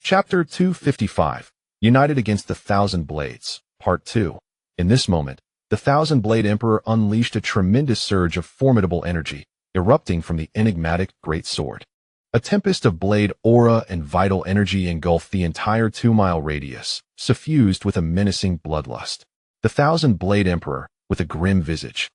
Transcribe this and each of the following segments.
Chapter 255, United Against the Thousand Blades, Part 2. In this moment, the Thousand-Blade Emperor unleashed a tremendous surge of formidable energy, erupting from the enigmatic great sword. A tempest of blade aura and vital energy engulfed the entire 2-mile radius, suffused with a menacing bloodlust. The Thousand-Blade Emperor, with a grim visage,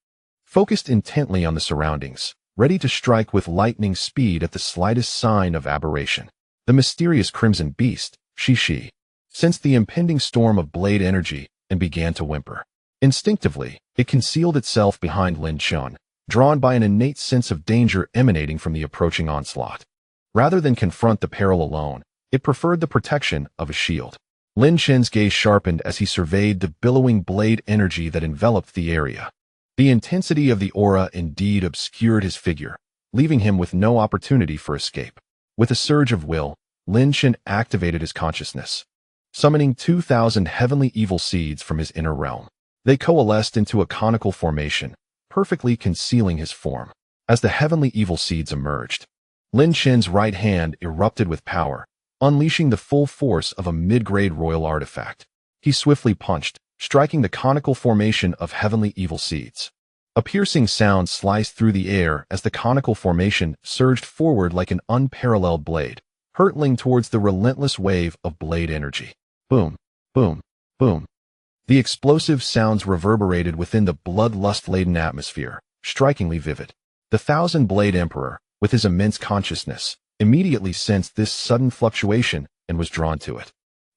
focused intently on the surroundings, ready to strike with lightning speed at the slightest sign of aberration. The mysterious crimson beast, she, sensed the impending storm of blade energy and began to whimper. Instinctively, it concealed itself behind Lin Chen, drawn by an innate sense of danger emanating from the approaching onslaught. Rather than confront the peril alone, it preferred the protection of a shield. Lin Chen's gaze sharpened as he surveyed the billowing blade energy that enveloped the area. The intensity of the aura indeed obscured his figure, leaving him with no opportunity for escape. With a surge of will, Lin Chen activated his consciousness, summoning 2,000 heavenly evil seeds from his inner realm. They coalesced into a conical formation, perfectly concealing his form. As the heavenly evil seeds emerged, Lin Chen's right hand erupted with power, unleashing the full force of a mid-grade royal artifact. He swiftly punched, striking the conical formation of heavenly evil seeds. A piercing sound sliced through the air as the conical formation surged forward like an unparalleled blade, hurtling towards the relentless wave of blade energy. Boom, boom, boom. The explosive sounds reverberated within the bloodlust-laden atmosphere, strikingly vivid. The Thousand-Blade Emperor, with his immense consciousness, immediately sensed this sudden fluctuation and was drawn to it.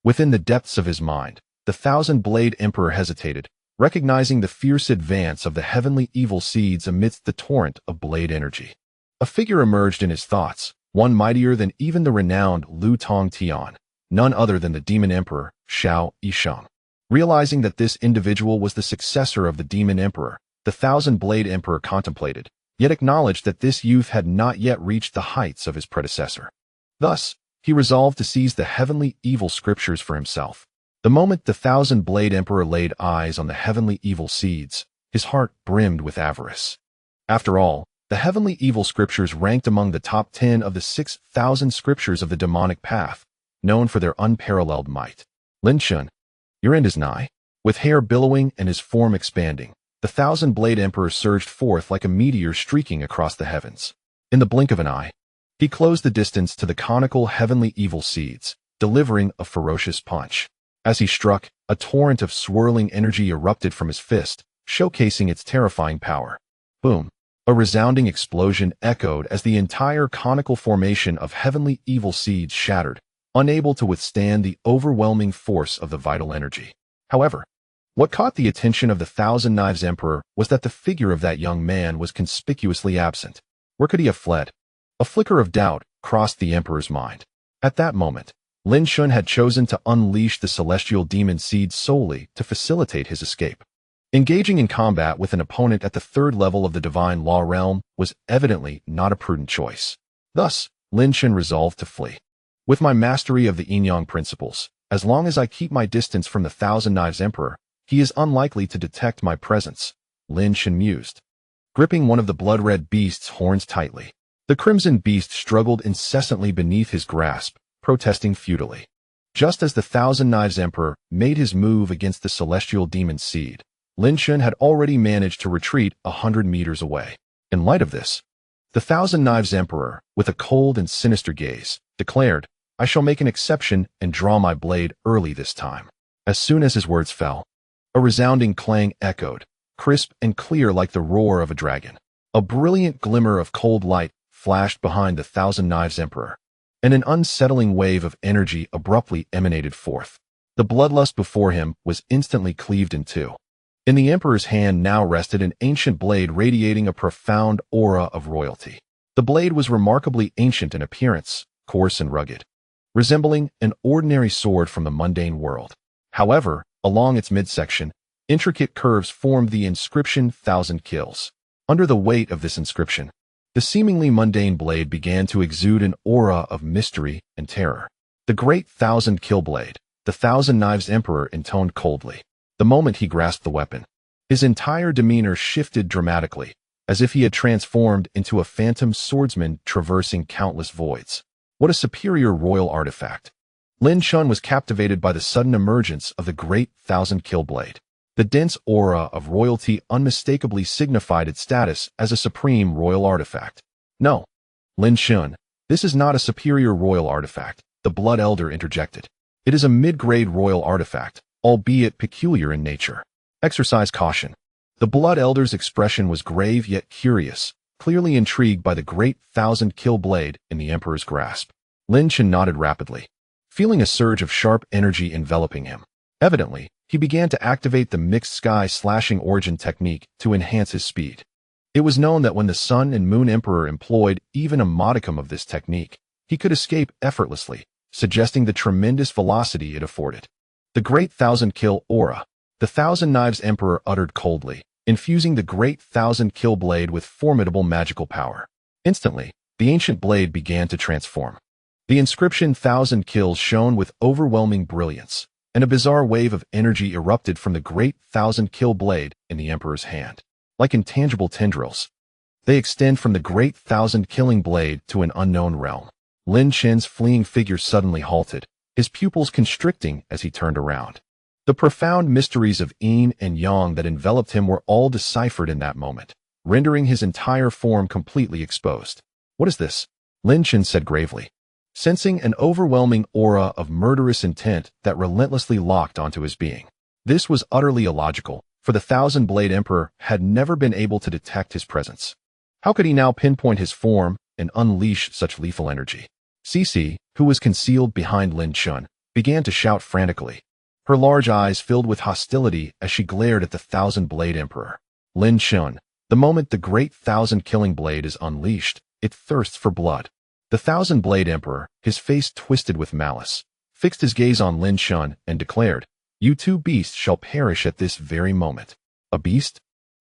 Within the depths of his mind, the Thousand-Blade Emperor hesitated, recognizing the fierce advance of the heavenly evil seeds amidst the torrent of blade energy. A figure emerged in his thoughts, one mightier than even the renowned Lu Tong Tian, none other than the Demon Emperor, Shao Yisheng. Realizing that this individual was the successor of the Demon Emperor, the Thousand-Blade Emperor contemplated, yet acknowledged that this youth had not yet reached the heights of his predecessor. Thus, he resolved to seize the heavenly evil scriptures for himself. The moment the Thousand-Blade Emperor laid eyes on the heavenly evil seeds, his heart brimmed with avarice. After all, the heavenly evil scriptures ranked among the top 10 of the 6,000 scriptures of the demonic path, known for their unparalleled might. Lin Chen, your end is nigh. With hair billowing and his form expanding, the Thousand-Blade Emperor surged forth like a meteor streaking across the heavens. In the blink of an eye, he closed the distance to the conical heavenly evil seeds, delivering a ferocious punch. As he struck, a torrent of swirling energy erupted from his fist, showcasing its terrifying power. Boom! A resounding explosion echoed as the entire conical formation of heavenly evil seeds shattered, unable to withstand the overwhelming force of the vital energy. However, what caught the attention of the Thousand Knives Emperor was that the figure of that young man was conspicuously absent. Where could he have fled? A flicker of doubt crossed the Emperor's mind. At that moment, Lin Chen had chosen to unleash the celestial demon seed solely to facilitate his escape. Engaging in combat with an opponent at the 3rd level of the divine law realm was evidently not a prudent choice. Thus, Lin Chen resolved to flee. With my mastery of the yin-yang principles, as long as I keep my distance from the Thousand Knives Emperor, he is unlikely to detect my presence, Lin Chen mused, gripping one of the blood-red beast's horns tightly. The crimson beast struggled incessantly beneath his grasp, protesting futilely. Just as the Thousand Knives Emperor made his move against the celestial demon seed, Lin Chen had already managed to retreat 100 meters away. In light of this, the Thousand Knives Emperor, with a cold and sinister gaze, declared, "I shall make an exception and draw my blade early this time." As soon as his words fell, a resounding clang echoed, crisp and clear like the roar of a dragon. A brilliant glimmer of cold light flashed behind the Thousand Knives Emperor, and an unsettling wave of energy abruptly emanated forth. The bloodlust before him was instantly cleaved in two. In the Emperor's hand now rested an ancient blade radiating a profound aura of royalty. The blade was remarkably ancient in appearance, coarse and rugged, resembling an ordinary sword from the mundane world. However, along its midsection, intricate curves formed the inscription "1,000 kills." Under the weight of this inscription, the seemingly mundane blade began to exude an aura of mystery and terror. The great 1,000-kill blade, the Thousand Knives Emperor intoned coldly. The moment he grasped the weapon, his entire demeanor shifted dramatically, as if he had transformed into a phantom swordsman traversing countless voids. What a superior royal artifact! Lin Chen was captivated by the sudden emergence of the great thousand-kill blade. The dense aura of royalty unmistakably signified its status as a supreme royal artifact. No, Lin Chen, this is not a superior royal artifact, the Blood Elder interjected. It is a mid-grade royal artifact, albeit peculiar in nature. Exercise caution. The Blood Elder's expression was grave yet curious, clearly intrigued by the great thousand-kill blade in the Emperor's grasp. Lin Chen nodded rapidly, feeling a surge of sharp energy enveloping him. Evidently, he began to activate the mixed sky slashing origin technique to enhance his speed. It was known that when the Sun and Moon Emperor employed even a modicum of this technique, he could escape effortlessly, suggesting the tremendous velocity it afforded. The great thousand-kill aura, the Thousand Knives Emperor uttered coldly, infusing the great thousand-kill blade with formidable magical power. Instantly, the ancient blade began to transform. The inscription "Thousand Kills" shone with overwhelming brilliance, and a bizarre wave of energy erupted from the great thousand-kill blade in the Emperor's hand. Like intangible tendrils, they extend from the great thousand-killing blade to an unknown realm. Lin Chen's fleeing figure suddenly halted, his pupils constricting as he turned around. The profound mysteries of yin and yang that enveloped him were all deciphered in that moment, rendering his entire form completely exposed. "What is this?" Lin Chen said gravely, sensing an overwhelming aura of murderous intent that relentlessly locked onto his being. This was utterly illogical, for the Thousand-Blade Emperor had never been able to detect his presence. How could he now pinpoint his form and unleash such lethal energy? Cece, who was concealed behind Lin Chen, began to shout frantically. Her large eyes filled with hostility as she glared at the Thousand-Blade Emperor. Lin Chen, the moment the great thousand-killing blade is unleashed, it thirsts for blood. The Thousand-Blade Emperor, his face twisted with malice, fixed his gaze on Lin Chen and declared, "You two beasts shall perish at this very moment." A beast?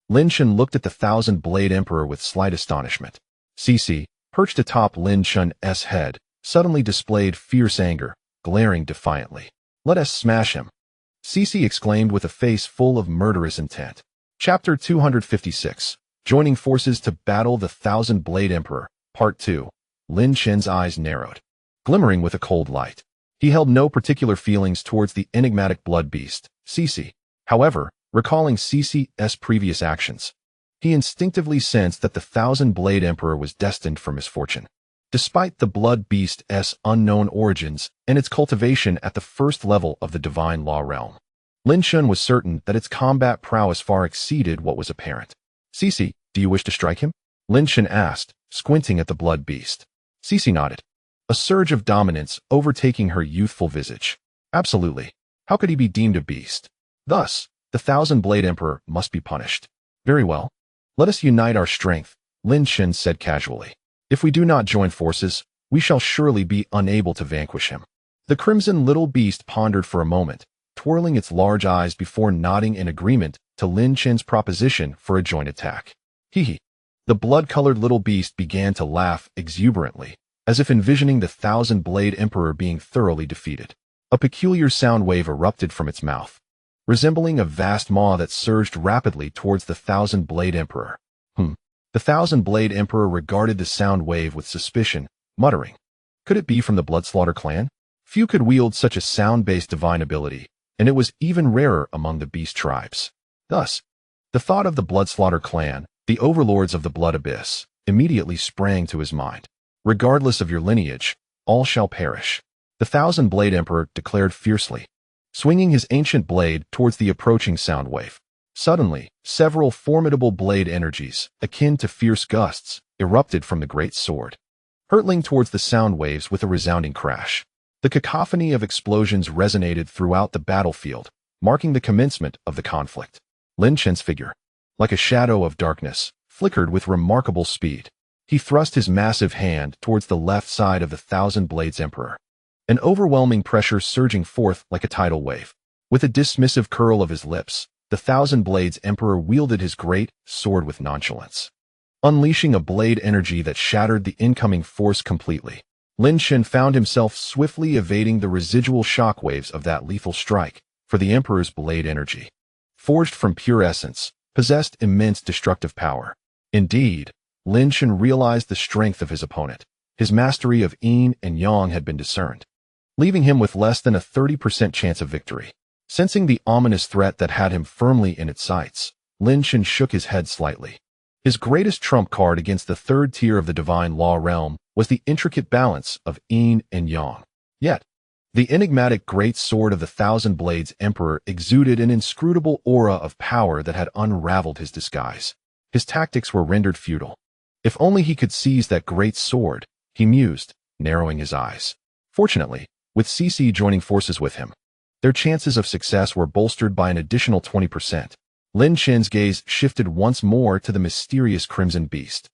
Lin Chen looked at the Thousand-Blade Emperor with slight astonishment. Cece, perched atop Lin Chen's head, suddenly displayed fierce anger, glaring defiantly. "Let us smash him," Cece exclaimed with a face full of murderous intent. Chapter 256, Joining Forces to Battle the Thousand-Blade Emperor, Part 2. Lin Chen's eyes narrowed, glimmering with a cold light. He held no particular feelings towards the enigmatic blood beast, Cece. However, recalling Cece's previous actions, he instinctively sensed that the Thousand-Blade Emperor was destined for misfortune. Despite the blood beast's unknown origins and its cultivation at the first level of the divine law realm, Lin Chen was certain that its combat prowess far exceeded what was apparent. "Cece, do you wish to strike him?" Lin Chen asked, squinting at the blood beast. Cece nodded, a surge of dominance overtaking her youthful visage. "Absolutely. How could he be deemed a beast? Thus, the Thousand-Blade Emperor must be punished." "Very well. Let us unite our strength," Lin Chen said casually. "If we do not join forces, we shall surely be unable to vanquish him." The crimson little beast pondered for a moment, twirling its large eyes before nodding in agreement to Lin Chen's proposition for a joint attack. Hee. The blood-colored little beast began to laugh exuberantly, as if envisioning the Thousand-Blade Emperor being thoroughly defeated. A peculiar sound wave erupted from its mouth, resembling a vast maw that surged rapidly towards the Thousand-Blade Emperor. The Thousand-Blade Emperor regarded the sound wave with suspicion, muttering, "Could it be from the Bloodslaughter clan? Few could wield such a sound-based divine ability, and it was even rarer among the beast tribes." Thus, the thought of the Bloodslaughter clan, the overlords of the Blood Abyss, immediately sprang to his mind. "Regardless of your lineage, all shall perish," the Thousand-Blade Emperor declared fiercely, swinging his ancient blade towards the approaching sound wave. Suddenly, several formidable blade energies, akin to fierce gusts, erupted from the great sword, hurtling towards the sound waves with a resounding crash. The cacophony of explosions resonated throughout the battlefield, marking the commencement of the conflict. Lin Chen's figure, like a shadow of darkness, flickered with remarkable speed. He thrust his massive hand towards the left side of the Thousand-Blades Emperor, an overwhelming pressure surging forth like a tidal wave. With a dismissive curl of his lips, the Thousand-Blades Emperor wielded his great sword with nonchalance, unleashing a blade energy that shattered the incoming force completely. Lin Chen found himself swiftly evading the residual shockwaves of that lethal strike, for the Emperor's blade energy, forged from pure essence, possessed immense destructive power. Indeed, Lin Chen realized the strength of his opponent. His mastery of yin and yang had been discerned. leaving him with less than a 30% chance of victory. Sensing the ominous threat that had him firmly in its sights, Lin Chen shook his head slightly. His greatest trump card against the third tier of the divine law realm was the intricate balance of yin and yang. Yet, the enigmatic great sword of the Thousand Blades Emperor exuded an inscrutable aura of power that had unraveled his disguise. His tactics were rendered futile. If only he could seize that great sword, he mused, narrowing his eyes. Fortunately, with CC joining forces with him, their chances of success were bolstered by an additional 20%. Lin Chen's gaze shifted once more to the mysterious Crimson Beast.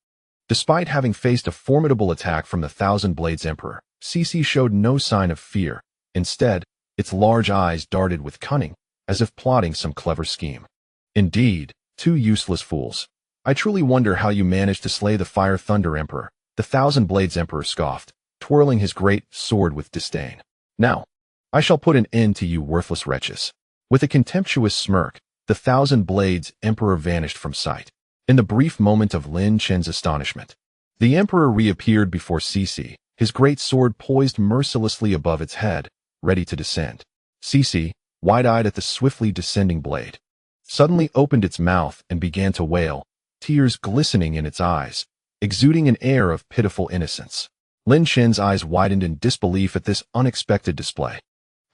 Despite having faced a formidable attack from the Thousand Blades Emperor, CC showed no sign of fear. Instead, its large eyes darted with cunning, as if plotting some clever scheme. Indeed, two useless fools. I truly wonder how you managed to slay the Fire Thunder Emperor, the Thousand Blades Emperor scoffed, twirling his great sword with disdain. Now, I shall put an end to you worthless wretches. With a contemptuous smirk, the Thousand Blades Emperor vanished from sight. In the brief moment of Lin Chen's astonishment, the Emperor reappeared before CC, his great sword poised mercilessly above its head, ready to descend. CC, wide-eyed at the swiftly descending blade, suddenly opened its mouth and began to wail, tears glistening in its eyes, exuding an air of pitiful innocence. Lin Chen's eyes widened in disbelief at this unexpected display.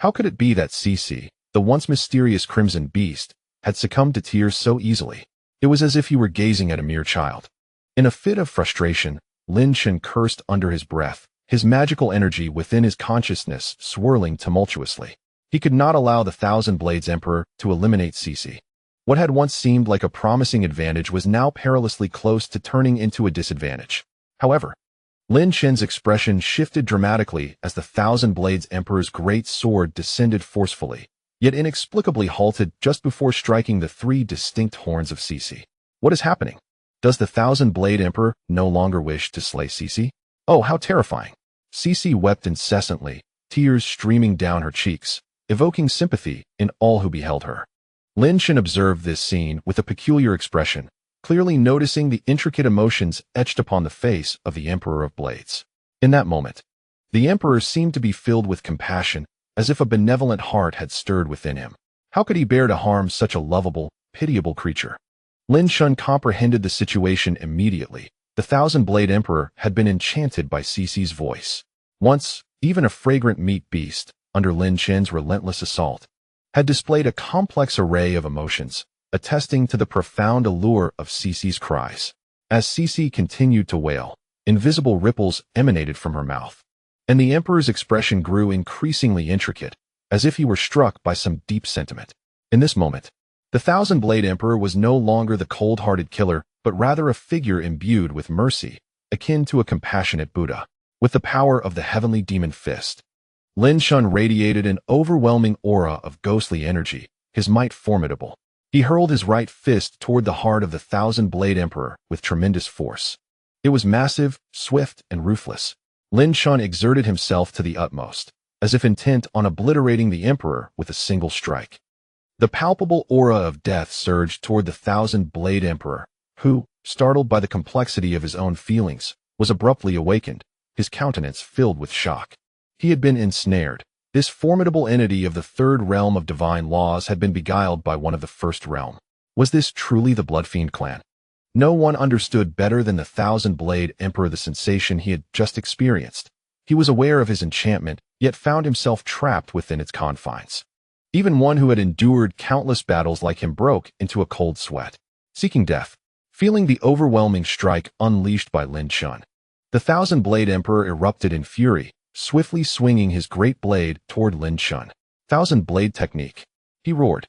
How could it be that CC, the once mysterious Crimson Beast, had succumbed to tears so easily? It was as if he were gazing at a mere child. In a fit of frustration, Lin Chen cursed under his breath, his magical energy within his consciousness swirling tumultuously. He could not allow the Thousand Blades Emperor to eliminate CC. What had once seemed like a promising advantage was now perilously close to turning into a disadvantage. However, Lin Chen's expression shifted dramatically as the Thousand Blades Emperor's great sword descended forcefully, yet inexplicably halted just before striking the three distinct horns of CC. What is happening? Does the Thousand Blade Emperor no longer wish to slay CC? Oh, how terrifying! CC wept incessantly, tears streaming down her cheeks, evoking sympathy in all who beheld her. Lin Chen observed this scene with a peculiar expression, clearly noticing the intricate emotions etched upon the face of the Emperor of Blades. In that moment, the Emperor seemed to be filled with compassion, as if a benevolent heart had stirred within him. How could he bear to harm such a lovable, pitiable creature? Lin Chen comprehended the situation immediately. The Thousand Blade Emperor had been enchanted by CC's voice. Once, even a fragrant meat beast, under Lin Chen's relentless assault, had displayed a complex array of emotions, attesting to the profound allure of CC's cries. As CC continued to wail, invisible ripples emanated from her mouth, and the Emperor's expression grew increasingly intricate, as if he were struck by some deep sentiment. In this moment, the Thousand Blade Emperor was no longer the cold-hearted killer, but rather a figure imbued with mercy, akin to a compassionate Buddha. With the power of the heavenly demon fist, Lin Chen radiated an overwhelming aura of ghostly energy, his might formidable. He hurled his right fist toward the heart of the Thousand Blade Emperor with tremendous force. It was massive, swift, and ruthless. Lin Chen exerted himself to the utmost, as if intent on obliterating the Emperor with a single strike. The palpable aura of death surged toward the Thousand Blade Emperor, who, startled by the complexity of his own feelings, was abruptly awakened, his countenance filled with shock. He had been ensnared. This formidable entity of the third realm of divine laws had been beguiled by one of the first realm. Was this truly the Bloodfiend clan? No one understood better than the Thousand Blade Emperor the sensation he had just experienced. He was aware of his enchantment, yet found himself trapped within its confines. Even one who had endured countless battles like him broke into a cold sweat, seeking death, feeling the overwhelming strike unleashed by Lin Chen. The Thousand Blade Emperor erupted in fury, swiftly swinging his great blade toward Lin Chen. Thousand Blade Technique, he roared,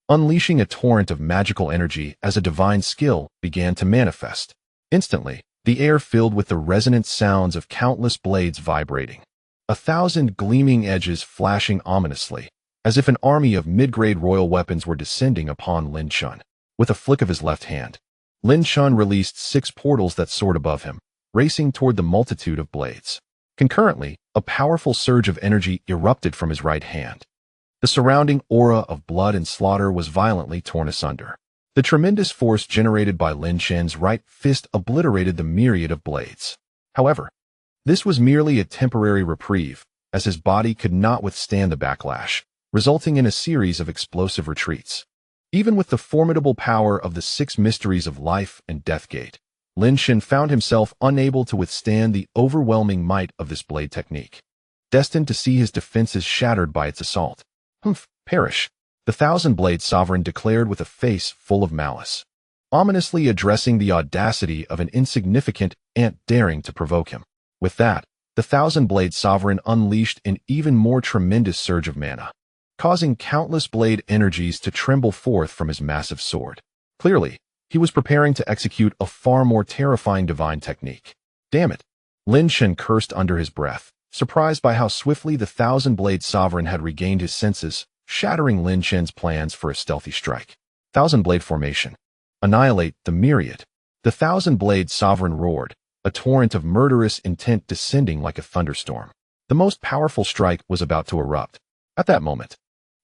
unleashing a torrent of magical energy as a divine skill began to manifest. Instantly, the air filled with the resonant sounds of countless blades vibrating, 1,000 gleaming edges flashing ominously, as if an army of mid-grade royal weapons were descending upon Lin Chen. With a flick of his left hand, Lin Chen released 6 portals that soared above him, racing toward the multitude of blades. Concurrently, a powerful surge of energy erupted from his right hand. The surrounding aura of blood and slaughter was violently torn asunder. The tremendous force generated by Lin Chen's right fist obliterated the myriad of blades. However, this was merely a temporary reprieve. as his body could not withstand the backlash, resulting in a series of explosive retreats. Even with the formidable power of the 6 mysteries of life and death gate, Lin Chen found himself unable to withstand the overwhelming might of this blade technique. Destined to see his defenses shattered by its assault. Perish, the thousand-blade sovereign declared with a face full of malice, ominously addressing the audacity of an insignificant ant daring to provoke him. With that, the thousand-blade sovereign unleashed an even more tremendous surge of mana, causing countless blade energies to tremble forth from his massive sword. Clearly, he was preparing to execute a far more terrifying divine technique. Damn it! Lin Chen cursed under his breath, surprised by how swiftly the thousand-blade sovereign had regained his senses, shattering Lin Chen's plans for a stealthy strike. Thousand-blade formation. Annihilate the myriad. The thousand-blade sovereign roared, a torrent of murderous intent descending like a thunderstorm. The most powerful strike was about to erupt. At that moment,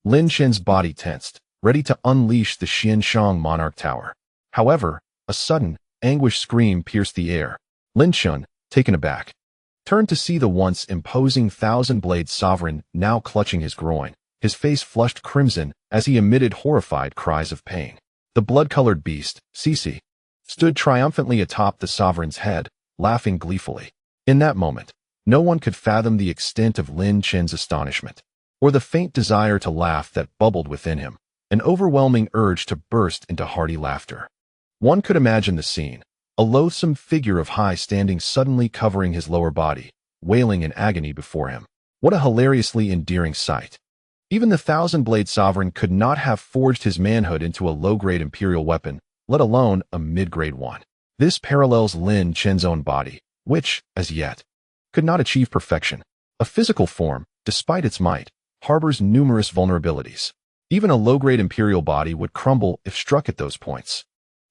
Lin Chen's body tensed, ready to unleash the Xianshang Monarch Tower. However, a sudden, anguished scream pierced the air. Lin Chen, taken aback, turned to see the once imposing thousand-blade sovereign now clutching his groin, his face flushed crimson as he emitted horrified cries of pain. The blood-colored beast, Cece, stood triumphantly atop the sovereign's head, laughing gleefully. In that moment, no one could fathom the extent of Lin Chen's astonishment, or the faint desire to laugh that bubbled within him, an overwhelming urge to burst into hearty laughter. One could imagine the scene, a loathsome figure of high standing suddenly covering his lower body, wailing in agony before him. What a hilariously endearing sight. Even the thousand-blade sovereign could not have forged his manhood into a low-grade imperial weapon, let alone a mid-grade one. This parallels Lin Chen's own body, which, as yet, could not achieve perfection. A physical form, despite its might, harbors numerous vulnerabilities. Even a low-grade imperial body would crumble if struck at those points.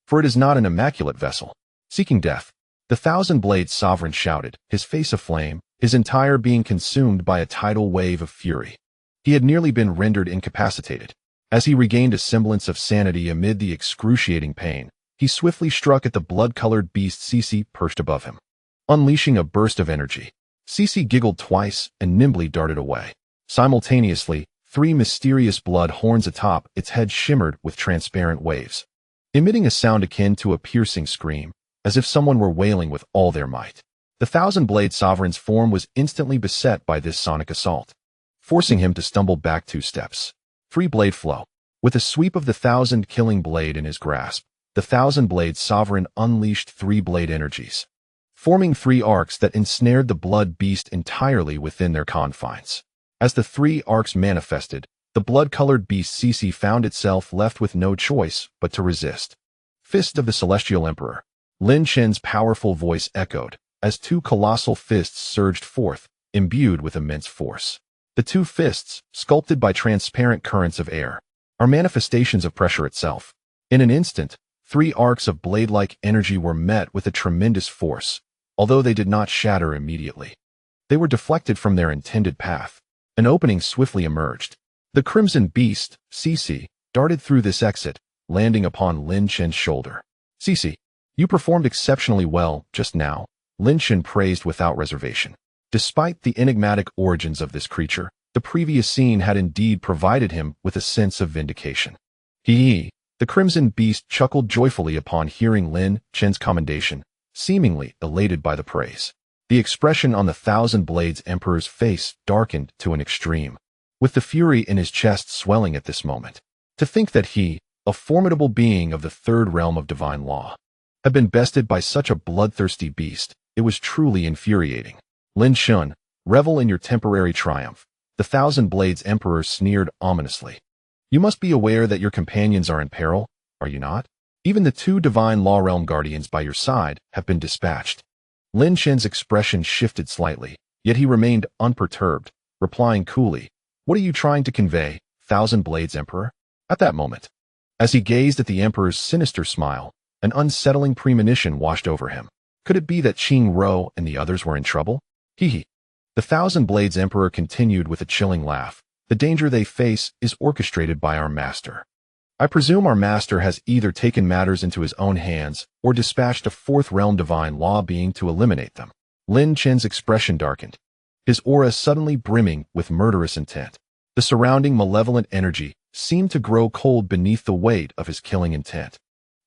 For it is not an immaculate vessel. Seeking death, the thousand-blade sovereign shouted, his face aflame, his entire being consumed by a tidal wave of fury. He had nearly been rendered incapacitated. As he regained a semblance of sanity amid the excruciating pain, he swiftly struck at the blood-colored beast Cece perched above him. Unleashing a burst of energy, Cece giggled twice and nimbly darted away. Simultaneously, 3 mysterious blood horns atop its head shimmered with transparent waves, emitting a sound akin to a piercing scream, as if someone were wailing with all their might. The thousand-blade sovereign's form was instantly beset by this sonic assault, forcing him to stumble back 2 steps. 3-blade flow. With a sweep of the thousand-killing blade in his grasp, the thousand-blade sovereign unleashed 3-blade energies, forming 3 arcs that ensnared the blood beast entirely within their confines. As the 3 arcs manifested, the blood-colored beast Cece found itself left with no choice but to resist. Fist of the Celestial Emperor. Lin Chen's powerful voice echoed, as 2 colossal fists surged forth, imbued with immense force. The 2 fists, sculpted by transparent currents of air, are manifestations of pressure itself. In an instant, 3 arcs of blade-like energy were met with a tremendous force, although they did not shatter immediately. They were deflected from their intended path. An opening swiftly emerged. The crimson beast, Cece, darted through this exit, landing upon Lin Chen's shoulder. Cece, you performed exceptionally well just now, Lin Chen praised without reservation. Despite the enigmatic origins of this creature, the previous scene had indeed provided him with a sense of vindication. The crimson beast chuckled joyfully upon hearing Lin Chen's commendation, seemingly elated by the praise. The expression on the thousand-blades emperor's face darkened to an extreme, with the fury in his chest swelling at this moment. To think that he, a formidable being of the 3rd realm of divine law, had been bested by such a bloodthirsty beast, it was truly infuriating. Lin Chen, revel in your temporary triumph, the thousand-blades emperor sneered ominously. You must be aware that your companions are in peril, are you not? Even the 2 divine law realm guardians by your side have been dispatched. Lin Chen's expression shifted slightly, yet he remained unperturbed, replying coolly, what are you trying to convey, thousand-blades emperor? At that moment, as he gazed at the emperor's sinister smile, an unsettling premonition washed over him. Could it be that Qing Ro and the others were in trouble? The thousand-blades emperor continued with a chilling laugh. The danger they face is orchestrated by our master. I presume our master has either taken matters into his own hands or dispatched a 4th realm divine law being to eliminate them. Lin Chen's expression darkened. his aura suddenly brimming with murderous intent. The surrounding malevolent energy seemed to grow cold beneath the weight of his killing intent.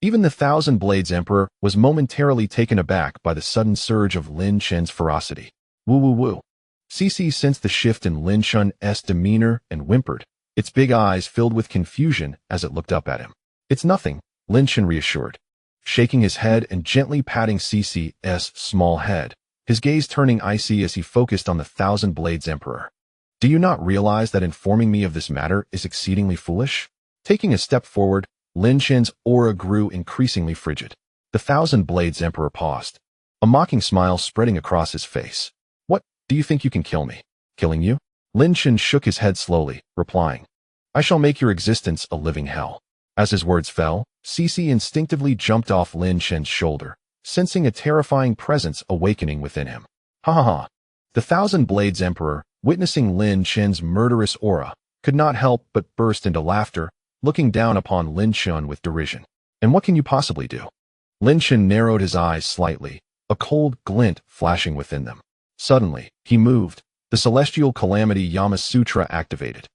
Even the Thousand Blades Emperor was momentarily taken aback by the sudden surge of Lin Chen's ferocity. Woo woo woo. CC sensed the shift in Lin Chen's demeanor and whimpered, its big eyes filled with confusion as it looked up at him. It's nothing, Lin Chen reassured, shaking his head and gently patting CC's small head, his gaze turning icy as he focused on the Thousand Blades Emperor. Do you not realize that informing me of this matter is exceedingly foolish? Taking a step forward, Lin Chen's aura grew increasingly frigid. The Thousand Blades Emperor paused, a mocking smile spreading across his face. What, do you think you can kill me? Killing you? Lin Chen shook his head slowly, replying, I shall make your existence a living hell. As his words fell, CC instinctively jumped off Lin Chen's shoulder, sensing a terrifying presence awakening within him. Ha ha ha. The Thousand Blades Emperor, witnessing Lin Chen's murderous aura, could not help but burst into laughter, looking down upon Lin Chen with derision. And what can you possibly do? Lin Chen narrowed his eyes slightly, a cold glint flashing within them. Suddenly, he moved, the celestial calamity Yama Sutra activated,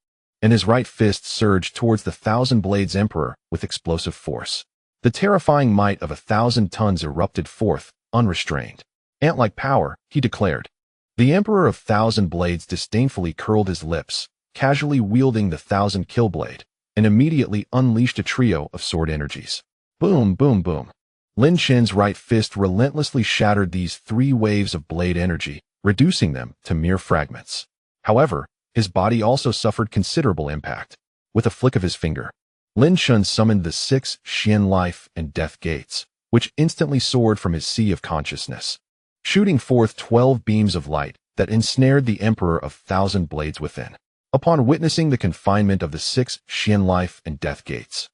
and his right fist surged towards the Thousand Blades Emperor with explosive force. The terrifying might of 1,000 tons erupted forth, unrestrained. Ant-like power, he declared. The Emperor of Thousand Blades disdainfully curled his lips, casually wielding the Thousand Killblade, and immediately unleashed a trio of sword energies. Boom, boom, boom. Lin Chen's right fist relentlessly shattered these 3 waves of blade energy, reducing them to mere fragments. However, his body also suffered considerable impact. With a flick of his finger, Lin Chen summoned the 6 Xian life and death gates, which instantly soared from his sea of consciousness, shooting forth 12 beams of light that ensnared the Emperor of Thousand Blades within. Upon witnessing the confinement of the 6 Xian life and death gates,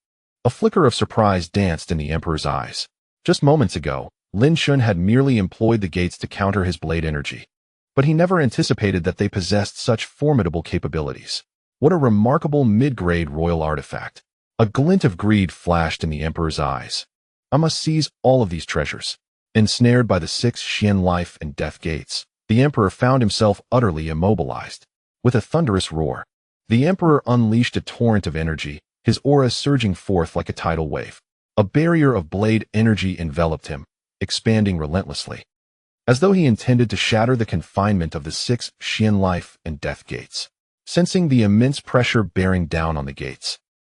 a flicker of surprise danced in the Emperor's eyes. Just moments ago, Lin Chen had merely employed the gates to counter his blade energy, but he never anticipated that they possessed such formidable capabilities. What a remarkable mid-grade royal artifact. A glint of greed flashed in the Emperor's eyes. I must seize all of these treasures. Ensnared by the 6 Xian life and death gates, the Emperor found himself utterly immobilized. With a thunderous roar, the Emperor unleashed a torrent of energy, his aura surging forth like a tidal wave. A barrier of blade energy enveloped him, expanding relentlessly, as though he intended to shatter the confinement of the 6 Xian life and death gates. Sensing the immense pressure bearing down on the gates,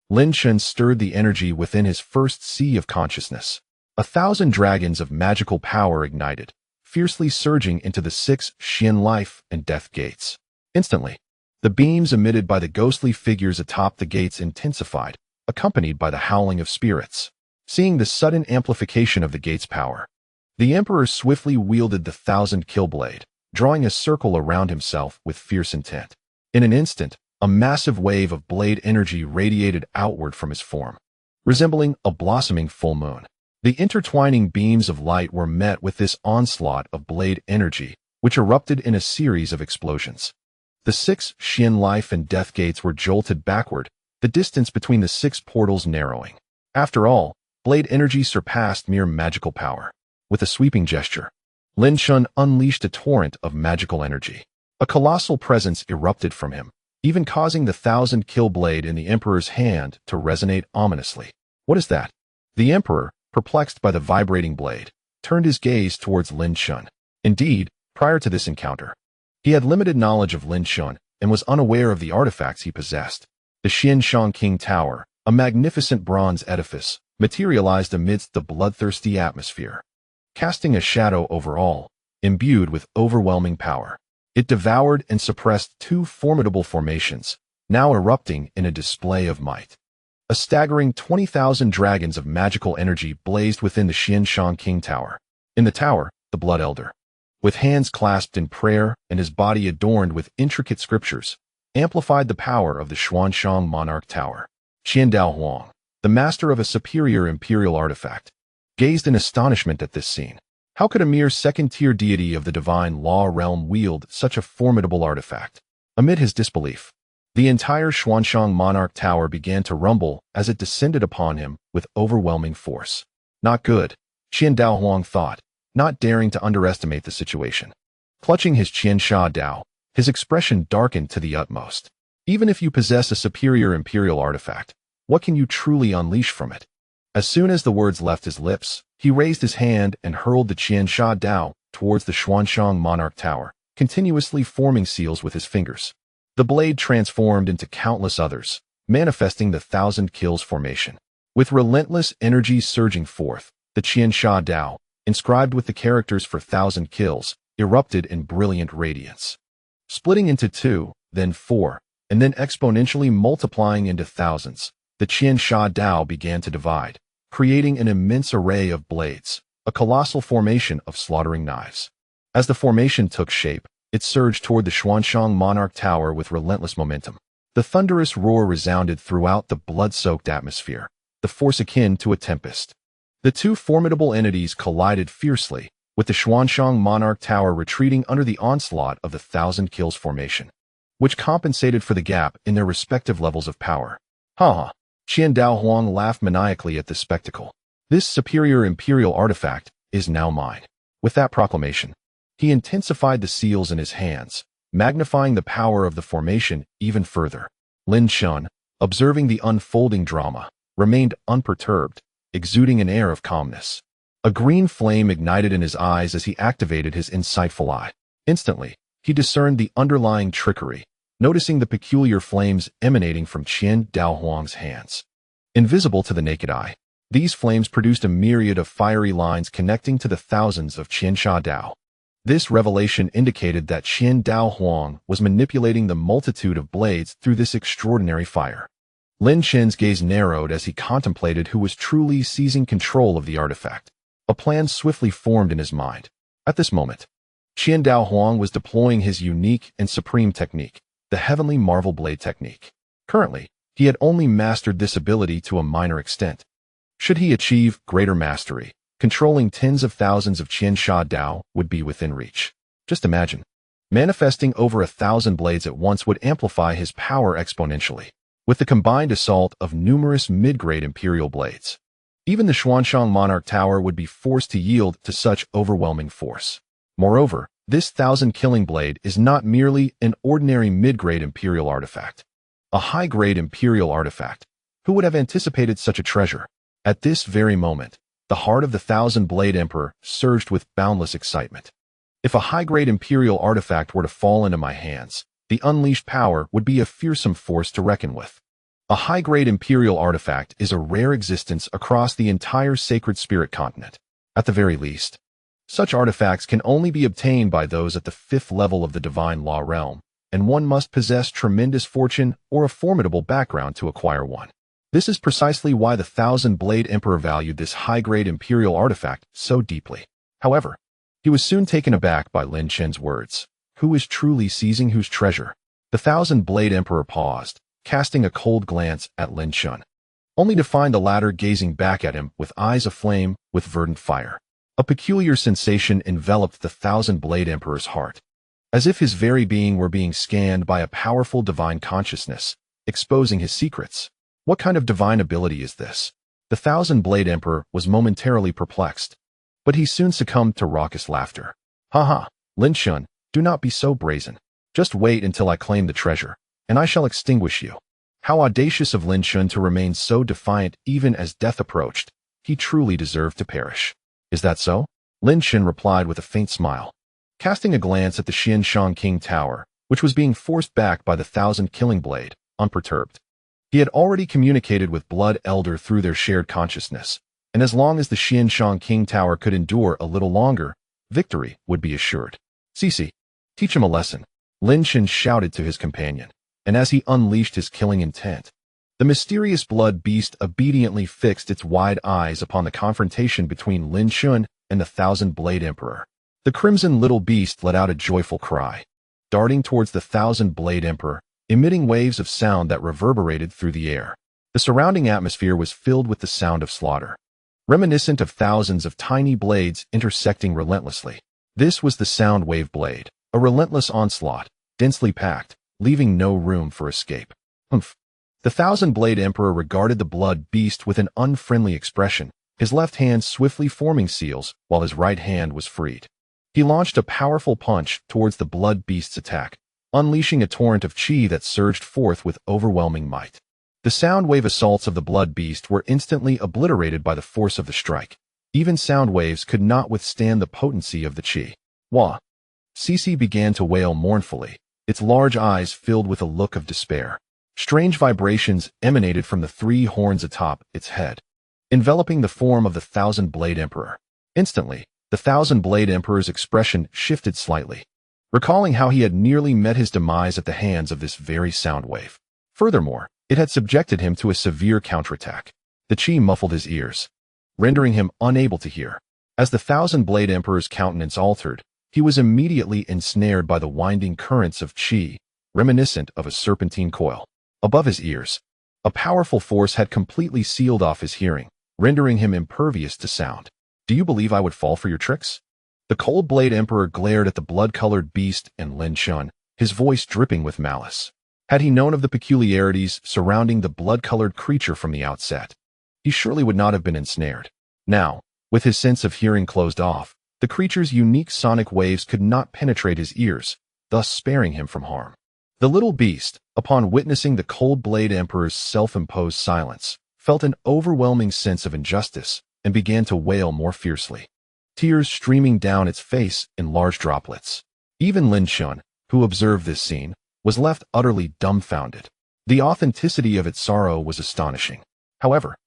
Lin Chen stirred the energy within his first sea of consciousness. 1,000 dragons of magical power ignited, fiercely surging into the 6 Xian life and death gates. Instantly, the beams emitted by the ghostly figures atop the gates intensified, accompanied by the howling of spirits. Seeing the sudden amplification of the gate's power, the Emperor swiftly wielded the 1,000 Killblade, drawing a circle around himself with fierce intent. In an instant, a massive wave of blade energy radiated outward from his form, resembling a blossoming full moon. The intertwining beams of light were met with this onslaught of blade energy, which erupted in a series of explosions. The 6 Xian life and death gates were jolted backward, the distance between the 6 portals narrowing. After all, blade energy surpassed mere magical power. With a sweeping gesture, Lin Chen unleashed a torrent of magical energy. A colossal presence erupted from him, even causing the 1,000 Killblade in the Emperor's hand to resonate ominously. What is that? The Emperor, perplexed by the vibrating blade, turned his gaze towards Lin Chen. Indeed, prior to this encounter, he had limited knowledge of Lin Chen and was unaware of the artifacts he possessed. The Xianshang King Tower, a magnificent bronze edifice, materialized amidst the bloodthirsty atmosphere, casting a shadow over all, imbued with overwhelming power. It devoured and suppressed 2 formidable formations, now erupting in a display of might. A staggering 20,000 dragons of magical energy blazed within the Xianshang King Tower. In the tower, the Blood Elder, with hands clasped in prayer and his body adorned with intricate scriptures, amplified the power of the Xuanshang Monarch Tower. Qiandao Huang, the master of a superior imperial artifact, gazed in astonishment at this scene. How could a mere second-tier deity of the divine law realm wield such a formidable artifact? Amid his disbelief, the entire Xuanshang Monarch Tower began to rumble as it descended upon him with overwhelming force. Not good, Qiandao Huang thought, not daring to underestimate the situation. Clutching his Qiansha Dao, His expression darkened to the utmost. Even if you possess a superior imperial artifact, what can you truly unleash from it? As soon as the words left his lips, he raised his hand and hurled the Qian Sha Dao towards the Xuanshang Monarch Tower, continuously forming seals with his fingers. The blade transformed into countless others, manifesting the Thousand Kills formation. With relentless energy surging forth, the Qian Sha Dao, inscribed with the characters for Thousand Kills, erupted in brilliant radiance. Splitting into 2, then 4, and then exponentially multiplying into thousands, the Qian Sha Dao began to divide, creating an immense array of blades, a colossal formation of slaughtering knives. As the formation took shape, it surged toward the Xuanshang Monarch Tower with relentless momentum. The thunderous roar resounded throughout the blood-soaked atmosphere, the force akin to a tempest. The two formidable entities collided fiercely, with the Xuanshang Monarch Tower retreating under the onslaught of the Thousand Kills formation, which compensated for the gap in their respective levels of power. Ha! Qian Dao Huang laughed maniacally at this spectacle. This superior imperial artifact is now mine. With that proclamation, he intensified the seals in his hands, magnifying the power of the formation even further. Lin Chen, observing the unfolding drama, remained unperturbed, exuding an air of calmness. A green flame ignited in his eyes as he activated his insightful eye. Instantly, he discerned the underlying trickery, noticing the peculiar flames emanating from Qian Dao Huang's hands. Invisible to the naked eye, these flames produced a myriad of fiery lines connecting to the thousands of Qian Sha Dao. This revelation indicated that Qian Dao Huang was manipulating the multitude of blades through this extraordinary fire. Lin Chen's gaze narrowed as he contemplated who was truly seizing control of the artifact. A plan swiftly formed in his mind. At this moment, Qian Dao Huang was deploying his unique and supreme technique, the Heavenly Marvel Blade technique. Currently, he had only mastered this ability to a minor extent. Should he achieve greater mastery, controlling tens of thousands of Qian Sha Dao would be within reach. Just imagine. Manifesting over 1,000 blades at once would amplify his power exponentially, with the combined assault of numerous mid-grade imperial blades. Even the Xuanshang Monarch Tower would be forced to yield to such overwhelming force. Moreover, this 1,000-killing blade is not merely an ordinary mid-grade imperial artifact. A high-grade imperial artifact. Who would have anticipated such a treasure? At this very moment, the heart of the 1,000-blade Emperor surged with boundless excitement. If a high-grade imperial artifact were to fall into my hands, the unleashed power would be a fearsome force to reckon with. A high-grade imperial artifact is a rare existence across the entire sacred spirit continent. At the very least, such artifacts can only be obtained by those at the 5th level of the divine law realm, and one must possess tremendous fortune or a formidable background to acquire one. This is precisely why the 1,000-blade Emperor valued this high-grade imperial artifact so deeply. However, he was soon taken aback by Lin Chen's words. Who is truly seizing whose treasure? The 1,000-blade Emperor paused, casting a cold glance at Lin Chen, only to find the latter gazing back at him with eyes aflame with verdant fire. A peculiar sensation enveloped the 1,000-blade Emperor's heart, as if his very being were being scanned by a powerful divine consciousness, exposing his secrets. What kind of divine ability is this? The 1,000-blade Emperor was momentarily perplexed, but he soon succumbed to raucous laughter. Ha ha, Lin Chen, do not be so brazen. Just wait until I claim the treasure, and I shall extinguish you. How audacious of Lin Chen to remain so defiant even as death approached. He truly deserved to perish. Is that so? Lin Chen replied with a faint smile. Casting a glance at the Xianshang King Tower, which was being forced back by the 1,000-killing blade, unperturbed. He had already communicated with Blood Elder through their shared consciousness, and as long as the Xianshang King Tower could endure a little longer, victory would be assured. Cici, teach him a lesson, Lin Chen shouted to his companion, and as he unleashed his killing intent, the mysterious blood beast obediently fixed its wide eyes upon the confrontation between Lin Chen and the 1,000-blade Emperor. The crimson little beast let out a joyful cry, darting towards the 1,000-blade Emperor, emitting waves of sound that reverberated through the air. The surrounding atmosphere was filled with the sound of slaughter, reminiscent of thousands of tiny blades intersecting relentlessly. This was the sound wave blade, a relentless onslaught, densely packed, leaving no room for escape. Humph. The 1,000-blade Emperor regarded the blood beast with an unfriendly expression, his left hand swiftly forming seals while his right hand was freed. He launched a powerful punch towards the blood beast's attack, unleashing a torrent of chi that surged forth with overwhelming might. The sound wave assaults of the blood beast were instantly obliterated by the force of the strike. Even sound waves could not withstand the potency of the chi. Wah! Cece began to wail mournfully, its large eyes filled with a look of despair. Strange vibrations emanated from the 3 horns atop its head, enveloping the form of the Thousand-Blade Emperor. Instantly, the Thousand-Blade Emperor's expression shifted slightly, recalling how he had nearly met his demise at the hands of this very sound wave. Furthermore, it had subjected him to a severe counterattack. The chi muffled his ears, rendering him unable to hear. As the Thousand-Blade Emperor's countenance altered, he was immediately ensnared by the winding currents of chi, reminiscent of a serpentine coil. Above his ears, a powerful force had completely sealed off his hearing, rendering him impervious to sound. "Do you believe I would fall for your tricks?" The Cold-Blade Emperor glared at the blood-colored beast and Lin Chen, his voice dripping with malice. Had he known of the peculiarities surrounding the blood-colored creature from the outset, he surely would not have been ensnared. Now, with his sense of hearing closed off, the creature's unique sonic waves could not penetrate his ears, thus sparing him from harm. The little beast, upon witnessing the Cold-Blade Emperor's self-imposed silence, felt an overwhelming sense of injustice and began to wail more fiercely, tears streaming down its face in large droplets. Even Lin Chen, who observed this scene, was left utterly dumbfounded. The authenticity of its sorrow was astonishing. However,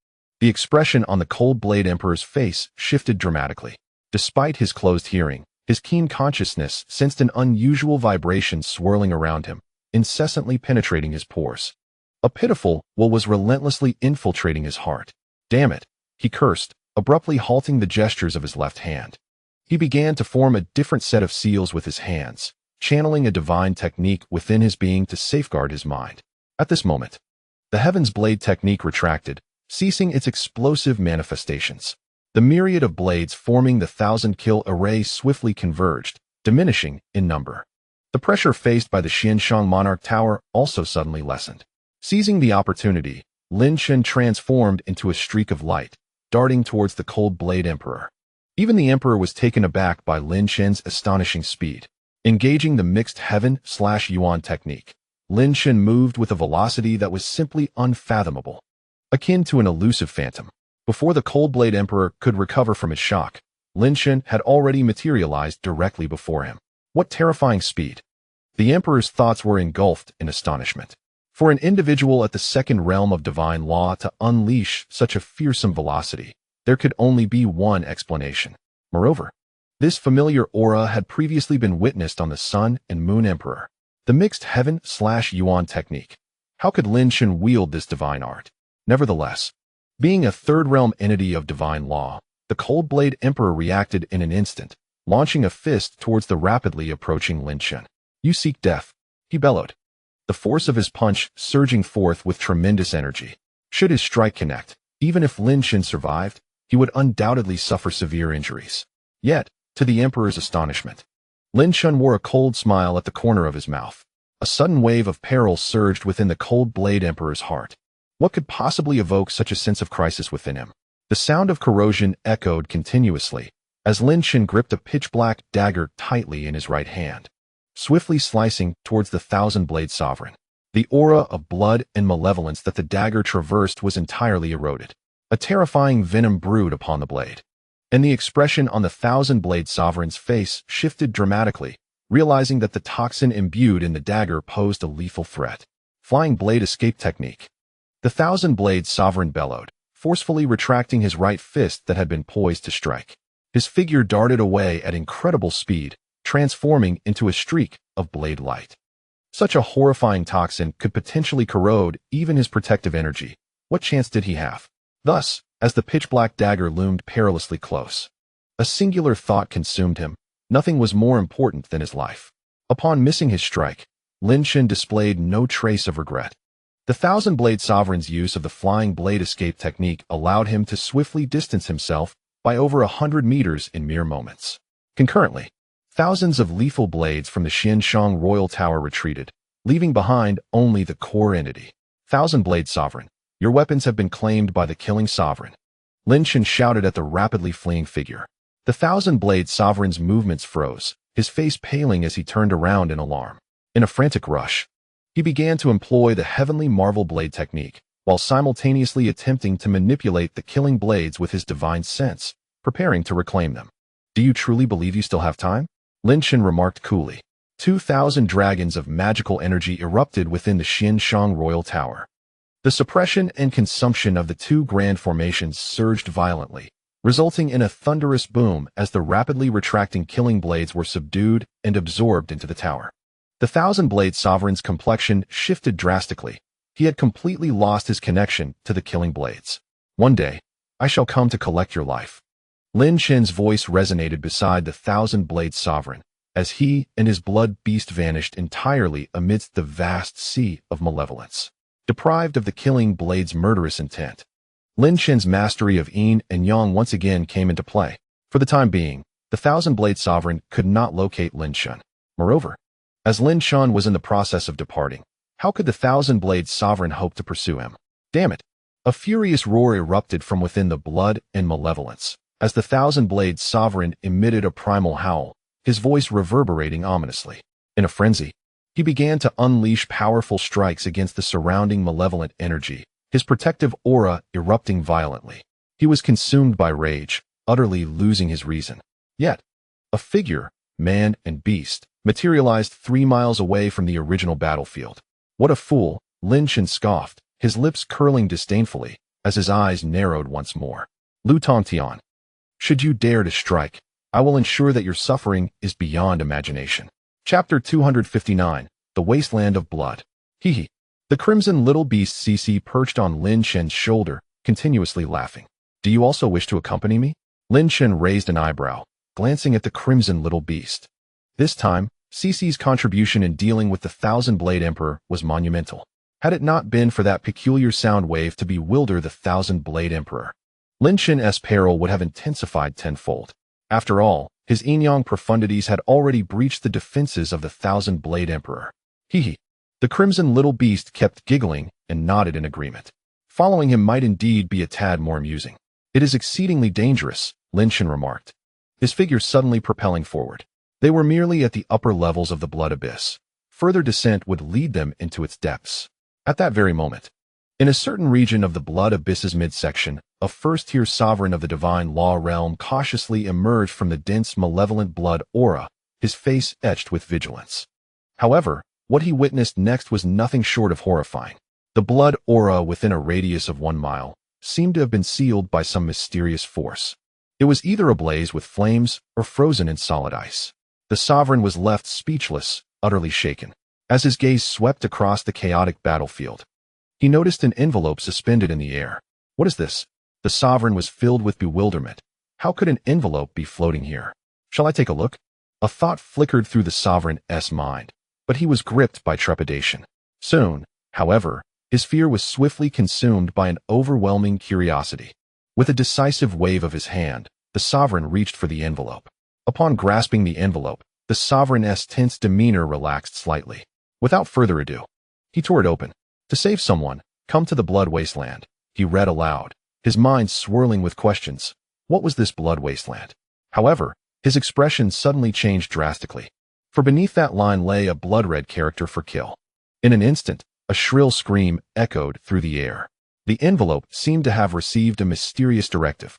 the expression on the Cold-Blade Emperor's face shifted dramatically. Despite his closed hearing, his keen consciousness sensed an unusual vibration swirling around him, incessantly penetrating his pores. A pitiful woe was relentlessly infiltrating his heart. "Damn it," he cursed, abruptly halting the gestures of his left hand. He began to form a different set of seals with his hands, channeling a divine technique within his being to safeguard his mind. At this moment, the Heaven's Blade technique retracted, ceasing its explosive manifestations. The myriad of blades forming the 1,000-kill array swiftly converged, diminishing in number. The pressure faced by the Xianshang Monarch Tower also suddenly lessened. Seizing the opportunity, Lin Chen transformed into a streak of light, darting towards the Cold-Blade Emperor. Even the Emperor was taken aback by Lin Chen's astonishing speed. Engaging the mixed Heaven/Yuan technique, Lin Chen moved with a velocity that was simply unfathomable, akin to an elusive phantom. Before the Cold-Blade Emperor could recover from his shock, Lin Chen had already materialized directly before him. What terrifying speed! The Emperor's thoughts were engulfed in astonishment. For an individual at the second realm of divine law to unleash such a fearsome velocity, there could only be one explanation. Moreover, this familiar aura had previously been witnessed on the Sun and Moon Emperor. The mixed Heaven/Yuan technique. How could Lin Chen wield this divine art? Nevertheless, being a third-realm entity of divine law, the Cold-Blade Emperor reacted in an instant, launching a fist towards the rapidly approaching Lin Chen. "You seek death," he bellowed, the force of his punch surging forth with tremendous energy. Should his strike connect, even if Lin Chen survived, he would undoubtedly suffer severe injuries. Yet, to the Emperor's astonishment, Lin Chen wore a cold smile at the corner of his mouth. A sudden wave of peril surged within the Cold-Blade Emperor's heart. What could possibly evoke such a sense of crisis within him? The sound of corrosion echoed continuously, as Lin Chen gripped a pitch-black dagger tightly in his right hand, swiftly slicing towards the 1,000-blade sovereign. The aura of blood and malevolence that the dagger traversed was entirely eroded. A terrifying venom brewed upon the blade, and the expression on the 1,000-blade sovereign's face shifted dramatically, realizing that the toxin imbued in the dagger posed a lethal threat. Flying blade escape technique. The 1,000-blade sovereign bellowed, forcefully retracting his right fist that had been poised to strike. His figure darted away at incredible speed, transforming into a streak of blade light. Such a horrifying toxin could potentially corrode even his protective energy. What chance did he have? Thus, as the pitch-black dagger loomed perilously close, a singular thought consumed him. Nothing was more important than his life. Upon missing his strike, Lin Chen displayed no trace of regret. The 1,000-blade sovereign's use of the flying blade escape technique allowed him to swiftly distance himself by over 100 meters in mere moments. Concurrently, thousands of lethal blades from the Xianshang Royal Tower retreated, leaving behind only the core entity. 1,000-blade sovereign, your weapons have been claimed by the killing sovereign. Lin Chen shouted at the rapidly fleeing figure. The 1,000-blade sovereign's movements froze, his face paling as he turned around in alarm. In a frantic rush, he began to employ the heavenly marvel blade technique, while simultaneously attempting to manipulate the killing blades with his divine sense, preparing to reclaim them. Do you truly believe you still have time? Lin Chen remarked coolly. 2,000 dragons of magical energy erupted within the Xianshang Royal Tower. The suppression and consumption of the two grand formations surged violently, resulting in a thunderous boom as the rapidly retracting killing blades were subdued and absorbed into the tower. The thousand-blade sovereign's complexion shifted drastically. He had completely lost his connection to the killing blades. One day, I shall come to collect your life. Lin Chen's voice resonated beside the thousand-blade sovereign, as he and his blood beast vanished entirely amidst the vast sea of malevolence. Deprived of the killing blade's murderous intent, Lin Chen's mastery of yin and yang once again came into play. For the time being, the thousand-blade sovereign could not locate Lin Chen. Moreover, as Lin Chen was in the process of departing, how could the thousand-blade sovereign hope to pursue him? Damn it! A furious roar erupted from within the blood and malevolence, as the thousand-blade sovereign emitted a primal howl, his voice reverberating ominously. In a frenzy, he began to unleash powerful strikes against the surrounding malevolent energy, his protective aura erupting violently. He was consumed by rage, utterly losing his reason. Yet, a figure, man and beast, materialized 3 miles away from the original battlefield. What a fool, Lin Chen scoffed, his lips curling disdainfully, as his eyes narrowed once more. Lu Tongtian, should you dare to strike, I will ensure that your suffering is beyond imagination. Chapter 259, The Wasteland of Blood. Hee. The crimson little beast CC perched on Lin Chen's shoulder, continuously laughing. Do you also wish to accompany me? Lin Chen raised an eyebrow, glancing at the crimson little beast. This time, CC's contribution in dealing with the thousand-blade emperor was monumental. Had it not been for that peculiar sound wave to bewilder the thousand-blade emperor, Lin Chen's peril would have intensified tenfold. After all, his yin-yang profundities had already breached the defenses of the thousand-blade emperor. Hee. The crimson little beast kept giggling and nodded in agreement. Following him might indeed be a tad more amusing. It is exceedingly dangerous, Lin Chen remarked, his figure suddenly propelling forward. They were merely at the upper levels of the blood abyss. Further descent would lead them into its depths. At that very moment, in a certain region of the blood abyss's midsection, a first-tier sovereign of the divine law realm cautiously emerged from the dense malevolent blood aura, his face etched with vigilance. However, what he witnessed next was nothing short of horrifying. The blood aura within a radius of 1 mile seemed to have been sealed by some mysterious force. It was either ablaze with flames or frozen in solid ice. The sovereign was left speechless, utterly shaken. As his gaze swept across the chaotic battlefield, he noticed an envelope suspended in the air. What is this? The sovereign was filled with bewilderment. How could an envelope be floating here? Shall I take a look? A thought flickered through the sovereign's mind, but he was gripped by trepidation. Soon, however, his fear was swiftly consumed by an overwhelming curiosity. With a decisive wave of his hand, the sovereign reached for the envelope. Upon grasping the envelope, the sovereign's tense demeanor relaxed slightly. Without further ado, he tore it open. To save someone, come to the blood wasteland, he read aloud, his mind swirling with questions. What was this blood wasteland? However, his expression suddenly changed drastically, for beneath that line lay a blood-red character for kill. In an instant, a shrill scream echoed through the air. The envelope seemed to have received a mysterious directive,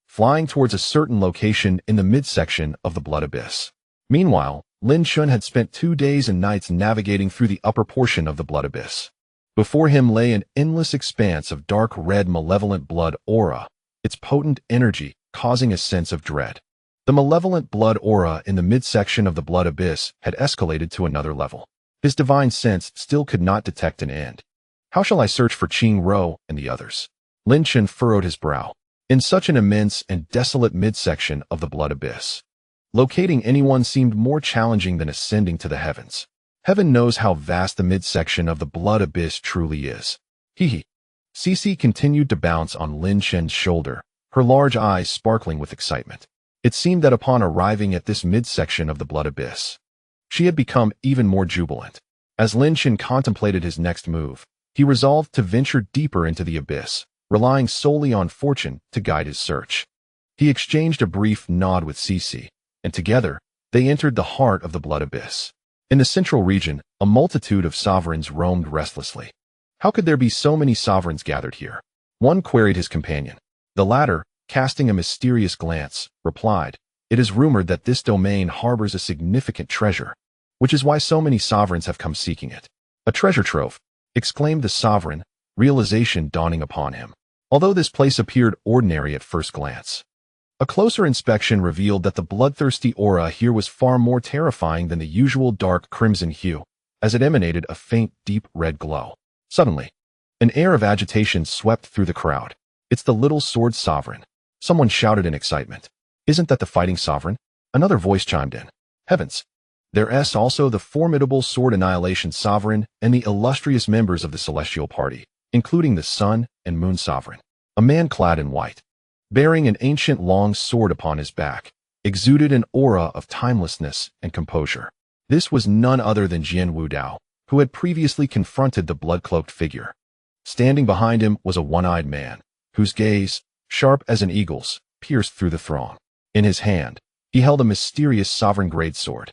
flying towards a certain location in the midsection of the blood abyss. Meanwhile, Lin Chen had spent 2 days and nights navigating through the upper portion of the blood abyss. Before him lay an endless expanse of dark red malevolent blood aura, its potent energy causing a sense of dread. The malevolent blood aura in the midsection of the blood abyss had escalated to another level. His divine sense still could not detect an end. How shall I search for Qing Ro and the others? Lin Chen furrowed his brow. In such an immense and desolate midsection of the blood abyss, locating anyone seemed more challenging than ascending to the heavens. Heaven knows how vast the midsection of the blood abyss truly is. Hee. CC continued to bounce on Lin Chen's shoulder, her large eyes sparkling with excitement. It seemed that upon arriving at this midsection of the blood abyss, she had become even more jubilant. As Lin Chen contemplated his next move, he resolved to venture deeper into the abyss, relying solely on fortune to guide his search. He exchanged a brief nod with CC, and together, they entered the heart of the blood abyss. In the central region, a multitude of sovereigns roamed restlessly. How could there be so many sovereigns gathered here? One queried his companion. The latter, casting a mysterious glance, replied, "It is rumored that this domain harbors a significant treasure, which is why so many sovereigns have come seeking it." "A treasure trove," exclaimed the sovereign, realization dawning upon him. Although this place appeared ordinary at first glance, a closer inspection revealed that the bloodthirsty aura here was far more terrifying than the usual dark crimson hue, as it emanated a faint, deep red glow. Suddenly, an air of agitation swept through the crowd. "It's the little sword sovereign," someone shouted in excitement. "Isn't that the fighting sovereign?" Another voice chimed in. "Heavens! There's also the formidable sword annihilation sovereign and the illustrious members of the celestial party, including the sun and moon sovereign." A man clad in white, bearing an ancient long sword upon his back, exuded an aura of timelessness and composure. This was none other than Jian Wudao, who had previously confronted the blood-cloaked figure. Standing behind him was a one-eyed man, whose gaze, sharp as an eagle's, pierced through the throng. In his hand, he held a mysterious sovereign-grade sword.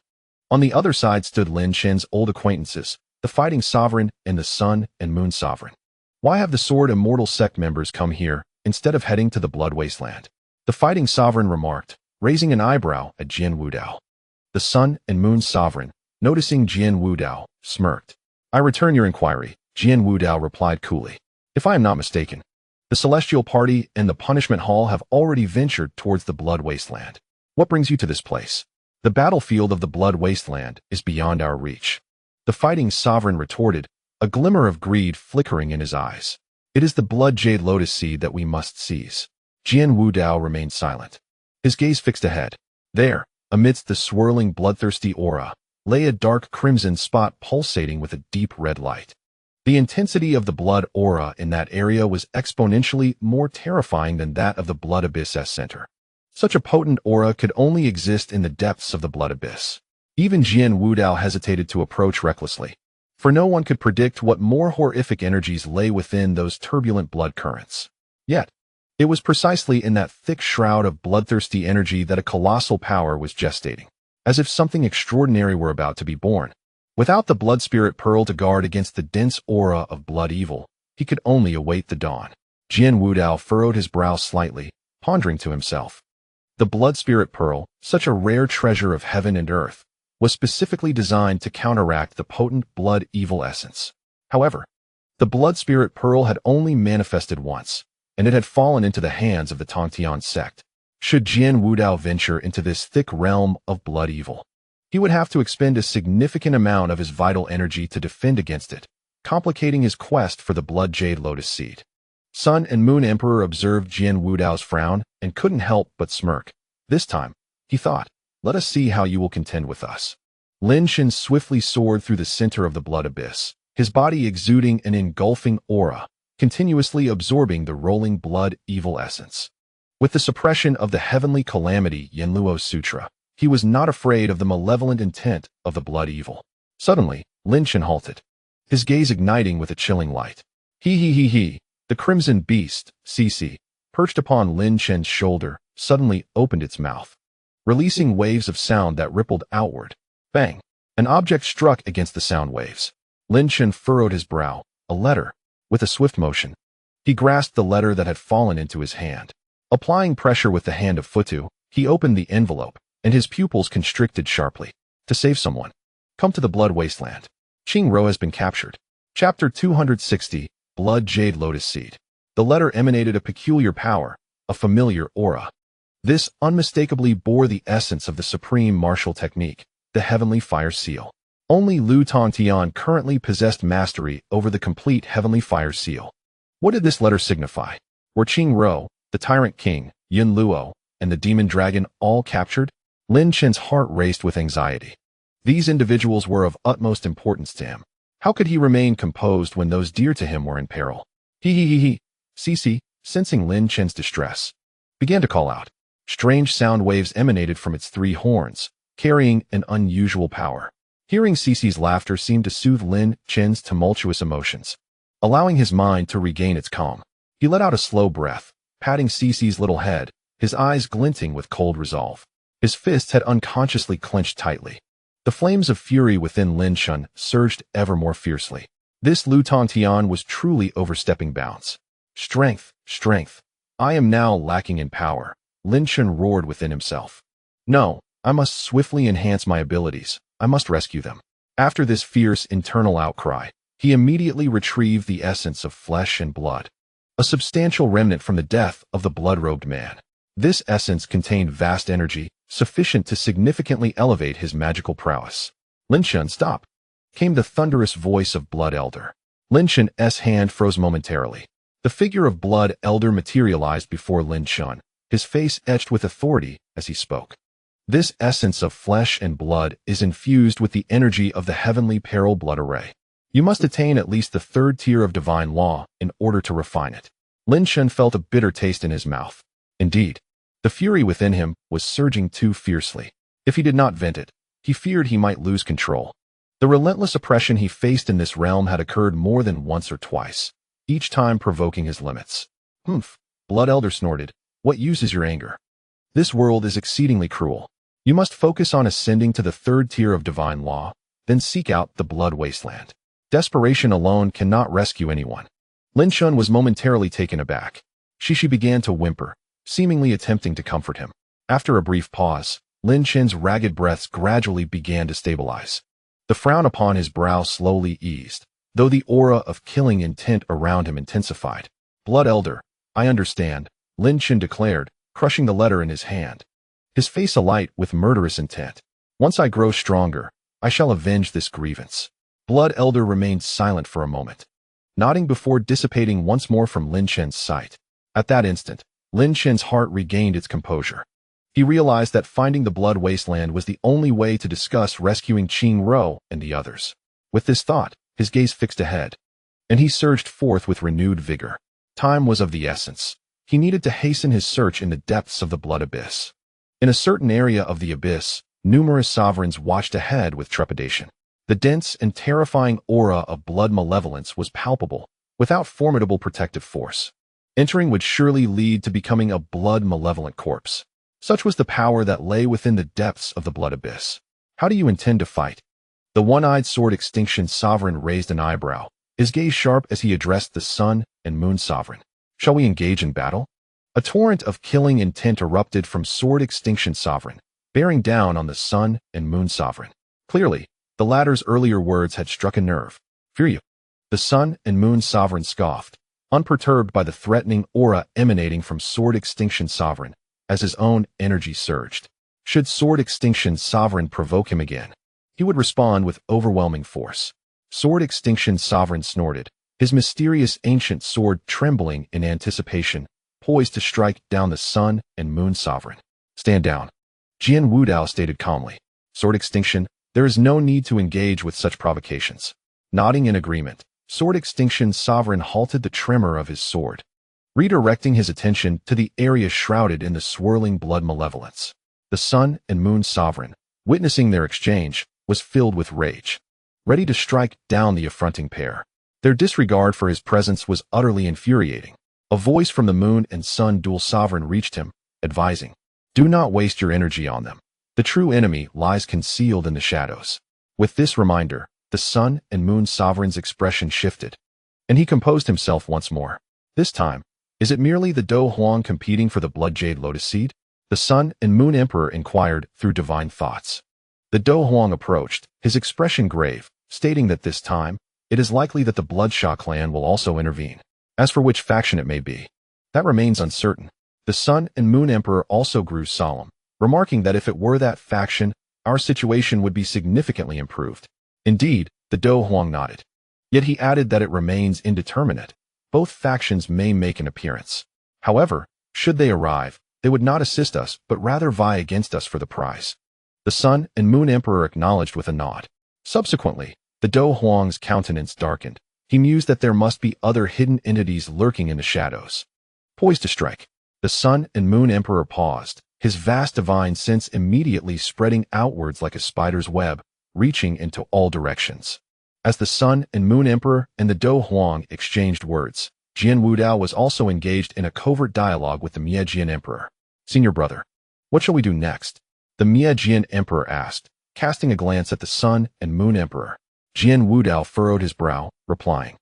On the other side stood Lin Chen's old acquaintances, the fighting sovereign and the sun and moon sovereign. Why have the sword immortal sect members come here, instead of heading to the blood wasteland? The fighting sovereign remarked, raising an eyebrow at Jian Wudao. The sun and moon sovereign, noticing Jian Wudao, smirked. "I return your inquiry," Jian Wudao replied coolly. "If I am not mistaken, the celestial party and the punishment hall have already ventured towards the blood wasteland. What brings you to this place?" "The battlefield of the blood wasteland is beyond our reach," the fighting sovereign retorted, a glimmer of greed flickering in his eyes. "It is the blood jade lotus seed that we must seize." Jian Wudao remained silent, his gaze fixed ahead. There, amidst the swirling bloodthirsty aura, lay a dark crimson spot pulsating with a deep red light. The intensity of the blood aura in that area was exponentially more terrifying than that of the blood abyss's center. Such a potent aura could only exist in the depths of the blood abyss. Even Jian Wudao hesitated to approach recklessly, for no one could predict what more horrific energies lay within those turbulent blood currents. Yet, it was precisely in that thick shroud of bloodthirsty energy that a colossal power was gestating, as if something extraordinary were about to be born. Without the blood spirit peril to guard against the dense aura of blood evil, he could only await the dawn. Jian Wudao furrowed his brow slightly, pondering to himself. The blood spirit pearl, such a rare treasure of heaven and earth, was specifically designed to counteract the potent blood evil essence. However, the blood spirit pearl had only manifested once, and it had fallen into the hands of the Tongtian sect. Should Jian Wudao venture into this thick realm of blood evil, he would have to expend a significant amount of his vital energy to defend against it, complicating his quest for the blood jade lotus seed. Sun and Moon Emperor observed Jian Wudao's frown and couldn't help but smirk. This time, he thought, "Let us see how you will contend with us." Lin Chen swiftly soared through the center of the blood abyss, his body exuding an engulfing aura, continuously absorbing the rolling blood evil essence. With the suppression of the heavenly calamity Yanluo Sutra, he was not afraid of the malevolent intent of the blood evil. Suddenly, Lin Chen halted, his gaze igniting with a chilling light. He. The crimson beast, CC, perched upon Lin Chen's shoulder, suddenly opened its mouth, releasing waves of sound that rippled outward. Bang! An object struck against the sound waves. Lin Chen furrowed his brow. A letter. With a swift motion, he grasped the letter that had fallen into his hand. Applying pressure with the hand of Futu, he opened the envelope, and his pupils constricted sharply. To save someone. Come to the blood wasteland. Qing Ro has been captured. Chapter 260, Blood Jade Lotus Seed. The letter emanated a peculiar power, a familiar aura. This unmistakably bore the essence of the supreme martial technique, the heavenly fire seal. Only Lu Tongtian currently possessed mastery over the complete heavenly fire seal. What did this letter signify? Were Qing Ro, the tyrant king, Yun Luo, and the demon dragon all captured? Lin Chen's heart raced with anxiety. These individuals were of utmost importance to him. How could he remain composed when those dear to him were in peril? He. Cici, sensing Lin Chen's distress, began to call out. Strange sound waves emanated from its three horns, carrying an unusual power. Hearing Cici's laughter seemed to soothe Lin Chen's tumultuous emotions, allowing his mind to regain its calm. He let out a slow breath, patting Cici's little head, his eyes glinting with cold resolve. His fists had unconsciously clenched tightly. The flames of fury within Lin Chen surged ever more fiercely. This Lu Tongtian was truly overstepping bounds. Strength, strength. I am now lacking in power, Lin Chen roared within himself. No, I must swiftly enhance my abilities. I must rescue them. After this fierce internal outcry, he immediately retrieved the essence of flesh and blood, a substantial remnant from the death of the blood-robed man. This essence contained vast energy, sufficient to significantly elevate his magical prowess. Lin Chen, stop! Came the thunderous voice of Blood Elder. Lin Chen's hand froze momentarily. The figure of Blood Elder materialized before Lin Chen, his face etched with authority as he spoke. This essence of flesh and blood is infused with the energy of the heavenly peril blood array. You must attain at least the 3rd tier of divine law in order to refine it. Lin Chen felt a bitter taste in his mouth. Indeed, the fury within him was surging too fiercely. If he did not vent it, he feared he might lose control. The relentless oppression he faced in this realm had occurred more than once or twice, each time provoking his limits. Humph, Blood Elder snorted. What use is your anger? This world is exceedingly cruel. You must focus on ascending to the 3rd tier of divine law, then seek out the blood wasteland. Desperation alone cannot rescue anyone. Lin Chen was momentarily taken aback. She began to whimper, seemingly attempting to comfort him. After a brief pause, Lin Chen's ragged breaths gradually began to stabilize. The frown upon his brow slowly eased, though the aura of killing intent around him intensified. Blood Elder, I understand, Lin Chen declared, crushing the letter in his hand, his face alight with murderous intent. Once I grow stronger, I shall avenge this grievance. Blood Elder remained silent for a moment, nodding before dissipating once more from Lin Chen's sight. At that instant, Lin Chen's heart regained its composure. He realized that finding the blood wasteland was the only way to discuss rescuing Qing Ro and the others. With this thought, his gaze fixed ahead, and he surged forth with renewed vigor. Time was of the essence. He needed to hasten his search in the depths of the blood abyss. In a certain area of the abyss, numerous sovereigns watched ahead with trepidation. The dense and terrifying aura of blood malevolence was palpable, without formidable protective force. Entering would surely lead to becoming a blood malevolent corpse. Such was the power that lay within the depths of the blood abyss. How do you intend to fight? The one-eyed sword extinction sovereign raised an eyebrow, his gaze sharp as he addressed the sun and moon sovereign. Shall we engage in battle? A torrent of killing intent erupted from sword extinction sovereign, bearing down on the sun and moon sovereign. Clearly, the latter's earlier words had struck a nerve. Fear you? The sun and moon sovereign scoffed, unperturbed by the threatening aura emanating from sword extinction sovereign, as his own energy surged. Should sword extinction sovereign provoke him again, he would respond with overwhelming force. Sword extinction sovereign snorted, his mysterious ancient sword trembling in anticipation, poised to strike down the sun and moon sovereign. Stand down, Jian Wudao stated calmly. Sword extinction, there is no need to engage with such provocations. Nodding in agreement, sword extinction sovereign halted the tremor of his sword, redirecting his attention to the area shrouded in the swirling blood malevolence. The sun and moon sovereign, witnessing their exchange, was filled with rage, ready to strike down the affronting pair. Their disregard for his presence was utterly infuriating. A voice from the moon and sun dual sovereign reached him, advising, do not waste your energy on them. The true enemy lies concealed in the shadows. With this reminder, the sun and moon sovereign's expression shifted, and he composed himself once more. This time, is it merely the Do Huang competing for the blood jade lotus seed? The sun and moon emperor inquired through divine thoughts. The Do Huang approached, his expression grave, stating that this time, it is likely that the Bloodshaw clan will also intervene. As for which faction it may be, that remains uncertain. The sun and moon emperor also grew solemn, remarking that if it were that faction, our situation would be significantly improved. Indeed, the Do Huang nodded. Yet he added that it remains indeterminate. Both factions may make an appearance. However, should they arrive, they would not assist us, but rather vie against us for the prize. The sun and moon emperor acknowledged with a nod. Subsequently, the Do Huang's countenance darkened. He mused that there must be other hidden entities lurking in the shadows, poised to strike. The sun and moon emperor paused, his vast divine sense immediately spreading outwards like a spider's web, reaching into all directions. As the sun and moon emperor and the Do Huang exchanged words, Jian Wudao was also engaged in a covert dialogue with the Miejian emperor. Senior brother, what shall we do next? The Miejian emperor asked, casting a glance at the Sun and Moon Emperor. Jian Wudao furrowed his brow, replying,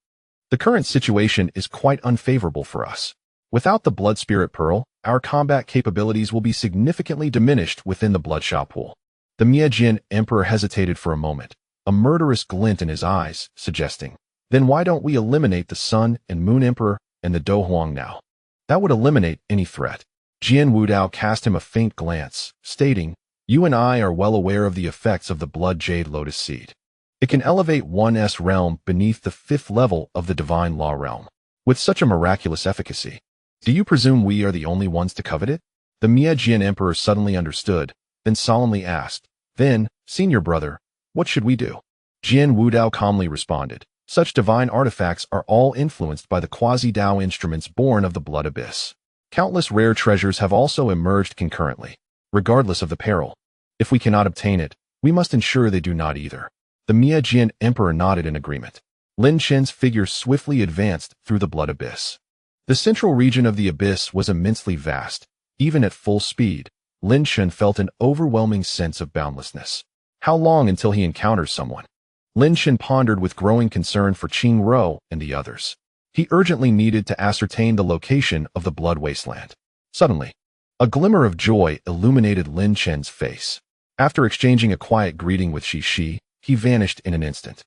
"The current situation is quite unfavorable for us. Without the blood spirit pearl, our combat capabilities will be significantly diminished within the bloodshot pool." The Jian Emperor hesitated for a moment, a murderous glint in his eyes, suggesting, "Then why don't we eliminate the Sun and Moon Emperor and the Do Huang now? That would eliminate any threat." Jian Wudao cast him a faint glance, stating, "You and I are well aware of the effects of the blood jade lotus seed. It can elevate one's realm beneath the 5th level of the divine law realm. With such a miraculous efficacy, do you presume we are the only ones to covet it?" The Jian Emperor suddenly understood, then solemnly asked, "Then, senior brother, what should we do?" Jian Wudao calmly responded, "Such divine artifacts are all influenced by the quasi-Dao instruments born of the blood abyss. Countless rare treasures have also emerged concurrently, regardless of the peril. If we cannot obtain it, we must ensure they do not either." The Jian Emperor nodded in agreement. Lin Chen's figure swiftly advanced through the blood abyss. The central region of the abyss was immensely vast. Even at full speed, Lin Chen felt an overwhelming sense of boundlessness. How long until he encounters someone? Lin Chen pondered with growing concern for Qing Ro and the others. He urgently needed to ascertain the location of the blood wasteland. Suddenly, a glimmer of joy illuminated Lin Chen's face. After exchanging a quiet greeting with Shi, he vanished in an instant.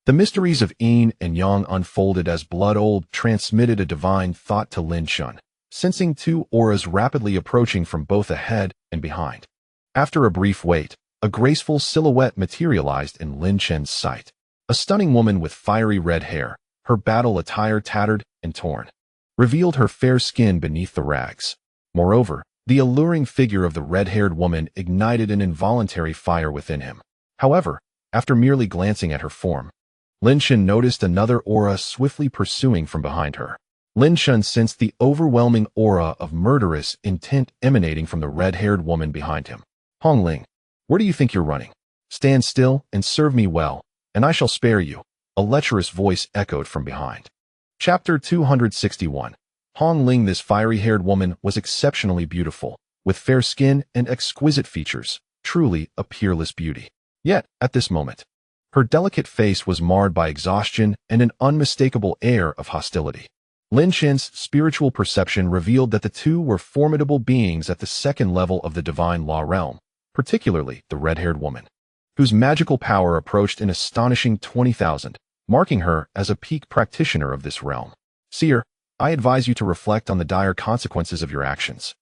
The mysteries of yin and yang unfolded as blood old transmitted a divine thought to Lin Chen, sensing 2 auras rapidly approaching from both ahead and behind. After a brief wait, a graceful silhouette materialized in Lin Chen's sight. A stunning woman with fiery red hair, her battle attire tattered and torn, revealed her fair skin beneath the rags. Moreover, the alluring figure of the red-haired woman ignited an involuntary fire within him. However, after merely glancing at her form, Lin Chen noticed another aura swiftly pursuing from behind her. Lin Chen sensed the overwhelming aura of murderous intent emanating from the red-haired woman behind him. "Hong Ling, where do you think you're running? Stand still and serve me well, and I shall spare you," a lecherous voice echoed from behind. Chapter 261. Hong Ling. This fiery-haired woman was exceptionally beautiful, with fair skin and exquisite features, truly a peerless beauty. Yet, at this moment, her delicate face was marred by exhaustion and an unmistakable air of hostility. Lin Chen's spiritual perception revealed that the two were formidable beings at the 2nd level of the divine law realm, particularly the red-haired woman, whose magical power approached an astonishing 20,000, marking her as a peak practitioner of this realm. "Seer, I advise you to reflect on the dire consequences of your actions."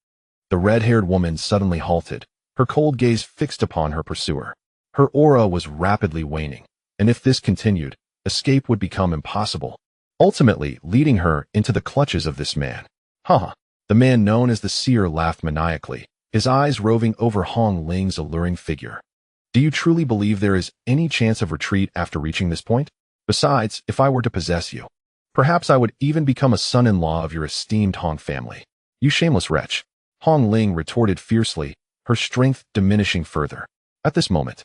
The red-haired woman suddenly halted, her cold gaze fixed upon her pursuer. Her aura was rapidly waning, and if this continued, escape would become impossible, ultimately leading her into the clutches of this man. "Haha." The man known as the Seer laughed maniacally, his eyes roving over Hong Ling's alluring figure. "Do you truly believe there is any chance of retreat after reaching this point? Besides, if I were to possess you, perhaps I would even become a son-in-law of your esteemed Hong family. You shameless wretch." Hong Ling retorted fiercely, her strength diminishing further. At this moment,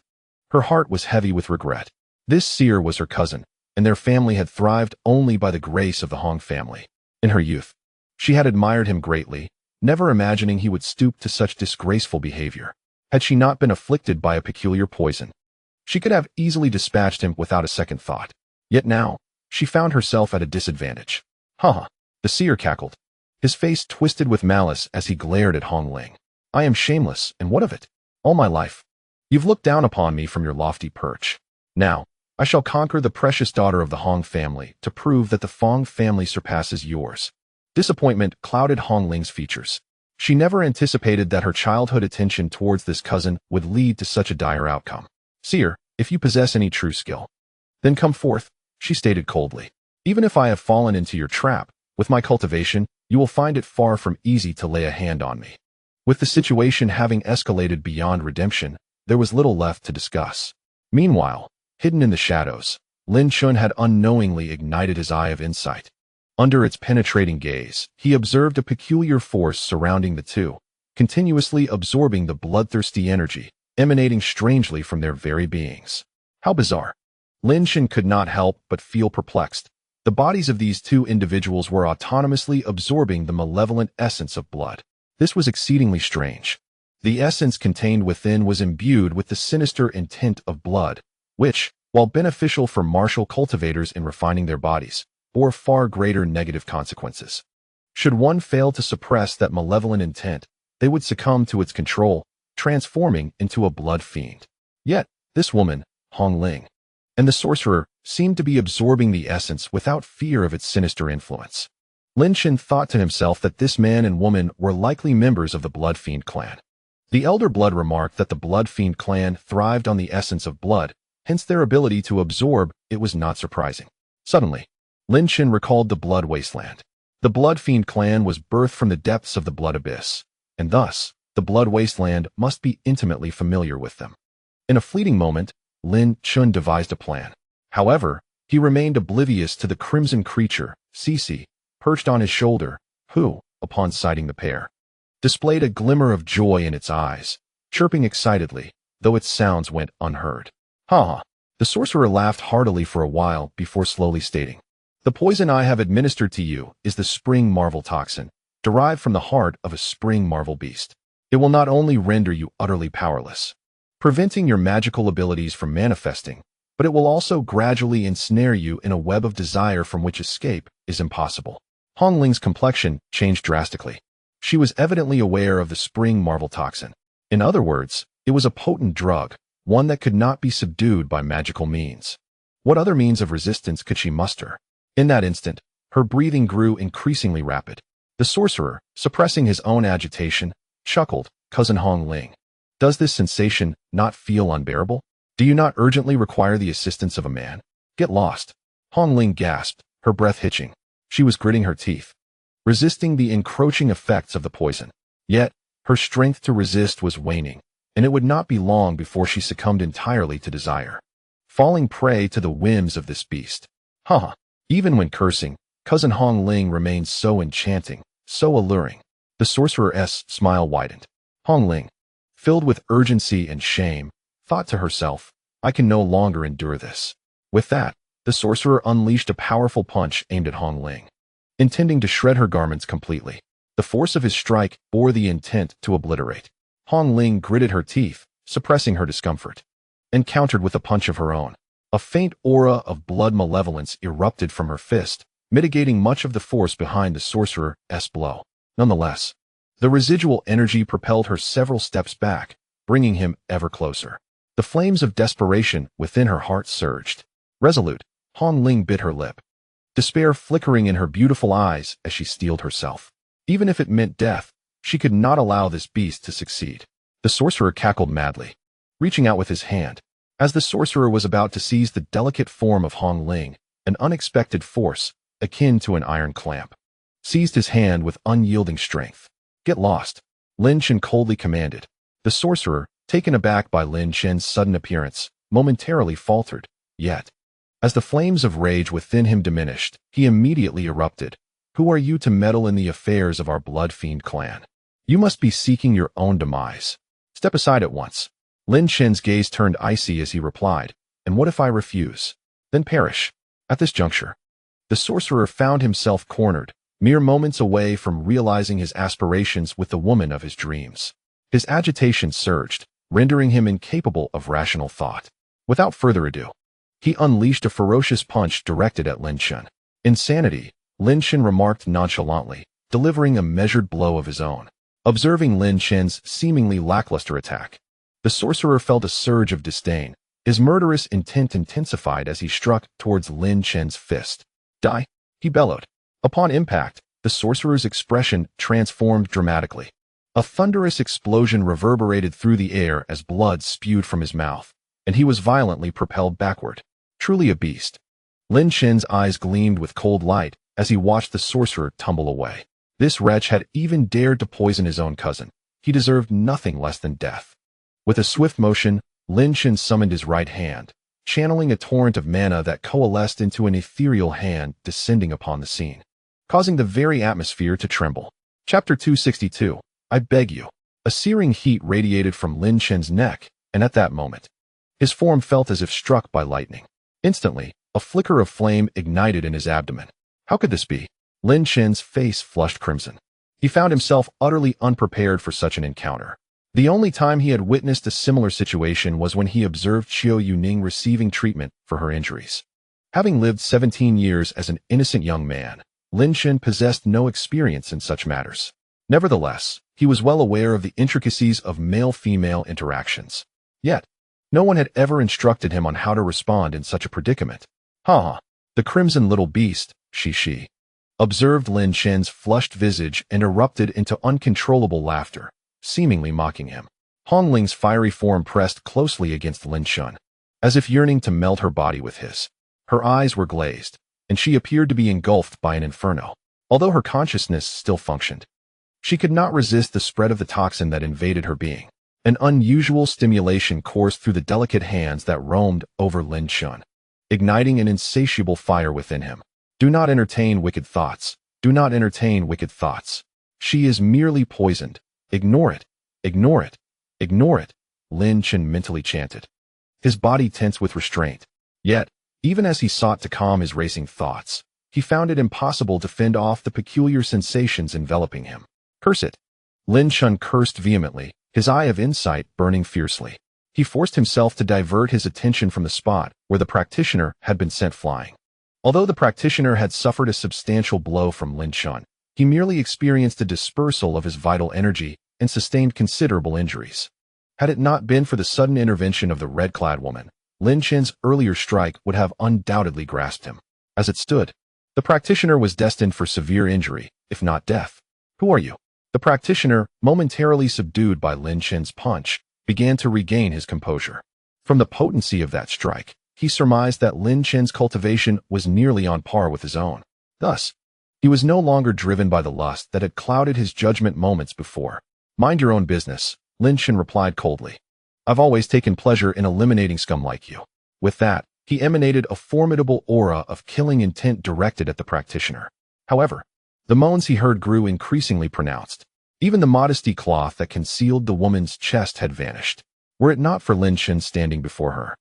her heart was heavy with regret. This Seer was her cousin, and their family had thrived only by the grace of the Hong family. In her youth, she had admired him greatly, never imagining he would stoop to such disgraceful behavior. Had she not been afflicted by a peculiar poison, she could have easily dispatched him without a second thought. Yet now, she found herself at a disadvantage. "Haha," the Seer cackled, his face twisted with malice as he glared at Hong Ling. "I am shameless, and what of it? All my life, you've looked down upon me from your lofty perch. Now, I shall conquer the precious daughter of the Hong family to prove that the Fong family surpasses yours." Disappointment clouded Hong Ling's features. She never anticipated that her childhood attention towards this cousin would lead to such a dire outcome. "Seer, if you possess any true skill, then come forth," she stated coldly. "Even if I have fallen into your trap, with my cultivation, you will find it far from easy to lay a hand on me." With the situation having escalated beyond redemption, there was little left to discuss. Meanwhile, hidden in the shadows, Lin Chen had unknowingly ignited his eye of insight. Under its penetrating gaze, he observed a peculiar force surrounding the two, continuously absorbing the bloodthirsty energy, emanating strangely from their very beings. How bizarre! Lin Chen could not help but feel perplexed. The bodies of these two individuals were autonomously absorbing the malevolent essence of blood. This was exceedingly strange. The essence contained within was imbued with the sinister intent of blood, which, while beneficial for martial cultivators in refining their bodies, bore far greater negative consequences. Should one fail to suppress that malevolent intent, they would succumb to its control, transforming into a blood fiend. Yet, this woman, Hong Ling, and the sorcerer seemed to be absorbing the essence without fear of its sinister influence. Lin Chen thought to himself that this man and woman were likely members of the Blood Fiend clan. The Elder Blood remarked that the Blood Fiend clan thrived on the essence of blood, hence their ability to absorb it was not surprising. Suddenly, Lin Chen recalled the Blood Wasteland. The Blood Fiend clan was birthed from the depths of the Blood Abyss, and thus, the Blood Wasteland must be intimately familiar with them. In a fleeting moment, Lin Chen devised a plan. However, he remained oblivious to the crimson creature, Cece, perched on his shoulder, who, upon sighting the pair, displayed a glimmer of joy in its eyes, chirping excitedly, though its sounds went unheard. Ha! The sorcerer laughed heartily for a while before slowly stating, "The poison I have administered to you is the spring marvel toxin, derived from the heart of a spring marvel beast. It will not only render you utterly powerless, preventing your magical abilities from manifesting, but it will also gradually ensnare you in a web of desire from which escape is impossible." Hong Ling's complexion changed drastically. She was evidently aware of the spring marvel toxin. In other words, it was a potent drug, one that could not be subdued by magical means. What other means of resistance could she muster? In that instant, her breathing grew increasingly rapid. The sorcerer, suppressing his own agitation, chuckled, "Cousin Hong Ling, does this sensation not feel unbearable? Do you not urgently require the assistance of a man? Get lost." Hong Ling gasped, her breath hitching. She was gritting her teeth, resisting the encroaching effects of the poison. Yet, her strength to resist was waning, and it would not be long before she succumbed entirely to desire, falling prey to the whims of this beast. Even when cursing, Cousin Hong Ling remained so enchanting, so alluring. The sorcerer's smile widened. Hong Ling, filled with urgency and shame, thought to herself, "I can no longer endure this." With that, the sorcerer unleashed a powerful punch aimed at Hong Ling, intending to shred her garments completely. The force of his strike bore the intent to obliterate. Hong Ling gritted her teeth, suppressing her discomfort, and countered with a punch of her own. A faint aura of blood malevolence erupted from her fist, mitigating much of the force behind the sorcerer's blow. Nonetheless, the residual energy propelled her several steps back, bringing him ever closer. The flames of desperation within her heart surged. Resolute, Hong Ling bit her lip, despair flickering in her beautiful eyes as she steeled herself. Even if it meant death, she could not allow this beast to succeed. The sorcerer cackled madly, reaching out with his hand. As the sorcerer was about to seize the delicate form of Hong Ling, an unexpected force, akin to an iron clamp, seized his hand with unyielding strength. "Get lost," Lin Chen coldly commanded. The sorcerer, taken aback by Lin Chen's sudden appearance, momentarily faltered. Yet, as the flames of rage within him diminished, he immediately erupted. "Who are you to meddle in the affairs of our Blood Fiend clan? You must be seeking your own demise. Step aside at once." Lin Chen's gaze turned icy as he replied, "And what if I refuse? Then perish." At this juncture, the sorcerer found himself cornered, mere moments away from realizing his aspirations with the woman of his dreams. His agitation surged, rendering him incapable of rational thought. Without further ado, he unleashed a ferocious punch directed at Lin Chen. "Insanity," Lin Chen remarked nonchalantly, delivering a measured blow of his own. Observing Lin Chen's seemingly lackluster attack, the sorcerer felt a surge of disdain. His murderous intent intensified as he struck towards Lin Chen's fist. "Die!" he bellowed. Upon impact, the sorcerer's expression transformed dramatically. A thunderous explosion reverberated through the air as blood spewed from his mouth, and he was violently propelled backward. Truly a beast. Lin Chen's eyes gleamed with cold light as he watched the sorcerer tumble away. This wretch had even dared to poison his own cousin. He deserved nothing less than death. With a swift motion, Lin Chen summoned his right hand, channeling a torrent of mana that coalesced into an ethereal hand descending upon the scene, causing the very atmosphere to tremble. Chapter 262. I beg you. A searing heat radiated from Lin Chen's neck, and at that moment, his form felt as if struck by lightning. Instantly, a flicker of flame ignited in his abdomen. How could this be? Lin Chen's face flushed crimson. He found himself utterly unprepared for such an encounter. The only time he had witnessed a similar situation was when he observed Qiu Yuning receiving treatment for her injuries. Having lived 17 years as an innocent young man, Lin Chen possessed no experience in such matters. Nevertheless, he was well aware of the intricacies of male-female interactions. Yet, no one had ever instructed him on how to respond in such a predicament. Ha! The crimson little beast, she observed Lin Chen's flushed visage and erupted into uncontrollable laughter, seemingly mocking him. Hong Ling's fiery form pressed closely against Lin Chen, as if yearning to melt her body with his. Her eyes were glazed, and she appeared to be engulfed by an inferno. Although her consciousness still functioned, she could not resist the spread of the toxin that invaded her being. An unusual stimulation coursed through the delicate hands that roamed over Lin Chen, igniting an insatiable fire within him. Do not entertain wicked thoughts. Do not entertain wicked thoughts. She is merely poisoned. Ignore it. Ignore it. Ignore it, Lin Chen mentally chanted. His body tense with restraint. Yet, even as he sought to calm his racing thoughts, he found it impossible to fend off the peculiar sensations enveloping him. Curse it! Lin Chen cursed vehemently, his eye of insight burning fiercely. He forced himself to divert his attention from the spot where the practitioner had been sent flying. Although the practitioner had suffered a substantial blow from Lin Chen, he merely experienced a dispersal of his vital energy and sustained considerable injuries. Had it not been for the sudden intervention of the red-clad woman, Lin Chen's earlier strike would have undoubtedly grasped him. As it stood, the practitioner was destined for severe injury, if not death. Who are you? The practitioner, momentarily subdued by Lin Chen's punch, began to regain his composure. From the potency of that strike, he surmised that Lin Chen's cultivation was nearly on par with his own. Thus, he was no longer driven by the lust that had clouded his judgment moments before. Mind your own business, Lin Chen replied coldly. I've always taken pleasure in eliminating scum like you. With that, he emanated a formidable aura of killing intent directed at the practitioner. However, the moans he heard grew increasingly pronounced. Even the modesty cloth that concealed the woman's chest had vanished. Were it not for Lin Chen standing before her,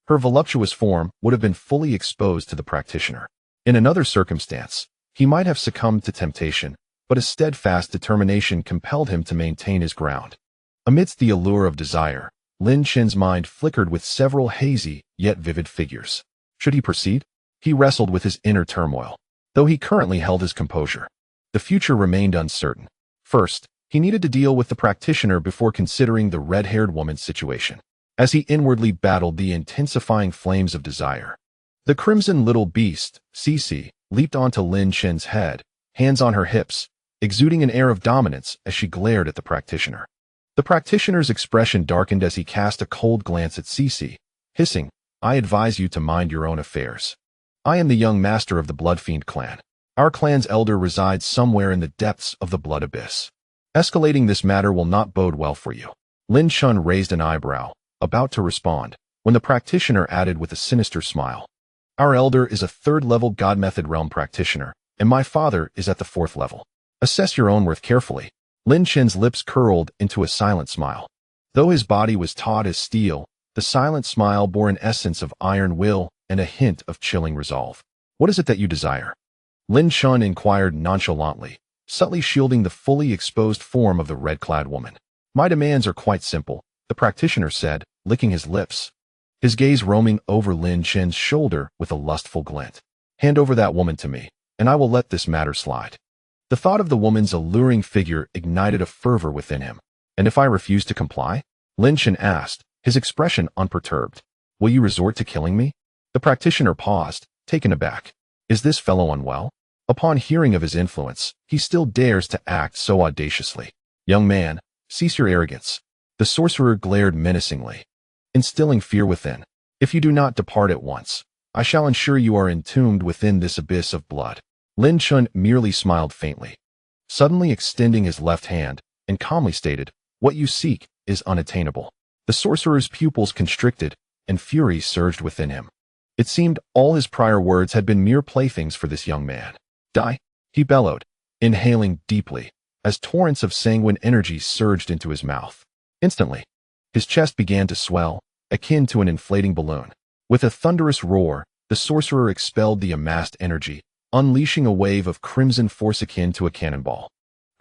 her voluptuous form would have been fully exposed to the practitioner. In another circumstance, he might have succumbed to temptation, but a steadfast determination compelled him to maintain his ground. Amidst the allure of desire, Lin Chen's mind flickered with several hazy yet vivid figures. Should he proceed? He wrestled with his inner turmoil. Though he currently held his composure, the future remained uncertain. First, he needed to deal with the practitioner before considering the red-haired woman's situation. As he inwardly battled the intensifying flames of desire, the crimson little beast, Cece, leaped onto Lin Chen's head, hands on her hips, exuding an air of dominance as she glared at the practitioner. The practitioner's expression darkened as he cast a cold glance at Cece, hissing, I advise you to mind your own affairs. I am the young master of the Bloodfiend clan. Our clan's elder resides somewhere in the depths of the blood abyss. Escalating this matter will not bode well for you. Lin Chen raised an eyebrow, about to respond, when the practitioner added with a sinister smile. Our elder is a third-level God Method Realm practitioner, and my father is at the fourth level. Assess your own worth carefully. Lin Chen's lips curled into a silent smile. Though his body was taut as steel, the silent smile bore an essence of iron will and a hint of chilling resolve. What is it that you desire? Lin Chen inquired nonchalantly, subtly shielding the fully exposed form of the red-clad woman. My demands are quite simple, the practitioner said, licking his lips, his gaze roaming over Lin Chen's shoulder with a lustful glint. Hand over that woman to me, and I will let this matter slide. The thought of the woman's alluring figure ignited a fervor within him. And if I refuse to comply? Lin Chen asked, his expression unperturbed. Will you resort to killing me? The practitioner paused, taken aback. Is this fellow unwell? Upon hearing of his influence, he still dares to act so audaciously. Young man, cease your arrogance. The sorcerer glared menacingly, instilling fear within. If you do not depart at once, I shall ensure you are entombed within this abyss of blood. Lin Chen merely smiled faintly, suddenly extending his left hand, and calmly stated, what you seek is unattainable. The sorcerer's pupils constricted, and fury surged within him. It seemed all his prior words had been mere playthings for this young man. Die, he bellowed, inhaling deeply, as torrents of sanguine energy surged into his mouth. Instantly, his chest began to swell, akin to an inflating balloon. With a thunderous roar, the sorcerer expelled the amassed energy, unleashing a wave of crimson force akin to a cannonball,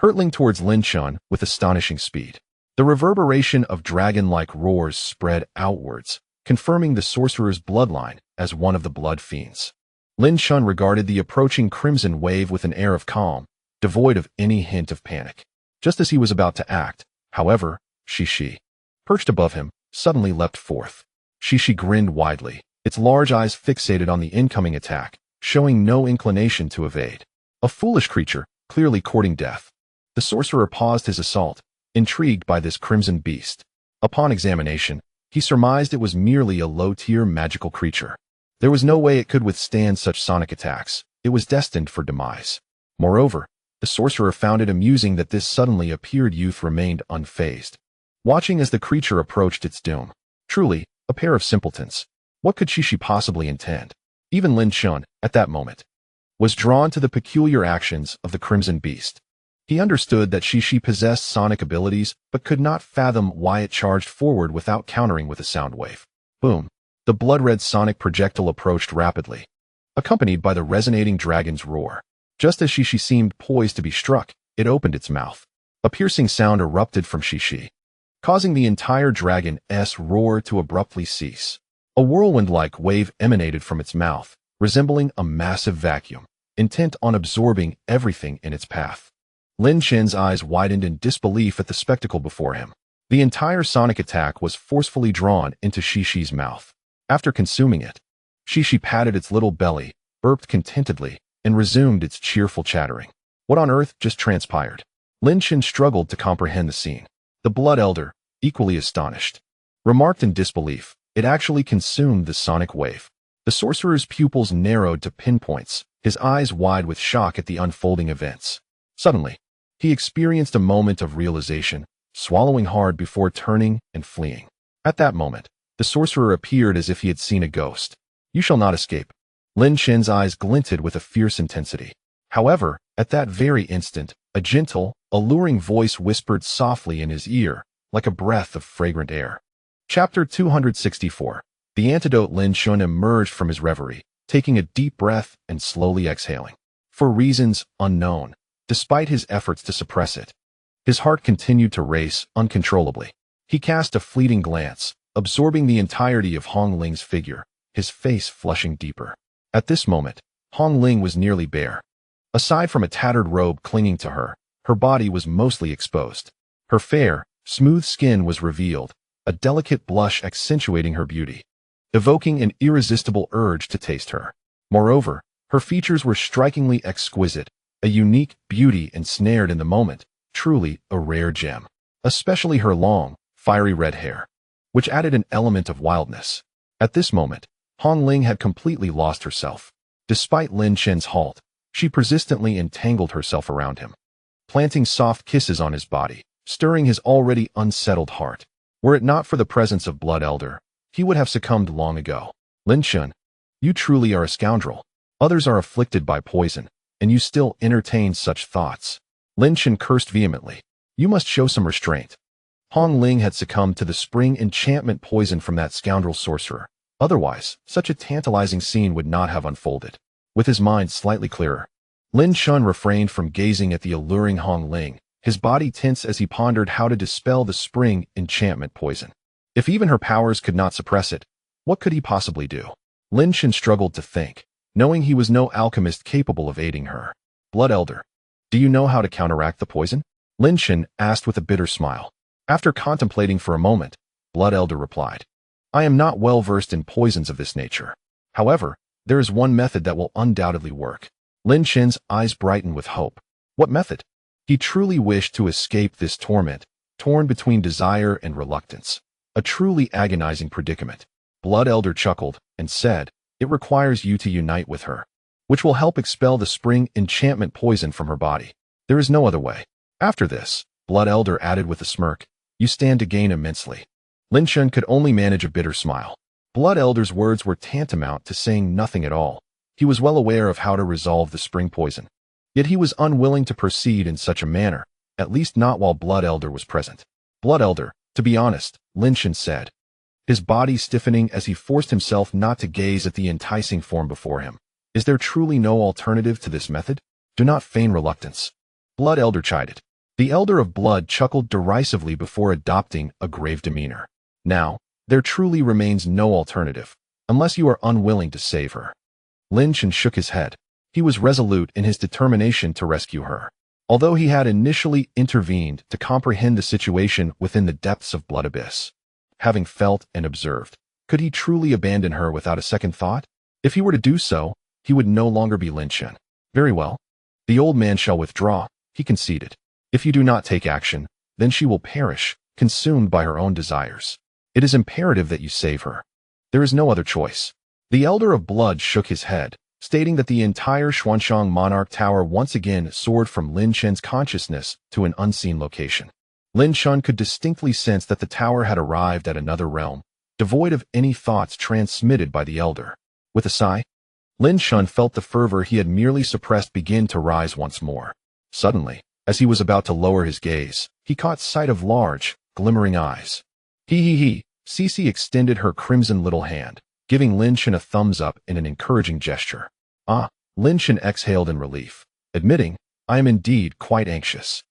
hurtling towards Lin Chen with astonishing speed. The reverberation of dragon-like roars spread outwards, confirming the sorcerer's bloodline as one of the blood fiends. Lin Chen regarded the approaching crimson wave with an air of calm, devoid of any hint of panic. Just as he was about to act, however, Shishi, perched above him, suddenly leapt forth. Shishi grinned widely, its large eyes fixated on the incoming attack, showing no inclination to evade. A foolish creature, clearly courting death. The sorcerer paused his assault, intrigued by this crimson beast. Upon examination, he surmised it was merely a low-tier magical creature. There was no way it could withstand such sonic attacks. It was destined for demise. Moreover, the sorcerer found it amusing that this suddenly appeared youth remained unfazed, watching as the creature approached its doom. Truly, a pair of simpletons. What could Shishi possibly intend? Even Lin Chen, at that moment, was drawn to the peculiar actions of the crimson beast. He understood that Shishi possessed sonic abilities, but could not fathom why it charged forward without countering with a sound wave. Boom! The blood-red sonic projectile approached rapidly, accompanied by the resonating dragon's roar. Just as Shishi seemed poised to be struck, it opened its mouth. A piercing sound erupted from Shishi, causing the entire dragon's roar to abruptly cease. A whirlwind-like wave emanated from its mouth, resembling a massive vacuum, intent on absorbing everything in its path. Lin Chen's eyes widened in disbelief at the spectacle before him. The entire sonic attack was forcefully drawn into Shishi's mouth. After consuming it, Shishi patted its little belly, burped contentedly, and resumed its cheerful chattering. What on earth just transpired? Lin Chen struggled to comprehend the scene. The Blood Elder, equally astonished, remarked in disbelief, it actually consumed the sonic wave. The sorcerer's pupils narrowed to pinpoints, his eyes wide with shock at the unfolding events. Suddenly, he experienced a moment of realization, swallowing hard before turning and fleeing. At that moment, the sorcerer appeared as if he had seen a ghost. You shall not escape. Lin Chen's eyes glinted with a fierce intensity. However, at that very instant, a gentle, alluring voice whispered softly in his ear, like a breath of fragrant air. Chapter 264. The antidote. Lin Chen emerged from his reverie, taking a deep breath and slowly exhaling. For reasons unknown, despite his efforts to suppress it, his heart continued to race uncontrollably. He cast a fleeting glance, absorbing the entirety of Hong Ling's figure, his face flushing deeper. At this moment, Hong Ling was nearly bare. Aside from a tattered robe clinging to her, her body was mostly exposed. Her fair, smooth skin was revealed, a delicate blush accentuating her beauty, evoking an irresistible urge to taste her. Moreover, her features were strikingly exquisite, a unique beauty ensnared in the moment, truly a rare gem. Especially her long, fiery red hair, which added an element of wildness. At this moment, Hong Ling had completely lost herself. Despite Lin Chen's halt, she persistently entangled herself around him, planting soft kisses on his body, stirring his already unsettled heart. Were it not for the presence of Blood Elder, he would have succumbed long ago. Lin Chen, you truly are a scoundrel. Others are afflicted by poison, and you still entertain such thoughts. Lin Chen cursed vehemently. You must show some restraint. Hong Ling had succumbed to the spring enchantment poison from that scoundrel sorcerer. Otherwise, such a tantalizing scene would not have unfolded. With his mind slightly clearer, Lin Chen refrained from gazing at the alluring Hong Ling, his body tense as he pondered how to dispel the spring enchantment poison. If even her powers could not suppress it, what could he possibly do? Lin Chen struggled to think, knowing he was no alchemist capable of aiding her. Blood Elder, do you know how to counteract the poison? Lin Chen asked with a bitter smile. After contemplating for a moment, Blood Elder replied, I am not well versed in poisons of this nature. However, there is one method that will undoubtedly work. Lin Chen's eyes brightened with hope. What method? He truly wished to escape this torment, torn between desire and reluctance. A truly agonizing predicament. Blood Elder chuckled and said, it requires you to unite with her, which will help expel the spring enchantment poison from her body. There is no other way. After this, Blood Elder added with a smirk, you stand to gain immensely. Lin Chen could only manage a bitter smile. Blood Elder's words were tantamount to saying nothing at all. He was well aware of how to resolve the spring poison. Yet he was unwilling to proceed in such a manner, at least not while Blood Elder was present. Blood Elder, to be honest, Lin Chen said, his body stiffening as he forced himself not to gaze at the enticing form before him. Is there truly no alternative to this method? Do not feign reluctance. Blood Elder chided. The Elder of Blood chuckled derisively before adopting a grave demeanor. Now, there truly remains no alternative, unless you are unwilling to save her. Lin Chen shook his head. He was resolute in his determination to rescue her. Although he had initially intervened to comprehend the situation within the depths of Blood Abyss. Having felt and observed, could he truly abandon her without a second thought? If he were to do so, he would no longer be Lin Chen. Very well. The old man shall withdraw, he conceded. If you do not take action, then she will perish, consumed by her own desires. It is imperative that you save her. There is no other choice. The Elder of Blood shook his head, stating that the entire Xuanshang Monarch Tower once again soared from Lin Chen's consciousness to an unseen location. Lin Chen could distinctly sense that the tower had arrived at another realm, devoid of any thoughts transmitted by the Elder. With a sigh, Lin Chen felt the fervor he had merely suppressed begin to rise once more. Suddenly, as he was about to lower his gaze, he caught sight of large, glimmering eyes. He. Cece extended her crimson little hand, giving Lin Chen a thumbs up in an encouraging gesture. Lin Chen exhaled in relief, admitting, I am indeed quite anxious.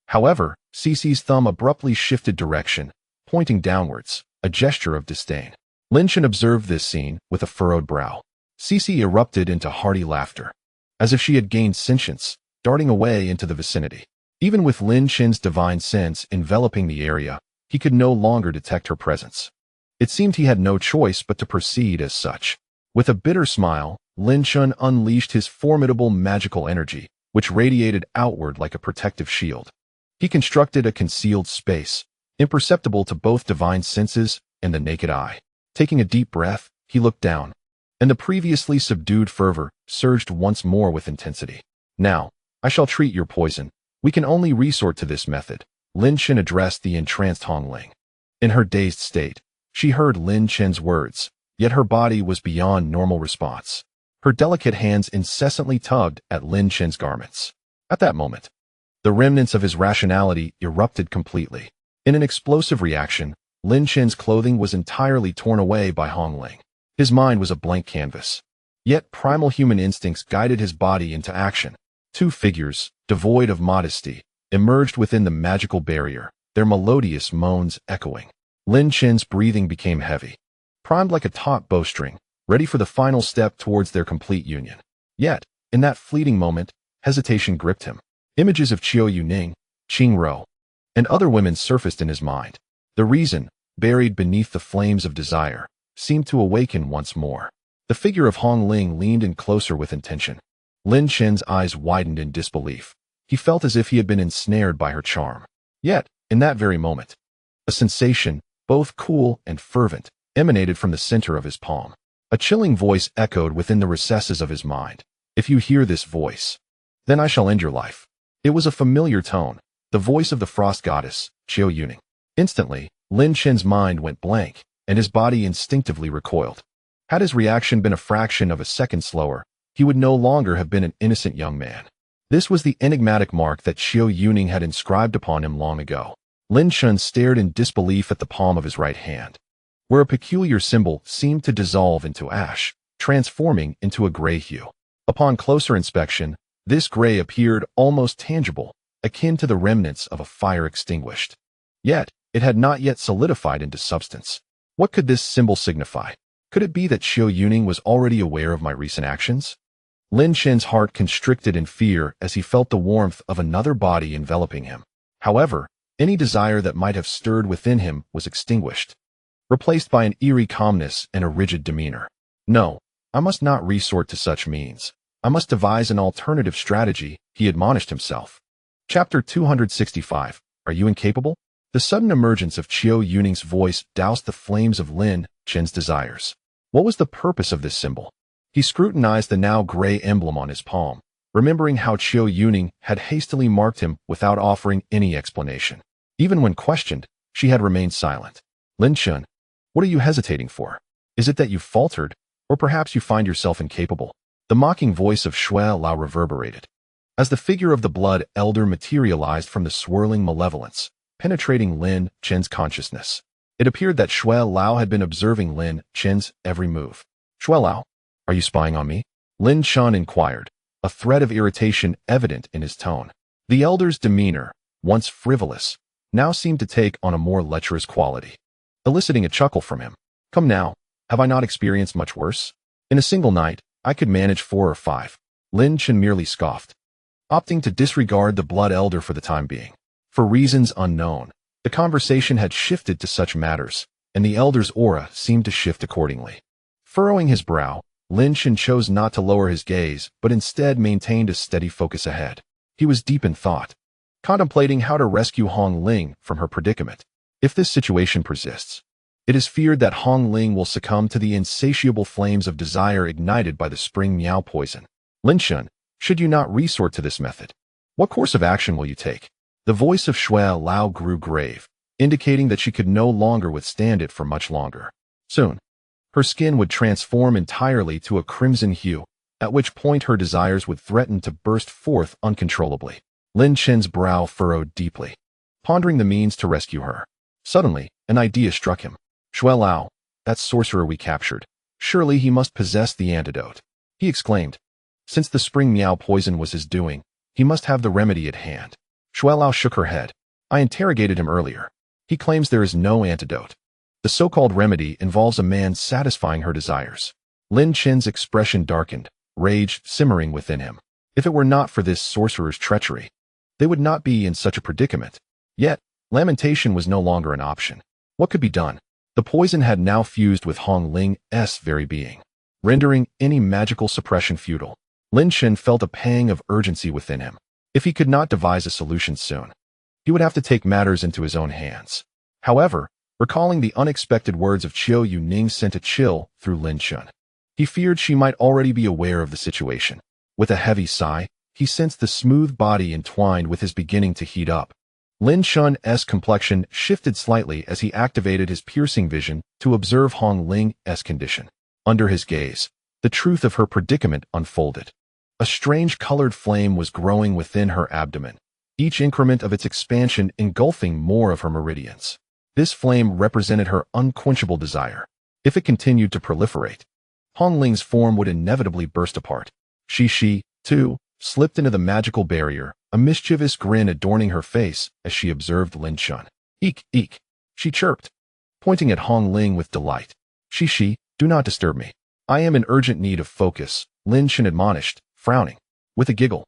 However, Cece's thumb abruptly shifted direction, pointing downwards, a gesture of disdain. Lin Chen observed this scene with a furrowed brow. Cece erupted into hearty laughter, as if she had gained sentience, darting away into the vicinity. Even with Lin Chen's divine sense enveloping the area, he could no longer detect her presence. It seemed he had no choice but to proceed as such. With a bitter smile, Lin Chen unleashed his formidable magical energy, which radiated outward like a protective shield. He constructed a concealed space, imperceptible to both divine senses and the naked eye. Taking a deep breath, he looked down, and the previously subdued fervor surged once more with intensity. Now, I shall treat your poison. We can only resort to this method, Lin Chen addressed the entranced Hong Ling. In her dazed state, she heard Lin Chen's words, yet her body was beyond normal response. Her delicate hands incessantly tugged at Lin Chen's garments. At that moment, the remnants of his rationality erupted completely. In an explosive reaction, Lin Chen's clothing was entirely torn away by Hong Ling. His mind was a blank canvas. Yet primal human instincts guided his body into action. Two figures, devoid of modesty, emerged within the magical barrier, their melodious moans echoing. Lin Chen's breathing became heavy, primed like a taut bowstring, ready for the final step towards their complete union. Yet, in that fleeting moment, hesitation gripped him. Images of Qiu Yuning, Qing Ro, and other women surfaced in his mind. The reason, buried beneath the flames of desire, seemed to awaken once more. The figure of Hong Ling leaned in closer with intention. Lin Chen's eyes widened in disbelief. He felt as if he had been ensnared by her charm. Yet, in that very moment, a sensation, both cool and fervent, emanated from the center of his palm. A chilling voice echoed within the recesses of his mind. If you hear this voice, then I shall end your life. It was a familiar tone, the voice of the frost goddess, Qiu Yuning. Instantly, Lin Chen's mind went blank, and his body instinctively recoiled. Had his reaction been a fraction of a second slower, he would no longer have been an innocent young man. This was the enigmatic mark that Qiu Yuning had inscribed upon him long ago. Lin Chen stared in disbelief at the palm of his right hand, where a peculiar symbol seemed to dissolve into ash, transforming into a gray hue. Upon closer inspection, this gray appeared almost tangible, akin to the remnants of a fire extinguished. Yet, it had not yet solidified into substance. What could this symbol signify? Could it be that Qiu Yuning was already aware of my recent actions? Lin Chen's heart constricted in fear as he felt the warmth of another body enveloping him. However, any desire that might have stirred within him was extinguished, replaced by an eerie calmness and a rigid demeanor. No, I must not resort to such means. I must devise an alternative strategy, he admonished himself. Chapter 265. Are you incapable? The sudden emergence of Qiu Yuning's voice doused the flames of Lin Chen's desires. What was the purpose of this symbol? He scrutinized the now gray emblem on his palm, remembering how Qiu Yuning had hastily marked him without offering any explanation. Even when questioned, she had remained silent. Lin Chen, what are you hesitating for? Is it that you faltered, or perhaps you find yourself incapable? The mocking voice of Shui Lao reverberated. As the figure of the blood elder materialized from the swirling malevolence, penetrating Lin Chen's consciousness, it appeared that Shui Lao had been observing Lin Chen's every move. Shui Lao, are you spying on me? Lin Chen inquired, a thread of irritation evident in his tone. The elder's demeanor, once frivolous, now seemed to take on a more lecherous quality, eliciting a chuckle from him. Come now, have I not experienced much worse? In a single night, I could manage 4 or 5. Lin Chen merely scoffed, opting to disregard the Blood Elder for the time being. For reasons unknown, the conversation had shifted to such matters, and the Elder's aura seemed to shift accordingly. Furrowing his brow, Lin Chen chose not to lower his gaze, but instead maintained a steady focus ahead. He was deep in thought, contemplating how to rescue Hong Ling from her predicament. If this situation persists, it is feared that Hong Ling will succumb to the insatiable flames of desire ignited by the spring miao poison. Lin Chen, should you not resort to this method, what course of action will you take? The voice of Shui Lao grew grave, indicating that she could no longer withstand it for much longer. Soon, her skin would transform entirely to a crimson hue, at which point her desires would threaten to burst forth uncontrollably. Lin Chen's brow furrowed deeply, pondering the means to rescue her. Suddenly, an idea struck him. Shui Lao, that sorcerer we captured, surely he must possess the antidote, he exclaimed. Since the spring miao poison was his doing, he must have the remedy at hand. Shui Lao shook her head. I interrogated him earlier. He claims there is no antidote. The so-called remedy involves a man satisfying her desires. Lin Chen's expression darkened, rage simmering within him. If it were not for this sorcerer's treachery, they would not be in such a predicament. Yet, lamentation was no longer an option. What could be done? The poison had now fused with Hong Ling's very being, rendering any magical suppression futile. Lin Chen felt a pang of urgency within him. If he could not devise a solution soon, he would have to take matters into his own hands. However, recalling the unexpected words of Qiu Yuning sent a chill through Lin Chen. He feared she might already be aware of the situation. With a heavy sigh, he sensed the smooth body entwined with his beginning to heat up. Lin Chen's complexion shifted slightly as he activated his piercing vision to observe Hong Ling's condition. Under his gaze, the truth of her predicament unfolded. A strange colored flame was growing within her abdomen, each increment of its expansion engulfing more of her meridians. This flame represented her unquenchable desire. If it continued to proliferate, Hong Ling's form would inevitably burst apart. She, too, slipped into the magical barrier, a mischievous grin adorning her face as she observed Lin Chen. Eek, eek, she chirped, pointing at Hong Ling with delight. She, do not disturb me. I am in urgent need of focus, Lin Chen admonished, frowning. With a giggle,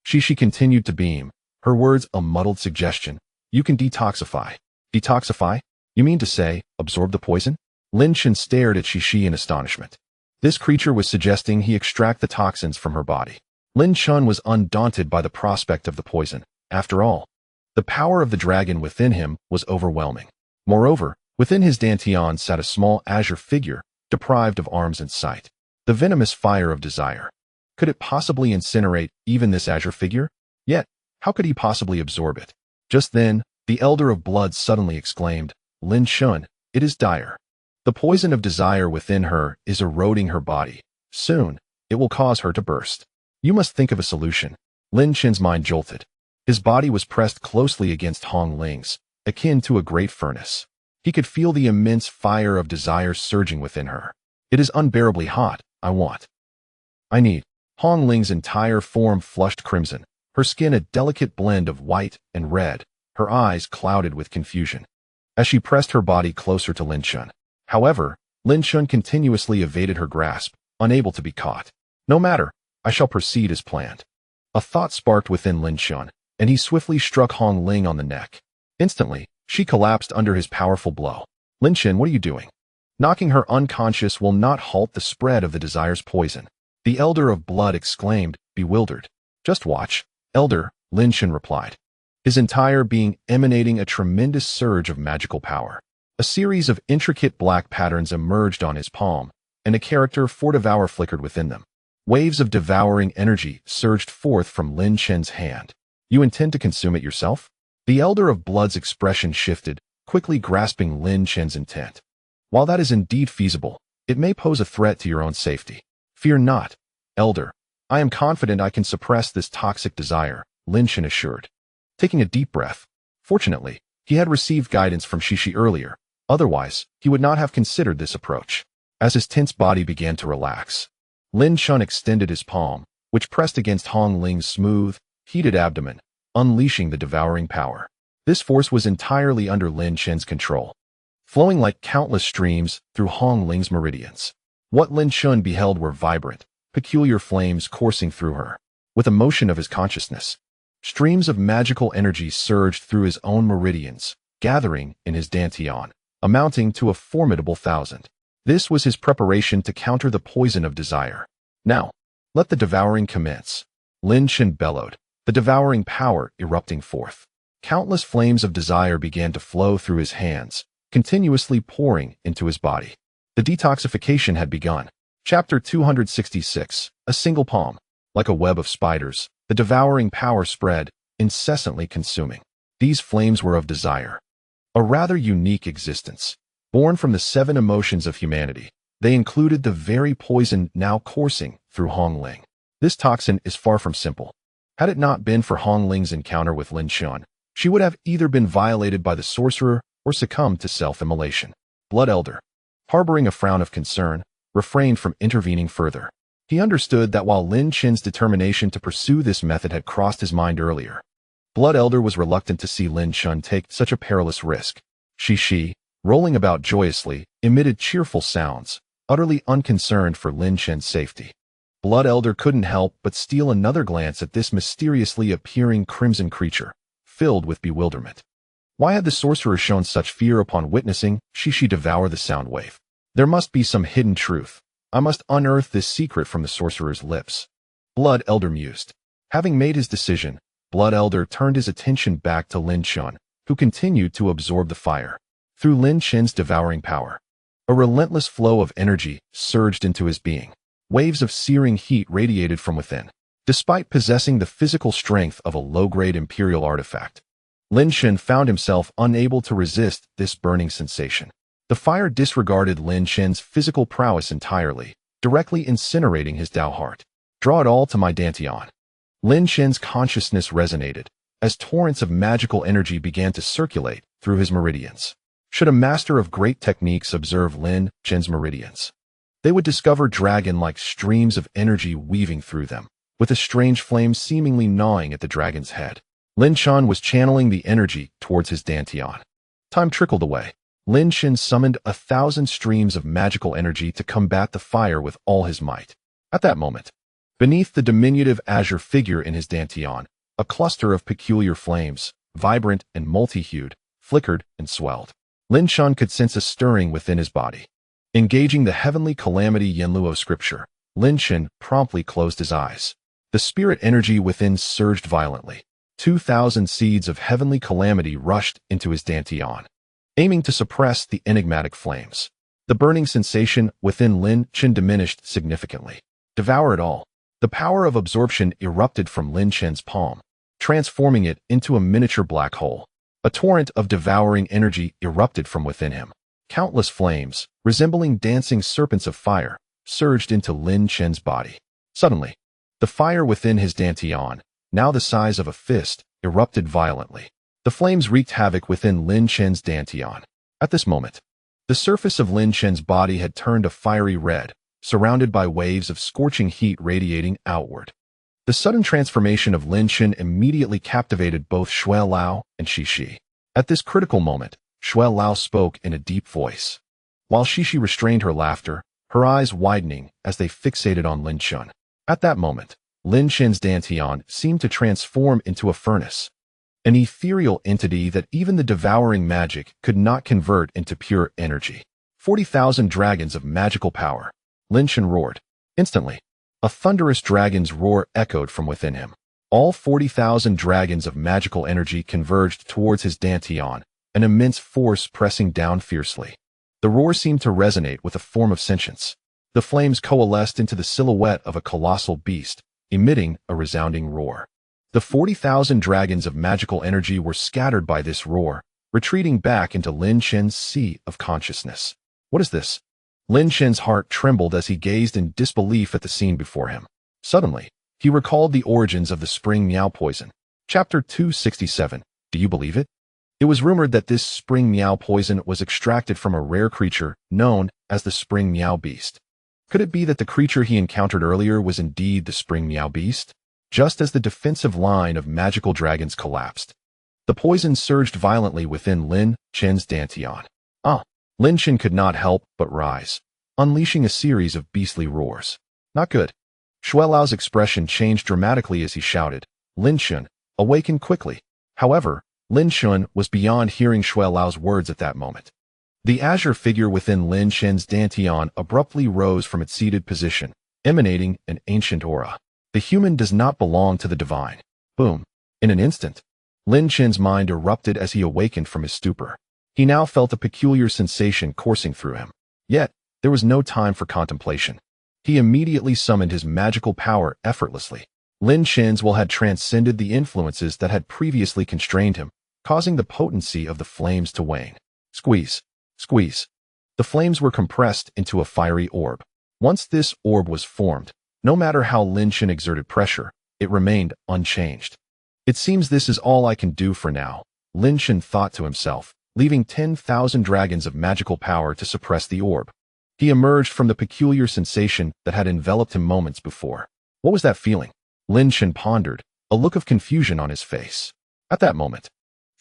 she continued to beam, her words a muddled suggestion. You can detoxify. Detoxify? You mean to say, absorb the poison? Lin Chen stared at Shi in astonishment. This creature was suggesting he extract the toxins from her body. Lin Chen was undaunted by the prospect of the poison. After all, the power of the dragon within him was overwhelming. Moreover, within his dantian sat a small azure figure, deprived of arms and sight. The venomous fire of desire. Could it possibly incinerate even this azure figure? Yet, how could he possibly absorb it? Just then, the Elder of Blood suddenly exclaimed, Lin Chen, it is dire. The poison of desire within her is eroding her body. Soon, it will cause her to burst. You must think of a solution. Lin Chen's mind jolted. His body was pressed closely against Hong Ling's, akin to a great furnace. He could feel the immense fire of desire surging within her. It is unbearably hot. I need. Hong Ling's entire form flushed crimson, her skin a delicate blend of white and red, her eyes clouded with confusion, as she pressed her body closer to Lin Chen. However, Lin Chen continuously evaded her grasp, unable to be caught. No matter, I shall proceed as planned. A thought sparked within Lin Chen, and he swiftly struck Hong Ling on the neck. Instantly, she collapsed under his powerful blow. Lin Chen, what are you doing? Knocking her unconscious will not halt the spread of the desire's poison. The Elder of Blood exclaimed, bewildered. Just watch, Elder, Lin Chen replied, his entire being emanating a tremendous surge of magical power. A series of intricate black patterns emerged on his palm, and a character for devour flickered within them. Waves of devouring energy surged forth from Lin Chen's hand. You intend to consume it yourself? The Elder of Blood's expression shifted, quickly grasping Lin Chen's intent. While that is indeed feasible, it may pose a threat to your own safety. Fear not, Elder. I am confident I can suppress this toxic desire, Lin Chen assured. Taking a deep breath. Fortunately, he had received guidance from Shi earlier. Otherwise, he would not have considered this approach. As his tense body began to relax, Lin Chen extended his palm, which pressed against Hong Ling's smooth, heated abdomen, unleashing the devouring power. This force was entirely under Lin Chen's control, flowing like countless streams through Hong Ling's meridians. What Lin Chen beheld were vibrant, peculiar flames coursing through her. With the motion of his consciousness, streams of magical energy surged through his own meridians, gathering in his dantian, amounting to a formidable 1,000. This was his preparation to counter the poison of desire. Now, let the devouring commence. Lin Chen bellowed, the devouring power erupting forth. Countless flames of desire began to flow through his hands, continuously pouring into his body. The detoxification had begun. Chapter 266, A Single Palm. Like a web of spiders, the devouring power spread, incessantly consuming. These flames were of desire, a rather unique existence. Born from the 7 emotions of humanity, they included the very poison now coursing through Hong Ling. This toxin is far from simple. Had it not been for Hong Ling's encounter with Lin Chen, she would have either been violated by the sorcerer or succumbed to self-immolation. Blood Elder, harboring a frown of concern, refrained from intervening further. He understood that while Lin Chen's determination to pursue this method had crossed his mind earlier, Blood Elder was reluctant to see Lin Chen take such a perilous risk. She, rolling about joyously, emitted cheerful sounds, utterly unconcerned for Lin Chen's safety. Blood Elder couldn't help but steal another glance at this mysteriously appearing crimson creature, filled with bewilderment. Why had the sorcerer shown such fear upon witnessing She devour the sound wave? There must be some hidden truth. I must unearth this secret from the sorcerer's lips. Blood Elder mused. Having made his decision, Blood Elder turned his attention back to Lin Chen, who continued to absorb the fire. Through Lin Chen's devouring power, a relentless flow of energy surged into his being. Waves of searing heat radiated from within. Despite possessing the physical strength of a low-grade imperial artifact, Lin Chen found himself unable to resist this burning sensation. The fire disregarded Lin Chen's physical prowess entirely, directly incinerating his Dao heart. Draw it all to my dantian. Lin Chen's consciousness resonated, as torrents of magical energy began to circulate through his meridians. Should a master of great techniques observe Lin Chen's meridians, they would discover dragon-like streams of energy weaving through them, with a strange flame seemingly gnawing at the dragon's head. Lin Chen was channeling the energy towards his dantian. Time trickled away. Lin Chen summoned 1,000 streams of magical energy to combat the fire with all his might. At that moment, beneath the diminutive azure figure in his dantian, a cluster of peculiar flames, vibrant and multi-hued, flickered and swelled. Lin Chen could sense a stirring within his body. Engaging the heavenly calamity Yinluo scripture, Lin Chen promptly closed his eyes. The spirit energy within surged violently. 2,000 seeds of heavenly calamity rushed into his dantian, aiming to suppress the enigmatic flames. The burning sensation within Lin Chen diminished significantly. Devour it all. The power of absorption erupted from Lin Chen's palm, transforming it into a miniature black hole. A torrent of devouring energy erupted from within him. Countless flames, resembling dancing serpents of fire, surged into Lin Chen's body. Suddenly, the fire within his dantian, now the size of a fist, erupted violently. The flames wreaked havoc within Lin Chen's dantian. At this moment, the surface of Lin Chen's body had turned a fiery red, surrounded by waves of scorching heat radiating outward. The sudden transformation of Lin Chen immediately captivated both Shui Lao and Shi. At this critical moment, Shui Lao spoke in a deep voice, while Shi restrained her laughter, her eyes widening as they fixated on Lin Chen. At that moment, Lin Chen's dantian seemed to transform into a furnace, an ethereal entity that even the devouring magic could not convert into pure energy. 40,000 dragons of magical power. Lin Chen roared. Instantly, a thunderous dragon's roar echoed from within him. All 40,000 dragons of magical energy converged towards his dantian, an immense force pressing down fiercely. The roar seemed to resonate with a form of sentience. The flames coalesced into the silhouette of a colossal beast, emitting a resounding roar. The 40,000 dragons of magical energy were scattered by this roar, retreating back into Lin Chen's sea of consciousness. What is this? Lin Chen's heart trembled as he gazed in disbelief at the scene before him. Suddenly, he recalled the origins of the spring meow poison. Chapter 267. Do you believe it? It was rumored that this spring meow poison was extracted from a rare creature known as the spring meow beast. Could it be that the creature he encountered earlier was indeed the spring meow beast? just as the defensive line of magical dragons collapsed. The poison surged violently within Lin Chen's dantian. Lin Chen could not help but rise, unleashing a series of beastly roars. Not good. Shuelao's expression changed dramatically as he shouted, Lin Chen, awaken quickly. However, Lin Chen was beyond hearing Shuelao's words at that moment. The azure figure within Lin Chen's dantian abruptly rose from its seated position, emanating an ancient aura. The human does not belong to the divine. Boom. In an instant, Lin Chen's mind erupted as he awakened from his stupor. He now felt a peculiar sensation coursing through him. Yet, there was no time for contemplation. He immediately summoned his magical power effortlessly. Lin Chen's will had transcended the influences that had previously constrained him, causing the potency of the flames to wane. Squeeze. Squeeze. The flames were compressed into a fiery orb. Once this orb was formed, no matter how Lin Chen exerted pressure, it remained unchanged. It seems this is all I can do for now, Lin Chen thought to himself, leaving 10,000 dragons of magical power to suppress the orb. He emerged from the peculiar sensation that had enveloped him moments before. What was that feeling? Lin Chen pondered, a look of confusion on his face. At that moment,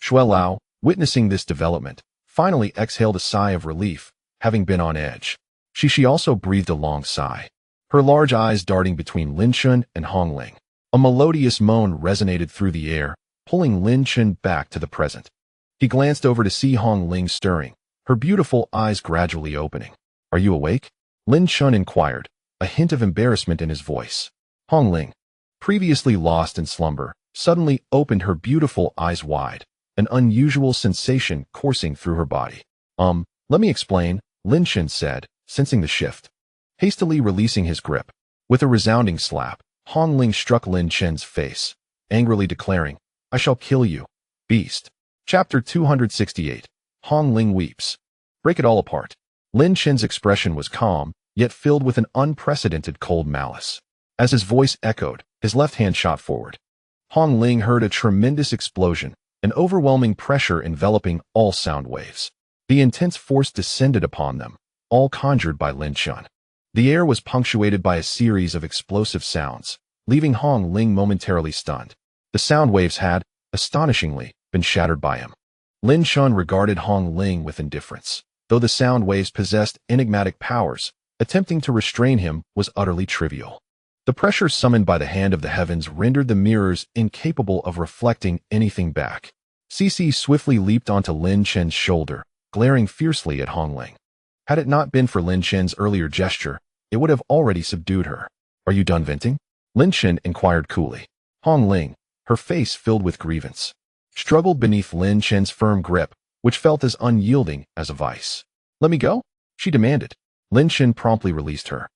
Shuelao, witnessing this development, finally exhaled a sigh of relief, having been on edge. She also breathed a long sigh, her large eyes darting between Lin Chen and Hong Ling. A melodious moan resonated through the air, pulling Lin Chen back to the present. He glanced over to see Hong Ling stirring, her beautiful eyes gradually opening. Are you awake? Lin Chen inquired, a hint of embarrassment in his voice. Hong Ling, previously lost in slumber, suddenly opened her beautiful eyes wide, an unusual sensation coursing through her body. Let me explain, Lin Chen said, sensing the shift. Hastily releasing his grip. With a resounding slap, Hong Ling struck Lin Chen's face, angrily declaring, I shall kill you, beast. Chapter 268. Hong Ling weeps. Break it all apart. Lin Chen's expression was calm, yet filled with an unprecedented cold malice. As his voice echoed, his left hand shot forward. Hong Ling heard a tremendous explosion, an overwhelming pressure enveloping all sound waves. The intense force descended upon them, all conjured by Lin Chen. The air was punctuated by a series of explosive sounds, leaving Hong Ling momentarily stunned. The sound waves had, astonishingly, been shattered by him. Lin Chen regarded Hong Ling with indifference. Though the sound waves possessed enigmatic powers, attempting to restrain him was utterly trivial. The pressure summoned by the hand of the heavens rendered the mirrors incapable of reflecting anything back. Cici swiftly leaped onto Lin Chen's shoulder, glaring fiercely at Hong Ling. Had it not been for Lin Chen's earlier gesture, it would have already subdued her. Are you done venting? Lin Chen inquired coolly. Hong Ling, her face filled with grievance, struggled beneath Lin Chen's firm grip, which felt as unyielding as a vice. Let me go? She demanded. Lin Chen promptly released her,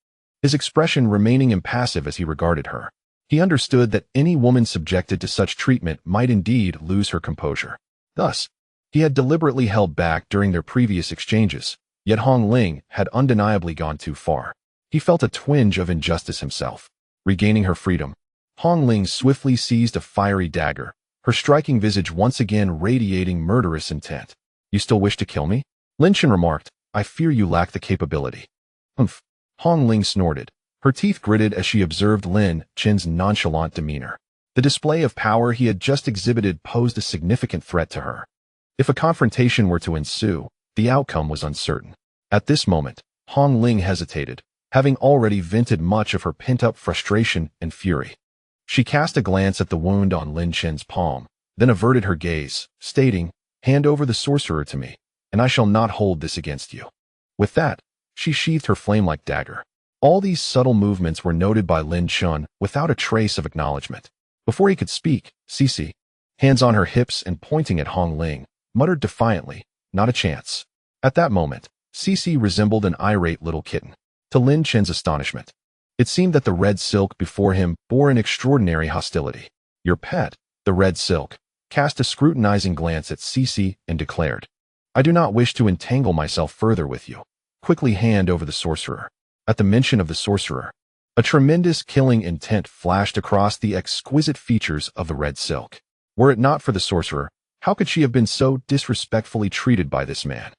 his expression remaining impassive as he regarded her. He understood that any woman subjected to such treatment might indeed lose her composure. Thus, he had deliberately held back during their previous exchanges, yet Hong Ling had undeniably gone too far. He felt a twinge of injustice himself. Regaining her freedom, Hong Ling swiftly seized a fiery dagger, her striking visage once again radiating murderous intent. You still wish to kill me? Lin Chen remarked, I fear you lack the capability. Humph. Hong Ling snorted, her teeth gritted as she observed Lin Chen's nonchalant demeanor. The display of power he had just exhibited posed a significant threat to her. If a confrontation were to ensue, the outcome was uncertain. At this moment, Hong Ling hesitated, having already vented much of her pent-up frustration and fury. She cast a glance at the wound on Lin Chen's palm, then averted her gaze, stating, Hand over the sorcerer to me, and I shall not hold this against you. With that, she sheathed her flame-like dagger. All these subtle movements were noted by Lin Chen without a trace of acknowledgement. Before he could speak, Cici, hands on her hips and pointing at Hong Ling, muttered defiantly, Not a chance. At that moment, Cici resembled an irate little kitten. To Lin Chen's astonishment, it seemed that the red silk before him bore an extraordinary hostility. Your pet, the red silk, cast a scrutinizing glance at Cici and declared, I do not wish to entangle myself further with you. Quickly hand over the sorcerer. At the mention of the sorcerer, a tremendous killing intent flashed across the exquisite features of the red silk. Were it not for the sorcerer, how could she have been so disrespectfully treated by this man?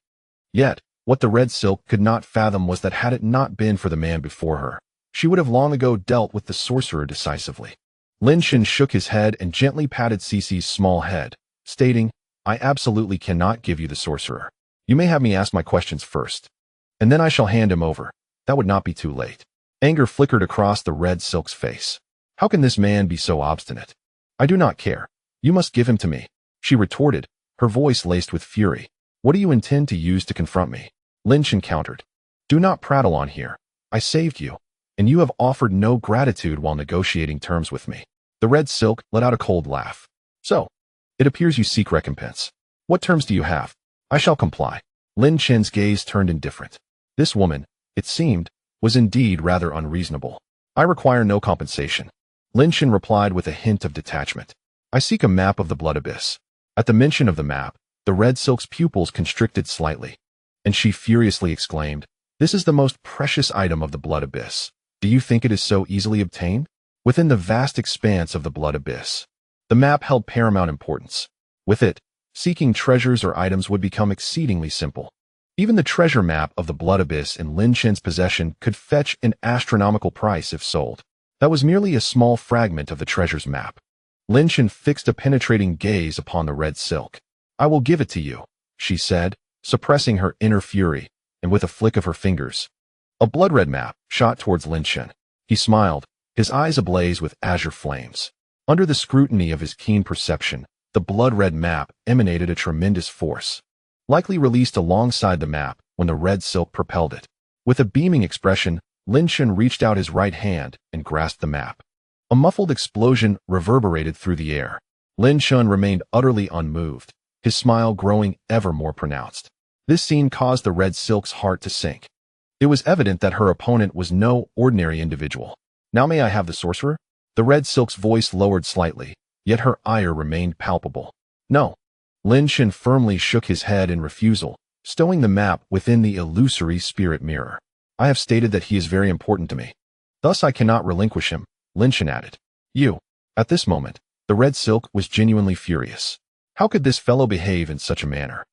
Yet, what the red silk could not fathom was that had it not been for the man before her, she would have long ago dealt with the sorcerer decisively. Lin Chen shook his head and gently patted Cece's small head, stating, I absolutely cannot give you the sorcerer. You may have me ask my questions first, and then I shall hand him over. That would not be too late. Anger flickered across the red silk's face. How can this man be so obstinate? I do not care. You must give him to me, she retorted, her voice laced with fury. What do you intend to use to confront me? Lin Chen countered. Do not prattle on here. I saved you, and you have offered no gratitude while negotiating terms with me. The red silk let out a cold laugh. So, it appears you seek recompense. What terms do you have? I shall comply. Lin Chen's gaze turned indifferent. This woman, it seemed, was indeed rather unreasonable. I require no compensation. Lin Chen replied with a hint of detachment. I seek a map of the blood abyss. At the mention of the map, the red silk's pupils constricted slightly, and she furiously exclaimed, This is the most precious item of the blood abyss. Do you think it is so easily obtained? Within the vast expanse of the blood abyss, the map held paramount importance. With it, seeking treasures or items would become exceedingly simple. Even the treasure map of the blood abyss in Lin Chen's possession could fetch an astronomical price if sold. That was merely a small fragment of the treasure's map. Lin Chen fixed a penetrating gaze upon the red silk. I will give it to you, she said, suppressing her inner fury, and with a flick of her fingers. A blood-red map shot towards Lin Chen. He smiled, his eyes ablaze with azure flames. Under the scrutiny of his keen perception, the blood-red map emanated a tremendous force, likely released alongside the map when the red silk propelled it. With a beaming expression, Lin Chen reached out his right hand and grasped the map. A muffled explosion reverberated through the air. Lin Chen remained utterly unmoved, his smile growing ever more pronounced. This scene caused the red silk's heart to sink. It was evident that her opponent was no ordinary individual. Now may I have the sorcerer? The red silk's voice lowered slightly, yet her ire remained palpable. No. Lin Chen firmly shook his head in refusal, stowing the map within the illusory spirit mirror. I have stated that he is very important to me. Thus I cannot relinquish him, Lin Chen added. You. At this moment, the red silk was genuinely furious. How could this fellow behave in such a manner?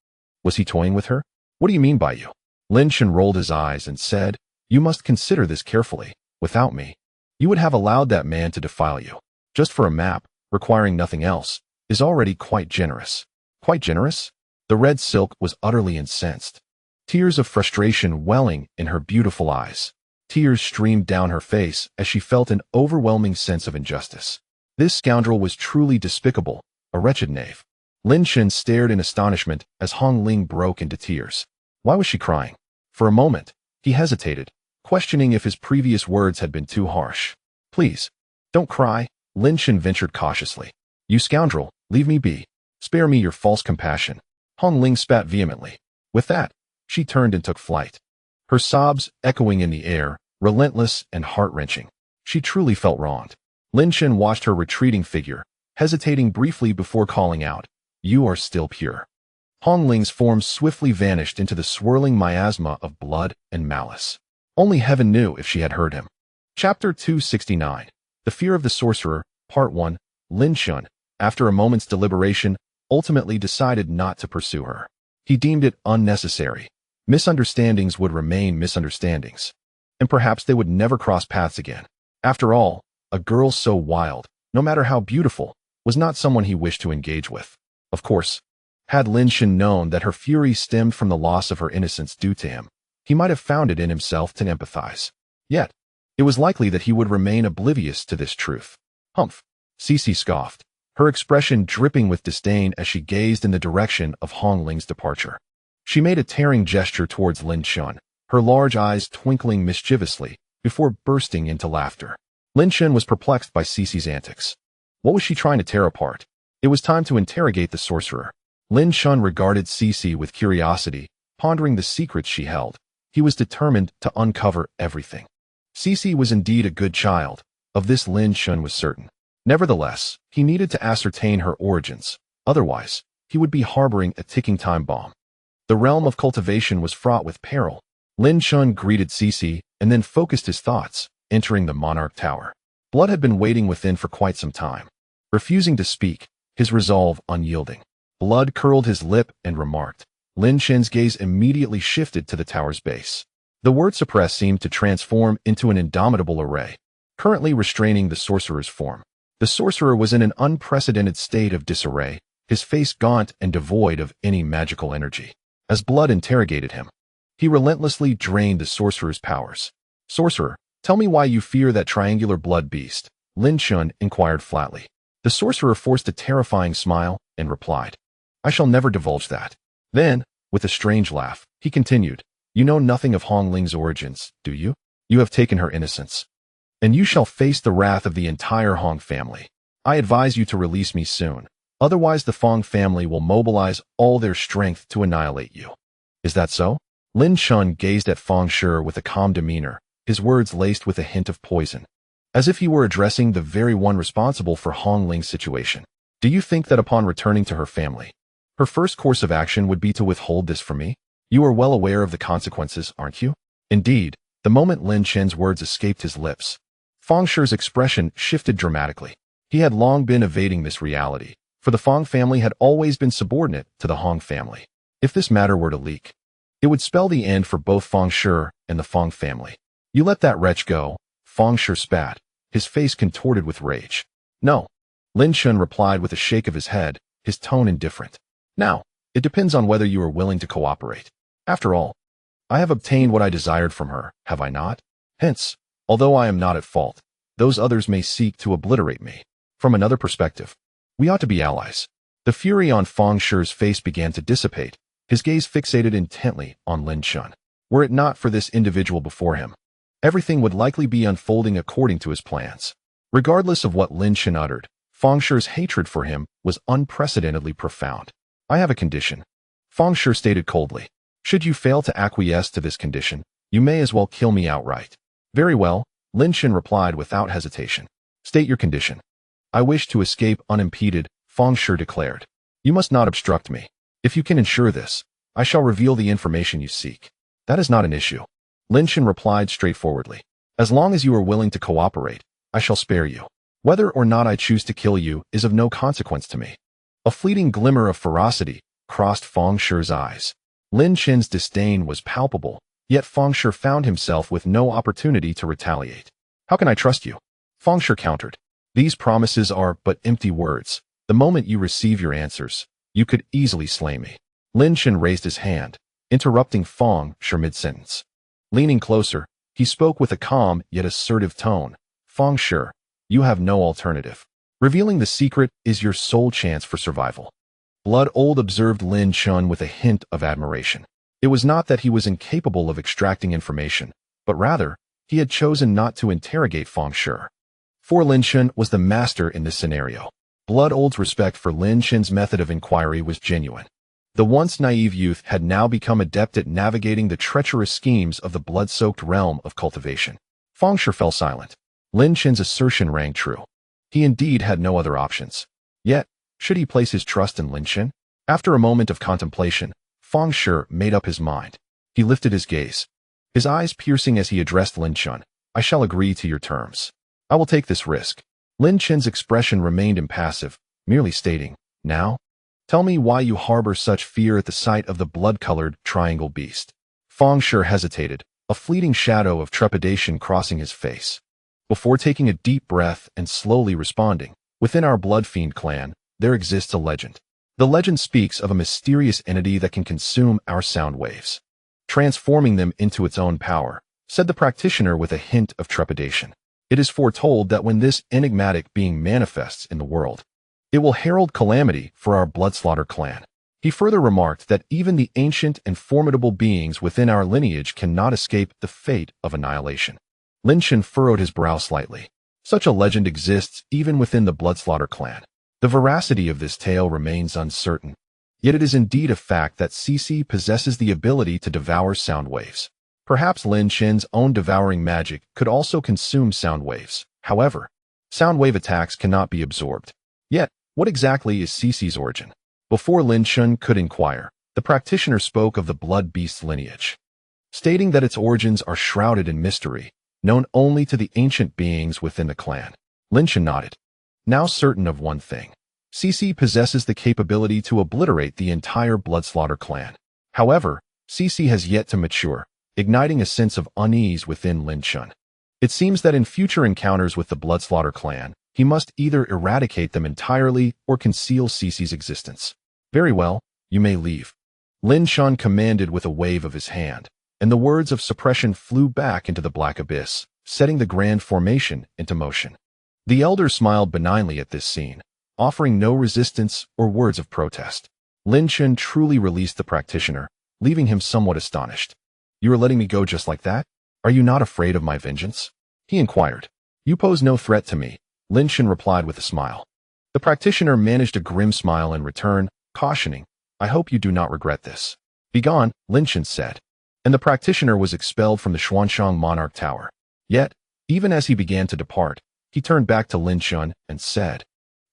Was he toying with her? What do you mean by you? Lin Chen rolled his eyes and said, You must consider this carefully. Without me, you would have allowed that man to defile you. Just for a map, requiring nothing else, is already quite generous. Quite generous? The red silk was utterly incensed. Tears of frustration welling in her beautiful eyes. Tears streamed down her face as she felt an overwhelming sense of injustice. This scoundrel was truly despicable, a wretched knave. Lin Chen stared in astonishment as Hong Ling broke into tears. Why was she crying? For a moment, he hesitated, questioning if his previous words had been too harsh. Please, don't cry, Lin Chen ventured cautiously. You scoundrel, leave me be. Spare me your false compassion. Hong Ling spat vehemently. With that, she turned and took flight. Her sobs echoing in the air, relentless and heart-wrenching. She truly felt wronged. Lin Chen watched her retreating figure, hesitating briefly before calling out, You are still pure. Hong Ling's form swiftly vanished into the swirling miasma of blood and malice. Only heaven knew if she had heard him. Chapter 269. The Fear of the Sorcerer, Part 1. Lin Chen, after a moment's deliberation, ultimately decided not to pursue her. He deemed it unnecessary. Misunderstandings would remain misunderstandings, and perhaps they would never cross paths again. After all, a girl so wild, no matter how beautiful, was not someone he wished to engage with. Of course, had Lin Chen known that her fury stemmed from the loss of her innocence due to him, he might have found it in himself to empathize. Yet, it was likely that he would remain oblivious to this truth. Humph, Cece scoffed, her expression dripping with disdain as she gazed in the direction of Hong Ling's departure. She made a tearing gesture towards Lin Chen, her large eyes twinkling mischievously, before bursting into laughter. Lin Chen was perplexed by Cece's antics. What was she trying to tear apart? It was time to interrogate the sorcerer. Lin Chen regarded Cece with curiosity, pondering the secrets she held. He was determined to uncover everything. Cece was indeed a good child, of this Lin Chen was certain. Nevertheless, he needed to ascertain her origins, otherwise, he would be harboring a ticking time bomb. The realm of cultivation was fraught with peril. Lin Chen greeted Cece and then focused his thoughts, entering the Monarch Tower. Blood had been waiting within for quite some time. Refusing to speak, his resolve unyielding. Blood curled his lip and remarked. Lin Chen's gaze immediately shifted to the tower's base. The word suppress seemed to transform into an indomitable array, currently restraining the sorcerer's form. The sorcerer was in an unprecedented state of disarray, his face gaunt and devoid of any magical energy. As blood interrogated him, he relentlessly drained the sorcerer's powers. "Sorcerer, tell me why you fear that triangular blood beast," Lin Chen inquired flatly. The sorcerer forced a terrifying smile and replied, "I shall never divulge that." Then, with a strange laugh, he continued, "You know nothing of Hong Ling's origins, do you? You have taken her innocence, and you shall face the wrath of the entire Hong family. I advise you to release me soon. Otherwise the Fong family will mobilize all their strength to annihilate you." "Is that so?" Lin Chen gazed at Fong Shi with a calm demeanor, his words laced with a hint of poison, as if he were addressing the very one responsible for Hong Ling's situation. "Do you think that upon returning to her family, her first course of action would be to withhold this from me? You are well aware of the consequences, aren't you?" Indeed, the moment Lin Chen's words escaped his lips, Fong Shi's expression shifted dramatically. He had long been evading this reality, for the Fong family had always been subordinate to the Hong family. If this matter were to leak, it would spell the end for both Fong Shi and the Fong family. "You let that wretch go," Fong Shi spat, his face contorted with rage. "No," Lin Chen replied with a shake of his head, his tone indifferent. "Now, it depends on whether you are willing to cooperate. After all, I have obtained what I desired from her, have I not? Hence, although I am not at fault, those others may seek to obliterate me. From another perspective, we ought to be allies." The fury on Fong Shi's face began to dissipate, his gaze fixated intently on Lin Chen. Were it not for this individual before him, everything would likely be unfolding according to his plans. Regardless of what Lin Chen uttered, Fong Shi's hatred for him was unprecedentedly profound. "I have a condition," Fong Shi stated coldly. "Should you fail to acquiesce to this condition, you may as well kill me outright." "Very well," Lin Chen replied without hesitation. "State your condition." "I wish to escape unimpeded," Fong Shi declared. "You must not obstruct me. If you can ensure this, I shall reveal the information you seek." "That is not an issue," Lin Chen replied straightforwardly. "As long as you are willing to cooperate, I shall spare you. Whether or not I choose to kill you is of no consequence to me." A fleeting glimmer of ferocity crossed Fong Shi's eyes. Lin Chen's disdain was palpable, yet Fong Shi found himself with no opportunity to retaliate. "How can I trust you?" Fong Shi countered. "These promises are but empty words. The moment you receive your answers, you could easily slay me." Lin Chen raised his hand, interrupting Fong Shi mid-sentence. Leaning closer, he spoke with a calm yet assertive tone. "Fong Shi, you have no alternative. Revealing the secret is your sole chance for survival." Blood Old observed Lin Chen with a hint of admiration. It was not that he was incapable of extracting information, but rather, he had chosen not to interrogate Fong Shi. For Lin Chen was the master in this scenario. Blood Old's respect for Lin Chen's method of inquiry was genuine. The once naive youth had now become adept at navigating the treacherous schemes of the blood-soaked realm of cultivation. Fong Shi fell silent. Lin Chen's assertion rang true. He indeed had no other options. Yet, should he place his trust in Lin Chen? After a moment of contemplation, Fong Shi made up his mind. He lifted his gaze, his eyes piercing as he addressed Lin Chen. "I shall agree to your terms. I will take this risk." Lin Chen's expression remained impassive, merely stating, "Now, tell me why you harbor such fear at the sight of the blood-colored triangle beast." Fong Shi hesitated, a fleeting shadow of trepidation crossing his face. Before taking a deep breath and slowly responding, "Within our blood fiend clan, there exists a legend. The legend speaks of a mysterious entity that can consume our sound waves, transforming them into its own power," said the practitioner with a hint of trepidation. "It is foretold that when this enigmatic being manifests in the world, it will herald calamity for our bloodslaughter clan." He further remarked that even the ancient and formidable beings within our lineage cannot escape the fate of annihilation. Lin Chen furrowed his brow slightly. Such a legend exists even within the bloodslaughter clan. The veracity of this tale remains uncertain, yet it is indeed a fact that CC possesses the ability to devour sound waves. Perhaps Lin Chen's own devouring magic could also consume sound waves. However, sound wave attacks cannot be absorbed. Yet, what exactly is CC's origin? Before Lin Chen could inquire, the practitioner spoke of the blood beast's lineage, stating that its origins are shrouded in mystery, known only to the ancient beings within the clan. Lin Chen nodded. Now certain of one thing, CC possesses the capability to obliterate the entire bloodslaughter clan. However, CC has yet to mature, igniting a sense of unease within Lin Chen. It seems that in future encounters with the bloodslaughter clan, he must either eradicate them entirely or conceal Cece's existence. Very well, you may leave. Lin Chen commanded with a wave of his hand, and the words of suppression flew back into the black abyss, setting the grand formation into motion. The elder smiled benignly at this scene, offering no resistance or words of protest. Lin Chen truly released the practitioner, leaving him somewhat astonished. You are letting me go just like that? Are you not afraid of my vengeance? He inquired. You pose no threat to me, Lin Chen replied with a smile. The practitioner managed a grim smile in return, cautioning, I hope you do not regret this. Begone, Lin Chen said. And the practitioner was expelled from the Xuanshang Monarch Tower. Yet, even as he began to depart, he turned back to Lin Chen and said,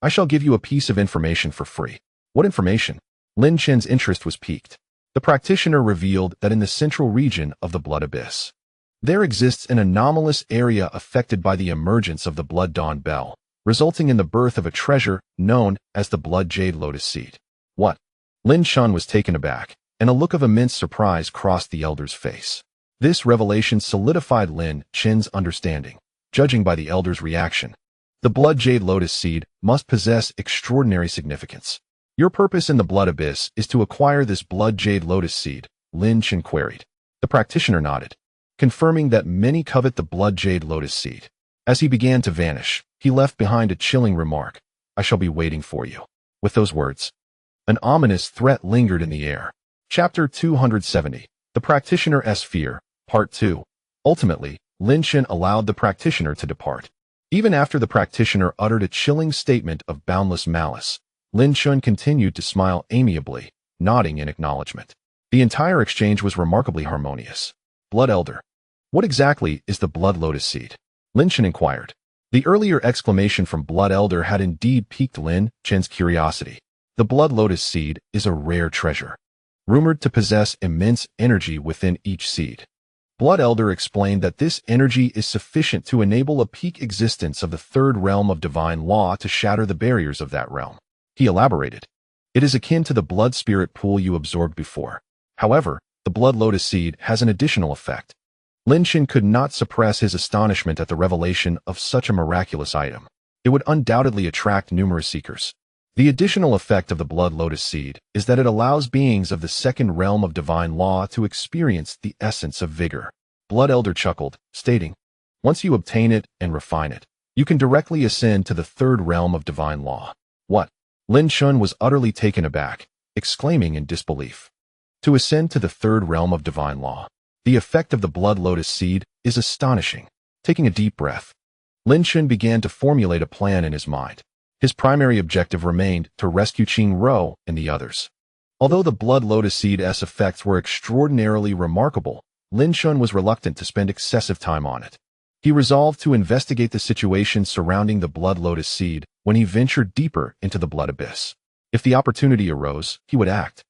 I shall give you a piece of information for free. What information? Lin Chen's interest was piqued. The practitioner revealed that in the central region of the blood abyss, there exists an anomalous area affected by the emergence of the blood dawn bell, resulting in the birth of a treasure known as the blood jade lotus seed. What? Lin Chen was taken aback, and a look of immense surprise crossed the elder's face. This revelation solidified Lin Chen's understanding. Judging by the elder's reaction, the blood jade lotus seed must possess extraordinary significance. Your purpose in the blood abyss is to acquire this blood jade lotus seed, Lin Chen queried. The practitioner nodded, confirming that many covet the blood jade lotus seed. As he began to vanish, he left behind a chilling remark, I shall be waiting for you. With those words, an ominous threat lingered in the air. Chapter 270, The Practitioner's Fear, Part 2. Ultimately, Lin Chen allowed the practitioner to depart. Even after the practitioner uttered a chilling statement of boundless malice, Lin Chen continued to smile amiably, nodding in acknowledgement. The entire exchange was remarkably harmonious. Blood Elder. What exactly is the blood lotus seed? Lin Chen inquired. The earlier exclamation from Blood Elder had indeed piqued Lin Chen's curiosity. The blood lotus seed is a rare treasure, rumored to possess immense energy within each seed. Blood Elder explained that this energy is sufficient to enable a peak existence of the third realm of divine law to shatter the barriers of that realm. He elaborated. It is akin to the blood spirit pool you absorbed before. However, the blood lotus seed has an additional effect. Lin Chen could not suppress his astonishment at the revelation of such a miraculous item. It would undoubtedly attract numerous seekers. The additional effect of the blood lotus seed is that it allows beings of the second realm of divine law to experience the essence of vigor. Blood Elder chuckled, stating, once you obtain it and refine it, you can directly ascend to the third realm of divine law. What? Lin Chen was utterly taken aback, exclaiming in disbelief. To ascend to the third realm of divine law, the effect of the blood lotus seed is astonishing. Taking a deep breath, Lin Chen began to formulate a plan in his mind. His primary objective remained to rescue Qing Ro and the others. Although the blood lotus seed's effects were extraordinarily remarkable, Lin Chen was reluctant to spend excessive time on it. He resolved to investigate the situation surrounding the blood lotus seed when he ventured deeper into the blood abyss. If the opportunity arose, he would act.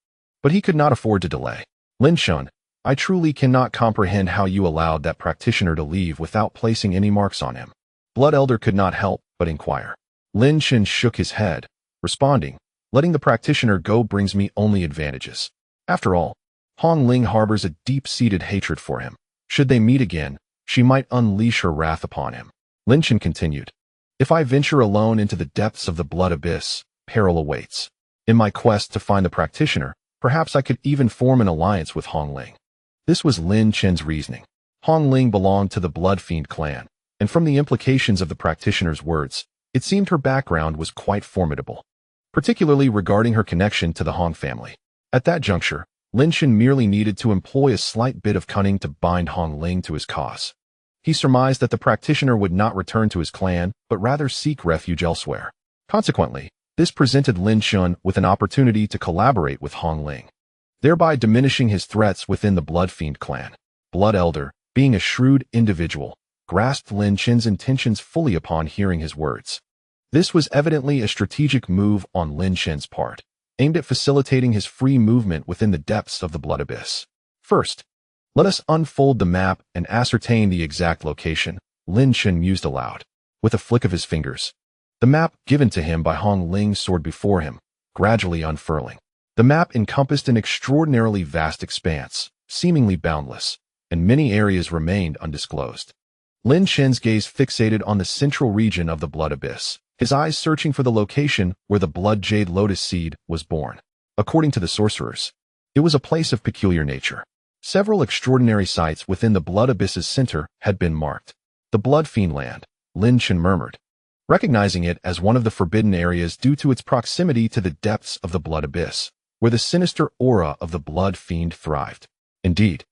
But he could not afford to delay. Lin Chen, I truly cannot comprehend how you allowed that practitioner to leave without placing any marks on him. Blood Elder could not help but inquire. Lin Chen shook his head, responding, letting the practitioner go brings me only advantages. After all, Hong Ling harbors a deep-seated hatred for him. Should they meet again, she might unleash her wrath upon him. Lin Chen continued, if I venture alone into the depths of the blood abyss, peril awaits. In my quest to find the practitioner, perhaps I could even form an alliance with Hong Ling. This was Lin Chen's reasoning. Hong Ling belonged to the Blood Fiend clan, and from the implications of the practitioner's words, it seemed her background was quite formidable, particularly regarding her connection to the Hong family. At that juncture, Lin Chen merely needed to employ a slight bit of cunning to bind Hong Ling to his cause. He surmised that the practitioner would not return to his clan, but rather seek refuge elsewhere. Consequently, this presented Lin Chen with an opportunity to collaborate with Hong Ling, thereby diminishing his threats within the Blood Fiend clan. Blood Elder, being a shrewd individual, grasped Lin Chen's intentions fully upon hearing his words. This was evidently a strategic move on Lin Chen's part, aimed at facilitating his free movement within the depths of the blood abyss. First, let us unfold the map and ascertain the exact location, Lin Chen mused aloud. With a flick of his fingers, the map given to him by Hong Ling soared before him, gradually unfurling. The map encompassed an extraordinarily vast expanse, seemingly boundless, and many areas remained undisclosed. Lin Chen's gaze fixated on the central region of the blood abyss, his eyes searching for the location where the blood jade lotus seed was born. According to the sorcerers, it was a place of peculiar nature. Several extraordinary sites within the blood abyss's center had been marked. The blood fiend land, Lin Chen murmured, recognizing it as one of the forbidden areas due to its proximity to the depths of the blood abyss, where the sinister aura of the blood fiend thrived. Indeed,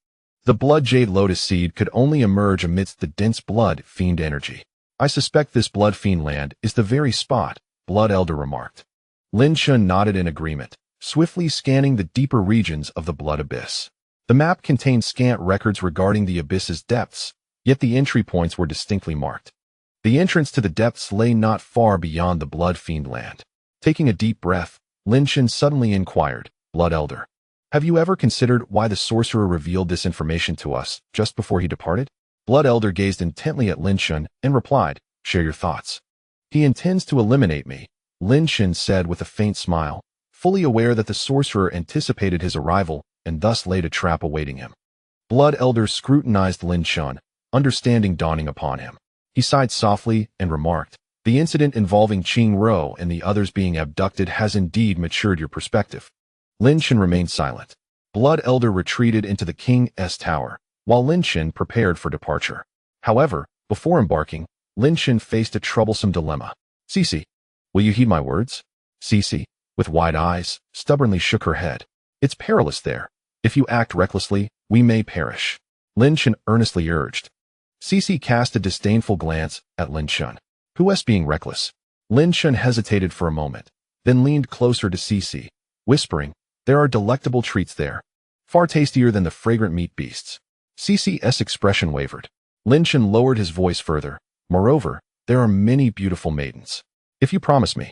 the blood jade lotus seed could only emerge amidst the dense blood fiend energy. I suspect this blood fiend land is the very spot, Blood Elder remarked. Lin Chen nodded in agreement, swiftly scanning the deeper regions of the blood abyss. The map contained scant records regarding the abyss's depths, yet the entry points were distinctly marked. The entrance to the depths lay not far beyond the blood fiend land. Taking a deep breath, Lin Chen suddenly inquired, Blood Elder, have you ever considered why the sorcerer revealed this information to us just before he departed? Blood Elder gazed intently at Lin Chen and replied, share your thoughts. He intends to eliminate me, Lin Chen said with a faint smile, fully aware that the sorcerer anticipated his arrival and thus laid a trap awaiting him. Blood Elder scrutinized Lin Chen, understanding dawning upon him. He sighed softly and remarked, the incident involving Qing Ro and the others being abducted has indeed matured your perspective. Lin Chen remained silent. Blood Elder retreated into the King's tower, while Lin Chen prepared for departure. However, before embarking, Lin Chen faced a troublesome dilemma. Cece, will you heed my words? Cece, with wide eyes, stubbornly shook her head. It's perilous there. If you act recklessly, we may perish. Lin Chen earnestly urged. Cece cast a disdainful glance at Lin Chen. Who is being reckless? Lin Chen hesitated for a moment, then leaned closer to Cece, whispering, there are delectable treats there, far tastier than the fragrant meat beasts. Cece's expression wavered. Lin Chen lowered his voice further. Moreover, there are many beautiful maidens. If you promise me,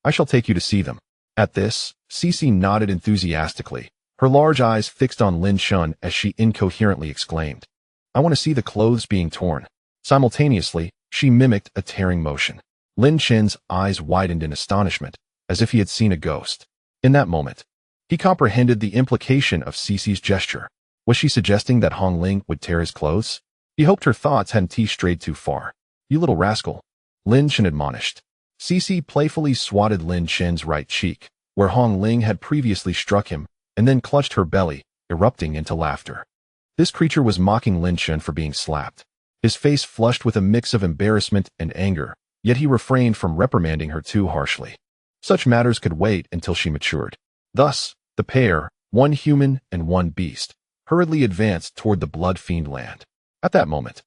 I shall take you to see them. At this, Cece nodded enthusiastically, her large eyes fixed on Lin Chen as she incoherently exclaimed, I want to see the clothes being torn. Simultaneously, she mimicked a tearing motion. Lin Chen's eyes widened in astonishment, as if he had seen a ghost. In that moment, he comprehended the implication of Cece's gesture. Was she suggesting that Hong Ling would tear his clothes? He hoped her thoughts hadn't strayed too far. You little rascal, Lin Chen admonished. Cece playfully swatted Lin Chen's right cheek, where Hong Ling had previously struck him, and then clutched her belly, erupting into laughter. This creature was mocking Lin Chen for being slapped. His face flushed with a mix of embarrassment and anger, yet he refrained from reprimanding her too harshly. Such matters could wait until she matured. Thus, the pair, one human and one beast, hurriedly advanced toward the blood fiend land. At that moment,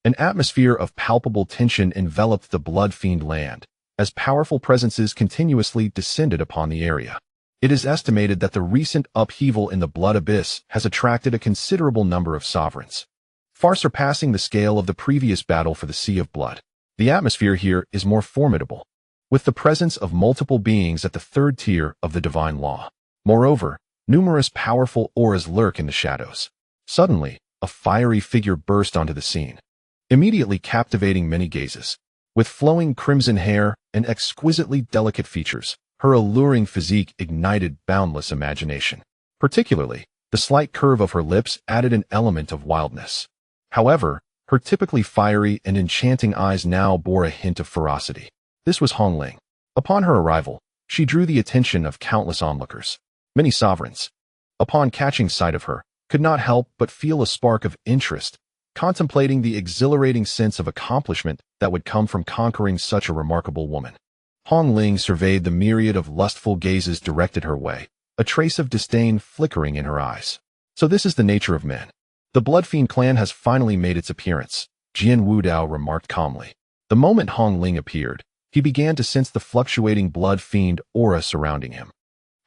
an atmosphere of palpable tension enveloped the blood fiend land, as powerful presences continuously descended upon the area. It is estimated that the recent upheaval in the blood abyss has attracted a considerable number of sovereigns, far surpassing the scale of the previous battle for the Sea of Blood. The atmosphere here is more formidable, with the presence of multiple beings at the third tier of the divine law. Moreover, numerous powerful auras lurk in the shadows. Suddenly, a fiery figure burst onto the scene, immediately captivating many gazes. With flowing crimson hair and exquisitely delicate features, her alluring physique ignited boundless imagination. Particularly, the slight curve of her lips added an element of wildness. However, her typically fiery and enchanting eyes now bore a hint of ferocity. This was Hong Ling. Upon her arrival, she drew the attention of countless onlookers. Many sovereigns, upon catching sight of her, could not help but feel a spark of interest, contemplating the exhilarating sense of accomplishment that would come from conquering such a remarkable woman. Hong Ling surveyed the myriad of lustful gazes directed her way, a trace of disdain flickering in her eyes. So this is the nature of men. The Blood Fiend clan has finally made its appearance, Jian Wudao remarked calmly. The moment Hong Ling appeared, he began to sense the fluctuating Blood Fiend aura surrounding him.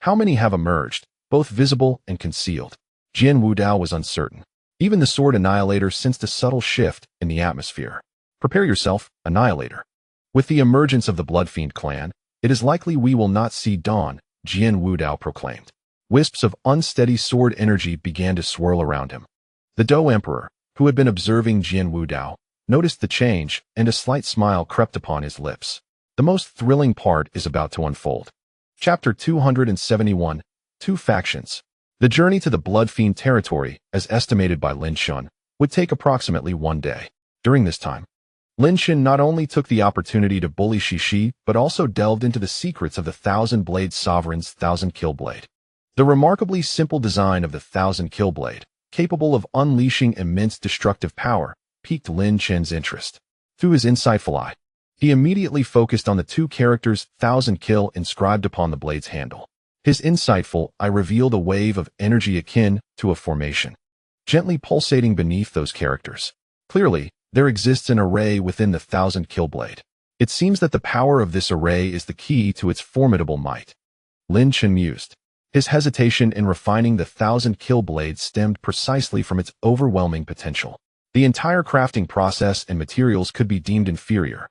How many have emerged, both visible and concealed? Jian Wudao was uncertain. Even the Sword Annihilator sensed a subtle shift in the atmosphere. Prepare yourself, Annihilator. With the emergence of the Blood Fiend clan, it is likely we will not see dawn, Jian Wudao proclaimed. Wisps of unsteady sword energy began to swirl around him. The Dou Emperor, who had been observing Jian Wudao, noticed the change, and a slight smile crept upon his lips. The most thrilling part is about to unfold. Chapter 271, Two Factions. The journey to the Blood Fiend territory, as estimated by Lin Chen, would take approximately 1 day. During this time, Lin Chen not only took the opportunity to bully Shishi, but also delved into the secrets of the Thousand Blade Sovereign's Thousand Kill Blade. The remarkably simple design of the Thousand Kill Blade, capable of unleashing immense destructive power, piqued Lin Chen's interest. Through his insightful eye, he immediately focused on the two characters' Thousand Kill inscribed upon the blade's handle. His insightful eye revealed a wave of energy akin to a formation, gently pulsating beneath those characters. Clearly, there exists an array within the Thousand Kill Blade. It seems that the power of this array is the key to its formidable might. Lin Chen mused. His hesitation in refining the Thousand Kill Blade stemmed precisely from its overwhelming potential. The entire crafting process and materials could be deemed inferior.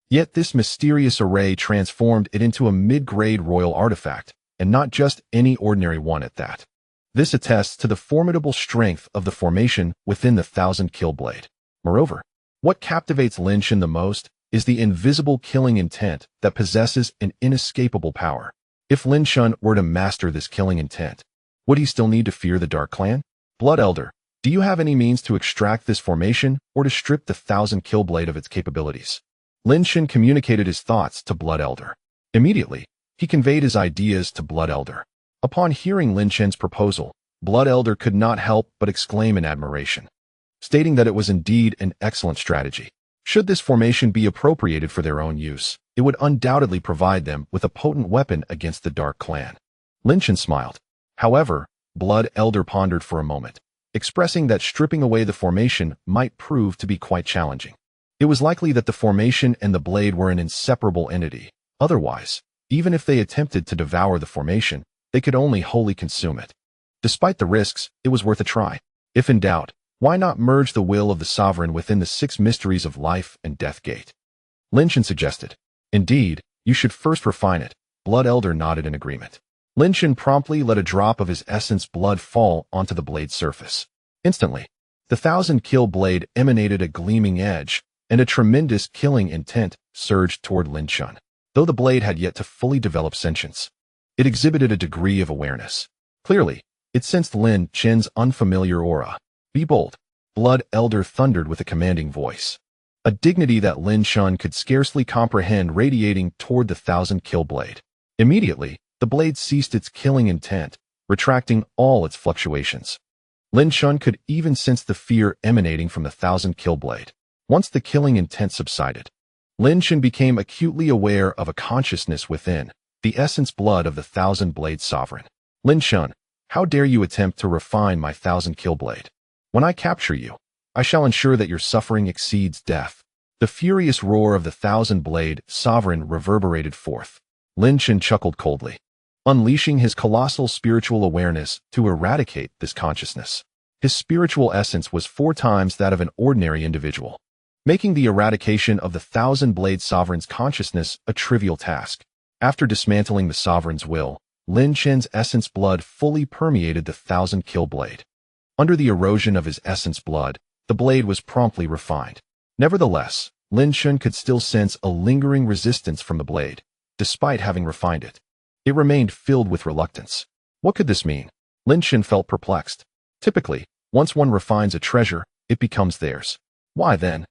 Yet this mysterious array transformed it into a mid-grade royal artifact, and not just any ordinary one at that. This attests to the formidable strength of the formation within the Thousand Kill Blade. Moreover, what captivates Lin Chen the most is the invisible killing intent that possesses an inescapable power. If Lin Chen were to master this killing intent, would he still need to fear the Dark Clan? Blood Elder, do you have any means to extract this formation or to strip the Thousand Kill Blade of its capabilities? Lin Chen communicated his thoughts to Blood Elder. Immediately, he conveyed his ideas to Blood Elder. Upon hearing Lin Chen's proposal, Blood Elder could not help but exclaim in admiration, stating that it was indeed an excellent strategy. Should this formation be appropriated for their own use, it would undoubtedly provide them with a potent weapon against the Dark Clan. Lin Chen smiled. However, Blood Elder pondered for a moment, expressing that stripping away the formation might prove to be quite challenging. It was likely that the formation and the blade were an inseparable entity. Otherwise, even if they attempted to devour the formation, they could only wholly consume it. Despite the risks, it was worth a try. If in doubt, why not merge the will of the sovereign within the 6 mysteries of life and death gate? Lin Chen suggested. Indeed, you should first refine it. Blood Elder nodded in agreement. Lin Chen promptly let a drop of his essence blood fall onto the blade's surface. Instantly, the Thousand Kill Blade emanated a gleaming edge, and a tremendous killing intent surged toward Lin Chen. Though the blade had yet to fully develop sentience, it exhibited a degree of awareness. Clearly, it sensed Lin Chen's unfamiliar aura. Be bold, Blood Elder thundered with a commanding voice. A dignity that Lin Chen could scarcely comprehend radiating toward the Thousand Kill Blade. Immediately, the blade ceased its killing intent, retracting all its fluctuations. Lin Chen could even sense the fear emanating from the Thousand Kill Blade. Once the killing intent subsided, Lin Chen became acutely aware of a consciousness within, the essence blood of the Thousand Blade Sovereign. Lin Chen, how dare you attempt to refine my Thousand Kill Blade? When I capture you, I shall ensure that your suffering exceeds death. The furious roar of the Thousand Blade Sovereign reverberated forth. Lin Chen chuckled coldly, unleashing his colossal spiritual awareness to eradicate this consciousness. His spiritual essence was 4 times that of an ordinary individual, making the eradication of the Thousand Blade Sovereign's consciousness a trivial task. After dismantling the Sovereign's will, Lin Chen's essence blood fully permeated the Thousand Kill Blade. Under the erosion of his essence blood, the blade was promptly refined. Nevertheless, Lin Chen could still sense a lingering resistance from the blade, despite having refined it. It remained filled with reluctance. What could this mean? Lin Chen felt perplexed. Typically, once one refines a treasure, it becomes theirs. Why then?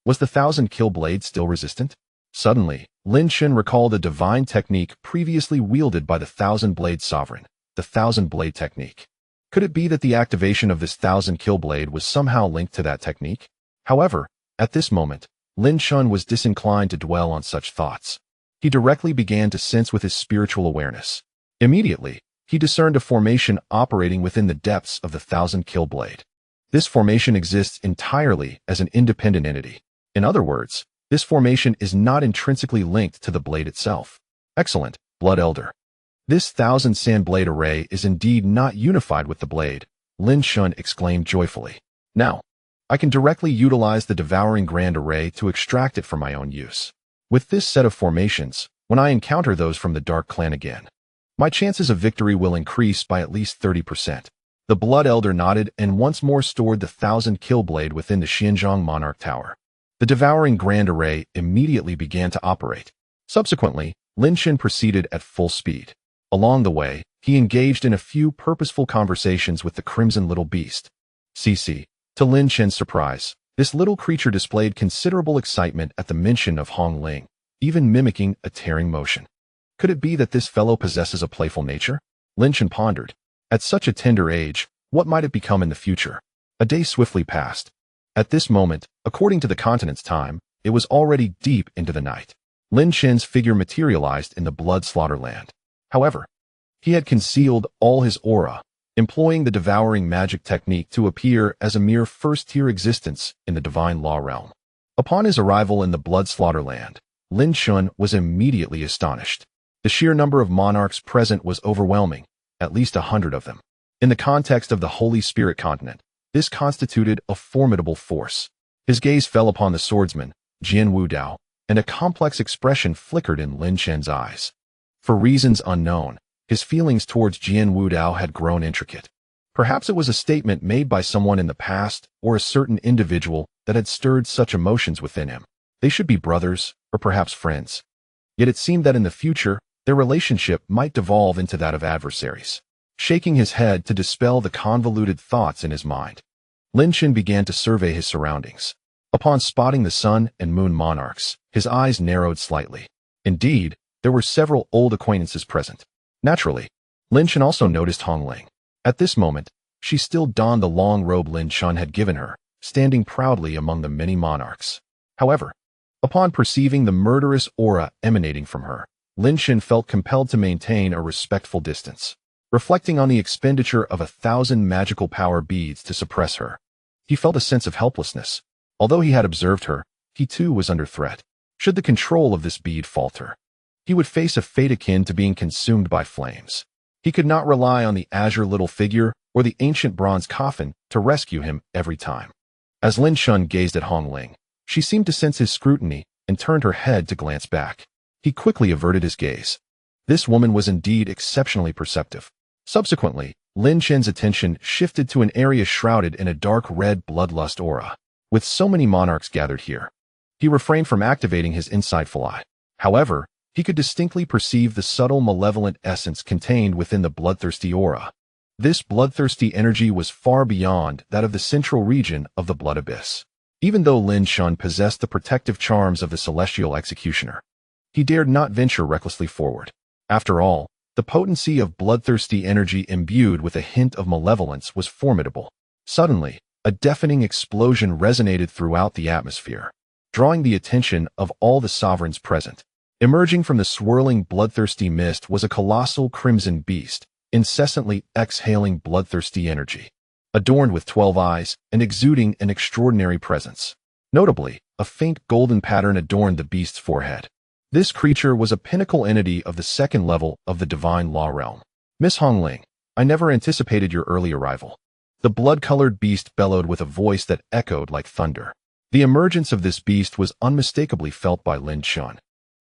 Was the Thousand Kill Blade still resistant? Suddenly, Lin Chen recalled a divine technique previously wielded by the Thousand Blade Sovereign, the Thousand Blade Technique. Could it be that the activation of this Thousand Kill Blade was somehow linked to that technique? However, at this moment, Lin Chen was disinclined to dwell on such thoughts. He directly began to sense with his spiritual awareness. Immediately, he discerned a formation operating within the depths of the Thousand Kill Blade. This formation exists entirely as an independent entity. In other words, this formation is not intrinsically linked to the blade itself. Excellent, Blood Elder. This Thousand Sand Blade array is indeed not unified with the blade, Lin Chen exclaimed joyfully. Now, I can directly utilize the Devouring Grand Array to extract it for my own use. With this set of formations, when I encounter those from the Dark Clan again, my chances of victory will increase by at least 30%. The Blood Elder nodded and once more stored the Thousand Kill Blade within the Xinjiang Monarch Tower. The Devouring Grand Array immediately began to operate. Subsequently, Lin Chen proceeded at full speed. Along the way, he engaged in a few purposeful conversations with the Crimson Little Beast. CC. To Lin Chen's surprise, This little creature displayed considerable excitement at the mention of Hong Ling, even mimicking a tearing motion. Could it be that this fellow possesses a playful nature? Lin Chen pondered. At such a tender age, what might it become in the future? A day swiftly passed. At this moment, according to the continent's time, it was already deep into the night. Lin Chen's figure materialized in the blood slaughterland. However, he had concealed all his aura, employing the devouring magic technique to appear as a mere first-tier existence in the divine law realm. Upon his arrival in the blood slaughterland, Lin Chen was immediately astonished. The sheer number of monarchs present was overwhelming, at least 100 of them. In the context of the Holy Spirit continent, this constituted a formidable force. His gaze fell upon the swordsman, Jian Wudao, and a complex expression flickered in Lin Chen's eyes. For reasons unknown, his feelings towards Jian Wudao had grown intricate. Perhaps it was a statement made by someone in the past or a certain individual that had stirred such emotions within him. They should be brothers, or perhaps friends. Yet it seemed that in the future, their relationship might devolve into that of adversaries. Shaking his head to dispel the convoluted thoughts in his mind, Lin Chen began to survey his surroundings. Upon spotting the sun and moon monarchs, his eyes narrowed slightly. Indeed, there were several old acquaintances present. Naturally, Lin Chen also noticed Hong Ling. At this moment, she still donned the long robe Lin Chen had given her, standing proudly among the many monarchs. However, upon perceiving the murderous aura emanating from her, Lin Chen felt compelled to maintain a respectful distance. Reflecting on the expenditure of 1,000 magical power beads to suppress her, he felt a sense of helplessness. Although he had observed her, he too was under threat. Should the control of this bead falter, he would face a fate akin to being consumed by flames. He could not rely on the azure little figure or the ancient bronze coffin to rescue him every time. As Lin Chen gazed at Hong Ling, she seemed to sense his scrutiny and turned her head to glance back. He quickly averted his gaze. This woman was indeed exceptionally perceptive. Subsequently, Lin Chen's attention shifted to an area shrouded in a dark red bloodlust aura. With so many monarchs gathered here, he refrained from activating his insightful eye. However, he could distinctly perceive the subtle malevolent essence contained within the bloodthirsty aura. This bloodthirsty energy was far beyond that of the central region of the blood abyss. Even though Lin Chen possessed the protective charms of the celestial executioner, he dared not venture recklessly forward. After all, the potency of bloodthirsty energy imbued with a hint of malevolence was formidable. Suddenly, a deafening explosion resonated throughout the atmosphere, drawing the attention of all the sovereigns present. Emerging from the swirling bloodthirsty mist was a colossal crimson beast, incessantly exhaling bloodthirsty energy, adorned with 12 eyes and exuding an extraordinary presence. Notably, a faint golden pattern adorned the beast's forehead. This creature was a pinnacle entity of the second level of the divine law realm. Miss Hong Ling, I never anticipated your early arrival. The blood-colored beast bellowed with a voice that echoed like thunder. The emergence of this beast was unmistakably felt by Lin Chen.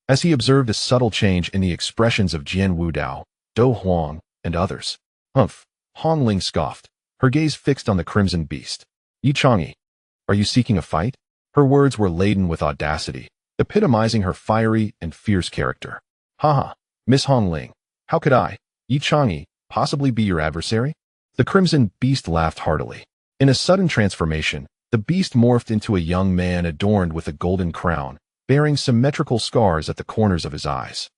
As he observed a subtle change in the expressions of Jian Wudao, Do Huang, and others. Humph, Hong Ling scoffed, her gaze fixed on the crimson beast. Yi Chang'e, are you seeking a fight? Her words were laden with audacity, epitomizing her fiery and fierce character. Haha, Miss Hong Ling, how could I, Yi Chang'e, possibly be your adversary? The crimson beast laughed heartily. In a sudden transformation, the beast morphed into a young man adorned with a golden crown, bearing symmetrical scars at the corners of his eyes.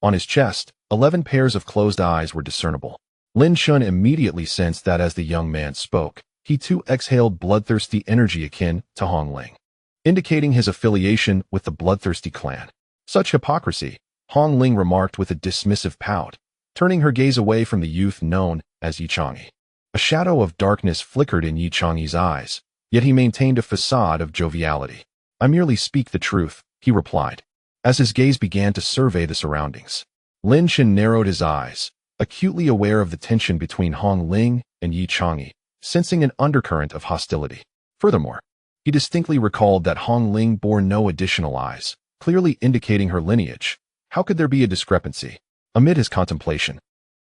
On his chest, 11 pairs of closed eyes were discernible. Lin Chen immediately sensed that as the young man spoke, he too exhaled bloodthirsty energy akin to Hong Ling, indicating his affiliation with the bloodthirsty clan. Such hypocrisy, Hong Ling remarked with a dismissive pout, turning her gaze away from the youth known as Yi Chang'e. A shadow of darkness flickered in Yi Chang'e's eyes, yet he maintained a facade of joviality. I merely speak the truth, he replied. As his gaze began to survey the surroundings, Lin Chen narrowed his eyes, acutely aware of the tension between Hong Ling and Yi Chang'e, sensing an undercurrent of hostility. Furthermore, he distinctly recalled that Hong Ling bore no additional eyes, clearly indicating her lineage. How could there be a discrepancy? Amid his contemplation,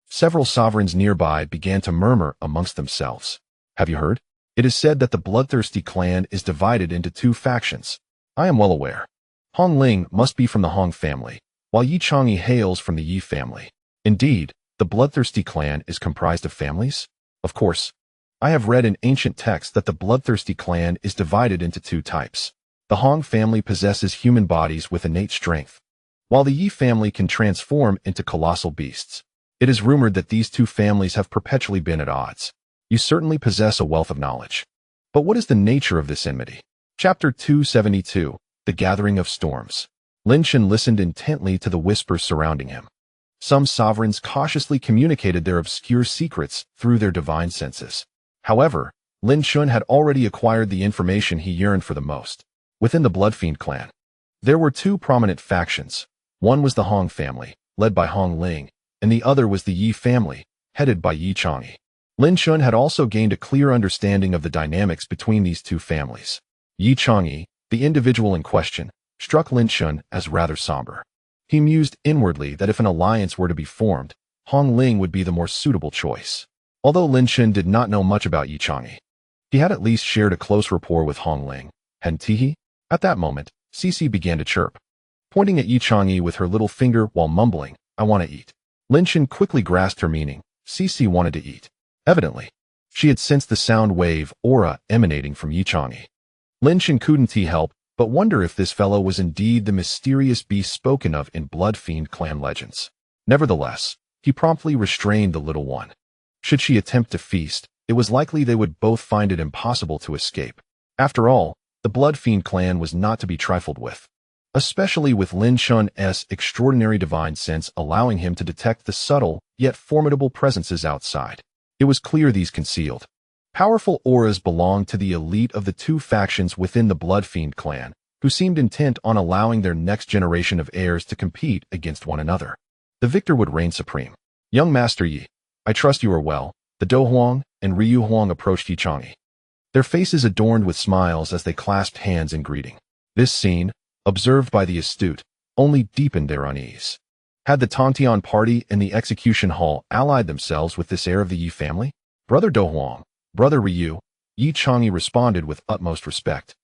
several sovereigns nearby began to murmur amongst themselves. Have you heard? It is said that the bloodthirsty clan is divided into 2 factions. I am well aware. Hong Ling must be from the Hong family, while Yi Chang'e hails from the Yi family. Indeed, the bloodthirsty clan is comprised of families? Of course. I have read in ancient texts that the bloodthirsty clan is divided into two types. The Hong family possesses human bodies with innate strength, while the Yi family can transform into colossal beasts. It is rumored that these two families have perpetually been at odds. You certainly possess a wealth of knowledge. But what is the nature of this enmity? Chapter 272, The Gathering of Storms. Lin Chen listened intently to the whispers surrounding him. Some sovereigns cautiously communicated their obscure secrets through their divine senses. However, Lin Chen had already acquired the information he yearned for the most. Within the Bloodfiend clan, there were two prominent factions. One was the Hong family, led by Hong Ling, and the other was the Yi family, headed by Yi Chang'e. Lin Chen had also gained a clear understanding of the dynamics between these two families. Yi Chang'e, the individual in question, struck Lin Chen as rather somber. He mused inwardly that if an alliance were to be formed, Hong Ling would be the more suitable choice. Although Lin Chen did not know much about Yi Chang'e, he had at least shared a close rapport with Hong Ling, hadn't he? At that moment, Cici began to chirp, pointing at Yi Chang'e with her little finger while mumbling, "I want to eat." Lin Chen quickly grasped her meaning. Cici wanted to eat. Evidently, she had sensed the sound wave aura emanating from Yi Chang'e. Lin Chen couldn't help but wonder if this fellow was indeed the mysterious beast spoken of in Bloodfiend clan legends. Nevertheless, he promptly restrained the little one. Should she attempt to feast, it was likely they would both find it impossible to escape. After all, the Bloodfiend clan was not to be trifled with, especially with Lin Chen's extraordinary divine sense allowing him to detect the subtle yet formidable presences outside. It was clear these concealed, powerful auras belonged to the elite of the two factions within the Bloodfiend clan, who seemed intent on allowing their next generation of heirs to compete against one another. The victor would reign supreme. "Young Master Yi, I trust you are well." The Do Huang and Ryu Huang approached Yi Chang'e, their faces adorned with smiles as they clasped hands in greeting. This scene, observed by the astute, only deepened their unease. Had the Tongtian party and the execution hall allied themselves with this heir of the Yi family? "Brother Do Huang, Brother Ryu," Yi Chang'e responded with utmost respect.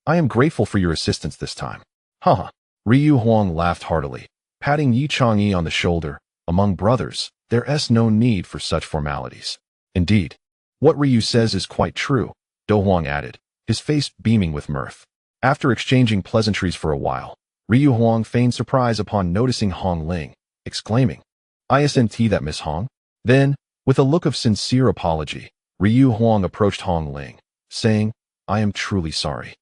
"I am grateful for your assistance this time." "Haha." Ryu Huang laughed heartily, patting Yi Chang'e on the shoulder. "Among brothers, there's no need for such formalities." "Indeed. What Ryu says is quite true," Do Huang added, his face beaming with mirth. After exchanging pleasantries for a while, Ryu Huang feigned surprise upon noticing Hong Ling, exclaiming, "Isn't that Miss Hong?" Then, with a look of sincere apology, Ryu Huang approached Hong Ling, saying, "I am truly sorry.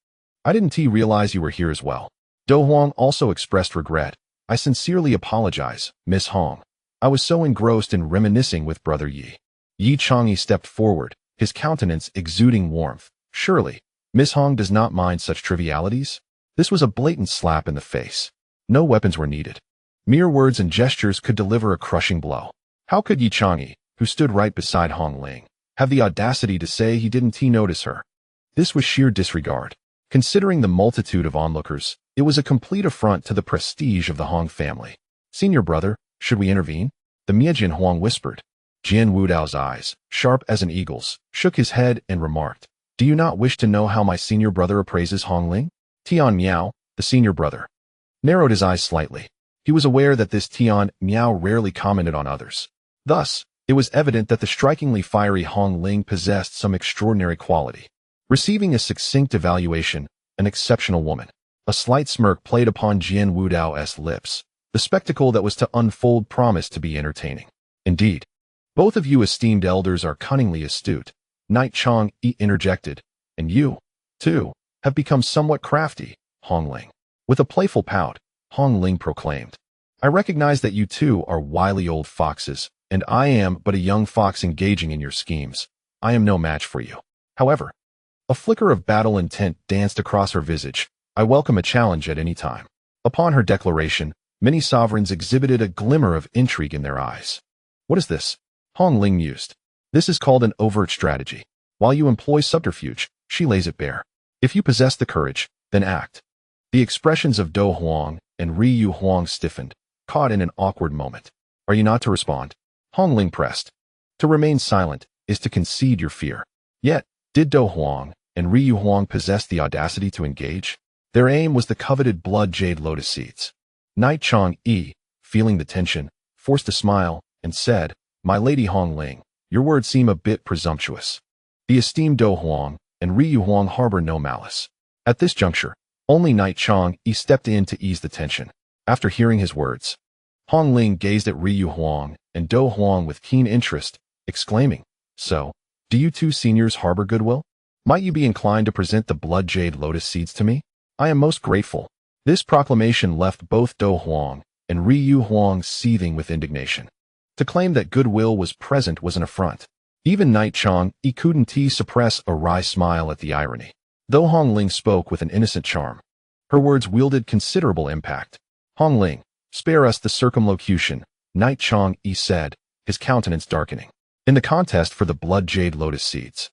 I didn't realize you were here as well." Do Huang also expressed regret. "I sincerely apologize, Miss Hong. I was so engrossed in reminiscing with Brother Yi." Yi Chang'e stepped forward, his countenance exuding warmth. "Surely, Miss Hong does not mind such trivialities?" This was a blatant slap in the face. No weapons were needed. Mere words and gestures could deliver a crushing blow. How could Yi Chang'e, who stood right beside Hong Ling, have the audacity to say he didn't notice her? This was sheer disregard. Considering the multitude of onlookers, it was a complete affront to the prestige of the Hong family. "Senior brother, should we intervene?" The Miejin Huang whispered. Jian Wudao's eyes, sharp as an eagle's, shook his head and remarked, "Do you not wish to know how my senior brother appraises Hong Ling?" Tian Miao, the senior brother, narrowed his eyes slightly. He was aware that this Tian Miao rarely commented on others. Thus, it was evident that the strikingly fiery Hong Ling possessed some extraordinary quality. Receiving a succinct evaluation, an exceptional woman. A slight smirk played upon Jian Wudao's lips. The spectacle that was to unfold promised to be entertaining. "Indeed, both of you esteemed elders are cunningly astute," Knight Chang'e interjected, "and you, too, have become somewhat crafty, Hong Ling." With a playful pout, Hong Ling proclaimed, "I recognize that you two are wily old foxes, and I am but a young fox engaging in your schemes. I am no match for you. However," a flicker of battle intent danced across her visage, "I welcome a challenge at any time." Upon her declaration, many sovereigns exhibited a glimmer of intrigue in their eyes. "What is this?" Hong Ling mused. "This is called an overt strategy. While you employ subterfuge, she lays it bare. If you possess the courage, then act." The expressions of Do Huang and Ryu Huang stiffened, caught in an awkward moment. "Are you not to respond?" Hong Ling pressed. "To remain silent is to concede your fear." Yet, did Do Huang and Ryu Huang possess the audacity to engage? Their aim was the coveted blood jade lotus seeds. Knight Chang'e, feeling the tension, forced a smile and said, "My lady Hong Ling, your words seem a bit presumptuous." The esteemed Do Huang and Ryu Huang harbor no malice. At this juncture, only Knight Chang Yi stepped in to ease the tension. After hearing his words, Hong Ling gazed at Ryu Huang and Do Huang with keen interest, exclaiming, "So, do you two seniors harbor goodwill? Might you be inclined to present the blood jade lotus seeds to me? I am most grateful." This proclamation left both Do Huang and Ryu Huang seething with indignation. To claim that goodwill was present was an affront. Even Knight Chang Yi couldn't suppress a wry smile at the irony. Though Hong Ling spoke with an innocent charm, her words wielded considerable impact. "Hong Ling, spare us the circumlocution," Knight Chang Yi said, his countenance darkening. "In the contest for the blood jade lotus seeds,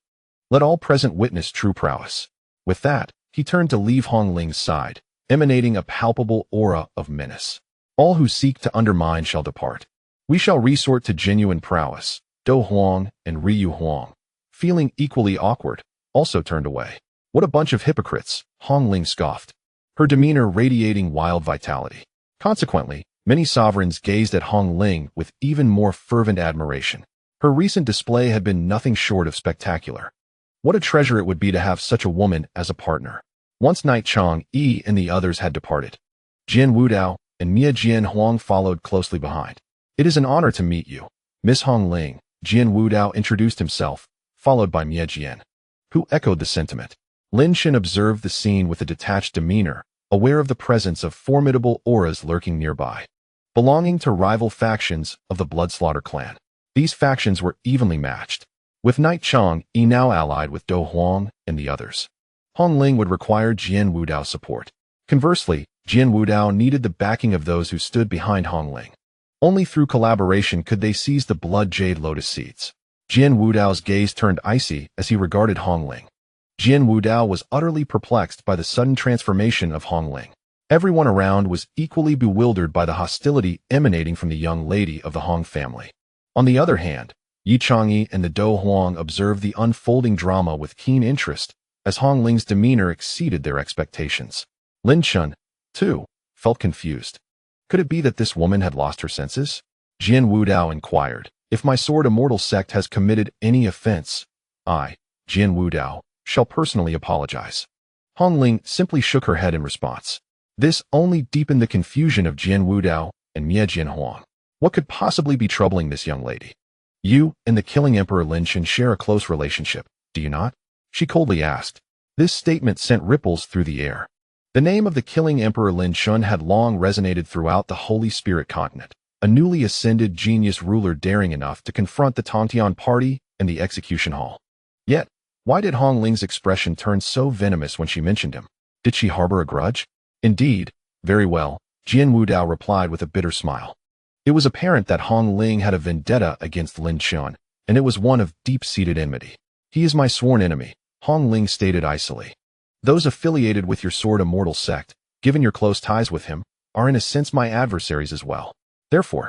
let all present witness true prowess." With that, he turned to leave Hong Ling's side, emanating a palpable aura of menace. "All who seek to undermine shall depart. We shall resort to genuine prowess." Do Huang and Ryu Huang, feeling equally awkward, also turned away. "What a bunch of hypocrites," Hong Ling scoffed, her demeanor radiating wild vitality. Consequently, many sovereigns gazed at Hong Ling with even more fervent admiration. Her recent display had been nothing short of spectacular. What a treasure it would be to have such a woman as a partner. Once Knight Chang Yi and the others had departed, Jian Wudao and Mia Jian Huang followed closely behind. "It is an honor to meet you, Miss Hong Ling," Jian Wudao introduced himself, followed by Mia Jian, who echoed the sentiment. Lin Chen observed the scene with a detached demeanor, aware of the presence of formidable auras lurking nearby, belonging to rival factions of the Bloodslaughter clan. These factions were evenly matched, with Knight Chang Yi now allied with Do Huang and the others. Hong Ling would require Jian Wudao's support. Conversely, Jian Wudao needed the backing of those who stood behind Hong Ling. Only through collaboration could they seize the blood jade lotus seeds. Jian Wudao's gaze turned icy as he regarded Hong Ling. Jian Wudao was utterly perplexed by the sudden transformation of Hong Ling. Everyone around was equally bewildered by the hostility emanating from the young lady of the Hong family. On the other hand, Yi Changyi and the Do Huang observed the unfolding drama with keen interest, as Hong Ling's demeanor exceeded their expectations. Lin Chen, too, felt confused. Could it be that this woman had lost her senses? Jian Wudao inquired, "If my sword immortal sect has committed any offense, I, Jian Wudao, shall personally apologize." Hong Ling simply shook her head in response. This only deepened the confusion of Jian Wudao and Mia Jian Huang. What could possibly be troubling this young lady? "You and the killing Emperor Lin Chen share a close relationship, do you not?" she coldly asked. This statement sent ripples through the air. The name of the killing Emperor Lin Chen had long resonated throughout the Holy Spirit continent, a newly ascended genius ruler daring enough to confront the Tongtian party and the execution hall. Yet, why did Hong Ling's expression turn so venomous when she mentioned him? Did she harbor a grudge? "Indeed, very well," Jian Wudao replied with a bitter smile. It was apparent that Hong Ling had a vendetta against Lin Chen, and it was one of deep-seated enmity. "He is my sworn enemy," Hong Ling stated icily. "Those affiliated with your sword immortal sect, given your close ties with him, are in a sense my adversaries as well. Therefore,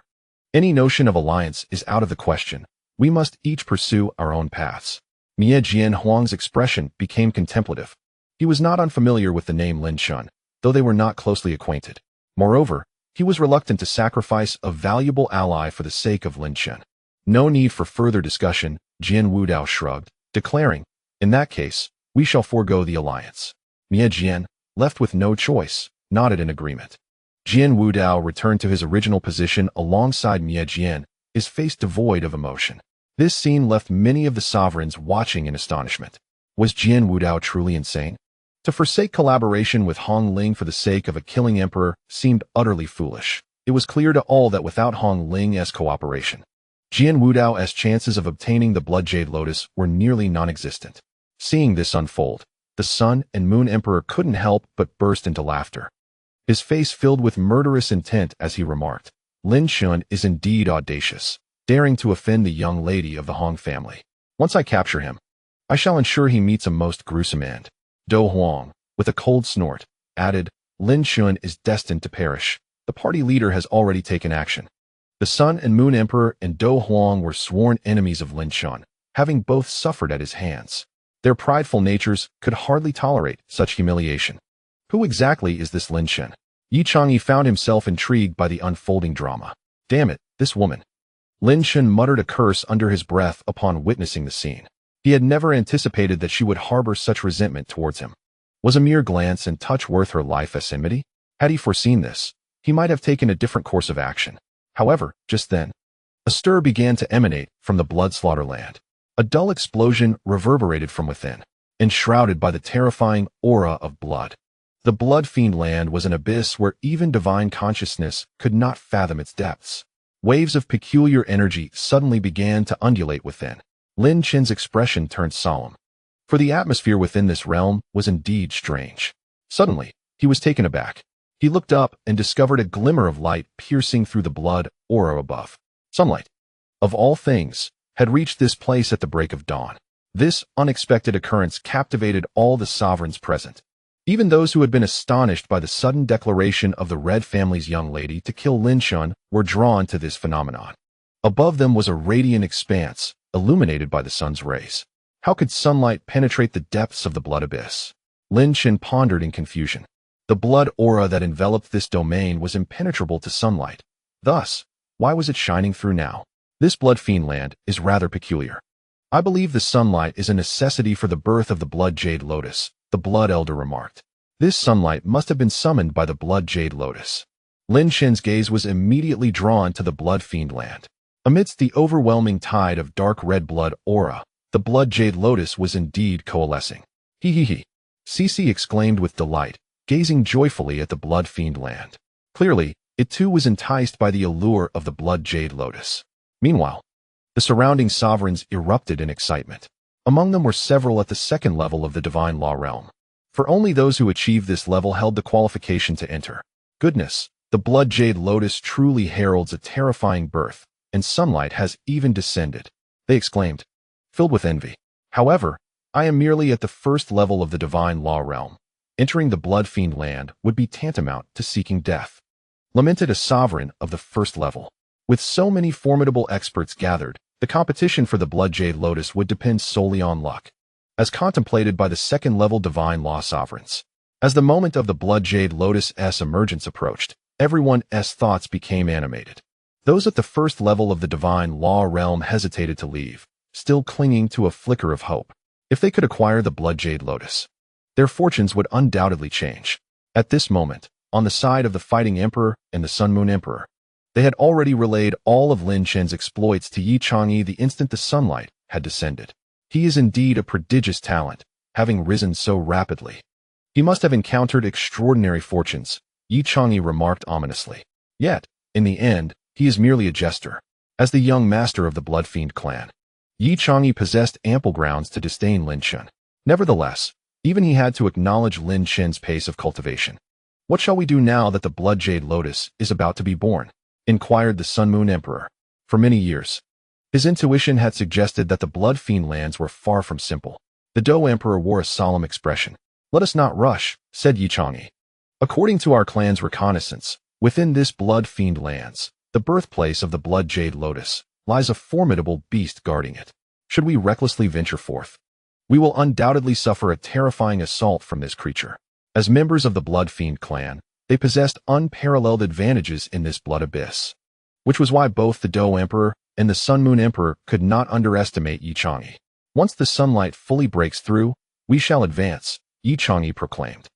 any notion of alliance is out of the question. We must each pursue our own paths." Mia Jian Huang's expression became contemplative. He was not unfamiliar with the name Lin Chen, though they were not closely acquainted. Moreover, he was reluctant to sacrifice a valuable ally for the sake of Lin Chen. "No need for further discussion," Jian Wudao shrugged, declaring, "In that case, we shall forego the alliance." Mia Jian, left with no choice, nodded in agreement. Jian Wudao returned to his original position alongside Mia Jian, his face devoid of emotion. This scene left many of the sovereigns watching in astonishment. Was Jian Wudao truly insane? To forsake collaboration with Hong Ling for the sake of a killing emperor seemed utterly foolish. It was clear to all that without Hong Ling's cooperation, Jian Wudao's chances of obtaining the Blood Jade Lotus were nearly non-existent. Seeing this unfold, the Sun and Moon Emperor couldn't help but burst into laughter. His face filled with murderous intent as he remarked, "Lin Chen is indeed audacious, daring to offend the young lady of the Hong family. Once I capture him, I shall ensure he meets a most gruesome end." Do Huang, with a cold snort, added, "Lin Chen is destined to perish. The party leader has already taken action." The Sun and Moon Emperor and Do Huang were sworn enemies of Lin Chen, having both suffered at his hands. Their prideful natures could hardly tolerate such humiliation. Who exactly is this Lin Chen? Yi Changyi found himself intrigued by the unfolding drama. Damn it, this woman. Lin Chen muttered a curse under his breath upon witnessing the scene. He had never anticipated that she would harbor such resentment towards him. Was a mere glance and touch worth her life as enmity? Had he foreseen this, he might have taken a different course of action. However, just then, a stir began to emanate from the blood slaughter land. A dull explosion reverberated from within, enshrouded by the terrifying aura of blood. The blood fiend land was an abyss where even divine consciousness could not fathom its depths. Waves of peculiar energy suddenly began to undulate within. Lin Chen's expression turned solemn, for the atmosphere within this realm was indeed strange. Suddenly, he was taken aback. He looked up and discovered a glimmer of light piercing through the blood aura above. Sunlight, of all things, had reached this place at the break of dawn. This unexpected occurrence captivated all the sovereigns present. Even those who had been astonished by the sudden declaration of the Red family's young lady to kill Lin Chen were drawn to this phenomenon. Above them was a radiant expanse, illuminated by the sun's rays. How could sunlight penetrate the depths of the blood abyss? Lin Chen pondered in confusion. The blood aura that enveloped this domain was impenetrable to sunlight. Thus, why was it shining through now? This blood fiend land is rather peculiar. I believe the sunlight is a necessity for the birth of the blood jade lotus, the blood elder remarked. This sunlight must have been summoned by the blood jade lotus. Lin Chen's gaze was immediately drawn to the blood fiend land. Amidst the overwhelming tide of dark red blood aura, the blood jade lotus was indeed coalescing. He. Cece exclaimed with delight, gazing joyfully at the blood fiend land. Clearly, it too was enticed by the allure of the blood jade lotus. Meanwhile, the surrounding sovereigns erupted in excitement. Among them were several at the second level of the divine law realm. For only those who achieved this level held the qualification to enter. Goodness, the blood jade lotus truly heralds a terrifying birth, and sunlight has even descended, they exclaimed, filled with envy. However, I am merely at the first level of the divine law realm. Entering the blood fiend land would be tantamount to seeking death, lamented a sovereign of the first level. With so many formidable experts gathered, the competition for the blood jade lotus would depend solely on luck, as contemplated by the second-level divine law sovereigns. As the moment of the blood jade lotus's emergence approached, everyone's thoughts became animated. Those at the first level of the divine law realm hesitated to leave, still clinging to a flicker of hope. If they could acquire the blood jade lotus, their fortunes would undoubtedly change. At this moment, on the side of the fighting emperor and the Sun Moon Emperor, they had already relayed all of Lin Chen's exploits to Yi Chang'e the instant the sunlight had descended. He is indeed a prodigious talent, having risen so rapidly. He must have encountered extraordinary fortunes, Yi Chang'e remarked ominously. Yet, in the end, he is merely a jester. As the young master of the Blood Fiend clan, Yi Chang'e possessed ample grounds to disdain Lin Chen. Nevertheless, even he had to acknowledge Lin Chen's pace of cultivation. What shall we do now that the blood jade lotus is about to be born? Inquired the Sun Moon Emperor. For many years, his intuition had suggested that the blood fiend lands were far from simple. The Do Emperor wore a solemn expression. Let us not rush, said Yi Chang'e. According to our clan's reconnaissance, within this blood fiend lands, the birthplace of the blood jade lotus, lies a formidable beast guarding it. Should we recklessly venture forth, we will undoubtedly suffer a terrifying assault from this creature. As members of the blood fiend clan, they possessed unparalleled advantages in this blood abyss, which was why both the Do Emperor and the Sun Moon Emperor could not underestimate Yi Chang'e. Once the sunlight fully breaks through, we shall advance, Yi Chang'e proclaimed.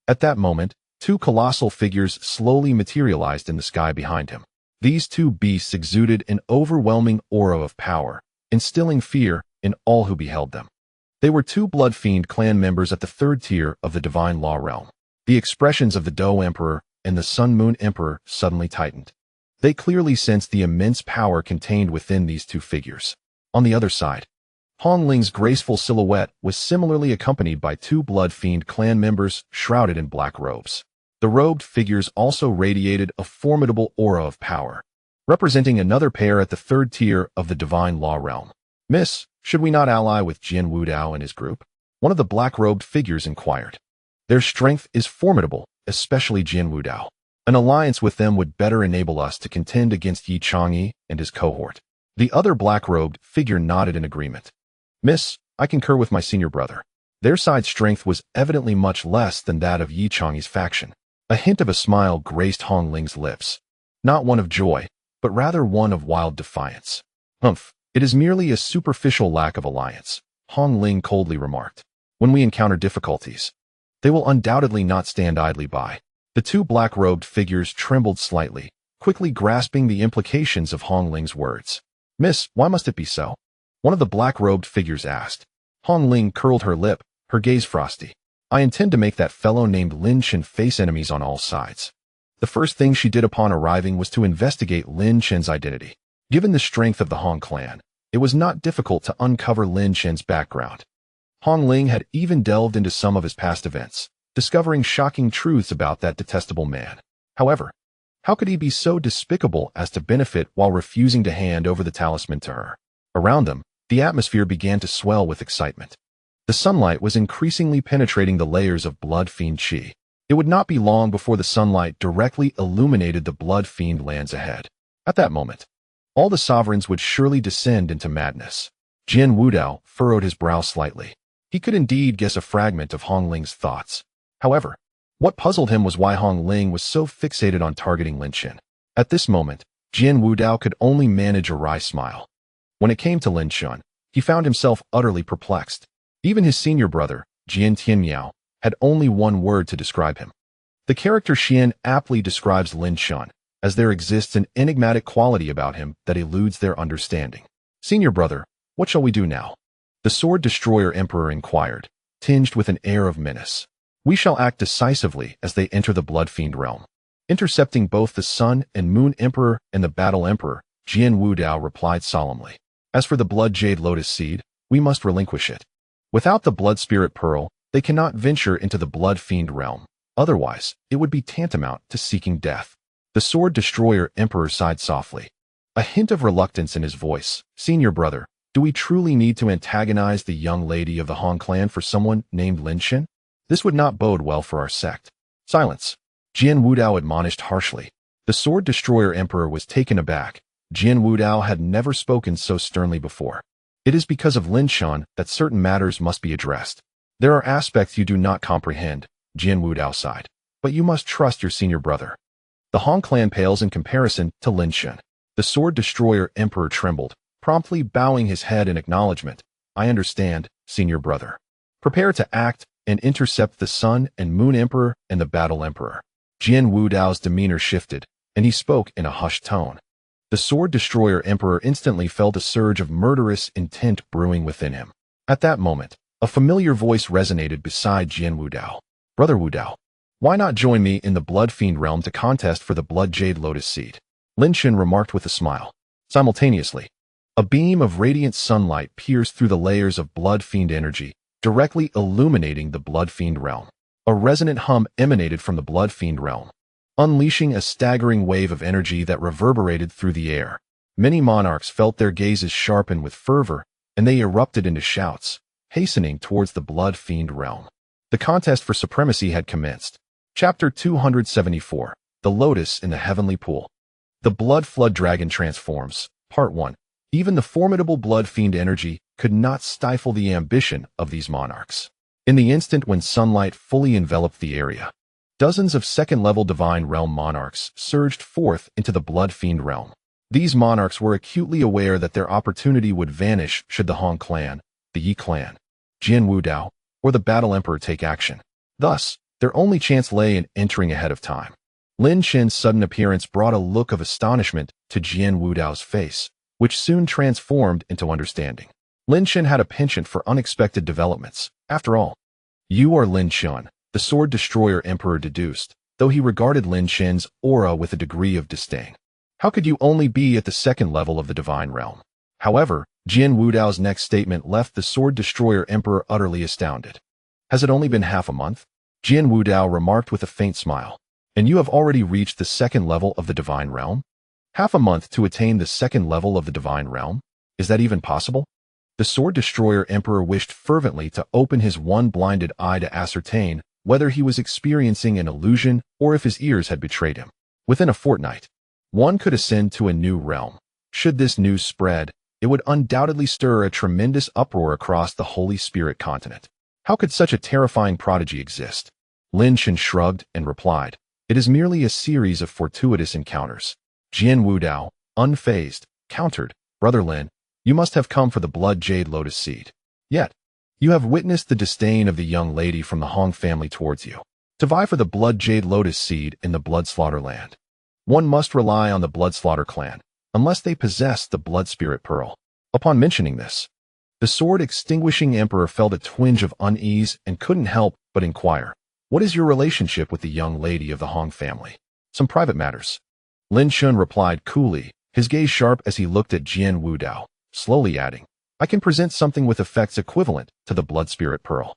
At that moment, two colossal figures slowly materialized in the sky behind him. These two beasts exuded an overwhelming aura of power, instilling fear in all who beheld them. They were two Blood Fiend clan members at the third tier of the divine law realm. The expressions of the Do Emperor and the Sun Moon Emperor suddenly tightened. They clearly sensed the immense power contained within these two figures. On the other side, Hong Ling's graceful silhouette was similarly accompanied by two Blood Fiend clan members shrouded in black robes. The robed figures also radiated a formidable aura of power, representing another pair at the third tier of the divine law realm. Miss, should we not ally with Jian Wudao and his group? One of the black-robed figures inquired. Their strength is formidable, especially Jian Wudao. An alliance with them would better enable us to contend against Yi Chang'e and his cohort. The other black-robed figure nodded in agreement. Miss, I concur with my senior brother. Their side's strength was evidently much less than that of Yi Chang'e's faction. A hint of a smile graced Hong Ling's lips. Not one of joy, but rather one of wild defiance. Humph, it is merely a superficial lack of alliance. Hong Ling coldly remarked. When we encounter difficulties, they will undoubtedly not stand idly by. The two black-robed figures trembled slightly, quickly grasping the implications of Hong Ling's words. Miss, why must it be so? One of the black-robed figures asked. Hong Ling curled her lip, her gaze frosty. I intend to make that fellow named Lin Chen face enemies on all sides. The first thing she did upon arriving was to investigate Lin Chen's identity. Given the strength of the Hong clan, it was not difficult to uncover Lin Chen's background. Hong Ling had even delved into some of his past events, discovering shocking truths about that detestable man. However, how could he be so despicable as to benefit while refusing to hand over the talisman to her? Around them, the atmosphere began to swell with excitement. The sunlight was increasingly penetrating the layers of blood fiend chi. It would not be long before the sunlight directly illuminated the blood fiend lands ahead. At that moment, all the sovereigns would surely descend into madness. Jian Wudao furrowed his brow slightly. He could indeed guess a fragment of Hong Ling's thoughts. However, what puzzled him was why Hong Ling was so fixated on targeting Lin Chen. At this moment, Jian Wudao could only manage a wry smile. When it came to Lin Chen, he found himself utterly perplexed. Even his senior brother, Jian Tianyao, had only one word to describe him. The character Xian aptly describes Lin Chen, as there exists an enigmatic quality about him that eludes their understanding. Senior brother, what shall we do now? The Sword Destroyer Emperor inquired, tinged with an air of menace. We shall act decisively as they enter the Blood Fiend realm. Intercepting both the Sun and Moon Emperor and the Battle Emperor, Jian Wudao replied solemnly. As for the Blood Jade Lotus Seed, we must relinquish it. Without the Blood Spirit Pearl, they cannot venture into the Blood Fiend realm. Otherwise, it would be tantamount to seeking death. The Sword Destroyer Emperor sighed softly. A hint of reluctance in his voice. Senior brother, do we truly need to antagonize the young lady of the Hong clan for someone named Lin Chen? This would not bode well for our sect. Silence. Jian Wudao admonished harshly. The Sword Destroyer Emperor was taken aback. Jian Wudao had never spoken so sternly before. It is because of Lin Chen that certain matters must be addressed. There are aspects you do not comprehend, Jian Wudao sighed. But you must trust your senior brother. The Hong clan pales in comparison to Lin Chen. The Sword Destroyer Emperor trembled, promptly bowing his head in acknowledgement. I understand, senior brother. Prepare to act and intercept the Sun and Moon Emperor and the Battle Emperor. Jian Wudao's demeanor shifted, and he spoke in a hushed tone. The Sword Destroyer Emperor instantly felt a surge of murderous intent brewing within him. At that moment, a familiar voice resonated beside Jian Wudao. Brother Wudao, why not join me in the Blood Fiend realm to contest for the Blood Jade Lotus Seed? Lin Chen remarked with a smile. Simultaneously, a beam of radiant sunlight pierced through the layers of Blood Fiend energy, directly illuminating the Blood Fiend realm. A resonant hum emanated from the Blood Fiend realm, unleashing a staggering wave of energy that reverberated through the air. Many monarchs felt their gazes sharpen with fervor, and they erupted into shouts, hastening towards the Blood Fiend realm. The contest for supremacy had commenced. Chapter 274, The Lotus in the Heavenly Pool. The Blood Flood Dragon Transforms, Part 1. Even the formidable Blood Fiend energy could not stifle the ambition of these monarchs. In the instant when sunlight fully enveloped the area, dozens of second-level Divine Realm monarchs surged forth into the Blood Fiend realm. These monarchs were acutely aware that their opportunity would vanish should the Hong clan, the Yi clan, Jian Wudao, or the Battle Emperor take action. Thus, their only chance lay in entering ahead of time. Lin Chen's sudden appearance brought a look of astonishment to Jian Wudao's face, which soon transformed into understanding. Lin Chen had a penchant for unexpected developments. After all, you are Lin Chen, the Sword Destroyer Emperor deduced, though he regarded Lin Chen's aura with a degree of disdain. How could you only be at the second level of the Divine Realm? However, Jian Wudao's next statement left the Sword Destroyer Emperor utterly astounded. Has it only been half a month? Jian Wudao remarked with a faint smile. And you have already reached the second level of the Divine Realm? Half a month to attain the second level of the Divine Realm? Is that even possible? The Sword Destroyer Emperor wished fervently to open his one blinded eye to ascertain whether he was experiencing an illusion or if his ears had betrayed him. Within a fortnight, one could ascend to a new realm. Should this news spread, it would undoubtedly stir a tremendous uproar across the Holy Spirit continent. How could such a terrifying prodigy exist? Lin Chen shrugged and replied, it is merely a series of fortuitous encounters. Jian Wudao, unfazed, countered, Brother Lin, you must have come for the Blood Jade Lotus Seed. Yet, You have witnessed the disdain of the young lady from the Hong family towards you. To vie for the blood jade lotus seed in the blood slaughter land, one must rely on the blood slaughter clan, unless they possess the blood spirit pearl. Upon mentioning this, the sword-extinguishing emperor felt a twinge of unease and couldn't help but inquire, "What is your relationship with the young lady of the Hong family?" "Some private matters." Lin Chen replied coolly, his gaze sharp as he looked at Jian Wudao, slowly adding, "I can present something with effects equivalent to the blood spirit pearl."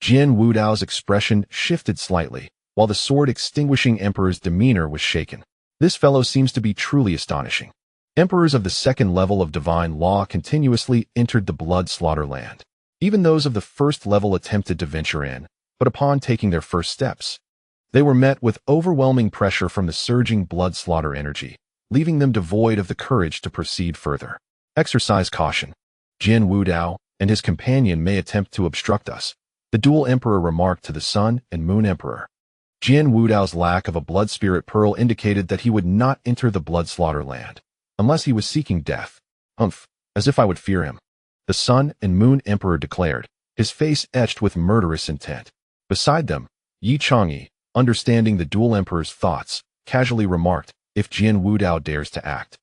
Jian Wudao's expression shifted slightly, while the sword-extinguishing emperor's demeanor was shaken. This fellow seems to be truly astonishing. Emperors of the second level of divine law continuously entered the blood slaughter land. Even those of the first level attempted to venture in, but upon taking their first steps, they were met with overwhelming pressure from the surging blood slaughter energy, leaving them devoid of the courage to proceed further. Exercise caution. Jian Wudao and his companion may attempt to obstruct us, the dual emperor remarked to the Sun and Moon Emperor. Jian Wudao's lack of a blood spirit pearl indicated that he would not enter the blood slaughter land, unless he was seeking death. "Humph, as if I would fear him," the Sun and Moon Emperor declared, his face etched with murderous intent. Beside them, Yi Chang'e, understanding the dual emperor's thoughts, casually remarked, "If Jian Wudao dares to act,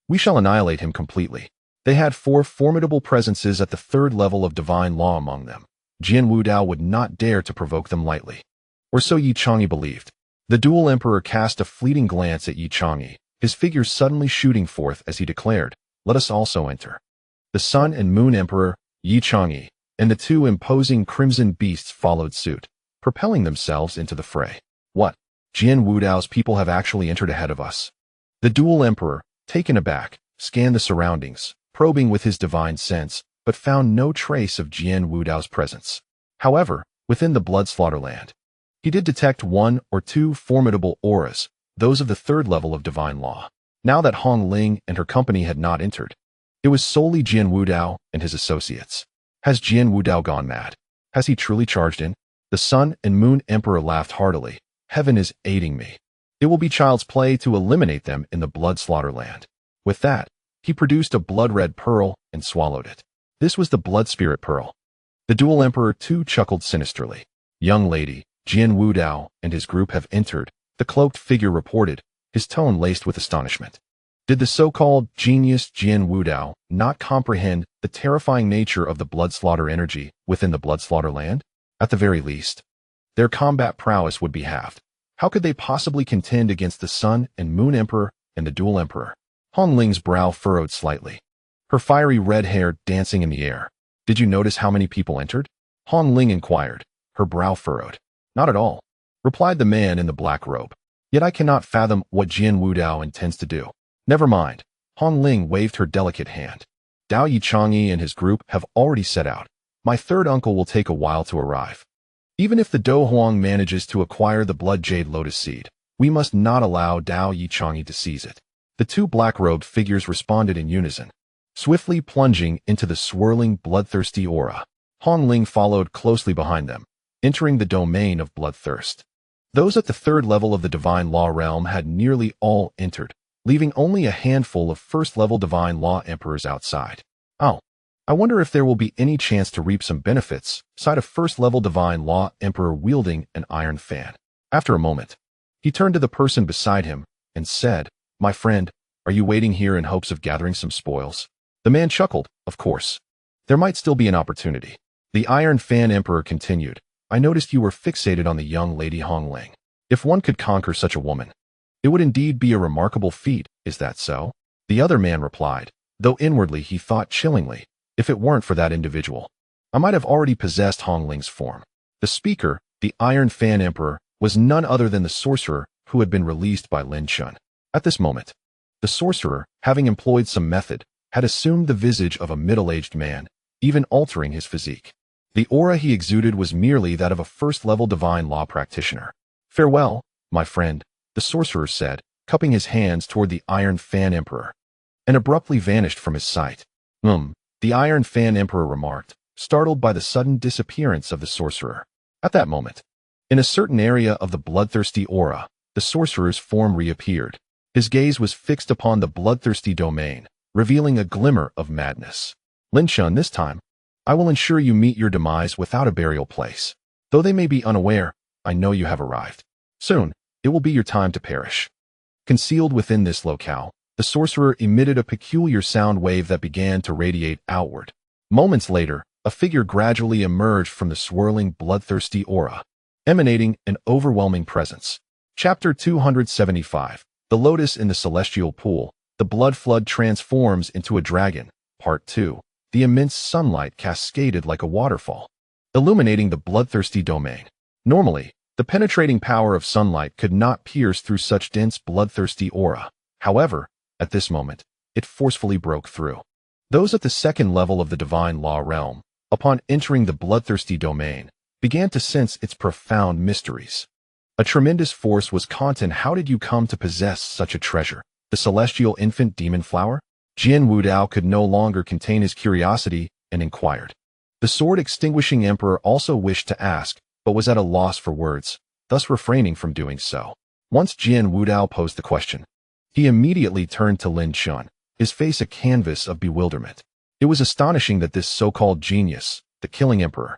we shall annihilate him completely." They had 4 formidable presences at the third level of divine law among them. Jian Wudao would not dare to provoke them lightly. Or so Yi Chang'e believed. The dual emperor cast a fleeting glance at Yi Chang'e, his figure suddenly shooting forth as he declared, "Let us also enter." The Sun and Moon Emperor, Yi Chang'e, and the 2 imposing crimson beasts followed suit, propelling themselves into the fray. "What? Jian Wudao's people have actually entered ahead of us." The dual emperor, taken aback, scanned the surroundings, probing with his divine sense, but found no trace of Jian Wudao's presence. However, within the blood slaughter land, he did detect 1 or 2 formidable auras, those of the third level of divine law. Now that Hong Ling and her company had not entered, it was solely Jian Wudao and his associates. Has Jian Wudao gone mad? Has he truly charged in? The Sun and Moon Emperor laughed heartily. "Heaven is aiding me. It will be child's play to eliminate them in the blood slaughter land." With that, he produced a blood-red pearl and swallowed it. This was the blood spirit pearl. The dual emperor too chuckled sinisterly. "Young lady, Jian Wudao and his group have entered," the cloaked figure reported, his tone laced with astonishment. Did the so-called genius Jian Wudao not comprehend the terrifying nature of the blood slaughter energy within the blood slaughter land? At the very least, their combat prowess would be halved. How could they possibly contend against the Sun and Moon Emperor and the dual emperor? Hong Ling's brow furrowed slightly, her fiery red hair dancing in the air. "Did you notice how many people entered?" Hong Ling inquired, her brow furrowed. "Not at all," replied the man in the black robe. "Yet I cannot fathom what Jian Wudao intends to do." "Never mind." Hong Ling waved her delicate hand. "Dao Yi Chang'e and his group have already set out. My third uncle will take a while to arrive. Even if the Do Huang manages to acquire the blood jade lotus seed, we must not allow Dao Yi Chang'e to seize it." The 2 black-robed figures responded in unison, swiftly plunging into the swirling, bloodthirsty aura. Hong Ling followed closely behind them, entering the domain of bloodthirst. Those at the third level of the divine law realm had nearly all entered, leaving only a handful of first-level divine law emperors outside. "Oh, I wonder if there will be any chance to reap some benefits," sighed a first-level divine law emperor wielding an iron fan. After a moment, he turned to the person beside him and said, "My friend, are you waiting here in hopes of gathering some spoils?" The man chuckled, "Of course. There might still be an opportunity." The Iron Fan Emperor continued, "I noticed you were fixated on the young lady Hong Ling. If one could conquer such a woman, it would indeed be a remarkable feat, is that so?" The other man replied, though inwardly he thought chillingly, "If it weren't for that individual, I might have already possessed Hong Ling's form." The speaker, the Iron Fan Emperor, was none other than the sorcerer who had been released by Lin Chen. At this moment, the sorcerer, having employed some method, had assumed the visage of a middle-aged man, even altering his physique. The aura he exuded was merely that of a first-level divine law practitioner. "Farewell, my friend," the sorcerer said, cupping his hands toward the Iron Fan Emperor, and abruptly vanished from his sight. The Iron Fan Emperor remarked, startled by the sudden disappearance of the sorcerer. At that moment, in a certain area of the bloodthirsty aura, the sorcerer's form reappeared. His gaze was fixed upon the bloodthirsty domain, revealing a glimmer of madness. Lin Chen this time, I will ensure you meet your demise without a burial place. Though they may be unaware, I know you have arrived. Soon, it will be your time to perish. Concealed within this locale, the sorcerer emitted a peculiar sound wave that began to radiate outward. Moments later, a figure gradually emerged from the swirling, bloodthirsty aura, emanating an overwhelming presence. Chapter 275. The Lotus in the Celestial Pool. The blood flood transforms into a dragon. Part 2. The immense sunlight cascaded like a waterfall, illuminating the bloodthirsty domain. Normally, the penetrating power of sunlight could not pierce through such dense bloodthirsty aura. However, at this moment, it forcefully broke through. Those at the second level of the divine law realm, upon entering the bloodthirsty domain, began to sense its profound mysteries. A tremendous force was content. How did you come to possess such a treasure? The celestial infant demon flower? Jian Wudao could no longer contain his curiosity and inquired. The sword-extinguishing emperor also wished to ask, but was at a loss for words, thus refraining from doing so. Once Jian Wudao posed the question, he immediately turned to Lin Chen, his face a canvas of bewilderment. It was astonishing that this so-called genius, the killing emperor,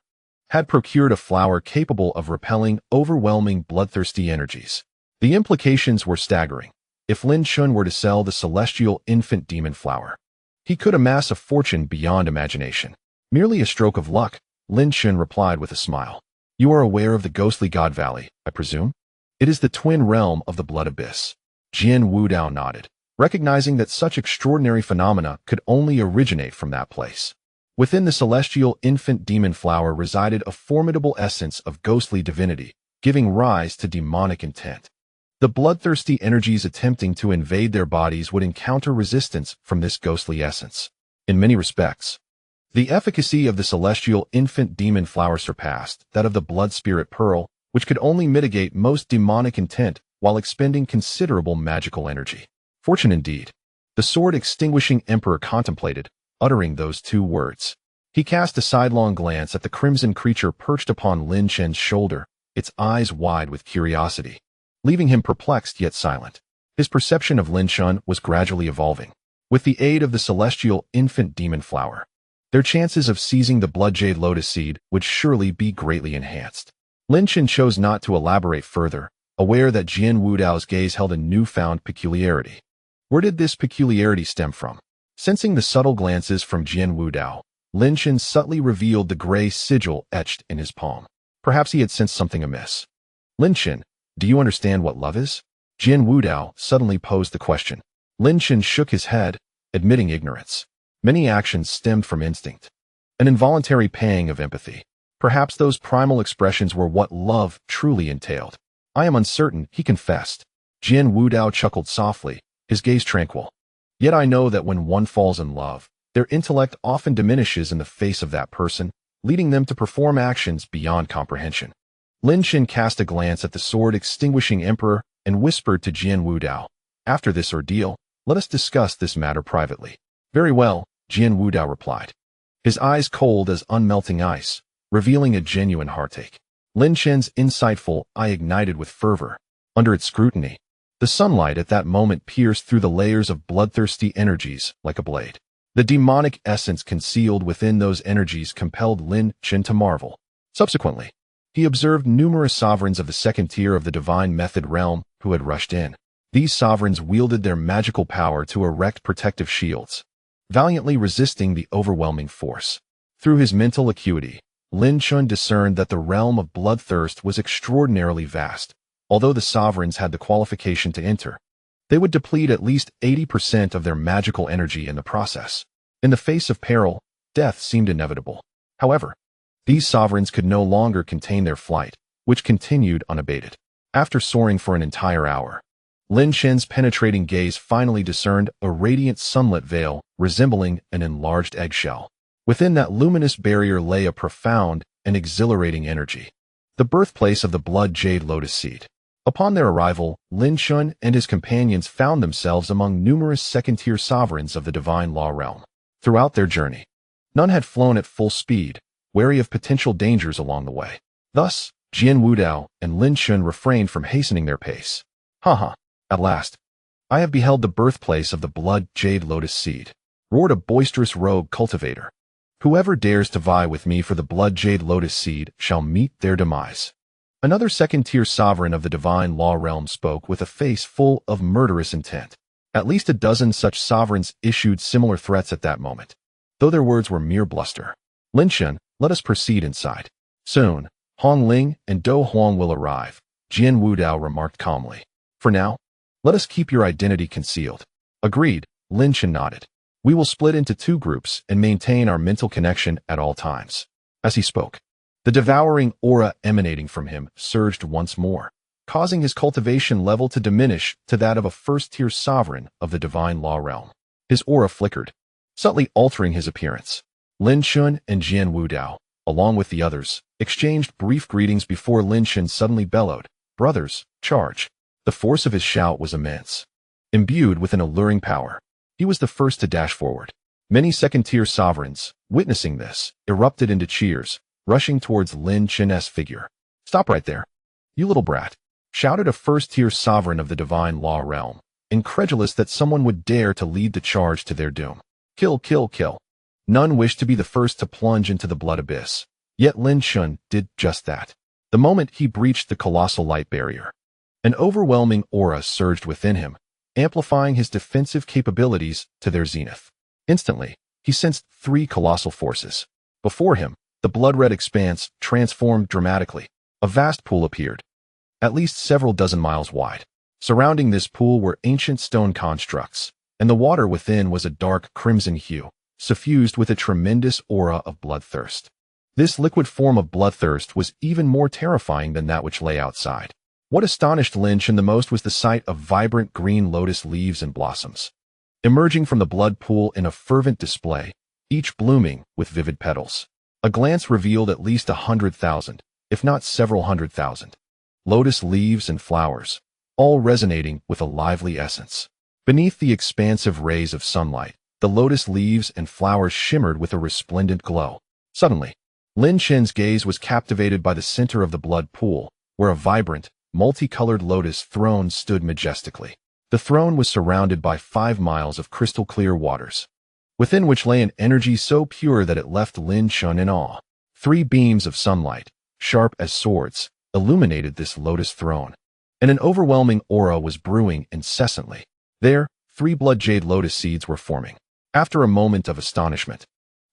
had procured a flower capable of repelling overwhelming bloodthirsty energies. The implications were staggering. If Lin Chen were to sell the celestial infant demon flower, he could amass a fortune beyond imagination. Merely a stroke of luck, Lin Chen replied with a smile. You are aware of the ghostly God Valley, I presume? It is the twin realm of the blood abyss. Jian Wudao nodded, recognizing that such extraordinary phenomena could only originate from that place. Within the celestial infant demon flower resided a formidable essence of ghostly divinity, giving rise to demonic intent. The bloodthirsty energies attempting to invade their bodies would encounter resistance from this ghostly essence. In many respects, the efficacy of the celestial infant demon flower surpassed that of the blood spirit peril, which could only mitigate most demonic intent while expending considerable magical energy. Fortune indeed. The sword-extinguishing emperor contemplated, uttering those two words. He cast a sidelong glance at the crimson creature perched upon Lin Chen's shoulder, its eyes wide with curiosity, leaving him perplexed yet silent. His perception of Lin Chen was gradually evolving. With the aid of the celestial infant demon flower, their chances of seizing the blood jade lotus seed would surely be greatly enhanced. Lin Chen chose not to elaborate further, aware that Jian Wudao's gaze held a newfound peculiarity. Where did this peculiarity stem from? Sensing the subtle glances from Jian Wudao, Lin Chen subtly revealed the gray sigil etched in his palm. Perhaps he had sensed something amiss. Lin Chen, do you understand what love is? Jian Wudao suddenly posed the question. Lin Chen shook his head, admitting ignorance. Many actions stemmed from instinct, an involuntary pang of empathy. Perhaps those primal expressions were what love truly entailed. I am uncertain, he confessed. Jian Wudao chuckled softly, his gaze tranquil. Yet I know that when one falls in love, their intellect often diminishes in the face of that person, leading them to perform actions beyond comprehension. Lin Chen cast a glance at the sword-extinguishing emperor and whispered to Jian Wudao, after this ordeal, let us discuss this matter privately. Very well, Jian Wudao replied, his eyes cold as unmelting ice, revealing a genuine heartache. Lin Chen's insightful eye ignited with fervor. Under its scrutiny, the sunlight at that moment pierced through the layers of bloodthirsty energies like a blade. The demonic essence concealed within those energies compelled Lin Chen to marvel. Subsequently, he observed numerous sovereigns of the second tier of the divine method realm who had rushed in. These sovereigns wielded their magical power to erect protective shields, valiantly resisting the overwhelming force. Through his mental acuity, Lin Chen discerned that the realm of bloodthirst was extraordinarily vast. Although the sovereigns had the qualification to enter, they would deplete at least 80% of their magical energy in the process. In the face of peril, death seemed inevitable. However, these sovereigns could no longer contain their flight, which continued unabated. After soaring for an entire hour, Lin Chen's penetrating gaze finally discerned a radiant sunlit veil resembling an enlarged eggshell. Within that luminous barrier lay a profound and exhilarating energy, the birthplace of the blood jade lotus seed. Upon their arrival, Lin Chen and his companions found themselves among numerous second-tier sovereigns of the divine law realm. Throughout their journey, none had flown at full speed, wary of potential dangers along the way. Thus, Jian Wudao and Lin Chen refrained from hastening their pace. At last, I have beheld the birthplace of the blood jade lotus seed, roared a boisterous rogue cultivator, Whoever dares to vie with me for the blood jade lotus seed shall meet their demise. Another second-tier sovereign of the divine law realm spoke with a face full of murderous intent. At least a dozen such sovereigns issued similar threats at that moment, though their words were mere bluster. Lin Chen, let us proceed inside. Soon, Hong Ling and Do Huang will arrive, Jian Wudao remarked calmly. For now, let us keep your identity concealed. Agreed, Lin Chen nodded. We will split into 2 groups and maintain our mental connection at all times. As he spoke, the devouring aura emanating from him surged once more, causing his cultivation level to diminish to that of a first-tier sovereign of the divine law realm. His aura flickered, subtly altering his appearance. Lin Chen and Jian Wudao, along with the others, exchanged brief greetings before Lin Chen suddenly bellowed, "Brothers, charge!" The force of his shout was immense. Imbued with an alluring power, he was the first to dash forward. Many second-tier sovereigns, witnessing this, erupted into cheers, rushing towards Lin Chen's figure. "Stop right there, you little brat," shouted a first-tier sovereign of the divine law realm, incredulous that someone would dare to lead the charge to their doom. "Kill, kill, kill." None wished to be the first to plunge into the blood abyss, yet Lin Chen did just that. The moment he breached the colossal light barrier, an overwhelming aura surged within him, amplifying his defensive capabilities to their zenith. Instantly, he sensed 3 colossal forces. Before him, the blood-red expanse transformed dramatically. A vast pool appeared, at least several dozen miles wide. Surrounding this pool were ancient stone constructs, and the water within was a dark crimson hue, suffused with a tremendous aura of bloodthirst. This liquid form of bloodthirst was even more terrifying than that which lay outside. What astonished Lin Chen the most was the sight of vibrant green lotus leaves and blossoms, emerging from the blood pool in a fervent display, each blooming with vivid petals. A glance revealed at least 100,000, if not several 100,000, lotus leaves and flowers, all resonating with a lively essence. Beneath the expansive rays of sunlight, the lotus leaves and flowers shimmered with a resplendent glow. Suddenly, Lin Chen's gaze was captivated by the center of the blood pool, where a vibrant, multicolored lotus throne stood majestically. The throne was surrounded by 5 miles of crystal-clear waters, within which lay an energy so pure that it left Lin Chen in awe. 3 beams of sunlight, sharp as swords, illuminated this lotus throne, and an overwhelming aura was brewing incessantly. There, 3 blood jade lotus seeds were forming. After a moment of astonishment,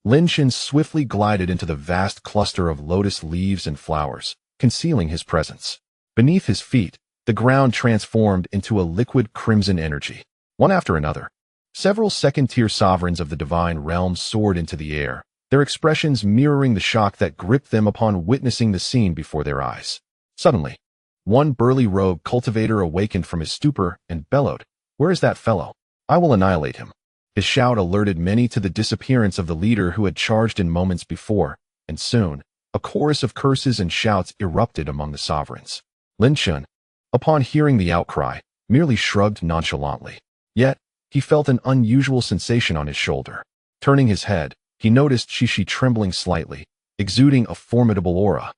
Lin Chen swiftly glided into the vast cluster of lotus leaves and flowers, concealing his presence. Beneath his feet, the ground transformed into a liquid crimson energy. One after another, several second-tier sovereigns of the divine realm soared into the air, their expressions mirroring the shock that gripped them upon witnessing the scene before their eyes. Suddenly, one burly rogue cultivator awakened from his stupor and bellowed, "Where is that fellow? I will annihilate him." His shout alerted many to the disappearance of the leader who had charged in moments before, and soon, a chorus of curses and shouts erupted among the sovereigns. Lin Chen, upon hearing the outcry, merely shrugged nonchalantly. Yet, he felt an unusual sensation on his shoulder. Turning his head, he noticed Shishi trembling slightly, exuding a formidable aura.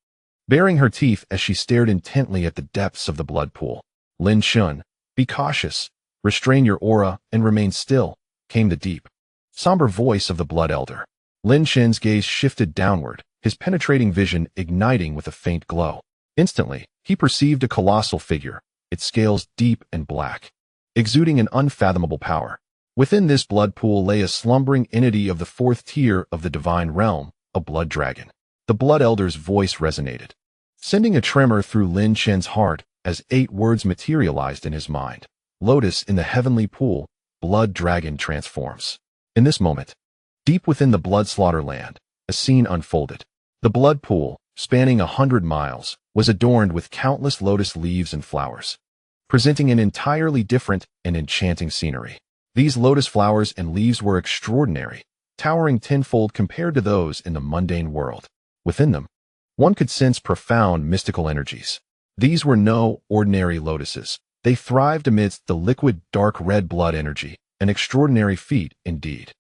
Baring her teeth as she stared intently at the depths of the blood pool. "Lin Chen, be cautious, restrain your aura, and remain still," came the deep, somber voice of the blood elder. Lin Chen's gaze shifted downward, his penetrating vision igniting with a faint glow. Instantly, he perceived a colossal figure, its scales deep and black, exuding an unfathomable power. Within this blood pool lay a slumbering entity of the 4th tier of the divine realm, a blood dragon. The blood elder's voice resonated, sending a tremor through Lin Chen's heart as 8 words materialized in his mind. "Lotus in the heavenly pool, blood dragon transforms." In this moment, deep within the blood slaughterland, a scene unfolded. The blood pool, spanning 100 miles, was adorned with countless lotus leaves and flowers, presenting an entirely different and enchanting scenery. These lotus flowers and leaves were extraordinary, towering tenfold compared to those in the mundane world. Within them, one could sense profound mystical energies. These were no ordinary lotuses. They thrived amidst the liquid dark red blood energy, an extraordinary feat indeed.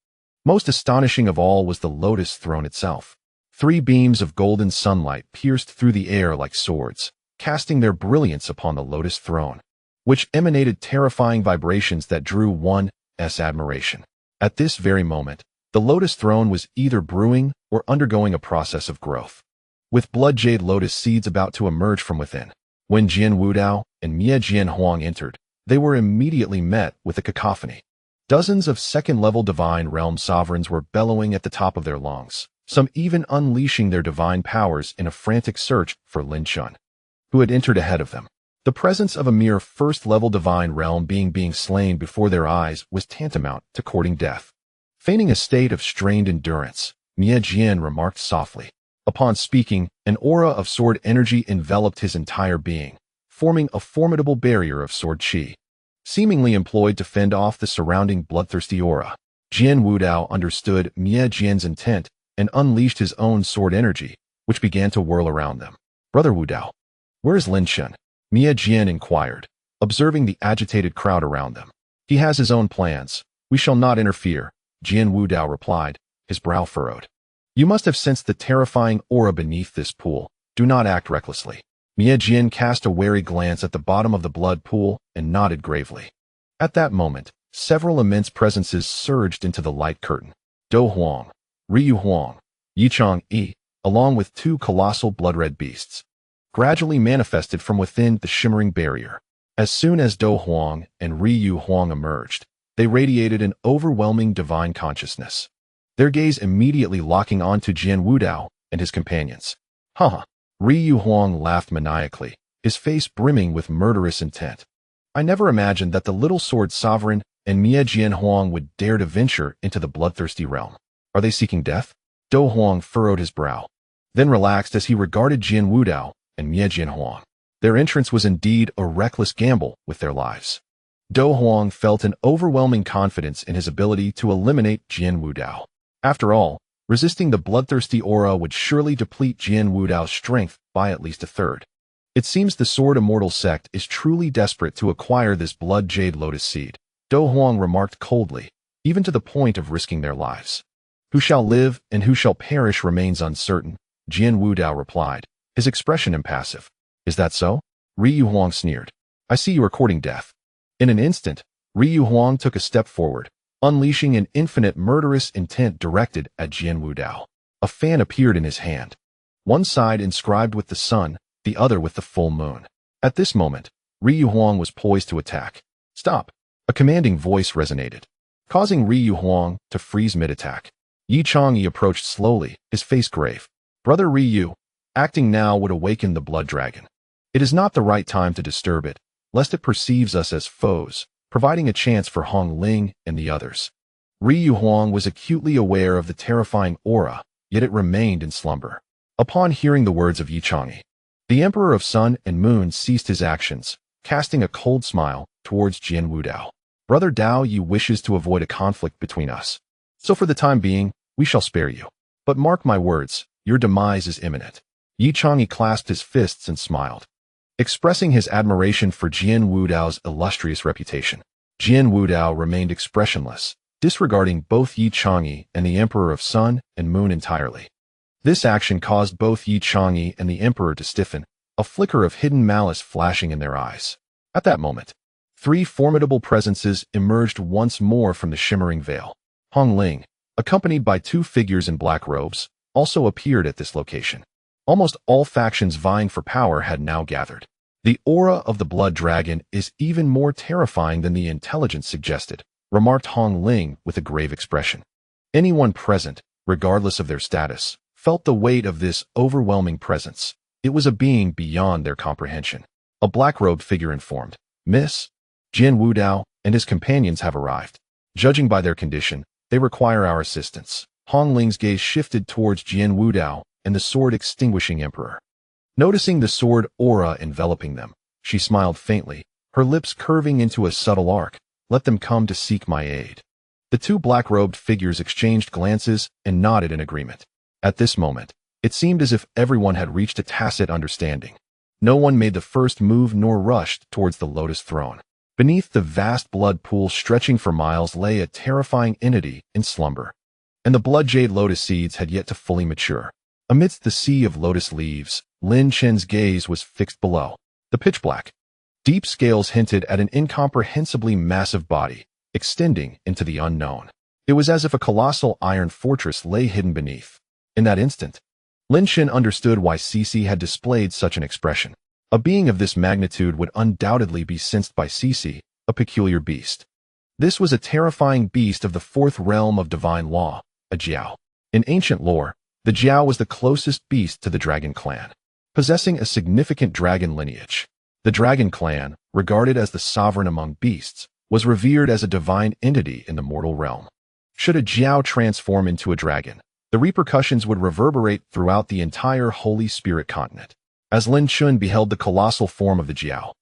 Most astonishing of all was the lotus throne itself. 3 beams of golden sunlight pierced through the air like swords, casting their brilliance upon the lotus throne, which emanated terrifying vibrations that drew one's admiration. At this very moment, The lotus throne was either brewing or undergoing a process of growth, with blood jade lotus seeds about to emerge from within. When Jian Wudao and Mie Jian Huang entered, they were immediately met with a cacophony. Dozens of second-level divine realm sovereigns were bellowing at the top of their lungs, some even unleashing their divine powers in a frantic search for Lin Chen, who had entered ahead of them. The presence of a mere first-level divine realm being slain before their eyes was tantamount to courting death. Feigning a state of strained endurance, Mie Jian remarked softly. Upon speaking, an aura of sword energy enveloped his entire being, forming a formidable barrier of sword qi. Seemingly employed to fend off the surrounding bloodthirsty aura, Jian Wudao understood Mie Jian's intent and unleashed his own sword energy, which began to whirl around them. Brother Wudao, where's Lin Chen? Mie Jian inquired, observing the agitated crowd around them. He has his own plans. We shall not interfere, Jian Wudao replied, his brow furrowed. You must have sensed the terrifying aura beneath this pool. Do not act recklessly. Mie Jian cast a wary glance at the bottom of the blood pool and nodded gravely. At that moment, several immense presences surged into the light curtain. Do Huang, Ryu Huang, Yichang Yi, along with two colossal blood-red beasts, gradually manifested from within the shimmering barrier. As soon as Do Huang and Ryu Huang emerged, they radiated an overwhelming divine consciousness, their gaze immediately locking onto Jian Wudao and his companions. Haha. Ryu Huang laughed maniacally, his face brimming with murderous intent. I never imagined that the little sword sovereign and Mie Jian Huang would dare to venture into the bloodthirsty realm. Are they seeking death? Do Huang furrowed his brow, then relaxed as he regarded Jian Wudao and Mie Jian Huang. Their entrance was indeed a reckless gamble with their lives. Do Huang felt an overwhelming confidence in his ability to eliminate Jian Wudao. After all, resisting the bloodthirsty aura would surely deplete Jian Wudao's strength by at least a third. It seems the Sword Immortal sect is truly desperate to acquire this blood jade lotus seed, Do Huang remarked coldly, even to the point of risking their lives. Who shall live and who shall perish remains uncertain, Jian Wudao replied, his expression impassive. Is that so? Ryu Huang sneered. I see you are courting death. In an instant, Ryu Huang took a step forward, unleashing an infinite murderous intent directed at Jian Wudao. A fan appeared in his hand, one side inscribed with the sun, the other with the full moon. At this moment, Ryu Huang was poised to attack. Stop! A commanding voice resonated, causing Ryu Huang to freeze mid-attack. Yi Changyi approached slowly, his face grave. Brother Ryu, acting now would awaken the blood dragon. It is not the right time to disturb it, lest it perceives us as foes, providing a chance for Hong Ling and the others. Ryu Huang was acutely aware of the terrifying aura, yet it remained in slumber. Upon hearing the words of Yi Changyi, the Emperor of Sun and Moon ceased his actions, casting a cold smile towards Jian Wudao. Brother Dao Yi wishes to avoid a conflict between us. So for the time being, we shall spare you. But mark my words, your demise is imminent. Yi Changyi clasped his fists and smiled, expressing his admiration for Jian Wudao's illustrious reputation. Jian Wudao remained expressionless, disregarding both Yi Changyi and the Emperor of Sun and Moon entirely. This action caused both Yi Changyi and the Emperor to stiffen, a flicker of hidden malice flashing in their eyes. At that moment, three formidable presences emerged once more from the shimmering veil. Hong Ling, accompanied by two figures in black robes, also appeared at this location. Almost all factions vying for power had now gathered. The aura of the blood dragon is even more terrifying than the intelligence suggested, remarked Hong Ling with a grave expression. Anyone present, regardless of their status, felt the weight of this overwhelming presence. It was a being beyond their comprehension. A black-robed figure informed, Miss, Jian Wudao and his companions have arrived. Judging by their condition, they require our assistance. Hong Ling's gaze shifted towards Jian Wudao and the sword-extinguishing emperor. Noticing the sword aura enveloping them, she smiled faintly, her lips curving into a subtle arc. Let them come to seek my aid. The two black-robed figures exchanged glances and nodded in agreement. At this moment, it seemed as if everyone had reached a tacit understanding. No one made the first move nor rushed towards the lotus throne. Beneath the vast blood pool stretching for miles lay a terrifying entity in slumber, and the blood jade lotus seeds had yet to fully mature. Amidst the sea of lotus leaves, Lin Chen's gaze was fixed below. The pitch-black, deep scales hinted at an incomprehensibly massive body, extending into the unknown. It was as if a colossal iron fortress lay hidden beneath. In that instant, Lin Chen understood why Cece had displayed such an expression. A being of this magnitude would undoubtedly be sensed by Cece, a peculiar beast. This was a terrifying beast of the fourth realm of divine law, a Jiao. In ancient lore, the Jiao was the closest beast to the dragon clan, possessing a significant dragon lineage. The dragon clan, regarded as the sovereign among beasts, was revered as a divine entity in the mortal realm. Should a Jiao transform into a dragon, the repercussions would reverberate throughout the entire Holy Spirit continent. As Lin Chen beheld the colossal form of the Jiao,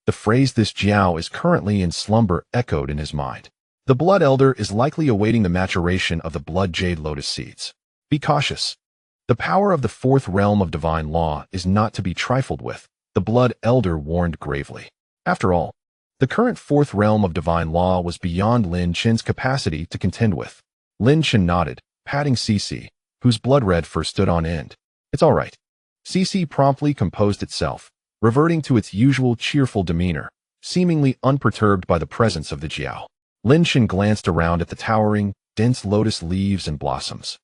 the phrase "this Jiao is currently in slumber" echoed in his mind. The Blood Elder is likely awaiting the maturation of the Blood Jade Lotus seeds. Be cautious. The power of the fourth realm of divine law is not to be trifled with, the Blood Elder warned gravely. After all, the current fourth realm of divine law was beyond Lin Chen's capacity to contend with. Lin Chen nodded, patting Cece, whose blood red fur stood on end. It's all right. Cece promptly composed itself, reverting to its usual cheerful demeanor, seemingly unperturbed by the presence of the Jiao. Lin Chen glanced around at the towering, dense lotus leaves and blossoms.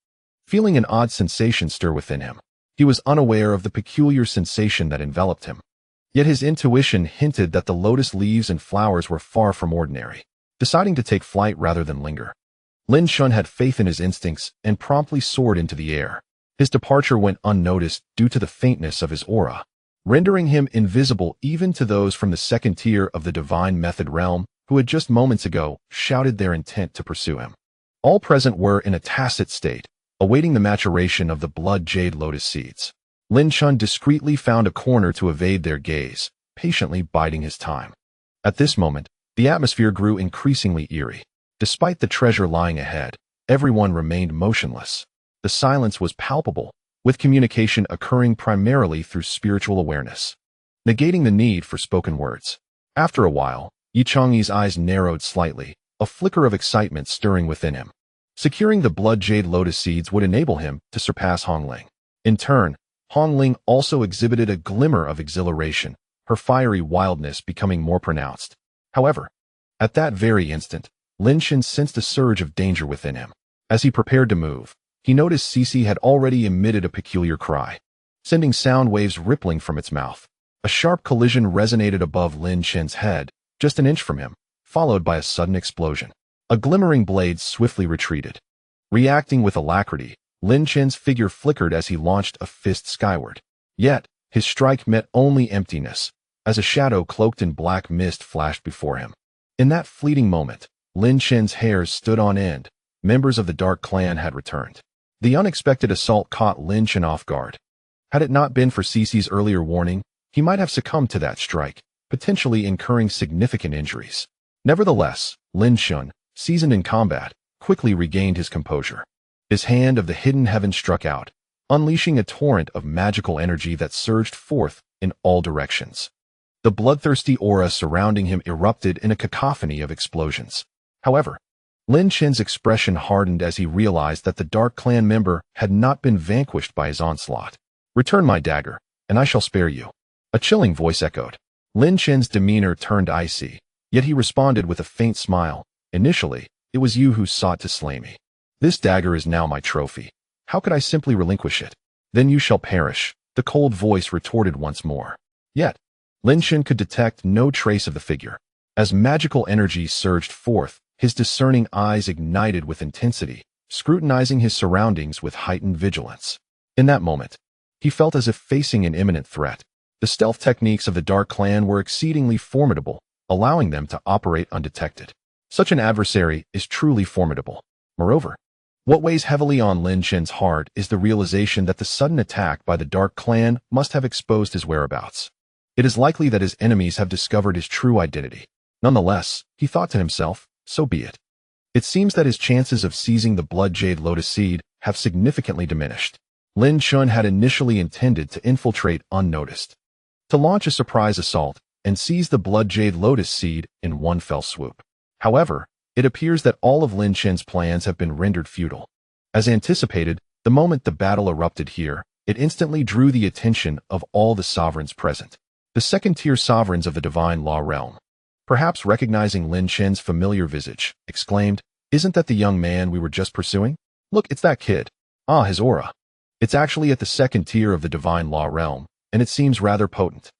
Feeling an odd sensation stir within him, he was unaware of the peculiar sensation that enveloped him. Yet his intuition hinted that the lotus leaves and flowers were far from ordinary. Deciding to take flight rather than linger, Lin Chen had faith in his instincts and promptly soared into the air. His departure went unnoticed due to the faintness of his aura, rendering him invisible even to those from the second tier of the divine method realm who had just moments ago shouted their intent to pursue him. All present were in a tacit state, awaiting the maturation of the Blood Jade Lotus seeds. Lin Chen discreetly found a corner to evade their gaze, patiently biding his time. At this moment, the atmosphere grew increasingly eerie. Despite the treasure lying ahead, everyone remained motionless. The silence was palpable, with communication occurring primarily through spiritual awareness, negating the need for spoken words. After a while, Yi Changyi's eyes narrowed slightly, a flicker of excitement stirring within him. Securing the Blood Jade Lotus seeds would enable him to surpass Hongling. In turn, Hongling also exhibited a glimmer of exhilaration, her fiery wildness becoming more pronounced. However, at that very instant, Lin Chen sensed a surge of danger within him. As he prepared to move, he noticed Cece had already emitted a peculiar cry, sending sound waves rippling from its mouth. A sharp collision resonated above Lin Chen's head, just an inch from him, followed by a sudden explosion. A glimmering blade swiftly retreated. Reacting with alacrity, Lin Chen's figure flickered as he launched a fist skyward. Yet, his strike met only emptiness, as a shadow cloaked in black mist flashed before him. In that fleeting moment, Lin Chen's hairs stood on end. Members of the Dark Clan had returned. The unexpected assault caught Lin Chen off guard. Had it not been for Cece's earlier warning, he might have succumbed to that strike, potentially incurring significant injuries. Nevertheless, Lin Chen, seasoned in combat, quickly regained his composure. His hand of the hidden heaven struck out, unleashing a torrent of magical energy that surged forth in all directions. The bloodthirsty aura surrounding him erupted in a cacophony of explosions. However, Lin Chen's expression hardened as he realized that the Dark Clan member had not been vanquished by his onslaught. "Return my dagger, and I shall spare you," a chilling voice echoed. Lin Chen's demeanor turned icy, yet he responded with a faint smile. "Initially, it was you who sought to slay me. This dagger is now my trophy. How could I simply relinquish it?" "Then you shall perish," the cold voice retorted once more. Yet, Lin Chen could detect no trace of the figure. As magical energy surged forth, his discerning eyes ignited with intensity, scrutinizing his surroundings with heightened vigilance. In that moment, he felt as if facing an imminent threat. The stealth techniques of the Dark Clan were exceedingly formidable, allowing them to operate undetected. Such an adversary is truly formidable. Moreover, what weighs heavily on Lin Chen's heart is the realization that the sudden attack by the Dark Clan must have exposed his whereabouts. It is likely that his enemies have discovered his true identity. Nonetheless, he thought to himself, so be it. It seems that his chances of seizing the Blood Jade Lotus seed have significantly diminished. Lin Chen had initially intended to infiltrate unnoticed, to launch a surprise assault and seize the Blood Jade Lotus seed in one fell swoop. However, it appears that all of Lin Chen's plans have been rendered futile. As anticipated, the moment the battle erupted here, it instantly drew the attention of all the sovereigns present. The second-tier sovereigns of the divine law realm, perhaps recognizing Lin Chen's familiar visage, exclaimed, Isn't that the young man we were just pursuing? Look, it's that kid. Ah, his aura. It's actually at the second tier of the divine law realm, and it seems rather potent.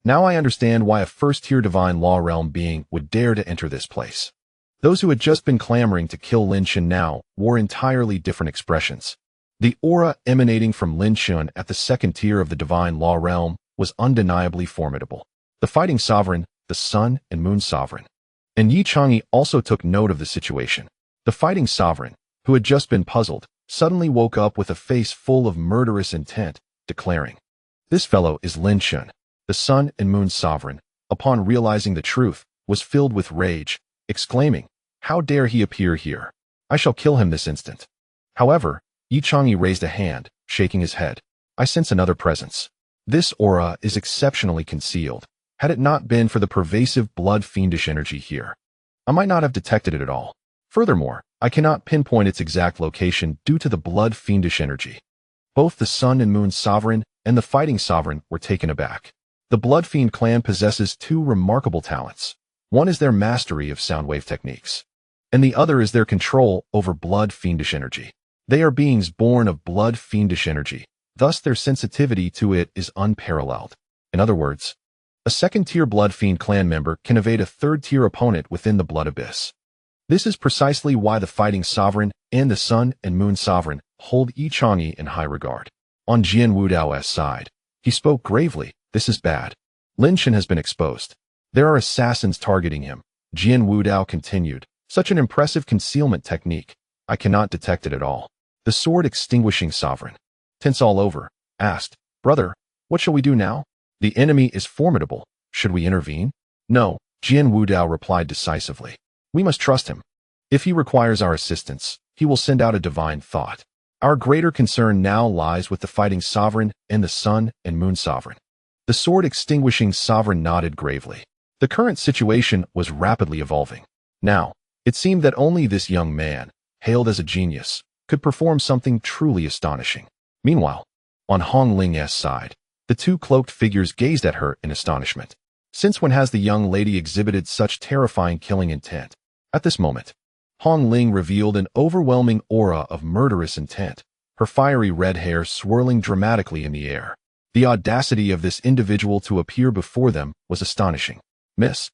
Now I understand why a first-tier divine law realm being would dare to enter this place. Those who had just been clamoring to kill Lin Chen now wore entirely different expressions. The aura emanating from Lin Chen at the second tier of the divine law realm was undeniably formidable. The fighting sovereign, the sun and moon sovereign. And Yi Chang'e also took note of the situation. The fighting sovereign, who had just been puzzled, suddenly woke up with a face full of murderous intent, declaring, "This fellow is Lin Chen." The sun and moon sovereign, upon realizing the truth, was filled with rage, exclaiming, "How dare he appear here? I shall kill him this instant." However, Yi Chang'e raised a hand, shaking his head. "I sense another presence. This aura is exceptionally concealed. Had it not been for the pervasive blood-fiendish energy here, I might not have detected it at all. Furthermore, I cannot pinpoint its exact location due to the blood-fiendish energy." Both the sun and moon sovereign and the fighting sovereign were taken aback. The Bloodfiend clan possesses two remarkable talents. One is their mastery of soundwave techniques, and the other is their control over blood-fiendish energy. They are beings born of blood-fiendish energy, thus their sensitivity to it is unparalleled. In other words, a second-tier Bloodfiend clan member can evade a third-tier opponent within the blood abyss. This is precisely why the fighting sovereign and the sun and moon sovereign hold Yi Chang'e in high regard. On Jian Wudao's side, he spoke gravely, "This is bad. Lin Chen has been exposed. There are assassins targeting him." Jian Wudao continued, "Such an impressive concealment technique. I cannot detect it at all." The sword-extinguishing sovereign, tense all over, asked, "Brother, what shall we do now? The enemy is formidable. Should we intervene?" "No," Jian Wudao replied decisively. "We must trust him. If he requires our assistance, he will send out a divine thought. Our greater concern now lies with the fighting sovereign and the sun and moon sovereign." The sword-extinguishing sovereign nodded gravely. The current situation was rapidly evolving. Now, it seemed that only this young man, hailed as a genius, could perform something truly astonishing. Meanwhile, on Hong Ling's side, the two cloaked figures gazed at her in astonishment. Since when has the young lady exhibited such terrifying killing intent? At this moment, Hong Ling revealed an overwhelming aura of murderous intent, her fiery red hair swirling dramatically in the air. The audacity of this individual to appear before them was astonishing. "Miss,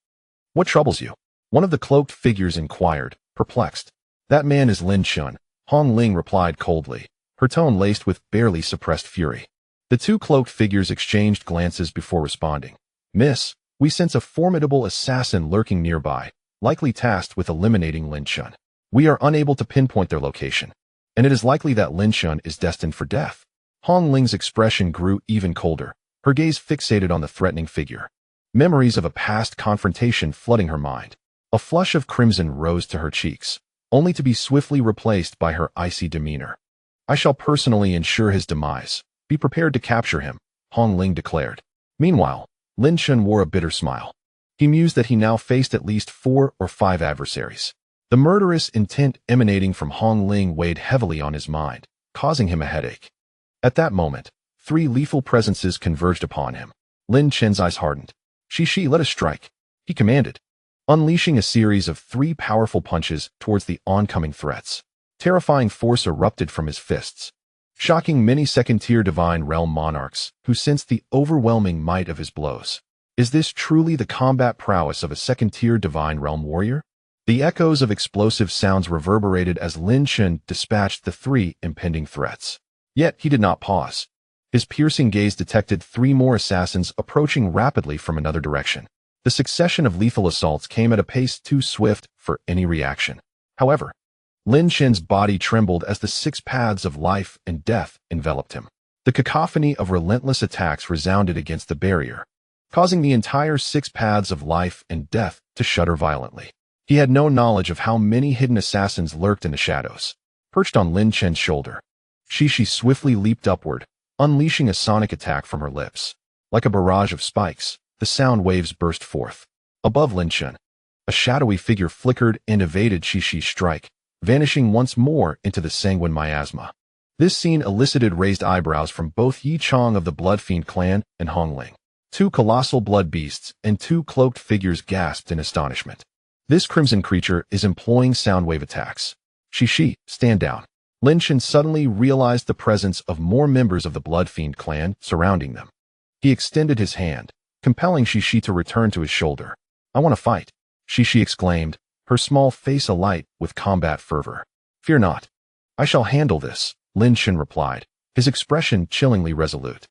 what troubles you?" one of the cloaked figures inquired, perplexed. "That man is Lin Chen," Hong Ling replied coldly, her tone laced with barely suppressed fury. The two cloaked figures exchanged glances before responding. "Miss, we sense a formidable assassin lurking nearby, likely tasked with eliminating Lin Chen. We are unable to pinpoint their location, and it is likely that Lin Chen is destined for death." Hong Ling's expression grew even colder, her gaze fixated on the threatening figure. Memories of a past confrontation flooding her mind. A flush of crimson rose to her cheeks, only to be swiftly replaced by her icy demeanor. "I shall personally ensure his demise. Be prepared to capture him," Hong Ling declared. Meanwhile, Lin Chen wore a bitter smile. He mused that he now faced at least 4 or 5 adversaries. The murderous intent emanating from Hong Ling weighed heavily on his mind, causing him a headache. At that moment, 3 lethal presences converged upon him. Lin Chen's eyes hardened. "Shi, let us strike," he commanded, unleashing a series of 3 powerful punches towards the oncoming threats. Terrifying force erupted from his fists, shocking many second-tier divine realm monarchs who sensed the overwhelming might of his blows. Is this truly the combat prowess of a second-tier divine realm warrior? The echoes of explosive sounds reverberated as Lin Chen dispatched the 3 impending threats. Yet he did not pause. His piercing gaze detected 3 more assassins approaching rapidly from another direction. The succession of lethal assaults came at a pace too swift for any reaction. However, Lin Chen's body trembled as the 6 paths of life and death enveloped him. The cacophony of relentless attacks resounded against the barrier, causing the entire 6 paths of life and death to shudder violently. He had no knowledge of how many hidden assassins lurked in the shadows. Perched on Lin Chen's shoulder, Shi swiftly leaped upward, unleashing a sonic attack from her lips. Like a barrage of spikes, the sound waves burst forth. Above Lin Chen, a shadowy figure flickered and evaded Shi's strike, vanishing once more into the sanguine miasma. This scene elicited raised eyebrows from both Yi Chang of the Bloodfiend clan and Hong Ling. 2 colossal blood beasts and 2 cloaked figures gasped in astonishment. This crimson creature is employing soundwave attacks. She, stand down. Lin Chen suddenly realized the presence of more members of the Blood Fiend clan surrounding them. He extended his hand, compelling Shi to return to his shoulder. I want to fight, Shi exclaimed, her small face alight with combat fervor. Fear not. I shall handle this, Lin Chen replied, his expression chillingly resolute.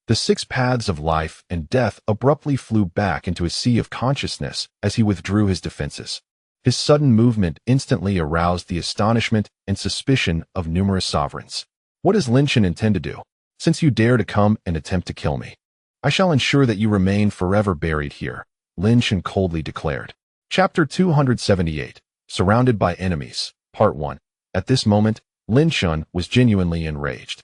The 6 paths of life and death abruptly flew back into a sea of consciousness as he withdrew his defenses. His sudden movement instantly aroused the astonishment and suspicion of numerous sovereigns. What does Lin Chen intend to do? Since you dare to come and attempt to kill me, I shall ensure that you remain forever buried here, Lin Chen coldly declared. Chapter 278, Surrounded by Enemies, Part 1. At this moment, Lin Chen was genuinely enraged.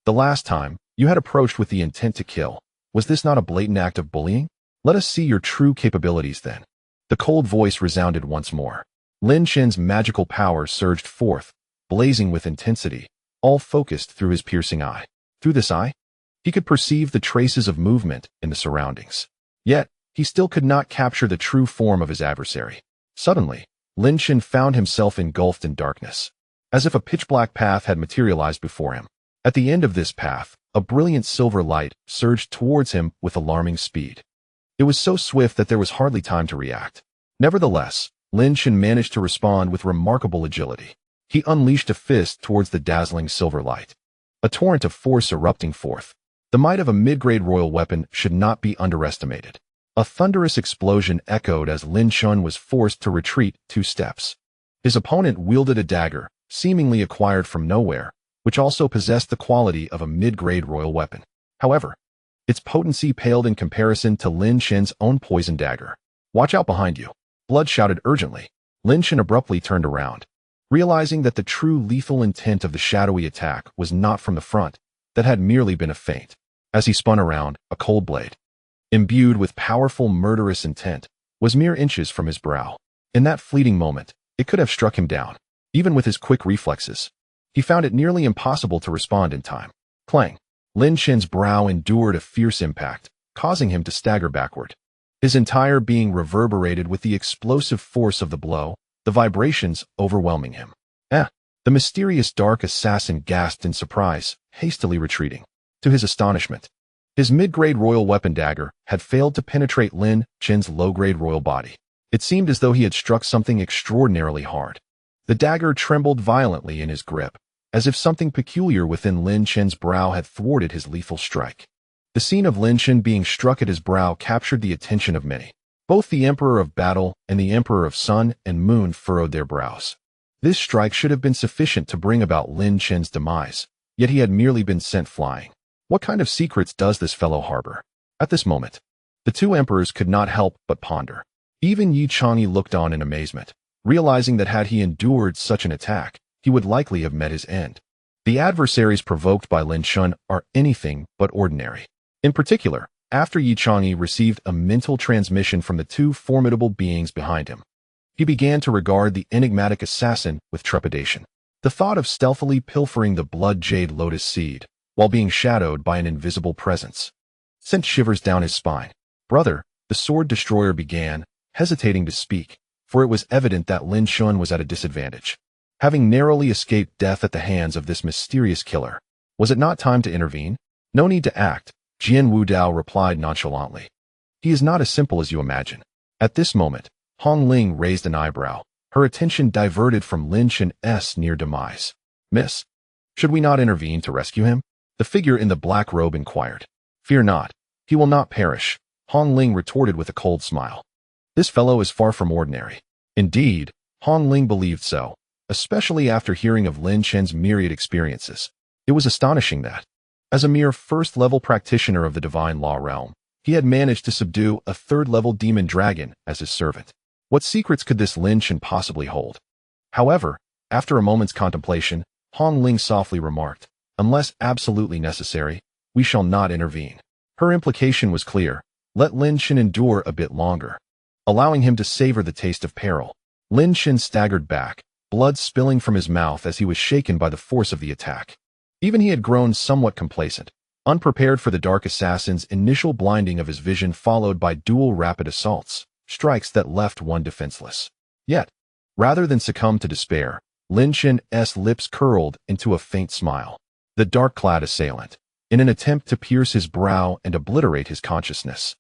The last time, you had approached with the intent to kill. Was this not a blatant act of bullying? Let us see your true capabilities then. The cold voice resounded once more. Lin Chen's magical power surged forth, blazing with intensity, all focused through his piercing eye. Through this eye, he could perceive the traces of movement in the surroundings. Yet, he still could not capture the true form of his adversary. Suddenly, Lin Chen found himself engulfed in darkness, as if a pitch-black path had materialized before him. At the end of this path, a brilliant silver light surged towards him with alarming speed. It was so swift that there was hardly time to react. Nevertheless, Lin Chen managed to respond with remarkable agility. He unleashed a fist towards the dazzling silver light. A torrent of force erupting forth. The might of a mid-grade royal weapon should not be underestimated. A thunderous explosion echoed as Lin Chen was forced to retreat 2 steps. His opponent wielded a dagger, seemingly acquired from nowhere, which also possessed the quality of a mid-grade royal weapon. However, its potency paled in comparison to Lin Chen's own poison dagger. Watch out behind you, Blood shouted urgently. Lin Chen abruptly turned around, realizing that the true lethal intent of the shadowy attack was not from the front, that had merely been a feint. As he spun around, a cold blade, imbued with powerful murderous intent, was mere inches from his brow. In that fleeting moment, it could have struck him down. Even with his quick reflexes, he found it nearly impossible to respond in time. Clang! Lin Chen's brow endured a fierce impact, causing him to stagger backward. His entire being reverberated with the explosive force of the blow, the vibrations overwhelming him. The mysterious dark assassin gasped in surprise, hastily retreating. To his astonishment, his mid-grade royal weapon dagger had failed to penetrate Lin Chen's low-grade royal body. It seemed as though he had struck something extraordinarily hard. The dagger trembled violently in his grip, as if something peculiar within Lin Chen's brow had thwarted his lethal strike. The scene of Lin Chen being struck at his brow captured the attention of many. Both the Emperor of Battle and the Emperor of Sun and Moon furrowed their brows. This strike should have been sufficient to bring about Lin Chen's demise, yet he had merely been sent flying. What kind of secrets does this fellow harbor? At this moment, the 2 emperors could not help but ponder. Even Yi Chang'e looked on in amazement, realizing that had he endured such an attack, he would likely have met his end. The adversaries provoked by Lin Chen are anything but ordinary. In particular, after Yi Chang'e received a mental transmission from the 2 formidable beings behind him, he began to regard the enigmatic assassin with trepidation. The thought of stealthily pilfering the blood jade lotus seed, while being shadowed by an invisible presence, sent shivers down his spine. Brother, the sword destroyer began, hesitating to speak, for it was evident that Lin Chen was at a disadvantage. Having narrowly escaped death at the hands of this mysterious killer, was it not time to intervene? No need to act, Jian Wudao replied nonchalantly. He is not as simple as you imagine. At this moment, Hong Ling raised an eyebrow, her attention diverted from Lin Chen's near demise. Miss, should we not intervene to rescue him? The figure in the black robe inquired. Fear not, he will not perish, Hong Ling retorted with a cold smile. This fellow is far from ordinary. Indeed, Hong Ling believed so, especially after hearing of Lin Chen's myriad experiences. It was astonishing that, as a mere first-level practitioner of the divine law realm, he had managed to subdue a 3rd-level demon dragon as his servant. What secrets could this Lin Chen possibly hold? However, after a moment's contemplation, Hong Ling softly remarked, unless absolutely necessary, we shall not intervene. Her implication was clear. Let Lin Chen endure a bit longer, allowing him to savor the taste of peril. Lin Chen staggered back, blood spilling from his mouth as he was shaken by the force of the attack. Even he had grown somewhat complacent, unprepared for the dark assassin's initial blinding of his vision followed by dual rapid assaults, strikes that left one defenseless. Yet, rather than succumb to despair, Lin Chen's lips curled into a faint smile. The dark-clad assailant, in an attempt to pierce his brow and obliterate his consciousness,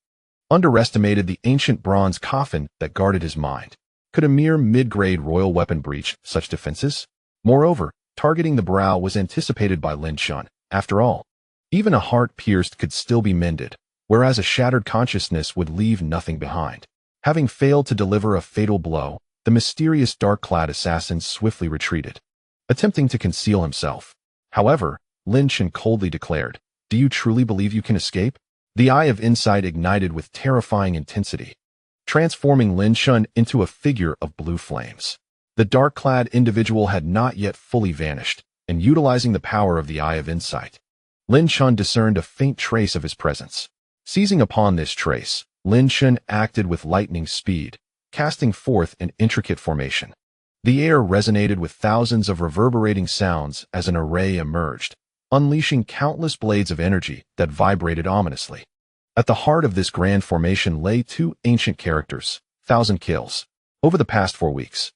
underestimated the ancient bronze coffin that guarded his mind. Could a mere mid-grade royal weapon breach such defenses? Moreover, targeting the brow was anticipated by Lin Chen. After all, even a heart pierced could still be mended, whereas a shattered consciousness would leave nothing behind. Having failed to deliver a fatal blow, the mysterious dark-clad assassin swiftly retreated, attempting to conceal himself. However, Lin Chen coldly declared, "Do you truly believe you can escape?" The eye of insight ignited with terrifying intensity, transforming Lin Chen into a figure of blue flames. The dark-clad individual had not yet fully vanished, and utilizing the power of the eye of insight, Lin Chen discerned a faint trace of his presence. Seizing upon this trace, Lin Chen acted with lightning speed, casting forth an intricate formation. The air resonated with thousands of reverberating sounds as an array emerged, unleashing countless blades of energy that vibrated ominously. At the heart of this grand formation lay two ancient characters, 1,000 kills. Over the past 4 weeks,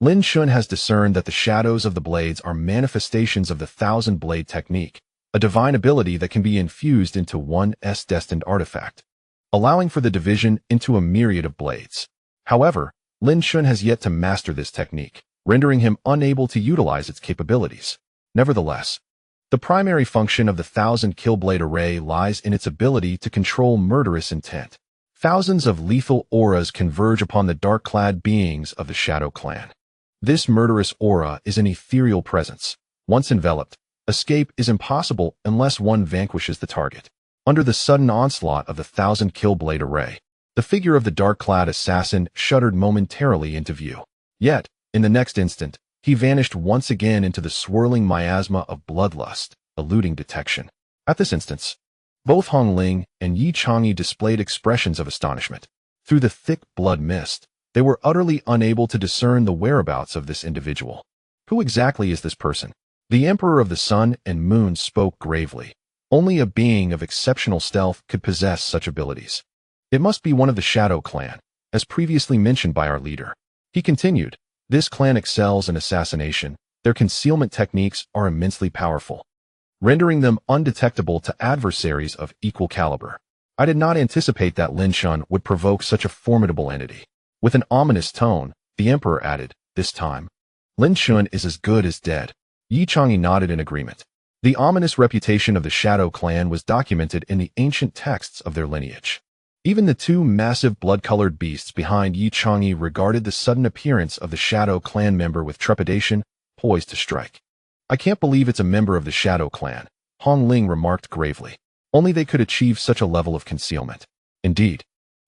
Lin Chen has discerned that the shadows of the blades are manifestations of the 1,000-blade technique, a divine ability that can be infused into one's destined artifact, allowing for the division into a myriad of blades. However, Lin Chen has yet to master this technique, rendering him unable to utilize its capabilities. Nevertheless, the primary function of the 1,000-kill blade array lies in its ability to control murderous intent. Thousands of lethal auras converge upon the dark-clad beings of the Shadow Clan. This murderous aura is an ethereal presence. Once enveloped, escape is impossible unless one vanquishes the target. Under the sudden onslaught of the 1,000-kill blade array, the figure of the dark-clad assassin shuddered momentarily into view. Yet, in the next instant, he vanished once again into the swirling miasma of bloodlust, eluding detection. At this instance, both Hong Ling and Yi Chang'e displayed expressions of astonishment. Through the thick blood mist, they were utterly unable to discern the whereabouts of this individual. Who exactly is this person? The Emperor of the Sun and Moon spoke gravely. Only a being of exceptional stealth could possess such abilities. It must be one of the Shadow Clan, as previously mentioned by our leader. He continued, "This clan excels in assassination. Their concealment techniques are immensely powerful, rendering them undetectable to adversaries of equal caliber. I did not anticipate that Lin Chen would provoke such a formidable entity." With an ominous tone, the Emperor added, "This time, Lin Chen is as good as dead." Yi Chang'e nodded in agreement. The ominous reputation of the Shadow Clan was documented in the ancient texts of their lineage. Even the two massive blood-colored beasts behind Yi Chang'e regarded the sudden appearance of the Shadow Clan member with trepidation, poised to strike. "I can't believe it's a member of the Shadow Clan," Hong Ling remarked gravely. "Only they could achieve such a level of concealment." Indeed,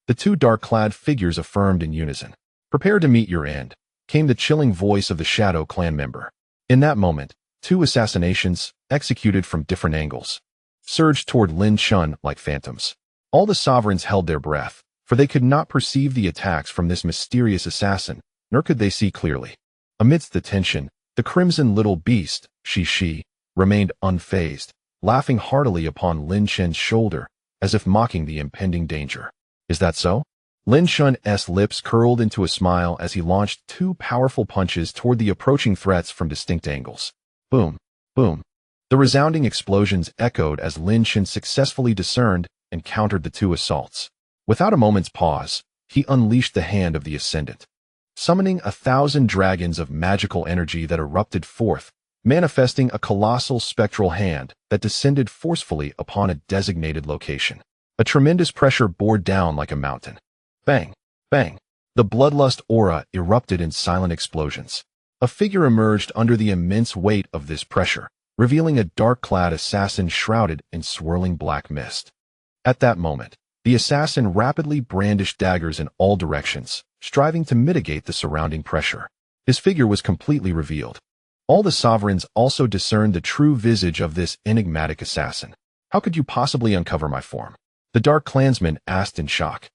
the two dark-clad figures affirmed in unison. "Prepare to meet your end," came the chilling voice of the Shadow Clan member. In that moment, two assassinations, executed from different angles, surged toward Lin Chen like phantoms. All the sovereigns held their breath, for they could not perceive the attacks from this mysterious assassin, nor could they see clearly. Amidst the tension, the crimson little beast, Shi, remained unfazed, laughing heartily upon Lin Chen's shoulder, as if mocking the impending danger. "Is that so?" Lin Chen's lips curled into a smile as he launched two powerful punches toward the approaching threats from distinct angles. Boom, boom. The resounding explosions echoed as Lin Chen successfully discerned and countered the two assaults. Without a moment's pause, he unleashed the hand of the Ascendant, summoning 1,000 dragons of magical energy that erupted forth, manifesting a colossal spectral hand that descended forcefully upon a designated location. A tremendous pressure bore down like a mountain. Bang, bang. The bloodlust aura erupted in silent explosions. A figure emerged under the immense weight of this pressure, revealing a dark-clad assassin shrouded in swirling black mist. At that moment, the assassin rapidly brandished daggers in all directions, striving to mitigate the surrounding pressure. His figure was completely revealed. All the sovereigns also discerned the true visage of this enigmatic assassin. "How could you possibly uncover my form?" the Dark Clansman asked in shock.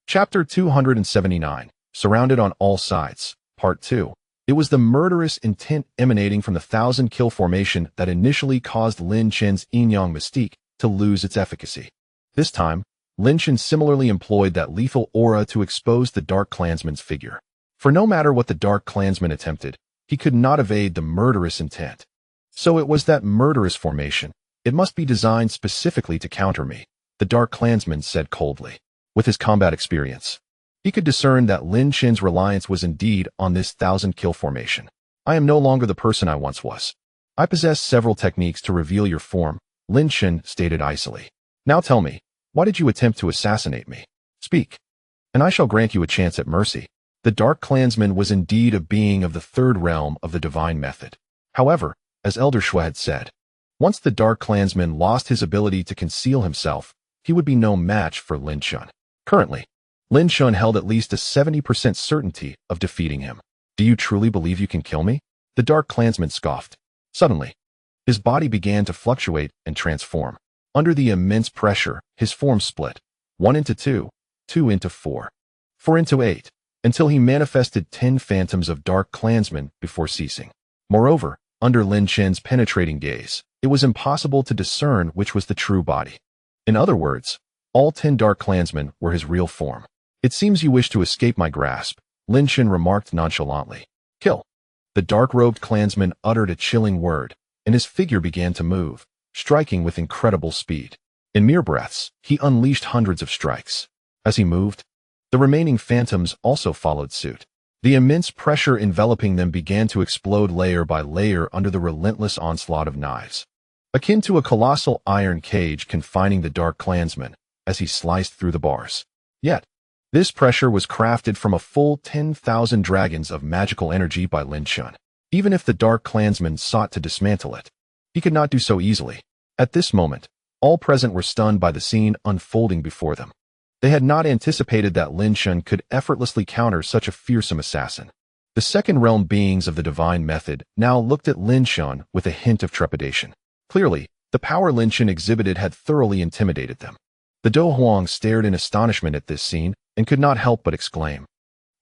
Chapter 279, Surrounded on All Sides, Part 2. It was the murderous intent emanating from the 1,000-kill formation that initially caused Lin Chen's yin-yang mystique to lose its efficacy. This time, Lin Chen similarly employed that lethal aura to expose the Dark Clansman's figure. For no matter what the Dark Clansman attempted, he could not evade the murderous intent. So it was that murderous formation. It must be designed specifically to counter me, the Dark Clansman said coldly. With his combat experience, he could discern that Lin Chen's reliance was indeed on this 1,000-kill formation. I am no longer the person I once was. I possess several techniques to reveal your form, Lin Chen stated icily. Now tell me, why did you attempt to assassinate me? Speak, and I shall grant you a chance at mercy. The Dark Clansman was indeed a being of the third realm of the divine method. However, as Elder Shue had said, once the Dark Clansman lost his ability to conceal himself, he would be no match for Lin Chen. Currently, Lin Chen held at least a 70% certainty of defeating him. Do you truly believe you can kill me? The Dark Clansman scoffed. Suddenly, his body began to fluctuate and transform. Under the immense pressure, his form split. 1 into 2, 2 into 4, 4 into 8, until he manifested 10 phantoms of Dark Clansmen before ceasing. Moreover, under Lin Chen's penetrating gaze, it was impossible to discern which was the true body. In other words, all 10 Dark Clansmen were his real form. It seems you wish to escape my grasp, Lin Chen remarked nonchalantly. Kill. The dark-robed Clansman uttered a chilling word, and his figure began to move, striking with incredible speed. In mere breaths, he unleashed hundreds of strikes. As he moved, the remaining phantoms also followed suit. The immense pressure enveloping them began to explode layer by layer under the relentless onslaught of knives. Akin to a colossal iron cage confining the Dark Clansman as he sliced through the bars. Yet, this pressure was crafted from a full 10,000 dragons of magical energy by Lin Chen. Even if the Dark Clansman sought to dismantle it, he could not do so easily. At this moment, all present were stunned by the scene unfolding before them. They had not anticipated that Lin Chen could effortlessly counter such a fearsome assassin. The second realm beings of the divine method now looked at Lin Chen with a hint of trepidation. Clearly, the power Lin Chen exhibited had thoroughly intimidated them. The Do Huang stared in astonishment at this scene and could not help but exclaim.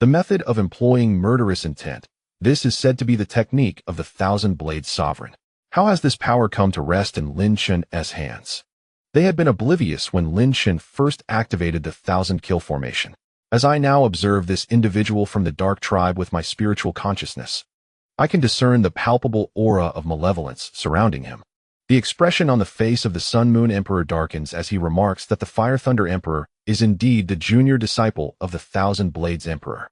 The method of employing murderous intent. This is said to be the technique of the 1,000-blade sovereign. How has this power come to rest in Lin Chen's hands? They had been oblivious when Lin Chen first activated the 1,000-kill formation. As I now observe this individual from the Dark Tribe with my spiritual consciousness, I can discern the palpable aura of malevolence surrounding him. The expression on the face of the Sun Moon Emperor darkens as he remarks that the Fire Thunder Emperor is indeed the junior disciple of the 1,000 Blades Emperor.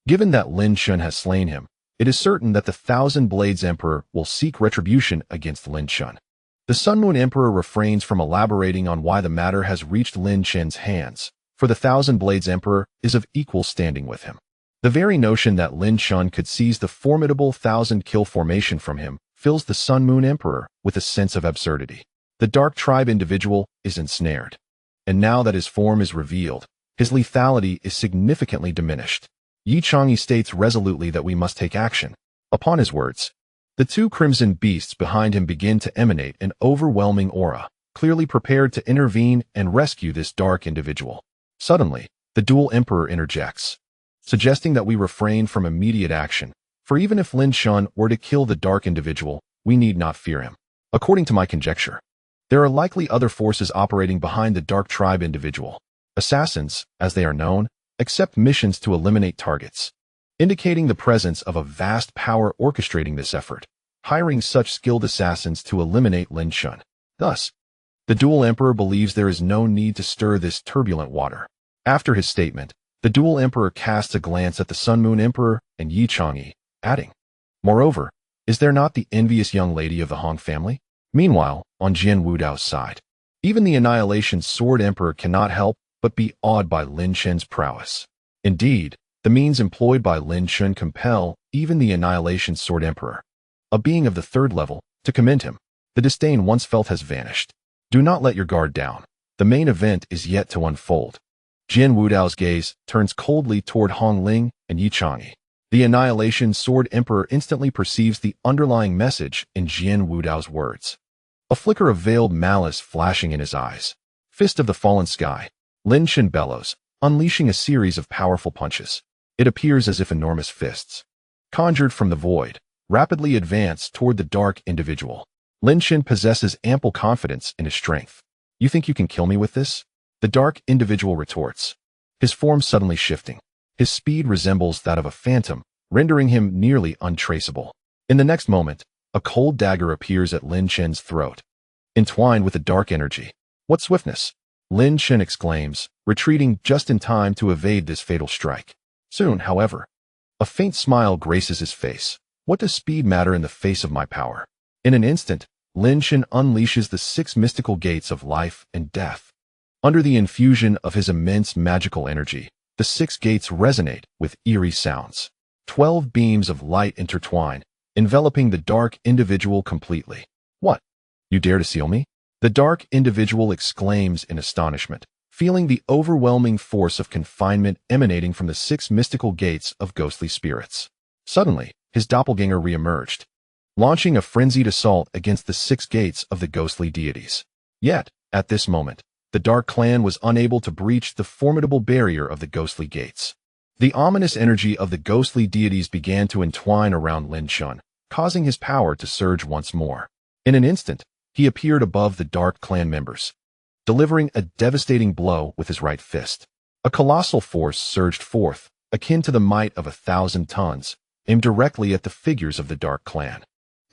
Given that Lin Chen has slain him, it is certain that the 1,000 Blades Emperor will seek retribution against Lin Chen. The Sun Moon Emperor refrains from elaborating on why the matter has reached Lin Chen's hands, for the 1,000 Blades Emperor is of equal standing with him. The very notion that Lin Chen could seize the formidable 1,000-kill formation from him fills the Sun Moon Emperor with a sense of absurdity. The Dark Tribe individual is ensnared. And now that his form is revealed, his lethality is significantly diminished. Yi Chang'e states resolutely that we must take action. Upon his words, the 2 crimson beasts behind him begin to emanate an overwhelming aura, clearly prepared to intervene and rescue this dark individual. Suddenly, the dual emperor interjects, suggesting that we refrain from immediate action, for even if Lin Chen were to kill the dark individual, we need not fear him. According to my conjecture, there are likely other forces operating behind the Dark Tribe individual. Assassins, as they are known, accept missions to eliminate targets, indicating the presence of a vast power orchestrating this effort, hiring such skilled assassins to eliminate Lin Chen. Thus, the dual emperor believes there is no need to stir this turbulent water. After his statement, the dual emperor casts a glance at the Sun Moon Emperor and Yi Chang'e, adding, "Moreover, is there not the envious young lady of the Hong family?" Meanwhile, on Jian Wudao's side, even the Annihilation Sword Emperor cannot help but be awed by Lin Chen's prowess. Indeed, the means employed by Lin Chen compel even the Annihilation Sword Emperor, a being of the 3rd level, to commend him. The disdain once felt has vanished. Do not let your guard down. The main event is yet to unfold. Jian Wudao's gaze turns coldly toward Hong Ling and Yi Chang'e. The Annihilation Sword Emperor instantly perceives the underlying message in Jian Wudao's words. A flicker of veiled malice flashing in his eyes. Fist of the fallen sky. Lin Chen bellows, unleashing a series of powerful punches. It appears as if enormous fists, conjured from the void, rapidly advance toward the dark individual. Lin Chen possesses ample confidence in his strength. You think you can kill me with this? The dark individual retorts, his form suddenly shifting. His speed resembles that of a phantom, rendering him nearly untraceable. In the next moment, a cold dagger appears at Lin Chen's throat, entwined with a dark energy. What swiftness! Lin Chen exclaims, retreating just in time to evade this fatal strike. Soon, however, a faint smile graces his face. What does speed matter in the face of my power? In an instant, Lin Chen unleashes the 6 mystical gates of life and death. Under the infusion of his immense magical energy, the 6 gates resonate with eerie sounds. 12 beams of light intertwine, enveloping the dark individual completely. What? You dare to seal me? The dark individual exclaims in astonishment, feeling the overwhelming force of confinement emanating from the 6 mystical gates of ghostly spirits. Suddenly, his doppelganger re-emerged, launching a frenzied assault against the 6 gates of the ghostly deities. Yet, at this moment, the Dark Clan was unable to breach the formidable barrier of the ghostly gates. The ominous energy of the ghostly deities began to entwine around Lin Chen, causing his power to surge once more. In an instant, he appeared above the Dark Clan members, delivering a devastating blow with his right fist. A colossal force surged forth, akin to the might of 1,000 tons, aimed directly at the figures of the Dark Clan.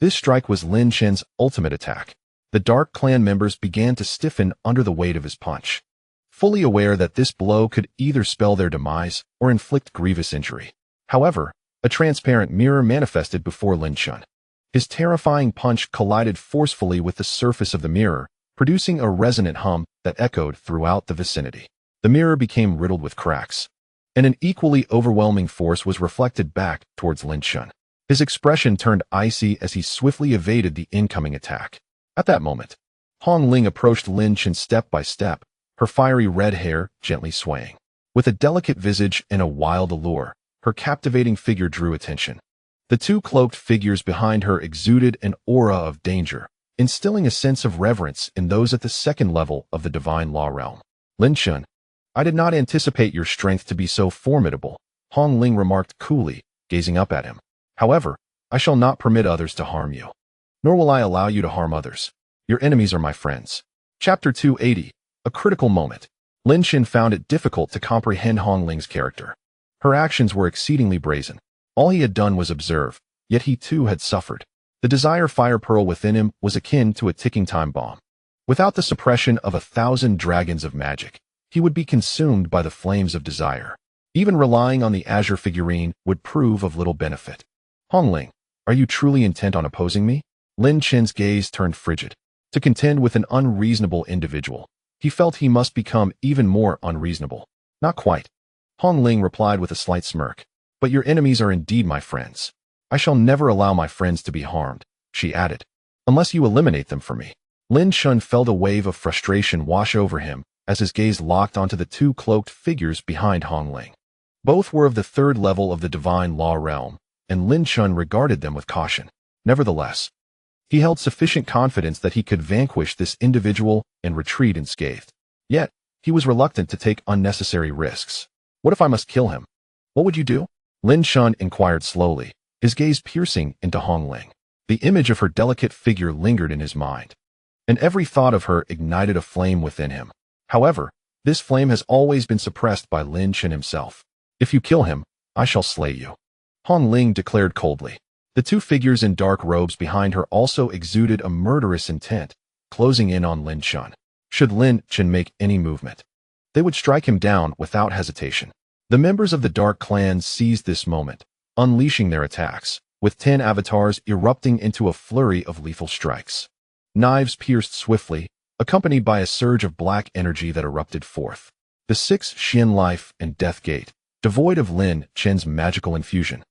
This strike was Lin Chen's ultimate attack. The Dark Clan members began to stiffen under the weight of his punch, fully aware that this blow could either spell their demise or inflict grievous injury. However, a transparent mirror manifested before Lin Chen. His terrifying punch collided forcefully with the surface of the mirror, producing a resonant hum that echoed throughout the vicinity. The mirror became riddled with cracks, and an equally overwhelming force was reflected back towards Lin Chen. His expression turned icy as he swiftly evaded the incoming attack. At that moment, Hong Ling approached Lin Chen step by step, her fiery red hair gently swaying. With a delicate visage and a wild allure, her captivating figure drew attention. The 2 cloaked figures behind her exuded an aura of danger, instilling a sense of reverence in those at the 2nd level of the divine law realm. Lin Chen, I did not anticipate your strength to be so formidable, Hong Ling remarked coolly, gazing up at him. However, I shall not permit others to harm you, nor will I allow you to harm others. Your enemies are my friends. Chapter 280, a critical moment. Lin Chen found it difficult to comprehend Hong Ling's character. Her actions were exceedingly brazen. All he had done was observe, yet he too had suffered. The desire fire pearl within him was akin to a ticking time bomb. Without the suppression of 1,000 dragons of magic, he would be consumed by the flames of desire. Even relying on the azure figurine would prove of little benefit. Hong Ling, are you truly intent on opposing me? Lin Chen's gaze turned frigid. To contend with an unreasonable individual, he felt he must become even more unreasonable. Not quite. Hong Ling replied with a slight smirk. But your enemies are indeed my friends. I shall never allow my friends to be harmed, she added, unless you eliminate them for me. Lin Chen felt a wave of frustration wash over him as his gaze locked onto the 2 cloaked figures behind Hong Ling. Both were of the 3rd level of the divine law realm, and Lin Chen regarded them with caution. Nevertheless, he held sufficient confidence that he could vanquish this individual and retreat unscathed. Yet, he was reluctant to take unnecessary risks. What if I must kill him? What would you do? Lin Chen inquired slowly, his gaze piercing into Hong Ling. The image of her delicate figure lingered in his mind, and every thought of her ignited a flame within him. However, this flame has always been suppressed by Lin Chen himself. If you kill him, I shall slay you, Hong Ling declared coldly. The 2 figures in dark robes behind her also exuded a murderous intent, closing in on Lin Chen. Should Lin Chen make any movement, they would strike him down without hesitation. The members of the Dark Clan seized this moment, unleashing their attacks, with 10 avatars erupting into a flurry of lethal strikes. Knives pierced swiftly, accompanied by a surge of black energy that erupted forth. The 6 Xian life and death gate, devoid of Lin Chen's magical infusion,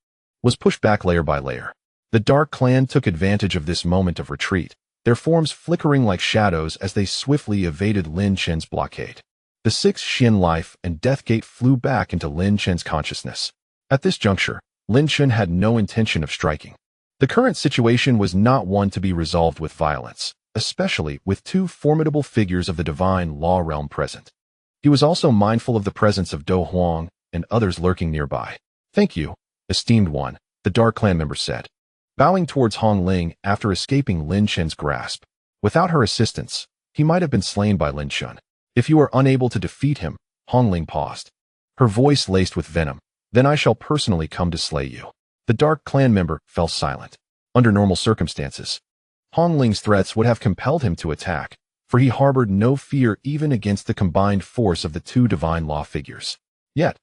was pushed back layer by layer. The Dark Clan took advantage of this moment of retreat, their forms flickering like shadows as they swiftly evaded Lin Chen's blockade. The 6 Xian life and death gate flew back into Lin Chen's consciousness. At this juncture, Lin Chen had no intention of striking. The current situation was not one to be resolved with violence, especially with 2 formidable figures of the divine law realm present. He was also mindful of the presence of Do Huang and others lurking nearby. Thank you, esteemed one, the Dark Clan member said, bowing towards Hong Ling after escaping Lin Chen's grasp. Without her assistance, he might have been slain by Lin Chen. If you are unable to defeat him, Hong Ling paused, her voice laced with venom. Then I shall personally come to slay you." The dark clan member fell silent. Under normal circumstances, Hong Ling's threats would have compelled him to attack, for he harbored no fear even against the combined force of the two divine law figures. Yet,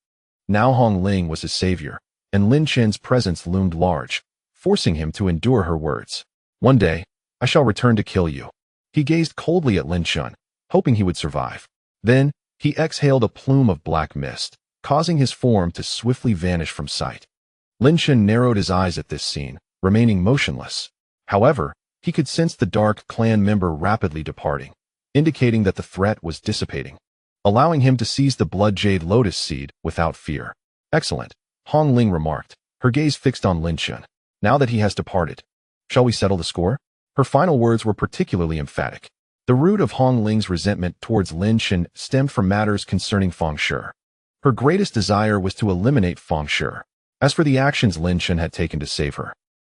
now Hong Ling was his savior, and Lin Chen's presence loomed large, forcing him to endure her words. "One day, I shall return to kill you." He gazed coldly at Lin Chen, hoping he would survive. Then, he exhaled a plume of black mist, causing his form to swiftly vanish from sight. Lin Chen narrowed his eyes at this scene, remaining motionless. However, he could sense the dark clan member rapidly departing, indicating that the threat was dissipating, allowing him to seize the blood jade lotus seed without fear. "Excellent," Hong Ling remarked, her gaze fixed on Lin Chen. "Now that he has departed, shall we settle the score?" Her final words were particularly emphatic. The root of Hong Ling's resentment towards Lin Chen stemmed from matters concerning Feng Shui. Her greatest desire was to eliminate Feng Shui. As for the actions Lin Chen had taken to save her,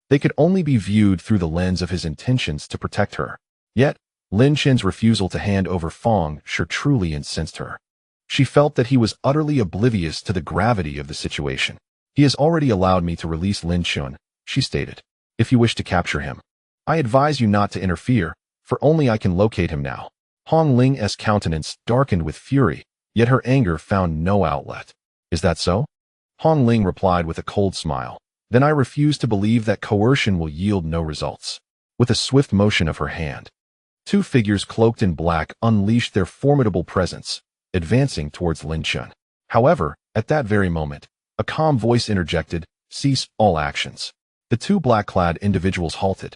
they could only be viewed through the lens of his intentions to protect her. Yet, Lin Chen's refusal to hand over Feng Shui truly incensed her. She felt that he was utterly oblivious to the gravity of the situation. "He has already allowed me to release Lin Chen," she stated. "If you wish to capture him, I advise you not to interfere, for only I can locate him now." Hong Ling's countenance darkened with fury, yet her anger found no outlet. "Is that so?" Hong Ling replied with a cold smile. "Then I refuse to believe that coercion will yield no results." With a swift motion of her hand, two figures cloaked in black unleashed their formidable presence, advancing towards Lin Chen. However, at that very moment, a calm voice interjected, "Cease all actions." The two black-clad individuals halted,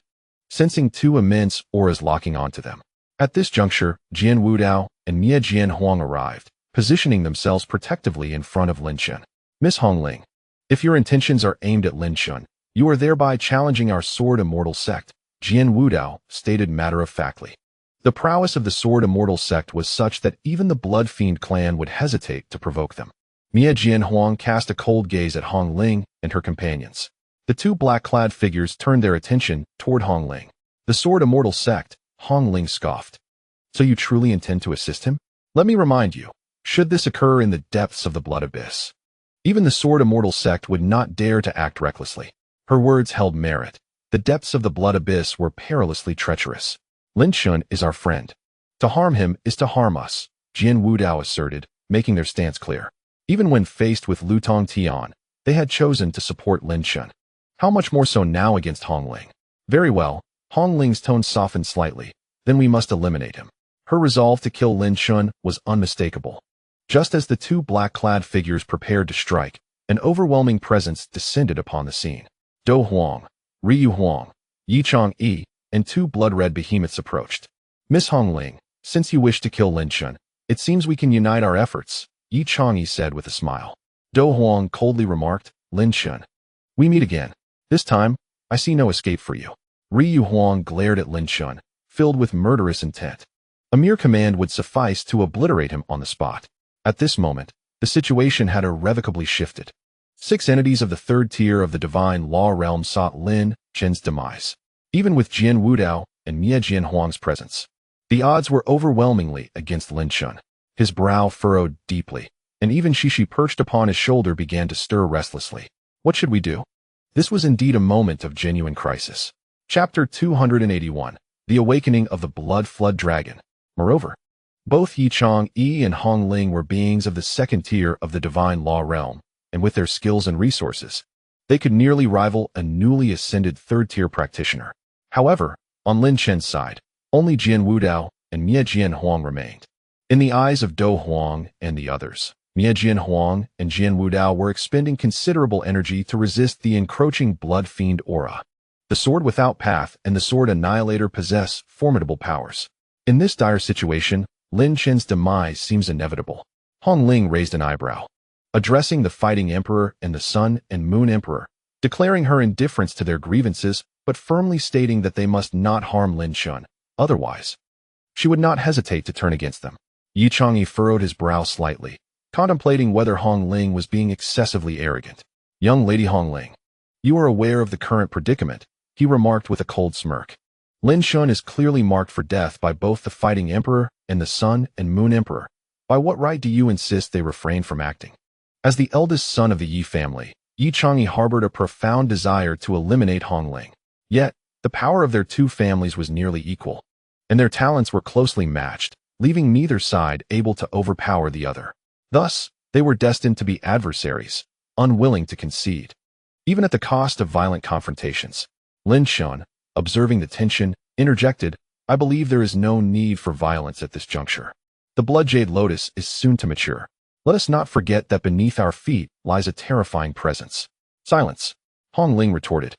sensing two immense auras locking onto them. At this juncture, Jian Wudao and Mia Jian Huang arrived, positioning themselves protectively in front of Lin Chen. "Miss Hong Ling, if your intentions are aimed at Lin Chen, you are thereby challenging our Sword Immortal sect," Jian Wudao stated matter-of-factly. The prowess of the Sword Immortal sect was such that even the Blood Fiend clan would hesitate to provoke them. Mia Jian Huang cast a cold gaze at Hong Ling and her companions. The two black-clad figures turned their attention toward Hong Ling. "The Sword Immortal sect," Hong Ling scoffed. "So you truly intend to assist him? Let me remind you, should this occur in the depths of the Blood Abyss, even the Sword Immortal sect would not dare to act recklessly." Her words held merit. The depths of the Blood Abyss were perilously treacherous. "Lin Chen is our friend. To harm him is to harm us," Jian Wudao asserted, making their stance clear. Even when faced with Lu Tongtian, they had chosen to support Lin Chen. How much more so now against Hong Ling? "Very well," Hong Ling's tone softened slightly. "Then we must eliminate him." Her resolve to kill Lin Chen was unmistakable. Just as the two black-clad figures prepared to strike, an overwhelming presence descended upon the scene. Do Huang, Ryu Huang, Yi Changyi, and two blood-red behemoths approached. "Miss Hong Ling, since you wish to kill Lin Chen, it seems we can unite our efforts," Yi Changyi said with a smile. Do Huang coldly remarked, "Lin Chen, we meet again. This time, I see no escape for you." Ryu Huang glared at Lin Chen, filled with murderous intent. A mere command would suffice to obliterate him on the spot. At this moment, the situation had irrevocably shifted. 6 entities of the third tier of the divine law realm sought Lin Chen's demise, even with Jian Wudao and Mia Jian Huang's presence. The odds were overwhelmingly against Lin Chen. His brow furrowed deeply, and even Shishi perched upon his shoulder began to stir restlessly. What should we do? This was indeed a moment of genuine crisis. Chapter 281, The Awakening of the Blood Flood Dragon. Moreover, both Yi Changyi and Hong Ling were beings of the second tier of the divine law realm, and with their skills and resources, they could nearly rival a newly ascended third-tier practitioner. However, on Lin Chen's side, only Jian Wudao and Mia Jian Huang remained. In the eyes of Do Huang and the others, Mia Jian Huang and Jian Wudao were expending considerable energy to resist the encroaching blood fiend aura. The Sword Without Path and the Sword Annihilator possess formidable powers. In this dire situation, Lin Chen's demise seems inevitable. Hong Ling raised an eyebrow, addressing the Fighting Emperor and the Sun and Moon Emperor, declaring her indifference to their grievances, but firmly stating that they must not harm Lin Chen. Otherwise, she would not hesitate to turn against them. Yi Changyi furrowed his brow slightly, contemplating whether Hong Ling was being excessively arrogant. "Young Lady Hong Ling, you are aware of the current predicament," he remarked with a cold smirk. "Lin Chen is clearly marked for death by both the Fighting Emperor and the Sun and Moon Emperor. By what right do you insist they refrain from acting?" As the eldest son of the Yi family, Yi Chang'e harbored a profound desire to eliminate Hong Ling. Yet, the power of their two families was nearly equal, and their talents were closely matched, leaving neither side able to overpower the other. Thus, they were destined to be adversaries, unwilling to concede. Even at the cost of violent confrontations, Lin Chen, observing the tension, interjected, "I believe there is no need for violence at this juncture. The blood jade lotus is soon to mature. Let us not forget that beneath our feet lies a terrifying presence." "Silence," Hong Ling retorted,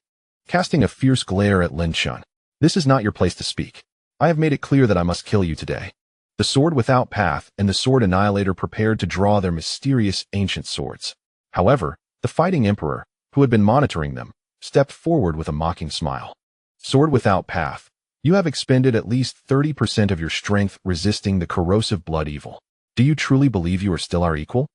casting a fierce glare at Lin Chen. "This is not your place to speak. I have made it clear that I must kill you today." The sword without path and the sword annihilator prepared to draw their mysterious ancient swords. However, the fighting emperor, who had been monitoring them, stepped forward with a mocking smile. "Sword without path, you have expended at least 30% of your strength resisting the corrosive blood evil. Do you truly believe you are still our equal?"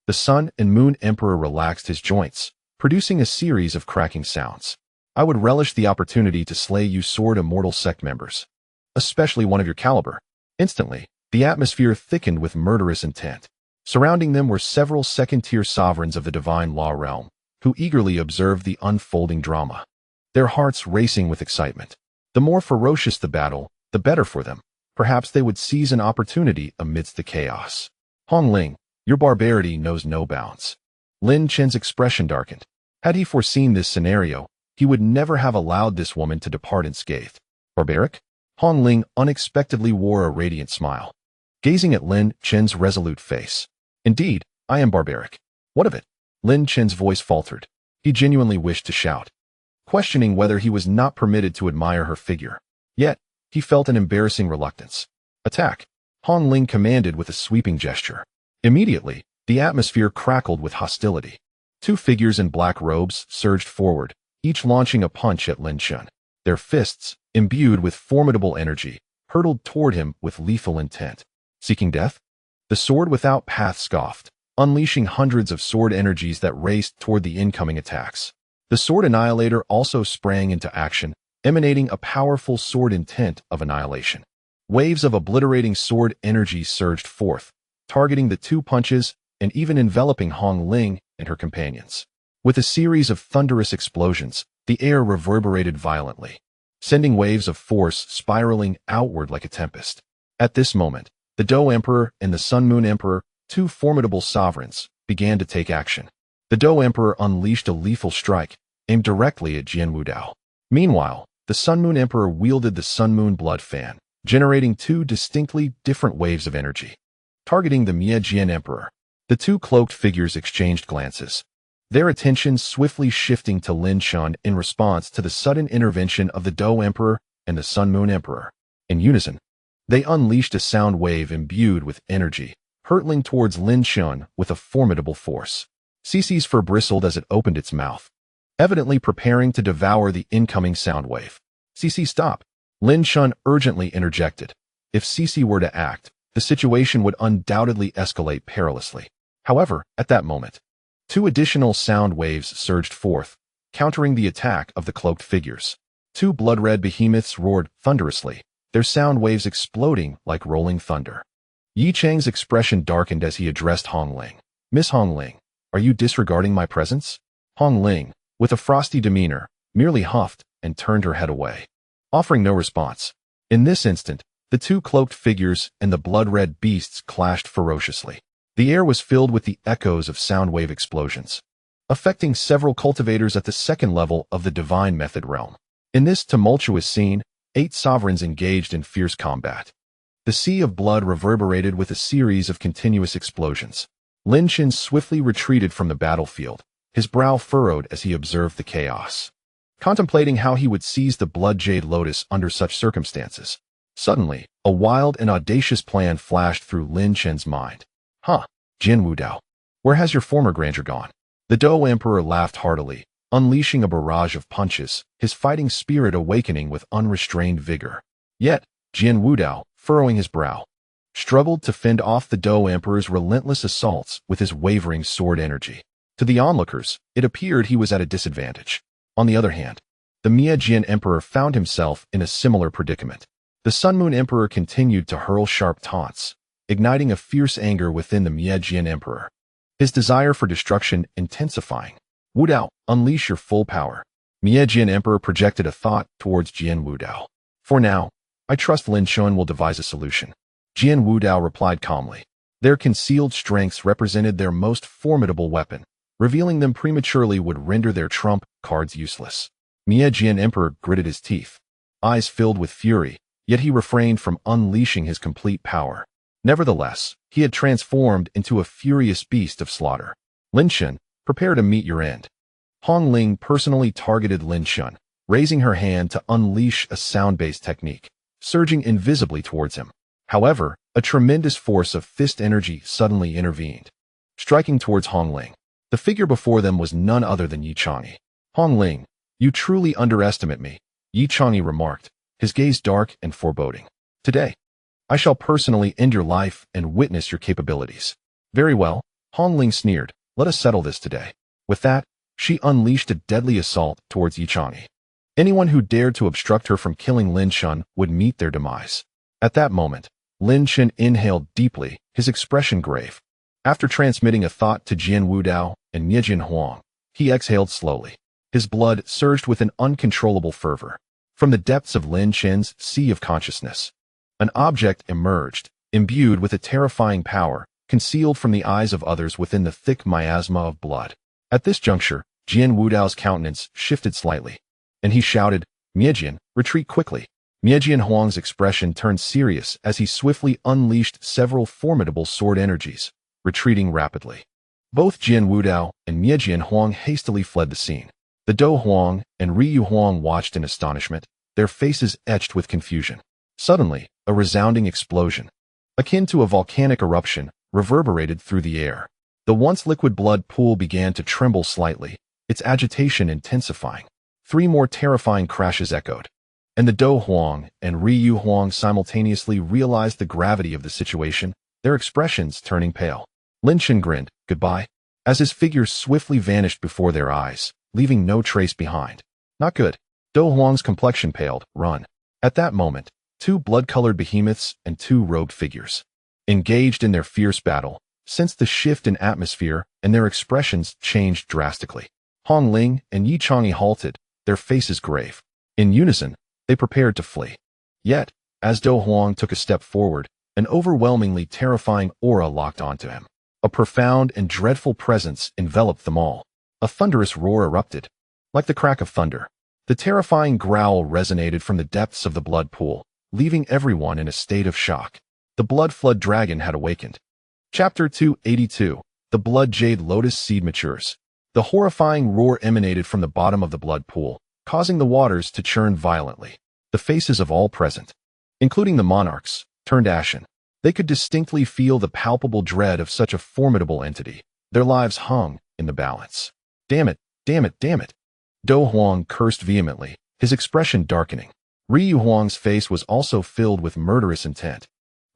The Sun and Moon Emperor relaxed his joints, producing a series of cracking sounds. "I would relish the opportunity to slay you sword immortal sect members, especially one of your caliber." Instantly, the atmosphere thickened with murderous intent. Surrounding them were several second-tier sovereigns of the divine law realm, who eagerly observed the unfolding drama, their hearts racing with excitement. The more ferocious the battle, the better for them. Perhaps they would seize an opportunity amidst the chaos. "Hong Ling, your barbarity knows no bounds." Lin Chen's expression darkened. Had he foreseen this scenario, he would never have allowed this woman to depart unscathed. "Barbaric?" Hong Ling unexpectedly wore a radiant smile, gazing at Lin Chen's resolute face. "Indeed, I am barbaric. What of it?" Lin Chen's voice faltered. He genuinely wished to shout, questioning whether he was not permitted to admire her figure. Yet, he felt an embarrassing reluctance. "Attack," Hong Ling commanded with a sweeping gesture. Immediately, the atmosphere crackled with hostility. Two figures in black robes surged forward, each launching a punch at Lin Chen. Their fists, imbued with formidable energy, hurtled toward him with lethal intent. "Seeking death?" The sword without path scoffed, unleashing hundreds of sword energies that raced toward the incoming attacks. The sword annihilator also sprang into action, emanating a powerful sword intent of annihilation. Waves of obliterating sword energy surged forth, targeting the two punches and even enveloping Hong Ling and her companions. With a series of thunderous explosions, the air reverberated violently, sending waves of force spiraling outward like a tempest. At this moment, the Do Emperor and the Sun Moon Emperor, two formidable sovereigns, began to take action. The Do Emperor unleashed a lethal strike, aimed directly at Jian Wudao. Meanwhile, the Sun Moon Emperor wielded the Sun Moon Blood Fan, generating two distinctly different waves of energy. Targeting the Mie Jian Emperor, the two cloaked figures exchanged glances, their attention swiftly shifting to Lin Chen in response to the sudden intervention of the Do Emperor and the Sun Moon Emperor. In unison, they unleashed a sound wave imbued with energy, hurtling towards Lin Chen with a formidable force. Cece's fur bristled as it opened its mouth, evidently preparing to devour the incoming sound wave. "Cece, stop!" Lin Chen urgently interjected. If Cece were to act, the situation would undoubtedly escalate perilously. However, at that moment, two additional sound waves surged forth, countering the attack of the cloaked figures. Two blood-red behemoths roared thunderously, their sound waves exploding like rolling thunder. Yi Chang's expression darkened as he addressed Hong Ling. "Miss Hong Ling, are you disregarding my presence?" Hong Ling, with a frosty demeanor, merely huffed and turned her head away, offering no response. In this instant, the two cloaked figures and the blood-red beasts clashed ferociously. The air was filled with the echoes of sound wave explosions, affecting several cultivators at the second level of the divine method realm. In this tumultuous scene, 8 sovereigns engaged in fierce combat. The sea of blood reverberated with a series of continuous explosions. Lin Chen swiftly retreated from the battlefield, his brow furrowed as he observed the chaos, contemplating how he would seize the blood jade lotus under such circumstances. Suddenly, a wild and audacious plan flashed through Lin Chen's mind. "Huh, Jian Wudao, where has your former grandeur gone?" The Do Emperor laughed heartily, unleashing a barrage of punches, his fighting spirit awakening with unrestrained vigor. Yet, Jian Wudao, furrowing his brow, struggled to fend off the Do Emperor's relentless assaults with his wavering sword energy. To the onlookers, it appeared he was at a disadvantage. On the other hand, the Mie Jian Emperor found himself in a similar predicament. The Sun Moon Emperor continued to hurl sharp taunts, igniting a fierce anger within the Mie Jian Emperor. his desire for destruction intensifying. Wu Dao, unleash your full power. Jian Emperor projected a thought towards Jian Wu Dao. For now, I trust Lin Chen will devise a solution. Jian Wu Dao replied calmly. Their concealed strengths represented their most formidable weapon. Revealing them prematurely would render their trump cards useless. Jian Emperor gritted his teeth, eyes filled with fury, yet he refrained from unleashing his complete power. Nevertheless, he had transformed into a furious beast of slaughter. Lin Chen, prepare to meet your end. Hong Ling personally targeted Lin Chen, raising her hand to unleash a sound-based technique, surging invisibly towards him. However, a tremendous force of fist energy suddenly intervened, striking towards Hong Ling. The figure before them was none other than Yi Chang'e. Hong Ling, you truly underestimate me, Yi Chang'e remarked, his gaze dark and foreboding. Today, I shall personally end your life and witness your capabilities. Very well, Hong Ling sneered, let us settle this today. With that, she unleashed a deadly assault towards Yi Chang'e. Anyone who dared to obstruct her from killing Lin Chen would meet their demise. At that moment, Lin Chen inhaled deeply, his expression grave. After transmitting a thought to Jian Wu Dao and Niejian Huang, he exhaled slowly. His blood surged with an uncontrollable fervor. From the depths of Lin Chen's sea of consciousness, an object emerged, imbued with a terrifying power, concealed from the eyes of others within the thick miasma of blood. At this juncture, Jian Wu Dao's countenance shifted slightly, and he shouted, Niejian, retreat quickly. Niejian Huang's expression turned serious as he swiftly unleashed several formidable sword energies, retreating rapidly. Both Jian Wu Dao and Niejian Huang hastily fled the scene. The Dou Huang and Ryu Huang watched in astonishment, their faces etched with confusion. Suddenly, a resounding explosion, akin to a volcanic eruption, reverberated through the air. The once liquid blood pool began to tremble slightly, its agitation intensifying. 3 more terrifying crashes echoed, and the Dou Huang and Ryu Huang simultaneously realized the gravity of the situation, their expressions turning pale. Lin Chen grinned, goodbye, as his figure swiftly vanished before their eyes, leaving no trace behind. Not good. Dou Huang's complexion paled, run. At that moment, 2 blood-colored behemoths and 2 robed figures engaged in their fierce battle, sensed the shift in atmosphere, and their expressions changed drastically. Hong Ling and Yi Chang'e halted, their faces grave. In unison, they prepared to flee. Yet, as Dou Huang took a step forward, an overwhelmingly terrifying aura locked onto him. A profound and dreadful presence enveloped them all. A thunderous roar erupted, like the crack of thunder. The terrifying growl resonated from the depths of the blood pool, leaving everyone in a state of shock. The blood flood dragon had awakened. Chapter 282. The blood jade lotus seed matures. The horrifying roar emanated from the bottom of the blood pool, causing the waters to churn violently. The faces of all present, including the monarchs, turned ashen. They could distinctly feel the palpable dread of such a formidable entity. Their lives hung in the balance. Damn it, damn it, damn it. Dou Huang cursed vehemently, his expression darkening. Ryu Huang's face was also filled with murderous intent.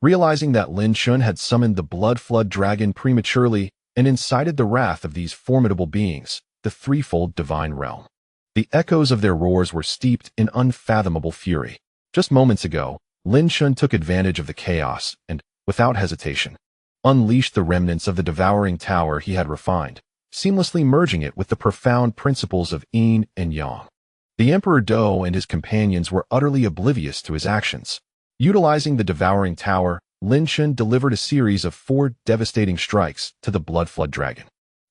Realizing that Lin Chen had summoned the blood flood dragon prematurely and incited the wrath of these formidable beings, the threefold divine realm. The echoes of their roars were steeped in unfathomable fury. Just moments ago, Lin Chen took advantage of the chaos and, without hesitation, unleashed the remnants of the devouring tower he had refined, seamlessly merging it with the profound principles of yin and yang. The Emperor Dou and his companions were utterly oblivious to his actions. Utilizing the devouring tower, Lin Chen delivered a series of 4 devastating strikes to the blood flood dragon.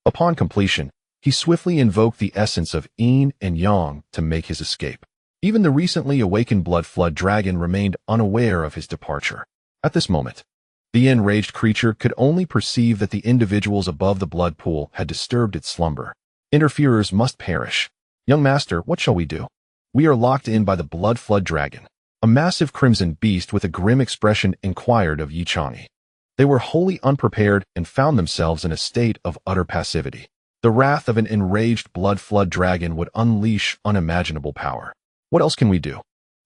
Upon completion, he swiftly invoked the essence of yin and yang to make his escape. Even the recently awakened blood flood dragon remained unaware of his departure. At this moment, the enraged creature could only perceive that the individuals above the blood pool had disturbed its slumber. Interferers must perish. Young master, what shall we do? We are locked in by the blood flood dragon. A massive crimson beast with a grim expression inquired of Yi Chang'e. They were wholly unprepared and found themselves in a state of utter passivity. The wrath of an enraged blood flood dragon would unleash unimaginable power. What else can we do?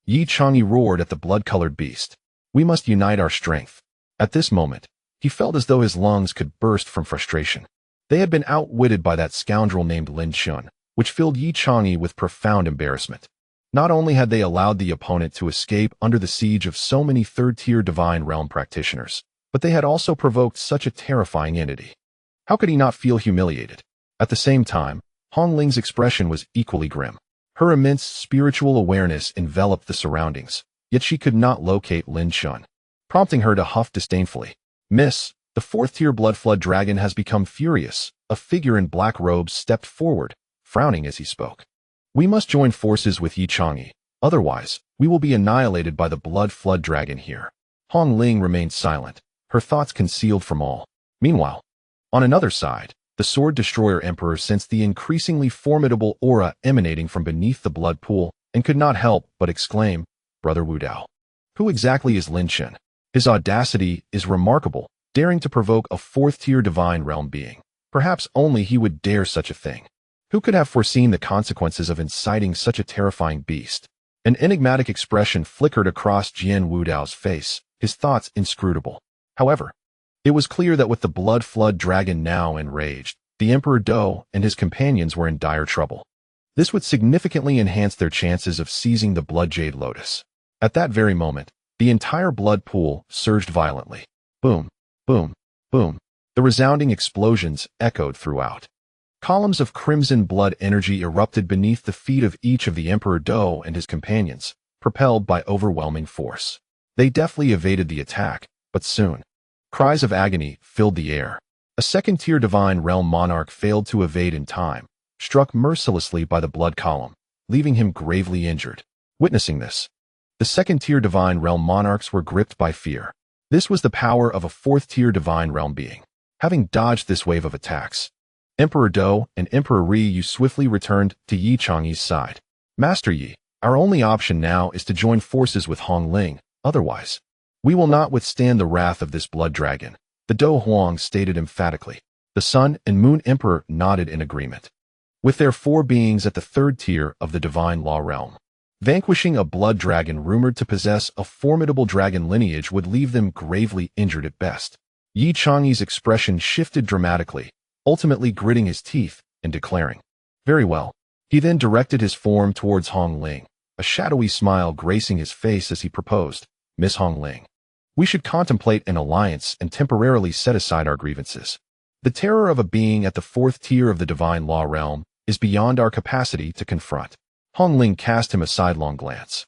Yi Chang'e roared at the blood-colored beast. We must unite our strength. At this moment, he felt as though his lungs could burst from frustration. They had been outwitted by that scoundrel named Lin Chen, which filled Yi Chang'e with profound embarrassment. Not only had they allowed the opponent to escape under the siege of so many third-tier divine realm practitioners, but they had also provoked such a terrifying entity. How could he not feel humiliated? At the same time, Hong Ling's expression was equally grim. Her immense spiritual awareness enveloped the surroundings, yet she could not locate Lin Chen, prompting her to huff disdainfully. Miss, the fourth-tier blood flood dragon has become furious. A figure in black robes stepped forward, frowning as he spoke. We must join forces with Yi Chang'e, otherwise, we will be annihilated by the blood flood dragon here. Hong Ling remained silent, her thoughts concealed from all. Meanwhile, on another side, the Sword Destroyer Emperor sensed the increasingly formidable aura emanating from beneath the blood pool and could not help but exclaim, Brother Wu Dao. Who exactly is Lin Chen? His audacity is remarkable, daring to provoke a fourth-tier divine realm being. Perhaps only he would dare such a thing. Who could have foreseen the consequences of inciting such a terrifying beast? An enigmatic expression flickered across Jian Wu Dao's face, his thoughts inscrutable. However, it was clear that with the blood flood dragon now enraged, the Emperor Do and his companions were in dire trouble. This would significantly enhance their chances of seizing the Blood Jade Lotus. At that very moment, the entire blood pool surged violently. Boom, boom, boom. The resounding explosions echoed throughout. Columns of crimson blood energy erupted beneath the feet of each of the Emperor Do and his companions, propelled by overwhelming force. They deftly evaded the attack, but soon, cries of agony filled the air. A second-tier divine realm monarch failed to evade in time, struck mercilessly by the blood column, leaving him gravely injured. Witnessing this, the second-tier divine realm monarchs were gripped by fear. This was the power of a fourth-tier divine realm being. Having dodged this wave of attacks, Emperor Do and Emperor Yu swiftly returned to Yi Chang'e's side. Master Yi, our only option now is to join forces with Hong Ling, otherwise, we will not withstand the wrath of this blood dragon, the Do Huang stated emphatically. The Sun and Moon Emperor nodded in agreement. With their four beings at the third tier of the divine law realm, vanquishing a blood dragon rumored to possess a formidable dragon lineage would leave them gravely injured at best. Yi Chang'e's expression shifted dramatically, ultimately gritting his teeth and declaring, Very well. He then directed his form towards Hong Ling, a shadowy smile gracing his face as he proposed, Miss Hong Ling, we should contemplate an alliance and temporarily set aside our grievances. The terror of a being at the fourth tier of the divine law realm is beyond our capacity to confront. Hong Ling cast him a sidelong glance,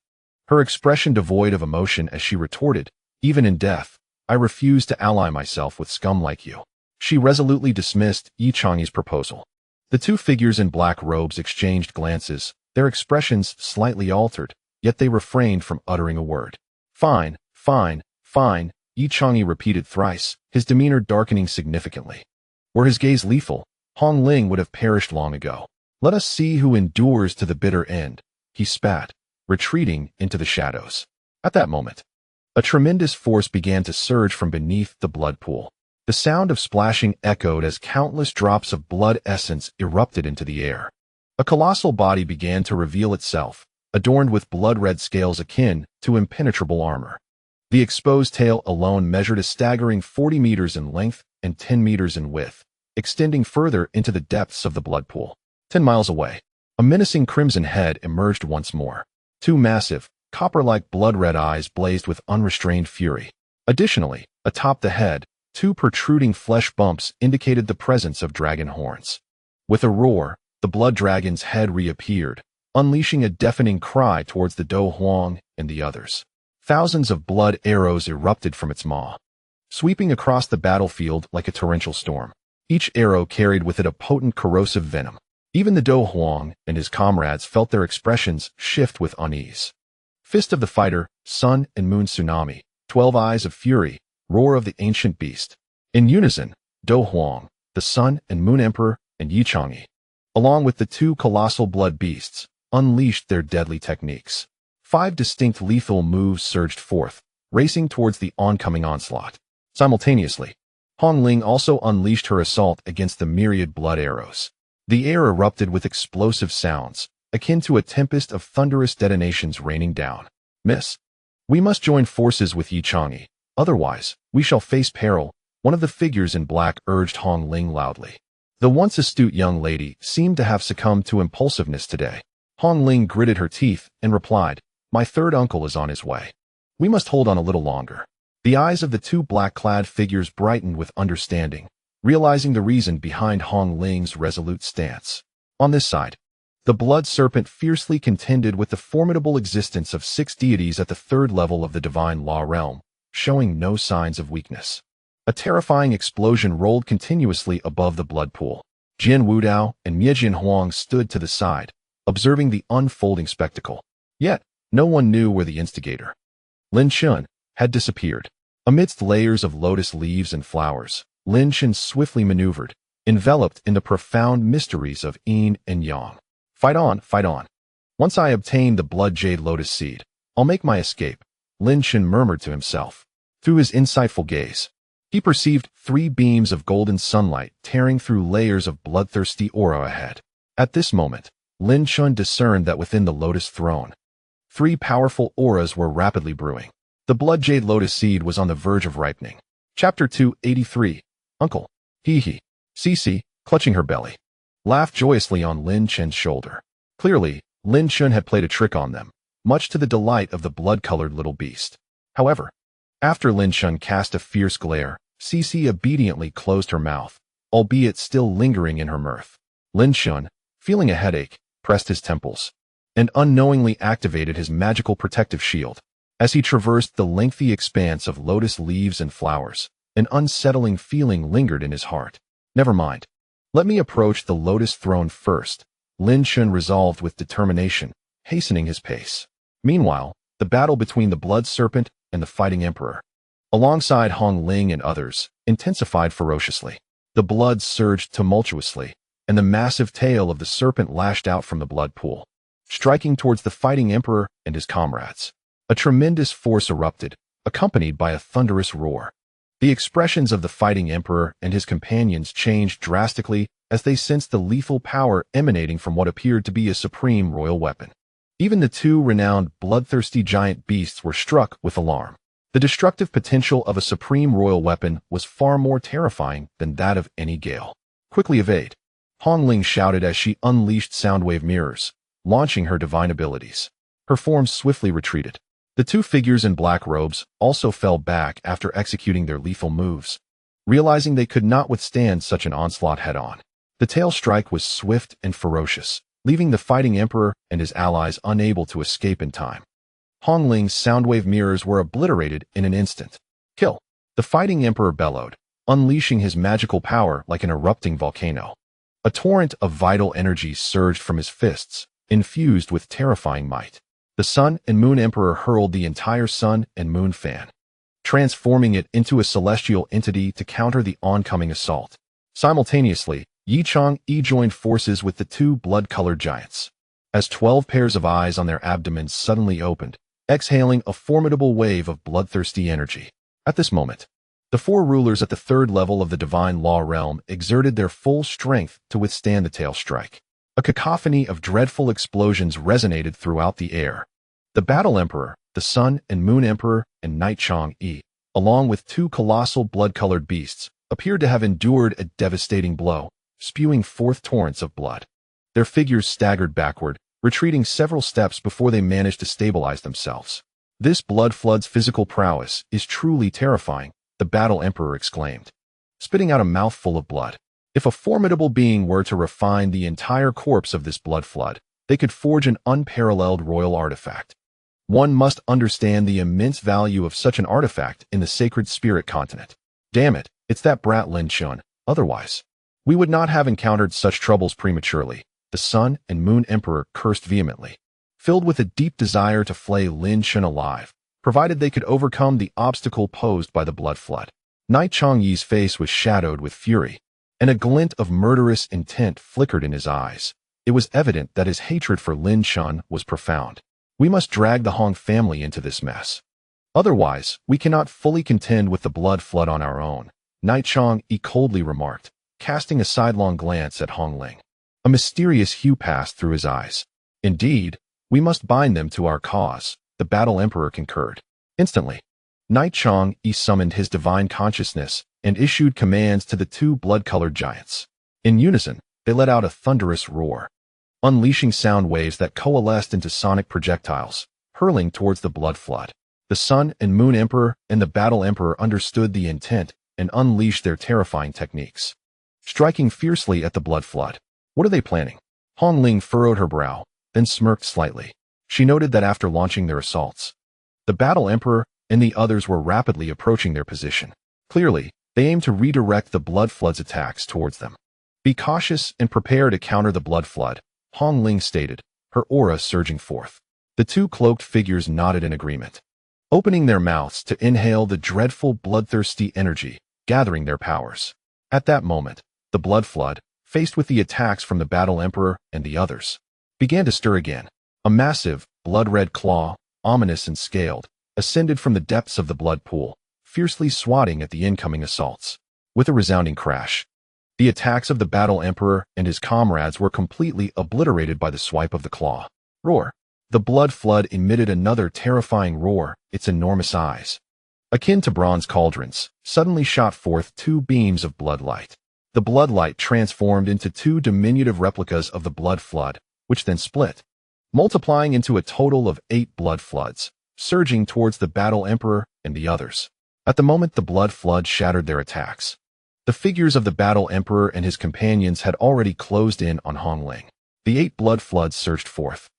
her expression devoid of emotion as she retorted, Even in death, I refuse to ally myself with scum like you. She resolutely dismissed Yi Chang'e's proposal. The two figures in black robes exchanged glances, their expressions slightly altered, yet they refrained from uttering a word. Fine, fine, fine, Yi Chang'e repeated thrice, his demeanor darkening significantly. Were his gaze lethal, Hong Ling would have perished long ago. Let us see who endures to the bitter end, he spat, retreating into the shadows. At that moment, a tremendous force began to surge from beneath the blood pool. The sound of splashing echoed as countless drops of blood essence erupted into the air. A colossal body began to reveal itself, adorned with blood-red scales akin to impenetrable armor. The exposed tail alone measured a staggering 40 meters in length and 10 meters in width, extending further into the depths of the blood pool. 10 miles away, a menacing crimson head emerged once more. Two massive, copper-like blood-red eyes blazed with unrestrained fury. Additionally, atop the head, two protruding flesh bumps indicated the presence of dragon horns. With a roar, the blood dragon's head reappeared, unleashing a deafening cry towards the Do Huang and the others. Thousands of blood arrows erupted from its maw, sweeping across the battlefield like a torrential storm. Each arrow carried with it a potent corrosive venom. Even the Do Huang and his comrades felt their expressions shift with unease. Fist of the fighter, Sun and Moon tsunami, 12 eyes of fury, roar of the ancient beast. In unison, Do Huang, the Sun and Moon Emperor, and Yi Chang'e, along with the two colossal blood beasts, unleashed their deadly techniques. 5 distinct lethal moves surged forth, racing towards the oncoming onslaught. Simultaneously, Hong Ling also unleashed her assault against the myriad blood arrows. The air erupted with explosive sounds, akin to a tempest of thunderous detonations raining down. Miss, we must join forces with Yi Chang'e, otherwise, we shall face peril, one of the figures in black urged Hong Ling loudly. The once astute young lady seemed to have succumbed to impulsiveness today. Hong Ling gritted her teeth and replied, My third uncle is on his way. We must hold on a little longer. The eyes of the two black-clad figures brightened with understanding, realizing the reason behind Hong Ling's resolute stance. On this side, the blood serpent fiercely contended with the formidable existence of 6 deities at the 3rd level of the divine law realm, showing no signs of weakness. A terrifying explosion rolled continuously above the blood pool. Jian Wudao and Miejin Huang stood to the side, observing the unfolding spectacle. Yet, no one knew where the instigator, Lin Chen, had disappeared. Amidst layers of lotus leaves and flowers, Lin Chen swiftly maneuvered, enveloped in the profound mysteries of yin and yang. Fight on, fight on. Once I obtain the blood jade lotus seed, I'll make my escape, Lin Chen murmured to himself. Through his insightful gaze, he perceived 3 beams of golden sunlight tearing through layers of bloodthirsty aura ahead. At this moment, Lin Chen discerned that within the lotus throne, 3 powerful auras were rapidly brewing. The blood jade lotus seed was on the verge of ripening. Chapter 283. Uncle. Hee. Cece, clutching her belly, laughed joyously on Lin Chen's shoulder. Clearly, Lin Chen had played a trick on them, much to the delight of the blood-colored little beast. However, after Lin Chen cast a fierce glare, Cece obediently closed her mouth, albeit still lingering in her mirth. Lin Chen, feeling a headache, pressed his temples, and unknowingly activated his magical protective shield. As he traversed the lengthy expanse of lotus leaves and flowers, an unsettling feeling lingered in his heart. Never mind. Let me approach the lotus throne first, Lin Chen resolved with determination, hastening his pace. Meanwhile, the battle between the blood serpent and the fighting emperor, alongside Hong Ling and others, intensified ferociously. The blood surged tumultuously, and the massive tail of the serpent lashed out from the blood pool, striking towards the fighting emperor and his comrades. A tremendous force erupted, accompanied by a thunderous roar. The expressions of the fighting emperor and his companions changed drastically as they sensed the lethal power emanating from what appeared to be a supreme royal weapon. Even the 2 renowned bloodthirsty giant beasts were struck with alarm. The destructive potential of a supreme royal weapon was far more terrifying than that of any gale. Quickly evade, Hong Ling shouted as she unleashed soundwave mirrors, launching her divine abilities. Her form swiftly retreated. The 2 figures in black robes also fell back after executing their lethal moves, realizing they could not withstand such an onslaught head-on. The tail strike was swift and ferocious, leaving the fighting emperor and his allies unable to escape in time. Hong Ling's soundwave mirrors were obliterated in an instant. Kill! The fighting emperor bellowed, unleashing his magical power like an erupting volcano. A torrent of vital energy surged from his fists, infused with terrifying might. The Sun and Moon Emperor hurled the entire Sun and Moon fan, transforming it into a celestial entity to counter the oncoming assault. Simultaneously, Yi Chang'e joined forces with the 2 blood-colored giants, as 12 pairs of eyes on their abdomens suddenly opened, exhaling a formidable wave of bloodthirsty energy. At this moment, the 4 rulers at the 3rd level of the divine law realm exerted their full strength to withstand the tail strike. A cacophony of dreadful explosions resonated throughout the air. The Battle Emperor, the Sun and Moon Emperor, and Night Chang'e, along with 2 colossal blood-colored beasts, appeared to have endured a devastating blow, spewing forth torrents of blood. Their figures staggered backward, retreating several steps before they managed to stabilize themselves. This blood flood's physical prowess is truly terrifying, the Battle Emperor exclaimed, spitting out a mouthful of blood. If a formidable being were to refine the entire corpse of this blood flood, they could forge an unparalleled royal artifact. One must understand the immense value of such an artifact in the sacred spirit continent. Damn it, it's that brat Lin Chen. Otherwise, we would not have encountered such troubles prematurely. The Sun and Moon Emperor cursed vehemently, filled with a deep desire to flay Lin Chen alive, provided they could overcome the obstacle posed by the blood flood. Night Chang'e's face was shadowed with fury, and a glint of murderous intent flickered in his eyes. It was evident that his hatred for Lin Chen was profound. We must drag the Hong family into this mess. Otherwise, we cannot fully contend with the blood flood on our own, Night Chang'e coldly remarked, casting a sidelong glance at Hong Ling. A mysterious hue passed through his eyes. Indeed, we must bind them to our cause, the Battle Emperor concurred. Instantly, Night Chang'e summoned his divine consciousness and issued commands to the 2 blood-colored giants. In unison, they let out a thunderous roar, unleashing sound waves that coalesced into sonic projectiles, hurling towards the blood flood. The Sun and Moon Emperor and the Battle Emperor understood the intent and unleashed their terrifying techniques, striking fiercely at the blood flood. What are they planning? Hong Ling furrowed her brow, then smirked slightly. She noted that after launching their assaults, the Battle Emperor and the others were rapidly approaching their position. Clearly, they aimed to redirect the blood flood's attacks towards them. Be cautious and prepare to counter the blood flood, Hong Ling stated, her aura surging forth. The two cloaked figures nodded in agreement, opening their mouths to inhale the dreadful bloodthirsty energy, gathering their powers. At that moment, the blood flood, faced with the attacks from the Battle Emperor and the others, began to stir again. A massive, blood-red claw, ominous and scaled, ascended from the depths of the blood pool, fiercely swatting at the incoming assaults. With a resounding crash, the attacks of the Battle Emperor and his comrades were completely obliterated by the swipe of the claw. Roar! The blood flood emitted another terrifying roar, its enormous eyes, akin to bronze cauldrons, suddenly shot forth two beams of blood light. The blood light transformed into two diminutive replicas of the blood flood, which then split, multiplying into a total of 8 blood floods, surging towards the Battle Emperor and the others. At the moment the blood flood shattered their attacks, the figures of the Battle Emperor and his companions had already closed in on Hong Ling. The 8 blood floods surged forth,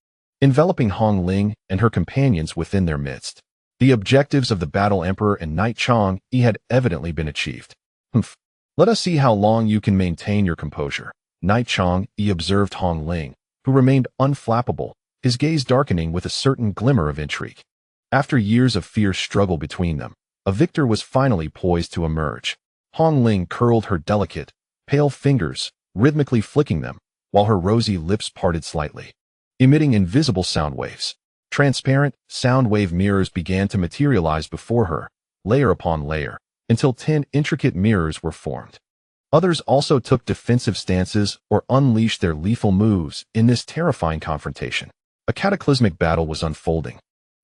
enveloping Hong Ling and her companions within their midst. The objectives of the Battle Emperor and Knight Chong had evidently been achieved. Humph. Let us see how long you can maintain your composure. Knight Chong observed Hong Ling, who remained unflappable, his gaze darkening with a certain glimmer of intrigue. After years of fierce struggle between them, a victor was finally poised to emerge. Hong Ling curled her delicate, pale fingers, rhythmically flicking them, while her rosy lips parted slightly, emitting invisible sound waves. Transparent, sound wave mirrors began to materialize before her, layer upon layer, until 10 intricate mirrors were formed. Others also took defensive stances or unleashed their lethal moves in this terrifying confrontation. A cataclysmic battle was unfolding,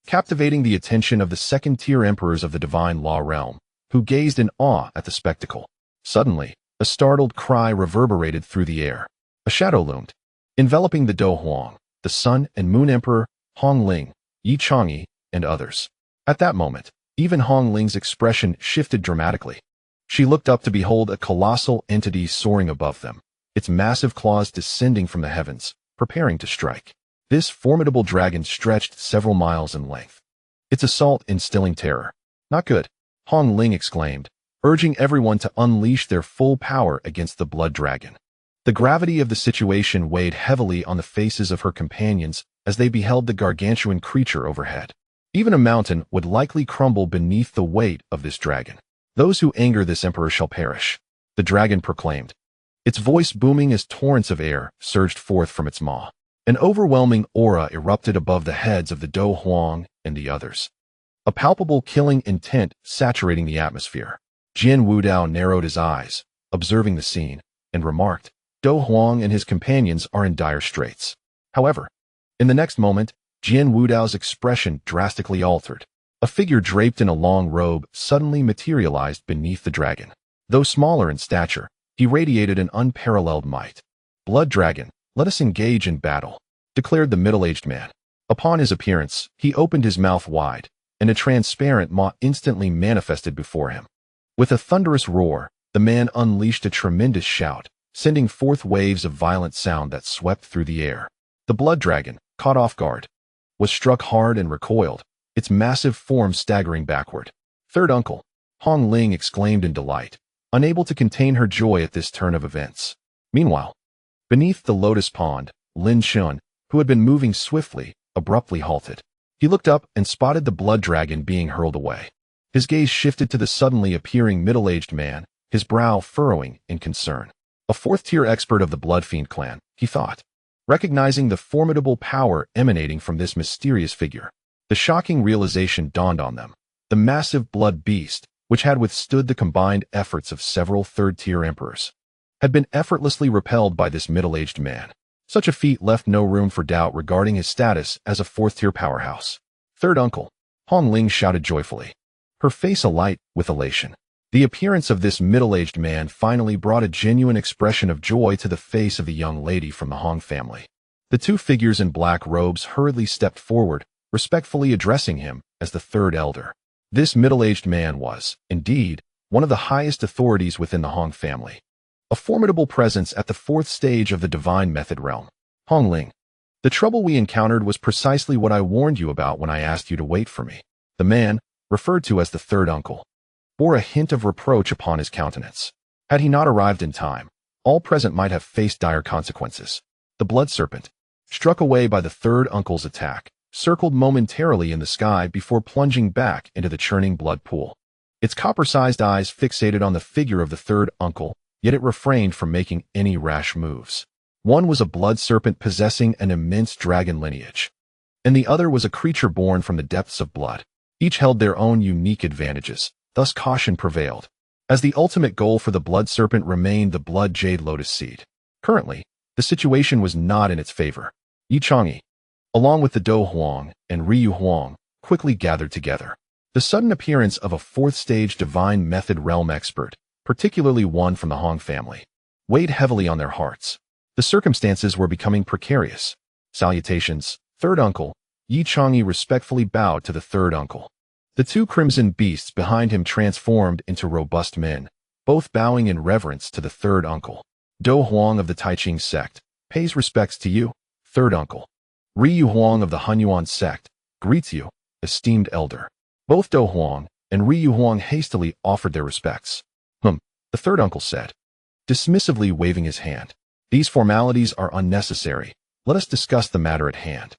captivating the attention of the second-tier emperors of the divine law realm, who gazed in awe at the spectacle. Suddenly, a startled cry reverberated through the air. A shadow loomed, enveloping the Do Huang, the Sun and Moon Emperor, Hong Ling, Yi Chang'e, and others. At that moment, even Hong Ling's expression shifted dramatically. She looked up to behold a colossal entity soaring above them, its massive claws descending from the heavens, preparing to strike. This formidable dragon stretched several miles in length, its assault instilling terror. Not good, Hong Ling exclaimed, urging everyone to unleash their full power against the blood dragon. The gravity of the situation weighed heavily on the faces of her companions as they beheld the gargantuan creature overhead. Even a mountain would likely crumble beneath the weight of this dragon. Those who anger this emperor shall perish, the dragon proclaimed. Its voice booming as torrents of air surged forth from its maw. An overwhelming aura erupted above the heads of the Do Huang and the others, a palpable killing intent saturating the atmosphere. Jian Wudao narrowed his eyes, observing the scene, and remarked, Do Huang and his companions are in dire straits. However, in the next moment, Jian Wudao's expression drastically altered. A figure draped in a long robe suddenly materialized beneath the dragon. Though smaller in stature, he radiated an unparalleled might. Blood dragon, let us engage in battle, declared the middle-aged man. Upon his appearance, he opened his mouth wide, and a transparent maw instantly manifested before him. With a thunderous roar, the man unleashed a tremendous shout, sending forth waves of violent sound that swept through the air. The blood dragon, caught off guard, was struck hard and recoiled, its massive form staggering backward. Third uncle, Hong Ling exclaimed in delight, unable to contain her joy at this turn of events. Meanwhile, beneath the lotus pond, Lin Chen, who had been moving swiftly, abruptly halted. He looked up and spotted the blood dragon being hurled away. His gaze shifted to the suddenly appearing middle-aged man, his brow furrowing in concern. A fourth-tier expert of the Blood Fiend clan, he thought. Recognizing the formidable power emanating from this mysterious figure, the shocking realization dawned on them. The massive blood beast, which had withstood the combined efforts of several third-tier emperors, had been effortlessly repelled by this middle-aged man. Such a feat left no room for doubt regarding his status as a fourth-tier powerhouse. Third uncle, Hong Ling shouted joyfully, her face alight with elation. The appearance of this middle-aged man finally brought a genuine expression of joy to the face of the young lady from the Hong family. The two figures in black robes hurriedly stepped forward, respectfully addressing him as the third elder. This middle-aged man was, indeed, one of the highest authorities within the Hong family. A formidable presence at the fourth stage of the divine method realm. Hong Ling. The trouble we encountered was precisely what I warned you about when I asked you to wait for me. The man, referred to as the third uncle, bore a hint of reproach upon his countenance. Had he not arrived in time, all present might have faced dire consequences. The blood serpent, struck away by the third uncle's attack, circled momentarily in the sky before plunging back into the churning blood pool. Its copper-sized eyes fixated on the figure of the third uncle, yet it refrained from making any rash moves. One was a blood serpent possessing an immense dragon lineage, and the other was a creature born from the depths of blood. Each held their own unique advantages, thus caution prevailed, as the ultimate goal for the blood serpent remained the blood jade lotus seed. Currently, the situation was not in its favor. Yi Chang'e, along with the Do Huang and Ryu Huang, quickly gathered together. The sudden appearance of a fourth-stage divine method realm expert, particularly one from the Hong family, weighed heavily on their hearts. The circumstances were becoming precarious. Salutations, third uncle. Yi Chang'e respectfully bowed to the third uncle. The two crimson beasts behind him transformed into robust men, both bowing in reverence to the third uncle. Do Huang of the Taiching sect pays respects to you, third uncle. Ryu Huang of the Hunyuan sect greets you, esteemed elder. Both Do Huang and Ryu Huang hastily offered their respects. The third uncle said, dismissively waving his hand. These formalities are unnecessary. Let us discuss the matter at hand.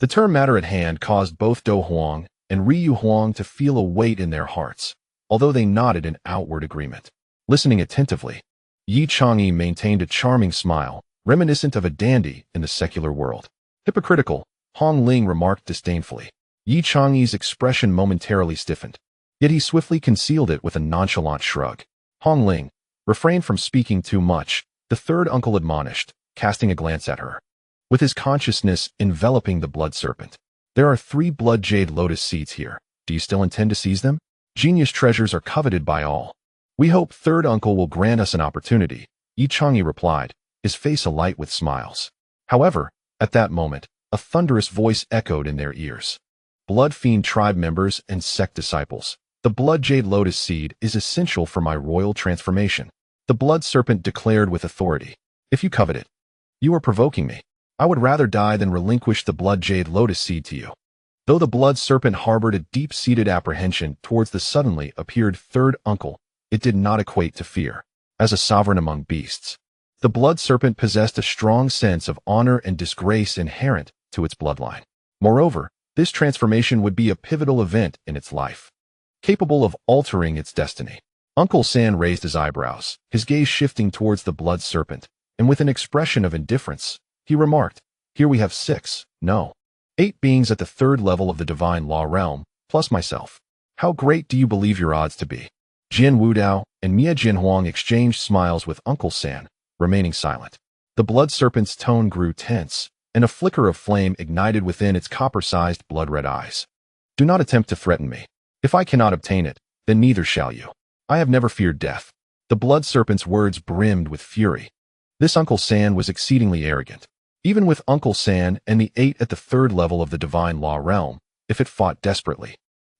The term matter at hand caused both Do Huang and Ryu Huang to feel a weight in their hearts, although they nodded in outward agreement. Listening attentively, Yi Chang'e maintained a charming smile, reminiscent of a dandy in the secular world. Hypocritical, Hong Ling remarked disdainfully. Yi Chang'e's expression momentarily stiffened, yet he swiftly concealed it with a nonchalant shrug. Hong Ling, refrain from speaking too much, the third uncle admonished, casting a glance at her. With his consciousness enveloping the blood serpent. There are 3 blood jade lotus seeds here. Do you still intend to seize them? Genius treasures are coveted by all. We hope third uncle will grant us an opportunity, Yi Chang'e replied, his face alight with smiles. However, at that moment, a thunderous voice echoed in their ears. Blood Fiend tribe members and sect disciples, the blood jade lotus seed is essential for my royal transformation. The blood serpent declared with authority. If you covet it, you are provoking me. I would rather die than relinquish the blood jade lotus seed to you. Though the blood serpent harbored a deep-seated apprehension towards the suddenly appeared third uncle, it did not equate to fear. As a sovereign among beasts, the blood serpent possessed a strong sense of honor and disgrace inherent to its bloodline. Moreover, this transformation would be a pivotal event in its life, capable of altering its destiny. Uncle San raised his eyebrows, his gaze shifting towards the blood serpent, and with an expression of indifference, he remarked, here we have 6, no, 8 beings at the third level of the divine law realm, plus myself. How great do you believe your odds to be? Jin Wudao and Mia Jinhuang exchanged smiles with Uncle San, remaining silent. The blood serpent's tone grew tense, and a flicker of flame ignited within its copper-sized blood-red eyes. Do not attempt to threaten me. If I cannot obtain it, then neither shall you. I have never feared death. The blood serpent's words brimmed with fury. This Uncle San was exceedingly arrogant. Even with Uncle San and the 8 at the third level of the divine law realm, if it fought desperately,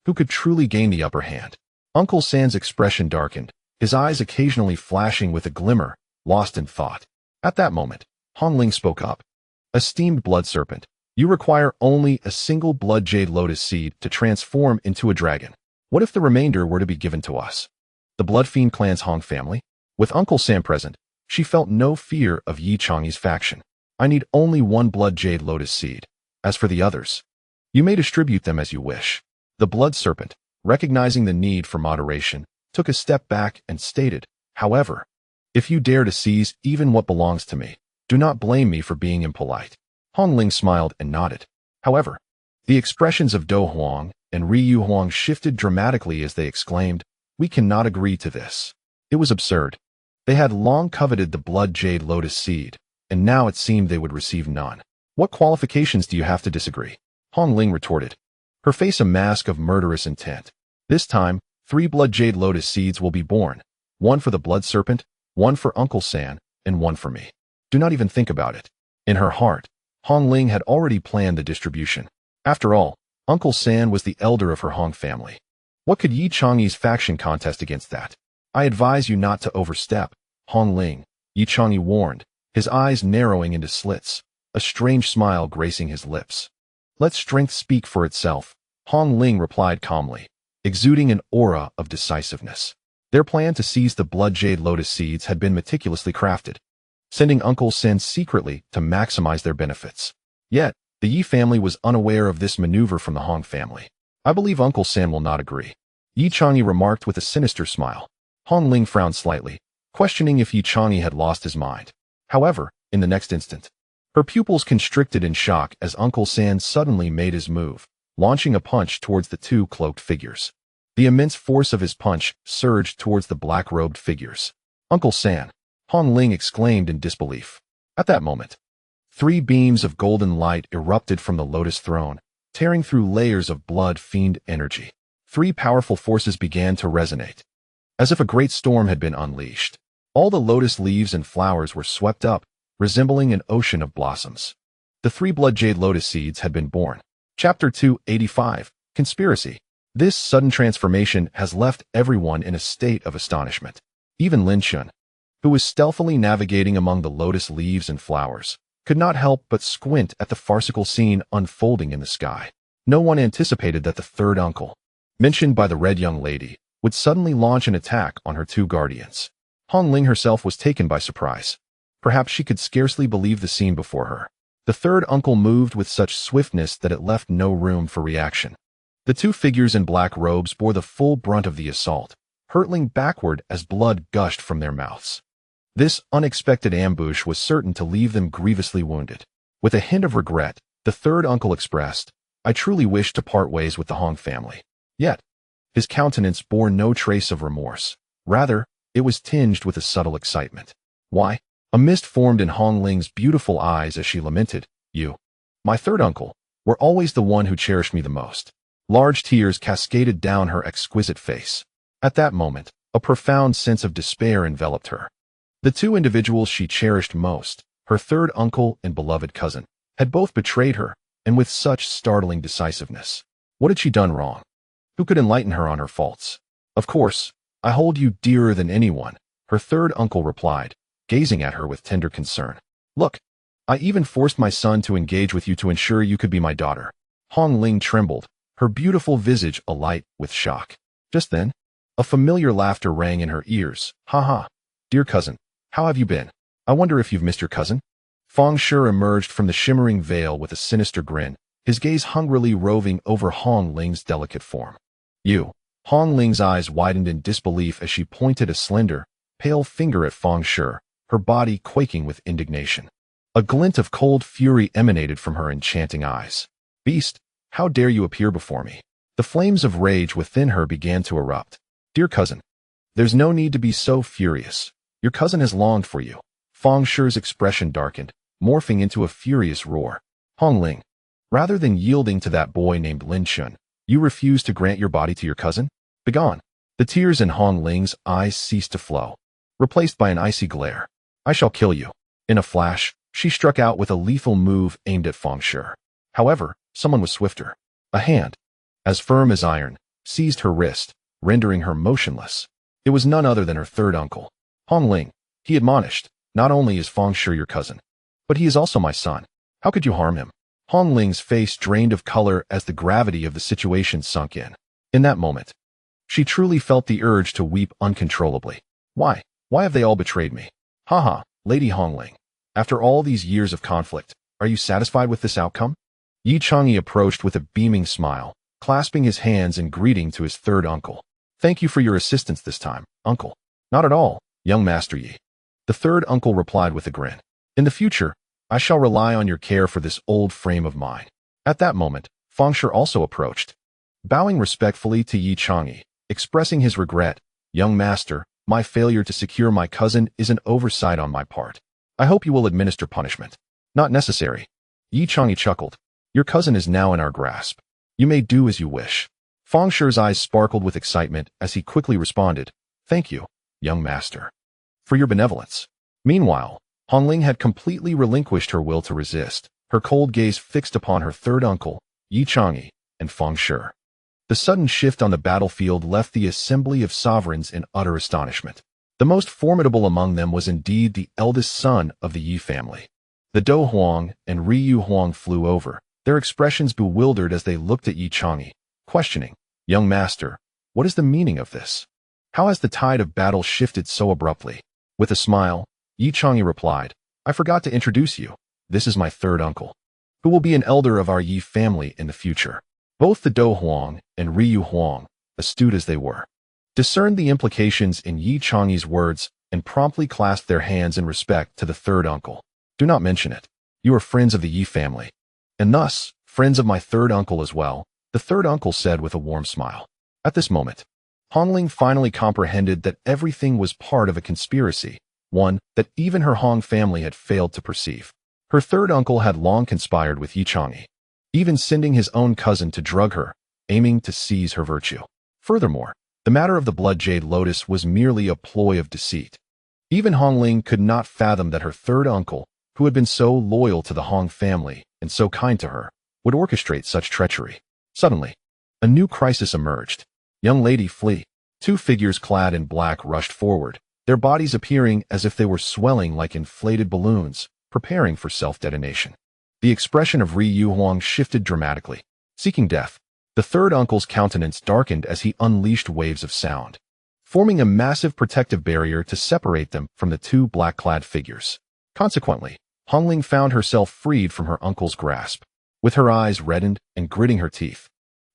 who could truly gain the upper hand? Uncle San's expression darkened, his eyes occasionally flashing with a glimmer, lost in thought. At that moment, Hong Ling spoke up. Esteemed blood serpent, you require only a single blood jade lotus seed to transform into a dragon. What if the remainder were to be given to us? The Blood Fiend clan's Hong family? With Uncle Sam present, she felt no fear of Yi Chang'e's faction. I need only 1 blood jade lotus seed. As for the others, you may distribute them as you wish. The blood serpent, recognizing the need for moderation, took a step back and stated, however, if you dare to seize even what belongs to me, do not blame me for being impolite. Hong Ling smiled and nodded. However, the expressions of Do Huang and Ryu Huang shifted dramatically as they exclaimed, we cannot agree to this. It was absurd. They had long coveted the blood jade lotus seed, and now it seemed they would receive none. What qualifications do you have to disagree? Hong Ling retorted, her face a mask of murderous intent. This time, 3 blood jade lotus seeds will be born, 1 for the blood serpent, 1 for Uncle San, and 1 for me. Do not even think about it. In her heart, Hong Ling had already planned the distribution. After all, Uncle San was the elder of her Hong family. What could Yi Chang'e's faction contest against that? I advise you not to overstep, Hong Ling, Yi Chang'e warned, his eyes narrowing into slits, a strange smile gracing his lips. Let strength speak for itself, Hong Ling replied calmly, exuding an aura of decisiveness. Their plan to seize the blood jade lotus seeds had been meticulously crafted, sending Uncle Sen secretly to maximize their benefits. Yet, the Yi family was unaware of this maneuver from the Hong family. I believe Uncle Sen will not agree, Yi Chang'e remarked with a sinister smile. Hong Ling frowned slightly, questioning if Yi Chang'e had lost his mind. However, in the next instant, her pupils constricted in shock as Uncle Sen suddenly made his move, launching a punch towards the two cloaked figures. The immense force of his punch surged towards the black-robed figures. Uncle Sen, Hong Ling exclaimed in disbelief. At that moment, 3 beams of golden light erupted from the lotus throne, tearing through layers of blood fiend energy. 3 powerful forces began to resonate, as if a great storm had been unleashed. All the lotus leaves and flowers were swept up, resembling an ocean of blossoms. The 3 blood jade lotus seeds had been born. Chapter 285, Conspiracy. This sudden transformation has left everyone in a state of astonishment. Even Lin Chen, who was stealthily navigating among the lotus leaves and flowers, could not help but squint at the farcical scene unfolding in the sky. No one anticipated that the third uncle, mentioned by the red young lady, would suddenly launch an attack on her 2 guardians. Hong Ling herself was taken by surprise. Perhaps she could scarcely believe the scene before her. The third uncle moved with such swiftness that it left no room for reaction. The 2 figures in black robes bore the full brunt of the assault, hurtling backward as blood gushed from their mouths. This unexpected ambush was certain to leave them grievously wounded. With a hint of regret, the third uncle expressed, I truly wish to part ways with the Hong family. Yet, his countenance bore no trace of remorse. Rather, it was tinged with a subtle excitement. Why? A mist formed in Hong Ling's beautiful eyes as she lamented, You, my third uncle, were always the one who cherished me the most. Large tears cascaded down her exquisite face. At that moment, a profound sense of despair enveloped her. The 2 individuals she cherished most, her third uncle and beloved cousin, had both betrayed her, and with such startling decisiveness. What had she done wrong? Who could enlighten her on her faults? Of course, I hold you dearer than anyone, her third uncle replied, gazing at her with tender concern. Look, I even forced my son to engage with you to ensure you could be my daughter. Hong Ling trembled, her beautiful visage alight with shock. Just then, a familiar laughter rang in her ears. Ha ha, dear cousin, how have you been? I wonder if you've missed your cousin? Fang Shi emerged from the shimmering veil with a sinister grin, his gaze hungrily roving over Hong Ling's delicate form. You. Hong Ling's eyes widened in disbelief as she pointed a slender, pale finger at Fang Shi, her body quaking with indignation. A glint of cold fury emanated from her enchanting eyes. Beast, how dare you appear before me? The flames of rage within her began to erupt. Dear cousin, there's no need to be so furious. Your cousin has longed for you. Fang Shi's expression darkened, morphing into a furious roar. Hong Ling, rather than yielding to that boy named Lin Chen, you refuse to grant your body to your cousin? Begone. The tears in Hong Ling's eyes ceased to flow, replaced by an icy glare. I shall kill you. In a flash, she struck out with a lethal move aimed at Fang Shi. However, someone was swifter. A hand, as firm as iron, seized her wrist, rendering her motionless. It was none other than her third uncle. Hong Ling, he admonished, not only is Fang Shi your cousin, but he is also my son. How could you harm him? Hong Ling's face drained of color as the gravity of the situation sunk in. In that moment, she truly felt the urge to weep uncontrollably. Why? Why have they all betrayed me? Haha, Lady Hong Ling. After all these years of conflict, are you satisfied with this outcome? Yi Chang'e approached with a beaming smile, clasping his hands in greeting to his third uncle. Thank you for your assistance this time, uncle. Not at all, young Master Yi. The third uncle replied with a grin. In the future, I shall rely on your care for this old frame of mine. At that moment, Fang Shi also approached, bowing respectfully to Yi Chang'e, expressing his regret. Young master, my failure to secure my cousin is an oversight on my part. I hope you will administer punishment. Not necessary. Yi Chang'e chuckled. Your cousin is now in our grasp. You may do as you wish. Fang Shi's eyes sparkled with excitement as he quickly responded, Thank you, young master, for your benevolence. Meanwhile, Hong Ling had completely relinquished her will to resist, her cold gaze fixed upon her third uncle, Yi Chang'e, and Fang Shi. The sudden shift on the battlefield left the assembly of sovereigns in utter astonishment. The most formidable among them was indeed the eldest son of the Yi family. The Dou Huang and Ryu Huang flew over, their expressions bewildered as they looked at Yi Chang'e, questioning, "Young master, what is the meaning of this? How has the tide of battle shifted so abruptly?" With a smile, Yi Chang'e replied, "I forgot to introduce you. This is my third uncle, who will be an elder of our Yi family in the future." Both the Dou Huang and Ryu Huang, astute as they were, discerned the implications in Yi Chang'e's words and promptly clasped their hands in respect to the third uncle. "Do not mention it. You are friends of the Yi family, and thus friends of my third uncle as well," the third uncle said with a warm smile. At this moment, Hongling finally comprehended that everything was part of a conspiracy, one that even her Hong family had failed to perceive. Her third uncle had long conspired with Yi Chang'e, even sending his own cousin to drug her, aiming to seize her virtue. Furthermore, the matter of the blood jade lotus was merely a ploy of deceit. Even Hongling could not fathom that her third uncle, who had been so loyal to the Hong family and so kind to her, would orchestrate such treachery. Suddenly, a new crisis emerged. "Young lady, flee." Two figures clad in black rushed forward, their bodies appearing as if they were swelling like inflated balloons, preparing for self-detonation. The expression of Ryu Huang shifted dramatically. Seeking death, the third uncle's countenance darkened as he unleashed waves of sound, forming a massive protective barrier to separate them from the two black-clad figures. Consequently, Hongling found herself freed from her uncle's grasp. With her eyes reddened and gritting her teeth,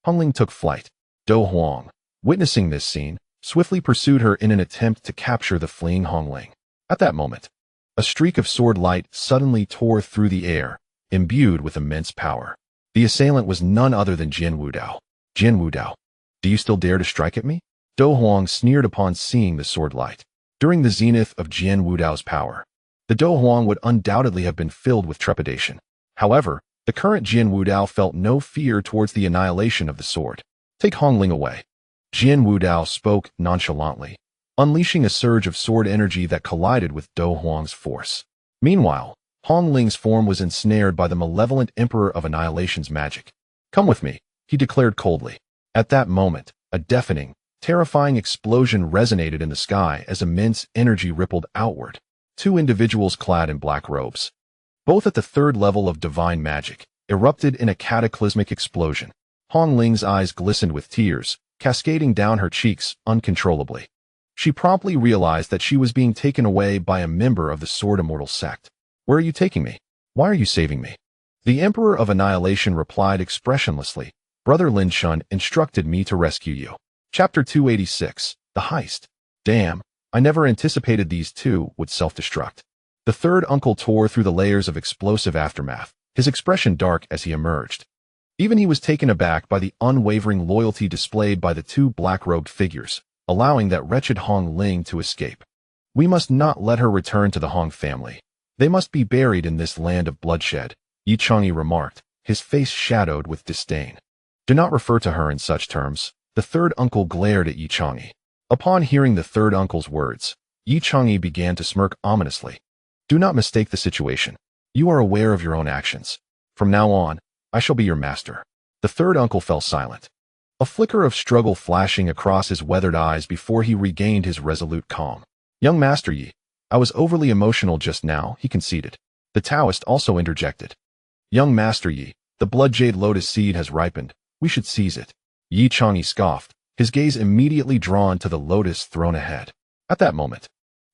Hongling took flight. Dou Huang, witnessing this scene, swiftly pursued her in an attempt to capture the fleeing Hongling. At that moment, a streak of sword light suddenly tore through the air, imbued with immense power. The assailant was none other than Jian Wudao. "Jian Wudao, do you still dare to strike at me?" Dou Huang sneered upon seeing the sword light. During the zenith of Jian Wudao's power, the Dou Huang would undoubtedly have been filled with trepidation. However, the current Jian Wudao felt no fear towards the annihilation of the sword. "Take Hongling away." Jian Wudao spoke nonchalantly, unleashing a surge of sword energy that collided with Dou Huang's force. Meanwhile, Hongling's form was ensnared by the malevolent Emperor of Annihilation's magic. "Come with me," he declared coldly. At that moment, a deafening, terrifying explosion resonated in the sky as immense energy rippled outward. Two individuals clad in black robes, both at the third level of divine magic, erupted in a cataclysmic explosion. Hongling's eyes glistened with tears, cascading down her cheeks uncontrollably. She promptly realized that she was being taken away by a member of the Sword Immortal sect. "Where are you taking me? Why are you saving me?" The Emperor of Annihilation replied expressionlessly, "Brother Lin Chen instructed me to rescue you." Chapter 286, The Heist. "Damn, I never anticipated these two would self-destruct." The third uncle tore through the layers of explosive aftermath, his expression dark as he emerged. Even he was taken aback by the unwavering loyalty displayed by the two black-robed figures, allowing that wretched Hong Ling to escape. "We must not let her return to the Hong family. They must be buried in this land of bloodshed," Yi Chang'e remarked, his face shadowed with disdain. "Do not refer to her in such terms." The third uncle glared at Yi Chang'e. Upon hearing the third uncle's words, Yi Chang'e began to smirk ominously. "Do not mistake the situation. You are aware of your own actions. From now on, I shall be your master." The third uncle fell silent, a flicker of struggle flashing across his weathered eyes before he regained his resolute calm. "Young Master Yi, I was overly emotional just now," he conceded. The Taoist also interjected. "Young Master Yi, the blood jade lotus seed has ripened. We should seize it." Yi Chang'e scoffed, his gaze immediately drawn to the lotus throne ahead. At that moment,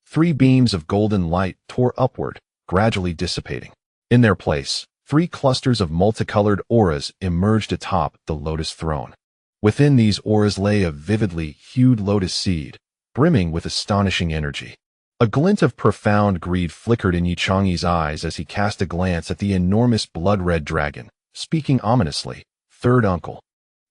three beams of golden light tore upward, gradually dissipating. In their place, three clusters of multicolored auras emerged atop the lotus throne. Within these auras lay a vividly hued lotus seed, brimming with astonishing energy. A glint of profound greed flickered in Yi Chang'e's eyes as he cast a glance at the enormous blood-red dragon, speaking ominously, "Third uncle,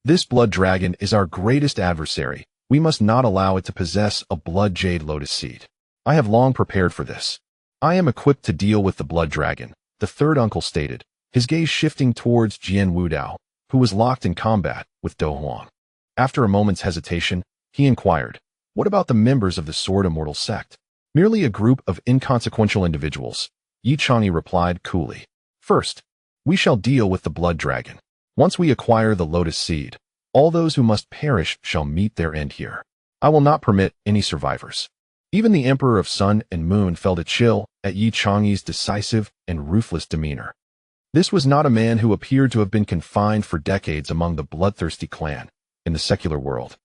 this blood dragon is our greatest adversary. We must not allow it to possess a blood jade lotus seed. I have long prepared for this. I am equipped to deal with the blood dragon," the third uncle stated, his gaze shifting towards Jian Wudao, who was locked in combat with Dou Huang. After a moment's hesitation, he inquired, "What about the members of the Sword Immortal sect?" "Merely a group of inconsequential individuals," Yi Chang'e replied coolly. "First, we shall deal with the blood dragon. Once we acquire the lotus seed, All those who must perish shall meet their end here. I will not permit any survivors. Even the Emperor of Sun and Moon felt a chill at Yi Changyi's decisive and ruthless demeanor. This was not a man who appeared to have been confined for decades among the bloodthirsty clan in the secular world.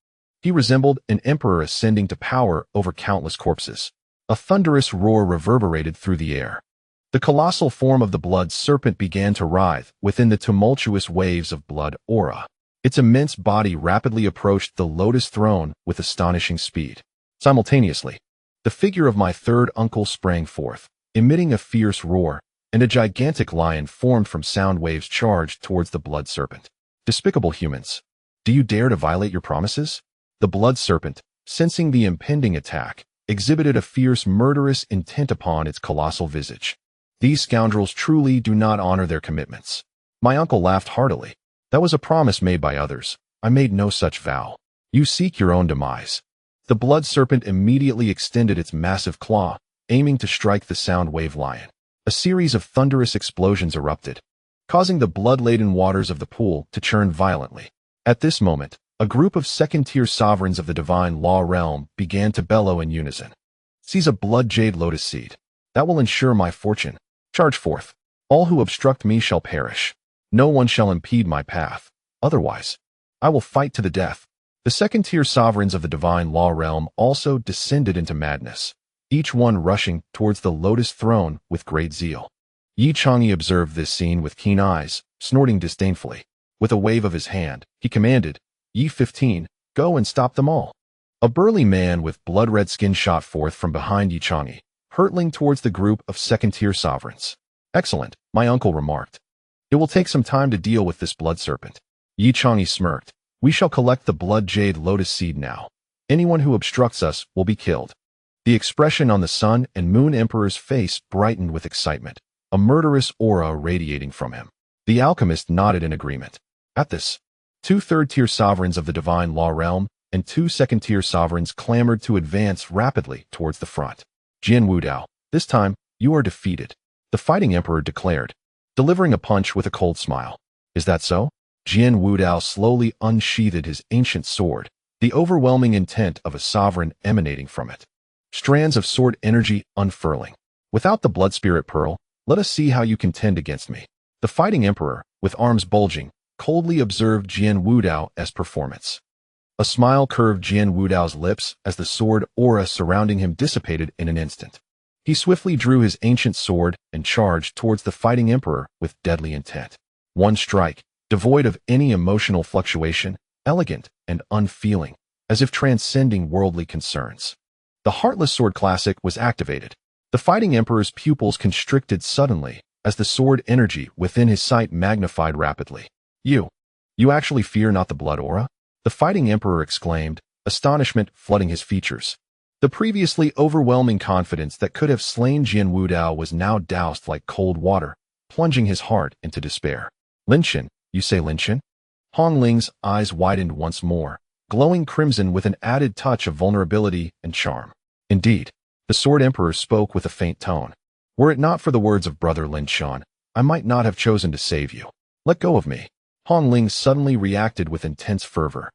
He resembled an emperor ascending to power over countless corpses. A thunderous roar reverberated through the air. The colossal form of the blood serpent began to writhe within the tumultuous waves of blood aura. Its immense body rapidly approached the lotus throne with astonishing speed. Simultaneously, the figure of my third uncle sprang forth, emitting a fierce roar, and a gigantic lion formed from sound waves charged towards the blood serpent. Despicable humans! Do you dare to violate your promises? The blood serpent, sensing the impending attack, exhibited a fierce, murderous intent upon its colossal visage. These scoundrels truly do not honor their commitments. My uncle laughed heartily. That was a promise made by others. I made no such vow. You seek your own demise. The blood serpent immediately extended its massive claw, aiming to strike the sound wave lion. A series of thunderous explosions erupted, causing the blood-laden waters of the pool to churn violently. At this moment, a group of second-tier sovereigns of the divine law realm began to bellow in unison. Seize a blood jade lotus seed. That will ensure my fortune. Charge forth. All who obstruct me shall perish. No one shall impede my path. Otherwise, I will fight to the death. The second-tier sovereigns of the divine law realm also descended into madness, each one rushing towards the lotus throne with great zeal. Yi Changyi observed this scene with keen eyes, snorting disdainfully. With a wave of his hand, he commanded, Yi 15, go and stop them all. A burly man with blood-red skin shot forth from behind Yi Changyi, hurtling towards the group of second-tier sovereigns. Excellent, my uncle remarked. It will take some time to deal with this blood serpent. Yi Changyi smirked. We shall collect the blood jade lotus seed now. Anyone who obstructs us will be killed. The expression on the Sun and Moon Emperor's face brightened with excitement, a murderous aura radiating from him. The alchemist nodded in agreement. At this, 2 third-tier sovereigns of the divine law realm and 2 second-tier sovereigns clamored to advance rapidly towards the front. Jian Wudao, this time, you are defeated, the fighting emperor declared, delivering a punch with a cold smile. Is that so? Jian Wudao slowly unsheathed his ancient sword, the overwhelming intent of a sovereign emanating from it. Strands of sword energy unfurling. Without the blood spirit peril, let us see how you contend against me. The fighting emperor, with arms bulging, coldly observed Jian Wudao as performance. A smile curved Jian Wudao's lips as the sword aura surrounding him dissipated in an instant. He swiftly drew his ancient sword and charged towards the fighting emperor with deadly intent. One strike, devoid of any emotional fluctuation, elegant and unfeeling, as if transcending worldly concerns. The Heartless Sword Classic was activated. The fighting emperor's pupils constricted suddenly as the sword energy within his sight magnified rapidly. You actually fear not the blood aura? The fighting emperor exclaimed, astonishment flooding his features. The previously overwhelming confidence that could have slain Jian Wudao was now doused like cold water, plunging his heart into despair. Lin Chen, you say Lin Chen? Hong Ling's eyes widened once more, glowing crimson with an added touch of vulnerability and charm. Indeed, the Sword Emperor spoke with a faint tone. Were it not for the words of brother Lin Chen, I might not have chosen to save you. Let go of me. Hong Ling suddenly reacted with intense fervor.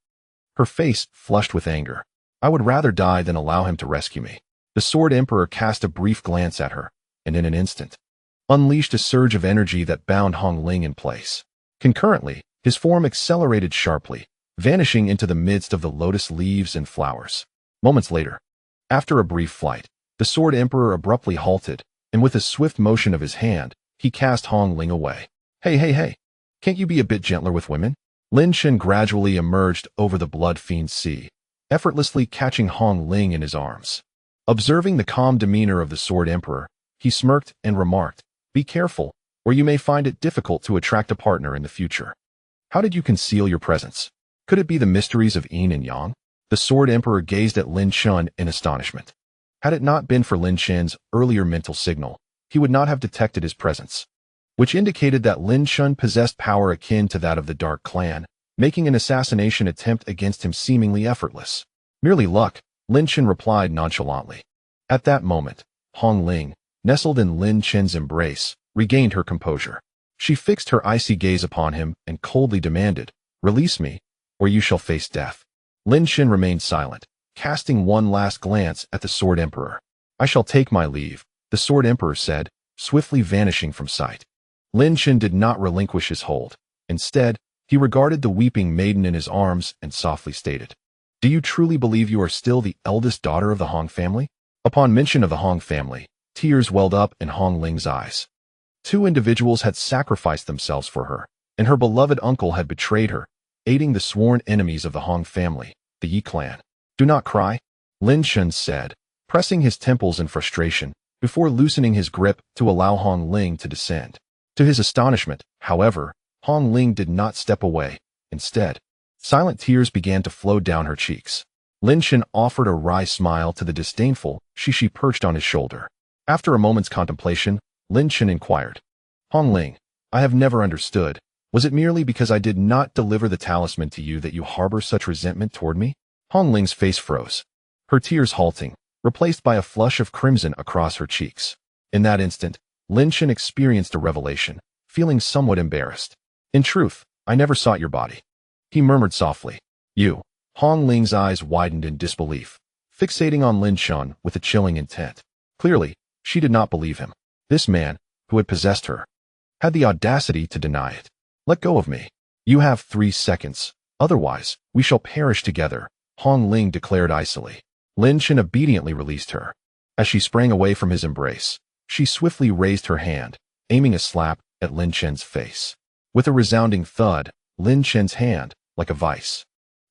Her face flushed with anger. I would rather die than allow him to rescue me. The Sword Emperor cast a brief glance at her, and in an instant, unleashed a surge of energy that bound Hong Ling in place. Concurrently, his form accelerated sharply, vanishing into the midst of the lotus leaves and flowers. Moments later, after a brief flight, the Sword Emperor abruptly halted, and with a swift motion of his hand, he cast Hong Ling away. Hey. Can't you be a bit gentler with women? Lin Chen gradually emerged over the blood fiend's sea, effortlessly catching Hong Ling in his arms. Observing the calm demeanor of the Sword Emperor, he smirked and remarked, be careful, or you may find it difficult to attract a partner in the future. How did you conceal your presence? Could it be the mysteries of yin and yang? The Sword Emperor gazed at Lin Chen in astonishment. Had it not been for Lin Chen's earlier mental signal, he would not have detected his presence, which indicated that Lin Chen possessed power akin to that of the Dark Clan, making an assassination attempt against him seemingly effortless. Merely luck, Lin Chen replied nonchalantly. At that moment, Hong Ling, nestled in Lin Chen's embrace, regained her composure. She fixed her icy gaze upon him and coldly demanded, release me. or you shall face death. Lin Chen remained silent, casting one last glance at the Sword Emperor. I shall take my leave, the Sword Emperor said, swiftly vanishing from sight. Lin Chen did not relinquish his hold. Instead, he regarded the weeping maiden in his arms and softly stated, Do you truly believe you are still the eldest daughter of the Hong family? Upon mention of the Hong family, tears welled up in Hong Ling's eyes. 2 individuals had sacrificed themselves for her, and her beloved uncle had betrayed her, aiding the sworn enemies of the Hong family, the Yi clan. Do not cry, Lin Chen said, pressing his temples in frustration, before loosening his grip to allow Hong Ling to descend. To his astonishment, however, Hong Ling did not step away. Instead, silent tears began to flow down her cheeks. Lin Chen offered a wry smile to the disdainful Shishi perched on his shoulder. After a moment's contemplation, Lin Chen inquired, Hong Ling, I have never understood. Was it merely because I did not deliver the talisman to you that you harbor such resentment toward me? Hong Ling's face froze, her tears halting, replaced by a flush of crimson across her cheeks. In that instant, Lin Chen experienced a revelation, feeling somewhat embarrassed. In truth, I never sought your body. He murmured softly. You. Hong Ling's eyes widened in disbelief, fixating on Lin Chen with a chilling intent. Clearly, she did not believe him. This man, who had possessed her, had the audacity to deny it. Let go of me. You have 3 seconds. Otherwise, we shall perish together, Hong Ling declared icily. Lin Chen obediently released her. As she sprang away from his embrace, she swiftly raised her hand, aiming a slap at Lin Chen's face. With a resounding thud, Lin Chen's hand, like a vice,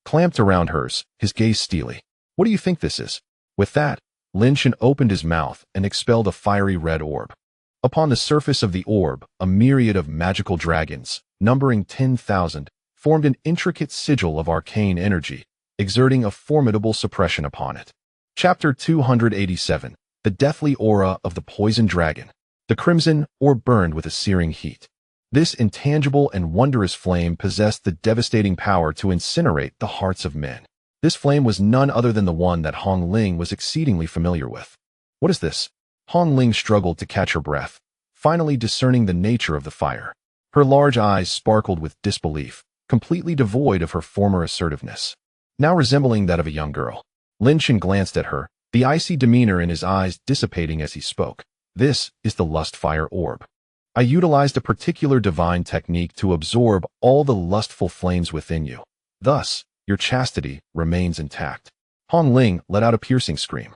clamped around hers, his gaze steely. What do you think this is? With that, Lin Chen opened his mouth and expelled a fiery red orb. Upon the surface of the orb, a myriad of magical dragons, numbering 10,000, formed an intricate sigil of arcane energy, exerting a formidable suppression upon it. Chapter 287. The Deathly Aura of the Poison Dragon. The crimson orb burned with a searing heat. This intangible and wondrous flame possessed the devastating power to incinerate the hearts of men. This flame was none other than the one that Hong Ling was exceedingly familiar with. What is this? Hong Ling struggled to catch her breath, finally discerning the nature of the fire. Her large eyes sparkled with disbelief, completely devoid of her former assertiveness. Now resembling that of a young girl. Lin Chen glanced at her, the icy demeanor in his eyes dissipating as he spoke. This is the lust fire orb. I utilized a particular divine technique to absorb all the lustful flames within you. Thus, your chastity remains intact. Hong Ling let out a piercing scream,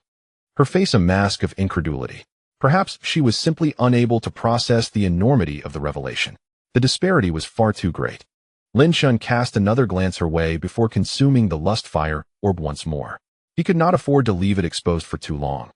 her face a mask of incredulity. Perhaps she was simply unable to process the enormity of the revelation. The disparity was far too great. Lin Chen cast another glance her way before consuming the lust fire orb once more. He could not afford to leave it exposed for too long,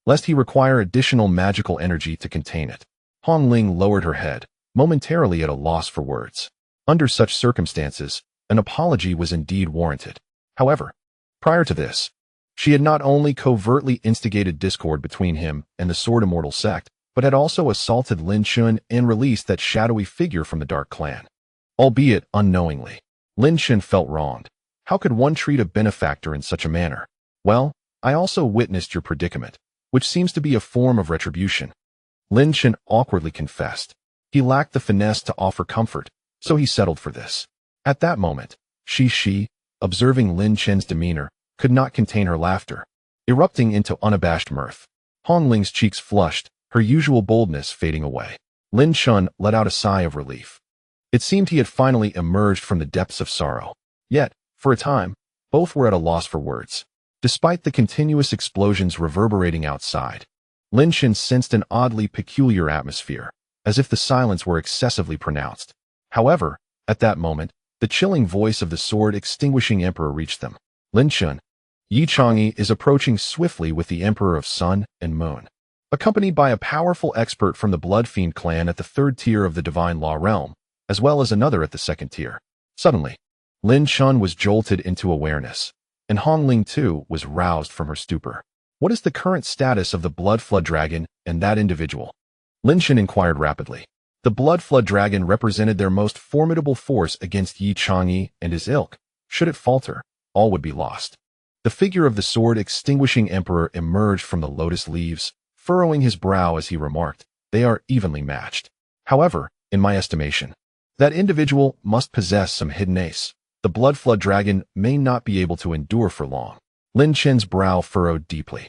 lest he require additional magical energy to contain it. Hong Ling lowered her head, momentarily at a loss for words. Under such circumstances, an apology was indeed warranted. However, prior to this, she had not only covertly instigated discord between him and the Sword Immortal sect, but had also assaulted Lin Chen and released that shadowy figure from the Dark Clan. Albeit unknowingly, Lin Chen felt wronged. How could one treat a benefactor in such a manner? Well, I also witnessed your predicament, which seems to be a form of retribution. Lin Chen awkwardly confessed. He lacked the finesse to offer comfort, so he settled for this. At that moment, Shi, observing Lin Chen's demeanor, could not contain her laughter, erupting into unabashed mirth. Hong Ling's cheeks flushed, her usual boldness fading away. Lin Chen let out a sigh of relief. It seemed he had finally emerged from the depths of sorrow. Yet, for a time, both were at a loss for words. Despite the continuous explosions reverberating outside, Lin Chen sensed an oddly peculiar atmosphere, as if the silence were excessively pronounced. However, at that moment, the chilling voice of the sword-extinguishing emperor reached them. Lin Chen, Yi Chang'e is approaching swiftly with the Emperor of Sun and Moon, accompanied by a powerful expert from the Blood Fiend clan at the 3rd tier of the Divine Law realm, as well as another at the 2nd tier. Suddenly, Lin Chen was jolted into awareness, and Hong Ling too was roused from her stupor. What is the current status of the Blood Flood Dragon and that individual? Lin Chen inquired rapidly. The Blood Flood Dragon represented their most formidable force against Yi Chang'e and his ilk. Should it falter, all would be lost. The figure of the sword-extinguishing emperor emerged from the lotus leaves, furrowing his brow as he remarked, "They are evenly matched. However, in my estimation, that individual must possess some hidden ace. The blood flood dragon may not be able to endure for long. Lin Chen's brow furrowed deeply.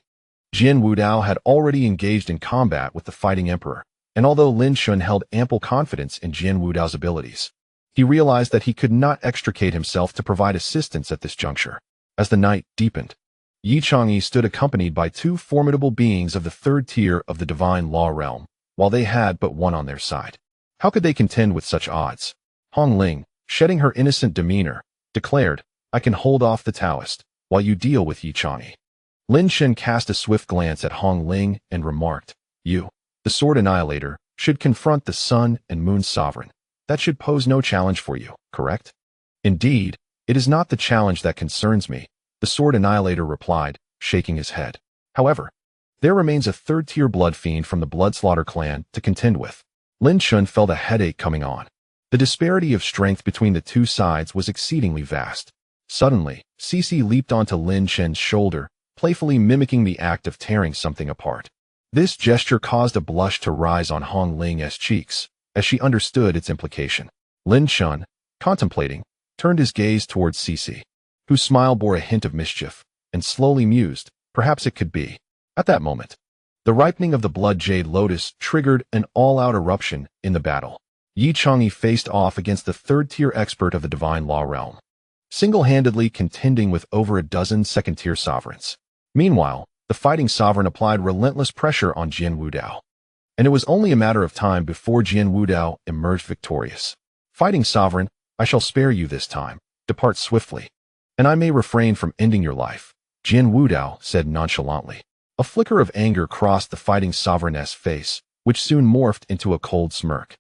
Jian Wudao had already engaged in combat with the fighting emperor, and although Lin Chen held ample confidence in Jian Wudao's abilities, he realized that he could not extricate himself to provide assistance at this juncture. As the night deepened, Yi Chang'e stood accompanied by two formidable beings of the third tier of the divine law realm, while they had but one on their side. How could they contend with such odds? Hong Ling, shedding her innocent demeanor, declared, "I can hold off the Taoist, while you deal with Yi Chang'e." Lin Chen cast a swift glance at Hong Ling and remarked, "You, the sword annihilator, should confront the sun and moon sovereign. That should pose no challenge for you, correct?" "Indeed, it is not the challenge that concerns me," the sword annihilator replied, shaking his head. "However, there remains a third-tier blood fiend from the Bloodslaughter clan to contend with." Lin Chen felt a headache coming on. The disparity of strength between the two sides was exceedingly vast. Suddenly, Cece leaped onto Lin Chen's shoulder, playfully mimicking the act of tearing something apart. This gesture caused a blush to rise on Hong Ling's cheeks, as she understood its implication. Lin Chen, contemplating, turned his gaze towards Cece, whose smile bore a hint of mischief, and slowly mused, perhaps it could be. At that moment, the ripening of the blood jade lotus triggered an all-out eruption in the battle. Yi Chang'e faced off against the third-tier expert of the divine law realm, single-handedly contending with over a dozen second-tier sovereigns. Meanwhile, the fighting sovereign applied relentless pressure on Jian Wudao, and it was only a matter of time before Jian Wudao emerged victorious. "Fighting sovereign, I shall spare you this time. Depart swiftly, and I may refrain from ending your life," Jian Wudao said nonchalantly. A flicker of anger crossed the fighting sovereign's face, which soon morphed into a cold smirk.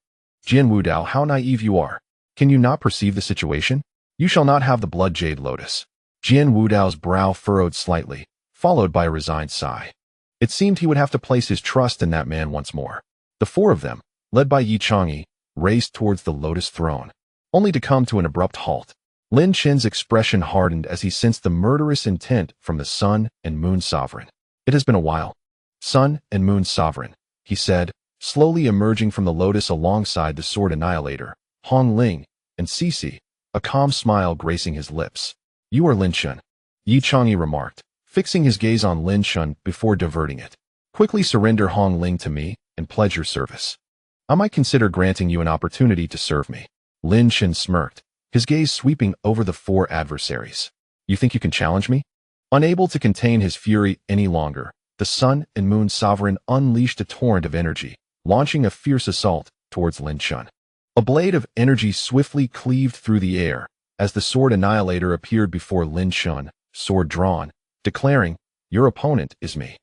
"Jian Wudao, how naive you are. Can you not perceive the situation? You shall not have the blood jade lotus." Jian Wudao's brow furrowed slightly, followed by a resigned sigh. It seemed he would have to place his trust in that man once more. The four of them, led by Yi Chang'e, raced towards the lotus throne, only to come to an abrupt halt. Lin Chen's expression hardened as he sensed the murderous intent from the sun and moon sovereign. "It has been a while. Sun and moon sovereign," he said, slowly emerging from the lotus alongside the sword annihilator, Hong Ling, and Cece, a calm smile gracing his lips. "You are Lin Chen," Yi Chang'e remarked, fixing his gaze on Lin Chen before diverting it. "Quickly surrender Hong Ling to me and pledge your service. I might consider granting you an opportunity to serve me." Lin Chen smirked, his gaze sweeping over the four adversaries. "You think you can challenge me?" Unable to contain his fury any longer, the sun and moon sovereign unleashed a torrent of energy, launching a fierce assault towards Lin Chen. A blade of energy swiftly cleaved through the air as the sword annihilator appeared before Lin Chen, sword drawn, declaring, "Your opponent is me."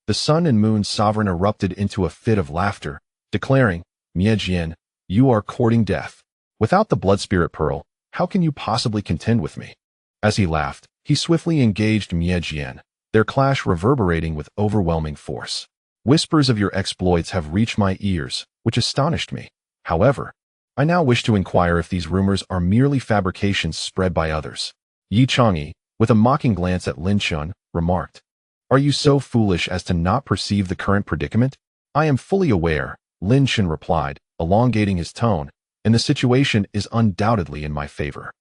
The sun and moon sovereign erupted into a fit of laughter, declaring, "Mie Jian, you are courting death. Without the blood spirit pearl, how can you possibly contend with me?" As he laughed, he swiftly engaged Mie Jian, their clash reverberating with overwhelming force. "Whispers of your exploits have reached my ears, which astonished me. However, I now wish to inquire if these rumors are merely fabrications spread by others." Yi Chang'e, with a mocking glance at Lin Chen, remarked, "Are you so foolish as to not perceive the current predicament?" "I am fully aware," Lin Chen replied, elongating his tone, "and the situation is undoubtedly in my favor."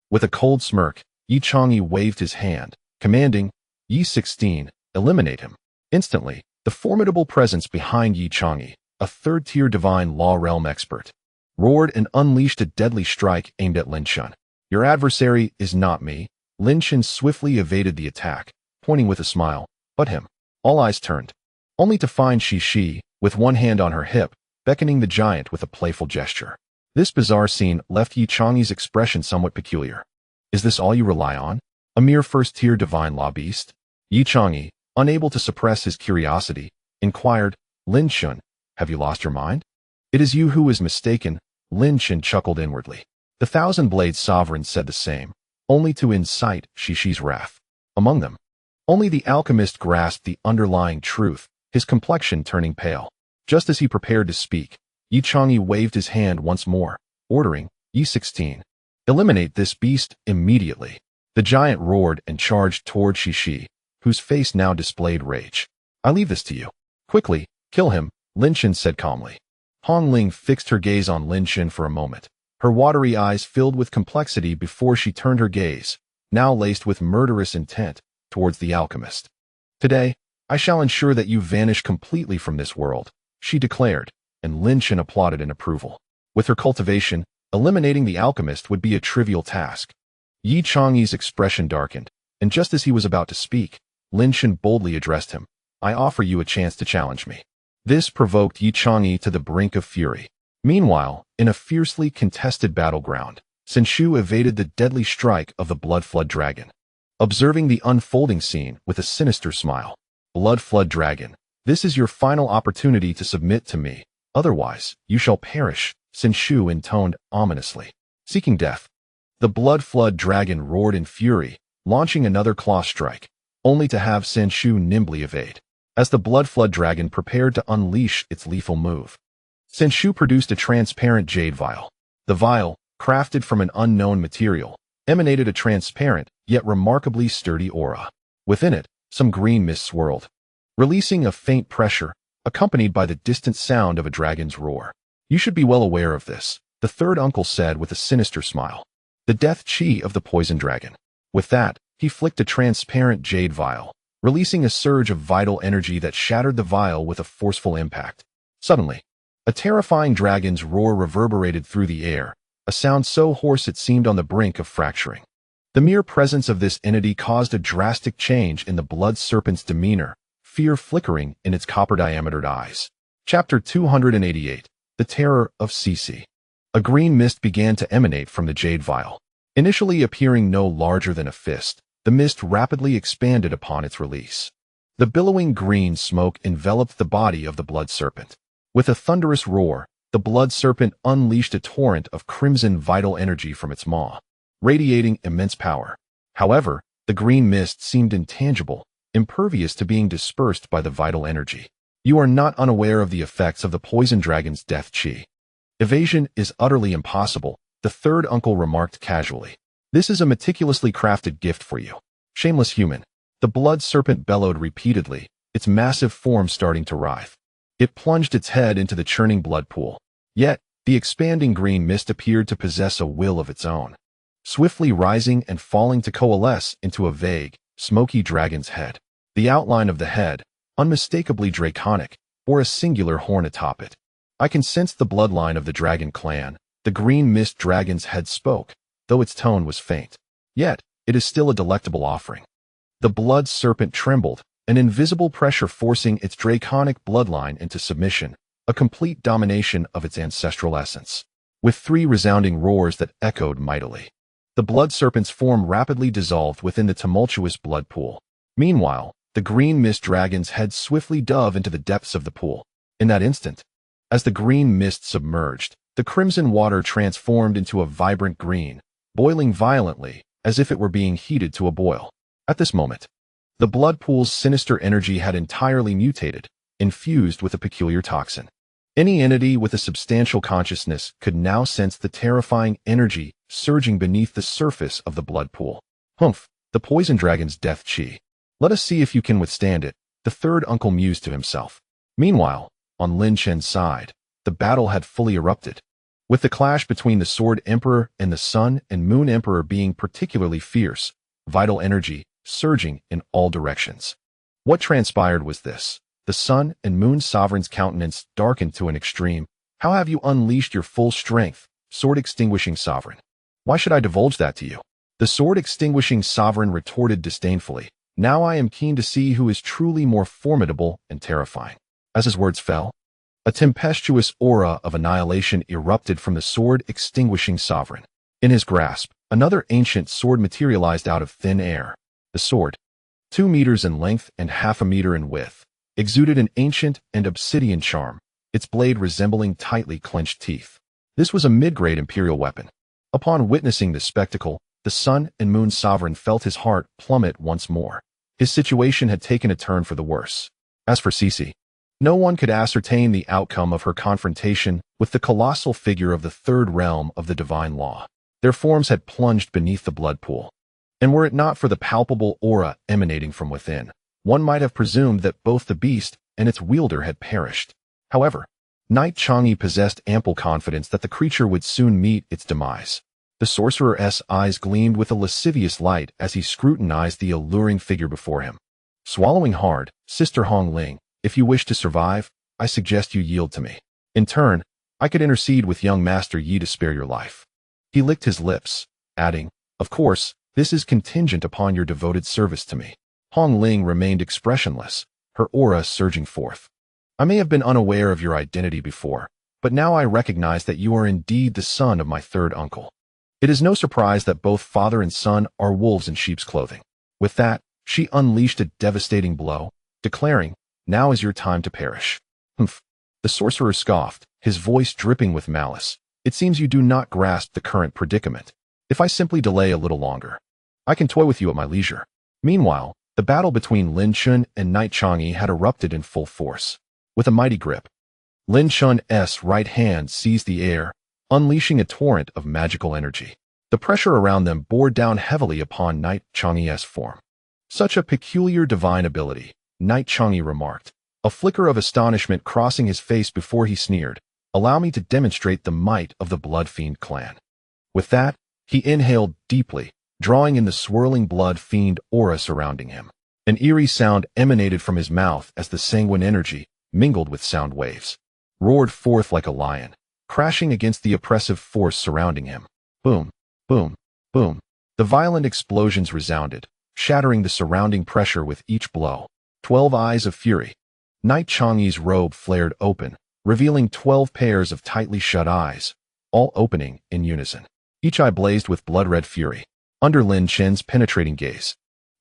With a cold smirk, Yi Chang'e waved his hand, commanding, "Yi 16, eliminate him." Instantly, the formidable presence behind Yi Chang'e, a third-tier divine law realm expert, roared and unleashed a deadly strike aimed at Lin Chen. "Your adversary is not me." Lin Chen swiftly evaded the attack, pointing with a smile, "but him." All eyes turned, only to find Shi, with one hand on her hip, beckoning the giant with a playful gesture. This bizarre scene left Yi Chang'e's expression somewhat peculiar. "Is this all you rely on? A mere first-tier divine law beast?" Yi Chang'e, unable to suppress his curiosity, inquired, "Lin Chen, have you lost your mind?" "It is you who is mistaken," Lin Chen chuckled inwardly. The Thousand-Blade Sovereign said the same, only to incite Shishi's wrath. Among them, only the alchemist grasped the underlying truth, his complexion turning pale. Just as he prepared to speak, Yi Chang'e waved his hand once more, ordering, "Yi 16, eliminate this beast immediately." The giant roared and charged toward Shishi, whose face now displayed rage. "I leave this to you. Quickly, kill him," Lin Chen said calmly. Hong Ling fixed her gaze on Lin Chen for a moment, Her watery eyes filled with complexity before she turned her gaze, now laced with murderous intent, towards the alchemist. "Today, I shall ensure that you vanish completely from this world," she declared, and Lin Chen applauded in approval. With her cultivation, eliminating the alchemist would be a trivial task. Yi Changyi's expression darkened, and just as he was about to speak, Lin Chen boldly addressed him. "I offer you a chance to challenge me." This provoked Yi Changyi to the brink of fury. Meanwhile, in a fiercely contested battleground, Sun Shu evaded the deadly strike of the Blood Flood Dragon, observing the unfolding scene with a sinister smile. "Blood Flood Dragon, this is your final opportunity to submit to me. Otherwise, you shall perish," Sun Shu intoned ominously. Seeking death, the Blood Flood Dragon roared in fury, launching another claw strike, only to have Sun Shu nimbly evade. As the Blood Flood Dragon prepared to unleash its lethal move, Sun Shu produced a transparent jade vial. The vial, crafted from an unknown material, emanated a transparent, yet remarkably sturdy aura. Within it, some green mist swirled, releasing a faint pressure, accompanied by the distant sound of a dragon's roar. "You should be well aware of this," the third uncle said with a sinister smile. "The death chi of the poison dragon." With that, he flicked a transparent jade vial, releasing a surge of vital energy that shattered the vial with a forceful impact. Suddenly, a terrifying dragon's roar reverberated through the air, a sound so hoarse it seemed on the brink of fracturing. The mere presence of this entity caused a drastic change in the blood serpent's demeanor, fear flickering in its copper-diametered eyes. Chapter 288. The Terror of Cece. A green mist began to emanate from the jade vial. Initially appearing no larger than a fist, the mist rapidly expanded upon its release. The billowing green smoke enveloped the body of the blood serpent. With a thunderous roar, the blood serpent unleashed a torrent of crimson vital energy from its maw, radiating immense power. However, the green mist seemed intangible, impervious to being dispersed by the vital energy. "You are not unaware of the effects of the poison dragon's death chi. Evasion is utterly impossible," the third uncle remarked casually. "This is a meticulously crafted gift for you." "Shameless human," the blood serpent bellowed repeatedly, its massive form starting to writhe. It plunged its head into the churning blood pool. Yet, the expanding green mist appeared to possess a will of its own, swiftly rising and falling to coalesce into a vague, smoky dragon's head. The outline of the head, unmistakably draconic, bore a singular horn atop it. "I can sense the bloodline of the dragon clan," the green mist dragon's head spoke, though its tone was faint. "Yet, it is still a delectable offering." The blood serpent trembled, an invisible pressure forcing its draconic bloodline into submission, a complete domination of its ancestral essence. With three resounding roars that echoed mightily, the blood serpent's form rapidly dissolved within the tumultuous blood pool. Meanwhile, the green mist dragon's head swiftly dove into the depths of the pool. In that instant, as the green mist submerged, the crimson water transformed into a vibrant green, boiling violently, as if it were being heated to a boil. At this moment, the blood pool's sinister energy had entirely mutated, infused with a peculiar toxin. Any entity with a substantial consciousness could now sense the terrifying energy surging beneath the surface of the blood pool. "Humph, the poison dragon's death chi. Let us see if you can withstand it," the third uncle mused to himself. Meanwhile, on Lin Chen's side, the battle had fully erupted, with the clash between the Sword Emperor and the Sun and Moon Emperor being particularly fierce, vital energy surging in all directions. What transpired was this. The Sun and Moon Sovereign's countenance darkened to an extreme. "How have you unleashed your full strength, Sword-extinguishing Sovereign?" "Why should I divulge that to you?" the Sword-extinguishing Sovereign retorted disdainfully. "Now I am keen to see who is truly more formidable and terrifying." As his words fell, a tempestuous aura of annihilation erupted from the Sword-extinguishing Sovereign. In his grasp, another ancient sword materialized out of thin air. The sword, 2 meters in length and half a meter in width, exuded an ancient and obsidian charm, its blade resembling tightly clenched teeth. This was a mid-grade imperial weapon. Upon witnessing this spectacle, the Sun and Moon Sovereign felt his heart plummet once more. His situation had taken a turn for the worse. As for Cece, no one could ascertain the outcome of her confrontation with the colossal figure of the third realm of the divine law. Their forms had plunged beneath the blood pool. And were it not for the palpable aura emanating from within, one might have presumed that both the beast and its wielder had perished. However, Knight Chang'e possessed ample confidence that the creature would soon meet its demise. The sorcerer's eyes gleamed with a lascivious light as he scrutinized the alluring figure before him. Swallowing hard, Sister Hong Ling, if you wish to survive, I suggest you yield to me. In turn, I could intercede with young Master Yi to spare your life. He licked his lips, adding, of course, this is contingent upon your devoted service to me. Hong Ling remained expressionless, her aura surging forth. I may have been unaware of your identity before, but now I recognize that you are indeed the son of my third uncle. It is no surprise that both father and son are wolves in sheep's clothing. With that, she unleashed a devastating blow, declaring, now is your time to perish. Humph. The sorcerer scoffed, his voice dripping with malice. It seems you do not grasp the current predicament. If I simply delay a little longer, I can toy with you at my leisure. Meanwhile, the battle between Lin Chen and Knight Chang'e had erupted in full force. With a mighty grip, Lin Chen's right hand seized the air, unleashing a torrent of magical energy. The pressure around them bore down heavily upon Knight Chang'e's form. Such a peculiar divine ability, Knight Chang'e remarked, a flicker of astonishment crossing his face before he sneered. Allow me to demonstrate the might of the Blood Fiend clan. With that, he inhaled deeply, drawing in the swirling Blood Fiend aura surrounding him. An eerie sound emanated from his mouth as the sanguine energy, mingled with sound waves, roared forth like a lion, crashing against the oppressive force surrounding him. Boom, boom, boom. The violent explosions resounded, shattering the surrounding pressure with each blow. 12 eyes of fury. Knight Chang'e's robe flared open, revealing 12 pairs of tightly shut eyes, all opening in unison. Each eye blazed with blood-red fury. Under Lin Chen's penetrating gaze,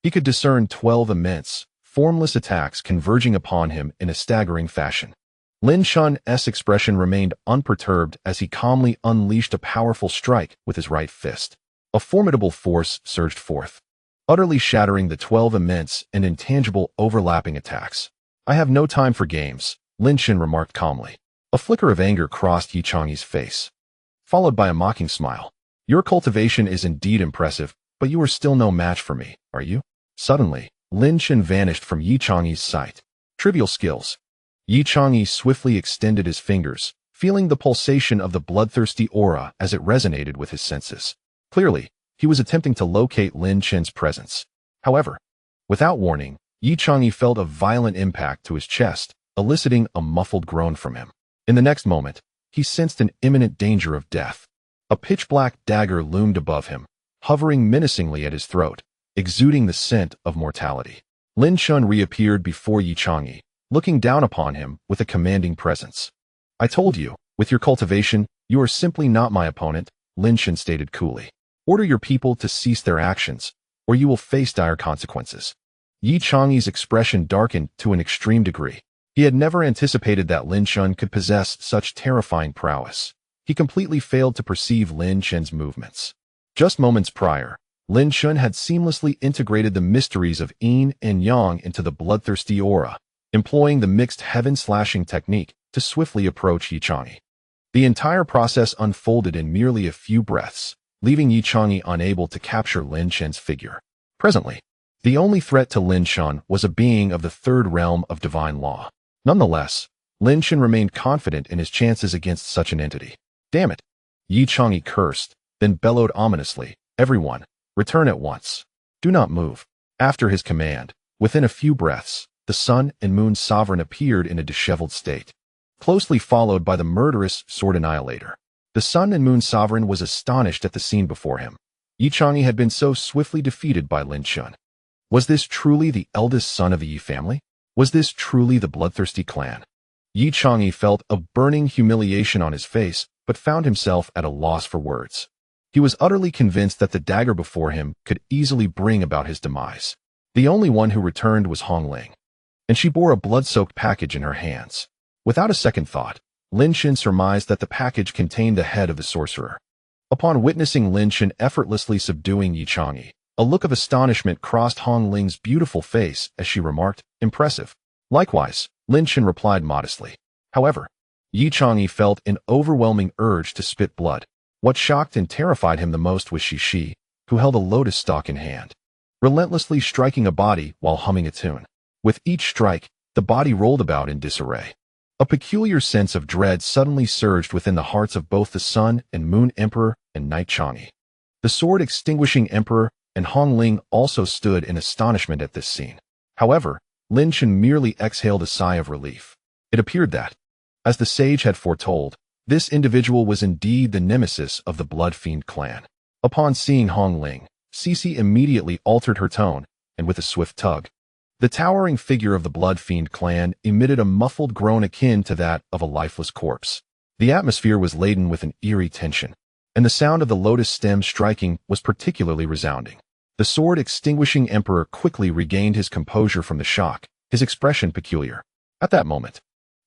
he could discern 12 immense, formless attacks converging upon him in a staggering fashion. Lin Chen's expression remained unperturbed as he calmly unleashed a powerful strike with his right fist. A formidable force surged forth, utterly shattering the 12 immense and intangible overlapping attacks. I have no time for games, Lin Chen remarked calmly. A flicker of anger crossed Yi Chang'e's face, followed by a mocking smile. Your cultivation is indeed impressive, but you are still no match for me, are you? Suddenly, Lin Chen vanished from Yi Chang'e's sight. Trivial skills. Yi Chang'e swiftly extended his fingers, feeling the pulsation of the bloodthirsty aura as it resonated with his senses. Clearly, he was attempting to locate Lin Chen's presence. However, without warning, Yi Chang'e felt a violent impact to his chest, eliciting a muffled groan from him. In the next moment, he sensed an imminent danger of death. A pitch-black dagger loomed above him, hovering menacingly at his throat, exuding the scent of mortality. Lin Chen reappeared before Yi Chang'e, looking down upon him with a commanding presence. I told you, with your cultivation, you are simply not my opponent, Lin Chen stated coolly. Order your people to cease their actions, or you will face dire consequences. Yi Chang'e's expression darkened to an extreme degree. He had never anticipated that Lin Chen could possess such terrifying prowess. He completely failed to perceive Lin Chen's movements. Just moments prior, Lin Chen had seamlessly integrated the mysteries of yin and yang into the bloodthirsty aura, employing the mixed heaven-slashing technique to swiftly approach Yi Chang'e. The entire process unfolded in merely a few breaths, leaving Yi Chang'e unable to capture Lin Chen's figure. Presently, the only threat to Lin Chen was a being of the third realm of divine law. Nonetheless, Lin Chen remained confident in his chances against such an entity. Damn it! Yi Chang'e cursed, then bellowed ominously, everyone, return at once. Do not move. After his command, within a few breaths, the sun and moon sovereign appeared in a disheveled state, closely followed by the murderous sword annihilator. The sun and moon sovereign was astonished at the scene before him. Yi Chang'e had been so swiftly defeated by Lin Chen. Was this truly the eldest son of the Yi family? Was this truly the bloodthirsty clan? Yi Chang'e felt a burning humiliation on his face, but found himself at a loss for words. He was utterly convinced that the dagger before him could easily bring about his demise. The only one who returned was Hong Ling, and she bore a blood-soaked package in her hands. Without a second thought, Lin Chen surmised that the package contained the head of the sorcerer. Upon witnessing Lin Chen effortlessly subduing Yi Chang'e, a look of astonishment crossed Hong Ling's beautiful face as she remarked, "Impressive." Likewise, Lin Chen replied modestly. However, Yi Chang'e felt an overwhelming urge to spit blood. What shocked and terrified him the most was Shi, who held a lotus stalk in hand, relentlessly striking a body while humming a tune. With each strike, the body rolled about in disarray. A peculiar sense of dread suddenly surged within the hearts of both the Sun and Moon Emperor and Knight Chang'e. The sword-extinguishing Emperor and Hong Ling also stood in astonishment at this scene. However, Lin Chen merely exhaled a sigh of relief. It appeared that, as the sage had foretold, this individual was indeed the nemesis of the Blood Fiend clan. Upon seeing Hong Ling, Cece immediately altered her tone, and with a swift tug, the towering figure of the Blood Fiend clan emitted a muffled groan akin to that of a lifeless corpse. The atmosphere was laden with an eerie tension, and the sound of the lotus stem striking was particularly resounding. The sword-extinguishing Emperor quickly regained his composure from the shock, his expression peculiar. At that moment,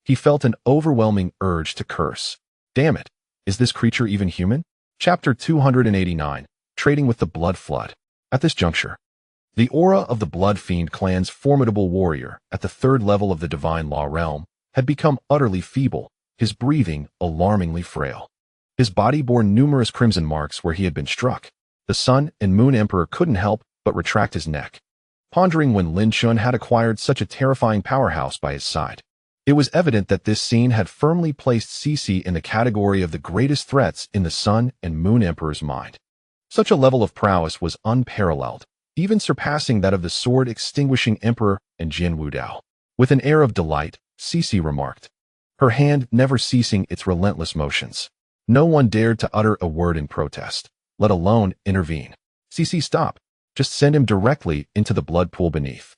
he felt an overwhelming urge to curse. Damn it, is this creature even human? Chapter 289, Trading with the Blood Flood. At this juncture, the aura of the Blood Fiend clan's formidable warrior at the third level of the Divine Law realm had become utterly feeble, his breathing alarmingly frail. His body bore numerous crimson marks where he had been struck. The Sun and Moon Emperor couldn't help but retract his neck, pondering when Lin Chen had acquired such a terrifying powerhouse by his side. It was evident that this scene had firmly placed Cece in the category of the greatest threats in the Sun and Moon Emperor's mind. Such a level of prowess was unparalleled, even surpassing that of the sword-extinguishing Emperor and Jian Wudao. With an air of delight, Cece remarked, her hand never ceasing its relentless motions. No one dared to utter a word in protest, let alone intervene. Cece, stop. Just send him directly into the blood pool beneath.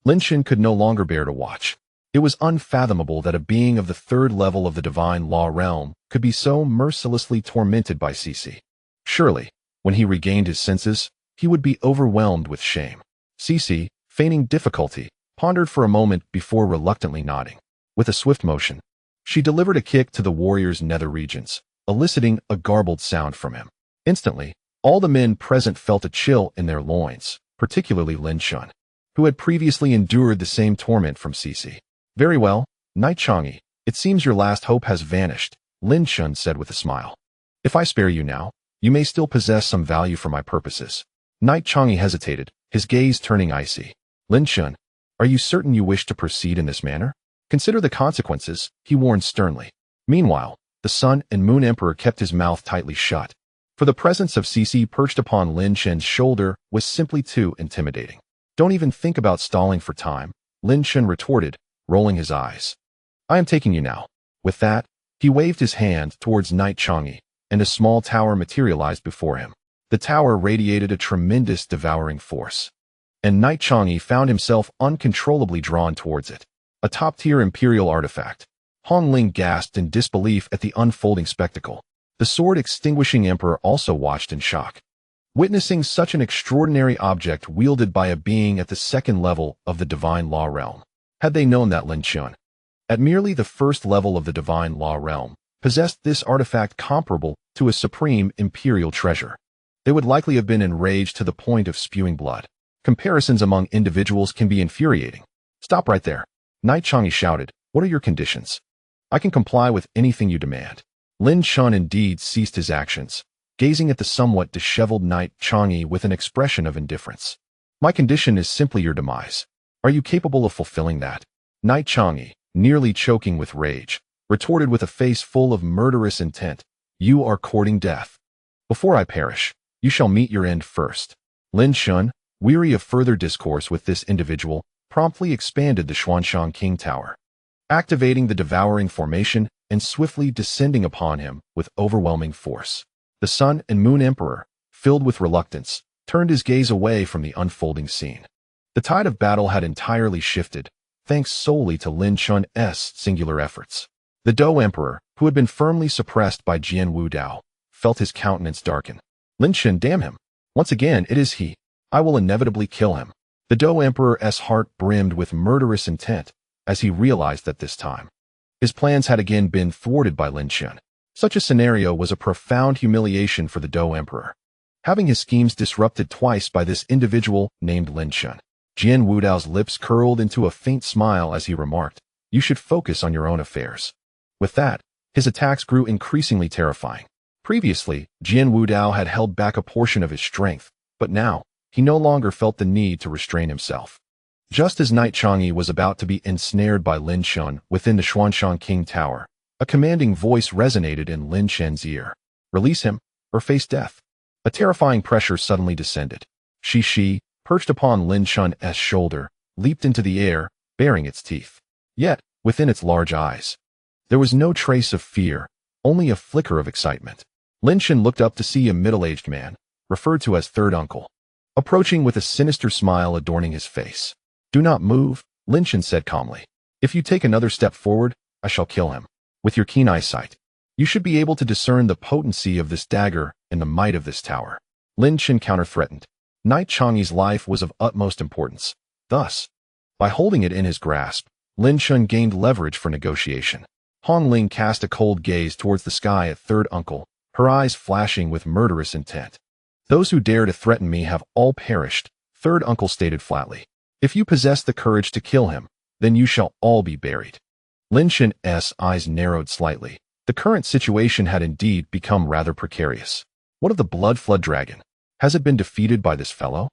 Lin Chen could no longer bear to watch. It was unfathomable that a being of the third level of the Divine Law realm could be so mercilessly tormented by Cece. Surely, when he regained his senses, he would be overwhelmed with shame. Cece, feigning difficulty, pondered for a moment before reluctantly nodding. With a swift motion, she delivered a kick to the warrior's nether regions, eliciting a garbled sound from him. Instantly, all the men present felt a chill in their loins, particularly Lin Chen, who had previously endured the same torment from Cece. Very well, Knight Chang'e, it seems your last hope has vanished, Lin Chen said with a smile. If I spare you now, you may still possess some value for my purposes. Knight Chang'e hesitated, his gaze turning icy. Lin Chen, are you certain you wish to proceed in this manner? Consider the consequences, he warned sternly. Meanwhile, the Sun and Moon Emperor kept his mouth tightly shut, for the presence of Cece perched upon Lin Chen's shoulder was simply too intimidating. Don't even think about stalling for time, Lin Chen retorted, rolling his eyes. I am taking you now. With that, he waved his hand towards Knight Chang'e, and a small tower materialized before him. The tower radiated a tremendous devouring force, and Knight Chang'e found himself uncontrollably drawn towards it. A top-tier imperial artifact. Hong Ling gasped in disbelief at the unfolding spectacle. The sword-extinguishing Emperor also watched in shock, witnessing such an extraordinary object wielded by a being at the second level of the Divine Law realm. Had they known that Lin Chen, at merely the first level of the Divine Law realm, possessed this artifact comparable to a supreme imperial treasure, they would likely have been enraged to the point of spewing blood. Comparisons among individuals can be infuriating. Stop right there. Knight Chang'e shouted, what are your conditions? I can comply with anything you demand. Lin Chen indeed ceased his actions, gazing at the somewhat disheveled Knight Chang'e with an expression of indifference. My condition is simply your demise. Are you capable of fulfilling that? Knight Chang'e, nearly choking with rage, retorted with a face full of murderous intent. You are courting death. Before I perish, you shall meet your end first. Lin Chen, weary of further discourse with this individual, promptly expanded the Xuanshan King Tower, activating the devouring formation and swiftly descending upon him with overwhelming force. The Sun and Moon Emperor, filled with reluctance, turned his gaze away from the unfolding scene. The tide of battle had entirely shifted, thanks solely to Lin Chen's singular efforts. The Dou Emperor, who had been firmly suppressed by Jian Wudao, felt his countenance darken. Lin Chen, damn him. Once again, it is he. I will inevitably kill him. The Dou Emperor's heart brimmed with murderous intent as he realized that this time his plans had again been thwarted by Lin Chen. Such a scenario was a profound humiliation for the Dou Emperor, having his schemes disrupted twice by this individual named Lin Chen. Jian Wudao's lips curled into a faint smile as he remarked, you should focus on your own affairs. With that, his attacks grew increasingly terrifying. Previously, Jian Wudao had held back a portion of his strength, but now, he no longer felt the need to restrain himself. Just as Knight Chang'e was about to be ensnared by Lin Chen within the Xuanshan King Tower, a commanding voice resonated in Lin Chen's ear. Release him, or face death. A terrifying pressure suddenly descended. Shi, perched upon Lin Chen's shoulder, leaped into the air, baring its teeth. Yet, within its large eyes, there was no trace of fear, only a flicker of excitement. Lin Chen looked up to see a middle-aged man, referred to as third uncle, approaching with a sinister smile adorning his face. Do not move, Lin Chen said calmly. If you take another step forward, I shall kill him. With your keen eyesight, you should be able to discern the potency of this dagger and the might of this tower. Lin Chen counter-threatened. Knight Chang'e's life was of utmost importance. Thus, by holding it in his grasp, Lin Chen gained leverage for negotiation. Hong Ling cast a cold gaze towards the sky at third uncle, her eyes flashing with murderous intent. Those who dare to threaten me have all perished, third uncle stated flatly. If you possess the courage to kill him, then you shall all be buried. Lin Chen's eyes narrowed slightly. The current situation had indeed become rather precarious. What of the blood flood dragon? Has it been defeated by this fellow?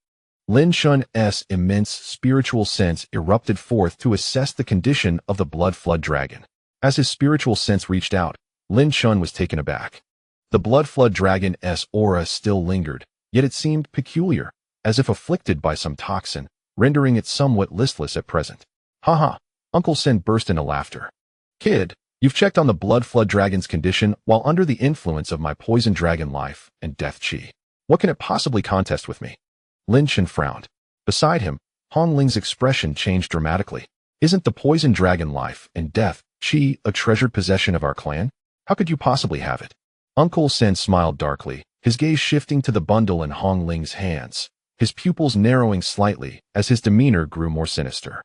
Lin Chen's immense spiritual sense erupted forth to assess the condition of the blood flood dragon. As his spiritual sense reached out, Lin Chen was taken aback. The blood flood dragon's aura still lingered, yet it seemed peculiar, as if afflicted by some toxin, rendering it somewhat listless at present. Ha! Uncle Sen burst into laughter. Kid, you've checked on the blood flood dragon's condition while under the influence of my poison dragon life and death chi. What can it possibly contest with me? Lin Chen frowned. Beside him, Hong Ling's expression changed dramatically. Isn't the poison dragon life and death chi a treasured possession of our clan? How could you possibly have it? Uncle Sen smiled darkly, his gaze shifting to the bundle in Hong Ling's hands, his pupils narrowing slightly as his demeanor grew more sinister.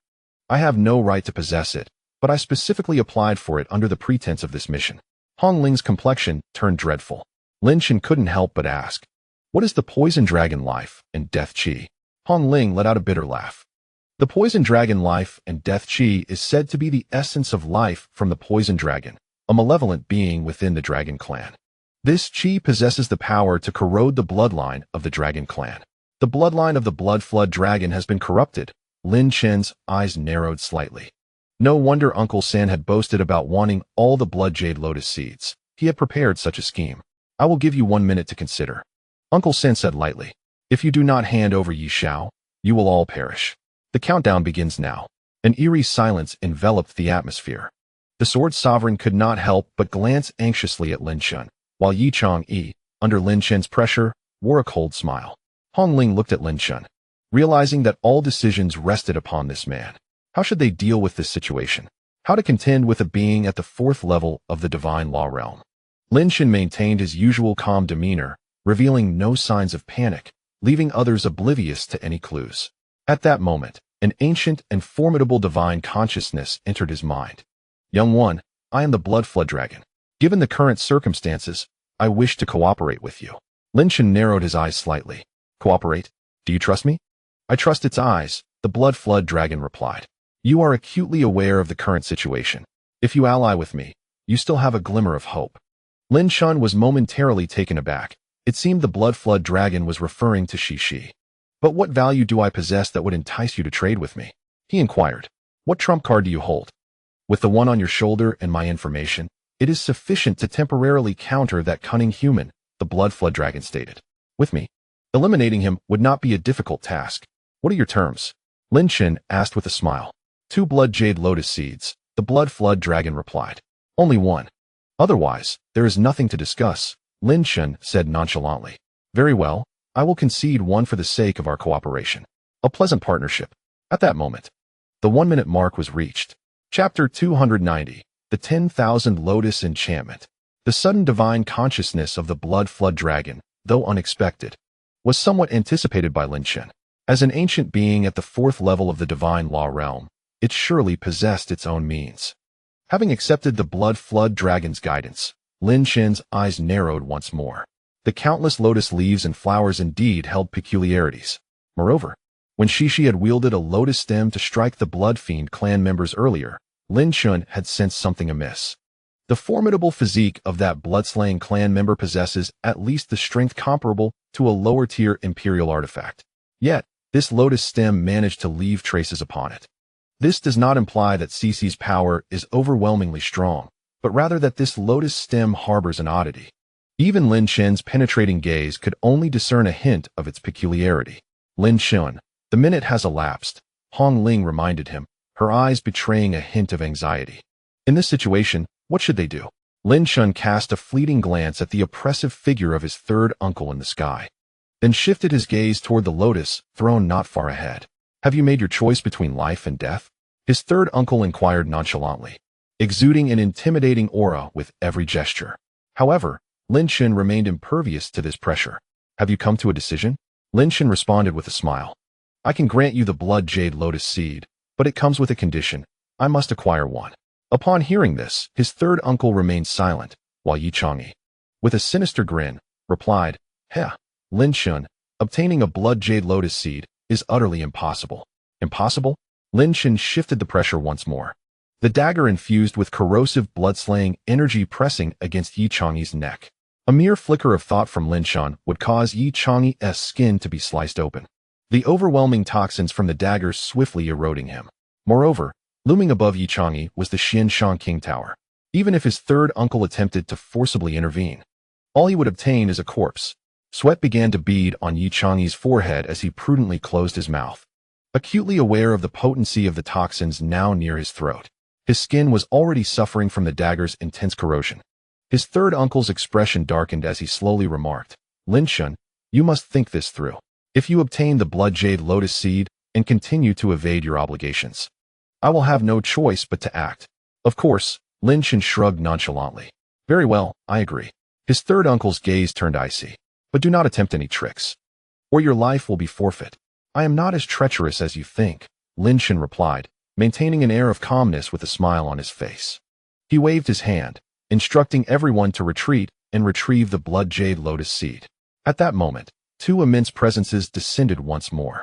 I have no right to possess it, but I specifically applied for it under the pretense of this mission. Hong Ling's complexion turned dreadful. Lin Chen couldn't help but ask, what is the poison dragon life and death chi? Hong Ling let out a bitter laugh. The poison dragon life and death chi is said to be the essence of life from the poison dragon, a malevolent being within the dragon clan. This chi possesses the power to corrode the bloodline of the dragon clan. The bloodline of the blood flood dragon has been corrupted. Lin Chen's eyes narrowed slightly. No wonder Uncle Sen had boasted about wanting all the blood jade lotus seeds. He had prepared such a scheme. I will give you 1 minute to consider. Uncle Sen said lightly. If you do not hand over Yi Xiao, you will all perish. The countdown begins now. An eerie silence enveloped the atmosphere. The sword sovereign could not help but glance anxiously at Lin Chen, while Yi Chang'e, under Lin Chen's pressure, wore a cold smile. Hong Ling looked at Lin Chen, realizing that all decisions rested upon this man. How should they deal with this situation? How to contend with a being at the 4th level of the divine law realm? Lin Chen maintained his usual calm demeanor, revealing no signs of panic, leaving others oblivious to any clues. At that moment, an ancient and formidable divine consciousness entered his mind. Young one, I am the blood flood dragon. Given the current circumstances, I wish to cooperate with you. Lin Chen narrowed his eyes slightly. Cooperate? Do you trust me? I trust its eyes, the blood flood dragon replied. You are acutely aware of the current situation. If you ally with me, you still have a glimmer of hope. Lin Chen was momentarily taken aback. It seemed the blood flood dragon was referring to Shi. But what value do I possess that would entice you to trade with me? He inquired. What trump card do you hold? With the one on your shoulder and my information, it is sufficient to temporarily counter that cunning human, the blood flood dragon stated. With me, eliminating him would not be a difficult task. What are your terms? Lin Chen asked with a smile. 2 blood jade lotus seeds, the blood flood dragon replied. Only 1. Otherwise, there is nothing to discuss, Lin Chen said nonchalantly. Very well, I will concede 1 for the sake of our cooperation. A pleasant partnership. At that moment, the 1-minute mark was reached. Chapter 290, The 10,000 Lotus Enchantment. The sudden divine consciousness of the blood flood dragon, though unexpected, was somewhat anticipated by Lin Chen. As an ancient being at the 4th level of the divine law realm, it surely possessed its own means. Having accepted the blood flood dragon's guidance, Lin Chen's eyes narrowed once more. The countless lotus leaves and flowers indeed held peculiarities. Moreover, when Shi had wielded a lotus stem to strike the blood fiend clan members earlier, Lin Chen had sensed something amiss. The formidable physique of that blood-slaying clan member possesses at least the strength comparable to a lower-tier imperial artifact. Yet, This lotus stem managed to leave traces upon it. This does not imply that Cece's power is overwhelmingly strong, but rather that this lotus stem harbors an oddity. Even Lin Chen's penetrating gaze could only discern a hint of its peculiarity. Lin Chen, the minute has elapsed, Hong Ling reminded him, her eyes betraying a hint of anxiety. In this situation, what should they do? Lin Chen cast a fleeting glance at the oppressive figure of his third uncle in the sky, then shifted his gaze toward the lotus throne not far ahead. Have you made your choice between life and death? His third uncle inquired nonchalantly, exuding an intimidating aura with every gesture. However, Lin Chen remained impervious to this pressure. Have you come to a decision? Lin Chen responded with a smile. I can grant you the blood jade lotus seed, but it comes with a condition. I must acquire one. Upon hearing this, his third uncle remained silent, while Yi Chang'e, with a sinister grin, replied, Heh, Lin Chen, obtaining a blood jade lotus seed is utterly impossible. Impossible? Lin Chen shifted the pressure once more. The dagger infused with corrosive blood-slaying energy pressing against Yi Chang'e's neck. A mere flicker of thought from Lin Chen would cause Yi Chang'e's skin to be sliced open, the overwhelming toxins from the dagger swiftly eroding him. Moreover, looming above Yi Chang'e was the Xianshan King Tower. Even if his third uncle attempted to forcibly intervene, all he would obtain is a corpse. Sweat began to bead on Yi Chang'e's forehead as he prudently closed his mouth, acutely aware of the potency of the toxins now near his throat. His skin was already suffering from the dagger's intense corrosion. His third uncle's expression darkened as he slowly remarked, Lin Chen, you must think this through. If you obtain the blood jade lotus seed and continue to evade your obligations, I will have no choice but to act. Of course, Lin Chen shrugged nonchalantly. Very well, I agree. His third uncle's gaze turned icy. But do not attempt any tricks, or your life will be forfeit. I am not as treacherous as you think, Lin Chen replied, maintaining an air of calmness with a smile on his face. He waved his hand, instructing everyone to retreat and retrieve the blood jade lotus seed. At that moment, two immense presences descended once more.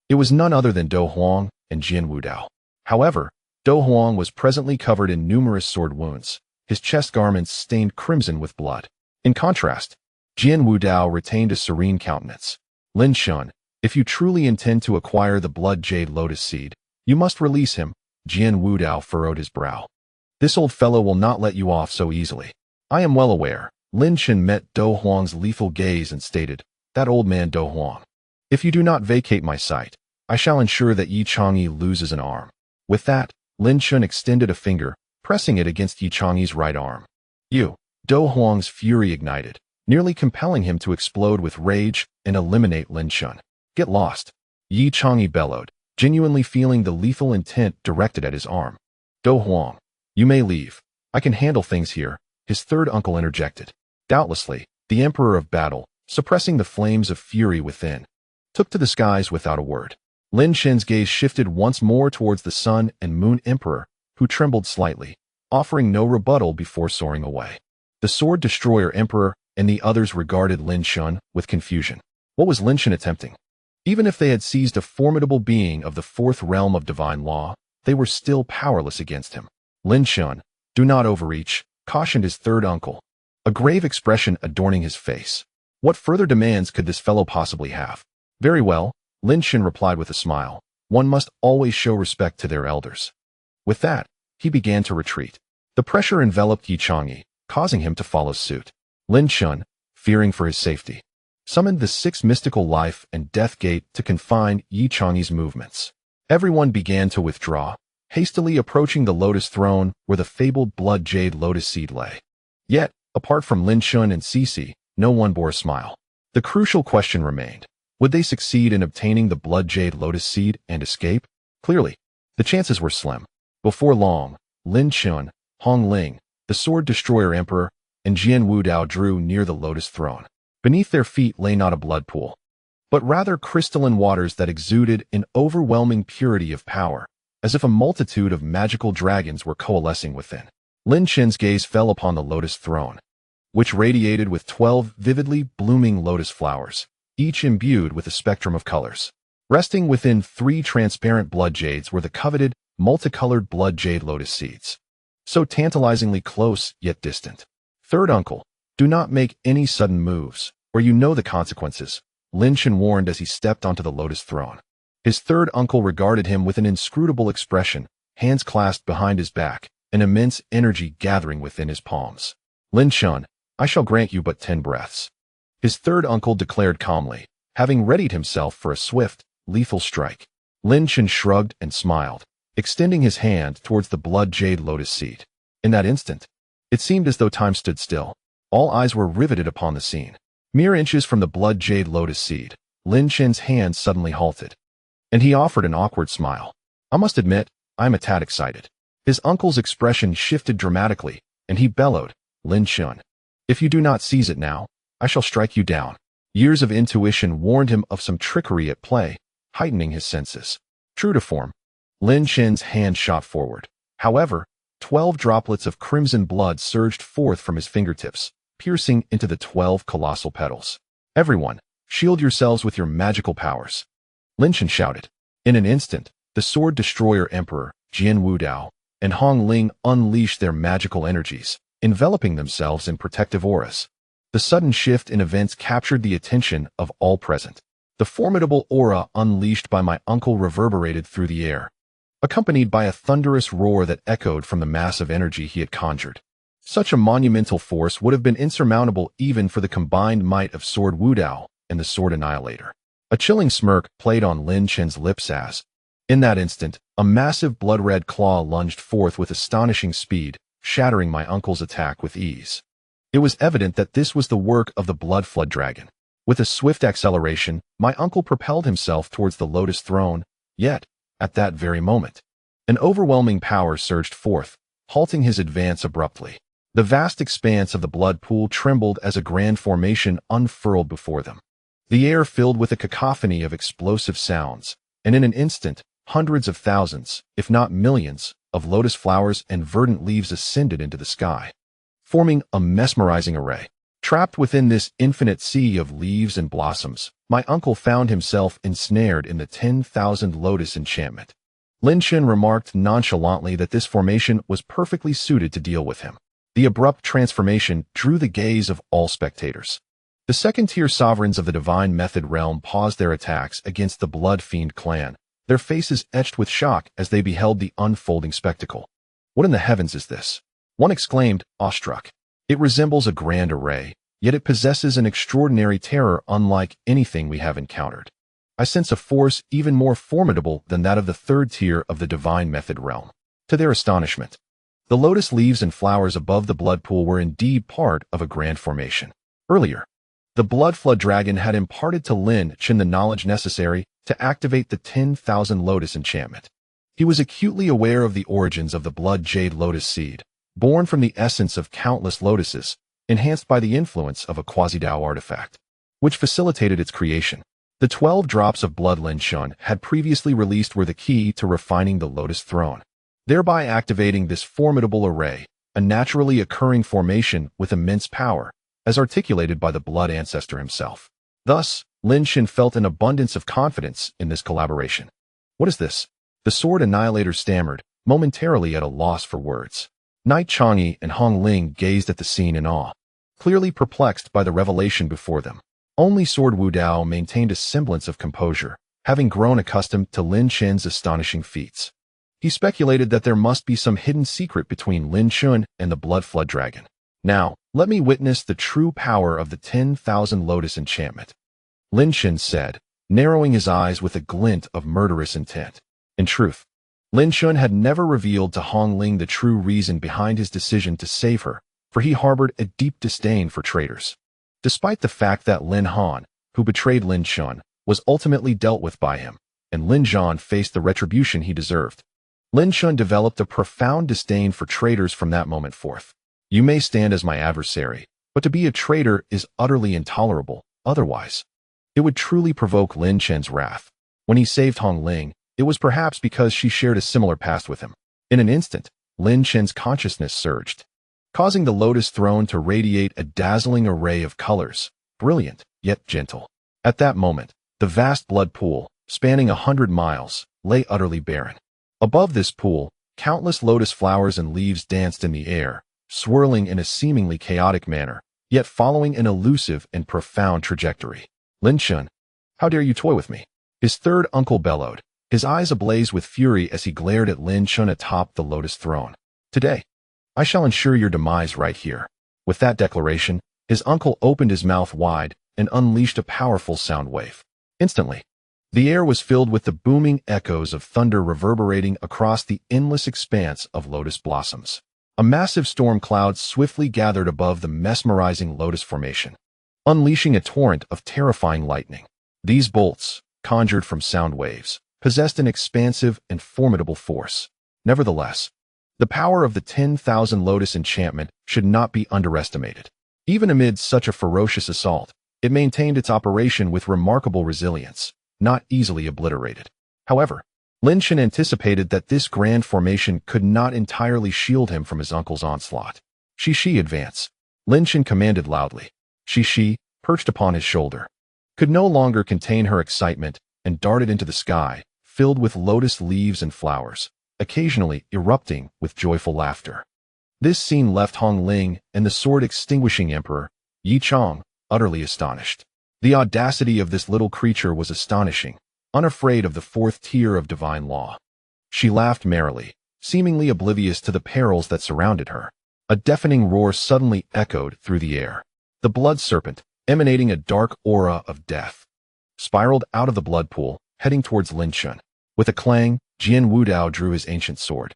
It was none other than Do Huang and Jian Wudao. However, Do Huang was presently covered in numerous sword wounds, his chest garments stained crimson with blood. In contrast, Jian Wudao retained a serene countenance. Lin Chen, if you truly intend to acquire the blood jade lotus seed, you must release him. Jian Wudao furrowed his brow. This old fellow will not let you off so easily. I am well aware. Lin Chen met Do Huang's lethal gaze and stated, that old man Do Huang. If you do not vacate my sight, I shall ensure that Yi Chang'e loses an arm. With that, Lin Chen extended a finger, pressing it against Yi Chang'e's right arm. Do Huang's fury ignited, nearly compelling him to explode with rage and eliminate Lin Chen. Get lost. Yi Chang'e bellowed, genuinely feeling the lethal intent directed at his arm. Do Huang, you may leave. I can handle things here, his third uncle interjected. Doubtlessly, the Emperor of Battle, suppressing the flames of fury within, took to the skies without a word. Lin Chen's gaze shifted once more towards the Sun and Moon Emperor, who trembled slightly, offering no rebuttal before soaring away. The Sword Destroyer Emperor and the others regarded Lin Chen with confusion. What was Lin Chen attempting? Even if they had seized a formidable being of the fourth realm of divine law, they were still powerless against him. Lin Chen, do not overreach, cautioned his third uncle, a grave expression adorning his face. What further demands could this fellow possibly have? Very well, Lin Chen replied with a smile. One must always show respect to their elders. With that, he began to retreat. The pressure enveloped Yi Chang'e, causing him to follow suit. Lin Chen, fearing for his safety, summoned the sixth mystical life and death gate to confine Yi Chang'e's movements. Everyone began to withdraw, hastily approaching the lotus throne where the fabled blood jade lotus seed lay. Yet, apart from Lin Chen and Cece, no one bore a smile. The crucial question remained. Would they succeed in obtaining the blood jade lotus seed and escape? Clearly, the chances were slim. Before long, Lin Chen, Hong Ling, the Sword Destroyer Emperor, and Jian Wudao drew near the lotus throne. Beneath their feet lay not a blood pool, but rather crystalline waters that exuded an overwhelming purity of power, as if a multitude of magical dragons were coalescing within. Lin Chen's gaze fell upon the lotus throne, which radiated with 12 vividly blooming lotus flowers, each imbued with a spectrum of colors. Resting within 3 transparent blood jades were the coveted, multicolored blood jade lotus seeds. So tantalizingly close, yet distant. Third uncle, do not make any sudden moves, or you know the consequences, Lin Chen warned as he stepped onto the lotus throne. His third uncle regarded him with an inscrutable expression, hands clasped behind his back, an immense energy gathering within his palms. Lin Chen, I shall grant you but 10 breaths. His third uncle declared calmly, having readied himself for a swift, lethal strike. Lin Chen shrugged and smiled, extending his hand towards the blood jade lotus seed. In that instant, it seemed as though time stood still. All eyes were riveted upon the scene. Mere inches from the blood jade lotus seed, Lin Chen's hand suddenly halted, and he offered an awkward smile. I must admit, I am a tad excited. His uncle's expression shifted dramatically, and he bellowed, Lin Chen, if you do not seize it now, I shall strike you down. Years of intuition warned him of some trickery at play, heightening his senses. True to form, Lin Chen's hand shot forward. However, 12 droplets of crimson blood surged forth from his fingertips, piercing into the 12 colossal petals. Everyone, shield yourselves with your magical powers. Lin Chen shouted. In an instant, the Sword Destroyer Emperor, Jian Wudao, and Hong Ling unleashed their magical energies, enveloping themselves in protective auras. The sudden shift in events captured the attention of all present. The formidable aura unleashed by my uncle reverberated through the air, accompanied by a thunderous roar that echoed from the mass of energy he had conjured. Such a monumental force would have been insurmountable even for the combined might of Sword Wudao and the Sword Annihilator. A chilling smirk played on Lin Chen's lips as, in that instant, a massive blood-red claw lunged forth with astonishing speed, shattering my uncle's attack with ease. It was evident that this was the work of the blood flood dragon. With a swift acceleration, my uncle propelled himself towards the lotus throne, yet, at that very moment, an overwhelming power surged forth, halting his advance abruptly. The vast expanse of the blood pool trembled as a grand formation unfurled before them. The air filled with a cacophony of explosive sounds, and in an instant, hundreds of thousands, if not millions, of lotus flowers and verdant leaves ascended into the sky, forming a mesmerizing array. Trapped within this infinite sea of leaves and blossoms, my uncle found himself ensnared in the 10,000 lotus enchantment. Lin Chen remarked nonchalantly that this formation was perfectly suited to deal with him. The abrupt transformation drew the gaze of all spectators. The second-tier sovereigns of the divine method realm paused their attacks against the Blood Fiend clan, their faces etched with shock as they beheld the unfolding spectacle. What in the heavens is this? One exclaimed, awestruck. It resembles a grand array, yet it possesses an extraordinary terror unlike anything we have encountered. I sense a force even more formidable than that of the third tier of the divine method realm. To their astonishment, the lotus leaves and flowers above the blood pool were indeed part of a grand formation. Earlier, the blood flood dragon had imparted to Lin Chen the knowledge necessary to activate the 10,000 lotus enchantment. He was acutely aware of the origins of the blood jade lotus seed, born from the essence of countless lotuses, enhanced by the influence of a quasi-Dao artifact, which facilitated its creation. The 12 drops of blood Lin Chen had previously released were the key to refining the lotus throne, thereby activating this formidable array, a naturally occurring formation with immense power, as articulated by the blood ancestor himself. Thus, Lin Chen felt an abundance of confidence in this collaboration. What is this? The Sword Annihilator stammered, momentarily at a loss for words. Knight Chang'e and Hong Ling gazed at the scene in awe, clearly perplexed by the revelation before them. Only Sword Wudao maintained a semblance of composure, having grown accustomed to Lin Chen's astonishing feats. He speculated that there must be some hidden secret between Lin Chen and the Blood Flood Dragon. Now, let me witness the true power of the 10,000 lotus enchantment, Lin Chen said, narrowing his eyes with a glint of murderous intent. In truth, Lin Chen had never revealed to Hong Ling the true reason behind his decision to save her, for he harbored a deep disdain for traitors. Despite the fact that Lin Han, who betrayed Lin Chen, was ultimately dealt with by him, and Lin Zhan faced the retribution he deserved, Lin Chen developed a profound disdain for traitors from that moment forth. You may stand as my adversary, but to be a traitor is utterly intolerable, otherwise. It would truly provoke Lin Chen's wrath. When he saved Hong Ling, it was perhaps because she shared a similar past with him. In an instant, Lin Chen's consciousness surged, causing the lotus throne to radiate a dazzling array of colors, brilliant, yet gentle. At that moment, the vast blood pool, spanning 100 miles, lay utterly barren. Above this pool, countless lotus flowers and leaves danced in the air, swirling in a seemingly chaotic manner, yet following an elusive and profound trajectory. Lin Chen, how dare you toy with me? His third uncle bellowed, his eyes ablaze with fury as he glared at Lin Chen atop the lotus throne. Today, I shall ensure your demise right here. With that declaration, his uncle opened his mouth wide and unleashed a powerful sound wave. Instantly, the air was filled with the booming echoes of thunder reverberating across the endless expanse of lotus blossoms. A massive storm cloud swiftly gathered above the mesmerizing lotus formation, unleashing a torrent of terrifying lightning. These bolts, conjured from sound waves, possessed an expansive and formidable force. Nevertheless, the power of the 10,000 lotus enchantment should not be underestimated. Even amid such a ferocious assault, it maintained its operation with remarkable resilience, not easily obliterated. However, Lin Chen anticipated that this grand formation could not entirely shield him from his uncle's onslaught. Shi advance. Lin Chen commanded loudly. Shi, perched upon his shoulder, could no longer contain her excitement and darted into the sky, filled with lotus leaves and flowers, occasionally erupting with joyful laughter. This scene left Hong Ling and the sword-extinguishing emperor, Yi Chong, utterly astonished. The audacity of this little creature was astonishing, unafraid of the fourth tier of divine law. She laughed merrily, seemingly oblivious to the perils that surrounded her. A deafening roar suddenly echoed through the air. The blood serpent, emanating a dark aura of death, spiraled out of the blood pool, heading towards Lin Chen. With a clang, Jian Wudao drew his ancient sword,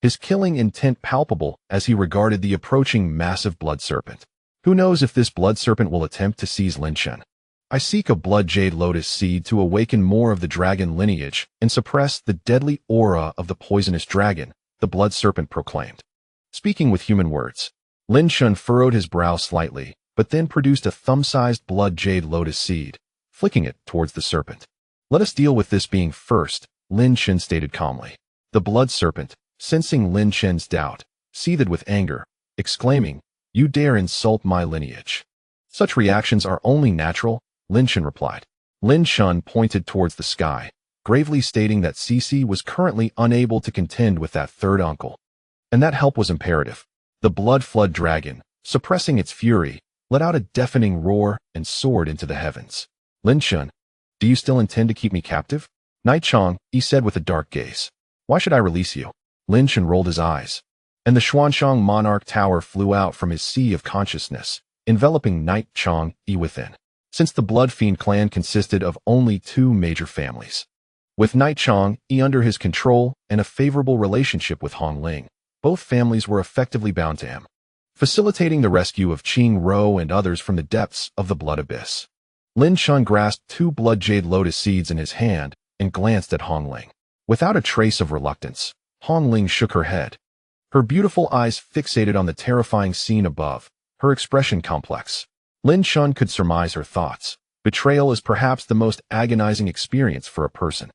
his killing intent palpable as he regarded the approaching massive blood serpent. Who knows if this blood serpent will attempt to seize Lin Chen? I seek a blood jade lotus seed to awaken more of the dragon lineage and suppress the deadly aura of the poisonous dragon, the blood serpent proclaimed. Speaking with human words, Lin Chen furrowed his brow slightly, but then produced a thumb-sized blood jade lotus seed, flicking it towards the serpent. Let us deal with this being first, Lin Chen stated calmly. The blood serpent, sensing Lin Chen's doubt, seethed with anger, exclaiming, "You dare insult my lineage." Such reactions are only natural, Lin Chen replied. Lin Chen pointed towards the sky, gravely stating that Cici was currently unable to contend with that third uncle, and that help was imperative. The blood flood dragon, suppressing its fury, let out a deafening roar and soared into the heavens. Lin Chen, do you still intend to keep me captive? Night Chong, he said with a dark gaze. Why should I release you? Lin Chen rolled his eyes, and the Xuanshang monarch tower flew out from his sea of consciousness, enveloping Night Chong within. Since the Blood Fiend clan consisted of only two major families, with Night Chong under his control and a favorable relationship with Hong Ling, both families were effectively bound to him, facilitating the rescue of Qing Ro and others from the depths of the blood abyss. Lin Chen grasped two blood jade lotus seeds in his hand and glanced at Hong Ling. Without a trace of reluctance, Hong Ling shook her head, her beautiful eyes fixated on the terrifying scene above, her expression complex. Lin Chen could surmise her thoughts. Betrayal is perhaps the most agonizing experience for a person.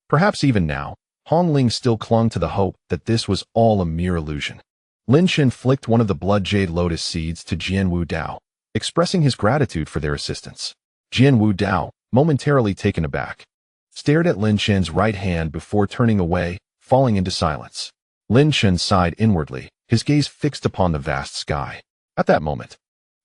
Perhaps even now, Hong Ling still clung to the hope that this was all a mere illusion. Lin Chen flicked one of the blood jade lotus seeds to Jian Wudao, expressing his gratitude for their assistance. Jian Wudao, momentarily taken aback, stared at Lin Chen's right hand before turning away, falling into silence. Lin Chen sighed inwardly, his gaze fixed upon the vast sky. At that moment,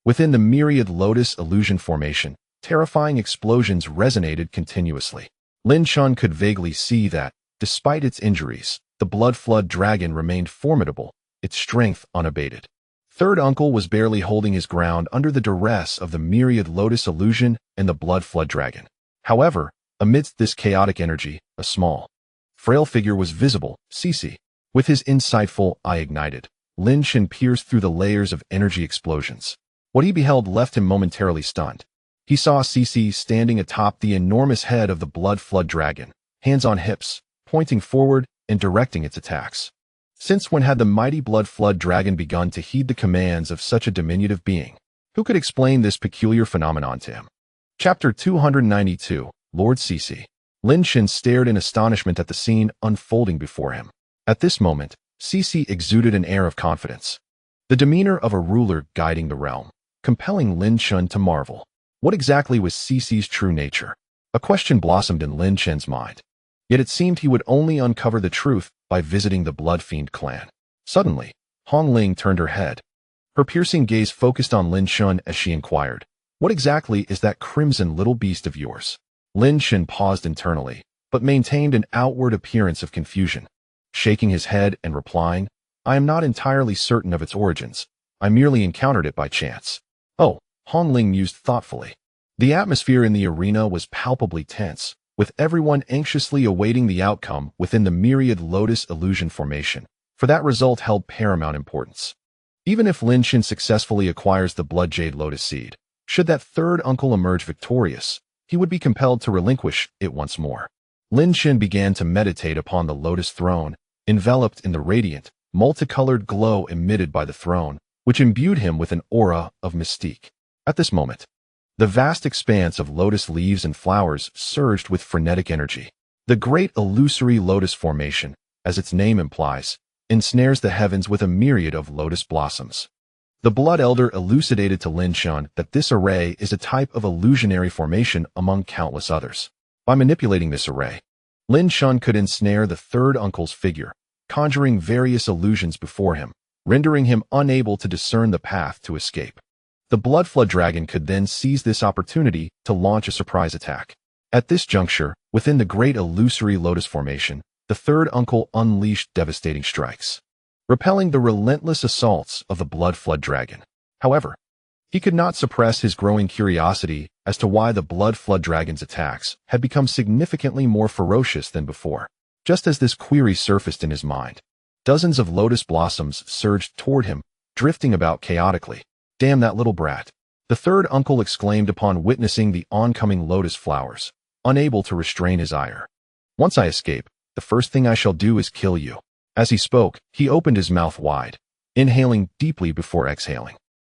within the myriad lotus illusion formation, terrifying explosions resonated continuously. Lin Chen could vaguely see that, despite its injuries, the blood flood dragon remained formidable, its strength unabated. Third uncle was barely holding his ground under the duress of the myriad lotus illusion and the blood flood dragon. However, amidst this chaotic energy, a small, frail figure was visible, Cici. With his insightful eye ignited, Lin Chen pierced through the layers of energy explosions. What he beheld left him momentarily stunned. He saw Cici standing atop the enormous head of the blood flood dragon, hands on hips, pointing forward and directing its attacks. Since when had the mighty blood flood dragon begun to heed the commands of such a diminutive being? Who could explain this peculiar phenomenon to him? Chapter 292, Lord Cici. Lin Chen stared in astonishment at the scene unfolding before him. At this moment, Cici exuded an air of confidence, the demeanor of a ruler guiding the realm, compelling Lin Chen to marvel. What exactly was Cici's true nature? A question blossomed in Lin Chen's mind. Yet it seemed he would only uncover the truth by visiting the Blood Fiend clan. Suddenly, Hong Ling turned her head. Her piercing gaze focused on Lin Chen as she inquired, "What exactly is that crimson little beast of yours?" Lin Chen paused internally, but maintained an outward appearance of confusion, shaking his head and replying, I am not entirely certain of its origins. I merely encountered it by chance. Oh, Hong Ling mused thoughtfully. The atmosphere in the arena was palpably tense, with everyone anxiously awaiting the outcome within the myriad lotus illusion formation, for that result held paramount importance. Even if Lin Chen successfully acquires the blood jade lotus seed, should that third uncle emerge victorious, he would be compelled to relinquish it once more. Lin Chen began to meditate upon the lotus throne, enveloped in the radiant, multicolored glow emitted by the throne, which imbued him with an aura of mystique. At this moment, the vast expanse of lotus leaves and flowers surged with frenetic energy. The great illusory lotus formation, as its name implies, ensnares the heavens with a myriad of lotus blossoms. The Blood Elder elucidated to Lin Chen that this array is a type of illusionary formation among countless others. By manipulating this array, Lin Chen could ensnare the third uncle's figure, conjuring various illusions before him, rendering him unable to discern the path to escape. The Blood Flood Dragon could then seize this opportunity to launch a surprise attack. At this juncture, within the great illusory lotus formation, the third uncle unleashed devastating strikes, repelling the relentless assaults of the Blood Flood Dragon. However, he could not suppress his growing curiosity as to why the Blood Flood Dragon's attacks had become significantly more ferocious than before. Just as this query surfaced in his mind, dozens of lotus blossoms surged toward him, drifting about chaotically. Damn that little brat, the third uncle exclaimed upon witnessing the oncoming lotus flowers, unable to restrain his ire. Once I escape, the first thing I shall do is kill you. As he spoke, he opened his mouth wide, inhaling deeply before exhaling.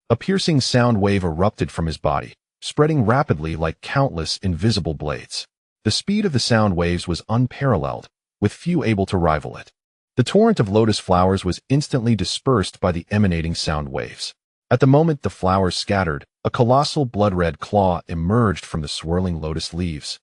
A piercing sound wave erupted from his body, spreading rapidly like countless invisible blades. The speed of the sound waves was unparalleled, with few able to rival it. The torrent of lotus flowers was instantly dispersed by the emanating sound waves. At the moment the flowers scattered, a colossal blood-red claw emerged from the swirling lotus leaves,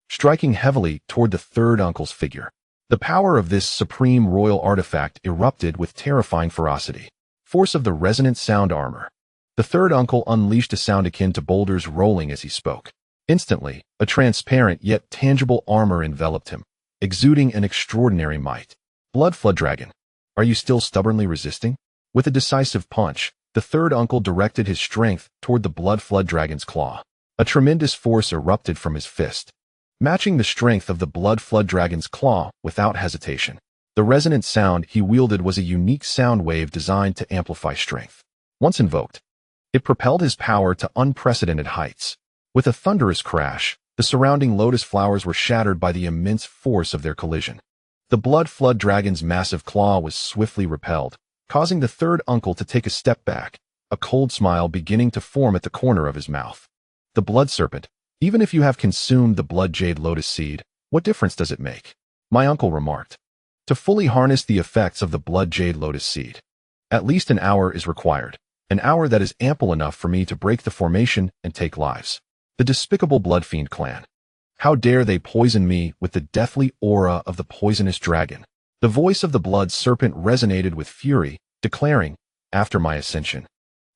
striking heavily toward the third uncle's figure. The power of this supreme royal artifact erupted with terrifying ferocity. Force of the resonant sound armor. The third uncle unleashed a sound akin to boulders rolling as he spoke. Instantly, a transparent yet tangible armor enveloped him, exuding an extraordinary might. Blood Flood Dragon, are you still stubbornly resisting? With a decisive punch, the third uncle directed his strength toward the Blood Flood Dragon's claw. A tremendous force erupted from his fist, matching the strength of the Blood Flood Dragon's claw without hesitation. The resonant sound he wielded was a unique sound wave designed to amplify strength. Once invoked, it propelled his power to unprecedented heights. With a thunderous crash, the surrounding lotus flowers were shattered by the immense force of their collision. The Blood Flood Dragon's massive claw was swiftly repelled, causing the third uncle to take a step back, a cold smile beginning to form at the corner of his mouth. The Blood Serpent, even if you have consumed the Blood Jade Lotus Seed, what difference does it make? My uncle remarked. To fully harness the effects of the Blood Jade Lotus Seed, at least an hour is required, an hour that is ample enough for me to break the formation and take lives. The despicable Blood Fiend clan. How dare they poison me with the deathly aura of the poisonous dragon? The voice of the Blood Serpent resonated with fury, declaring, after my ascension,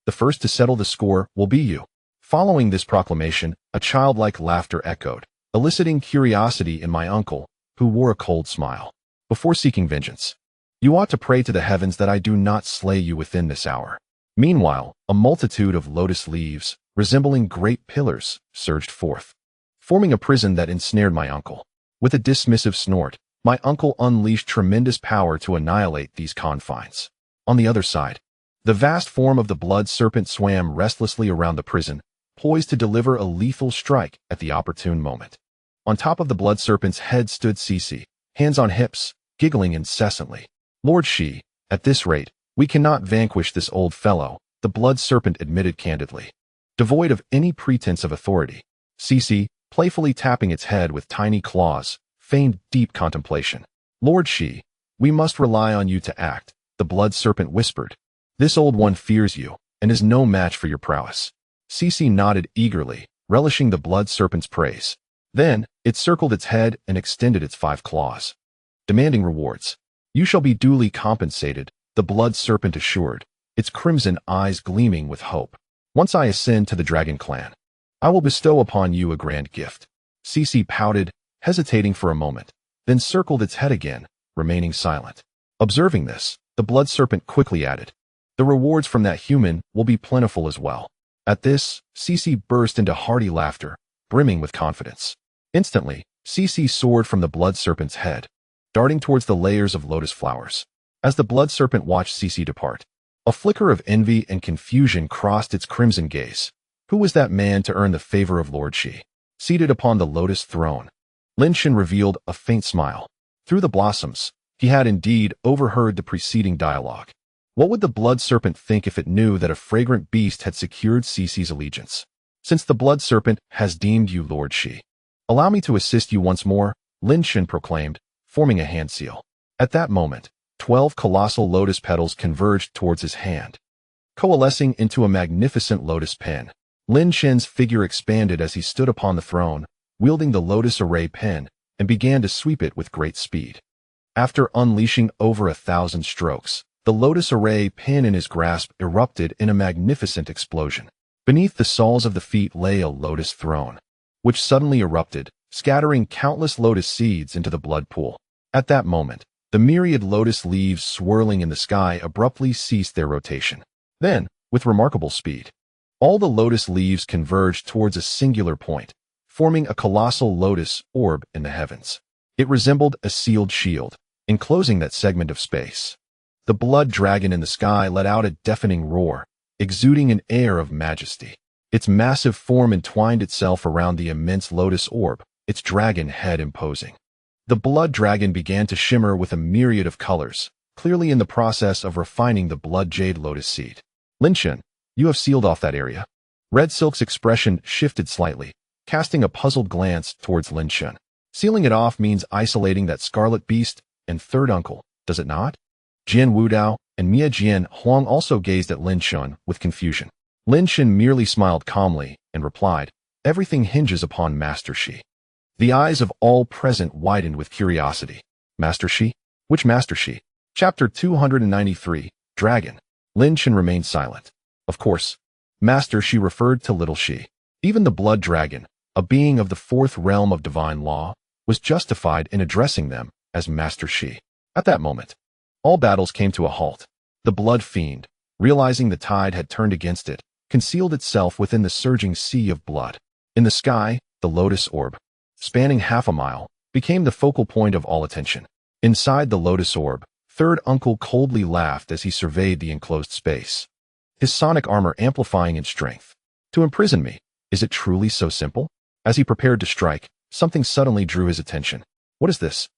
the first to settle the score will be you. Following this proclamation, a childlike laughter echoed, eliciting curiosity in my uncle, who wore a cold smile. Before seeking vengeance, you ought to pray to the heavens that I do not slay you within this hour. Meanwhile, a multitude of lotus leaves, resembling great pillars, surged forth, forming a prison that ensnared my uncle. With a dismissive snort, my uncle unleashed tremendous power to annihilate these confines. On the other side, the vast form of the Blood Serpent swam restlessly around the prison, poised to deliver a lethal strike at the opportune moment. On top of the Blood Serpent's head stood Cece, hands on hips, giggling incessantly. Lord Shi, at this rate, we cannot vanquish this old fellow, the Blood Serpent admitted candidly. Devoid of any pretense of authority, Cece, playfully tapping its head with tiny claws, feigned deep contemplation. Lord Shi, we must rely on you to act, the Blood Serpent whispered. This old one fears you, and is no match for your prowess. Cece nodded eagerly, relishing the Blood Serpent's praise. Then, it circled its head and extended its 5 claws, demanding rewards. You shall be duly compensated, the Blood Serpent assured, its crimson eyes gleaming with hope. Once I ascend to the Dragon Clan, I will bestow upon you a grand gift. Cece pouted, hesitating for a moment, then circled its head again, remaining silent. Observing this, the blood serpent quickly added, "The rewards from that human will be plentiful as well." At this, Cece burst into hearty laughter, brimming with confidence. Instantly, Cece soared from the blood serpent's head, darting towards the layers of lotus flowers. As the blood serpent watched Cece depart, a flicker of envy and confusion crossed its crimson gaze. Who was that man to earn the favor of Lord Shi? Seated upon the lotus throne, Lin Chen revealed a faint smile. Through the blossoms, he had indeed overheard the preceding dialogue. What would the blood serpent think if it knew that a fragrant beast had secured Cece's allegiance? "Since the blood serpent has deemed you Lord Shi, allow me to assist you once more," Lin Chen proclaimed, forming a hand seal. At that moment, 12 colossal lotus petals converged towards his hand, coalescing into a magnificent lotus pen. Lin Chen's figure expanded as he stood upon the throne, wielding the lotus array pen, and began to sweep it with great speed. After unleashing over 1,000 strokes, the lotus array pen in his grasp erupted in a magnificent explosion. Beneath the soles of the feet lay a lotus throne, which suddenly erupted, scattering countless lotus seeds into the blood pool. At that moment, the myriad lotus leaves swirling in the sky abruptly ceased their rotation. Then, with remarkable speed, all the lotus leaves converged towards a singular point, forming a colossal lotus orb in the heavens. It resembled a sealed shield, enclosing that segment of space. The blood dragon in the sky let out a deafening roar, exuding an air of majesty. Its massive form entwined itself around the immense lotus orb, its dragon head imposing. The blood dragon began to shimmer with a myriad of colors, clearly in the process of refining the blood jade lotus seed. "Lin Chen, you have sealed off that area." Red Silk's expression shifted slightly, casting a puzzled glance towards Lin Chen. "Sealing it off means isolating that scarlet beast and third uncle, does it not?" Jian Wudao and Mia Jian Huang also gazed at Lin Chen with confusion. Lin Chen merely smiled calmly and replied, "Everything hinges upon Master Shi." The eyes of all present widened with curiosity. "Master Shi? Which Master Shi?" Chapter 293, Dragon. Lin Chen remained silent. Of course, Master Shi referred to Little Shi. Even the blood dragon, a being of the fourth realm of divine law, was justified in addressing them as Master Shi. At that moment, all battles came to a halt. The blood fiend, realizing the tide had turned against it, concealed itself within the surging sea of blood. In the sky, the lotus orb, spanning half a mile, became the focal point of all attention. Inside the lotus orb, third uncle coldly laughed as he surveyed the enclosed space, his sonic armor amplifying in strength. "To imprison me, is it truly so simple?" As he prepared to strike, something suddenly drew his attention. "What is this?"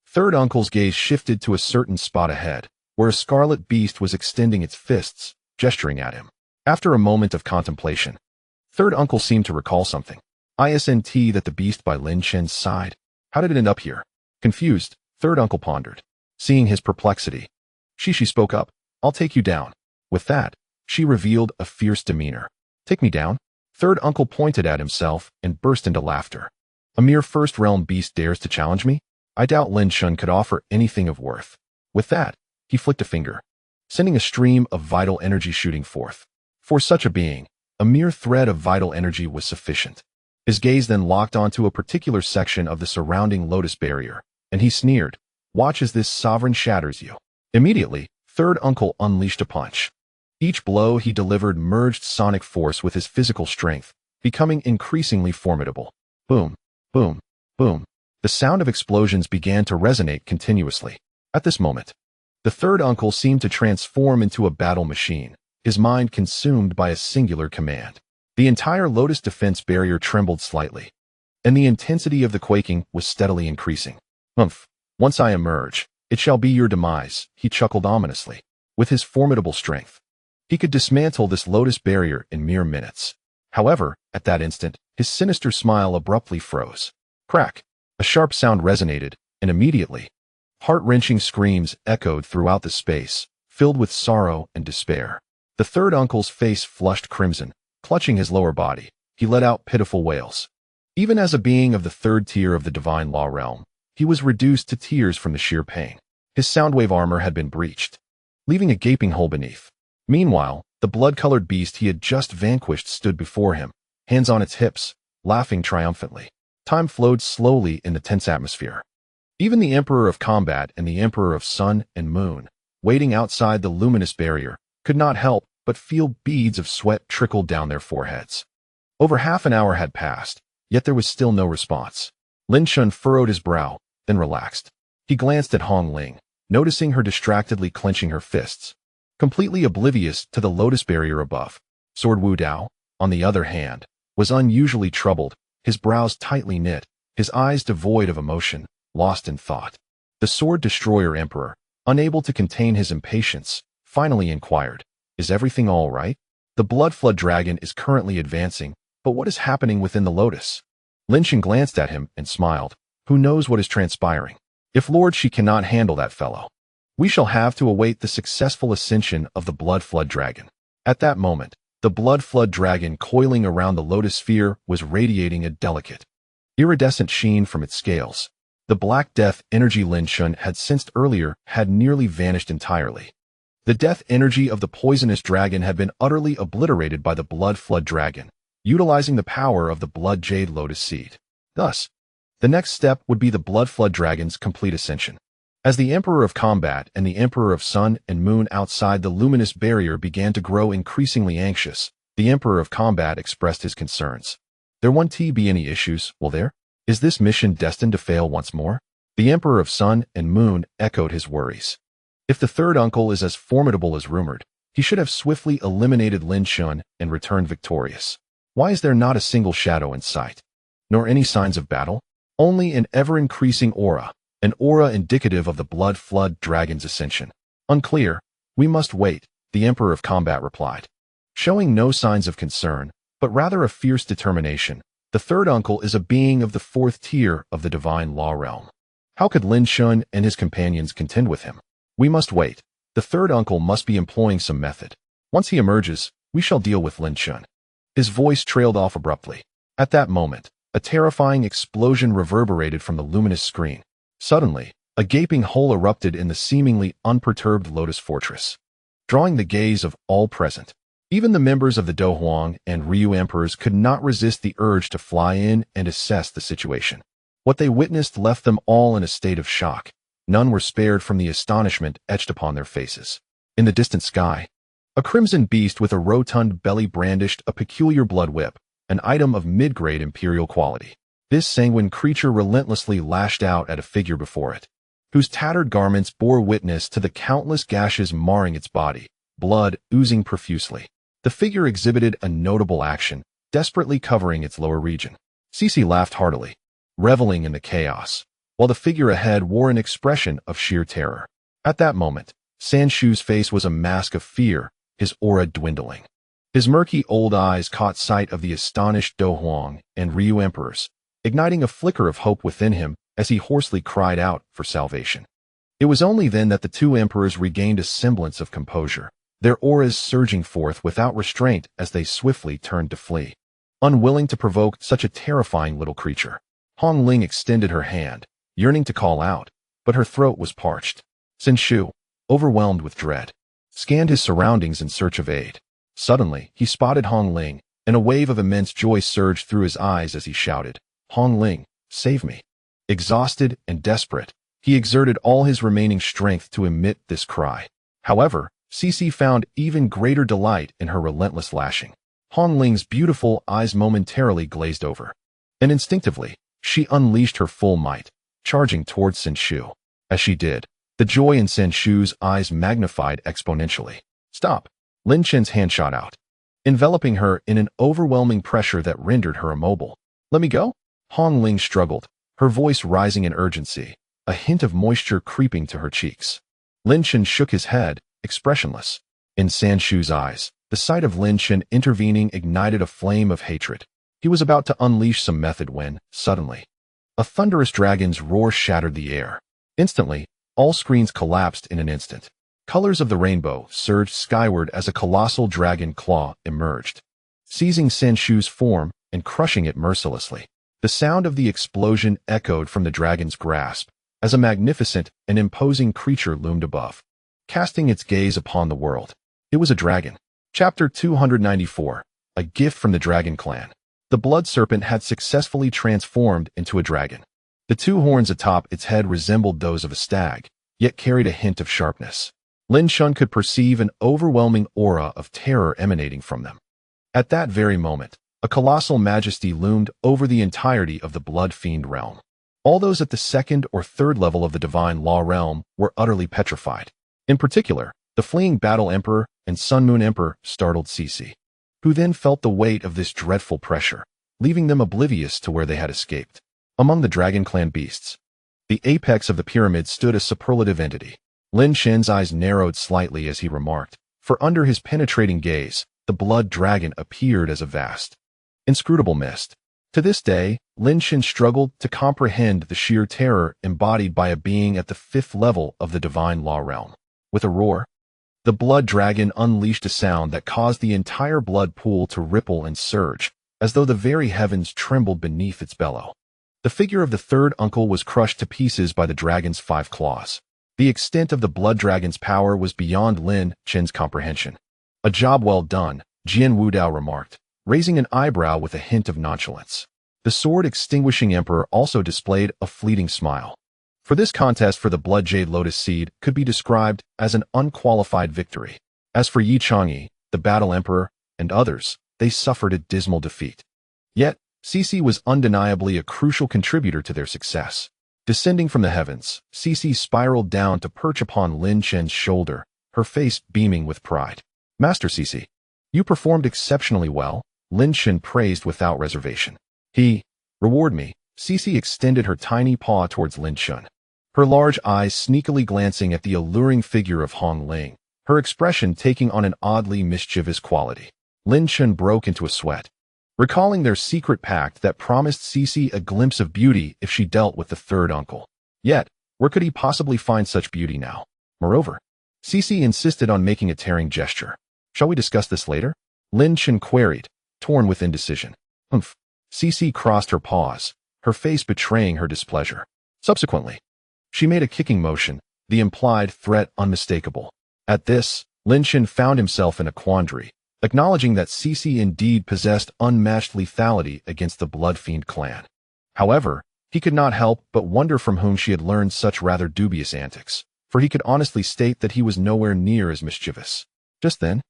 Third uncle's gaze shifted to a certain spot ahead, where a scarlet beast was extending its fists, gesturing at him. After a moment of contemplation, third uncle seemed to recall something. "Isn't that the beast by Lin Chen's side? How did it end up here?" Confused, third uncle pondered. Seeing his perplexity, She spoke up. "I'll take you down." With that, she revealed a fierce demeanor. "Take me down?" Third uncle pointed at himself and burst into laughter. "A mere first-realm beast dares to challenge me? I doubt Lin Chen could offer anything of worth." With that, he flicked a finger, sending a stream of vital energy shooting forth. For such a being, a mere thread of vital energy was sufficient. His gaze then locked onto a particular section of the surrounding lotus barrier, and he sneered, "Watch as this sovereign shatters you." Immediately, third uncle unleashed a punch. Each blow he delivered merged sonic force with his physical strength, becoming increasingly formidable. Boom, boom, boom. The sound of explosions began to resonate continuously. At this moment, the third uncle seemed to transform into a battle machine, his mind consumed by a singular command. The entire lotus defense barrier trembled slightly, and the intensity of the quaking was steadily increasing. "Humph, once I emerge, it shall be your demise," he chuckled ominously. With his formidable strength, he could dismantle this lotus barrier in mere minutes. However, at that instant, his sinister smile abruptly froze. Crack! A sharp sound resonated, and immediately, heart-wrenching screams echoed throughout the space, filled with sorrow and despair. The third uncle's face flushed crimson. Clutching his lower body, he let out pitiful wails. Even as a being of the third tier of the divine law realm, he was reduced to tears from the sheer pain. His soundwave armor had been breached, leaving a gaping hole beneath. Meanwhile, the blood-colored beast he had just vanquished stood before him, hands on its hips, laughing triumphantly. Time flowed slowly in the tense atmosphere. Even the Emperor of Combat and the Emperor of Sun and Moon, waiting outside the luminous barrier, could not help but feel beads of sweat trickle down their foreheads. Over half an hour had passed, yet there was still no response. Lin Chen furrowed his brow, then relaxed. He glanced at Hong Ling, noticing her distractedly clenching her fists, completely oblivious to the lotus barrier above. Sword Wu Dao, on the other hand, was unusually troubled, his brows tightly knit, his eyes devoid of emotion, lost in thought. The Sword Destroyer Emperor, unable to contain his impatience, finally inquired, "Is everything all right? The Blood Flood Dragon is currently advancing, but what is happening within the lotus?" Lin Chen glanced at him and smiled. "Who knows what is transpiring? If Lord Shi cannot handle that fellow, we shall have to await the successful ascension of the Blood Flood Dragon." At that moment, the Blood Flood Dragon coiling around the lotus sphere was radiating a delicate, iridescent sheen from its scales. The Black Death energy Lin Chen had sensed earlier had nearly vanished entirely. The death energy of the poisonous dragon had been utterly obliterated by the Blood Flood Dragon, utilizing the power of the Blood Jade Lotus Seed. Thus, the next step would be the Blood Flood Dragon's complete ascension. As the Emperor of Combat and the Emperor of Sun and Moon outside the luminous barrier began to grow increasingly anxious, the Emperor of Combat expressed his concerns. "There won't be any issues, will there? Is this mission destined to fail once more?" The Emperor of Sun and Moon echoed his worries. If the third uncle is as formidable as rumored, he should have swiftly eliminated Lin Chen and returned victorious. Why is there not a single shadow in sight? Nor any signs of battle? Only an ever-increasing aura, an aura indicative of the Blood Flood Dragon's ascension. Unclear. We must wait, the Emperor of Combat replied. Showing no signs of concern, but rather a fierce determination, the third uncle is a being of the fourth tier of the divine law realm. How could Lin Chen and his companions contend with him? We must wait. The third uncle must be employing some method. Once he emerges, we shall deal with Lin Chen. His voice trailed off abruptly. At that moment, a terrifying explosion reverberated from the luminous screen. Suddenly, a gaping hole erupted in the seemingly unperturbed Lotus Fortress, drawing the gaze of all present. Even the members of the Do Huang and Ryu Emperors could not resist the urge to fly in and assess the situation. What they witnessed left them all in a state of shock. None were spared from the astonishment etched upon their faces. In the distant sky, a crimson beast with a rotund belly brandished a peculiar blood whip, an item of mid-grade imperial quality. This sanguine creature relentlessly lashed out at a figure before it, whose tattered garments bore witness to the countless gashes marring its body, blood oozing profusely. The figure exhibited a notable action, desperately covering its lower region. Cece laughed heartily, reveling in the chaos, while the figure ahead wore an expression of sheer terror. At that moment, Sanshu's face was a mask of fear, his aura dwindling. His murky old eyes caught sight of the astonished Do Huang and Ryu Emperors, igniting a flicker of hope within him as he hoarsely cried out for salvation. It was only then that the two emperors regained a semblance of composure, their auras surging forth without restraint as they swiftly turned to flee. Unwilling to provoke such a terrifying little creature, Hong Ling extended her hand, yearning to call out, but her throat was parched. Senshu, overwhelmed with dread, scanned his surroundings in search of aid. Suddenly, he spotted Hong Ling, and a wave of immense joy surged through his eyes as he shouted, "Hong Ling, save me." Exhausted and desperate, he exerted all his remaining strength to emit this cry. However, Cece found even greater delight in her relentless lashing. Hong Ling's beautiful eyes momentarily glazed over, and instinctively, she unleashed her full might, charging towards Senshu. As she did, the joy in Senshu's eyes magnified exponentially. "Stop!" Lin Chen's hand shot out, enveloping her in an overwhelming pressure that rendered her immobile. "Let me go?" Hong Ling struggled, her voice rising in urgency, a hint of moisture creeping to her cheeks. Lin Chen shook his head, expressionless. In Sanshu's eyes, the sight of Lin Chen intervening ignited a flame of hatred. He was about to unleash some method when, suddenly, a thunderous dragon's roar shattered the air. Instantly, all screens collapsed in an instant. Colors of the rainbow surged skyward as a colossal dragon claw emerged, seizing Senshu's form and crushing it mercilessly. The sound of the explosion echoed from the dragon's grasp as a magnificent and imposing creature loomed above, casting its gaze upon the world. It was a dragon. Chapter 294, A Gift from the Dragon Clan. The blood serpent had successfully transformed into a dragon. The two horns atop its head resembled those of a stag, yet carried a hint of sharpness. Lin Chen could perceive an overwhelming aura of terror emanating from them. At that very moment, a colossal majesty loomed over the entirety of the blood fiend realm. All those at the second or third level of the divine law realm were utterly petrified. In particular, the fleeing Battle Emperor and Sun Moon Emperor startled Cece, who then felt the weight of this dreadful pressure, leaving them oblivious to where they had escaped. Among the Dragon Clan beasts, the apex of the pyramid stood a superlative entity. Lin Chen's eyes narrowed slightly as he remarked, for under his penetrating gaze, the blood dragon appeared as a vast, inscrutable mist. To this day, Lin Chen struggled to comprehend the sheer terror embodied by a being at the fifth level of the divine law realm. With a roar, the blood dragon unleashed a sound that caused the entire blood pool to ripple and surge, as though the very heavens trembled beneath its bellow. The figure of the third uncle was crushed to pieces by the dragon's 5 claws. The extent of the blood dragon's power was beyond Lin Chen's comprehension. A job well done, Jian Wudao remarked, raising an eyebrow with a hint of nonchalance. The sword-extinguishing emperor also displayed a fleeting smile. For this contest for the blood jade lotus seed could be described as an unqualified victory. As for Yi Changyi, the battle emperor, and others, they suffered a dismal defeat. Yet, Cece was undeniably a crucial contributor to their success. Descending from the heavens, Cece spiraled down to perch upon Lin Chen's shoulder, her face beaming with pride. Master Cece, you performed exceptionally well, Lin Chen praised without reservation. Reward me. Cece extended her tiny paw towards Lin Chen, her large eyes sneakily glancing at the alluring figure of Hong Ling, her expression taking on an oddly mischievous quality. Lin Chen broke into a sweat, recalling their secret pact that promised Cece a glimpse of beauty if she dealt with the third uncle. Yet, where could he possibly find such beauty now? Moreover, Cece insisted on making a tearing gesture. Shall we discuss this later? Lin Chen queried, torn with indecision. Humph. Cece crossed her paws, her face betraying her displeasure. Subsequently, she made a kicking motion, the implied threat unmistakable. At this, Lin Chen found himself in a quandary, acknowledging that Cece indeed possessed unmatched lethality against the Blood Fiend clan. However, he could not help but wonder from whom she had learned such rather dubious antics, for he could honestly state that he was nowhere near as mischievous. Just then,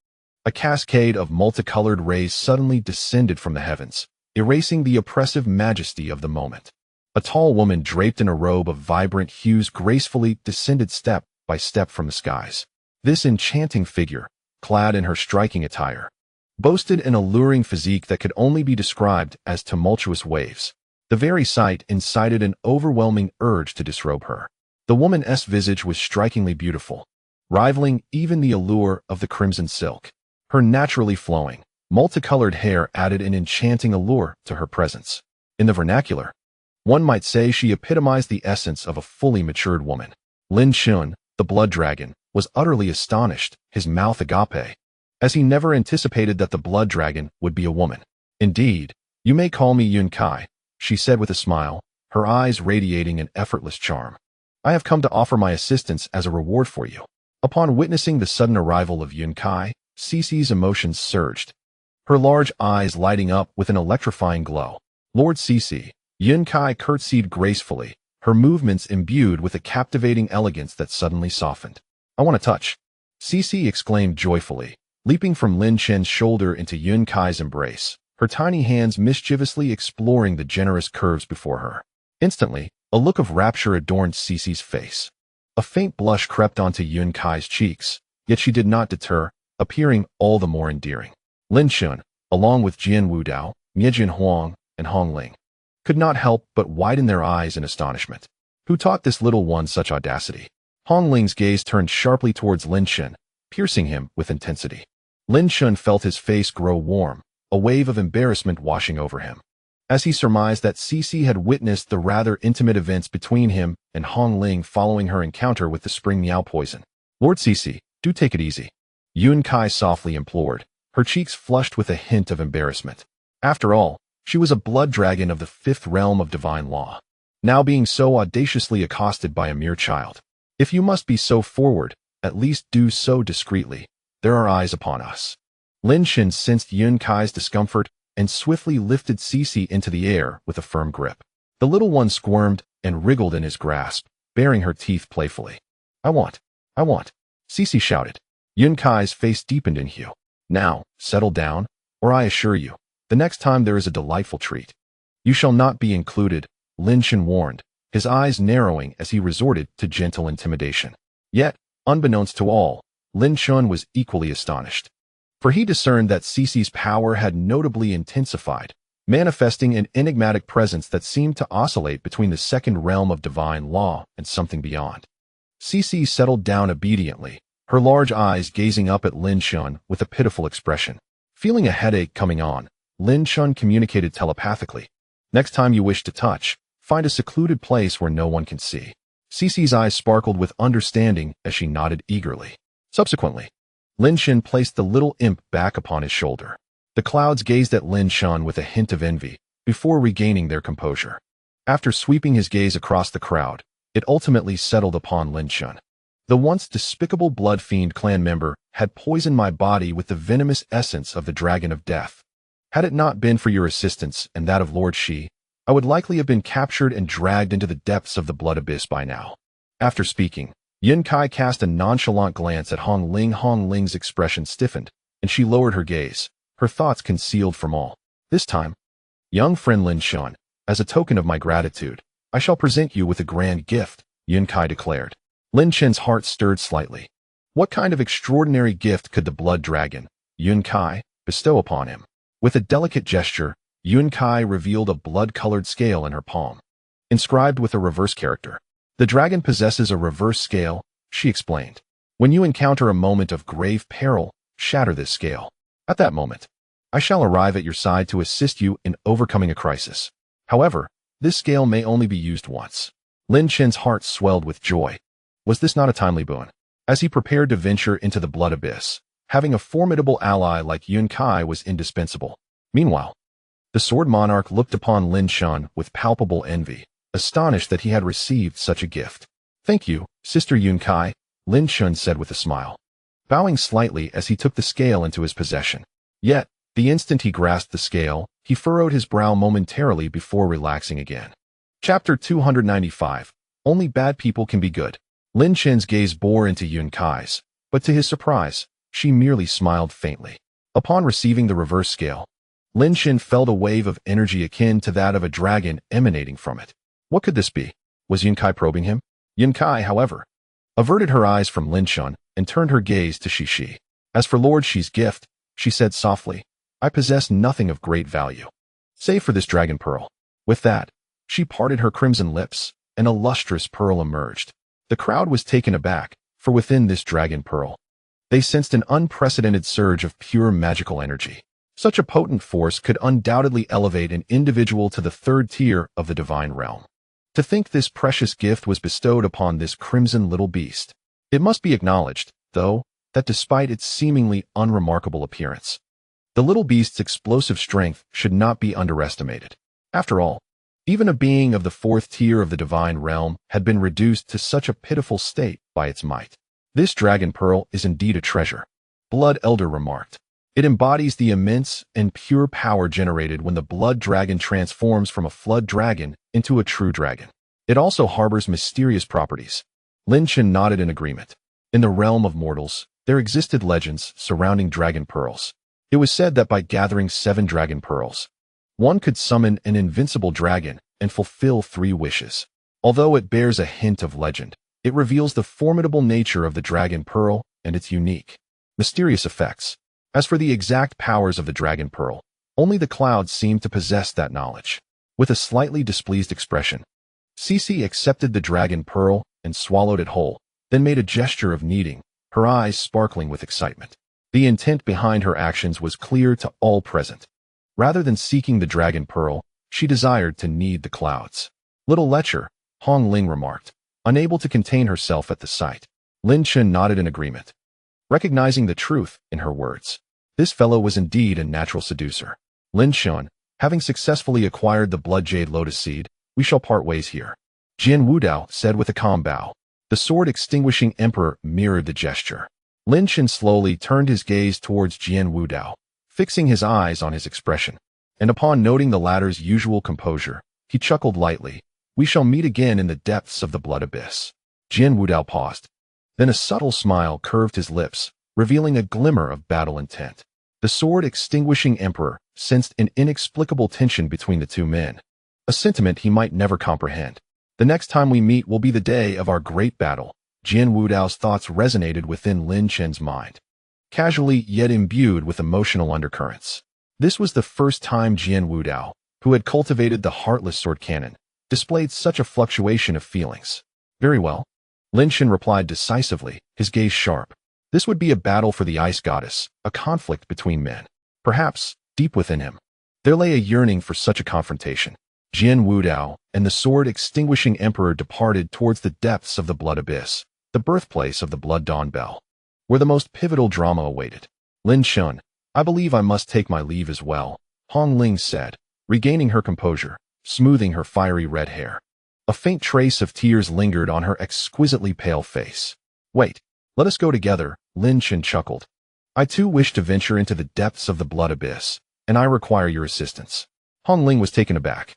a cascade of multicolored rays suddenly descended from the heavens, erasing the oppressive majesty of the moment. A tall woman draped in a robe of vibrant hues gracefully descended step by step from the skies. This enchanting figure, clad in her striking attire, boasted an alluring physique that could only be described as tumultuous waves. The very sight incited an overwhelming urge to disrobe her. The woman's visage was strikingly beautiful, rivaling even the allure of the crimson silk. Her naturally flowing, multicolored hair added an enchanting allure to her presence. In the vernacular, one might say she epitomized the essence of a fully matured woman. Lin Chen, the blood dragon, was utterly astonished, his mouth agape, as he never anticipated that the blood dragon would be a woman. Indeed, you may call me Yun Kai, she said with a smile, her eyes radiating an effortless charm. I have come to offer my assistance as a reward for you. Upon witnessing the sudden arrival of Yun Kai, Cece's emotions surged, her large eyes lighting up with an electrifying glow. Lord Cece, Yun Kai curtsied gracefully, her movements imbued with a captivating elegance that suddenly softened. I want to touch. Cece exclaimed joyfully, leaping from Lin Chen's shoulder into Yun Kai's embrace, her tiny hands mischievously exploring the generous curves before her. Instantly, a look of rapture adorned Cece's face. A faint blush crept onto Yun Kai's cheeks, yet she did not deter, appearing all the more endearing. Lin Chen, along with Jian Wudao, Miejin Huang, and Hong Ling, could not help but widen their eyes in astonishment. Who taught this little one such audacity? Hong Ling's gaze turned sharply towards Lin Chen, piercing him with intensity. Lin Chen felt his face grow warm, a wave of embarrassment washing over him, as he surmised that Cece had witnessed the rather intimate events between him and Hong Ling following her encounter with the spring meow poison. Lord Cece, do take it easy, Yun Kai softly implored, her cheeks flushed with a hint of embarrassment. After all, she was a blood dragon of the fifth realm of divine law, now being so audaciously accosted by a mere child. If you must be so forward, at least do so discreetly. There are eyes upon us. Lin Chen sensed Yun Kai's discomfort, and swiftly lifted Cece into the air with a firm grip. The little one squirmed and wriggled in his grasp, baring her teeth playfully. I want, Cece shouted. Yun Kai's face deepened in hue. Now, settle down, or I assure you, the next time there is a delightful treat. You shall not be included, Lin Chen warned, his eyes narrowing as he resorted to gentle intimidation. Yet, unbeknownst to all, Lin Chen was equally astonished. For he discerned that Cece's power had notably intensified, manifesting an enigmatic presence that seemed to oscillate between the second realm of divine law and something beyond. Cece settled down obediently, her large eyes gazing up at Lin Chen with a pitiful expression. Feeling a headache coming on, Lin Chen communicated telepathically. Next time you wish to touch, find a secluded place where no one can see. Cece's eyes sparkled with understanding as she nodded eagerly. Subsequently, Lin Chen placed the little imp back upon his shoulder. The clouds gazed at Lin Chen with a hint of envy, before regaining their composure. After sweeping his gaze across the crowd, it ultimately settled upon Lin Chen. The once despicable blood fiend clan member had poisoned my body with the venomous essence of the dragon of death. Had it not been for your assistance and that of Lord Shi, I would likely have been captured and dragged into the depths of the blood abyss by now. After speaking, Yun Kai cast a nonchalant glance at Hong Ling. Hong Ling's expression stiffened, and she lowered her gaze, her thoughts concealed from all. This time, young friend Lin Chen, as a token of my gratitude, I shall present you with a grand gift, Yun Kai declared. Lin Chen's heart stirred slightly. What kind of extraordinary gift could the blood dragon, Yun Kai, bestow upon him? With a delicate gesture, Yun Kai revealed a blood-colored scale in her palm, inscribed with a reverse character. The dragon possesses a reverse scale, she explained. When you encounter a moment of grave peril, shatter this scale. At that moment, I shall arrive at your side to assist you in overcoming a crisis. However, this scale may only be used once. Lin Chen's heart swelled with joy. Was this not a timely boon? As he prepared to venture into the blood abyss, having a formidable ally like Yun Kai was indispensable. Meanwhile, the sword monarch looked upon Lin Chen with palpable envy, astonished that he had received such a gift. Thank you, Sister Yun Kai, Lin Chen said with a smile, bowing slightly as he took the scale into his possession. Yet, the instant he grasped the scale, he furrowed his brow momentarily before relaxing again. Chapter 295. Only bad people can be good. Lin Chen's gaze bore into Yun Kai's, but to his surprise, she merely smiled faintly. Upon receiving the reverse scale, Lin Chen felt a wave of energy akin to that of a dragon emanating from it. What could this be? Was Yun Kai probing him? Yun Kai, however, averted her eyes from Lin Chen and turned her gaze to Shi. As for Lord Shi's gift, she said softly, I possess nothing of great value, save for this dragon pearl. With that, she parted her crimson lips, and a lustrous pearl emerged. The crowd was taken aback, for within this dragon pearl, they sensed an unprecedented surge of pure magical energy. Such a potent force could undoubtedly elevate an individual to the third tier of the divine realm. To think this precious gift was bestowed upon this crimson little beast. It must be acknowledged, though, that despite its seemingly unremarkable appearance, the little beast's explosive strength should not be underestimated. After all, even a being of the fourth tier of the divine realm had been reduced to such a pitiful state by its might. This dragon pearl is indeed a treasure, Blood Elder remarked. It embodies the immense and pure power generated when the blood dragon transforms from a flood dragon into a true dragon. It also harbors mysterious properties. Lin Chen nodded in agreement. In the realm of mortals, there existed legends surrounding dragon pearls. It was said that by gathering 7 dragon pearls, one could summon an invincible dragon and fulfill 3 wishes. Although it bears a hint of legend, it reveals the formidable nature of the dragon pearl and its unique, mysterious effects. As for the exact powers of the dragon pearl, only the clouds seemed to possess that knowledge. With a slightly displeased expression, Cece accepted the dragon pearl and swallowed it whole, then made a gesture of kneading, her eyes sparkling with excitement. The intent behind her actions was clear to all present. Rather than seeking the dragon pearl, she desired to knead the clouds. Little lecher, Hong Ling remarked, unable to contain herself at the sight. Lin Chen nodded in agreement, recognizing the truth in her words. This fellow was indeed a natural seducer. Lin Chen, having successfully acquired the blood jade lotus seed, we shall part ways here, Jian Wudao said with a calm bow. The sword-extinguishing emperor mirrored the gesture. Lin Chen slowly turned his gaze towards Jian Wudao, fixing his eyes on his expression. and upon noting the latter's usual composure, he chuckled lightly. We shall meet again in the depths of the blood abyss. Jian Wudao paused. Then a subtle smile curved his lips, revealing a glimmer of battle intent. The sword-extinguishing emperor sensed an inexplicable tension between the two men, a sentiment he might never comprehend. The next time we meet will be the day of our great battle. Jian Wudao's thoughts resonated within Lin Chen's mind, casually yet imbued with emotional undercurrents. This was the first time Jian Wudao, who had cultivated the heartless sword cannon, displayed such a fluctuation of feelings. Very well. Lin Chen replied decisively, his gaze sharp. This would be a battle for the ice goddess, a conflict between men. Perhaps, deep within him, there lay a yearning for such a confrontation. Jian Wudao and the sword-extinguishing emperor departed towards the depths of the blood abyss, the birthplace of the Blood Dawn Bell, where the most pivotal drama awaited. Lin Chen, I believe I must take my leave as well, Hong Ling said, regaining her composure, smoothing her fiery red hair. A faint trace of tears lingered on her exquisitely pale face. Wait, let us go together, Lin Chen chuckled. I too wish to venture into the depths of the blood abyss, and I require your assistance. Hong Ling was taken aback.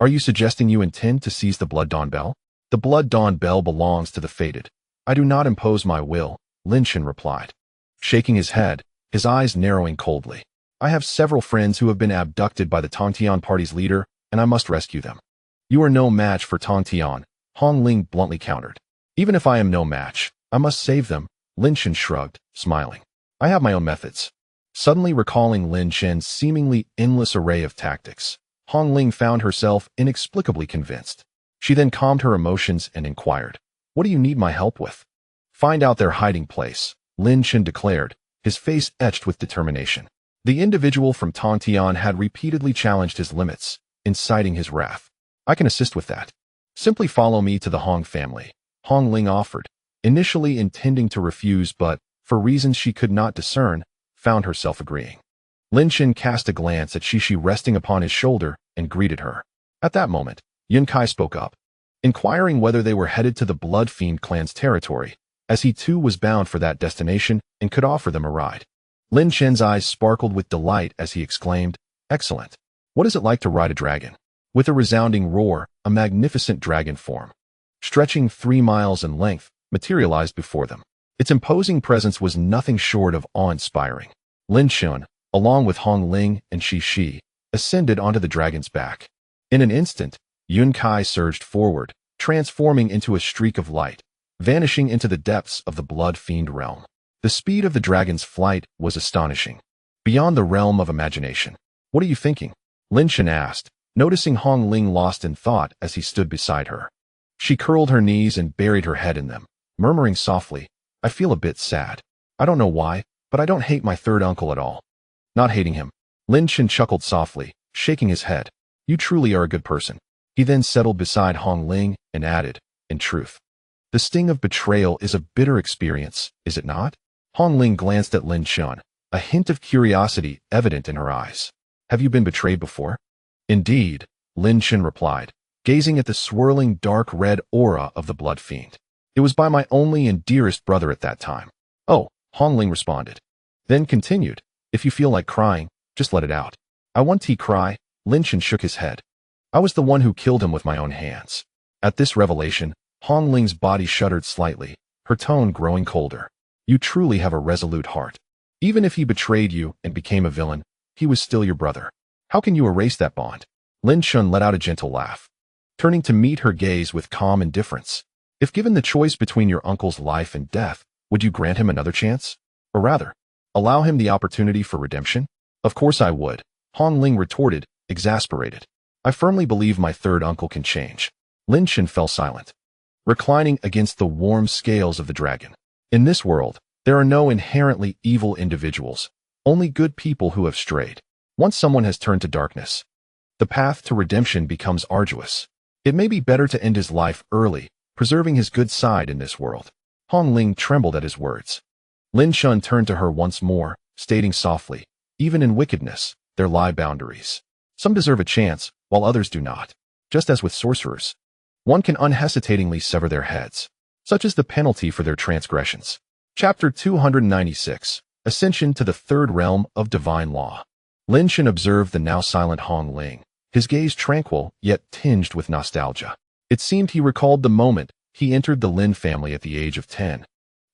Are you suggesting you intend to seize the Blood Dawn Bell? The Blood Dawn Bell belongs to the fated. I do not impose my will, Lin Chen replied, shaking his head, his eyes narrowing coldly. I have several friends who have been abducted by the Tongtian party's leader, and I must rescue them. You are no match for Tongtian, Hong Ling bluntly countered. Even if I am no match, I must save them, Lin Chen shrugged, smiling. I have my own methods. Suddenly recalling Lin Chen's seemingly endless array of tactics, Hong Ling found herself inexplicably convinced. She then calmed her emotions and inquired, what do you need my help with? Find out their hiding place, Lin Chen declared, his face etched with determination. The individual from Tongtian had repeatedly challenged his limits, inciting his wrath. I can assist with that. Simply follow me to the Hong family, Hong Ling offered, initially intending to refuse but, for reasons she could not discern, found herself agreeing. Lin Chen cast a glance at Shishi resting upon his shoulder and greeted her. At that moment, Yun Kai spoke up, inquiring whether they were headed to the Blood Fiend clan's territory, as he too was bound for that destination and could offer them a ride. Lin Chen's eyes sparkled with delight as he exclaimed, Excellent. What is it like to ride a dragon? With a resounding roar, a magnificent dragon form, stretching 3 miles in length, materialized before them. Its imposing presence was nothing short of awe-inspiring. Lin Chen, along with Hong Ling and Shi, ascended onto the dragon's back. In an instant, Yun Kai surged forward, transforming into a streak of light, vanishing into the depths of the Blood Fiend realm. The speed of the dragon's flight was astonishing, beyond the realm of imagination. What are you thinking? Lin Chen asked, noticing Hong Ling lost in thought as he stood beside her. She curled her knees and buried her head in them, murmuring softly, I feel a bit sad. I don't know why, but I don't hate my third uncle at all. Not hating him. Lin Chen chuckled softly, shaking his head. You truly are a good person. He then settled beside Hong Ling and added, in truth, the sting of betrayal is a bitter experience, is it not? Hong Ling glanced at Lin Chen, a hint of curiosity evident in her eyes. Have you been betrayed before? Indeed, Lin Chen replied, gazing at the swirling dark red aura of the Blood Fiend. It was by my only and dearest brother at that time. Oh, Hong Ling responded. Then continued, if you feel like crying, just let it out. I won't cry, Lin Chen shook his head. I was the one who killed him with my own hands. At this revelation, Hong Ling's body shuddered slightly, her tone growing colder. You truly have a resolute heart. Even if he betrayed you and became a villain, he was still your brother. How can you erase that bond? Lin Chen let out a gentle laugh, turning to meet her gaze with calm indifference. If given the choice between your uncle's life and death, would you grant him another chance? Or rather, allow him the opportunity for redemption? Of course I would, Hong Ling retorted, exasperated. I firmly believe my third uncle can change. Lin Chen fell silent, reclining against the warm scales of the dragon. In this world, there are no inherently evil individuals, only good people who have strayed. Once someone has turned to darkness, the path to redemption becomes arduous. It may be better to end his life early, preserving his good side in this world. Hong Ling trembled at his words. Lin Chen turned to her once more, stating softly, even in wickedness, there lie boundaries. Some deserve a chance, while others do not. Just as with sorcerers, one can unhesitatingly sever their heads. Such is the penalty for their transgressions. Chapter 296, Ascension to the Third Realm of Divine Law. Lin Chen observed the now silent Hong Ling, his gaze tranquil yet tinged with nostalgia. It seemed he recalled the moment he entered the Lin family at the age of 10.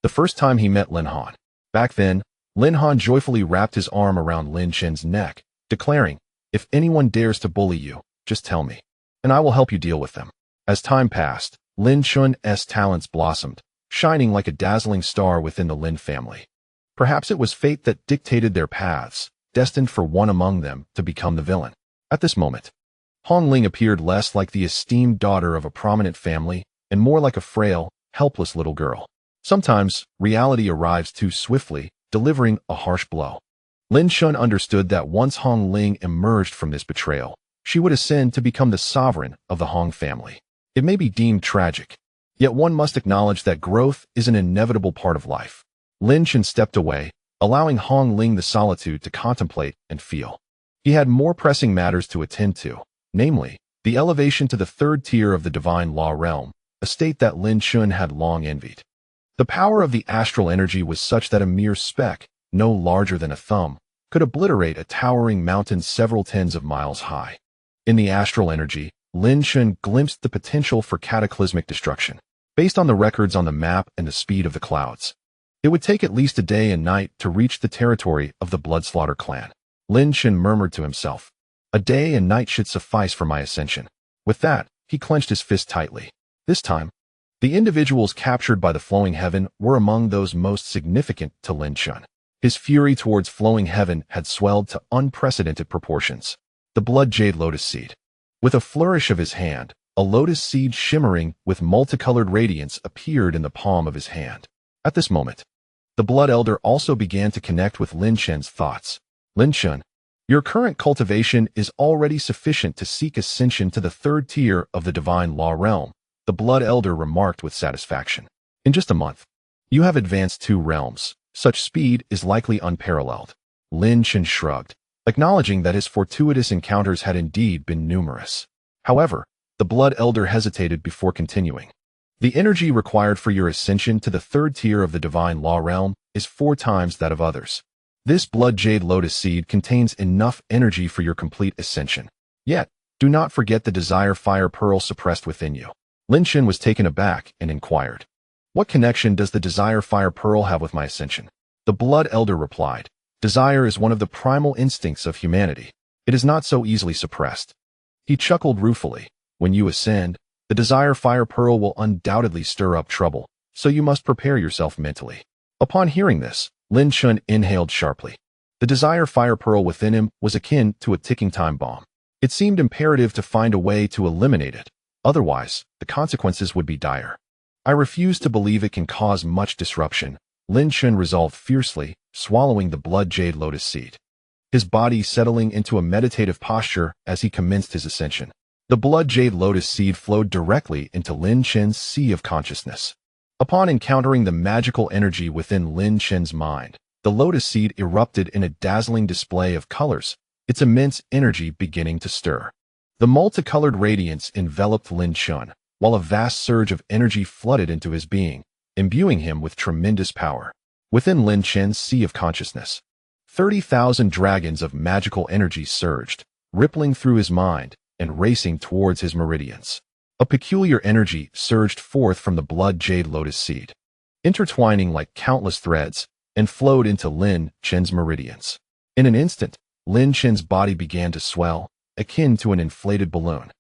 The first time he met Lin Han. Back then, Lin Han joyfully wrapped his arm around Lin Chen's neck, declaring, "If anyone dares to bully you, just tell me, and I will help you deal with them." As time passed, Lin Chen's talents blossomed, shining like a dazzling star within the Lin family. Perhaps it was fate that dictated their paths, destined for one among them to become the villain. At this moment, Hong Ling appeared less like the esteemed daughter of a prominent family and more like a frail, helpless little girl. Sometimes, reality arrives too swiftly, delivering a harsh blow. Lin Chen understood that once Hong Ling emerged from this betrayal, she would ascend to become the sovereign of the Hong family. It may be deemed tragic, yet one must acknowledge that growth is an inevitable part of life. Lin Chen stepped away, allowing Hong Ling the solitude to contemplate and feel. He had more pressing matters to attend to, namely, the elevation to the third tier of the divine law realm, a state that Lin Chen had long envied. The power of the astral energy was such that a mere speck, no larger than a thumb, could obliterate a towering mountain several tens of miles high. In the astral energy, Lin Chen glimpsed the potential for cataclysmic destruction. Based on the records on the map and the speed of the clouds, it would take at least a day and night to reach the territory of the Bloodslaughter clan. Lin Chen murmured to himself, "A day and night should suffice for my ascension." With that, he clenched his fist tightly. This time, the individuals captured by the Flowing Heaven were among those most significant to Lin Chen. His fury towards Flowing Heaven had swelled to unprecedented proportions. The blood jade lotus seed. With a flourish of his hand, a lotus seed shimmering with multicolored radiance appeared in the palm of his hand. At this moment, the blood elder also began to connect with Lin Chen's thoughts. "Lin Chen, your current cultivation is already sufficient to seek ascension to the third tier of the divine law realm," the blood elder remarked with satisfaction. "In just a month, you have advanced 2 realms. Such speed is likely unparalleled." Lin Chen shrugged, acknowledging that his fortuitous encounters had indeed been numerous. However, the blood elder hesitated before continuing. "The energy required for your ascension to the third tier of the divine law realm is 4 times that of others. This blood jade lotus seed contains enough energy for your complete ascension. Yet, do not forget the desire fire pearl suppressed within you." Lin Chen was taken aback and inquired, "What connection does the desire fire pearl have with my ascension?" The blood elder replied, "Desire is one of the primal instincts of humanity. It is not so easily suppressed." He chuckled ruefully. "When you ascend, the desire fire pearl will undoubtedly stir up trouble, so you must prepare yourself mentally." Upon hearing this, Lin Chen inhaled sharply. The desire fire pearl within him was akin to a ticking time bomb. It seemed imperative to find a way to eliminate it, otherwise, the consequences would be dire. "I refuse to believe it can cause much disruption," Lin Chen resolved fiercely, swallowing the blood jade lotus seed, his body settling into a meditative posture as he commenced his ascension. The blood jade lotus seed flowed directly into Lin Chen's sea of consciousness. Upon encountering the magical energy within Lin Chen's mind, the lotus seed erupted in a dazzling display of colors, its immense energy beginning to stir. The multicolored radiance enveloped Lin Chen, while a vast surge of energy flooded into his being, imbuing him with tremendous power. Within Lin Chen's sea of consciousness, 30,000 dragons of magical energy surged, rippling through his mind and racing towards his meridians. A peculiar energy surged forth from the blood jade lotus seed, intertwining like countless threads, and flowed into Lin Chen's meridians. In an instant, Lin Chen's body began to swell, akin to an inflated balloon.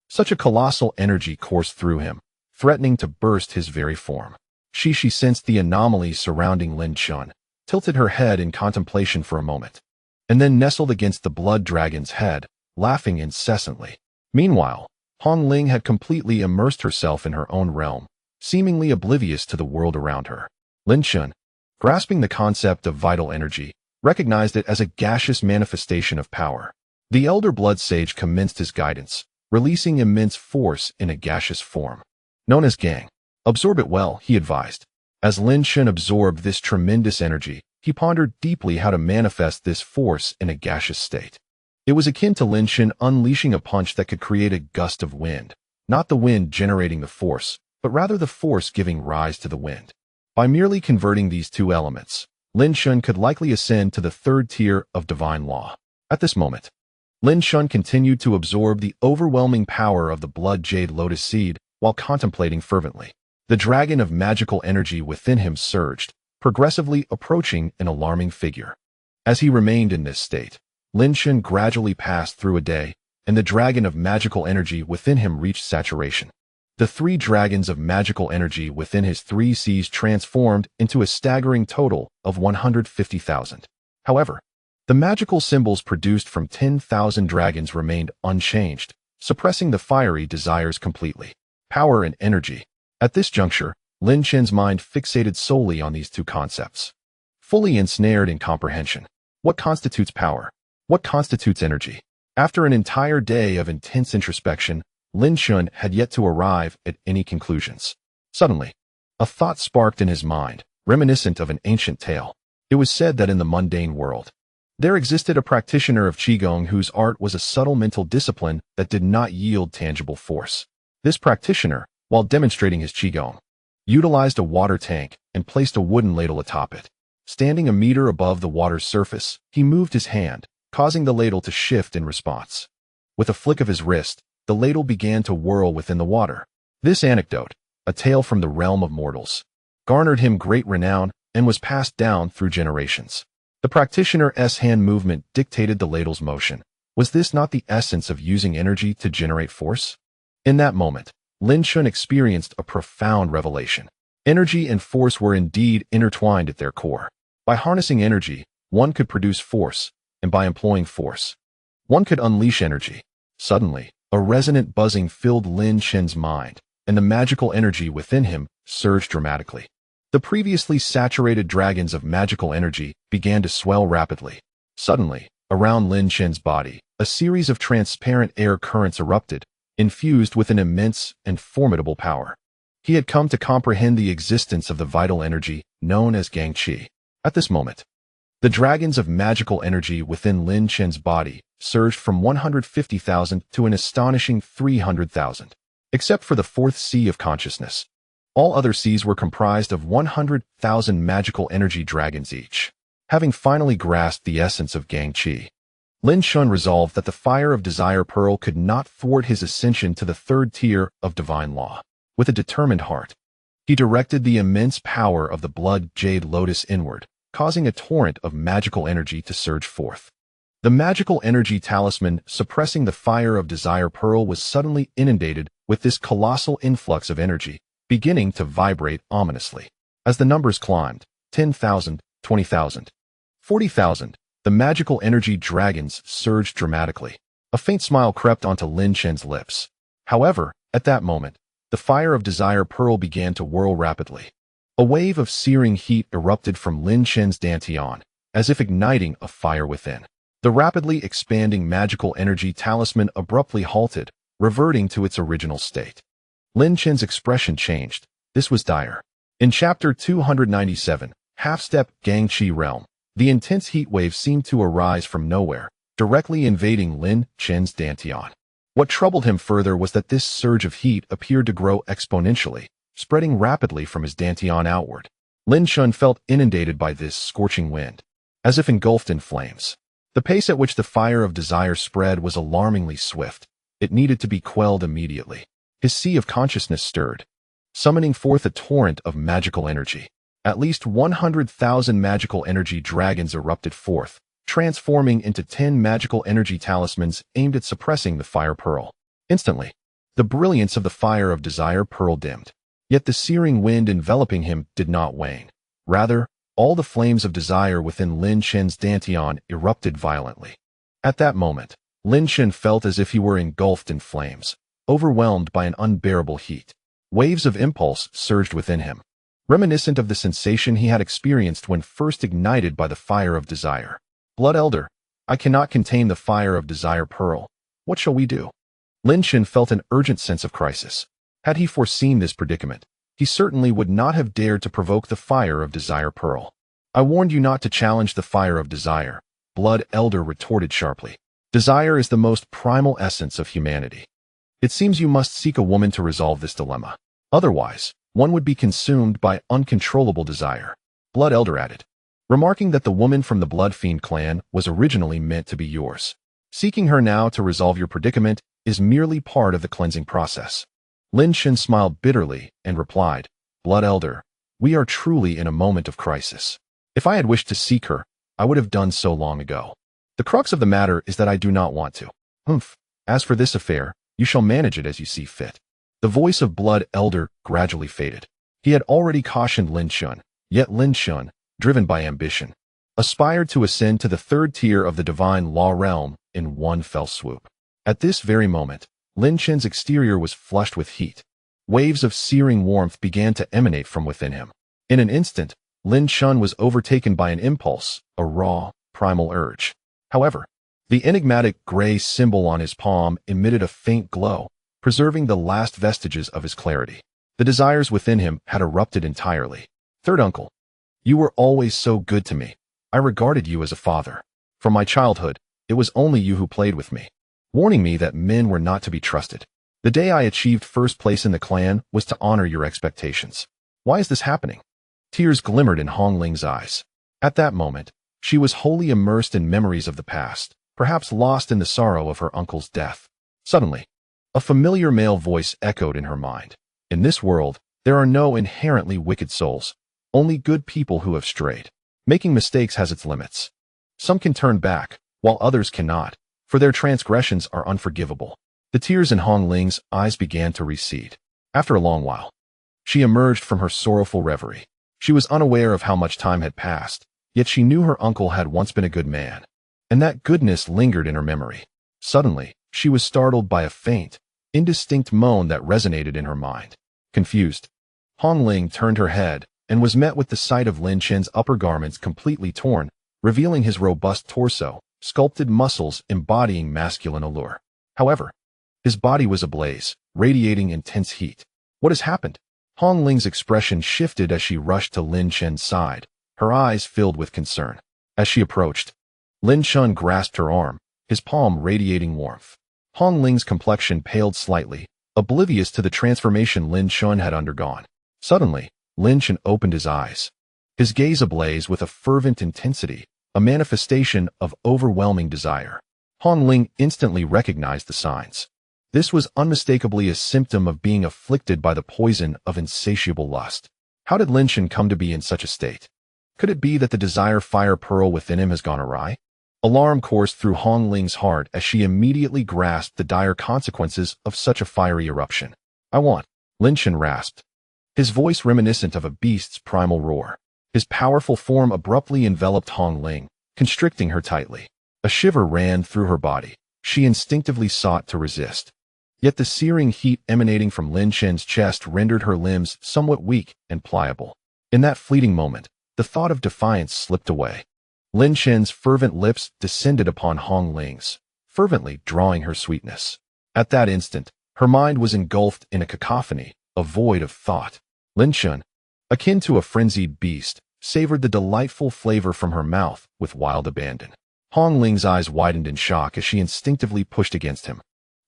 Such a colossal energy coursed through him, threatening to burst his very form. She sensed the anomaly surrounding Lin Chen, tilted her head in contemplation for a moment, and then nestled against the blood dragon's head, laughing incessantly. Meanwhile, Hong Ling had completely immersed herself in her own realm, seemingly oblivious to the world around her. Lin Chen, grasping the concept of vital energy, recognized it as a gaseous manifestation of power. The elder blood sage commenced his guidance, releasing immense force in a gaseous form, known as Gang. "Absorb it well," he advised. As Lin Chen absorbed this tremendous energy, he pondered deeply how to manifest this force in a gaseous state. It was akin to Lin Chen unleashing a punch that could create a gust of wind, not the wind generating the force, but rather the force giving rise to the wind. By merely converting these 2 elements, Lin Chen could likely ascend to the third tier of divine law. At this moment, Lin Chen continued to absorb the overwhelming power of the blood jade lotus seed while contemplating fervently. The dragon of magical energy within him surged, progressively approaching an alarming figure. As he remained in this state, Lin Chen gradually passed through a day, and the dragon of magical energy within him reached saturation. The 3 dragons of magical energy within his 3 Cs transformed into a staggering total of 150,000. However, the magical symbols produced from 10,000 dragons remained unchanged, suppressing the fiery desires completely. Power and energy. At this juncture, Lin Chen's mind fixated solely on these 2 concepts. Fully ensnared in comprehension. What constitutes power? What constitutes energy? After an entire day of intense introspection, Lin Chen had yet to arrive at any conclusions. Suddenly, a thought sparked in his mind, reminiscent of an ancient tale. It was said that in the mundane world, there existed a practitioner of Qigong whose art was a subtle mental discipline that did not yield tangible force. This practitioner, while demonstrating his Qigong, utilized a water tank and placed a wooden ladle atop it. Standing a meter above the water's surface, he moved his hand, causing the ladle to shift in response. With a flick of his wrist, the ladle began to whirl within the water. This anecdote, a tale from the realm of mortals, garnered him great renown and was passed down through generations. The practitioner's hand movement dictated the ladle's motion. Was this not the essence of using energy to generate force? In that moment, Lin Chen experienced a profound revelation. Energy and force were indeed intertwined at their core. By harnessing energy, one could produce force, and by employing force, one could unleash energy. Suddenly, a resonant buzzing filled Lin Chen's mind, and the magical energy within him surged dramatically. The previously saturated dragons of magical energy began to swell rapidly. Suddenly, around Lin Chen's body, a series of transparent air currents erupted, infused with an immense and formidable power. He had come to comprehend the existence of the vital energy known as Gangqi. At this moment, the dragons of magical energy within Lin Chen's body surged from 150,000 to an astonishing 300,000. Except for the 4th C of consciousness, all other Cs were comprised of 100,000 magical energy dragons each. Having finally grasped the essence of Gangqi, Lin Chen resolved that the fire of desire pearl could not thwart his ascension to the 3rd tier of divine law. With a determined heart, he directed the immense power of the blood jade lotus inward, causing a torrent of magical energy to surge forth. The magical energy talisman suppressing the fire of desire pearl was suddenly inundated with this colossal influx of energy, beginning to vibrate ominously. As the numbers climbed, 10,000, 20,000, 40,000, the magical energy dragons surged dramatically. A faint smile crept onto Lin Chen's lips. However, at that moment, the fire of desire pearl began to whirl rapidly. A wave of searing heat erupted from Lin Chen's dantian, as if igniting a fire within. The rapidly expanding magical energy talisman abruptly halted, reverting to its original state. Lin Chen's expression changed. This was dire. In Chapter 297, Half-Step Gangqi Realm, the intense heat wave seemed to arise from nowhere, directly invading Lin Chen's dantian. What troubled him further was that this surge of heat appeared to grow exponentially, spreading rapidly from his dantian outward. Lin Chen felt inundated by this scorching wind, as if engulfed in flames. The pace at which the fire of desire spread was alarmingly swift. It needed to be quelled immediately. His sea of consciousness stirred, summoning forth a torrent of magical energy. At least 100,000 magical energy dragons erupted forth, transforming into 10 magical energy talismans aimed at suppressing the fire pearl. Instantly, the brilliance of the fire of desire pearl dimmed. Yet the searing wind enveloping him did not wane. Rather, all the flames of desire within Lin Chen's dantian erupted violently. At that moment, Lin Chen felt as if he were engulfed in flames, overwhelmed by an unbearable heat. Waves of impulse surged within him, reminiscent of the sensation he had experienced when first ignited by the fire of desire. Blood Elder, I cannot contain the fire of desire pearl. What shall we do? Lin Chen felt an urgent sense of crisis. Had he foreseen this predicament, he certainly would not have dared to provoke the fire of desire pearl. I warned you not to challenge the fire of desire, Blood Elder retorted sharply. Desire is the most primal essence of humanity. It seems you must seek a woman to resolve this dilemma. Otherwise, one would be consumed by uncontrollable desire. Blood Elder added. remarking that the woman from the Blood Fiend clan was originally meant to be yours. Seeking her now to resolve your predicament is merely part of the cleansing process. Lin Chen smiled bitterly and replied, Blood Elder, we are truly in a moment of crisis. If I had wished to seek her, I would have done so long ago. The crux of the matter is that I do not want to. As for this affair, you shall manage it as you see fit. The voice of Blood Elder gradually faded. He had already cautioned Lin Chen, yet Lin Chen, driven by ambition, aspired to ascend to the third tier of the divine law realm in one fell swoop. At this very moment, Lin Chen's exterior was flushed with heat. Waves of searing warmth began to emanate from within him. In an instant, Lin Chen was overtaken by an impulse, a raw, primal urge. However, the enigmatic gray symbol on his palm emitted a faint glow, preserving the last vestiges of his clarity. The desires within him had erupted entirely. Third uncle, you were always so good to me. I regarded you as a father. From my childhood, it was only you who played with me, warning me that men were not to be trusted. The day I achieved first place in the clan was to honor your expectations. Why is this happening? Tears glimmered in Hong Ling's eyes. At that moment, she was wholly immersed in memories of the past, perhaps lost in the sorrow of her uncle's death. Suddenly, a familiar male voice echoed in her mind. In this world, there are no inherently wicked souls, only good people who have strayed. Making mistakes has its limits. Some can turn back, while others cannot, for their transgressions are unforgivable. The tears in Hong Ling's eyes began to recede. After a long while, she emerged from her sorrowful reverie. She was unaware of how much time had passed, yet she knew her uncle had once been a good man, and that goodness lingered in her memory. Suddenly, she was startled by a faint, indistinct moan that resonated in her mind. Confused, Hong Ling turned her head and was met with the sight of Lin Chen's upper garments completely torn, revealing his robust torso, sculpted muscles embodying masculine allure. However, his body was ablaze, radiating intense heat. What has happened? Hong Ling's expression shifted as she rushed to Lin Chen's side, her eyes filled with concern. As she approached, Lin Chen grasped her arm, his palm radiating warmth. Hong Ling's complexion paled slightly, oblivious to the transformation Lin Chen had undergone. Suddenly, Lin Chen opened his eyes, his gaze ablaze with a fervent intensity, a manifestation of overwhelming desire. Hong Ling instantly recognized the signs. This was unmistakably a symptom of being afflicted by the poison of insatiable lust. How did Lin Chen come to be in such a state? Could it be that the desire fire pearl within him has gone awry? Alarm coursed through Hong Ling's heart as she immediately grasped the dire consequences of such a fiery eruption. I want, Lin Chen rasped, his voice reminiscent of a beast's primal roar. His powerful form abruptly enveloped Hong Ling, constricting her tightly. A shiver ran through her body. She instinctively sought to resist. Yet the searing heat emanating from Lin Chen's chest rendered her limbs somewhat weak and pliable. In that fleeting moment, the thought of defiance slipped away. Lin Chen's fervent lips descended upon Hong Ling's, fervently drawing her sweetness. At that instant, her mind was engulfed in a cacophony, a void of thought. Lin Chen, akin to a frenzied beast, savored the delightful flavor from her mouth with wild abandon. Hong Ling's eyes widened in shock as she instinctively pushed against him,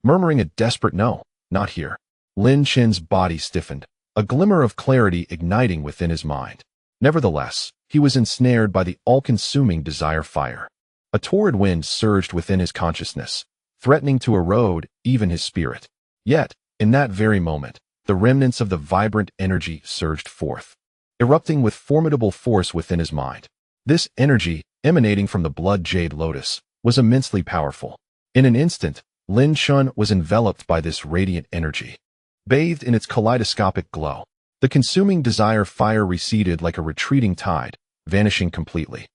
murmuring a desperate no, not here. Lin Chen's body stiffened, a glimmer of clarity igniting within his mind. Nevertheless, he was ensnared by the all-consuming desire fire. A torrid wind surged within his consciousness, threatening to erode even his spirit. Yet, in that very moment, the remnants of the vibrant energy surged forth, erupting with formidable force within his mind. This energy, emanating from the blood jade lotus, was immensely powerful. In an instant, Lin Chen was enveloped by this radiant energy. Bathed in its kaleidoscopic glow, the consuming desire fire receded like a retreating tide, vanishing completely.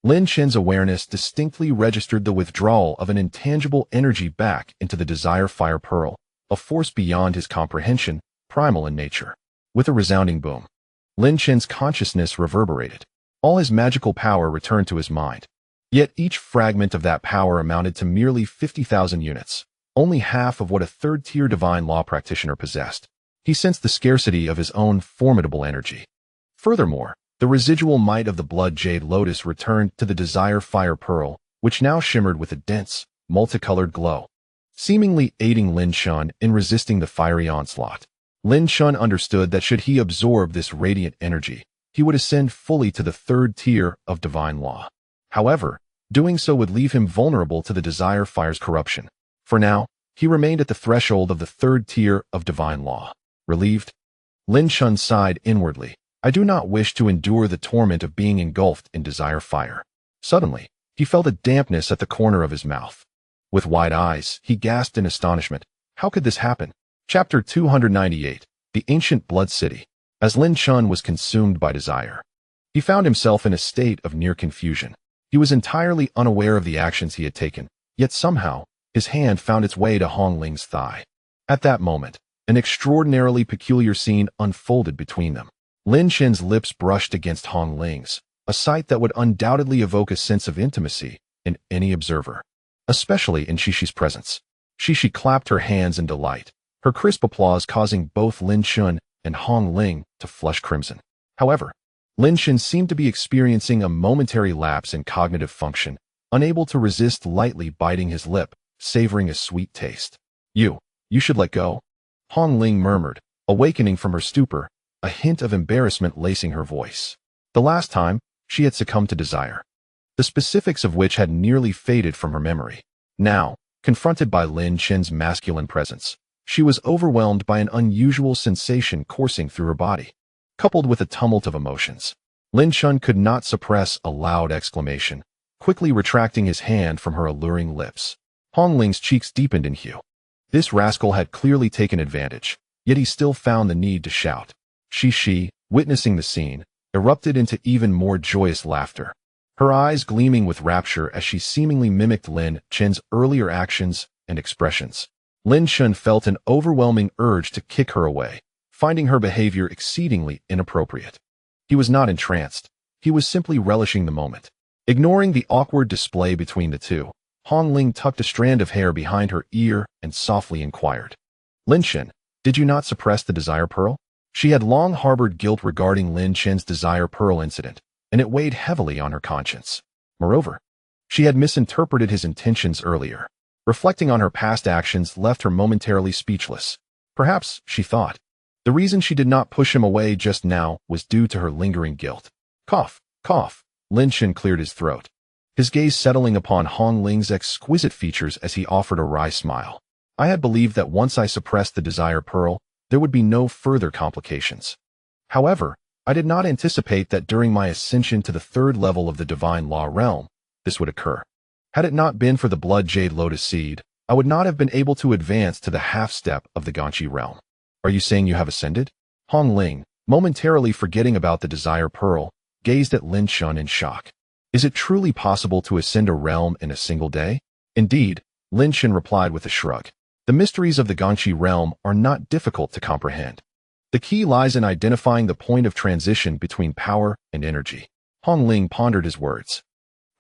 Lin Chen's awareness distinctly registered the withdrawal of an intangible energy back into the desire fire pearl, a force beyond his comprehension, primal in nature. With a resounding boom, Lin Chen's consciousness reverberated. All his magical power returned to his mind. Yet each fragment of that power amounted to merely 50,000 units, only half of what a third-tier divine law practitioner possessed. He sensed the scarcity of his own formidable energy. Furthermore, the residual might of the blood jade lotus returned to the desire fire pearl, which now shimmered with a dense, multicolored glow, seemingly aiding Lin Chen in resisting the fiery onslaught. Lin Chen understood that should he absorb this radiant energy, he would ascend fully to the third tier of divine law. However, doing so would leave him vulnerable to the desire fire's corruption. For now, he remained at the threshold of the third tier of divine law. Relieved, Lin Chen sighed inwardly. I do not wish to endure the torment of being engulfed in desire fire. Suddenly, he felt a dampness at the corner of his mouth. With wide eyes, he gasped in astonishment. How could this happen? Chapter 298, The Ancient Blood City. As Lin Chen was consumed by desire, he found himself in a state of near confusion. He was entirely unaware of the actions he had taken, yet somehow, his hand found its way to Hong Ling's thigh. At that moment, an extraordinarily peculiar scene unfolded between them. Lin Chen's lips brushed against Hong Ling's, a sight that would undoubtedly evoke a sense of intimacy in any observer, especially in Shishi's presence. Shishi clapped her hands in delight, her crisp applause causing both Lin Chen and Hong Ling to flush crimson. However, Lin Chen seemed to be experiencing a momentary lapse in cognitive function, unable to resist lightly biting his lip, savoring a sweet taste. You should let go," Hong Ling murmured, awakening from her stupor, a hint of embarrassment lacing her voice. The last time, she had succumbed to desire, the specifics of which had nearly faded from her memory. Now, confronted by Lin Chen's masculine presence, she was overwhelmed by an unusual sensation coursing through her body, coupled with a tumult of emotions. Lin Chen could not suppress a loud exclamation, quickly retracting his hand from her alluring lips. Hong Ling's cheeks deepened in hue. This rascal had clearly taken advantage, yet he still found the need to shout. Shishi, witnessing the scene, erupted into even more joyous laughter, her eyes gleaming with rapture as she seemingly mimicked Lin Chen's earlier actions and expressions. Lin Chen felt an overwhelming urge to kick her away, finding her behavior exceedingly inappropriate. He was not entranced. He was simply relishing the moment. Ignoring the awkward display between the two, Hong Ling tucked a strand of hair behind her ear and softly inquired, "Lin Chen, did you not suppress the desire pearl?" She had long harbored guilt regarding Lin Chen's desire pearl incident, and it weighed heavily on her conscience. Moreover, she had misinterpreted his intentions earlier. Reflecting on her past actions left her momentarily speechless. Perhaps, she thought, the reason she did not push him away just now was due to her lingering guilt. Cough, cough. Lin Chen cleared his throat, his gaze settling upon Hong Ling's exquisite features as he offered a wry smile. I had believed that once I suppressed the desire pearl, there would be no further complications. However, I did not anticipate that during my ascension to the third level of the divine law realm, this would occur. Had it not been for the blood jade lotus seed, I would not have been able to advance to the half-step of the Ganqi realm. Are you saying you have ascended? Hong Ling, momentarily forgetting about the desire pearl, gazed at Lin Chen in shock. Is it truly possible to ascend a realm in a single day? Indeed, Lin Chen replied with a shrug. The mysteries of the Ganqi realm are not difficult to comprehend. The key lies in identifying the point of transition between power and energy. Hong Ling pondered his words.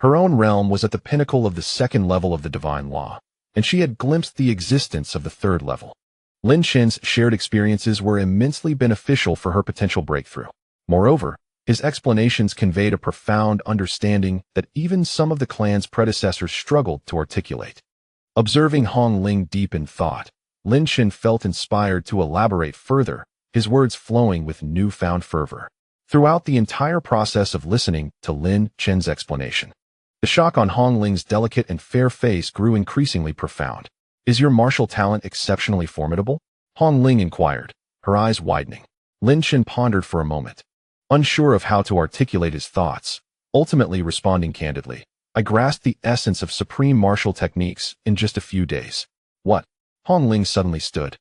Her own realm was at the pinnacle of the second level of the divine law, and she had glimpsed the existence of the third level. Lin Chen's shared experiences were immensely beneficial for her potential breakthrough. Moreover, his explanations conveyed a profound understanding that even some of the clan's predecessors struggled to articulate. Observing Hong Ling deep in thought, Lin Chen felt inspired to elaborate further, his words flowing with newfound fervor. Throughout the entire process of listening to Lin Chen's explanation, the shock on Hong Ling's delicate and fair face grew increasingly profound. Is your martial talent exceptionally formidable? Hong Ling inquired, her eyes widening. Lin Chen pondered for a moment, unsure of how to articulate his thoughts, ultimately responding candidly. I grasped the essence of supreme martial techniques in just a few days. What? Hong Ling suddenly stood,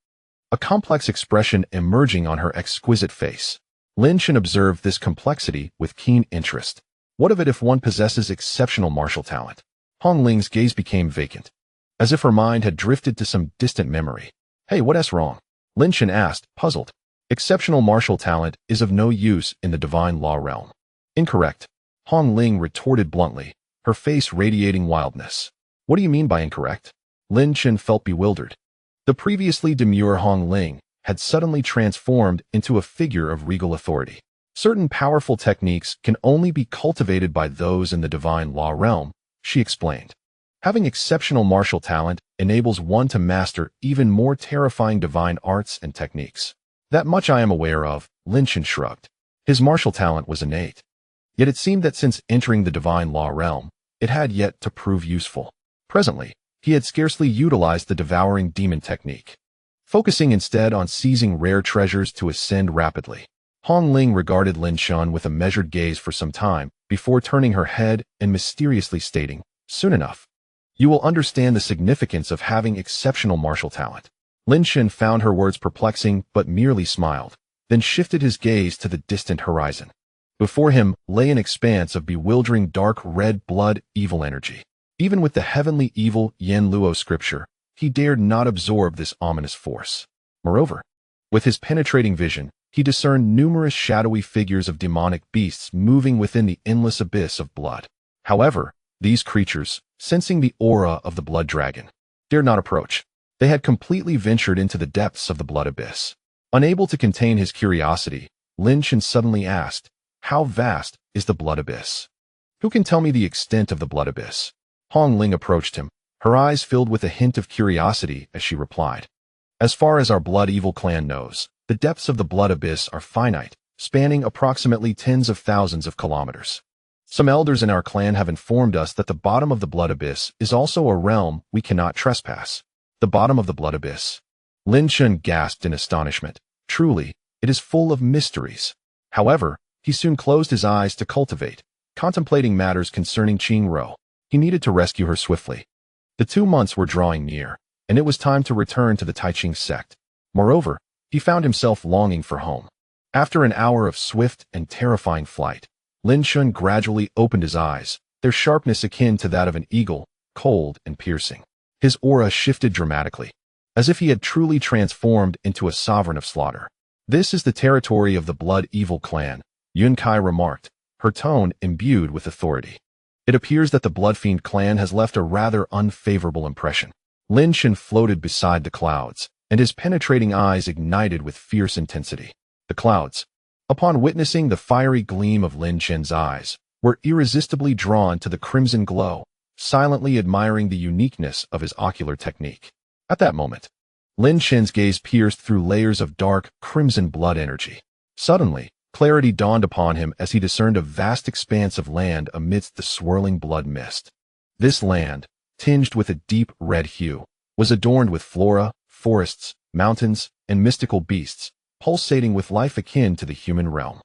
a complex expression emerging on her exquisite face. Lin Chen observed this complexity with keen interest. What of it if one possesses exceptional martial talent? Hong Ling's gaze became vacant, as if her mind had drifted to some distant memory. Hey, what's wrong? Lin Chen asked, puzzled. Exceptional martial talent is of no use in the divine law realm. Incorrect. Hong Ling retorted bluntly, her face radiating wildness. What do you mean by incorrect? Lin Chen felt bewildered. The previously demure Hong Ling had suddenly transformed into a figure of regal authority. Certain powerful techniques can only be cultivated by those in the divine law realm, she explained. Having exceptional martial talent enables one to master even more terrifying divine arts and techniques. That much I am aware of, Lin Chen shrugged, His martial talent was innate. Yet it seemed that since entering the divine law realm, it had yet to prove useful. Presently, he had scarcely utilized the devouring demon technique, focusing instead on seizing rare treasures to ascend rapidly. Hong Ling regarded Lin Chen with a measured gaze for some time before turning her head and mysteriously stating, "Soon enough, you will understand the significance of having exceptional martial talent." Lin Chen found her words perplexing but merely smiled, then shifted his gaze to the distant horizon. Before him lay an expanse of bewildering dark red blood evil energy. Even with the heavenly evil Yen Luo scripture, he dared not absorb this ominous force. Moreover, with his penetrating vision, he discerned numerous shadowy figures of demonic beasts moving within the endless abyss of blood. However, these creatures, sensing the aura of the blood dragon, dared not approach. They had completely ventured into the depths of the blood abyss. Unable to contain his curiosity, Lin Chen suddenly asked, "How vast is the blood abyss? Who can tell me the extent of the blood abyss?" Hong Ling approached him, her eyes filled with a hint of curiosity as she replied, "As far as our blood evil clan knows, the depths of the blood abyss are finite, spanning approximately tens of thousands of kilometers. Some elders in our clan have informed us that the bottom of the blood abyss is also a realm we cannot trespass." The bottom of the blood abyss. Lin Chen gasped in astonishment. Truly, it is full of mysteries. However, he soon closed his eyes to cultivate, contemplating matters concerning Qingruo. He needed to rescue her swiftly. The 2 months were drawing near, and it was time to return to the Taiqing sect. Moreover, he found himself longing for home. After an hour of swift and terrifying flight, Lin Chen gradually opened his eyes, their sharpness akin to that of an eagle, cold and piercing. His aura shifted dramatically, as if he had truly transformed into a sovereign of slaughter. "This is the territory of the blood evil clan," Yun Kai remarked, her tone imbued with authority. "It appears that the Bloodfiend clan has left a rather unfavorable impression." Lin Chen floated beside the clouds, and his penetrating eyes ignited with fierce intensity. The clouds, upon witnessing the fiery gleam of Lin Chen's eyes, were irresistibly drawn to the crimson glow, silently admiring the uniqueness of his ocular technique. At that moment, Lin Chen's gaze pierced through layers of dark, crimson blood energy. Suddenly, clarity dawned upon him as he discerned a vast expanse of land amidst the swirling blood mist. This land, tinged with a deep red hue, was adorned with flora, forests, mountains, and mystical beasts, pulsating with life akin to the human realm.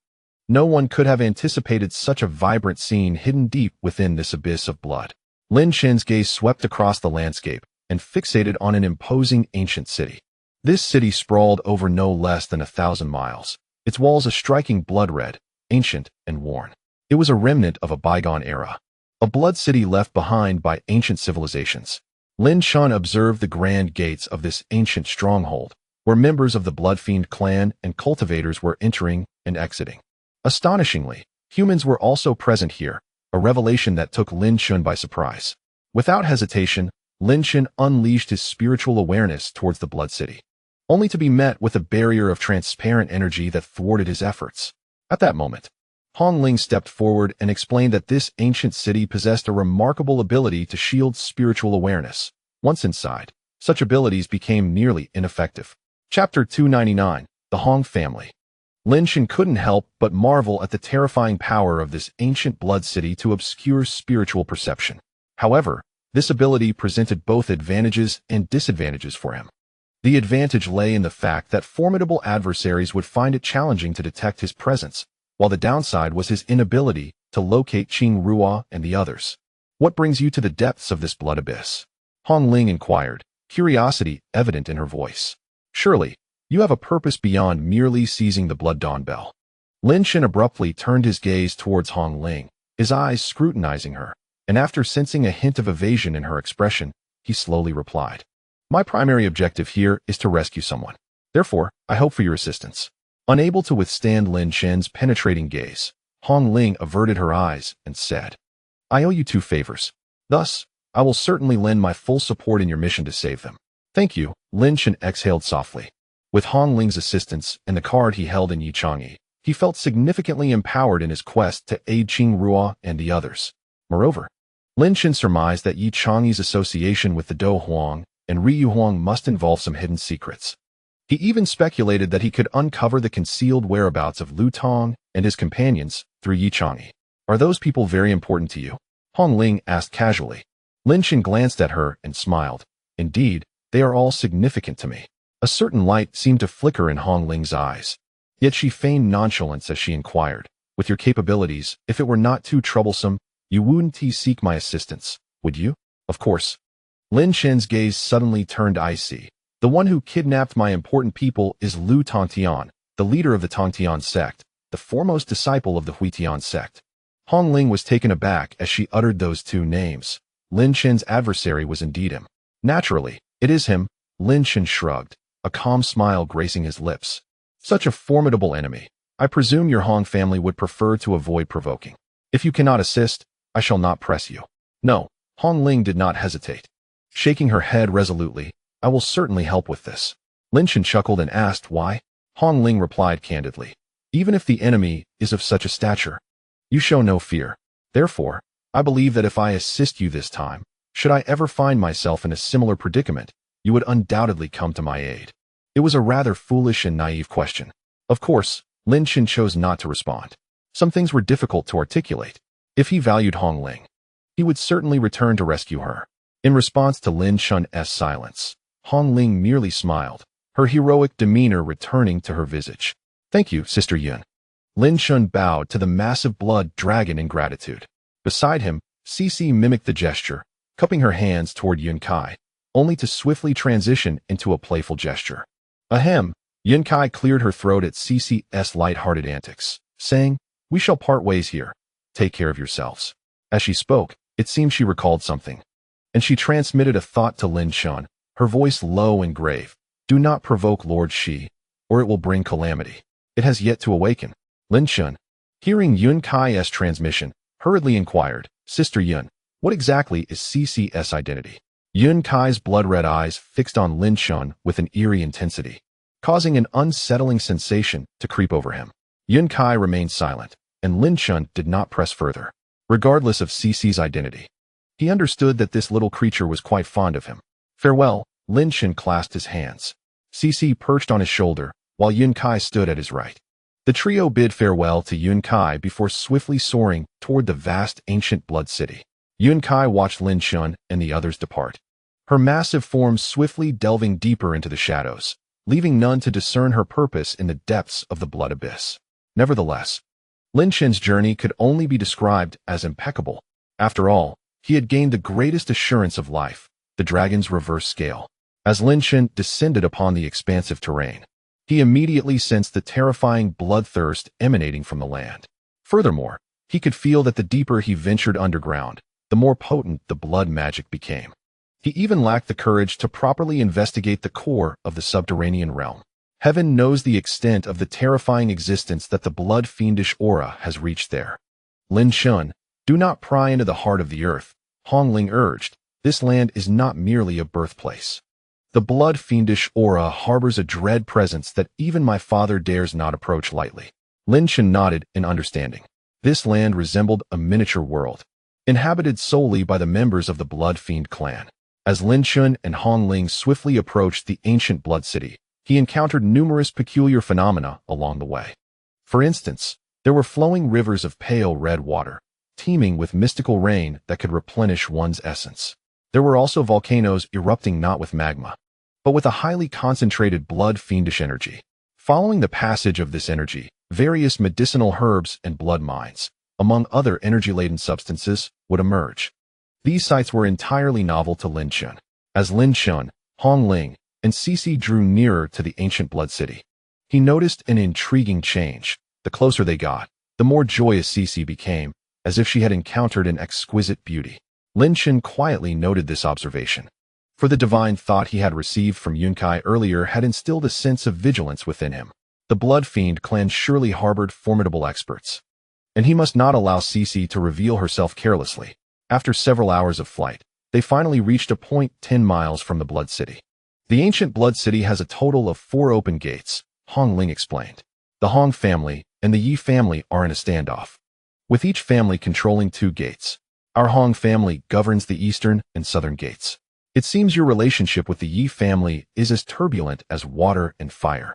No one could have anticipated such a vibrant scene hidden deep within this abyss of blood. Lin Chen's gaze swept across the landscape and fixated on an imposing ancient city. This city sprawled over no less than 1,000 miles, its walls a striking blood red, ancient and worn. It was a remnant of a bygone era, a blood city left behind by ancient civilizations. Lin Chen observed the grand gates of this ancient stronghold, where members of the Bloodfiend clan and cultivators were entering and exiting. Astonishingly, humans were also present here, a revelation that took Lin Chen by surprise. Without hesitation, Lin Chen unleashed his spiritual awareness towards the Blood City, only to be met with a barrier of transparent energy that thwarted his efforts. At that moment, Hong Ling stepped forward and explained that this ancient city possessed a remarkable ability to shield spiritual awareness. Once inside, such abilities became nearly ineffective. Chapter 299, The Hong Family. Lin Chen couldn't help but marvel at the terrifying power of this ancient blood city to obscure spiritual perception. However, this ability presented both advantages and disadvantages for him. The advantage lay in the fact that formidable adversaries would find it challenging to detect his presence, while the downside was his inability to locate Qingruo and the others. "What brings you to the depths of this blood abyss?" Hong Ling inquired, curiosity evident in her voice. "Surely, you have a purpose beyond merely seizing the Blood Dawn Bell." Lin Chen abruptly turned his gaze towards Hong Ling, his eyes scrutinizing her, and after sensing a hint of evasion in her expression, he slowly replied, "My primary objective here is to rescue someone. Therefore, I hope for your assistance." Unable to withstand Lin Chen's penetrating gaze, Hong Ling averted her eyes and said, "I owe you 2 favors. Thus, I will certainly lend my full support in your mission to save them." "Thank you," Lin Chen exhaled softly. With Hong Ling's assistance and the card he held in Yichangyi, he felt significantly empowered in his quest to aid Qingruo and the others. Moreover, Lin Chen surmised that Yichangyi's association with the Do Huang and Ryu Huang must involve some hidden secrets. He even speculated that he could uncover the concealed whereabouts of Lu Tong and his companions through Yichangyi. Are those people very important to you? Hong Ling asked casually. Lin Chen glanced at her and smiled. Indeed, they are all significant to me. A certain light seemed to flicker in Hong Ling's eyes. Yet she feigned nonchalance as she inquired, with your capabilities, if it were not too troublesome, you wouldn't seek my assistance, would you? Of course. Lin Chen's gaze suddenly turned icy. The one who kidnapped my important people is Lu Tongtian, the leader of the Tongtian sect, the foremost disciple of the Huitian sect. Hong Ling was taken aback as she uttered those two names. Lin Chen's adversary was indeed him. Naturally, it is him, Lin Chen shrugged, a calm smile gracing his lips. Such a formidable enemy. I presume your Hong family would prefer to avoid provoking. If you cannot assist, I shall not press you. No, Hong Ling did not hesitate. Shaking her head resolutely, I will certainly help with this. Lin Chen chuckled and asked why. Hong Ling replied candidly. Even if the enemy is of such a stature, you show no fear. Therefore, I believe that if I assist you this time, should I ever find myself in a similar predicament, you would undoubtedly come to my aid. It was a rather foolish and naive question. Of course, Lin Chen chose not to respond. Some things were difficult to articulate. If he valued Hong Ling, he would certainly return to rescue her. In response to Lin Chen's silence, Hong Ling merely smiled, her heroic demeanor returning to her visage. Thank you, Sister Yun. Lin Chen bowed to the massive blood dragon in gratitude. Beside him, Cece mimicked the gesture, cupping her hands toward Yun Kai, only to swiftly transition into a playful gesture. Ahem, Yun Kai cleared her throat at Cece's light-hearted antics, saying, we shall part ways here. Take care of yourselves. As she spoke, it seemed she recalled something, and she transmitted a thought to Lin Chen, her voice low and grave. Do not provoke Lord Shi, or it will bring calamity. It has yet to awaken. Lin Chen, hearing Yun Kai's transmission, hurriedly inquired, Sister Yun, what exactly is Cece's identity? Yun Kai's blood-red eyes fixed on Lin Chen with an eerie intensity, causing an unsettling sensation to creep over him. Yun Kai remained silent, and Lin Chen did not press further, regardless of Cece's identity. He understood that this little creature was quite fond of him. Farewell, Lin Chen clasped his hands. Cece perched on his shoulder, while Yun Kai stood at his right. The trio bid farewell to Yun Kai before swiftly soaring toward the vast ancient blood city. Yun Kai watched Lin Chen and the others depart, her massive form swiftly delving deeper into the shadows, leaving none to discern her purpose in the depths of the blood abyss. Nevertheless, Lin Chen's journey could only be described as impeccable. After all, he had gained the greatest assurance of life, the dragon's reverse scale. As Lin Chen descended upon the expansive terrain, he immediately sensed the terrifying bloodthirst emanating from the land. Furthermore, he could feel that the deeper he ventured underground, the more potent the blood magic became. He even lacked the courage to properly investigate the core of the subterranean realm. Heaven knows the extent of the terrifying existence that the blood-fiendish aura has reached there. Lin Chen, do not pry into the heart of the earth, Hong Ling urged. This land is not merely a birthplace. The blood-fiendish aura harbors a dread presence that even my father dares not approach lightly. Lin Chen nodded in understanding. This land resembled a miniature world, inhabited solely by the members of the Blood Fiend clan. As Lin Chen and Hong Ling swiftly approached the ancient blood city, he encountered numerous peculiar phenomena along the way. For instance, there were flowing rivers of pale red water, teeming with mystical rain that could replenish one's essence. There were also volcanoes erupting not with magma, but with a highly concentrated blood-fiendish energy. Following the passage of this energy, various medicinal herbs and blood mines, among other energy-laden substances, would emerge. These sights were entirely novel to Lin Chen. As Lin Chen, Hong Ling, and Cece drew nearer to the ancient blood city, he noticed an intriguing change. The closer they got, the more joyous Cece became, as if she had encountered an exquisite beauty. Lin Chen quietly noted this observation, for the divine thought he had received from Yun Kai earlier had instilled a sense of vigilance within him. The Blood Fiend clan surely harbored formidable experts, and he must not allow Cece to reveal herself carelessly. After several hours of flight, they finally reached a point 10 miles from the Blood City. The ancient Blood City has a total of 4 open gates, Hong Ling explained. The Hong family and the Yi family are in a standoff, with each family controlling 2 gates. Our Hong family governs the eastern and southern gates. It seems your relationship with the Yi family is as turbulent as water and fire.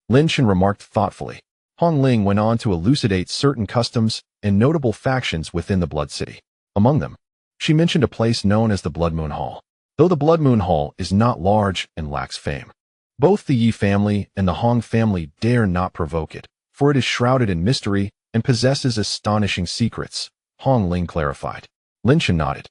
Lin Chen remarked thoughtfully. Hong Ling went on to elucidate certain customs and notable factions within the Blood City. Among them, she mentioned a place known as the Blood Moon Hall. Though the Blood Moon Hall is not large and lacks fame, both the Yi family and the Hong family dare not provoke it, for it is shrouded in mystery and possesses astonishing secrets, Hong Ling clarified. Lin Chen nodded,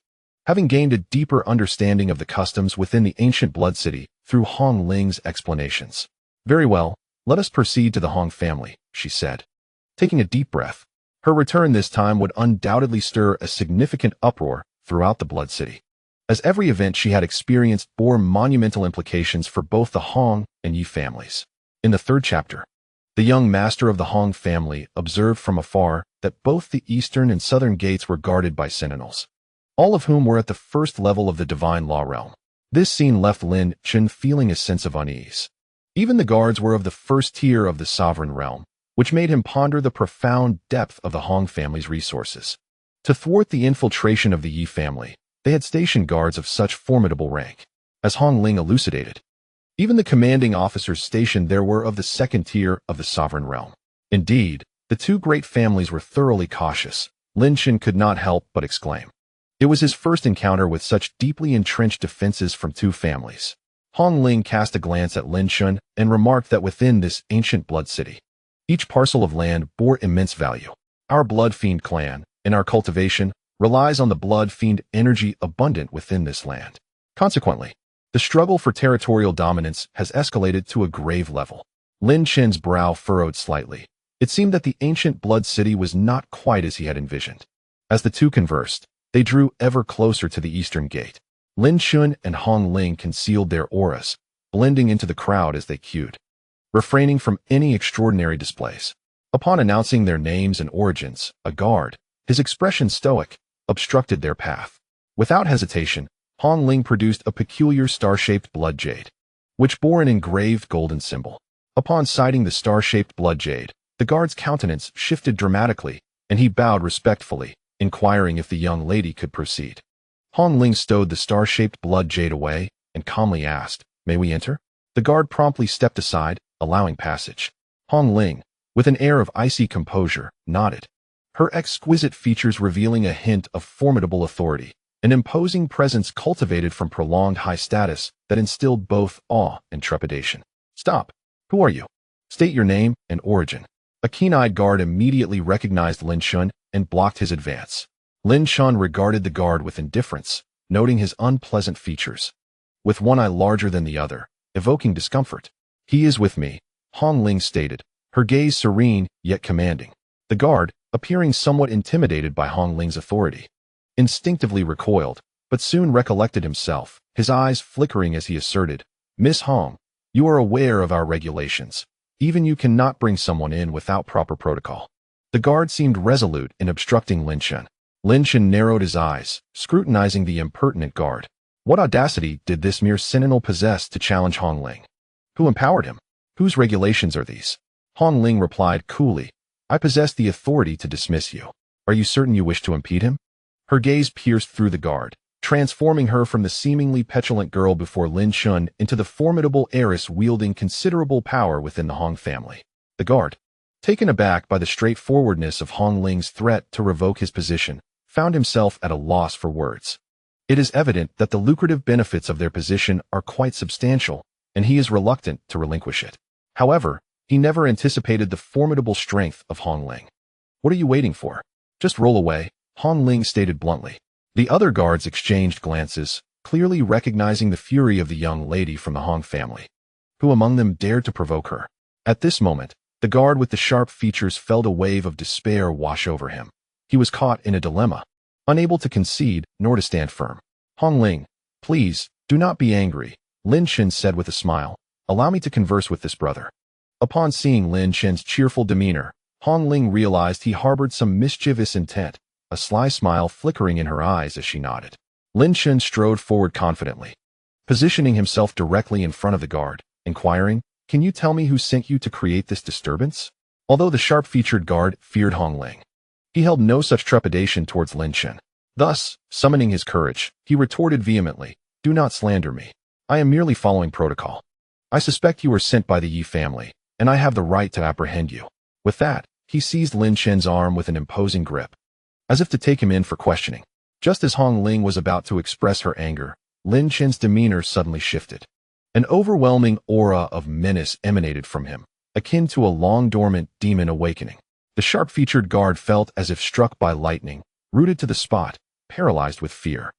having gained a deeper understanding of the customs within the ancient Blood City through Hong Ling's explanations. Very well, let us proceed to the Hong family, she said. Taking a deep breath, her return this time would undoubtedly stir a significant uproar throughout the Blood City, as every event she had experienced bore monumental implications for both the Hong and Yi families. In the third chapter, the young master of the Hong family observed from afar that both the eastern and southern gates were guarded by sentinels, all of whom were at the first level of the divine law realm. This scene left Lin Chen feeling a sense of unease. Even the guards were of the first tier of the sovereign realm, which made him ponder the profound depth of the Hong family's resources. To thwart the infiltration of the Yi family, they had stationed guards of such formidable rank, as Hong Ling elucidated. Even the commanding officers stationed there were of the second tier of the sovereign realm. Indeed, the two great families were thoroughly cautious. Lin Chen could not help but exclaim. It was his first encounter with such deeply entrenched defenses from two families. Hong Ling cast a glance at Lin Chen and remarked that within this ancient Blood City, each parcel of land bore immense value. Our Blood Fiend clan, in our cultivation, relies on the Blood Fiend energy abundant within this land. Consequently, the struggle for territorial dominance has escalated to a grave level. Lin Chen's brow furrowed slightly. It seemed that the ancient Blood City was not quite as he had envisioned. As the two conversed, they drew ever closer to the eastern gate. Lin Chen and Hong Ling concealed their auras, blending into the crowd as they queued, refraining from any extraordinary displays. Upon announcing their names and origins, a guard, his expression stoic, obstructed their path. Without hesitation, Hong Ling produced a peculiar star-shaped blood jade, which bore an engraved golden symbol. Upon sighting the star-shaped blood jade, the guard's countenance shifted dramatically, and he bowed respectfully, inquiring if the young lady could proceed. Hong Ling stowed the star-shaped blood jade away and calmly asked, "May we enter?" The guard promptly stepped aside, allowing passage. Hong Ling, with an air of icy composure, nodded, her exquisite features revealing a hint of formidable authority, an imposing presence cultivated from prolonged high status that instilled both awe and trepidation. "Stop! Who are you? State your name and origin." A keen-eyed guard immediately recognized Lin Chen and blocked his advance. Lin Chen regarded the guard with indifference, noting his unpleasant features, with one eye larger than the other, evoking discomfort. "He is with me," Hong Ling stated, her gaze serene yet commanding. The guard, appearing somewhat intimidated by Hong Ling's authority, instinctively recoiled, but soon recollected himself, his eyes flickering as he asserted, "Miss Hong, you are aware of our regulations. Even you cannot bring someone in without proper protocol." The guard seemed resolute in obstructing Lin Chen. Lin Chen narrowed his eyes, scrutinizing the impertinent guard. What audacity did this mere sentinel possess to challenge Hong Ling? Who empowered him? Whose regulations are these? Hong Ling replied coolly, "I possess the authority to dismiss you. Are you certain you wish to impede him?" Her gaze pierced through the guard, transforming her from the seemingly petulant girl before Lin Chen into the formidable heiress wielding considerable power within the Hong family. The guard, taken aback by the straightforwardness of Hong Ling's threat to revoke his position, found himself at a loss for words. It is evident that the lucrative benefits of their position are quite substantial, and he is reluctant to relinquish it. However, he never anticipated the formidable strength of Hong Ling. "What are you waiting for? Just roll away," Hong Ling stated bluntly. The other guards exchanged glances, clearly recognizing the fury of the young lady from the Hong family. Who among them dared to provoke her? At this moment, the guard with the sharp features felt a wave of despair wash over him. He was caught in a dilemma, unable to concede nor to stand firm. "Hong Ling, please, do not be angry," Lin Chen said with a smile. "Allow me to converse with this brother." Upon seeing Lin Chen's cheerful demeanor, Hong Ling realized he harbored some mischievous intent, a sly smile flickering in her eyes as she nodded. Lin Chen strode forward confidently, positioning himself directly in front of the guard, inquiring, "Can you tell me who sent you to create this disturbance?" Although the sharp-featured guard feared Hong Ling, he held no such trepidation towards Lin Chen. Thus, summoning his courage, he retorted vehemently, "Do not slander me. I am merely following protocol. I suspect you were sent by the Yi family, and I have the right to apprehend you." With that, he seized Lin Chen's arm with an imposing grip, as if to take him in for questioning. Just as Hong Ling was about to express her anger, Lin Chen's demeanor suddenly shifted. An overwhelming aura of menace emanated from him, akin to a long-dormant demon awakening. The sharp-featured guard felt as if struck by lightning, rooted to the spot, paralyzed with fear.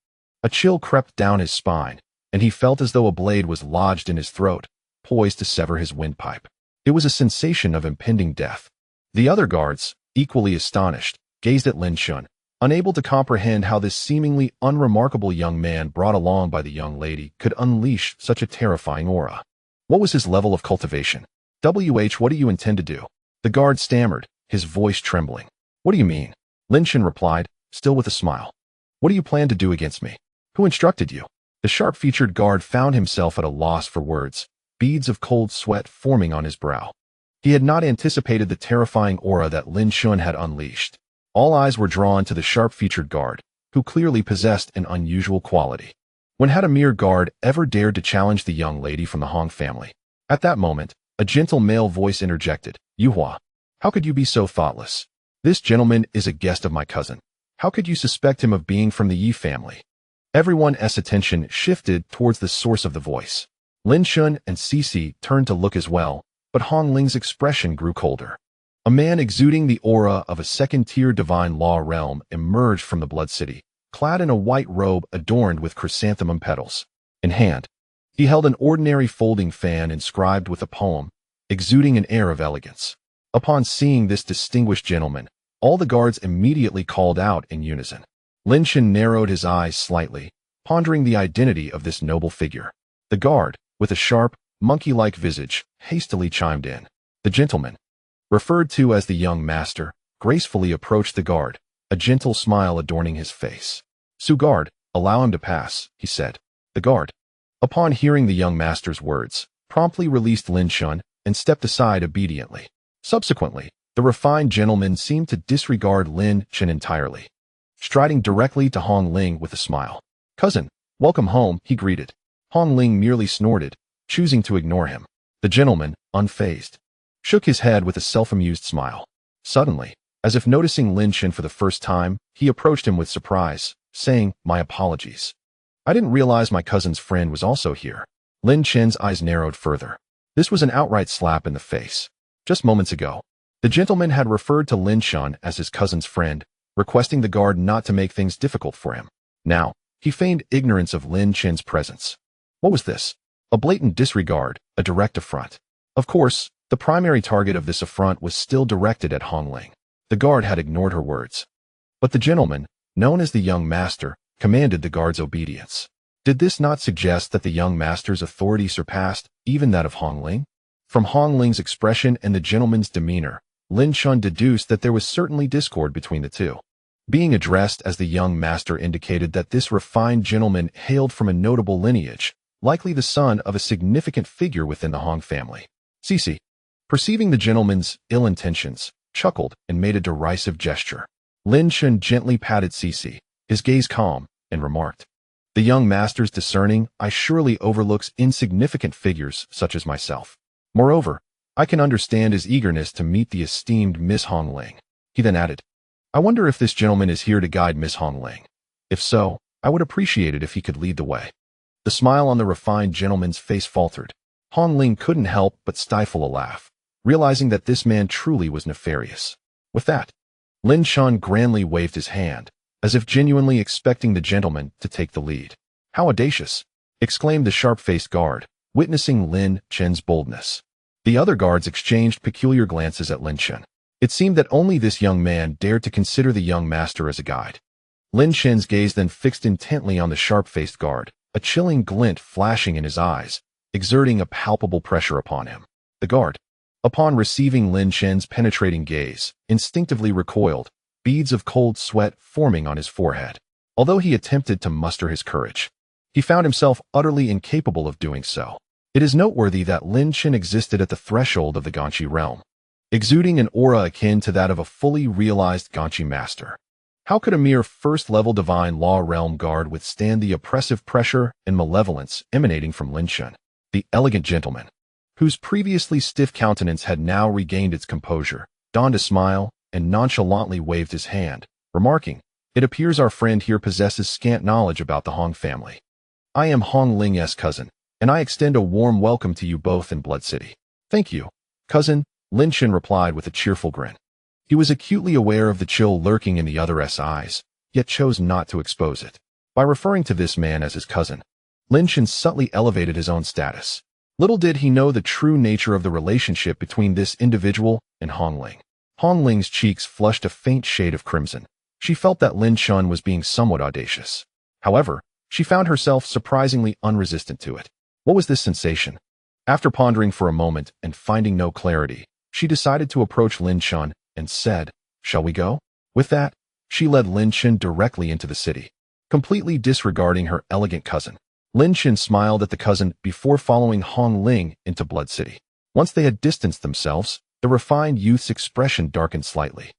A chill crept down his spine, and he felt as though a blade was lodged in his throat, poised to sever his windpipe. It was a sensation of impending death. The other guards, equally astonished, gazed at Lin Chen, unable to comprehend how this seemingly unremarkable young man brought along by the young lady could unleash such a terrifying aura. What was his level of cultivation? What do you intend to do? The guard stammered, his voice trembling. What do you mean? Lin Chen replied, still with a smile. What do you plan to do against me? Who instructed you? The sharp-featured guard found himself at a loss for words, beads of cold sweat forming on his brow. He had not anticipated the terrifying aura that Lin Chen had unleashed. All eyes were drawn to the sharp-featured guard, who clearly possessed an unusual quality. When had a mere guard ever dared to challenge the young lady from the Hong family? At that moment, a gentle male voice interjected, Yuhua, how could you be so thoughtless? This gentleman is a guest of my cousin. How could you suspect him of being from the Yi family? Everyone's attention shifted towards the source of the voice. Lin Chen and Cici turned to look as well, but Hong Ling's expression grew colder. A man exuding the aura of a second-tier divine law realm emerged from the Blood City, clad in a white robe adorned with chrysanthemum petals. In hand, he held an ordinary folding fan inscribed with a poem, exuding an air of elegance. Upon seeing this distinguished gentleman, all the guards immediately called out in unison. Lin Chen narrowed his eyes slightly, pondering the identity of this noble figure. The guard, with a sharp, monkey-like visage, hastily chimed in. The gentleman, referred to as the young master, gracefully approached the guard, a gentle smile adorning his face. Guard, allow him to pass, he said. The guard, upon hearing the young master's words, promptly released Lin Chen and stepped aside obediently. Subsequently, the refined gentleman seemed to disregard Lin Chen entirely, striding directly to Hong Ling with a smile. Cousin, welcome home, he greeted. Hong Ling merely snorted, choosing to ignore him. The gentleman, unfazed, shook his head with a self-amused smile. Suddenly, as if noticing Lin Chen for the first time, he approached him with surprise, saying, My apologies. I didn't realize my cousin's friend was also here. Lin Chen's eyes narrowed further. This was an outright slap in the face. Just moments ago, the gentleman had referred to Lin Chen as his cousin's friend, requesting the guard not to make things difficult for him. Now, he feigned ignorance of Lin Chen's presence. What was this? A blatant disregard, a direct affront. Of course, the primary target of this affront was still directed at Hong Ling. The guard had ignored her words. But the gentleman, known as the young master, commanded the guard's obedience. Did this not suggest that the young master's authority surpassed even that of Hong Ling? From Hong Ling's expression and the gentleman's demeanor, Lin Chen deduced that there was certainly discord between the two. Being addressed as the young master indicated that this refined gentleman hailed from a notable lineage, likely the son of a significant figure within the Hong family. Cici, perceiving the gentleman's ill intentions, chuckled and made a derisive gesture. Lin Chen gently patted Cici, his gaze calm, and remarked, The young master's discerning eye surely overlooks insignificant figures such as myself. Moreover, I can understand his eagerness to meet the esteemed Miss Hong Ling. He then added, I wonder if this gentleman is here to guide Miss Hong Ling. If so, I would appreciate it if he could lead the way. The smile on the refined gentleman's face faltered. Hong Ling couldn't help but stifle a laugh, realizing that this man truly was nefarious. With that, Lin Chen grandly waved his hand, as if genuinely expecting the gentleman to take the lead. How audacious! Exclaimed the sharp-faced guard, witnessing Lin Chen's boldness. The other guards exchanged peculiar glances at Lin Chen. It seemed that only this young man dared to consider the young master as a guide. Lin Chen's gaze then fixed intently on the sharp-faced guard, a chilling glint flashing in his eyes, exerting a palpable pressure upon him. The guard, upon receiving Lin Chen's penetrating gaze, instinctively recoiled, beads of cold sweat forming on his forehead. Although he attempted to muster his courage, he found himself utterly incapable of doing so. It is noteworthy that Lin Chen existed at the threshold of the Ganqi realm, exuding an aura akin to that of a fully realized Ganqi master. How could a mere first-level divine law realm guard withstand the oppressive pressure and malevolence emanating from Lin Chen? The elegant gentleman, whose previously stiff countenance had now regained its composure, donned a smile, and nonchalantly waved his hand, remarking, "It appears our friend here possesses scant knowledge about the Hong family. I am Hong Ling's cousin, and I extend a warm welcome to you both in Blood City." "Thank you, cousin," Lin Chen replied with a cheerful grin. He was acutely aware of the chill lurking in the other's eyes, yet chose not to expose it. By referring to this man as his cousin, Lin Chen subtly elevated his own status. Little did he know the true nature of the relationship between this individual and Hong Ling. Hong Ling's cheeks flushed a faint shade of crimson. She felt that Lin Chen was being somewhat audacious. However, she found herself surprisingly unresistant to it. What was this sensation? After pondering for a moment and finding no clarity, she decided to approach Lin Chen and said, "Shall we go?" With that, she led Lin Chen directly into the city, completely disregarding her elegant cousin. Lin Chen smiled at the cousin before following Hong Ling into Blood City. Once they had distanced themselves, the refined youth's expression darkened slightly.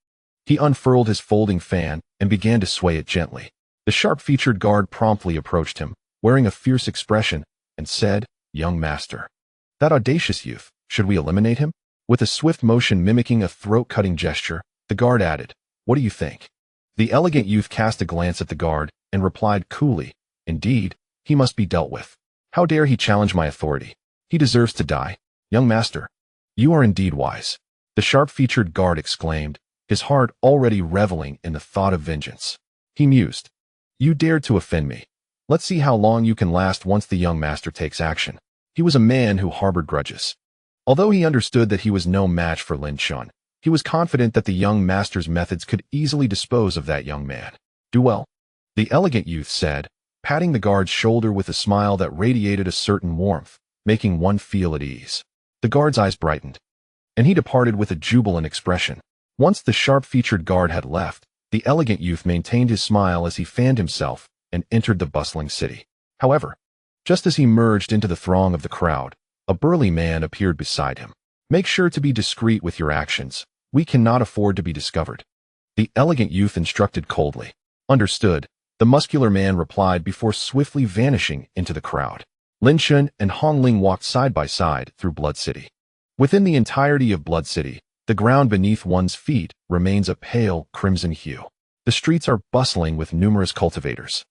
He unfurled his folding fan and began to sway it gently. The sharp-featured guard promptly approached him, wearing a fierce expression, and said, "Young master. That audacious youth, should we eliminate him?" With a swift motion mimicking a throat-cutting gesture, the guard added, "What do you think?" The elegant youth cast a glance at the guard and replied coolly, "Indeed, he must be dealt with. How dare he challenge my authority? He deserves to die. Young master, you are indeed wise." The sharp-featured guard exclaimed, his heart already reveling in the thought of vengeance. He mused, "You dared to offend me. Let's see how long you can last once the young master takes action." He was a man who harbored grudges. Although he understood that he was no match for Lin Chen, he was confident that the young master's methods could easily dispose of that young man. "Do well," the elegant youth said, patting the guard's shoulder with a smile that radiated a certain warmth, making one feel at ease. The guard's eyes brightened, and he departed with a jubilant expression. Once the sharp-featured guard had left, the elegant youth maintained his smile as he fanned himself and entered the bustling city. However, just as he merged into the throng of the crowd, a burly man appeared beside him. "Make sure to be discreet with your actions. We cannot afford to be discovered," the elegant youth instructed coldly. "Understood," the muscular man replied before swiftly vanishing into the crowd. Lin Chen and Hong Ling walked side by side through Blood City. Within the entirety of Blood City, the ground beneath one's feet remains a pale crimson hue. The streets are bustling with numerous cultivators,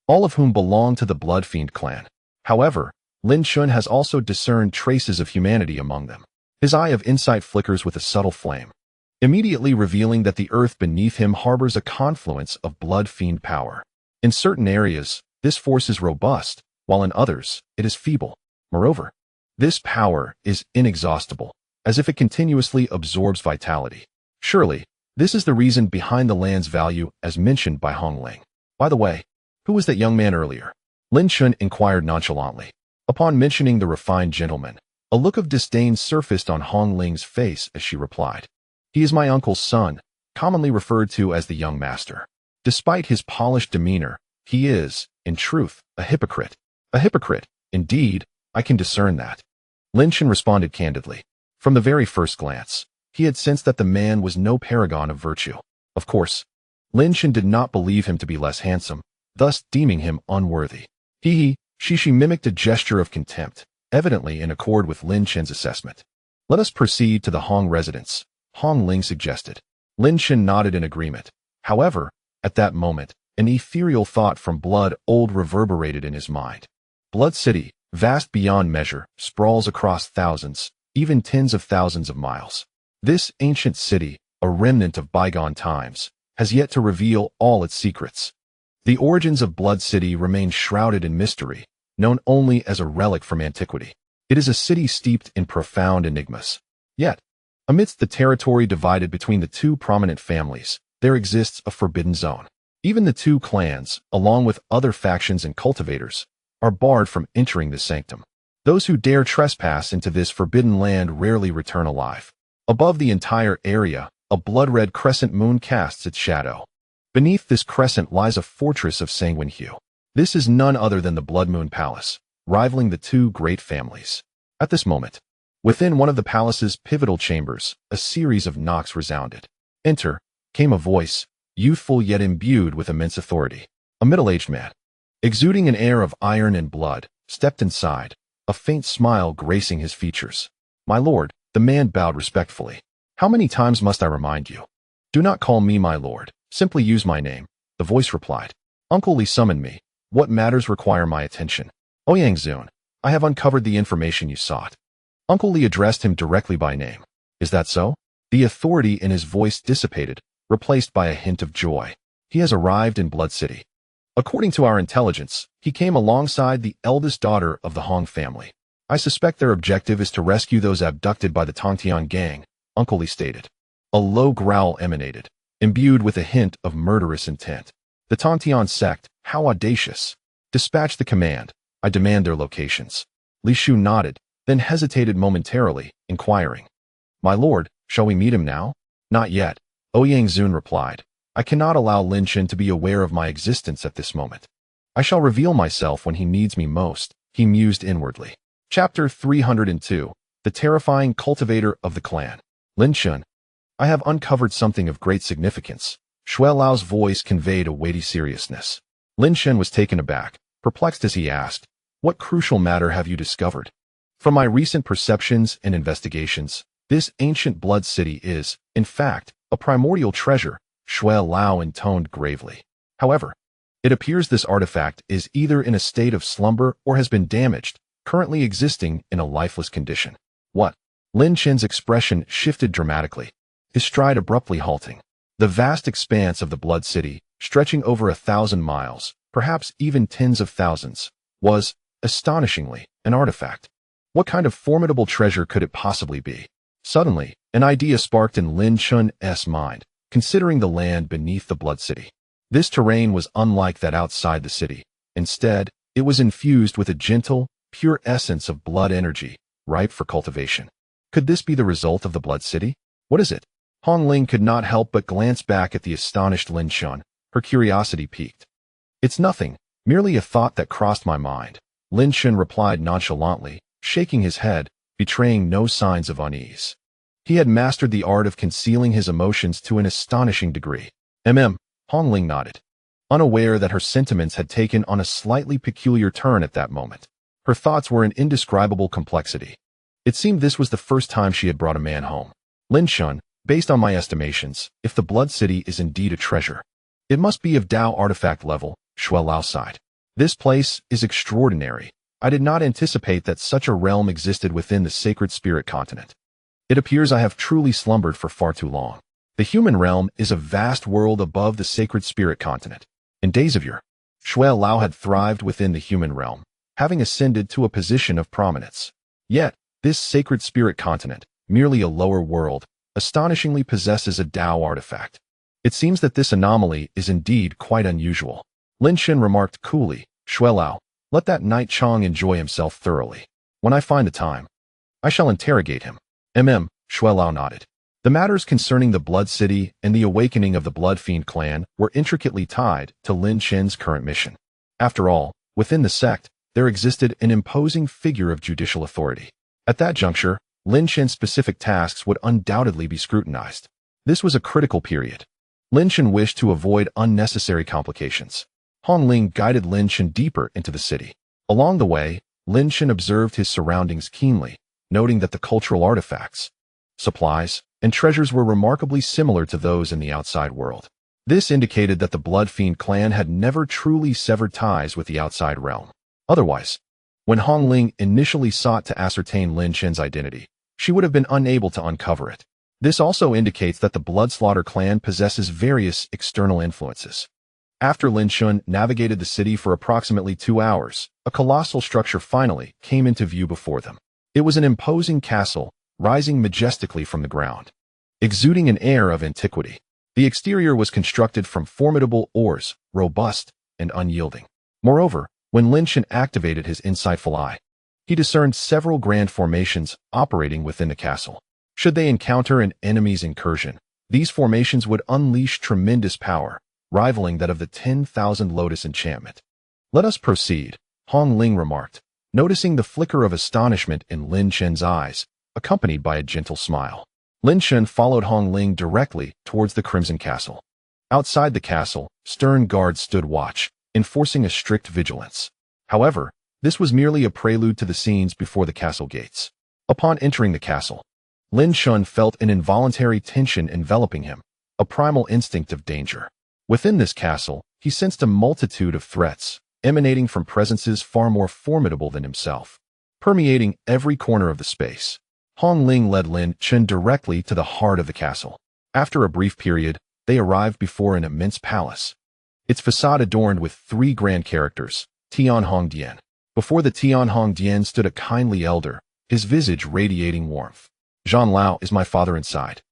all of whom belong to the Blood Fiend clan. However, Lin Chen has also discerned traces of humanity among them. His eye of insight flickers with a subtle flame, immediately revealing that the earth beneath him harbors a confluence of Blood Fiend power. In certain areas, this force is robust, while in others, it is feeble. Moreover, this power is inexhaustible, as if it continuously absorbs vitality. Surely, this is the reason behind the land's value as mentioned by Hong Ling. "By the way, who was that young man earlier?" Lin Chen inquired nonchalantly. Upon mentioning the refined gentleman, a look of disdain surfaced on Hong Ling's face as she replied, "He is my uncle's son, commonly referred to as the young master. Despite his polished demeanor, he is, in truth, a hypocrite." "A hypocrite, indeed, I can discern that," Lin Chen responded candidly. From the very first glance, he had sensed that the man was no paragon of virtue. Of course, Lin Chen did not believe him to be less handsome, thus deeming him unworthy. She mimicked a gesture of contempt, evidently in accord with Lin Chen's assessment. "Let us proceed to the Hong residence," Hong Ling suggested. Lin Chen nodded in agreement. However, at that moment, an ethereal thought from Blood Old reverberated in his mind. Blood City, vast beyond measure, sprawls across thousands, even tens of thousands of miles. This ancient city, a remnant of bygone times, has yet to reveal all its secrets. The origins of Blood City remain shrouded in mystery, known only as a relic from antiquity. It is a city steeped in profound enigmas. Yet, amidst the territory divided between the two prominent families, there exists a forbidden zone. Even the two clans, along with other factions and cultivators, are barred from entering this sanctum. Those who dare trespass into this forbidden land rarely return alive. Above the entire area, a blood-red crescent moon casts its shadow. Beneath this crescent lies a fortress of sanguine hue. This is none other than the Blood Moon Palace, rivaling the two great families. At this moment, within one of the palace's pivotal chambers, a series of knocks resounded. "Enter," came a voice, youthful yet imbued with immense authority. A middle-aged man, exuding an air of iron and blood, stepped inside, a faint smile gracing his features. "My lord," the man bowed respectfully. How many times must I remind you? Do not call me my lord. Simply use my name. The voice replied. Uncle Li summoned me. What matters require my attention? Ouyang Zun, I have uncovered the information you sought. Uncle Li addressed him directly by name. Is that so? The authority in his voice dissipated, replaced by a hint of joy. He has arrived in Blood City. According to our intelligence, he came alongside the eldest daughter of the Hong family. I suspect their objective is to rescue those abducted by the Tongtian gang, Uncle Li stated. A low growl emanated, imbued with a hint of murderous intent. The Tongtian sect, how audacious. Dispatch the command. I demand their locations. Li Shu nodded, then hesitated momentarily, inquiring. My lord, shall we meet him now? Not yet, Ouyang Zun replied. I cannot allow Lin Chen to be aware of my existence at this moment. I shall reveal myself when he needs me most, he mused inwardly. Chapter 302, The Terrifying Cultivator of the Clan. Lin Chen, I have uncovered something of great significance. Shui Lao's voice conveyed a weighty seriousness. Lin Chen was taken aback, perplexed as he asked, What crucial matter have you discovered? From my recent perceptions and investigations, this ancient blood city is, in fact, a primordial treasure, Shui Lao intoned gravely. However, it appears this artifact is either in a state of slumber or has been damaged, currently existing in a lifeless condition. What? Lin Chen's expression shifted dramatically, his stride abruptly halting. The vast expanse of the Blood City, stretching over 1,000 miles, perhaps even tens of thousands, was, astonishingly, an artifact. What kind of formidable treasure could it possibly be? Suddenly, an idea sparked in Lin Chen's mind, considering the land beneath the Blood City. This terrain was unlike that outside the city. Instead, it was infused with a gentle, pure essence of blood energy, ripe for cultivation. Could this be the result of the Blood City? What is it? Hong Ling could not help but glance back at the astonished Lin Chen, her curiosity piqued. It's nothing, merely a thought that crossed my mind, Lin Chen replied nonchalantly, shaking his head, betraying no signs of unease. He had mastered the art of concealing his emotions to an astonishing degree. Hong Ling nodded, unaware that her sentiments had taken on a slightly peculiar turn at that moment. Her thoughts were in indescribable complexity. It seemed this was the first time she had brought a man home. Lin Chen, based on my estimations, if the Blood City is indeed a treasure, it must be of Dao artifact level, Shui Lao sighed. This place is extraordinary. I did not anticipate that such a realm existed within the sacred spirit continent. It appears I have truly slumbered for far too long. The human realm is a vast world above the sacred spirit continent. In days of yore, Shui Lao had thrived within the human realm, having ascended to a position of prominence. Yet, this sacred spirit continent, merely a lower world, astonishingly possesses a Dao artifact. It seems that this anomaly is indeed quite unusual. Lin Chen remarked coolly, Shui Lao, let that Knight Chong enjoy himself thoroughly. When I find the time, I shall interrogate him. Shui Lao nodded. The matters concerning the Blood City and the awakening of the Blood Fiend clan were intricately tied to Lin Chen's current mission. After all, within the sect, there existed an imposing figure of judicial authority. At that juncture, Lin Chen's specific tasks would undoubtedly be scrutinized. This was a critical period. Lin Chen wished to avoid unnecessary complications. Hong Ling guided Lin Chen deeper into the city. Along the way, Lin Chen observed his surroundings keenly, noting that the cultural artifacts, supplies, and treasures were remarkably similar to those in the outside world. This indicated that the Blood Fiend clan had never truly severed ties with the outside realm. Otherwise, when Hong Ling initially sought to ascertain Lin Chen's identity, she would have been unable to uncover it. This also indicates that the Bloodslaughter clan possesses various external influences. After Lin Chen navigated the city for approximately 2 hours, a colossal structure finally came into view before them. It was an imposing castle, rising majestically from the ground, exuding an air of antiquity. The exterior was constructed from formidable ores, robust and unyielding. Moreover, when Lin Chen activated his insightful eye, he discerned several grand formations operating within the castle. Should they encounter an enemy's incursion, these formations would unleash tremendous power, rivaling that of the 10,000 Lotus enchantment. Let us proceed, Hong Ling remarked, noticing the flicker of astonishment in Lin Chen's eyes, accompanied by a gentle smile. Lin Chen followed Hong Ling directly towards the Crimson Castle. Outside the castle, stern guards stood watch, enforcing a strict vigilance. However, this was merely a prelude to the scenes before the castle gates. Upon entering the castle, Lin Chen felt an involuntary tension enveloping him, a primal instinct of danger. Within this castle, he sensed a multitude of threats, emanating from presences far more formidable than himself, permeating every corner of the space. Hong Ling led Lin Chen directly to the heart of the castle. After a brief period, they arrived before an immense palace, its facade adorned with three grand characters, Tian Hong Dian. Before the Tian Hong Dian stood a kindly elder, his visage radiating warmth. "Zhan Lao, is my father inside?"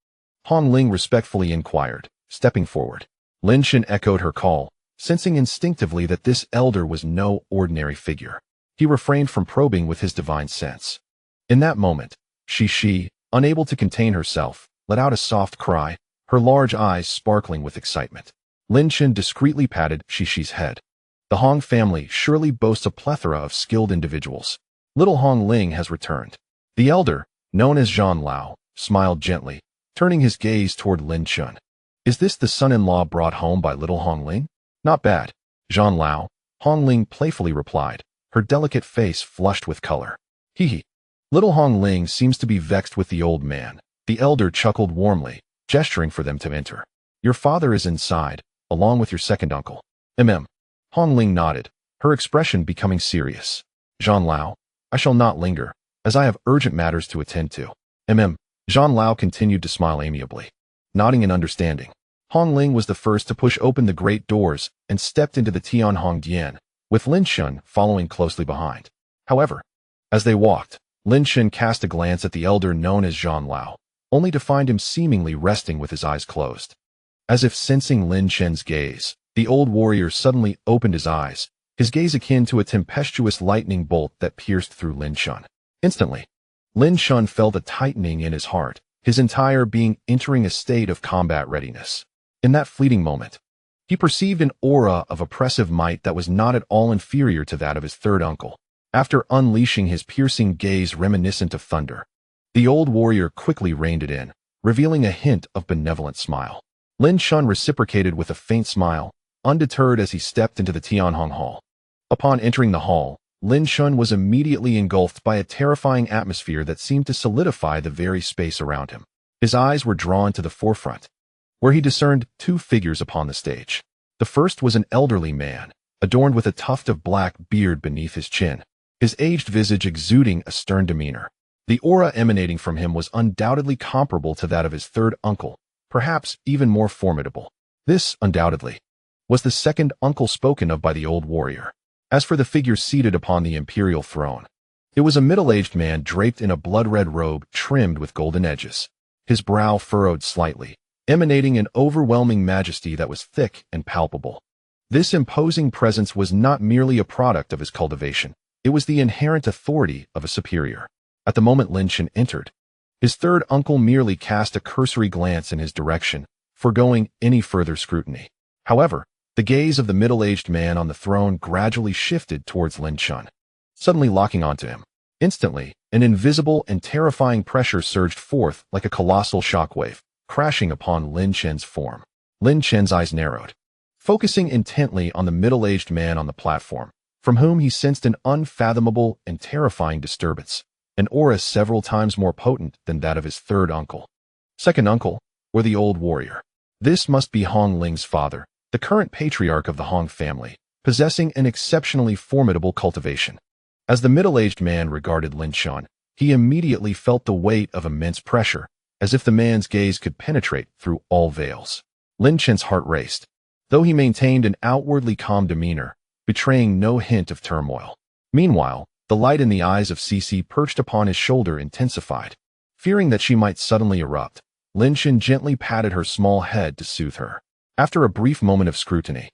Hong Ling respectfully inquired, stepping forward. Lin Chen echoed her call, sensing instinctively that this elder was no ordinary figure. He refrained from probing with his divine sense. In that moment, she, unable to contain herself, let out a soft cry, her large eyes sparkling with excitement. Lin Chen discreetly patted Shishi's head. The Hong family surely boasts a plethora of skilled individuals. Little Hong Ling has returned. The elder, known as Zhan Lao, smiled gently, turning his gaze toward Lin Chen. "Is this the son-in-law brought home by little Hong Ling?" "Not bad, Zhan Lao," Hong Ling playfully replied, her delicate face flushed with color. "Hee. Little Hong Ling seems to be vexed with the old man." The elder chuckled warmly, gesturing for them to enter. "Your father is inside, along with your second uncle." Hong Ling nodded, her expression becoming serious. "Zhan Lao, I shall not linger, as I have urgent matters to attend to." Zhan Lao continued to smile amiably, nodding in understanding. Hong Ling was the first to push open the great doors and stepped into the Tian Hong Dian, with Lin Chen following closely behind. However, as they walked, Lin Chen cast a glance at the elder known as Zhan Lao, only to find him seemingly resting with his eyes closed. As if sensing Lin Chen's gaze, the old warrior suddenly opened his eyes, his gaze akin to a tempestuous lightning bolt that pierced through Lin Chen. Instantly, Lin Chen felt a tightening in his heart, his entire being entering a state of combat readiness. In that fleeting moment, he perceived an aura of oppressive might that was not at all inferior to that of his third uncle. After unleashing his piercing gaze reminiscent of thunder, the old warrior quickly reined it in, revealing a hint of benevolent smile. Lin Chen reciprocated with a faint smile, undeterred as he stepped into the Tianhong Hall. Upon entering the hall, Lin Chen was immediately engulfed by a terrifying atmosphere that seemed to solidify the very space around him. His eyes were drawn to the forefront, where he discerned two figures upon the stage. The first was an elderly man, adorned with a tuft of black beard beneath his chin, his aged visage exuding a stern demeanor. The aura emanating from him was undoubtedly comparable to that of his third uncle, perhaps even more formidable. This, undoubtedly, was the second uncle spoken of by the old warrior. As for the figure seated upon the imperial throne, it was a middle-aged man draped in a blood-red robe trimmed with golden edges, his brow furrowed slightly, emanating an overwhelming majesty that was thick and palpable. This imposing presence was not merely a product of his cultivation, it was the inherent authority of a superior. At the moment Lin Chen entered, his third uncle merely cast a cursory glance in his direction, foregoing any further scrutiny. However, the gaze of the middle-aged man on the throne gradually shifted towards Lin Chen, suddenly locking onto him. Instantly, an invisible and terrifying pressure surged forth like a colossal shockwave, crashing upon Lin Chen's form. Lin Chen's eyes narrowed, focusing intently on the middle-aged man on the platform, from whom he sensed an unfathomable and terrifying disturbance, an aura several times more potent than that of his third uncle. Second uncle, or the old warrior. This must be Hong Ling's father, the current patriarch of the Hong family, possessing an exceptionally formidable cultivation. As the middle-aged man regarded Lin Chen, he immediately felt the weight of immense pressure, as if the man's gaze could penetrate through all veils. Lin Chen's heart raced, though he maintained an outwardly calm demeanor, betraying no hint of turmoil. Meanwhile, the light in the eyes of Cici perched upon his shoulder intensified. Fearing that she might suddenly erupt, Lin Chen gently patted her small head to soothe her. After a brief moment of scrutiny,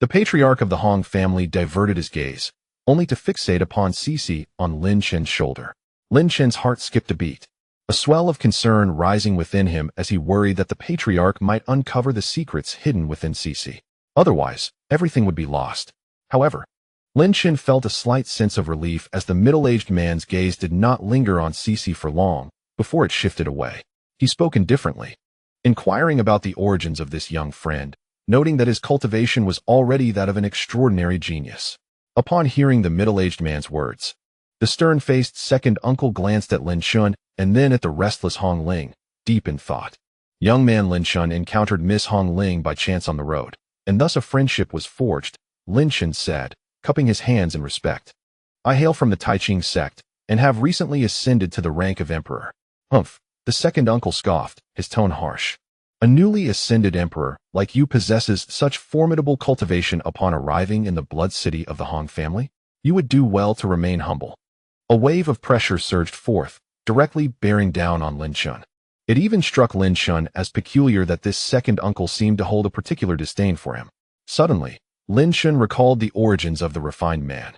the patriarch of the Hong family diverted his gaze, only to fixate upon Cici on Lin Chen's shoulder. Lin Chen's heart skipped a beat, a swell of concern rising within him as he worried that the patriarch might uncover the secrets hidden within Cici. Otherwise, everything would be lost. However, Lin Chen felt a slight sense of relief as the middle-aged man's gaze did not linger on Cici for long before it shifted away. He spoke indifferently, inquiring about the origins of this young friend, noting that his cultivation was already that of an extraordinary genius. Upon hearing the middle-aged man's words, The stern-faced second uncle glanced at Lin Chen and then at the restless Hong Ling, deep in thought. Young man Lin Chen encountered Miss Hong Ling by chance on the road, and thus a friendship was forged, Lin Chen said, cupping his hands in respect. I hail from the Taiching sect, and have recently ascended to the rank of emperor. Humph, the second uncle scoffed, his tone harsh. A newly ascended emperor like you possesses such formidable cultivation upon arriving in the blood city of the Hong family? You would do well to remain humble. A wave of pressure surged forth, directly bearing down on Lin Chen. It even struck Lin Chen as peculiar that this second uncle seemed to hold a particular disdain for him. Suddenly, Lin Chen recalled the origins of the refined man.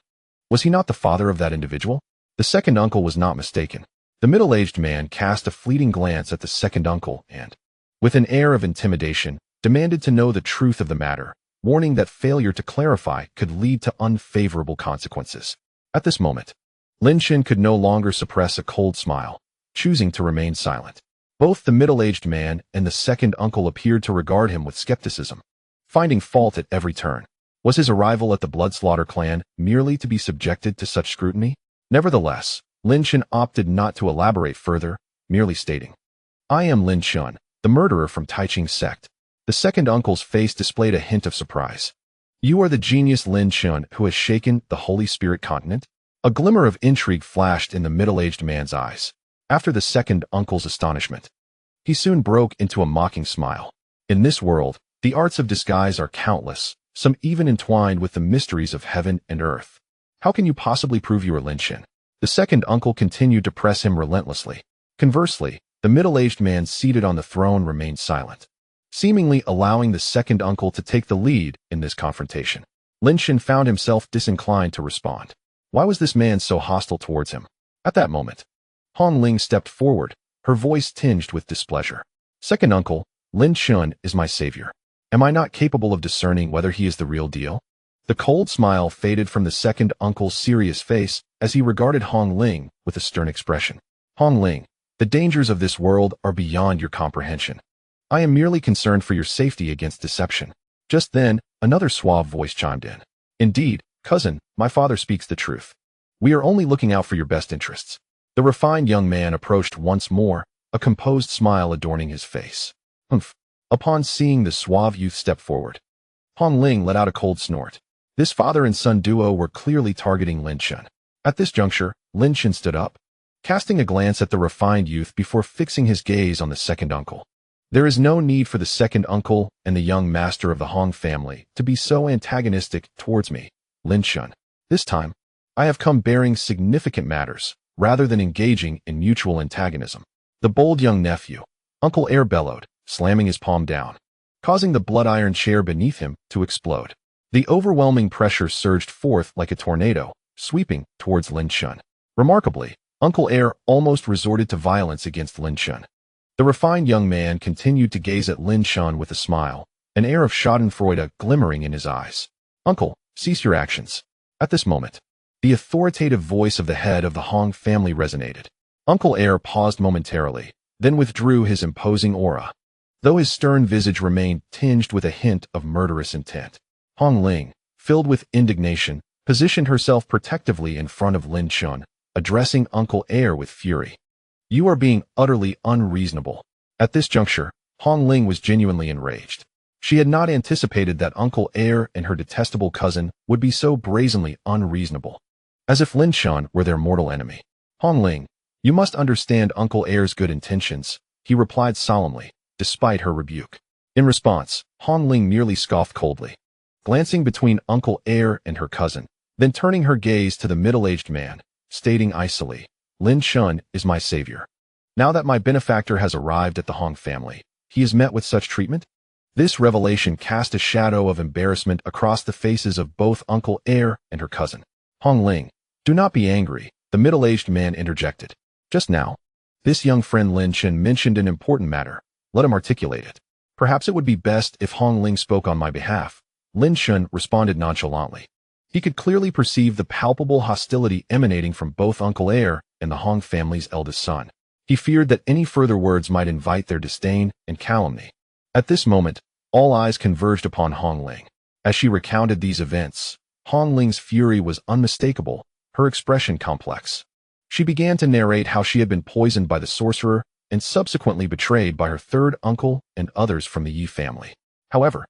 Was he not the father of that individual? The second uncle was not mistaken. The middle-aged man cast a fleeting glance at the second uncle and, with an air of intimidation, demanded to know the truth of the matter, warning that failure to clarify could lead to unfavorable consequences. At this moment, Lin Chen could no longer suppress a cold smile, choosing to remain silent. Both the middle-aged man and the second uncle appeared to regard him with skepticism, finding fault at every turn. Was his arrival at the Bloodslaughter clan merely to be subjected to such scrutiny? Nevertheless, Lin Chen opted not to elaborate further, merely stating, I am Lin Chen, the murderer from Taiching sect. The second uncle's face displayed a hint of surprise. You are the genius Lin Chen who has shaken the Holy Spirit continent? A glimmer of intrigue flashed in the middle-aged man's eyes. After the second uncle's astonishment, he soon broke into a mocking smile. In this world, the arts of disguise are countless, some even entwined with the mysteries of heaven and earth. How can you possibly prove you are Lin Chen? The second uncle continued to press him relentlessly. Conversely, the middle-aged man seated on the throne remained silent, seemingly allowing the second uncle to take the lead in this confrontation. Lin Chen found himself disinclined to respond. Why was this man so hostile towards him? At that moment, Hong Ling stepped forward, her voice tinged with displeasure. Second uncle, Lin Chen is my savior. Am I not capable of discerning whether he is the real deal? The cold smile faded from the second uncle's serious face as he regarded Hong Ling with a stern expression. Hong Ling, the dangers of this world are beyond your comprehension. I am merely concerned for your safety against deception. Just then, another suave voice chimed in. Indeed, cousin, my father speaks the truth. We are only looking out for your best interests. The refined young man approached once more, a composed smile adorning his face. Humph. Upon seeing the suave youth step forward, Hong Ling let out a cold snort. This father and son duo were clearly targeting Lin Chen. At this juncture, Lin Chen stood up, casting a glance at the refined youth before fixing his gaze on the second uncle. There is no need for the second uncle and the young master of the Hong family to be so antagonistic towards me, Lin Chen. This time, I have come bearing significant matters, rather than engaging in mutual antagonism. The bold young nephew, Uncle Air bellowed, slamming his palm down, causing the blood-iron chair beneath him to explode. The overwhelming pressure surged forth like a tornado, sweeping towards Lin Chen. Remarkably, Uncle Air almost resorted to violence against Lin Chen. The refined young man continued to gaze at Lin Chen with a smile, an air of schadenfreude glimmering in his eyes. Uncle, cease your actions. At this moment, the authoritative voice of the head of the Hong family resonated. Uncle Air paused momentarily, then withdrew his imposing aura, though his stern visage remained tinged with a hint of murderous intent. Hong Ling, filled with indignation, positioned herself protectively in front of Lin Chen, addressing Uncle Air with fury. You are being utterly unreasonable. At this juncture, Hong Ling was genuinely enraged. She had not anticipated that Uncle Air and her detestable cousin would be so brazenly unreasonable, as if Lin Chen were their mortal enemy. Hong Ling, you must understand Uncle Air's good intentions, he replied solemnly, despite her rebuke. In response, Hong Ling merely scoffed coldly, glancing between Uncle Air and her cousin, then turning her gaze to the middle-aged man, stating icily, Lin Chen is my savior. Now that my benefactor has arrived at the Hong family, he is met with such treatment? This revelation cast a shadow of embarrassment across the faces of both Uncle Air and her cousin. Hong Ling, do not be angry, the middle-aged man interjected. Just now, this young friend Lin Chen mentioned an important matter. Let him articulate it. Perhaps it would be best if Hong Ling spoke on my behalf. Lin Chen responded nonchalantly. He could clearly perceive the palpable hostility emanating from both Uncle Air and the Hong family's eldest son. He feared that any further words might invite their disdain and calumny. At this moment, all eyes converged upon Hong Ling. As she recounted these events, Hong Ling's fury was unmistakable, her expression complex. She began to narrate how she had been poisoned by the sorcerer and subsequently betrayed by her third uncle and others from the Yi family. However,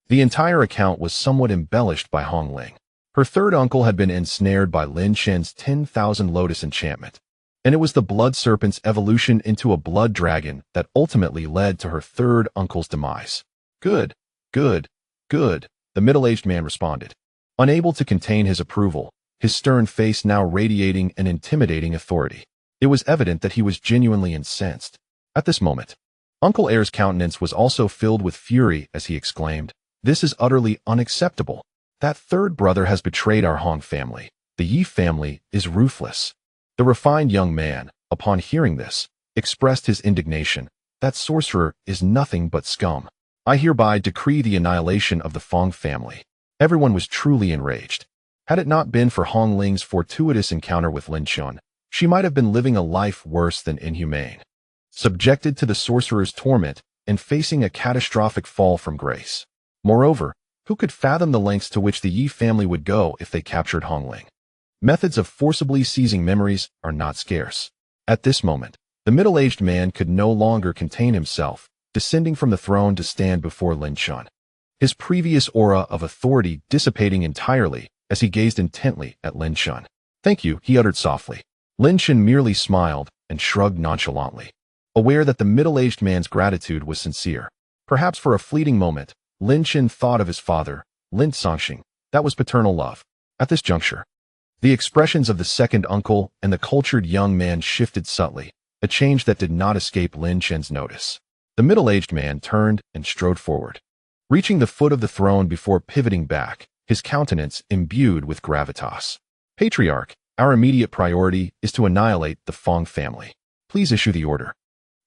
the entire account was somewhat embellished by Hong Ling. Her third uncle had been ensnared by Lin Chen's 10,000 lotus enchantment, and it was the blood serpent's evolution into a blood dragon that ultimately led to her third uncle's demise. Good, good, good, the middle-aged man responded, unable to contain his approval, his stern face now radiating an intimidating authority. It was evident that he was genuinely incensed. At this moment, Uncle Air's countenance was also filled with fury as he exclaimed, "This is utterly unacceptable. That third brother has betrayed our Hong family. The Yi family is ruthless." The refined young man, upon hearing this, expressed his indignation. "That sorcerer is nothing but scum. I hereby decree the annihilation of the Fong family." Everyone was truly enraged. Had it not been for Hong Ling's fortuitous encounter with Lin Chen, she might have been living a life worse than inhumane, subjected to the sorcerer's torment and facing a catastrophic fall from grace. Moreover, who could fathom the lengths to which the Yi family would go if they captured Hong Ling? Methods of forcibly seizing memories are not scarce. At this moment, the middle-aged man could no longer contain himself, descending from the throne to stand before Lin Chen, his previous aura of authority dissipating entirely as he gazed intently at Lin Chen. "Thank you," he uttered softly. Lin Chen merely smiled and shrugged nonchalantly, aware that the middle-aged man's gratitude was sincere. Perhaps for a fleeting moment, Lin Chen thought of his father, Lin Songxing. That was paternal love. At this juncture, the expressions of the second uncle and the cultured young man shifted subtly, a change that did not escape Lin Chen's notice. The middle-aged man turned and strode forward, reaching the foot of the throne before pivoting back, his countenance imbued with gravitas. "Patriarch, our immediate priority is to annihilate the Fong family. Please issue the order,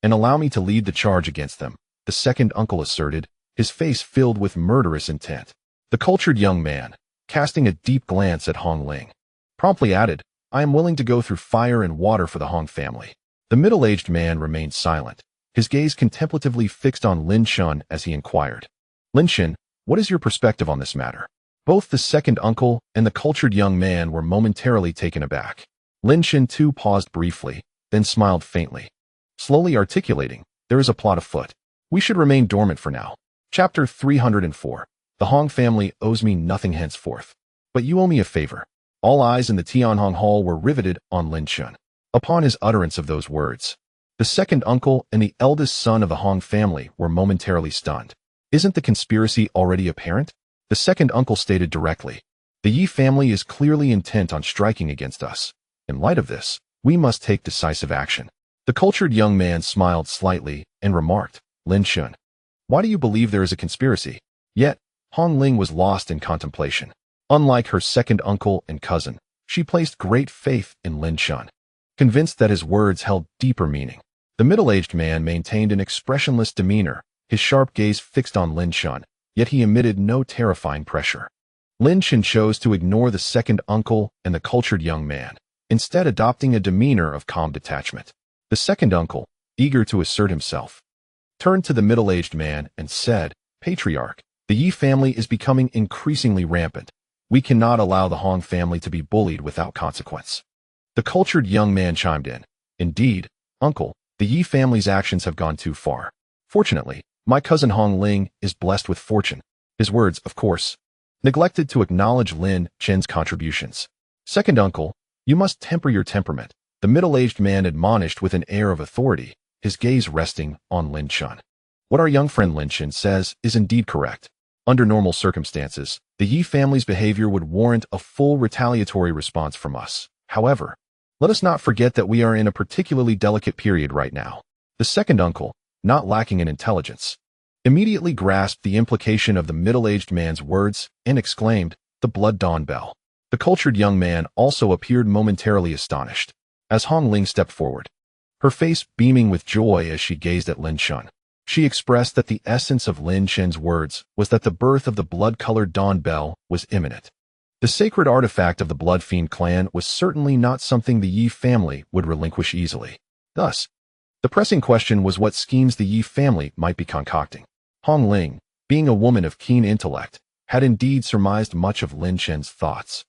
and allow me to lead the charge against them," the second uncle asserted, his face filled with murderous intent. The cultured young man, casting a deep glance at Hong Ling, promptly added, "I am willing to go through fire and water for the Hong family." The middle-aged man remained silent, his gaze contemplatively fixed on Lin Chen as he inquired, "Lin Chen, what is your perspective on this matter?" Both the second uncle and the cultured young man were momentarily taken aback. Lin Chen too paused briefly, then smiled faintly, slowly articulating, "There is a plot afoot. We should remain dormant for now." Chapter 304. The Hong family owes me nothing henceforth. But you owe me a favor. All eyes in the Tianhong Hall were riveted on Lin Chen. Upon his utterance of those words, the second uncle and the eldest son of the Hong family were momentarily stunned. "Isn't the conspiracy already apparent?" The second uncle stated directly. "The Yi family is clearly intent on striking against us. In light of this, we must take decisive action." The cultured young man smiled slightly and remarked, "Lin Chen, why do you believe there is a conspiracy?" Yet, Hong Ling was lost in contemplation. Unlike her second uncle and cousin, she placed great faith in Lin Chen, convinced that his words held deeper meaning. The middle-aged man maintained an expressionless demeanor, his sharp gaze fixed on Lin Chen, yet he emitted no terrifying pressure. Lin Chen chose to ignore the second uncle and the cultured young man, instead adopting a demeanor of calm detachment. The second uncle, eager to assert himself, turned to the middle-aged man and said, "Patriarch, the Yi family is becoming increasingly rampant. We cannot allow the Hong family to be bullied without consequence." The cultured young man chimed in, "Indeed, uncle, the Yi family's actions have gone too far. Fortunately, my cousin Hong Ling is blessed with fortune." His words, of course, neglected to acknowledge Lin Chen's contributions. "Second uncle, you must temper your temperament," the middle-aged man admonished with an air of authority, his gaze resting on Lin Chen. "What our young friend Lin Chen says is indeed correct. Under normal circumstances, the Yi family's behavior would warrant a full retaliatory response from us. However, let us not forget that we are in a particularly delicate period right now." The second uncle, not lacking in intelligence, immediately grasped the implication of the middle-aged man's words and exclaimed, "The blood dawn bell." The cultured young man also appeared momentarily astonished, as Hong Ling stepped forward, her face beaming with joy as she gazed at Lin Chen. She expressed that the essence of Lin Chen's words was that the birth of the blood-colored dawn bell was imminent. The sacred artifact of the Blood Fiend clan was certainly not something the Yi family would relinquish easily. Thus, the pressing question was what schemes the Yi family might be concocting. Hong Ling, being a woman of keen intellect, had indeed surmised much of Lin Chen's thoughts.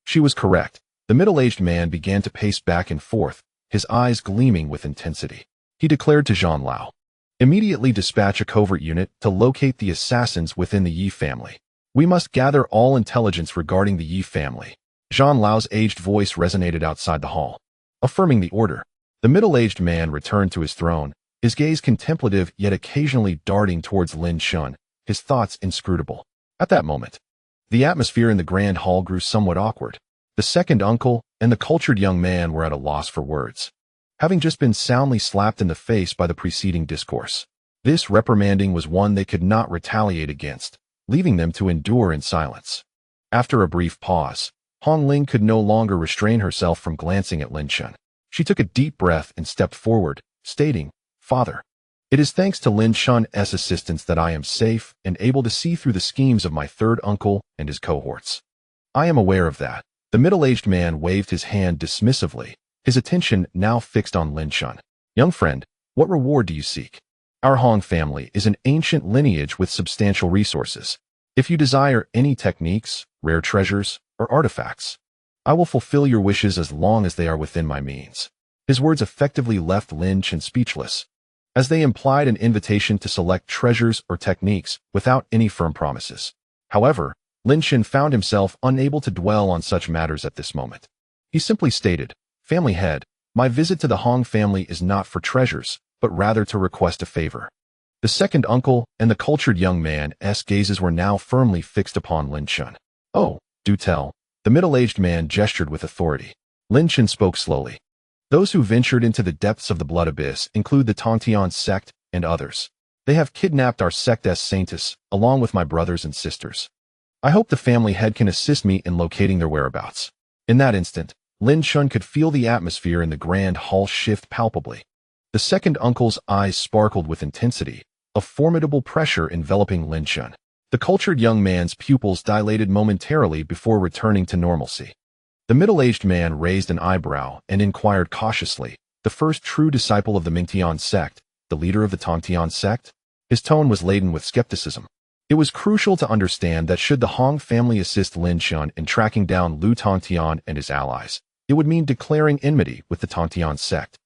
She was correct. The middle-aged man began to pace back and forth, his eyes gleaming with intensity. He declared to Zhang Lao, "Immediately dispatch a covert unit to locate the assassins within the Yi family. We must gather all intelligence regarding the Yi family." Zhang Lao's aged voice resonated outside the hall. Affirming the order, the middle-aged man returned to his throne, his gaze contemplative yet occasionally darting towards Lin Chen, his thoughts inscrutable. At that moment, the atmosphere in the grand hall grew somewhat awkward. The second uncle and the cultured young man were at a loss for words, having just been soundly slapped in the face by the preceding discourse. This reprimanding was one they could not retaliate against, leaving them to endure in silence. After a brief pause, Hong Ling could no longer restrain herself from glancing at Lin Chen. She took a deep breath and stepped forward, stating, "Father, it is thanks to Lin Chen's assistance that I am safe and able to see through the schemes of my third uncle and his cohorts." "I am aware of that." The middle-aged man waved his hand dismissively, his attention now fixed on Lin Chen. "Young friend, what reward do you seek? Our Hong family is an ancient lineage with substantial resources. If you desire any techniques, rare treasures, or artifacts, I will fulfill your wishes as long as they are within my means." His words effectively left Lin Chen speechless, as they implied an invitation to select treasures or techniques without any firm promises. However, Lin Chen found himself unable to dwell on such matters at this moment. He simply stated, "Family head, my visit to the Hong family is not for treasures, but rather to request a favor." The second uncle and the cultured young man's gazes were now firmly fixed upon Lin Chen. "Oh, do tell." The middle-aged man gestured with authority. Lin Chen spoke slowly. "Those who ventured into the depths of the blood abyss include the Tongtian sect and others. They have kidnapped our sect's saints, along with my brothers and sisters. I hope the family head can assist me in locating their whereabouts." In that instant, Lin Chen could feel the atmosphere in the grand hall shift palpably. The second uncle's eyes sparkled with intensity, a formidable pressure enveloping Lin Chen. The cultured young man's pupils dilated momentarily before returning to normalcy. The middle-aged man raised an eyebrow and inquired cautiously, "The first true disciple of the Mingtian sect, the leader of the Tongtian sect?" His tone was laden with skepticism. It was crucial to understand that should the Hong family assist Lin Chen in tracking down Lu Tongtian and his allies, it would mean declaring enmity with the Tongtian sect.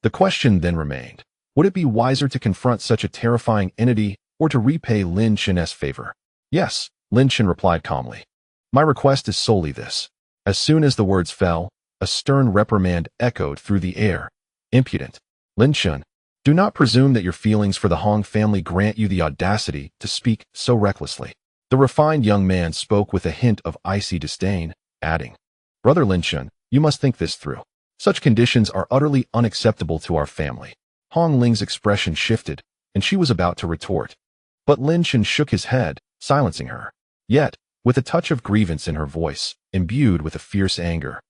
The question then remained, would it be wiser to confront such a terrifying entity or to repay Lin Chen's favor? "Yes," Lin Chen replied calmly. "My request is solely this." As soon as the words fell, a stern reprimand echoed through the air. "Impudent. Lin Chen, do not presume that your feelings for the Hong family grant you the audacity to speak so recklessly." The refined young man spoke with a hint of icy disdain, adding, "Brother Lin Chen, you must think this through. Such conditions are utterly unacceptable to our family." Hong Ling's expression shifted, and she was about to retort. But Lin Chen shook his head, silencing her. Yet, with a touch of grievance in her voice, imbued with a fierce anger,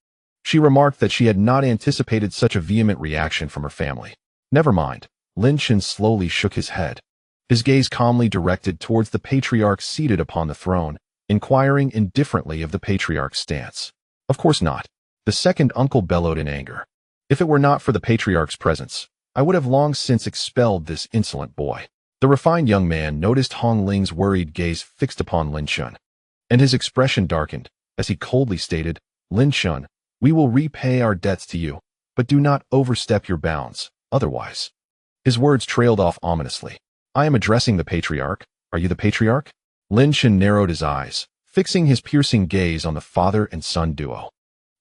she remarked that she had not anticipated such a vehement reaction from her family. "Never mind." Lin Chen slowly shook his head, his gaze calmly directed towards the patriarch seated upon the throne, inquiring indifferently of the patriarch's stance. "Of course not." The second uncle bellowed in anger. "If it were not for the patriarch's presence, I would have long since expelled this insolent boy." The refined young man noticed Hong Ling's worried gaze fixed upon Lin Chen, and his expression darkened as he coldly stated, "Lin Chen, we will repay our debts to you, but do not overstep your bounds. Otherwise." His words trailed off ominously. "I am addressing the patriarch. Are you the patriarch?" Lin Chen narrowed his eyes, fixing his piercing gaze on the father and son duo.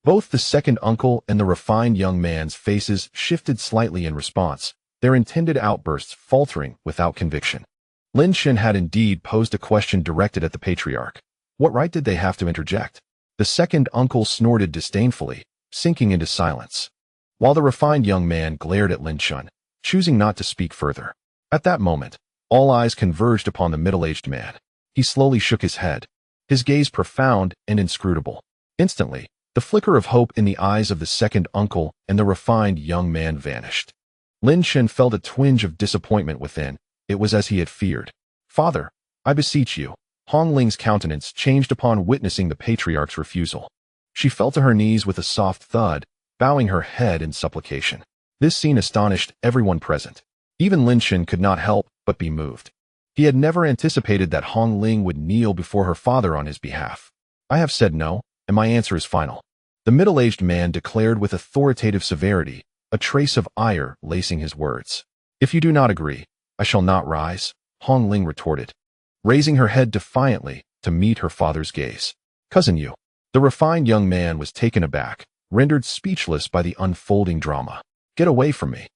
Both the second uncle and the refined young man's faces shifted slightly in response, their intended outbursts faltering without conviction. Lin Chen had indeed posed a question directed at the patriarch. What right did they have to interject? The second uncle snorted disdainfully, sinking into silence, while the refined young man glared at Lin Chen, choosing not to speak further. At that moment, all eyes converged upon the middle-aged man. He slowly shook his head, his gaze profound and inscrutable. Instantly, the flicker of hope in the eyes of the second uncle and the refined young man vanished. Lin Chen felt a twinge of disappointment within. It was as he had feared. "Father, I beseech you." Hong Ling's countenance changed upon witnessing the patriarch's refusal. She fell to her knees with a soft thud, bowing her head in supplication. This scene astonished everyone present. Even Lin Chen could not help but be moved. He had never anticipated that Hong Ling would kneel before her father on his behalf. "I have said no, and my answer is final." The middle-aged man declared with authoritative severity, a trace of ire lacing his words. If you do not agree, I shall not rise, Hong Ling retorted, raising her head defiantly to meet her father's gaze. Cousin you. The refined young man was taken aback, rendered speechless by the unfolding drama. Get away from me.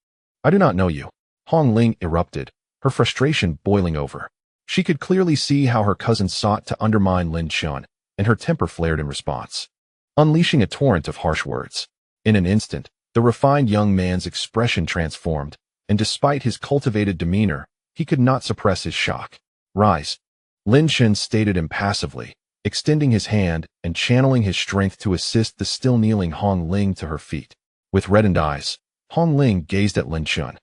I do not know you. Hong Ling erupted, her frustration boiling over. She could clearly see how her cousin sought to undermine Lin Chen, and her temper flared in response, unleashing a torrent of harsh words. In an instant, the refined young man's expression transformed, and despite his cultivated demeanor, he could not suppress his shock. Rise. Lin Chen stated impassively, extending his hand and channeling his strength to assist the still kneeling Hong Ling to her feet. With reddened eyes, Hong Ling gazed at Lin Chen.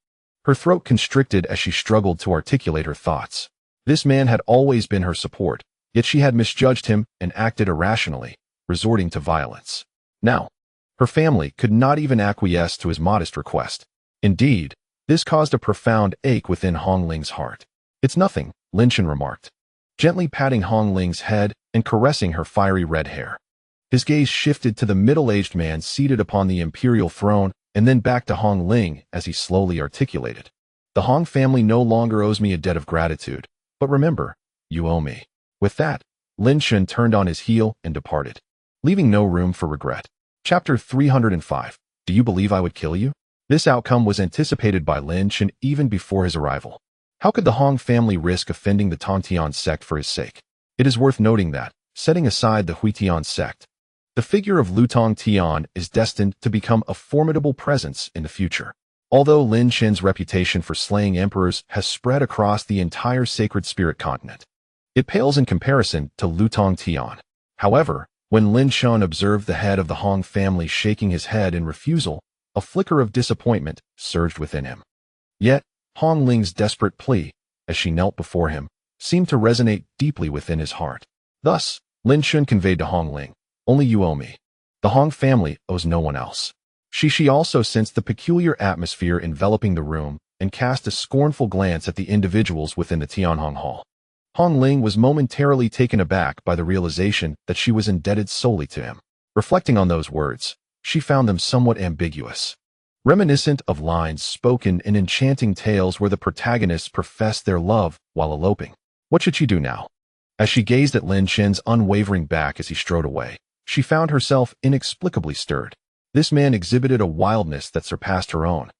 Her throat constricted as she struggled to articulate her thoughts. This man had always been her support, yet she had misjudged him and acted irrationally, resorting to violence. Now, her family could not even acquiesce to his modest request. Indeed, this caused a profound ache within Hong Ling's heart. It's nothing, Lin Chen remarked, gently patting Hong Ling's head and caressing her fiery red hair. His gaze shifted to the middle-aged man seated upon the imperial throne and then back to Hong Ling as he slowly articulated. The Hong family no longer owes me a debt of gratitude, but remember, you owe me. With that, Lin Chen turned on his heel and departed, leaving no room for regret. Chapter 305. Do you believe I would kill you? This outcome was anticipated by Lin Chen even before his arrival. How could the Hong family risk offending the Tongtian sect for his sake? It is worth noting that, setting aside the Huitian sect, the figure of Lu Tongtian is destined to become a formidable presence in the future. Although Lin Chen's reputation for slaying emperors has spread across the entire sacred spirit continent, it pales in comparison to Lu Tongtian. However, when Lin Chen observed the head of the Hong family shaking his head in refusal, a flicker of disappointment surged within him. Yet, Hong Ling's desperate plea, as she knelt before him, seemed to resonate deeply within his heart. Thus, Lin Chen conveyed to Hong Ling, only you owe me. The Hong family owes no one else. She also sensed the peculiar atmosphere enveloping the room and cast a scornful glance at the individuals within the Tianhong Hall. Hong Ling was momentarily taken aback by the realization that she was indebted solely to him. Reflecting on those words, she found them somewhat ambiguous, reminiscent of lines spoken in enchanting tales where the protagonists professed their love while eloping. What should she do now? As she gazed at Lin Chen's unwavering back as he strode away, she found herself inexplicably stirred. This man exhibited a wildness that surpassed her own.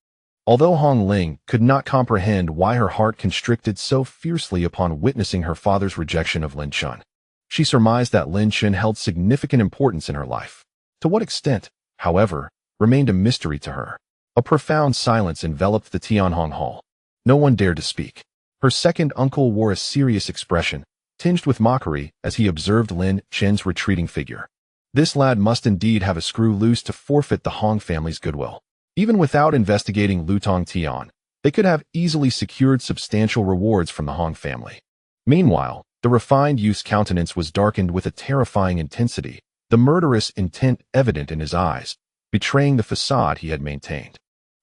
Although Hong Ling could not comprehend why her heart constricted so fiercely upon witnessing her father's rejection of Lin Chen, she surmised that Lin Chen held significant importance in her life. To what extent, however, remained a mystery to her. A profound silence enveloped the Tianhong Hall. No one dared to speak. Her second uncle wore a serious expression, tinged with mockery as he observed Lin Chen's retreating figure. This lad must indeed have a screw loose to forfeit the Hong family's goodwill. Even without investigating Lu Tongtian, they could have easily secured substantial rewards from the Hong family. Meanwhile, the refined youth's countenance was darkened with a terrifying intensity, the murderous intent evident in his eyes, betraying the facade he had maintained.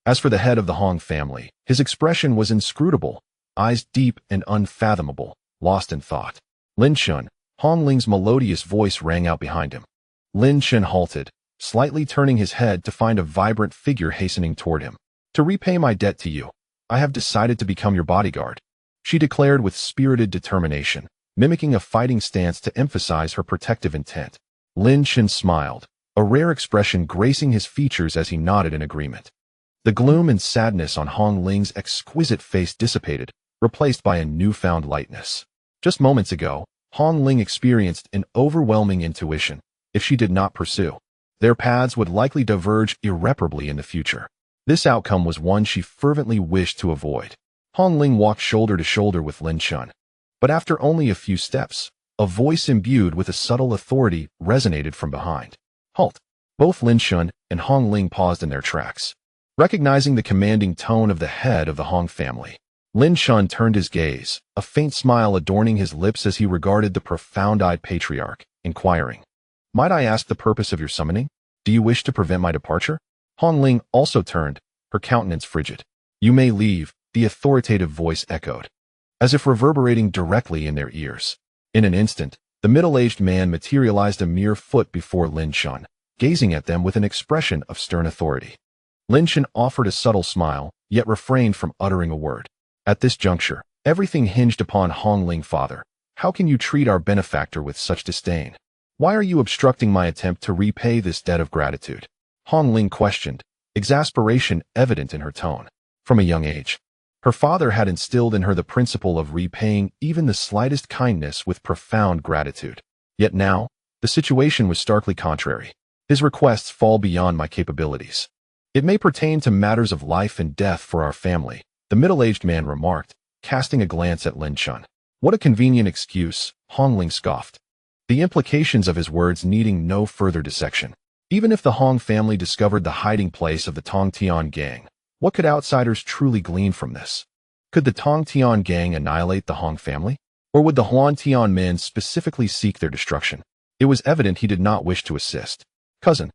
As for the head of the Hong family, his expression was inscrutable, eyes deep and unfathomable, lost in thought. Lin Chen, Hong Ling's melodious voice rang out behind him. Lin Chen halted, slightly turning his head to find a vibrant figure hastening toward him. To repay my debt to you, I have decided to become your bodyguard, she declared with spirited determination, mimicking a fighting stance to emphasize her protective intent. Lin Chen smiled, a rare expression gracing his features as he nodded in agreement. The gloom and sadness on Hong Ling's exquisite face dissipated, replaced by a newfound lightness. Just moments ago, Hong Ling experienced an overwhelming intuition. If she did not pursue, their paths would likely diverge irreparably in the future. This outcome was one she fervently wished to avoid. Hong Ling walked shoulder to shoulder with Lin Chen. But after only a few steps, a voice imbued with a subtle authority resonated from behind. Halt! Both Lin Chen and Hong Ling paused in their tracks. Recognizing the commanding tone of the head of the Hong family, Lin Chen turned his gaze, a faint smile adorning his lips as he regarded the profound-eyed patriarch, inquiring, "Might I ask the purpose of your summoning? Do you wish to prevent my departure?" Hong Ling also turned, her countenance frigid. "You may leave," the authoritative voice echoed, as if reverberating directly in their ears. In an instant, the middle-aged man materialized a mere foot before Lin Chen, gazing at them with an expression of stern authority. Lin Chen offered a subtle smile, yet refrained from uttering a word. At this juncture, everything hinged upon Hong Ling. Father, how can you treat our benefactor with such disdain? Why are you obstructing my attempt to repay this debt of gratitude? Hong Ling questioned, exasperation evident in her tone. From a young age, her father had instilled in her the principle of repaying even the slightest kindness with profound gratitude. Yet now, the situation was starkly contrary. His requests fall beyond my capabilities. It may pertain to matters of life and death for our family, the middle-aged man remarked, casting a glance at Lin Chen. What a convenient excuse, Hong Ling scoffed, the implications of his words needing no further dissection. Even if the Hong family discovered the hiding place of the Tong Tian gang, what could outsiders truly glean from this? Could the Tong Tian gang annihilate the Hong family? Or would the Huan Tian men specifically seek their destruction? It was evident he did not wish to assist. Cousin,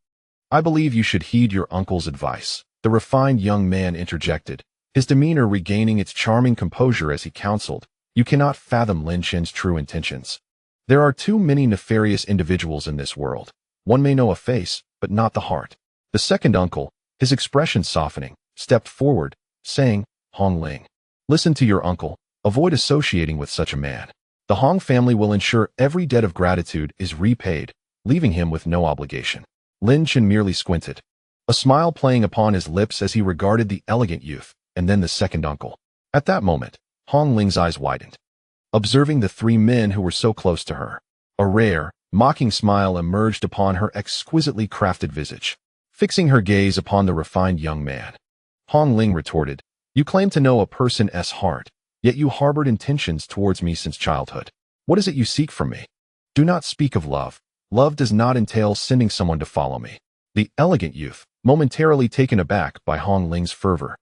I believe you should heed your uncle's advice, the refined young man interjected, his demeanor regaining its charming composure as he counseled. You cannot fathom Lin Chen's true intentions. There are too many nefarious individuals in this world. One may know a face, but not the heart. The second uncle, his expression softening, stepped forward, saying, Hong Ling, listen to your uncle, avoid associating with such a man. The Hong family will ensure every debt of gratitude is repaid, leaving him with no obligation. Lin Chen merely squinted, a smile playing upon his lips as he regarded the elegant youth, and then the second uncle. At that moment, Hong Ling's eyes widened, observing the three men who were so close to her. A rare, mocking smile emerged upon her exquisitely crafted visage, fixing her gaze upon the refined young man. Hong Ling retorted, you claim to know a person's heart, yet you harbored intentions towards me since childhood. What is it you seek from me? Do not speak of love. Love does not entail sending someone to follow me. The elegant youth, momentarily taken aback by Hong Ling's fervor,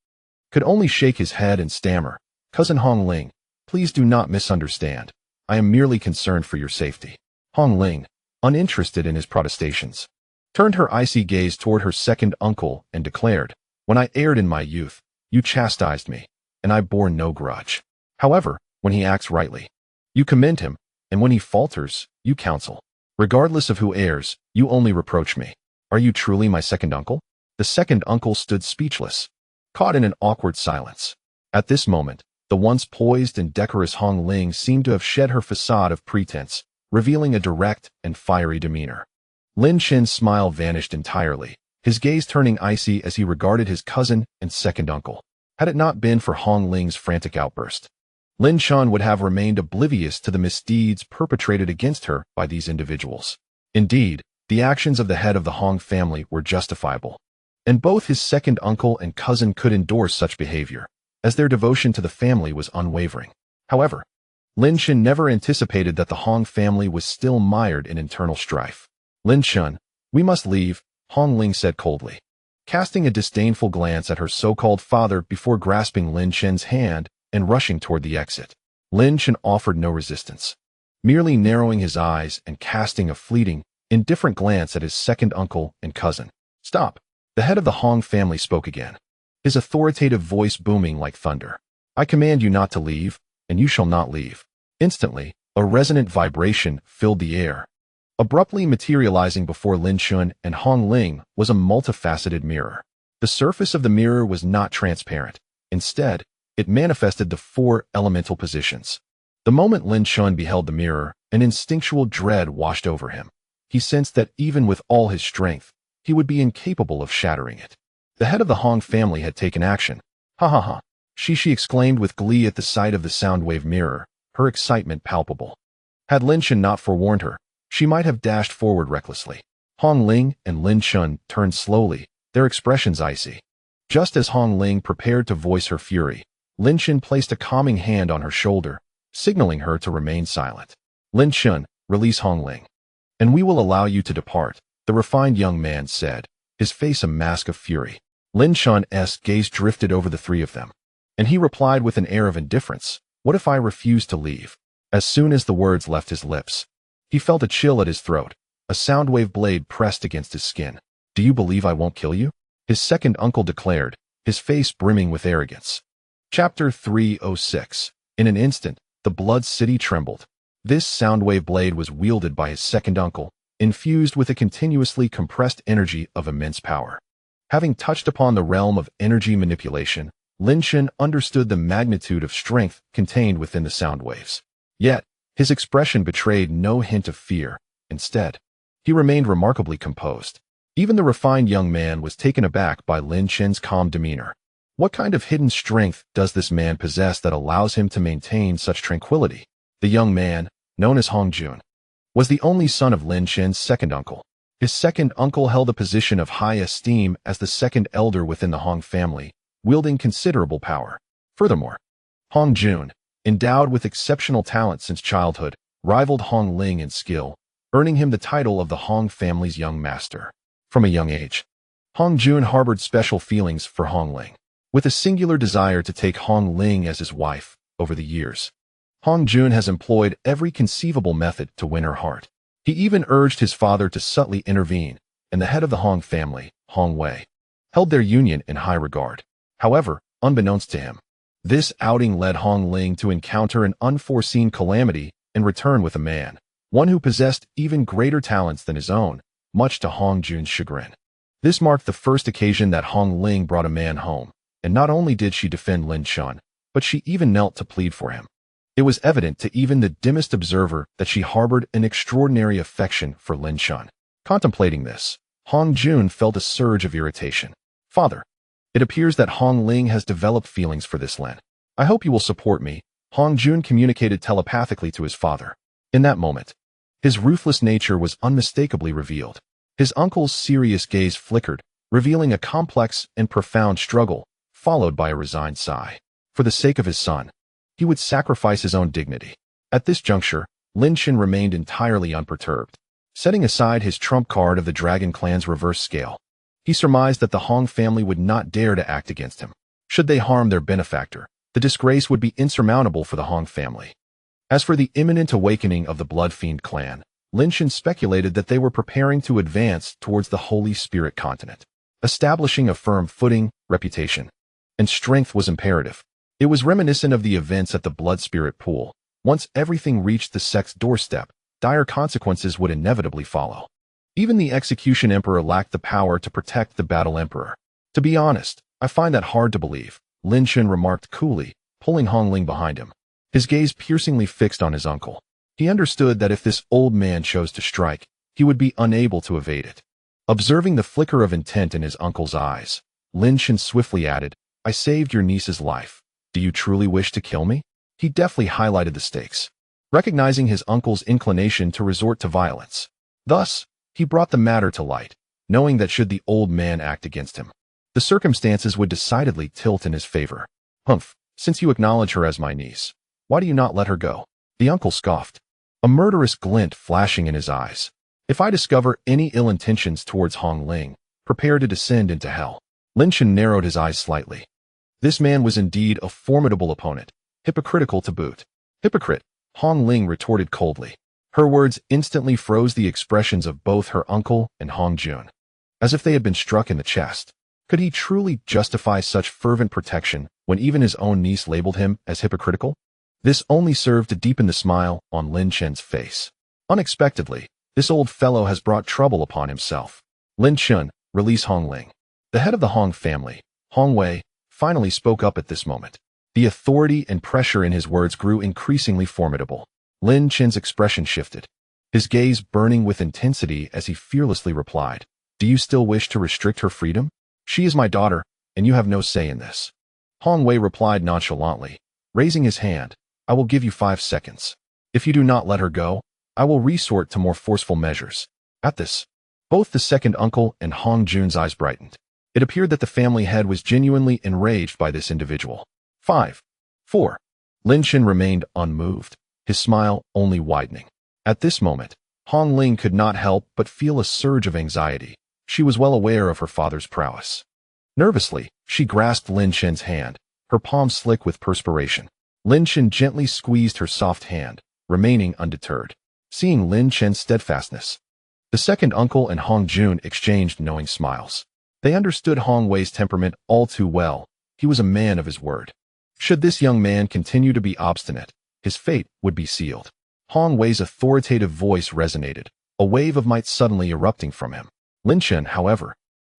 could only shake his head and stammer, Cousin Hong Ling, please do not misunderstand. I am merely concerned for your safety. Hong Ling, uninterested in his protestations, turned her icy gaze toward her second uncle and declared, when I erred in my youth, you chastised me, and I bore no grudge. However, when he acts rightly, you commend him, and when he falters, you counsel. Regardless of who errs, you only reproach me. Are you truly my second uncle? The second uncle stood speechless, caught in an awkward silence. At this moment, the once poised and decorous Hong Ling seemed to have shed her facade of pretense, revealing a direct and fiery demeanor. Lin Chen's smile vanished entirely, his gaze turning icy as he regarded his cousin and second uncle. Had it not been for Hong Ling's frantic outburst, Lin Chen would have remained oblivious to the misdeeds perpetrated against her by these individuals. Indeed, the actions of the head of the Hong family were justifiable, and both his second uncle and cousin could endorse such behavior, as their devotion to the family was unwavering. However, Lin Chen never anticipated that the Hong family was still mired in internal strife. Lin Chen, we must leave, Hong Ling said coldly, casting a disdainful glance at her so-called father before grasping Lin Chen's hand and rushing toward the exit. Lin Chen offered no resistance, merely narrowing his eyes and casting a fleeting, indifferent glance at his second uncle and cousin. Stop! The head of the Hong family spoke again, his authoritative voice booming like thunder. I command you not to leave, and you shall not leave. Instantly, a resonant vibration filled the air. Abruptly materializing before Lin Chen and Hong Ling was a multifaceted mirror. The surface of the mirror was not transparent. Instead, it manifested the four elemental positions. The moment Lin Chen beheld the mirror, an instinctual dread washed over him. He sensed that even with all his strength, he would be incapable of shattering it. The head of the Hong family had taken action. Ha ha ha! She exclaimed with glee at the sight of the soundwave mirror, her excitement palpable. Had Lin Chen not forewarned her, she might have dashed forward recklessly. Hong Ling and Lin Chen turned slowly, their expressions icy. Just as Hong Ling prepared to voice her fury, Lin Chen placed a calming hand on her shoulder, signaling her to remain silent. Lin Chen, release Hong Ling, and we will allow you to depart, the refined young man said, his face a mask of fury. Lin Chen's gaze drifted over the three of them, and he replied with an air of indifference, what if I refuse to leave? As soon as the words left his lips, he felt a chill at his throat, a soundwave blade pressed against his skin. Do you believe I won't kill you? His second uncle declared, his face brimming with arrogance. Chapter 306. In an instant, the blood city trembled. This soundwave blade was wielded by his second uncle, infused with a continuously compressed energy of immense power. Having touched upon the realm of energy manipulation, Lin Chen understood the magnitude of strength contained within the sound waves. Yet, his expression betrayed no hint of fear. Instead, he remained remarkably composed. Even the refined young man was taken aback by Lin Chen's calm demeanor. What kind of hidden strength does this man possess that allows him to maintain such tranquility? The young man, known as Hong Jun, was the only son of Lin Chen's second uncle. His second uncle held a position of high esteem as the second elder within the Hong family, wielding considerable power. Furthermore, Hong Jun, endowed with exceptional talent since childhood, rivaled Hong Ling in skill, earning him the title of the Hong family's young master. From a young age, Hong Jun harbored special feelings for Hong Ling, with a singular desire to take Hong Ling as his wife. Over the years, Hong Jun has employed every conceivable method to win her heart. He even urged his father to subtly intervene, and the head of the Hong family, Hong Wei, held their union in high regard. However, unbeknownst to him, this outing led Hong Ling to encounter an unforeseen calamity and return with a man, one who possessed even greater talents than his own, much to Hong Jun's chagrin. This marked the first occasion that Hong Ling brought a man home, and not only did she defend Lin Chen, but she even knelt to plead for him. It was evident to even the dimmest observer that she harbored an extraordinary affection for Lin Chen. Contemplating this, Hong Jun felt a surge of irritation. Father, it appears that Hong Ling has developed feelings for this Lin. I hope you will support me, Hong Jun communicated telepathically to his father. In that moment, his ruthless nature was unmistakably revealed. His uncle's serious gaze flickered, revealing a complex and profound struggle, followed by a resigned sigh. For the sake of his son, he would sacrifice his own dignity. At this juncture, Lin Chen remained entirely unperturbed. Setting aside his trump card of the Dragon Clan's reverse scale, he surmised that the Hong family would not dare to act against him. Should they harm their benefactor, the disgrace would be insurmountable for the Hong family. As for the imminent awakening of the Blood Fiend clan, Lin Chen speculated that they were preparing to advance towards the Holy Spirit continent. Establishing a firm footing, reputation, and strength was imperative. It was reminiscent of the events at the Blood Spirit Pool. Once everything reached the sect's doorstep, dire consequences would inevitably follow. Even the Execution Emperor lacked the power to protect the Battle Emperor. To be honest, I find that hard to believe, Lin Chen remarked coolly, pulling Hong Ling behind him. His gaze piercingly fixed on his uncle. He understood that if this old man chose to strike, he would be unable to evade it. Observing the flicker of intent in his uncle's eyes, Lin Chen swiftly added, I saved your niece's life. Do you truly wish to kill me? He deftly highlighted the stakes, recognizing his uncle's inclination to resort to violence. Thus, he brought the matter to light, knowing that should the old man act against him, the circumstances would decidedly tilt in his favor. Humph, since you acknowledge her as my niece, why do you not let her go? The uncle scoffed, a murderous glint flashing in his eyes. If I discover any ill intentions towards Hong Ling, prepare to descend into hell. Lin Chen narrowed his eyes slightly. This man was indeed a formidable opponent, hypocritical to boot. Hypocrite, Hong Ling retorted coldly. Her words instantly froze the expressions of both her uncle and Hong Jun, as if they had been struck in the chest. Could he truly justify such fervent protection when even his own niece labeled him as hypocritical? This only served to deepen the smile on Lin Chen's face. Unexpectedly, this old fellow has brought trouble upon himself. Lin Chen, release Hong Ling. The head of the Hong family, Hong Wei, finally spoke up at this moment. The authority and pressure in his words grew increasingly formidable. Lin Chen's expression shifted, his gaze burning with intensity as he fearlessly replied, Do you still wish to restrict her freedom? She is my daughter, and you have no say in this. Hong Wei replied nonchalantly, raising his hand, I will give you 5 seconds. If you do not let her go, I will resort to more forceful measures. At this, both the second uncle and Hong Jun's eyes brightened. It appeared that the family head was genuinely enraged by this individual. 5. 4. Lin Chen remained unmoved, his smile only widening. At this moment, Hong Ling could not help but feel a surge of anxiety. She was well aware of her father's prowess. Nervously, she grasped Lin Chen's hand, her palm slick with perspiration. Lin Chen gently squeezed her soft hand, remaining undeterred. Seeing Lin Chen's steadfastness, the second uncle and Hong Jun exchanged knowing smiles. They understood Hong Wei's temperament all too well. He was a man of his word. Should this young man continue to be obstinate, his fate would be sealed. Hong Wei's authoritative voice resonated, a wave of might suddenly erupting from him. Lin Chen, however,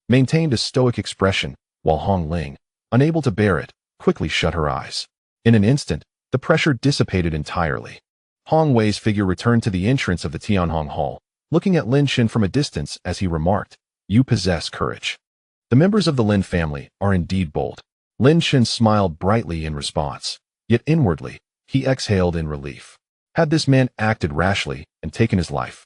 maintained a stoic expression, while Hong Ling, unable to bear it, quickly shut her eyes. In an instant, the pressure dissipated entirely. Hong Wei's figure returned to the entrance of the Tianhong Hall, looking at Lin Chen from a distance as he remarked, "You possess courage. The members of the Lin family are indeed bold." Lin Chen smiled brightly in response, yet inwardly, he exhaled in relief. Had this man acted rashly and taken his life,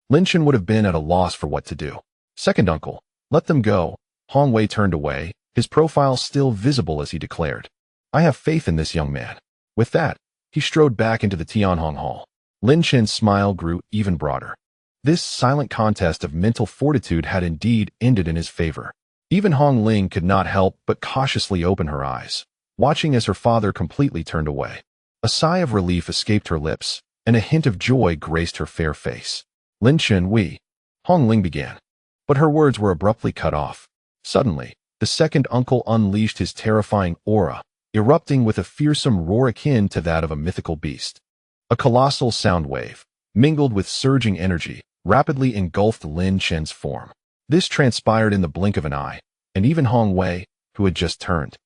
Lin Chen would have been at a loss for what to do. "Second uncle, let them go." Hong Wei turned away, his profile still visible as he declared, "I have faith in this young man." With that, he strode back into the Tianhong Hall. Lin Chen's smile grew even broader. This silent contest of mental fortitude had indeed ended in his favor. Even Hong Ling could not help but cautiously open her eyes, watching as her father completely turned away. A sigh of relief escaped her lips, and a hint of joy graced her fair face. "Lin Chen, Hong Ling began, but her words were abruptly cut off. Suddenly, the second uncle unleashed his terrifying aura, erupting with a fearsome roar akin to that of a mythical beast. A colossal sound wave, mingled with surging energy, rapidly engulfed Lin Chen's form. This transpired in the blink of an eye, and even Hong Wei, who had just turned,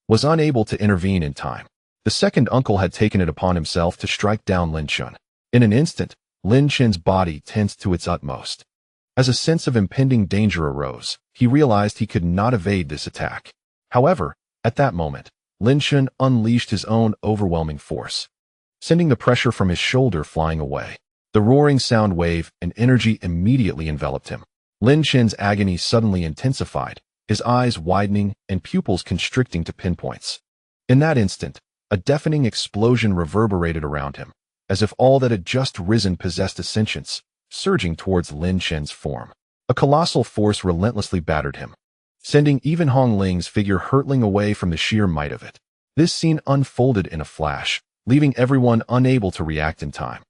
was unable to intervene in time. The second uncle had taken it upon himself to strike down Lin Chen. In an instant, Lin Chen's body tensed to its utmost. As a sense of impending danger arose, he realized he could not evade this attack. However, at that moment, Lin Chen unleashed his own overwhelming force, sending the pressure from his shoulder flying away. The roaring sound wave and energy immediately enveloped him. Lin Chen's agony suddenly intensified, his eyes widening and pupils constricting to pinpoints. In that instant, a deafening explosion reverberated around him, as if all that had just risen possessed a sentience, surging towards Lin Chen's form. A colossal force relentlessly battered him, sending even Hong Ling's figure hurtling away from the sheer might of it. This scene unfolded in a flash, leaving everyone unable to react in time.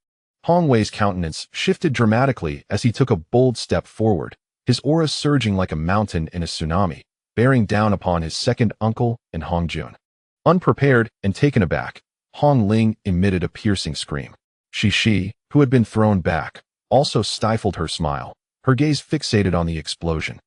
Hong Wei's countenance shifted dramatically as he took a bold step forward, his aura surging like a mountain in a tsunami, bearing down upon his second uncle and Hong Jun. Unprepared and taken aback, Hong Ling emitted a piercing scream. She, who had been thrown back, also stifled her smile, her gaze fixated on the explosion,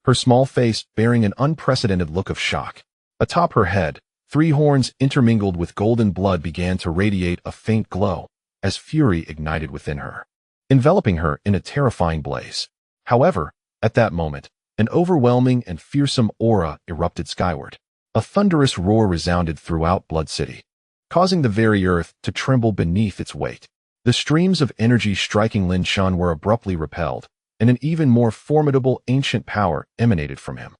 her small face bearing an unprecedented look of shock. Atop her head, 3 horns intermingled with golden blood began to radiate a faint glow, as fury ignited within her, enveloping her in a terrifying blaze. However, at that moment, an overwhelming and fearsome aura erupted skyward. A thunderous roar resounded throughout Blood City, causing the very earth to tremble beneath its weight. The streams of energy striking Lin Chen were abruptly repelled, and an even more formidable ancient power emanated from him,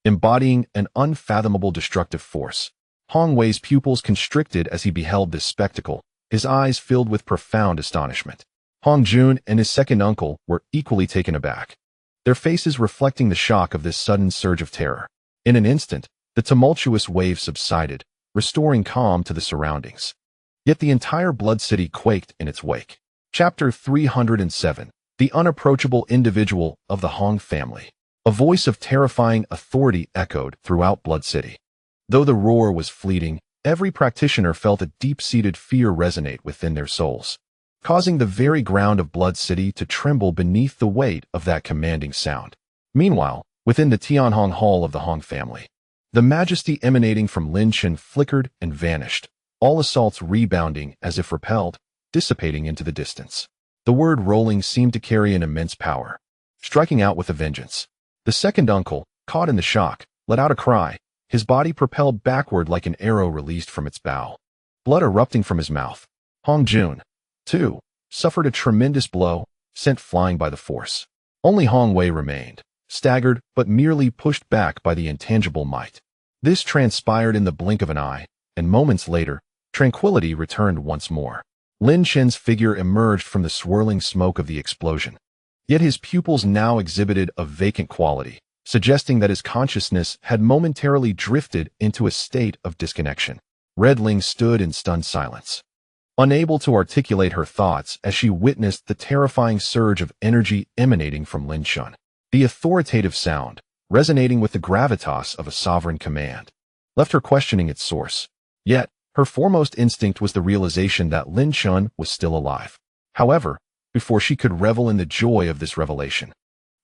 embodying an unfathomable destructive force. Hong Wei's pupils constricted as he beheld this spectacle, his eyes filled with profound astonishment. Hong Jun and his second uncle were equally taken aback, their faces reflecting the shock of this sudden surge of terror. In an instant, the tumultuous wave subsided, restoring calm to the surroundings. Yet the entire Blood City quaked in its wake. Chapter 307. The Unapproachable Individual of the Hong Family. A voice of terrifying authority echoed throughout Blood City. Though the roar was fleeting, every practitioner felt a deep-seated fear resonate within their souls, causing the very ground of Blood City to tremble beneath the weight of that commanding sound. Meanwhile, within the Tianhong Hall of the Hong family, the majesty emanating from Lin Chen flickered and vanished, all assaults rebounding as if repelled, dissipating into the distance. The word rolling seemed to carry an immense power, striking out with a vengeance. The second uncle, caught in the shock, let out a cry, his body propelled backward like an arrow released from its bow, blood erupting from his mouth. Hong Jun, too, suffered a tremendous blow, sent flying by the force. Only Hong Wei remained, staggered but merely pushed back by the intangible might. This transpired in the blink of an eye, and moments later, tranquility returned once more. Lin Chen's figure emerged from the swirling smoke of the explosion. Yet his pupils now exhibited a vacant quality, suggesting that his consciousness had momentarily drifted into a state of disconnection. Red Ling stood in stunned silence, unable to articulate her thoughts as she witnessed the terrifying surge of energy emanating from Lin Chen. The authoritative sound, resonating with the gravitas of a sovereign command, left her questioning its source. Yet, her foremost instinct was the realization that Lin Chen was still alive. However, before she could revel in the joy of this revelation.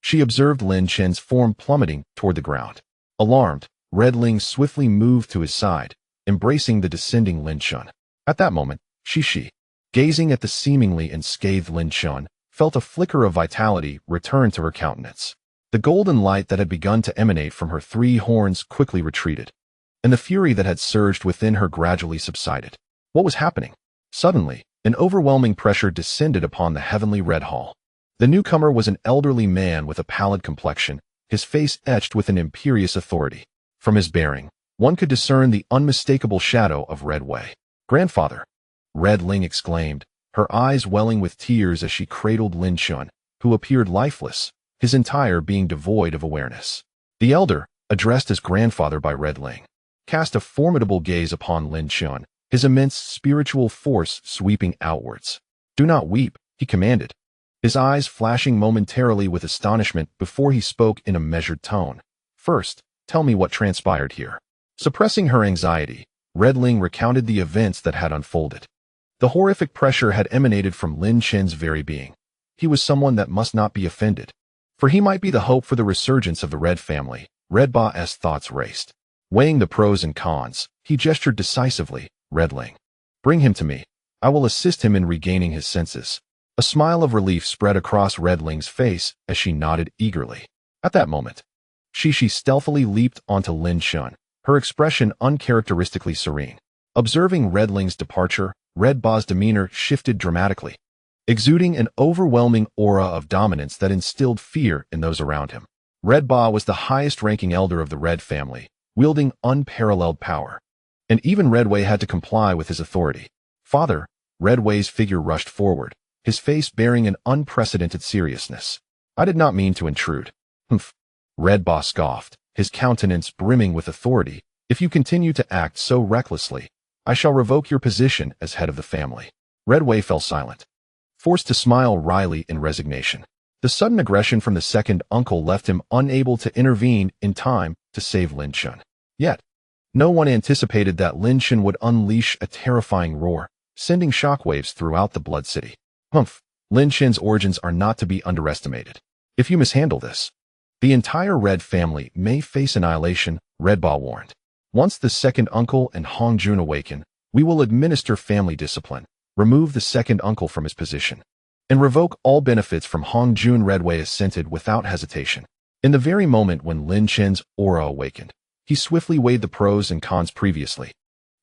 She observed Lin Chen's form plummeting toward the ground. Alarmed, Red Ling swiftly moved to his side, embracing the descending Lin Chen. At that moment, Shi, gazing at the seemingly unscathed Lin Chen, felt a flicker of vitality return to her countenance. The golden light that had begun to emanate from her 3 horns quickly retreated, and the fury that had surged within her gradually subsided. What was happening? Suddenly, an overwhelming pressure descended upon the heavenly red hall. The newcomer was an elderly man with a pallid complexion, his face etched with an imperious authority. From his bearing, one could discern the unmistakable shadow of Red Wei. "Grandfather!" Red Ling exclaimed, her eyes welling with tears as she cradled Lin Chen, who appeared lifeless, his entire being devoid of awareness. The elder, addressed as grandfather by Red Ling, cast a formidable gaze upon Lin Chen, his immense spiritual force sweeping outwards. "Do not weep," he commanded, his eyes flashing momentarily with astonishment before he spoke in a measured tone. "First, tell me what transpired here." Suppressing her anxiety, Red Ling recounted the events that had unfolded. The horrific pressure had emanated from Lin Chen's very being. He was someone that must not be offended, for he might be the hope for the resurgence of the Red family. Red Ba's thoughts raced. Weighing the pros and cons, he gestured decisively. "Red Ling, bring him to me. I will assist him in regaining his senses." A smile of relief spread across Red Ling's face as she nodded eagerly. At that moment, Shi stealthily leaped onto Lin Chen, her expression uncharacteristically serene. Observing Red Ling's departure, Red Ba's demeanor shifted dramatically, exuding an overwhelming aura of dominance that instilled fear in those around him. Red Ba was the highest-ranking elder of the Red family, wielding unparalleled power, and even Red Wei had to comply with his authority. "Father!" Red Wei's figure rushed forward, his face bearing an unprecedented seriousness. "I did not mean to intrude." "Humph!" Red Ba scoffed, his countenance brimming with authority. "If you continue to act so recklessly, I shall revoke your position as head of the family." Red Wei fell silent, forced to smile wryly in resignation. The sudden aggression from the second uncle left him unable to intervene in time to save Lin Chen. Yet, no one anticipated that Lin Chen would unleash a terrifying roar, sending shockwaves throughout the Blood City. "Humph! Lin Chen's origins are not to be underestimated. If you mishandle this, the entire Red family may face annihilation," Red Ba warned. "Once the second uncle and Hong Jun awaken, we will administer family discipline, remove the second uncle from his position, and revoke all benefits from Hong Jun." Red Wei assented without hesitation. In the very moment when Lin Chen's aura awakened, he swiftly weighed the pros and cons. Previously,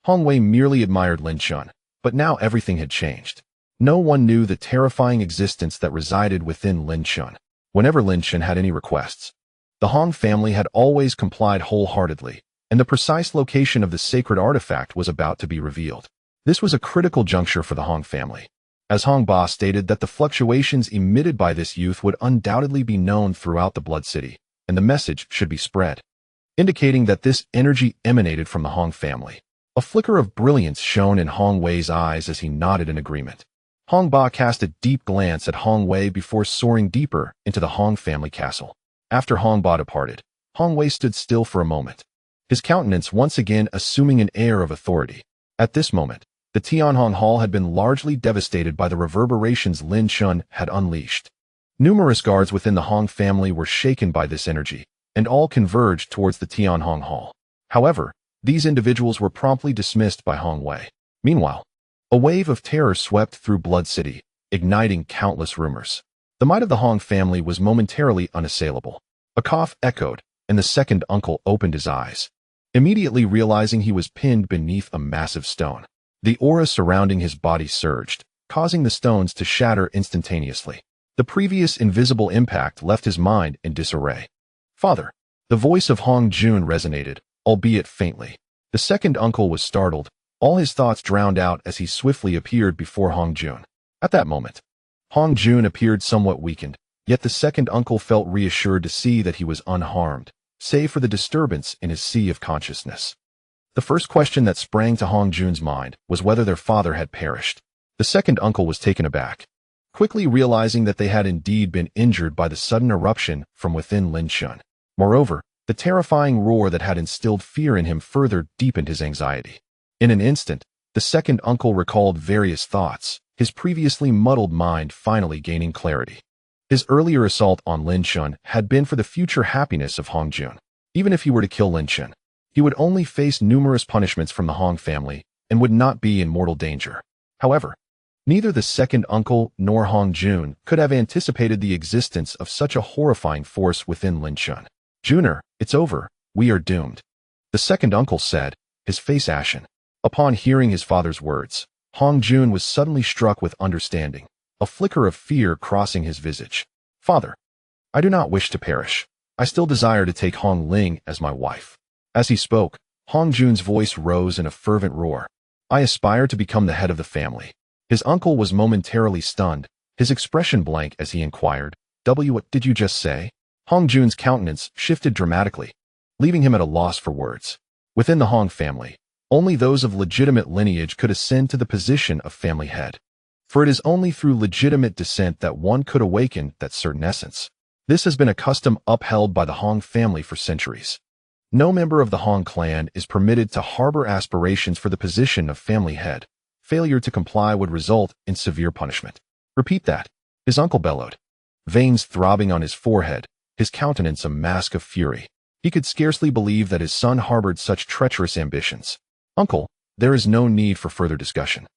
Hong Wei merely admired Lin Chen, but now everything had changed. No one knew the terrifying existence that resided within Lin Chen. Whenever Lin Chen had any requests, the Hong family had always complied wholeheartedly, and the precise location of the sacred artifact was about to be revealed. This was a critical juncture for the Hong family, as Hong Ba stated that the fluctuations emitted by this youth would undoubtedly be known throughout the Blood City, and the message should be spread, indicating that this energy emanated from the Hong family. A flicker of brilliance shone in Hong Wei's eyes as he nodded in agreement. Hong Ba cast a deep glance at Hong Wei before soaring deeper into the Hong family castle. After Hong Ba departed, Hong Wei stood still for a moment, his countenance once again assuming an air of authority. At this moment, the Tianhong Hall had been largely devastated by the reverberations Lin Chen had unleashed. Numerous guards within the Hong family were shaken by this energy, and all converged towards the Tianhong Hall. However, these individuals were promptly dismissed by Hong Wei. Meanwhile, a wave of terror swept through Blood City, igniting countless rumors. The might of the Hong family was momentarily unassailable. A cough echoed, and the second uncle opened his eyes, immediately realizing he was pinned beneath a massive stone. The aura surrounding his body surged, causing the stones to shatter instantaneously. The previous invisible impact left his mind in disarray. "Father!" The voice of Hong Jun resonated, albeit faintly. The second uncle was startled, all his thoughts drowned out as he swiftly appeared before Hong Jun. At that moment, Hong Jun appeared somewhat weakened, yet the second uncle felt reassured to see that he was unharmed, save for the disturbance in his sea of consciousness. The first question that sprang to Hong Jun's mind was whether their father had perished. The second uncle was taken aback, quickly realizing that they had indeed been injured by the sudden eruption from within Lin Chen. Moreover, the terrifying roar that had instilled fear in him further deepened his anxiety. In an instant, The second uncle recalled various thoughts, his previously muddled mind finally gaining clarity. His earlier assault on Lin Chen had been for the future happiness of Hong Jun. Even if he were to kill Lin Chen, he would only face numerous punishments from the Hong family and would not be in mortal danger. However, neither the second uncle nor Hong Jun could have anticipated the existence of such a horrifying force within Lin Chen. "Juner, it's over. We are doomed," the second uncle said, his face ashen. Upon hearing his father's words, Hong Jun was suddenly struck with understanding, a flicker of fear crossing his visage. "Father, I do not wish to perish. I still desire to take Hong Ling as my wife." As he spoke, Hong Jun's voice rose in a fervent roar. "I aspire to become the head of the family." His uncle was momentarily stunned, his expression blank as he inquired, What did you just say?" Hong Jun's countenance shifted dramatically, leaving him at a loss for words. Within the Hong family, only those of legitimate lineage could ascend to the position of family head. For it is only through legitimate descent that one could awaken that certain essence. This has been a custom upheld by the Hong family for centuries. No member of the Hong clan is permitted to harbor aspirations for the position of family head. Failure to comply would result in severe punishment. "Repeat that," his uncle bellowed. Veins throbbing on his forehead, his countenance a mask of fury. He could scarcely believe that his son harbored such treacherous ambitions. "Uncle, there is no need for further discussion."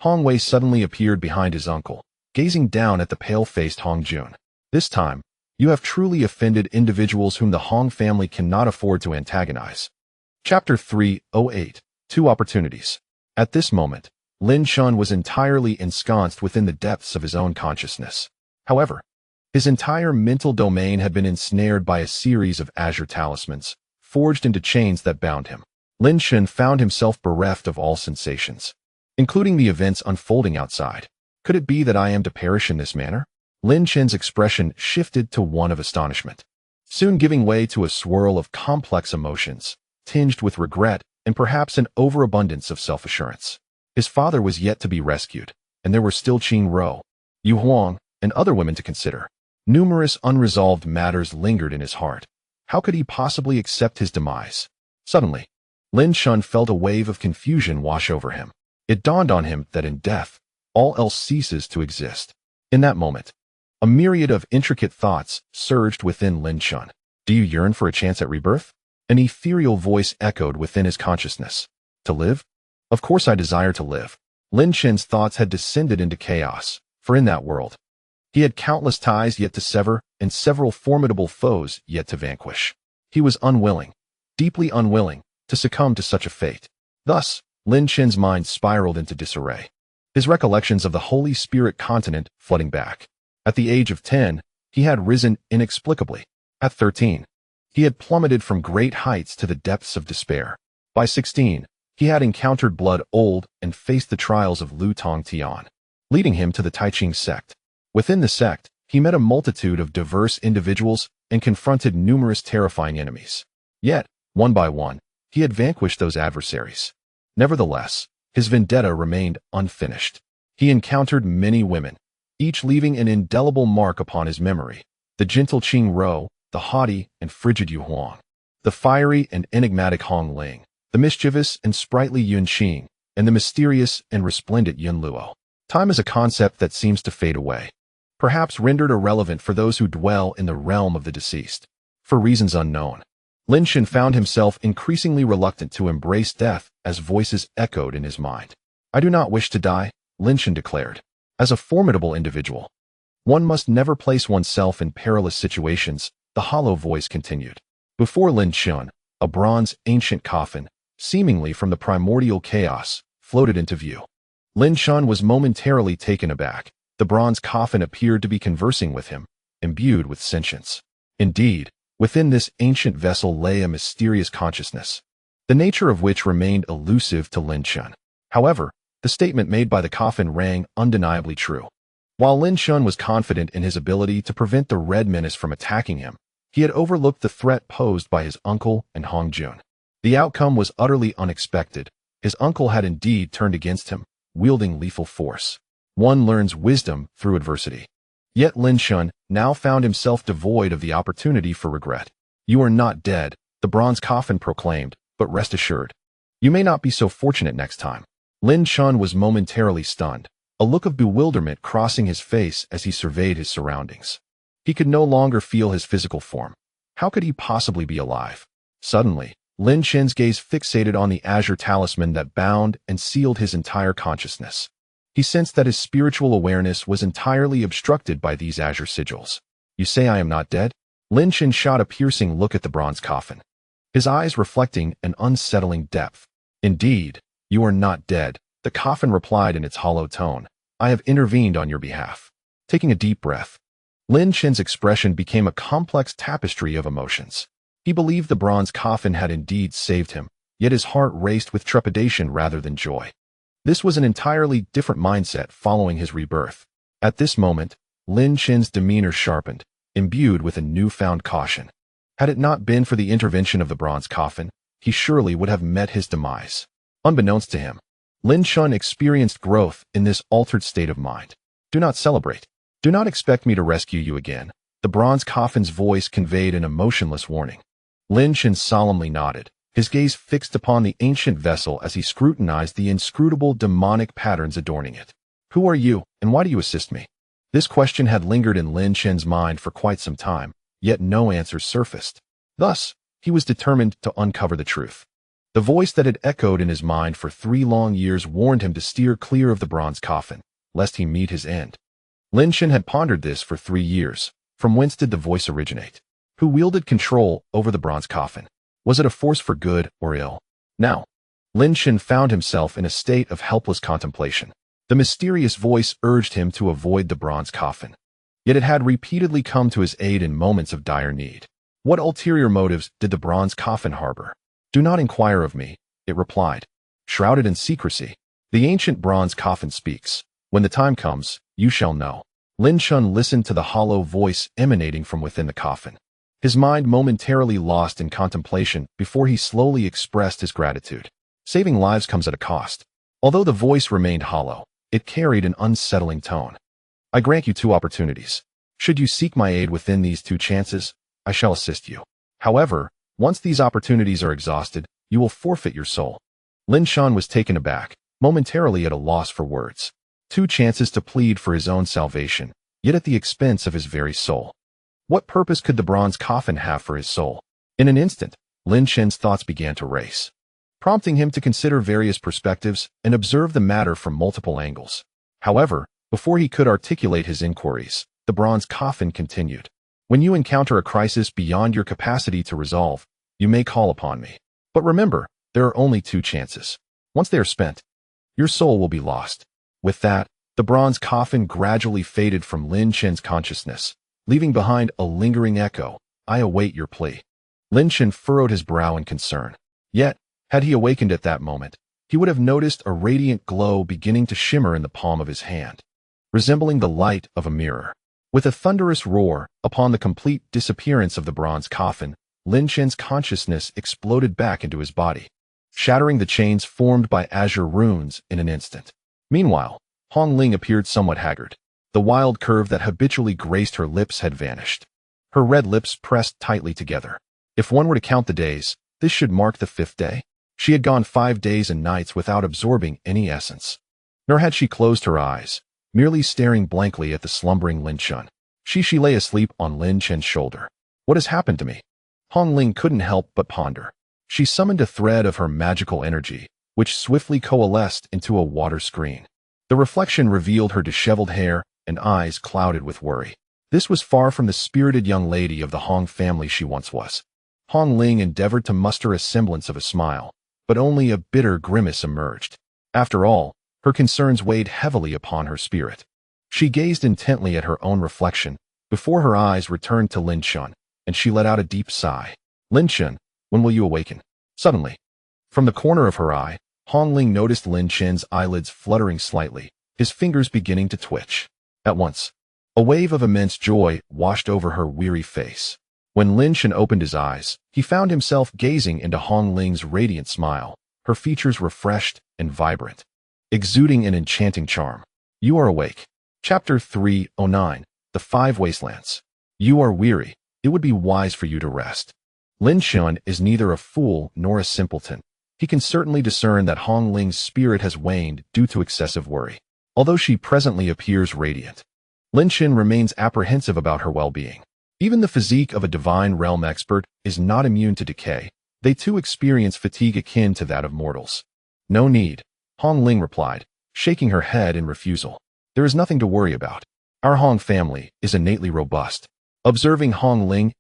Hong Wei suddenly appeared behind his uncle, gazing down at the pale-faced Hong Jun. "This time, you have truly offended individuals whom the Hong family cannot afford to antagonize." Chapter 308. Two Opportunities. At this moment, Lin Chen was entirely ensconced within the depths of his own consciousness. However, his entire mental domain had been ensnared by a series of azure talismans, forged into chains that bound him. Lin Chen found himself bereft of all sensations, including the events unfolding outside. Could it be that I am to perish in this manner? Lin Chen's expression shifted to one of astonishment, soon giving way to a swirl of complex emotions, tinged with regret and perhaps an overabundance of self-assurance. His father was yet to be rescued, and there were still Qing Ro, Yu Huang, and other women to consider. Numerous unresolved matters lingered in his heart. How could he possibly accept his demise? Suddenly, Lin Chen felt a wave of confusion wash over him. It dawned on him that in death, all else ceases to exist. In that moment, a myriad of intricate thoughts surged within Lin Chen. "Do you yearn for a chance at rebirth?" An ethereal voice echoed within his consciousness. "To live? Of course I desire to live." Lin Chen's thoughts had descended into chaos, for in that world, he had countless ties yet to sever and several formidable foes yet to vanquish. He was unwilling, deeply unwilling, to succumb to such a fate. Thus, Lin Chen's mind spiraled into disarray, his recollections of the Holy Spirit continent flooding back. At the age of 10, he had risen inexplicably. At 13, he had plummeted from great heights to the depths of despair. By 16, he had encountered blood old and faced the trials of Lu Tong Tian, leading him to the Taiching sect. Within the sect, he met a multitude of diverse individuals and confronted numerous terrifying enemies. Yet, one by one, he had vanquished those adversaries. Nevertheless, his vendetta remained unfinished. He encountered many women, each leaving an indelible mark upon his memory. The gentle Qing Ro, the haughty and frigid Yu Huang, the fiery and enigmatic Hong Ling, the mischievous and sprightly Yun Qing, and the mysterious and resplendent Yun Luo. Time is a concept that seems to fade away, perhaps rendered irrelevant for those who dwell in the realm of the deceased. For reasons unknown, Lin Chen found himself increasingly reluctant to embrace death as voices echoed in his mind. "I do not wish to die," Lin Chen declared. As a formidable individual, one must never place oneself in perilous situations, the hollow voice continued. Before Lin Chen, a bronze ancient coffin, seemingly from the primordial chaos, floated into view. Lin Chen was momentarily taken aback. The bronze coffin appeared to be conversing with him, imbued with sentience. Indeed, within this ancient vessel lay a mysterious consciousness, the nature of which remained elusive to Lin Chen. However, the statement made by the coffin rang undeniably true. While Lin Chen was confident in his ability to prevent the Red Menace from attacking him, he had overlooked the threat posed by his uncle and Hong Jun. The outcome was utterly unexpected. His uncle had indeed turned against him, wielding lethal force. One learns wisdom through adversity. Yet Lin Chen now found himself devoid of the opportunity for regret. "You are not dead," the bronze coffin proclaimed, "but rest assured, you may not be so fortunate next time." Lin Chen was momentarily stunned, a look of bewilderment crossing his face as he surveyed his surroundings. He could no longer feel his physical form. How could he possibly be alive? Suddenly, Lin Chen's gaze fixated on the azure talisman that bound and sealed his entire consciousness. He sensed that his spiritual awareness was entirely obstructed by these azure sigils. You say I am not dead? Lin Chen shot a piercing look at the bronze coffin, his eyes reflecting an unsettling depth. Indeed, you are not dead, the coffin replied in its hollow tone. I have intervened on your behalf. Taking a deep breath, Lin Chen's expression became a complex tapestry of emotions. He believed the bronze coffin had indeed saved him, yet his heart raced with trepidation rather than joy. This was an entirely different mindset following his rebirth. At this moment, Lin Chen's demeanor sharpened, imbued with a newfound caution. Had it not been for the intervention of the bronze coffin, he surely would have met his demise. Unbeknownst to him, Lin Chen experienced growth in this altered state of mind. Do not celebrate. Do not expect me to rescue you again. The bronze coffin's voice conveyed an emotionless warning. Lin Chen solemnly nodded, his gaze fixed upon the ancient vessel as he scrutinized the inscrutable demonic patterns adorning it. Who are you, and why do you assist me? This question had lingered in Lin Chen's mind for quite some time, yet no answers surfaced. Thus, he was determined to uncover the truth. The voice that had echoed in his mind for 3 long years warned him to steer clear of the bronze coffin, lest he meet his end. Lin Chen had pondered this for 3 years. From whence did the voice originate? Who wielded control over the bronze coffin? Was it a force for good or ill? Now, Lin Chen found himself in a state of helpless contemplation. The mysterious voice urged him to avoid the bronze coffin. Yet it had repeatedly come to his aid in moments of dire need. What ulterior motives did the bronze coffin harbor? Do not inquire of me, it replied. Shrouded in secrecy, the ancient bronze coffin speaks. When the time comes, you shall know. Lin Chen listened to the hollow voice emanating from within the coffin, his mind momentarily lost in contemplation before he slowly expressed his gratitude. Saving lives comes at a cost. Although the voice remained hollow, it carried an unsettling tone. I grant you 2 opportunities. Should you seek my aid within these 2 chances, I shall assist you. However, once these opportunities are exhausted, you will forfeit your soul. Lin Chen was taken aback, momentarily at a loss for words. 2 chances to plead for his own salvation, yet at the expense of his very soul. What purpose could the bronze coffin have for his soul? In an instant, Lin Chen's thoughts began to race, prompting him to consider various perspectives and observe the matter from multiple angles. However, before he could articulate his inquiries, the bronze coffin continued. When you encounter a crisis beyond your capacity to resolve, you may call upon me. But remember, there are only 2 chances. Once they are spent, your soul will be lost. With that, the bronze coffin gradually faded from Lin Chen's consciousness, leaving behind a lingering echo. I await your plea. Lin Chen furrowed his brow in concern. Yet, had he awakened at that moment, he would have noticed a radiant glow beginning to shimmer in the palm of his hand, resembling the light of a mirror. With a thunderous roar, upon the complete disappearance of the bronze coffin, Lin Chen's consciousness exploded back into his body, shattering the chains formed by azure runes in an instant. Meanwhile, Hong Ling appeared somewhat haggard. The wild curve that habitually graced her lips had vanished. Her red lips pressed tightly together. If one were to count the days, this should mark the 5th day. She had gone 5 days and nights without absorbing any essence. Nor had she closed her eyes, merely staring blankly at the slumbering Lin Chen. She lay asleep on Lin Chen's shoulder. What has happened to me? Hong Ling couldn't help but ponder. She summoned a thread of her magical energy, which swiftly coalesced into a water screen. The reflection revealed her disheveled hair and eyes clouded with worry. This was far from the spirited young lady of the Hong family she once was. Hong Ling endeavored to muster a semblance of a smile, but only a bitter grimace emerged. After all, her concerns weighed heavily upon her spirit. She gazed intently at her own reflection, before her eyes returned to Lin Chen, and she let out a deep sigh. Lin Chen, when will you awaken? Suddenly, from the corner of her eye, Hong Ling noticed Lin Chen's eyelids fluttering slightly, his fingers beginning to twitch. At once, a wave of immense joy washed over her weary face. When Lin Chen opened his eyes, he found himself gazing into Hong Ling's radiant smile, her features refreshed and vibrant, exuding an enchanting charm. You are awake. Chapter 309, The 5 Wastelands. You are weary. It would be wise for you to rest. Lin Chen is neither a fool nor a simpleton. he can certainly discern that Hong Ling's spirit has waned due to excessive worry. Although she presently appears radiant, Lin Chen remains apprehensive about her well-being. Even the physique of a divine realm expert is not immune to decay. They too experience fatigue akin to that of mortals. No need, Hong Ling replied, shaking her head in refusal. There is nothing to worry about. Our Hong family is innately robust. Observing Hong Ling's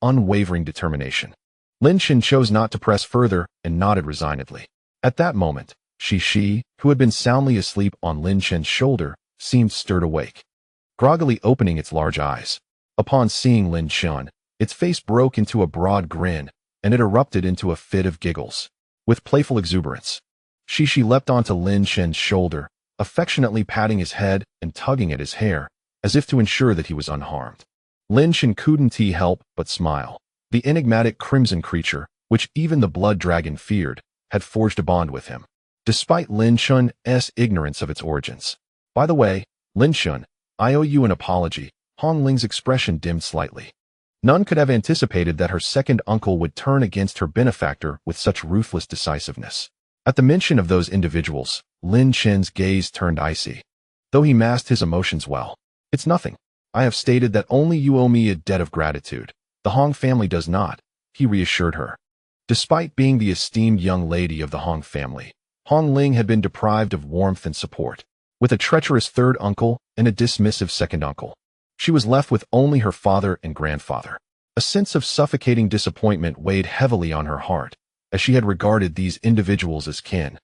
unwavering determination, Lin Chen chose not to press further and nodded resignedly. At that moment, Shi, who had been soundly asleep on Lin Chen's shoulder, seemed stirred awake, groggily opening its large eyes. Upon seeing Lin Chen, its face broke into a broad grin, and it erupted into a fit of giggles. With playful exuberance, Shi leapt onto Lin Chen's shoulder, affectionately patting his head and tugging at his hair, as if to ensure that he was unharmed. Lin Chen couldn't help but smile. The enigmatic crimson creature, which even the blood dragon feared, had forged a bond with him, despite Lin Chen's ignorance of its origins. By the way, Lin Chen, I owe you an apology. Hong Ling's expression dimmed slightly. None could have anticipated that her second uncle would turn against her benefactor with such ruthless decisiveness. At the mention of those individuals, Lin Chen's gaze turned icy, though he masked his emotions well. It's nothing. I have stated that only you owe me a debt of gratitude. The Hong family does not, he reassured her. Despite being the esteemed young lady of the Hong family, Hong Ling had been deprived of warmth and support. With a treacherous third uncle and a dismissive second uncle, she was left with only her father and grandfather. A sense of suffocating disappointment weighed heavily on her heart, as she had regarded these individuals as kin,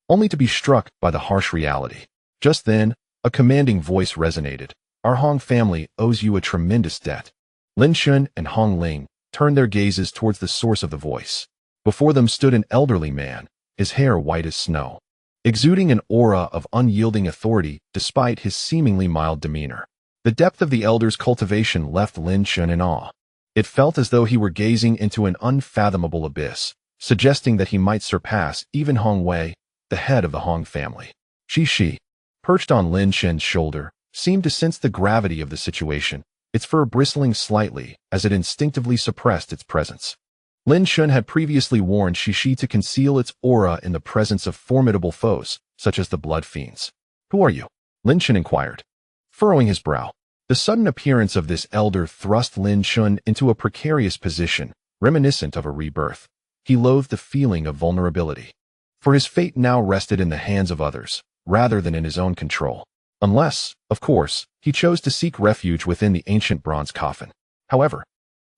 only to be struck by the harsh reality. Just then, a commanding voice resonated. Our Hong family owes you a tremendous debt. Lin Chen and Hong Ling turned their gazes towards the source of the voice. Before them stood an elderly man, his hair white as snow, exuding an aura of unyielding authority despite his seemingly mild demeanor. The depth of the elder's cultivation left Lin Chen in awe. It felt as though he were gazing into an unfathomable abyss, suggesting that he might surpass even Hong Wei, the head of the Hong family. Shi, perched on Lin Chen's shoulder, seemed to sense the gravity of the situation, its fur bristling slightly as it instinctively suppressed its presence. Lin Chen had previously warned Shi to conceal its aura in the presence of formidable foes, such as the blood fiends. Who are you? Lin Chen inquired, furrowing his brow. The sudden appearance of this elder thrust Lin Chen into a precarious position, reminiscent of a rebirth. He loathed the feeling of vulnerability, for his fate now rested in the hands of others, rather than in his own control. Unless, of course, he chose to seek refuge within the ancient bronze coffin. However,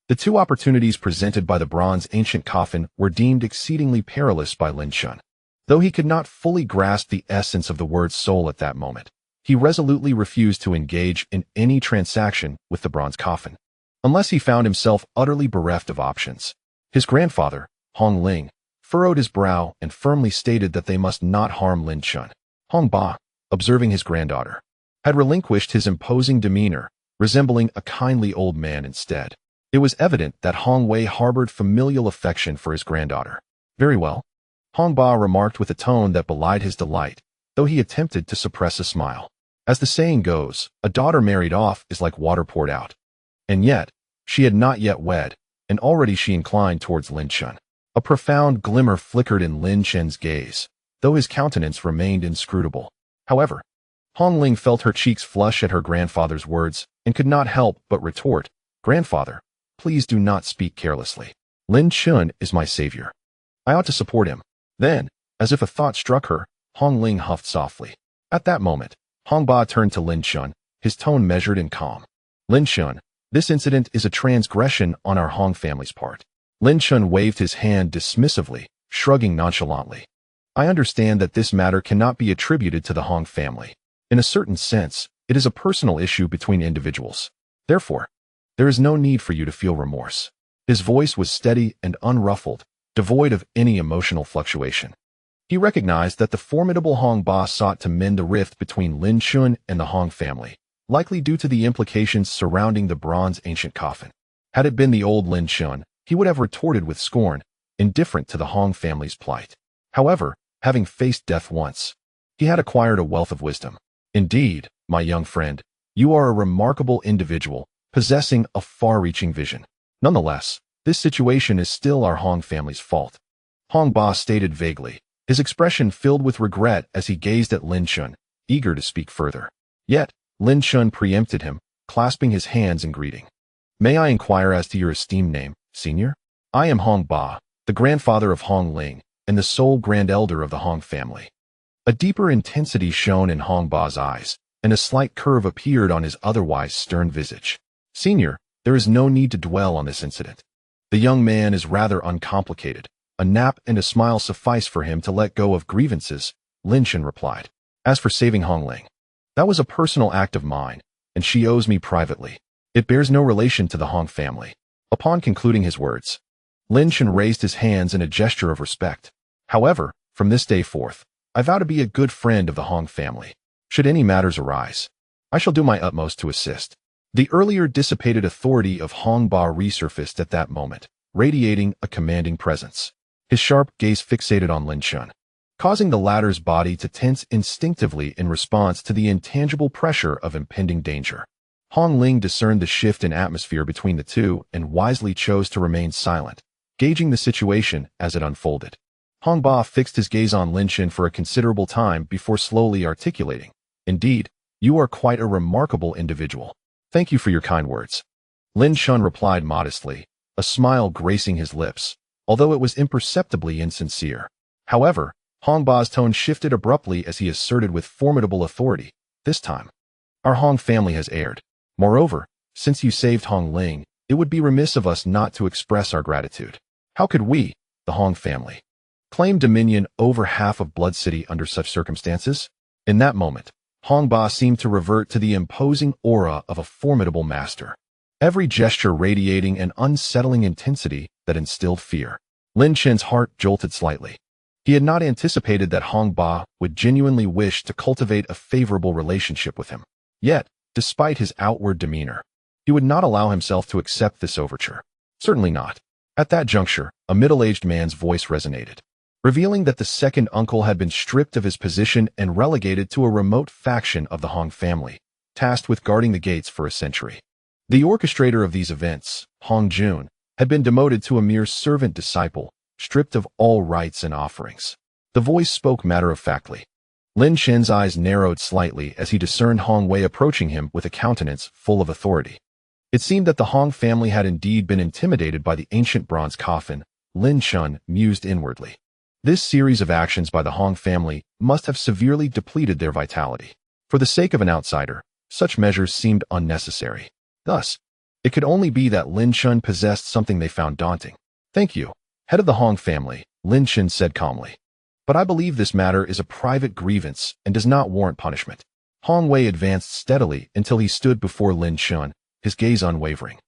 the two opportunities presented by the bronze ancient coffin were deemed exceedingly perilous by Lin Chen. Though he could not fully grasp the essence of the word soul at that moment, he resolutely refused to engage in any transaction with the bronze coffin, unless he found himself utterly bereft of options. His grandfather, Hong Ling, furrowed his brow and firmly stated that they must not harm Lin Chen. Hong Ba, observing his granddaughter, had relinquished his imposing demeanor, resembling a kindly old man instead. It was evident that Hong Wei harbored familial affection for his granddaughter. Very well, Hong Ba remarked with a tone that belied his delight, though he attempted to suppress a smile. As the saying goes, a daughter married off is like water poured out. And yet, she had not yet wed, and already she inclined towards Lin Chen. A profound glimmer flickered in Lin Chen's gaze, though his countenance remained inscrutable. However, Hong Ling felt her cheeks flush at her grandfather's words, and could not help but retort, "Grandfather, please do not speak carelessly. Lin Chen is my savior. I ought to support him." Then, as if a thought struck her, Hong Ling huffed softly. At that moment, Hong Ba turned to Lin Chen, his tone measured and calm. "Lin Chen, this incident is a transgression on our Hong family's part." Lin Chen waved his hand dismissively, shrugging nonchalantly. "I understand that this matter cannot be attributed to the Hong family. In a certain sense, it is a personal issue between individuals. Therefore, there is no need for you to feel remorse." His voice was steady and unruffled, devoid of any emotional fluctuation. He recognized that the formidable Hong Ba sought to mend the rift between Lin Chen and the Hong family, likely due to the implications surrounding the bronze ancient coffin. Had it been the old Lin Chen, he would have retorted with scorn, indifferent to the Hong family's plight. However, having faced death once, he had acquired a wealth of wisdom. "Indeed, my young friend, you are a remarkable individual, possessing a far-reaching vision. Nonetheless, this situation is still our Hong family's fault." Hong Ba stated vaguely, his expression filled with regret as he gazed at Lin Chen, eager to speak further. Yet, Lin Chen preempted him, clasping his hands in greeting. May I inquire as to your esteemed name, senior? I am Hong Ba, the grandfather of Hong Ling, and the sole grand elder of the Hong family. A deeper intensity shone in Hong Ba's eyes, and a slight curve appeared on his otherwise stern visage. Senior, there is no need to dwell on this incident. The young man is rather uncomplicated. A nap and a smile suffice for him to let go of grievances, Lin Chen replied. As for saving Hong Ling, that was a personal act of mine, and she owes me privately. It bears no relation to the Hong family. Upon concluding his words, Lin Chen raised his hands in a gesture of respect. However, from this day forth, I vow to be a good friend of the Hong family. Should any matters arise, I shall do my utmost to assist. The earlier dissipated authority of Hong Ba resurfaced at that moment, radiating a commanding presence. His sharp gaze fixated on Lin Chen, causing the latter's body to tense instinctively in response to the intangible pressure of impending danger. Hong Ling discerned the shift in atmosphere between the two and wisely chose to remain silent, gauging the situation as it unfolded. Hong Ba fixed his gaze on Lin Chen for a considerable time before slowly articulating, "Indeed, you are quite a remarkable individual. Thank you for your kind words." Lin Chen replied modestly, a smile gracing his lips, although it was imperceptibly insincere. However, Hong Ba's tone shifted abruptly as he asserted with formidable authority, "This time, our Hong family has erred. Moreover, since you saved Hong Ling, it would be remiss of us not to express our gratitude. How could we, the Hong family, claim dominion over half of Blood City under such circumstances?" In that moment, Hong Ba seemed to revert to the imposing aura of a formidable master, every gesture radiating an unsettling intensity that instilled fear. Lin Chen's heart jolted slightly. He had not anticipated that Hong Ba would genuinely wish to cultivate a favorable relationship with him. Yet, despite his outward demeanor, he would not allow himself to accept this overture. Certainly not. At that juncture, a middle-aged man's voice resonated, revealing that the second uncle had been stripped of his position and relegated to a remote faction of the Hong family, tasked with guarding the gates for a century. The orchestrator of these events, Hong Jun, had been demoted to a mere servant disciple, stripped of all rights and offerings. The voice spoke matter-of-factly. Lin Chen's eyes narrowed slightly as he discerned Hong Wei approaching him with a countenance full of authority. It seemed that the Hong family had indeed been intimidated by the ancient bronze coffin. Lin Chen mused inwardly. This series of actions by the Hong family must have severely depleted their vitality. For the sake of an outsider, such measures seemed unnecessary. Thus, it could only be that Lin Chen possessed something they found daunting. "Thank you, head of the Hong family," Lin Chen said calmly. "But I believe this matter is a private grievance and does not warrant punishment." Hong Wei advanced steadily until he stood before Lin Chen, his gaze unwavering.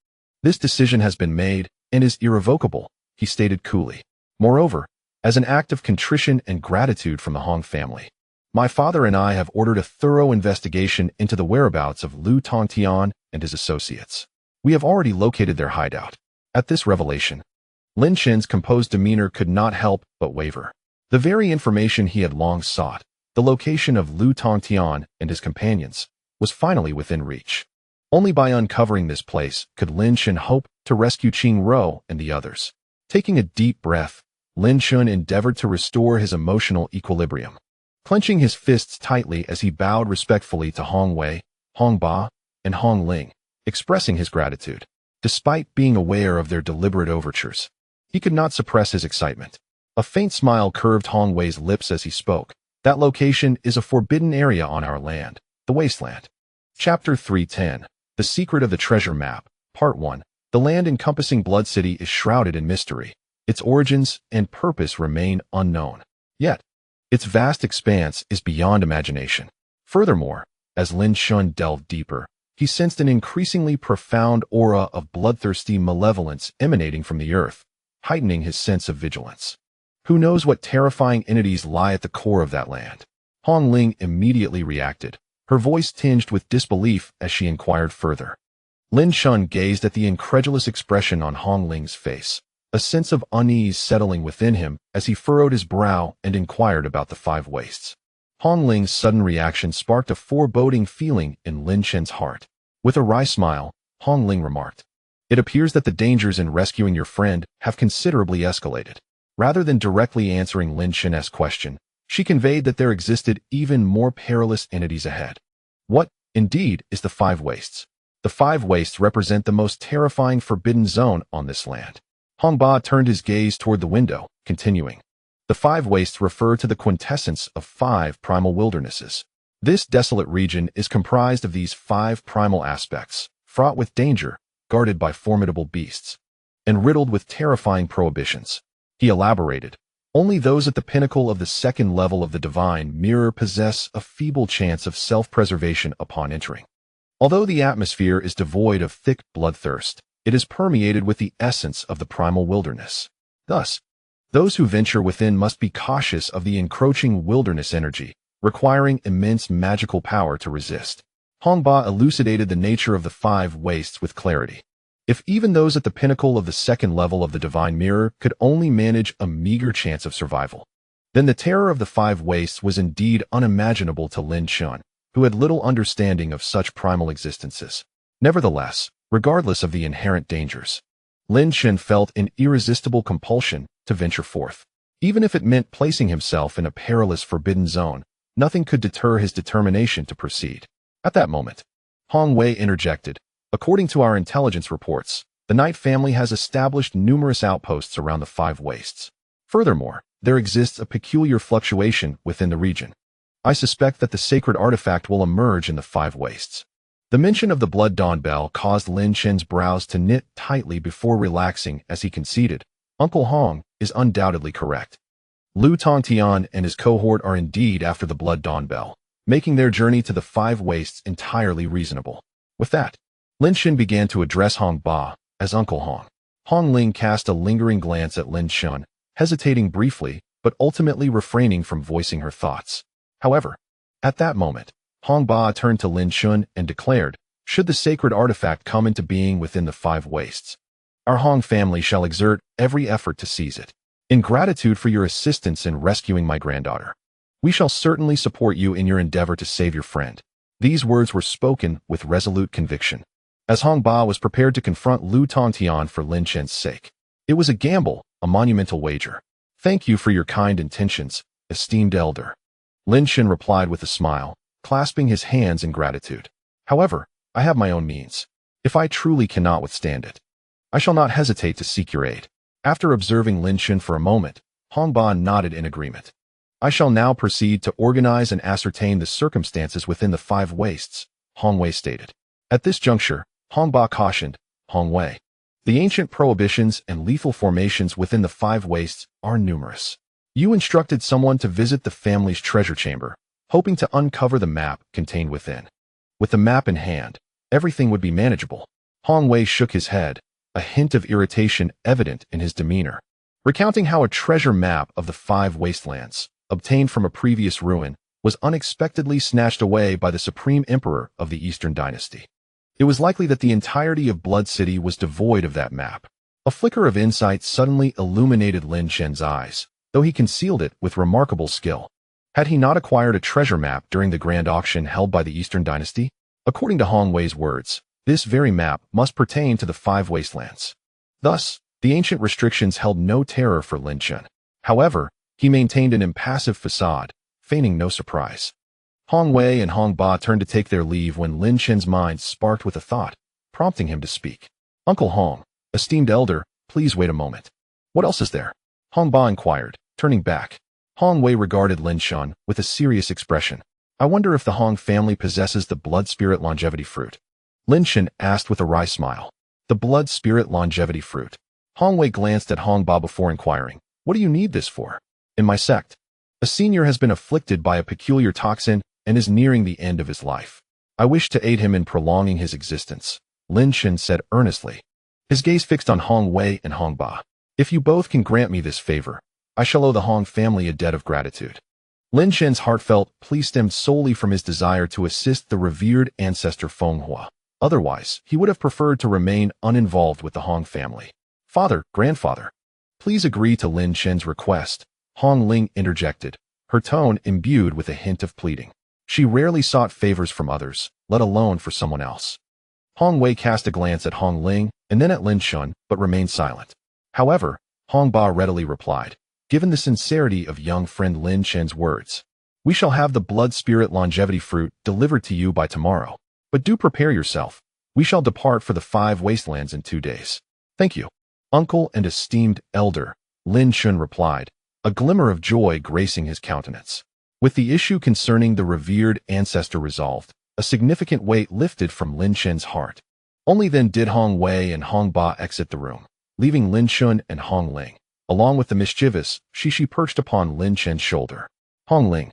"This decision has been made and is irrevocable," he stated coolly. "Moreover, as an act of contrition and gratitude from the Hong family, my father and I have ordered a thorough investigation into the whereabouts of Lu Tongtian and his associates. We have already located their hideout." At this revelation, Lin Chen's composed demeanor could not help but waver. The very information he had long sought, the location of Lu Tongtian and his companions, was finally within reach. Only by uncovering this place could Lin Chen hope to rescue Qing Ro and the others. Taking a deep breath, Lin Chen endeavored to restore his emotional equilibrium. Clenching his fists tightly as he bowed respectfully to Hong Wei, Hong Ba, and Hong Ling, expressing his gratitude. Despite being aware of their deliberate overtures, he could not suppress his excitement. A faint smile curved Hong Wei's lips as he spoke. "That location is a forbidden area on our land, the Wasteland." Chapter 310. The Secret of the Treasure Map, Part 1. The land encompassing Blood City is shrouded in mystery. Its origins and purpose remain unknown. Yet, its vast expanse is beyond imagination. Furthermore, as Lin Chen delved deeper, he sensed an increasingly profound aura of bloodthirsty malevolence emanating from the earth, heightening his sense of vigilance. Who knows what terrifying entities lie at the core of that land? Hong Ling immediately reacted, her voice tinged with disbelief as she inquired further. Lin Chen gazed at the incredulous expression on Hong Ling's face, a sense of unease settling within him as he furrowed his brow and inquired about the Five Wastes. Hong Ling's sudden reaction sparked a foreboding feeling in Lin Chen's heart. With a wry smile, Hong Ling remarked, "It appears that the dangers in rescuing your friend have considerably escalated." Rather than directly answering Lin Chen's question, she conveyed that there existed even more perilous entities ahead. What, indeed, is the Five Wastes? The Five Wastes represent the most terrifying forbidden zone on this land. Hong Ba turned his gaze toward the window, continuing. The Five Wastes refer to the quintessence of 5 primal wildernesses. This desolate region is comprised of these 5 primal aspects, fraught with danger, guarded by formidable beasts, and riddled with terrifying prohibitions. He elaborated, only those at the pinnacle of the second level of the divine mirror possess a feeble chance of self-preservation upon entering. Although the atmosphere is devoid of thick bloodthirst, it is permeated with the essence of the primal wilderness. Thus, those who venture within must be cautious of the encroaching wilderness energy, requiring immense magical power to resist. Hong Ba elucidated the nature of the 5 wastes with clarity. If even those at the pinnacle of the second level of the divine mirror could only manage a meager chance of survival, then the terror of the 5 wastes was indeed unimaginable to Lin Chen, who had little understanding of such primal existences. Nevertheless, regardless of the inherent dangers, Lin Chen felt an irresistible compulsion to venture forth. Even if it meant placing himself in a perilous forbidden zone, nothing could deter his determination to proceed. At that moment, Hong Wei interjected, according to our intelligence reports, the Knight family has established numerous outposts around the 5 wastes. Furthermore, there exists a peculiar fluctuation within the region. I suspect that the sacred artifact will emerge in the 5 wastes. The mention of the blood dawn bell caused Lin Chen's brows to knit tightly before relaxing as he conceded, Uncle Hong is undoubtedly correct. Lu Tongtian and his cohort are indeed after the blood dawn bell, making their journey to the 5 wastes entirely reasonable. With that, Lin Chen began to address Hong Ba as Uncle Hong. Hong Ling cast a lingering glance at Lin Chen, hesitating briefly, but ultimately refraining from voicing her thoughts. However, at that moment, Hong Ba turned to Lin Chen and declared, should the sacred artifact come into being within the 5 wastes, our Hong family shall exert every effort to seize it. In gratitude for your assistance in rescuing my granddaughter, we shall certainly support you in your endeavor to save your friend. These words were spoken with resolute conviction. As Hong Ba was prepared to confront Lu Tongtian for Lin Chen's sake, it was a gamble, a monumental wager. Thank you for your kind intentions, esteemed elder. Lin Chen replied with a smile, clasping his hands in gratitude. However, I have my own means. If I truly cannot withstand it, I shall not hesitate to seek your aid. After observing Lin Chen for a moment, Hong Ba nodded in agreement. I shall now proceed to organize and ascertain the circumstances within the 5 wastes, Hong Wei stated. At this juncture, Hong Ba cautioned, Hong Wei, the ancient prohibitions and lethal formations within the 5 wastes are numerous. You instructed someone to visit the family's treasure chamber, hoping to uncover the map contained within. With the map in hand, everything would be manageable. Hong Wei shook his head, a hint of irritation evident in his demeanor, recounting how a treasure map of the 5 wastelands, obtained from a previous ruin, was unexpectedly snatched away by the supreme emperor of the Eastern dynasty. It was likely that the entirety of Blood City was devoid of that map. A flicker of insight suddenly illuminated Lin Chen's eyes, though he concealed it with remarkable skill. Had he not acquired a treasure map during the grand auction held by the Eastern dynasty? According to Hong Wei's words, this very map must pertain to the 5 wastelands. Thus, the ancient restrictions held no terror for Lin Chen. However, he maintained an impassive facade, feigning no surprise. Hong Wei and Hong Ba turned to take their leave when Lin Chen's mind sparked with a thought, prompting him to speak. Uncle Hong, esteemed elder, please wait a moment. What else is there? Hong Ba inquired, turning back. Hong Wei regarded Lin Chen with a serious expression. I wonder if the Hong family possesses the blood spirit longevity fruit. Lin Chen asked with a wry smile. The blood spirit longevity fruit. Hong Wei glanced at Hong Ba before inquiring, what do you need this for? In my sect, a senior has been afflicted by a peculiar toxin and is nearing the end of his life. I wish to aid him in prolonging his existence, Lin Chen said earnestly, his gaze fixed on Hong Wei and Hong Ba. If you both can grant me this favor, I shall owe the Hong family a debt of gratitude. Lin Chen's heartfelt plea stemmed solely from his desire to assist the revered ancestor Feng Hua. Otherwise, he would have preferred to remain uninvolved with the Hong family. Father, grandfather, please agree to Lin Chen's request, Hong Ling interjected, her tone imbued with a hint of pleading. She rarely sought favors from others, let alone for someone else. Hong Wei cast a glance at Hong Ling and then at Lin Chen, but remained silent. However, Hong Ba readily replied, given the sincerity of young friend Lin Chen's words. We shall have the blood spirit longevity fruit delivered to you by tomorrow. But do prepare yourself. We shall depart for the 5 wastelands in 2 days. Thank you, uncle and esteemed elder, Lin Chen replied, a glimmer of joy gracing his countenance. With the issue concerning the revered ancestor resolved, a significant weight lifted from Lin Chen's heart. Only then did Hong Wei and Hong Ba exit the room, leaving Lin Chen and Hong Ling. Along with the mischievous Shishi perched upon Lin Chen's shoulder. Hong Ling,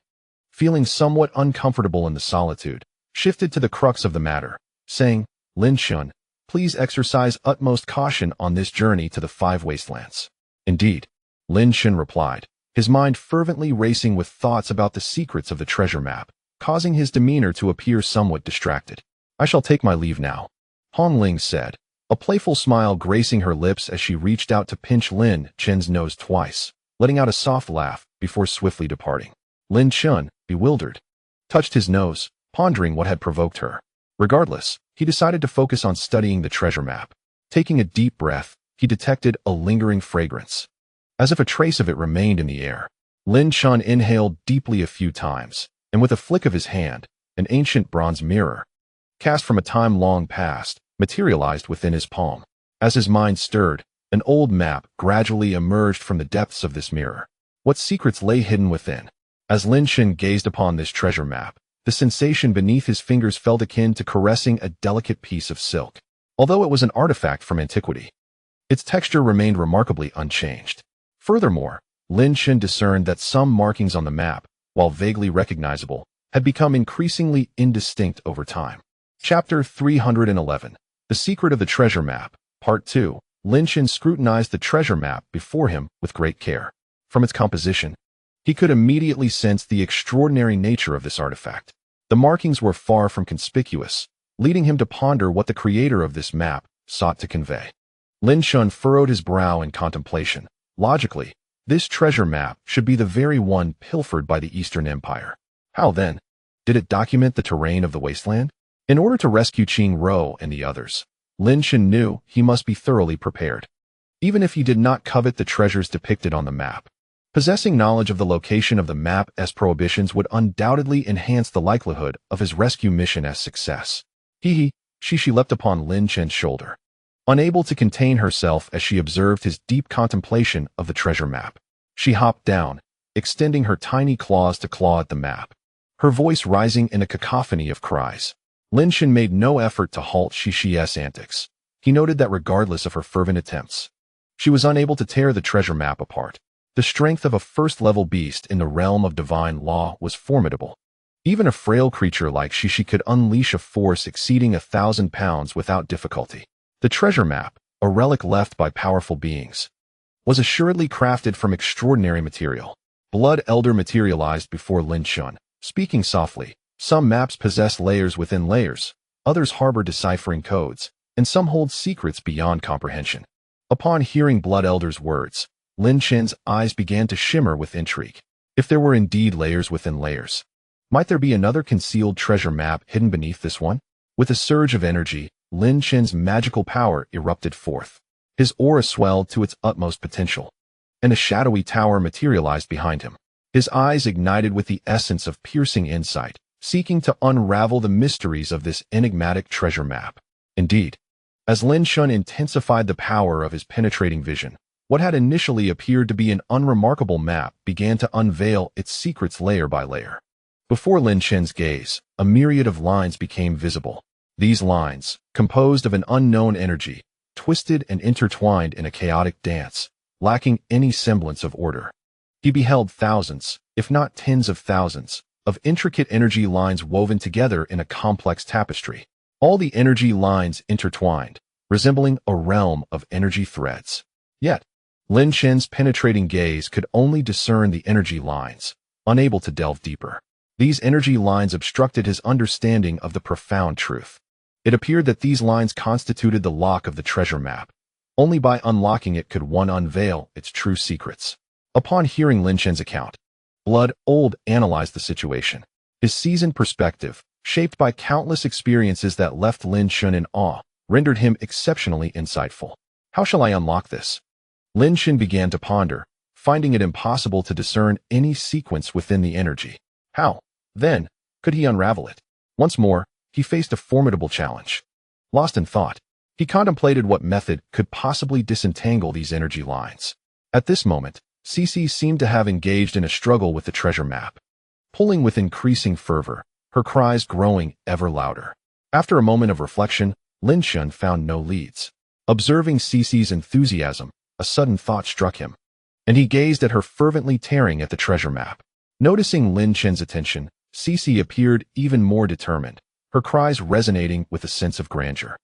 feeling somewhat uncomfortable in the solitude, shifted to the crux of the matter, saying, Lin Chen, please exercise utmost caution on this journey to the 5 wastelands. Indeed, Lin Chen replied, his mind fervently racing with thoughts about the secrets of the treasure map, causing his demeanor to appear somewhat distracted. I shall take my leave now, Hong Ling said, a playful smile gracing her lips as she reached out to pinch Lin Chen's nose twice, letting out a soft laugh before swiftly departing. Lin Chen, bewildered, touched his nose, pondering what had provoked her. Regardless, he decided to focus on studying the treasure map. Taking a deep breath, he detected a lingering fragrance. As if a trace of it remained in the air, Lin Chen inhaled deeply a few times, and with a flick of his hand, an ancient bronze mirror, cast from a time long past, materialized within his palm. As his mind stirred, an old map gradually emerged from the depths of this mirror. What secrets lay hidden within? As Lin Chen gazed upon this treasure map, the sensation beneath his fingers felt akin to caressing a delicate piece of silk. Although it was an artifact from antiquity, its texture remained remarkably unchanged. Furthermore, Lin Chen discerned that some markings on the map, while vaguely recognizable, had become increasingly indistinct over time. Chapter 311. The Secret of the Treasure Map, Part 2. Lin Chen scrutinized the treasure map before him with great care. From its composition, he could immediately sense the extraordinary nature of this artifact. The markings were far from conspicuous, leading him to ponder what the creator of this map sought to convey. Lin Chen furrowed his brow in contemplation. Logically, this treasure map should be the very one pilfered by the Eastern Empire. How, then, did it document the terrain of the wasteland? In order to rescue Qing Ro and the others, Lin Chen knew he must be thoroughly prepared. Even if he did not covet the treasures depicted on the map, possessing knowledge of the location of the map's prohibitions would undoubtedly enhance the likelihood of his rescue mission as success. She leapt upon Lin Chen's shoulder, unable to contain herself as she observed his deep contemplation of the treasure map. She hopped down, extending her tiny claws to claw at the map, her voice rising in a cacophony of cries. Lin Chen made no effort to halt Shishi's antics. He noted that regardless of her fervent attempts, she was unable to tear the treasure map apart. The strength of a first-level beast in the realm of divine law was formidable. Even a frail creature like Shishi could unleash a force exceeding 1,000 pounds without difficulty. The treasure map, a relic left by powerful beings, was assuredly crafted from extraordinary material. Blood Elder materialized before Lin Chen, speaking softly. Some maps possess layers within layers, others harbor deciphering codes, and some hold secrets beyond comprehension. Upon hearing Blood Elder's words, Lin Chen's eyes began to shimmer with intrigue. If there were indeed layers within layers, might there be another concealed treasure map hidden beneath this one? With a surge of energy, Lin Chen's magical power erupted forth. His aura swelled to its utmost potential, and a shadowy tower materialized behind him. His eyes ignited with the essence of piercing insight, seeking to unravel the mysteries of this enigmatic treasure map. Indeed, as Lin Chen intensified the power of his penetrating vision, what had initially appeared to be an unremarkable map began to unveil its secrets layer by layer. Before Lin Chen's gaze, a myriad of lines became visible. These lines, composed of an unknown energy, twisted and intertwined in a chaotic dance, lacking any semblance of order. He beheld thousands, if not tens of thousands, of intricate energy lines woven together in a complex tapestry. All the energy lines intertwined, resembling a realm of energy threads. Yet, Lin Chen's penetrating gaze could only discern the energy lines, unable to delve deeper. These energy lines obstructed his understanding of the profound truth. It appeared that these lines constituted the lock of the treasure map. Only by unlocking it could one unveil its true secrets. Upon hearing Lin Chen's account, Blood Old analyzed the situation. His seasoned perspective, shaped by countless experiences that left Lin Chen in awe, rendered him exceptionally insightful. How shall I unlock this? Lin Chen began to ponder, finding it impossible to discern any sequence within the energy. How, then, could he unravel it? Once more, he faced a formidable challenge. Lost in thought, he contemplated what method could possibly disentangle these energy lines. At this moment, Cece seemed to have engaged in a struggle with the treasure map. Pulling with increasing fervor, her cries growing ever louder. After a moment of reflection, Lin Chen found no leads. Observing Cece's enthusiasm, a sudden thought struck him, and he gazed at her fervently tearing at the treasure map. Noticing Lin Chen's attention, Cece appeared even more determined, her cries resonating with a sense of grandeur.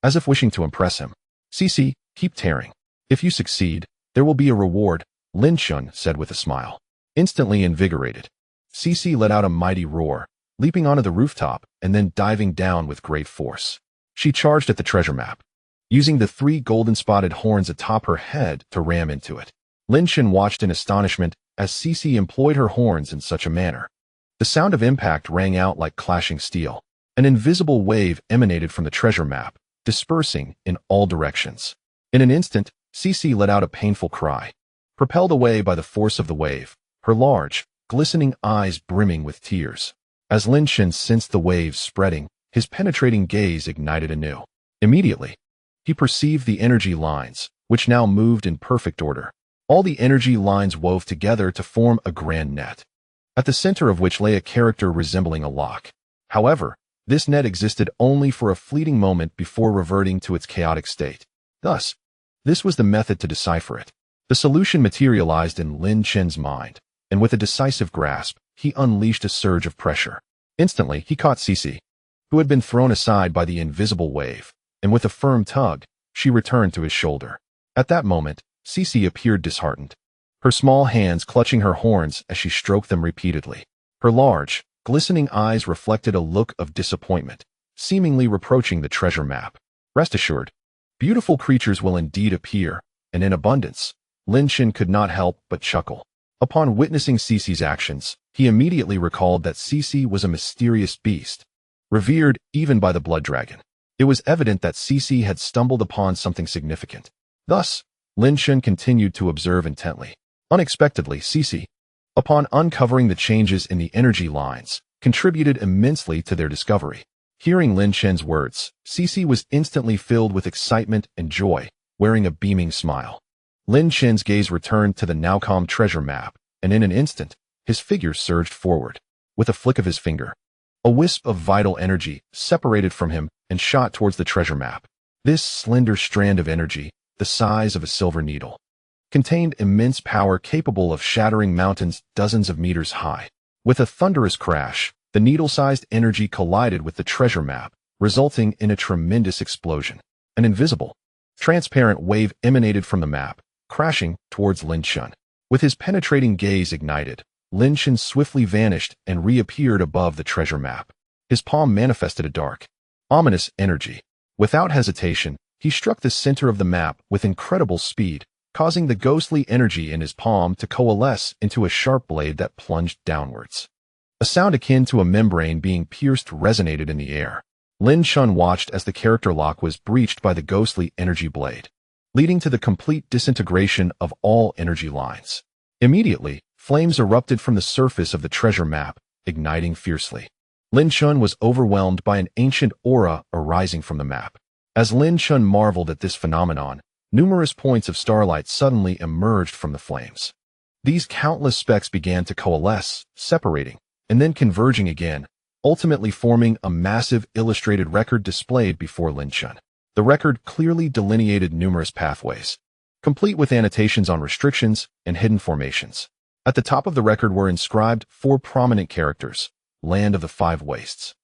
As if wishing to impress him, "Cece, keep tearing. If you succeed, there will be a reward," Lin Chen said with a smile. Instantly invigorated, Cece let out a mighty roar, leaping onto the rooftop and then diving down with great force. She charged at the treasure map, using the 3 golden-spotted horns atop her head to ram into it. Lin Chen watched in astonishment as Cece employed her horns in such a manner. The sound of impact rang out like clashing steel. An invisible wave emanated from the treasure map, dispersing in all directions. In an instant, Cece let out a painful cry. Propelled away by the force of the wave, her large, glistening eyes brimming with tears. As Lin Chen sensed the waves spreading, his penetrating gaze ignited anew. Immediately, he perceived the energy lines, which now moved in perfect order. All the energy lines wove together to form a grand net, at the center of which lay a character resembling a lock. However, this net existed only for a fleeting moment before reverting to its chaotic state. Thus, this was the method to decipher it. The solution materialized in Lin Chen's mind, and with a decisive grasp, he unleashed a surge of pressure. Instantly, he caught Cece, who had been thrown aside by the invisible wave, and with a firm tug, she returned to his shoulder. At that moment, Cece appeared disheartened, her small hands clutching her horns as she stroked them repeatedly. Her large, glistening eyes reflected a look of disappointment, seemingly reproaching the treasure map. Rest assured, beautiful creatures will indeed appear, and in abundance. Lin Chen could not help but chuckle. Upon witnessing Cece's actions, he immediately recalled that Cece was a mysterious beast, revered even by the blood dragon. It was evident that Cece had stumbled upon something significant. Thus, Lin Chen continued to observe intently. Unexpectedly, Cece, upon uncovering the changes in the energy lines, contributed immensely to their discovery. Hearing Lin Chen's words, Cece was instantly filled with excitement and joy, wearing a beaming smile. Lin Chen's gaze returned to the now calm treasure map, and in an instant, his figure surged forward. With a flick of his finger, a wisp of vital energy separated from him and shot towards the treasure map. This slender strand of energy, the size of a silver needle, contained immense power capable of shattering mountains dozens of meters high. With a thunderous crash, the needle-sized energy collided with the treasure map, resulting in a tremendous explosion. An invisible, transparent wave emanated from the map, crashing towards Lin Chen. With his penetrating gaze ignited, Lin Chen swiftly vanished and reappeared above the treasure map. His palm manifested a dark, ominous energy. Without hesitation, he struck the center of the map with incredible speed, causing the ghostly energy in his palm to coalesce into a sharp blade that plunged downwards. A sound akin to a membrane being pierced resonated in the air. Lin Chen watched as the character lock was breached by the ghostly energy blade, leading to the complete disintegration of all energy lines. Immediately, flames erupted from the surface of the treasure map, igniting fiercely. Lin Chen was overwhelmed by an ancient aura arising from the map. As Lin Chen marveled at this phenomenon, numerous points of starlight suddenly emerged from the flames. These countless specks began to coalesce, separating, and then converging again, ultimately forming a massive illustrated record displayed before Lin Chen. The record clearly delineated numerous pathways, complete with annotations on restrictions and hidden formations. At the top of the record were inscribed 4 prominent characters: Land of the Five Wastes.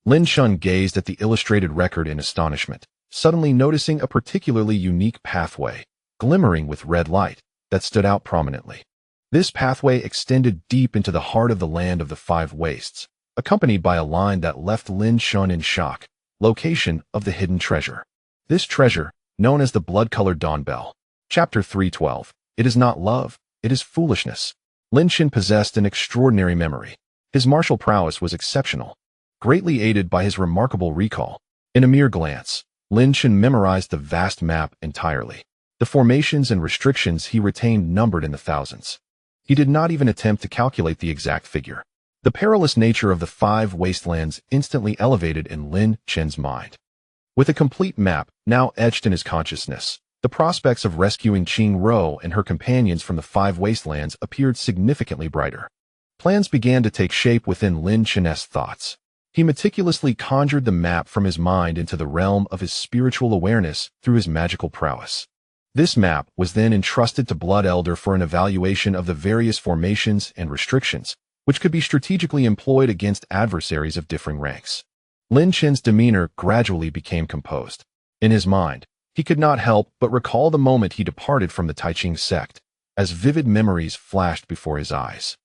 Lin Chen gazed at the illustrated record in astonishment, suddenly noticing a particularly unique pathway, glimmering with red light, that stood out prominently. This pathway extended deep into the heart of the Land of the Five Wastes, accompanied by a line that left Lin Chen in shock: location of the hidden treasure. This treasure, known as the blood-colored dawn bell. Chapter 312. It is not love, it is foolishness. Lin Chen possessed an extraordinary memory. His martial prowess was exceptional, greatly aided by his remarkable recall. In a mere glance, Lin Chen memorized the vast map entirely. The formations and restrictions he retained numbered in the thousands. He did not even attempt to calculate the exact figure. The perilous nature of the 5 wastelands instantly elevated in Lin Chen's mind. With a complete map now etched in his consciousness, the prospects of rescuing Qing Ro and her companions from the 5 wastelands appeared significantly brighter. Plans began to take shape within Lin Chen's thoughts. He meticulously conjured the map from his mind into the realm of his spiritual awareness through his magical prowess. This map was then entrusted to Blood Elder for an evaluation of the various formations and restrictions, which could be strategically employed against adversaries of differing ranks. Lin Chen's demeanor gradually became composed. In his mind, he could not help but recall the moment he departed from the Taiching sect, as vivid memories flashed before his eyes.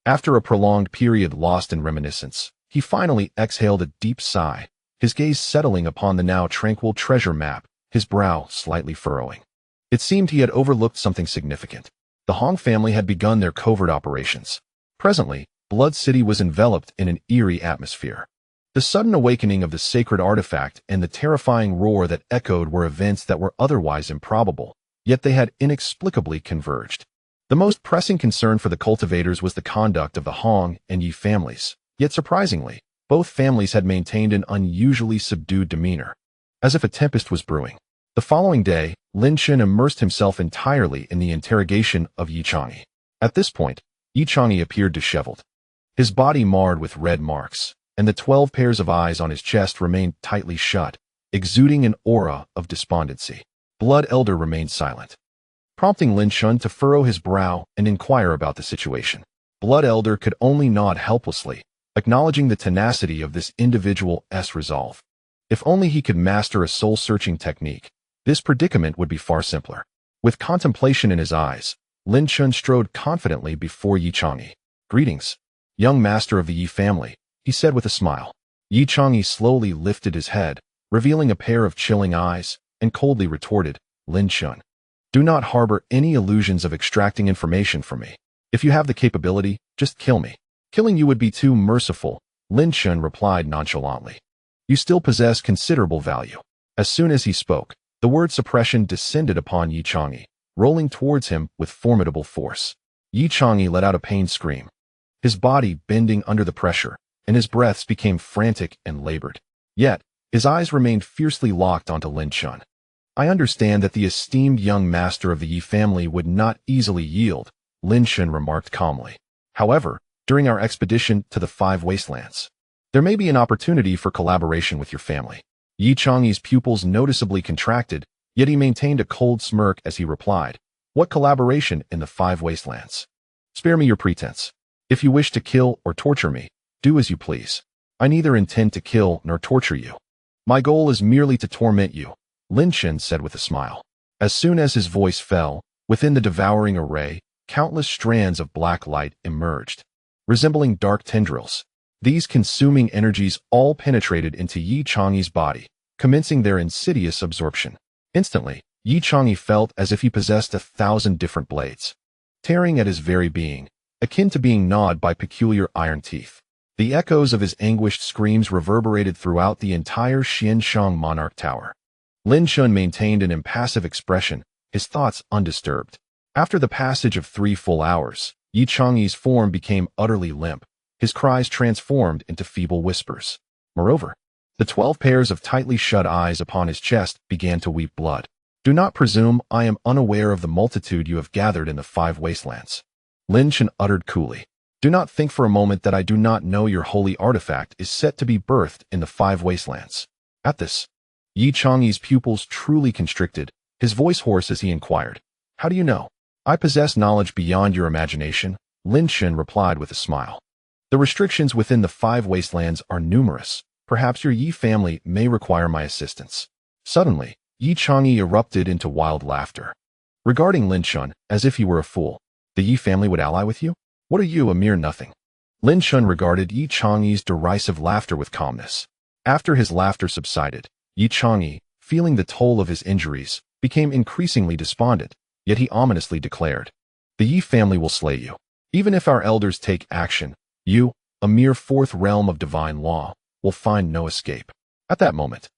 After a prolonged period lost in reminiscence, he finally exhaled a deep sigh, his gaze settling upon the now tranquil treasure map, his brow slightly furrowing. It seemed he had overlooked something significant. The Hong family had begun their covert operations. Presently, Blood City was enveloped in an eerie atmosphere. The sudden awakening of the sacred artifact and the terrifying roar that echoed were events that were otherwise improbable, yet they had inexplicably converged. The most pressing concern for the cultivators was the conduct of the Hong and Yi families, yet surprisingly, both families had maintained an unusually subdued demeanor, as if a tempest was brewing. The following day, Lin Chen immersed himself entirely in the interrogation of Yi Chang'e. At this point, Yi Chang'e appeared disheveled, his body marred with red marks, and the 12 pairs of eyes on his chest remained tightly shut, exuding an aura of despondency. Blood Elder remained silent, prompting Lin Chen to furrow his brow and inquire about the situation. Blood Elder could only nod helplessly, acknowledging the tenacity of this individual's resolve. If only he could master a soul-searching technique, this predicament would be far simpler. With contemplation in his eyes, Lin Chen strode confidently before Yi Chang'e. "Greetings, young master of the Yi family," he said with a smile. Yi Chang'e slowly lifted his head, revealing a pair of chilling eyes, and coldly retorted, "Lin Chen, do not harbor any illusions of extracting information from me. If you have the capability, just kill me." "Killing you would be too merciful," Lin Chen replied nonchalantly. "You still possess considerable value." As soon as he spoke, the word suppression descended upon Yi Chang'e, rolling towards him with formidable force. Yi Chang'e let out a pained scream, his body bending under the pressure, and his breaths became frantic and labored. Yet, his eyes remained fiercely locked onto Lin Chen. "I understand that the esteemed young master of the Yi family would not easily yield," Lin Chen remarked calmly. "However, during our expedition to the 5 wastelands, there may be an opportunity for collaboration with your family." Yi Chang'e's pupils noticeably contracted, yet he maintained a cold smirk as he replied, "What collaboration in the 5 wastelands? Spare me your pretense. If you wish to kill or torture me, do as you please. I neither intend to kill nor torture you. My goal is merely to torment you," Lin Chen said with a smile. As soon as his voice fell, within the devouring array, countless strands of black light emerged, resembling dark tendrils. These consuming energies all penetrated into Yi Chang'e's body, commencing their insidious absorption. Instantly, Yi Chang'e felt as if he possessed 1,000 different blades, tearing at his very being, akin to being gnawed by peculiar iron teeth. The echoes of his anguished screams reverberated throughout the entire Xianshang Monarch Tower. Lin Chen maintained an impassive expression, his thoughts undisturbed. After the passage of 3 full hours, Yi Chang'e's form became utterly limp, his cries transformed into feeble whispers. Moreover, the 12 pairs of tightly shut eyes upon his chest began to weep blood. "Do not presume I am unaware of the multitude you have gathered in the 5 wastelands," Lin Chen uttered coolly. "Do not think for a moment that I do not know your holy artifact is set to be birthed in the 5 wastelands." At this, Yi Chang'e's pupils truly constricted, his voice hoarse as he inquired, "How do you know?" "I possess knowledge beyond your imagination," Lin Chen replied with a smile. "The restrictions within the 5 wastelands are numerous. Perhaps your Yi family may require my assistance." Suddenly, Yi Chang'e erupted into wild laughter, regarding Lin Chen as if he were a fool. "The Yi family would ally with you? What are you, a mere nothing?" Lin Chen regarded Yi Chang'e's derisive laughter with calmness. After his laughter subsided, Yi Chang'e, feeling the toll of his injuries, became increasingly despondent, yet he ominously declared, "The Yi family will slay you. Even if our elders take action, you, a mere 4th realm of divine law, will find no escape. At that moment,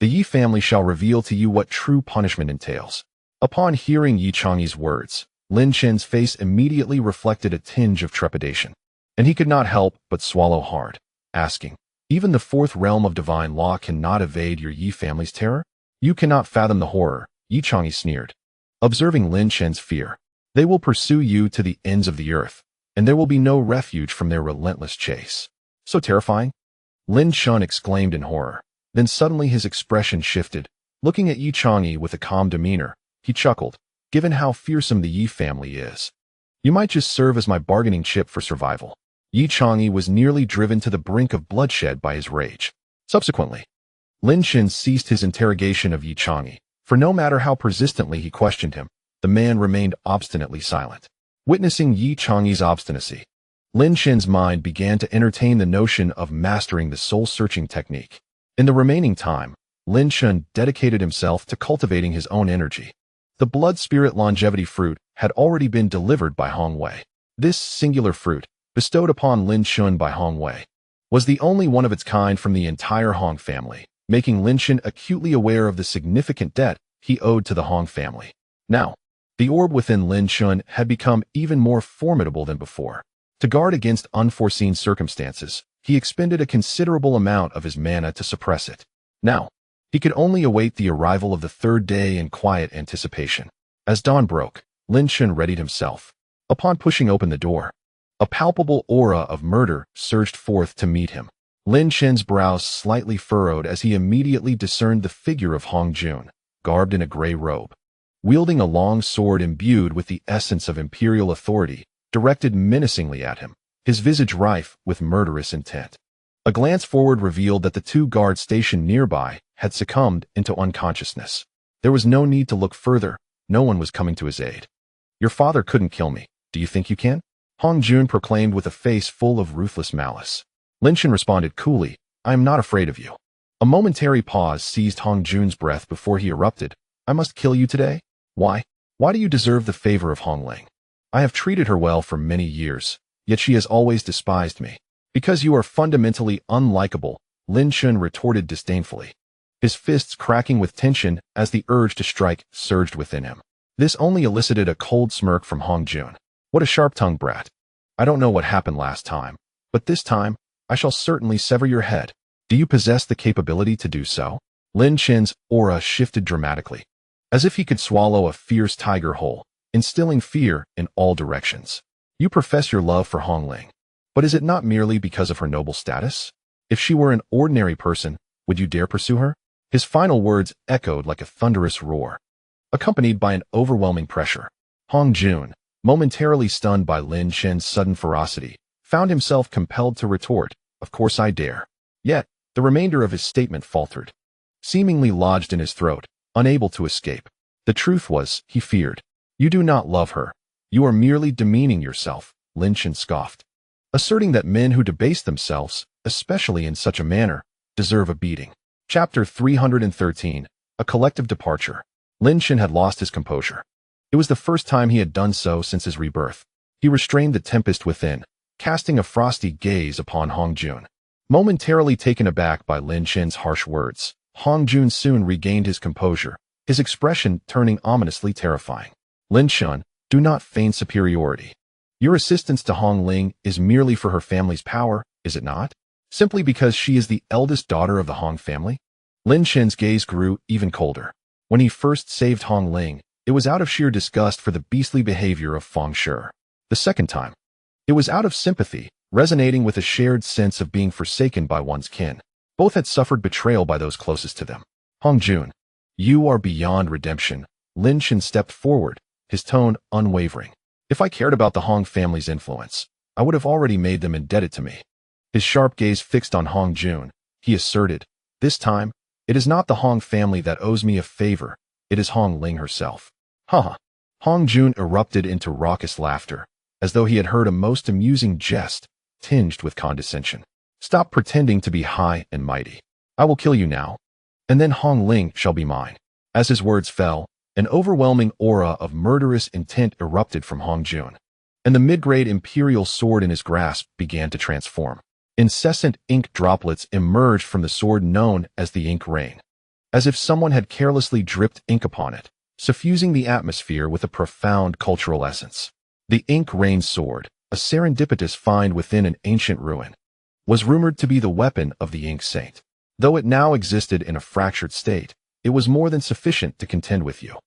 the Yi family shall reveal to you what true punishment entails." Upon hearing Yi Chang's words, Lin Chen's face immediately reflected a tinge of trepidation, and he could not help but swallow hard, asking, "Even the fourth realm of divine law cannot evade your Yi family's terror? You cannot fathom the horror," Yi Chang sneered. Observing Lin Chen's fear, "They will pursue you to the ends of the earth, and there will be no refuge from their relentless chase." "So terrifying?" Lin Chen exclaimed in horror. Then suddenly his expression shifted. Looking at Yi Chang with a calm demeanor, he chuckled, "Given how fearsome the Yi family is, you might just serve as my bargaining chip for survival." Yi Chang was nearly driven to the brink of bloodshed by his rage. Subsequently, Lin Chen ceased his interrogation of Yi Chang, for no matter how persistently he questioned him, the man remained obstinately silent. Witnessing Yi Chang's obstinacy, Lin Chen's mind began to entertain the notion of mastering the soul-searching technique. In the remaining time, Lin Chen dedicated himself to cultivating his own energy. The blood spirit longevity fruit had already been delivered by Hong Wei. This singular fruit, bestowed upon Lin Chen by Hong Wei, was the only one of its kind from the entire Hong family, making Lin Chen acutely aware of the significant debt he owed to the Hong family. Now, the orb within Lin Chen had become even more formidable than before. To guard against unforeseen circumstances, he expended a considerable amount of his mana to suppress it. Now, he could only await the arrival of the third day in quiet anticipation. As dawn broke, Lin Chen readied himself. Upon pushing open the door, a palpable aura of murder surged forth to meet him. Lin Chen's brows slightly furrowed as he immediately discerned the figure of Hong Jun, garbed in a gray robe, wielding a long sword imbued with the essence of imperial authority, directed menacingly at him, his visage rife with murderous intent. A glance forward revealed that the two guards stationed nearby had succumbed into unconsciousness. There was no need to look further. No one was coming to his aid. "Your father couldn't kill me. Do you think you can?" Hong Jun proclaimed with a face full of ruthless malice. Lin Chen responded coolly, "I am not afraid of you." A momentary pause seized Hong Jun's breath before he erupted. "I must kill you today? Why? Why do you deserve the favor of Hong Ling? I have treated her well for many years, yet she has always despised me." "Because you are fundamentally unlikable," Lin Chen retorted disdainfully, his fists cracking with tension as the urge to strike surged within him. This only elicited a cold smirk from Hong Jun. "What a sharp-tongued brat. I don't know what happened last time, but this time, I shall certainly sever your head. Do you possess the capability to do so?" Lin Chen's aura shifted dramatically, as if he could swallow a fierce tiger whole, instilling fear in all directions. "You profess your love for Hong Ling, but is it not merely because of her noble status? If she were an ordinary person, would you dare pursue her?" His final words echoed like a thunderous roar, accompanied by an overwhelming pressure. Hong Jun, momentarily stunned by Lin Chen's sudden ferocity, found himself compelled to retort, "Of course I dare." Yet, the remainder of his statement faltered, seemingly lodged in his throat, unable to escape. The truth was, he feared. "You do not love her. You are merely demeaning yourself," Lin Chen scoffed, asserting that men who debase themselves, especially in such a manner, deserve a beating. Chapter 313, A Collective Departure. Lin Chen had lost his composure. It was the first time he had done so since his rebirth. He restrained the tempest within, casting a frosty gaze upon Hong Jun. Momentarily taken aback by Lin Chen's harsh words, Hong Jun soon regained his composure, his expression turning ominously terrifying. "Lin Chen, do not feign superiority. Your assistance to Hong Ling is merely for her family's power, is it not? Simply because she is the eldest daughter of the Hong family?" Lin Chen's gaze grew even colder. When he first saved Hong Ling, it was out of sheer disgust for the beastly behavior of Feng Shi. The second time, it was out of sympathy, resonating with a shared sense of being forsaken by one's kin. Both had suffered betrayal by those closest to them. "Hong Jun, you are beyond redemption." Lin Chen stepped forward, his tone unwavering. "If I cared about the Hong family's influence, I would have already made them indebted to me." His sharp gaze fixed on Hong Jun, he asserted, "This time, it is not the Hong family that owes me a favor, it is Hong Ling herself." "Ha!" Hong Jun erupted into raucous laughter, as though he had heard a most amusing jest, tinged with condescension. "Stop pretending to be high and mighty. I will kill you now, and then Hong Ling shall be mine." As his words fell, an overwhelming aura of murderous intent erupted from Hong Jun, and the mid-grade imperial sword in his grasp began to transform. Incessant ink droplets emerged from the sword known as the ink rain. As if someone had carelessly dripped ink upon it, suffusing the atmosphere with a profound cultural essence. The ink rain sword, a serendipitous find within an ancient ruin, was rumored to be the weapon of the ink saint. Though it now existed in a fractured state, it was more than sufficient to contend with you.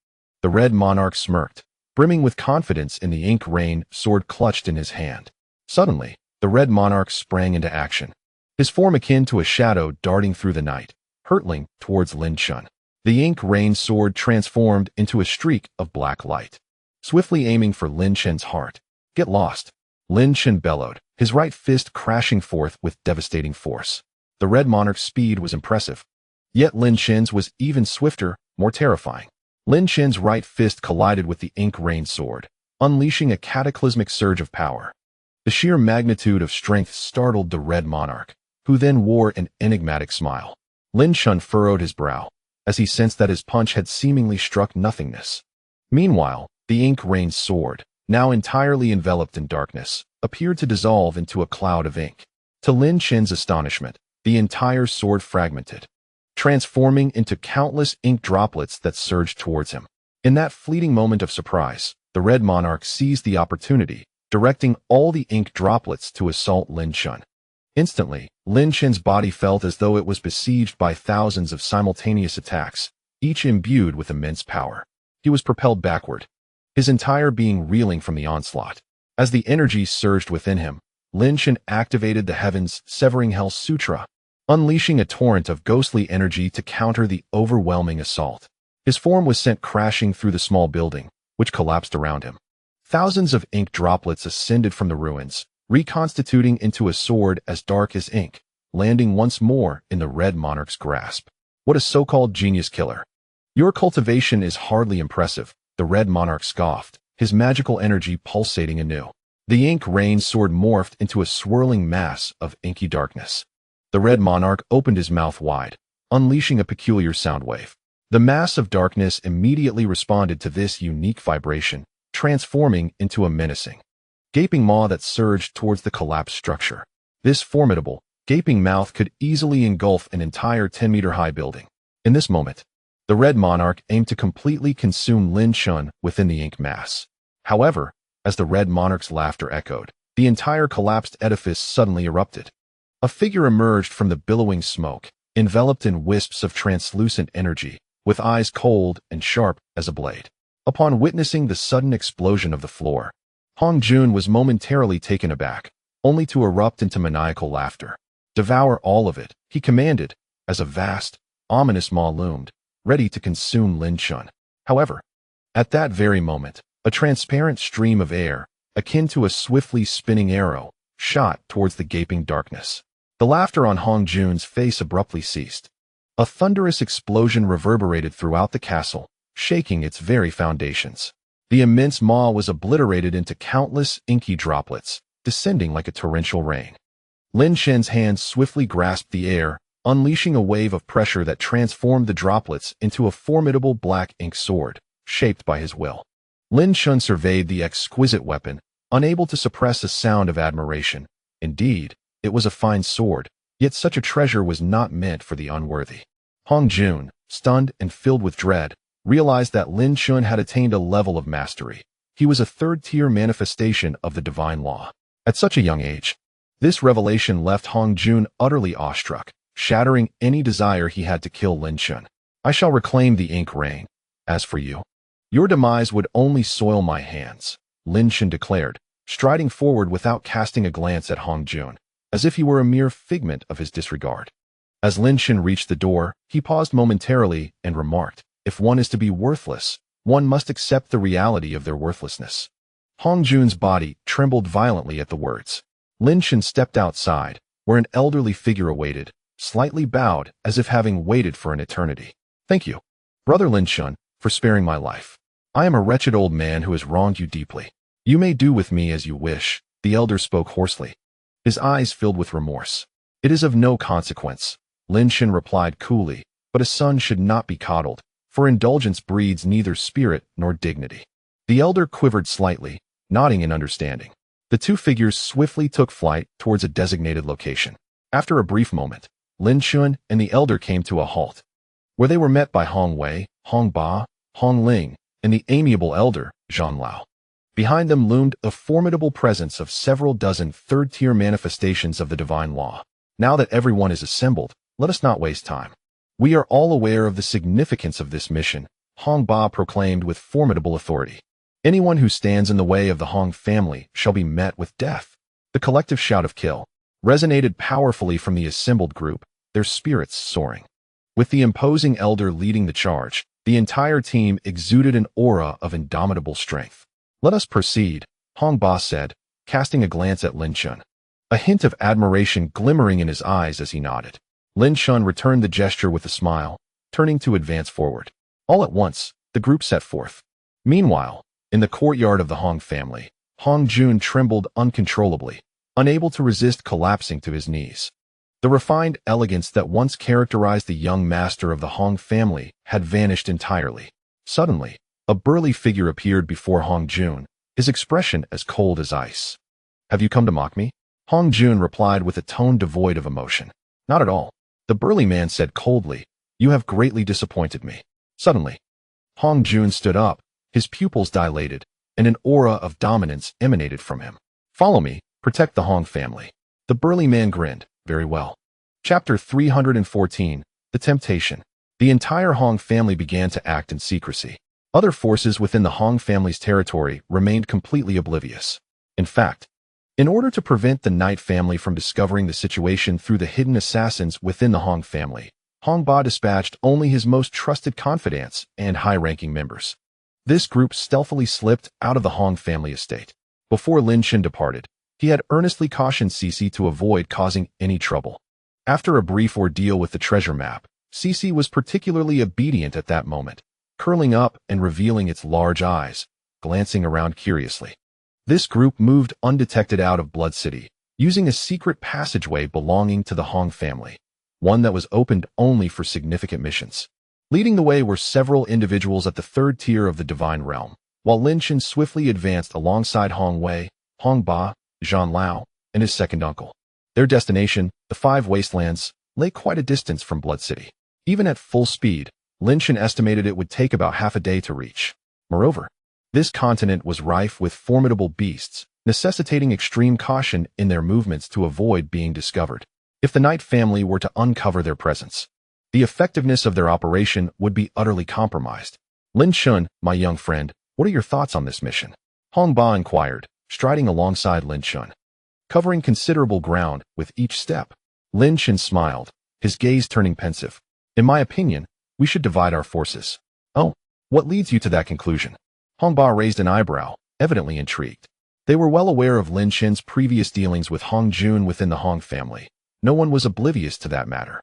The Red Monarch smirked, brimming with confidence in the ink rain sword clutched in his hand. Suddenly, the Red Monarch sprang into action, his form akin to a shadow darting through the night, hurtling towards Lin Chen. The ink rain sword transformed into a streak of black light, swiftly aiming for Lin Chen's heart. "Get lost!" Lin Chen bellowed, his right fist crashing forth with devastating force. The Red Monarch's speed was impressive, yet Lin Chen's was even swifter, more terrifying. Lin Chen's right fist collided with the ink rain sword, unleashing a cataclysmic surge of power. The sheer magnitude of strength startled the Red Monarch, who then wore an enigmatic smile. Lin Chen furrowed his brow, as he sensed that his punch had seemingly struck nothingness. Meanwhile, the ink rain sword, now entirely enveloped in darkness, appeared to dissolve into a cloud of ink. To Lin Chen's astonishment, the entire sword fragmented, transforming into countless ink droplets that surged towards him. In that fleeting moment of surprise, the Red Monarch seized the opportunity, directing all the ink droplets to assault Lin Chen. Instantly, Lin Chen's body felt as though it was besieged by thousands of simultaneous attacks, each imbued with immense power. He was propelled backward, his entire being reeling from the onslaught. As the energy surged within him, Lin Chen activated the Heavens Severing Hell Sutra, unleashing a torrent of ghostly energy to counter the overwhelming assault. His form was sent crashing through the small building, which collapsed around him. Thousands of ink droplets ascended from the ruins, reconstituting into a sword as dark as ink, landing once more in the Red Monarch's grasp. "What a so-called genius killer! Your cultivation is hardly impressive," the Red Monarch scoffed, his magical energy pulsating anew. The ink rain sword morphed into a swirling mass of inky darkness. The Red Monarch opened his mouth wide, unleashing a peculiar sound wave. The mass of darkness immediately responded to this unique vibration, transforming into a menacing, gaping maw that surged towards the collapsed structure. This formidable, gaping mouth could easily engulf an entire 10-meter-high building. In this moment, the Red Monarch aimed to completely consume Lin Chen within the ink mass. However, as the Red Monarch's laughter echoed, the entire collapsed edifice suddenly erupted. A figure emerged from the billowing smoke, enveloped in wisps of translucent energy, with eyes cold and sharp as a blade. Upon witnessing the sudden explosion of the floor, Hong Jun was momentarily taken aback, only to erupt into maniacal laughter. "Devour all of it," he commanded, as a vast, ominous maw loomed, ready to consume Lin Chen. However, at that very moment, a transparent stream of air, akin to a swiftly spinning arrow, shot towards the gaping darkness. The laughter on Hong Jun's face abruptly ceased. A thunderous explosion reverberated throughout the castle, shaking its very foundations. The immense maw was obliterated into countless inky droplets, descending like a torrential rain. Lin Chen's hands swiftly grasped the air, unleashing a wave of pressure that transformed the droplets into a formidable black ink sword, shaped by his will. Lin Chen surveyed the exquisite weapon, unable to suppress a sound of admiration. Indeed, it was a fine sword, yet such a treasure was not meant for the unworthy. Hong Jun, stunned and filled with dread, realized that Lin Chen had attained a level of mastery. He was a third-tier manifestation of the divine law. At such a young age, this revelation left Hong Jun utterly awestruck, shattering any desire he had to kill Lin Chen. "I shall reclaim the ink rain. As for you, your demise would only soil my hands," Lin Chen declared, striding forward without casting a glance at Hong Jun, as if he were a mere figment of his disregard. As Lin Chen reached the door, he paused momentarily and remarked, "If one is to be worthless, one must accept the reality of their worthlessness." Hong Jun's body trembled violently at the words. Lin Chen stepped outside, where an elderly figure awaited, slightly bowed as if having waited for an eternity. "Thank you, Brother Lin Chen, for sparing my life. I am a wretched old man who has wronged you deeply. You may do with me as you wish," the elder spoke hoarsely, his eyes filled with remorse. "It is of no consequence," Lin Chen replied coolly, "but a son should not be coddled, for indulgence breeds neither spirit nor dignity." The elder quivered slightly, nodding in understanding. The two figures swiftly took flight towards a designated location. After a brief moment, Lin Chen and the elder came to a halt, where they were met by Hong Wei, Hong Ba, Hong Ling, and the amiable elder, Zhang Lao. Behind them loomed the formidable presence of several dozen third-tier manifestations of the divine law. Now that everyone is assembled, let us not waste time. We are all aware of the significance of this mission, Hong Ba proclaimed with formidable authority. Anyone who stands in the way of the Hong family shall be met with death. The collective shout of kill resonated powerfully from the assembled group, their spirits soaring. With the imposing elder leading the charge, the entire team exuded an aura of indomitable strength. Let us proceed, Hong Ba said, casting a glance at Lin Chen. A hint of admiration glimmering in his eyes as he nodded. Lin Chen returned the gesture with a smile, turning to advance forward. All at once, the group set forth. Meanwhile, in the courtyard of the Hong family, Hong Jun trembled uncontrollably, unable to resist collapsing to his knees. The refined elegance that once characterized the young master of the Hong family had vanished entirely. Suddenly, a burly figure appeared before Hong Jun, his expression as cold as ice. "Have you come to mock me?" Hong Jun replied with a tone devoid of emotion. "Not at all," the burly man said coldly. "You have greatly disappointed me." Suddenly, Hong Jun stood up, his pupils dilated, and an aura of dominance emanated from him. "Follow me, protect the Hong family." The burly man grinned. "Very well." Chapter 314, The Temptation. The entire Hong family began to act in secrecy. Other forces within the Hong family's territory remained completely oblivious. In fact, in order to prevent the Knight family from discovering the situation through the hidden assassins within the Hong family, Hong Ba dispatched only his most trusted confidants and high-ranking members. This group stealthily slipped out of the Hong family estate. Before Lin Chen departed, he had earnestly cautioned Cici to avoid causing any trouble. After a brief ordeal with the treasure map, Cici was particularly obedient at that moment, curling up and revealing its large eyes, glancing around curiously. This group moved undetected out of Blood City, using a secret passageway belonging to the Hong family, one that was opened only for significant missions. Leading the way were several individuals at the third tier of the divine realm, while Lin Chen swiftly advanced alongside Hong Wei, Hong Ba, Zhang Lao, and his second uncle. Their destination, the Five Wastelands, lay quite a distance from Blood City. Even at full speed, Lin Chen estimated it would take about half a day to reach. Moreover, this continent was rife with formidable beasts, necessitating extreme caution in their movements to avoid being discovered. If the Knight family were to uncover their presence, the effectiveness of their operation would be utterly compromised. "Lin Chen, my young friend, what are your thoughts on this mission?" Hong Ba inquired, striding alongside Lin Chen. Covering considerable ground with each step, Lin Chen smiled, his gaze turning pensive. "In my opinion, we should divide our forces." "Oh, what leads you to that conclusion?" Hong Ba raised an eyebrow, evidently intrigued. They were well aware of Lin Chen's previous dealings with Hong Jun within the Hong family. No one was oblivious to that matter.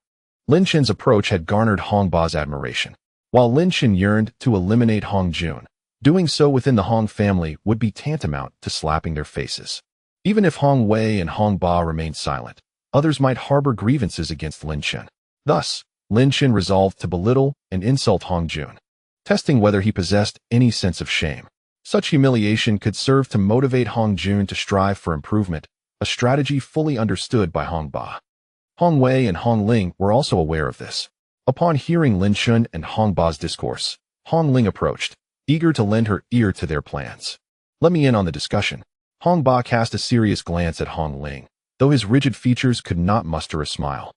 Lin Chen's approach had garnered Hong Ba's admiration. While Lin Chen yearned to eliminate Hong Jun, doing so within the Hong family would be tantamount to slapping their faces. Even if Hong Wei and Hong Ba remained silent, others might harbor grievances against Lin Chen. Thus, Lin Chen resolved to belittle and insult Hong Jun, testing whether he possessed any sense of shame. Such humiliation could serve to motivate Hong Jun to strive for improvement, a strategy fully understood by Hong Ba. Hong Wei and Hong Ling were also aware of this. Upon hearing Lin Chen and Hong Ba's discourse, Hong Ling approached, eager to lend her ear to their plans. "Let me in on the discussion." Hong Ba cast a serious glance at Hong Ling, though his rigid features could not muster a smile.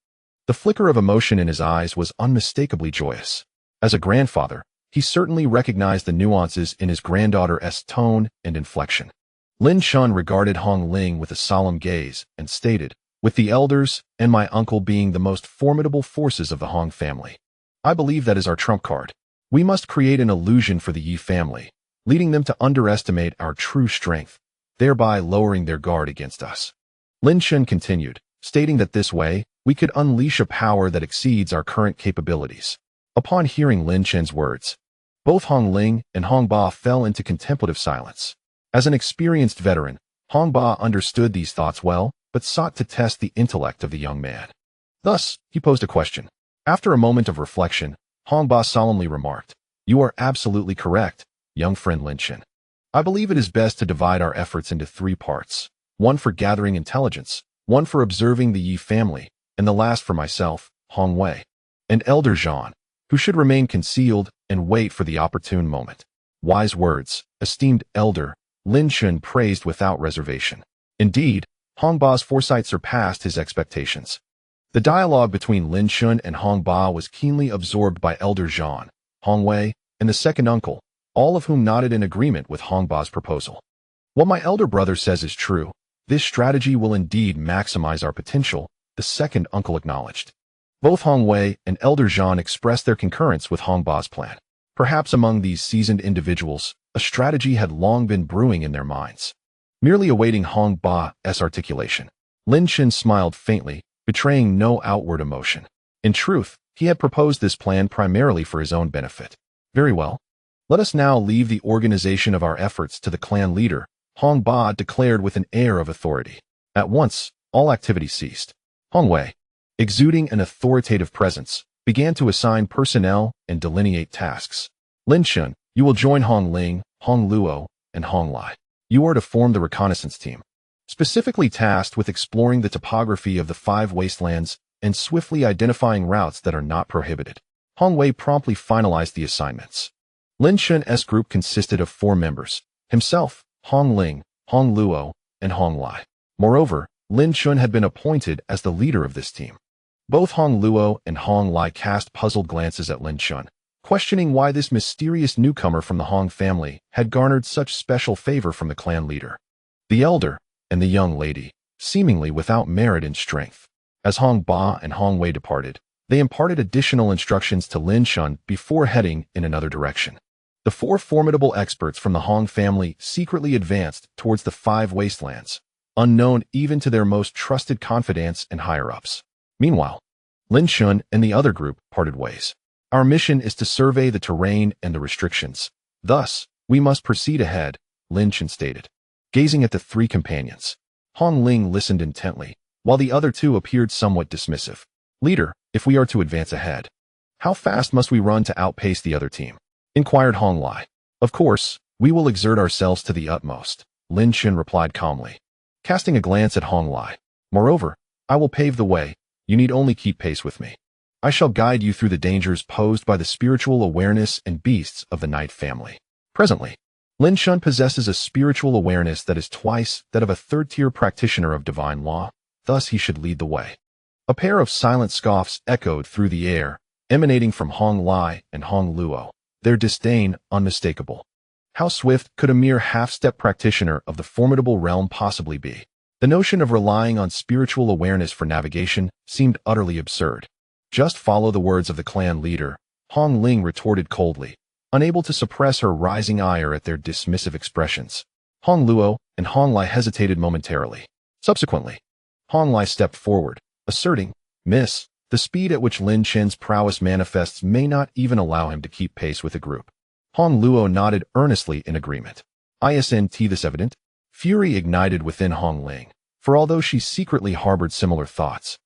The flicker of emotion in his eyes was unmistakably joyous. As a grandfather, he certainly recognized the nuances in his granddaughter's tone and inflection. Lin Chen regarded Hong Ling with a solemn gaze and stated, "With the elders and my uncle being the most formidable forces of the Hong family, I believe that is our trump card. We must create an illusion for the Yi family, leading them to underestimate our true strength, thereby lowering their guard against us." Lin Chen continued, stating that this way, we could unleash a power that exceeds our current capabilities. Upon hearing Lin Chen's words, both Hong Ling and Hong Ba fell into contemplative silence. As an experienced veteran, Hong Ba understood these thoughts well, but sought to test the intellect of the young man. Thus, he posed a question. After a moment of reflection, Hong Ba solemnly remarked, "You are absolutely correct, young friend Lin Chen. I believe it is best to divide our efforts into 3 parts, one for gathering intelligence, one for observing the Yi family, and the last for myself, Hong Wei, and Elder Zhan, who should remain concealed and wait for the opportune moment." Wise words, esteemed elder, Lin Chen praised without reservation. Indeed, Hong Ba's foresight surpassed his expectations. The dialogue between Lin Chen and Hong Ba was keenly absorbed by Elder Zhan, Hong Wei, and the second uncle, all of whom nodded in agreement with Hong Ba's proposal. What my elder brother says is true. This strategy will indeed maximize our potential, the second uncle acknowledged. Both Hong Wei and Elder Zhan expressed their concurrence with Hong Ba's plan. Perhaps among these seasoned individuals, a strategy had long been brewing in their minds. Merely awaiting Hong Ba's articulation, Lin Chen smiled faintly, betraying no outward emotion. In truth, he had proposed this plan primarily for his own benefit. Very well. Let us now leave the organization of our efforts to the clan leader, Hong Ba declared with an air of authority. At once, all activity ceased. Hong Wei, exuding an authoritative presence, began to assign personnel and delineate tasks. Lin Chen, you will join Hong Ling, Hong Luo, and Hong Lai. You are to form the reconnaissance team, specifically tasked with exploring the topography of the 5 wastelands and swiftly identifying routes that are not prohibited. Hong Wei promptly finalized the assignments. Lin Chen's group consisted of 4 members, himself, Hong Ling, Hong Luo, and Hong Lai. Moreover, Lin Chen had been appointed as the leader of this team. Both Hong Luo and Hong Lai cast puzzled glances at Lin Chen, questioning why this mysterious newcomer from the Hong family had garnered such special favor from the clan leader. The elder and the young lady, seemingly without merit and strength. As Hong Ba and Hong Wei departed, they imparted additional instructions to Lin Chen before heading in another direction. The 4 formidable experts from the Hong family secretly advanced towards the 5 wastelands, unknown even to their most trusted confidants and higher-ups. Meanwhile, Lin Chen and the other group parted ways. Our mission is to survey the terrain and the restrictions. Thus, we must proceed ahead, Lin Chen stated. Gazing at the 3 companions, Hong Ling listened intently, while the other 2 appeared somewhat dismissive. Leader, if we are to advance ahead, how fast must we run to outpace the other team? Inquired Hong Lai. Of course, we will exert ourselves to the utmost, Lin Chen replied calmly, casting a glance at Hong Lai. Moreover, I will pave the way. You need only keep pace with me. I shall guide you through the dangers posed by the spiritual awareness and beasts of the Night family. Presently, Lin Chen possesses a spiritual awareness that is twice that of a 3rd-tier practitioner of divine law, thus he should lead the way. A pair of silent scoffs echoed through the air, emanating from Hong Lai and Hong Luo, their disdain unmistakable. How swift could a mere half-step practitioner of the formidable realm possibly be? The notion of relying on spiritual awareness for navigation seemed utterly absurd. Just follow the words of the clan leader, Hong Ling retorted coldly, unable to suppress her rising ire at their dismissive expressions. Hong Luo and Hong Lai hesitated momentarily. Subsequently, Hong Lai stepped forward, asserting, Miss, the speed at which Lin Chen's prowess manifests may not even allow him to keep pace with the group. Hong Luo nodded earnestly in agreement. Isn't this evident? Fury ignited within Hong Ling, for although she secretly harbored similar thoughts,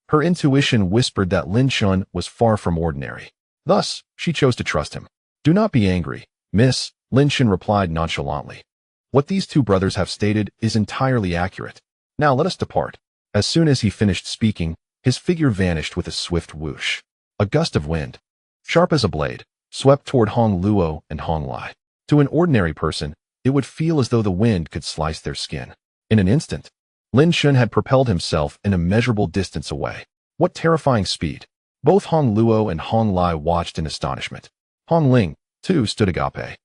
her intuition whispered that Lin Chen was far from ordinary. Thus, she chose to trust him. Do not be angry, Miss, Lin Chen replied nonchalantly. What these 2 brothers have stated is entirely accurate. Now let us depart. As soon as he finished speaking, his figure vanished with a swift whoosh. A gust of wind, sharp as a blade, swept toward Hong Luo and Hong Lai. To an ordinary person, it would feel as though the wind could slice their skin. In an instant, Lin Chen had propelled himself an immeasurable distance away. What terrifying speed! Both Hong Luo and Hong Lai watched in astonishment. Hong Ling, too, stood agape,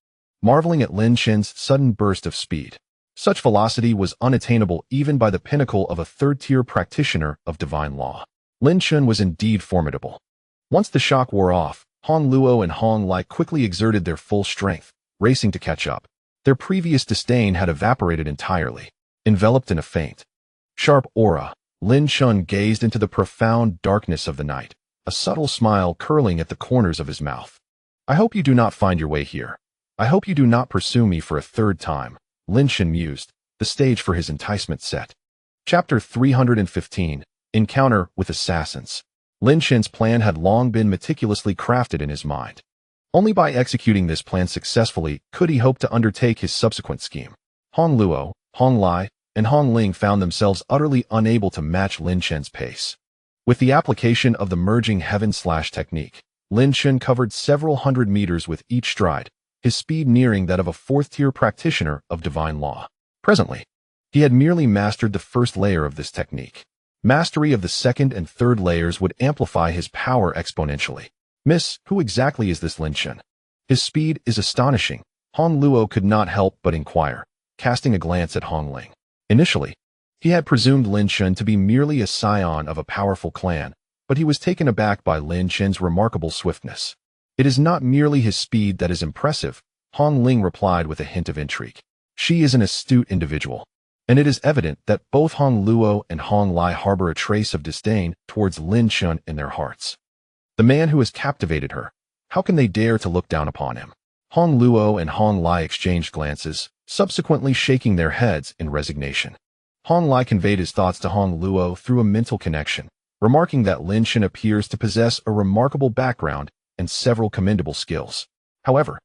marveling at Lin Chen's sudden burst of speed. Such velocity was unattainable even by the pinnacle of a 3rd-tier practitioner of divine law. Lin Chen was indeed formidable. Once the shock wore off, Hong Luo and Hong Lai quickly exerted their full strength, racing to catch up. Their previous disdain had evaporated entirely, enveloped in a faint, sharp aura. Lin Chen gazed into the profound darkness of the night, a subtle smile curling at the corners of his mouth. I hope you do not find your way here. I hope you do not pursue me for a 3rd time, Lin Chen mused, the stage for his enticement set. Chapter 315, Encounter with Assassins. Lin Chen's plan had long been meticulously crafted in his mind. Only by executing this plan successfully could he hope to undertake his subsequent scheme. Hong Luo, Hong Lai, and Hong Ling found themselves utterly unable to match Lin Chen's pace. With the application of the merging heaven slash technique, Lin Chen covered several hundred meters with each stride, his speed nearing that of a fourth-tier practitioner of divine law. Presently, he had merely mastered the first layer of this technique. Mastery of the second and third layers would amplify his power exponentially. Miss, who exactly is this Lin Chen? His speed is astonishing. Hong Luo could not help but inquire, casting a glance at Hong Ling. Initially, he had presumed Lin Chen to be merely a scion of a powerful clan, but he was taken aback by Lin Chen's remarkable swiftness. It is not merely his speed that is impressive, Hong Ling replied with a hint of intrigue. She is an astute individual, and it is evident that both Hong Luo and Hong Lai harbor a trace of disdain towards Lin Chen in their hearts. The man who has captivated her, how can they dare to look down upon him? Hong Luo and Hong Lai exchanged glances, subsequently shaking their heads in resignation. Hong Lai conveyed his thoughts to Hong Luo through a mental connection, remarking that Lin Chen appears to possess a remarkable background and several commendable skills. However,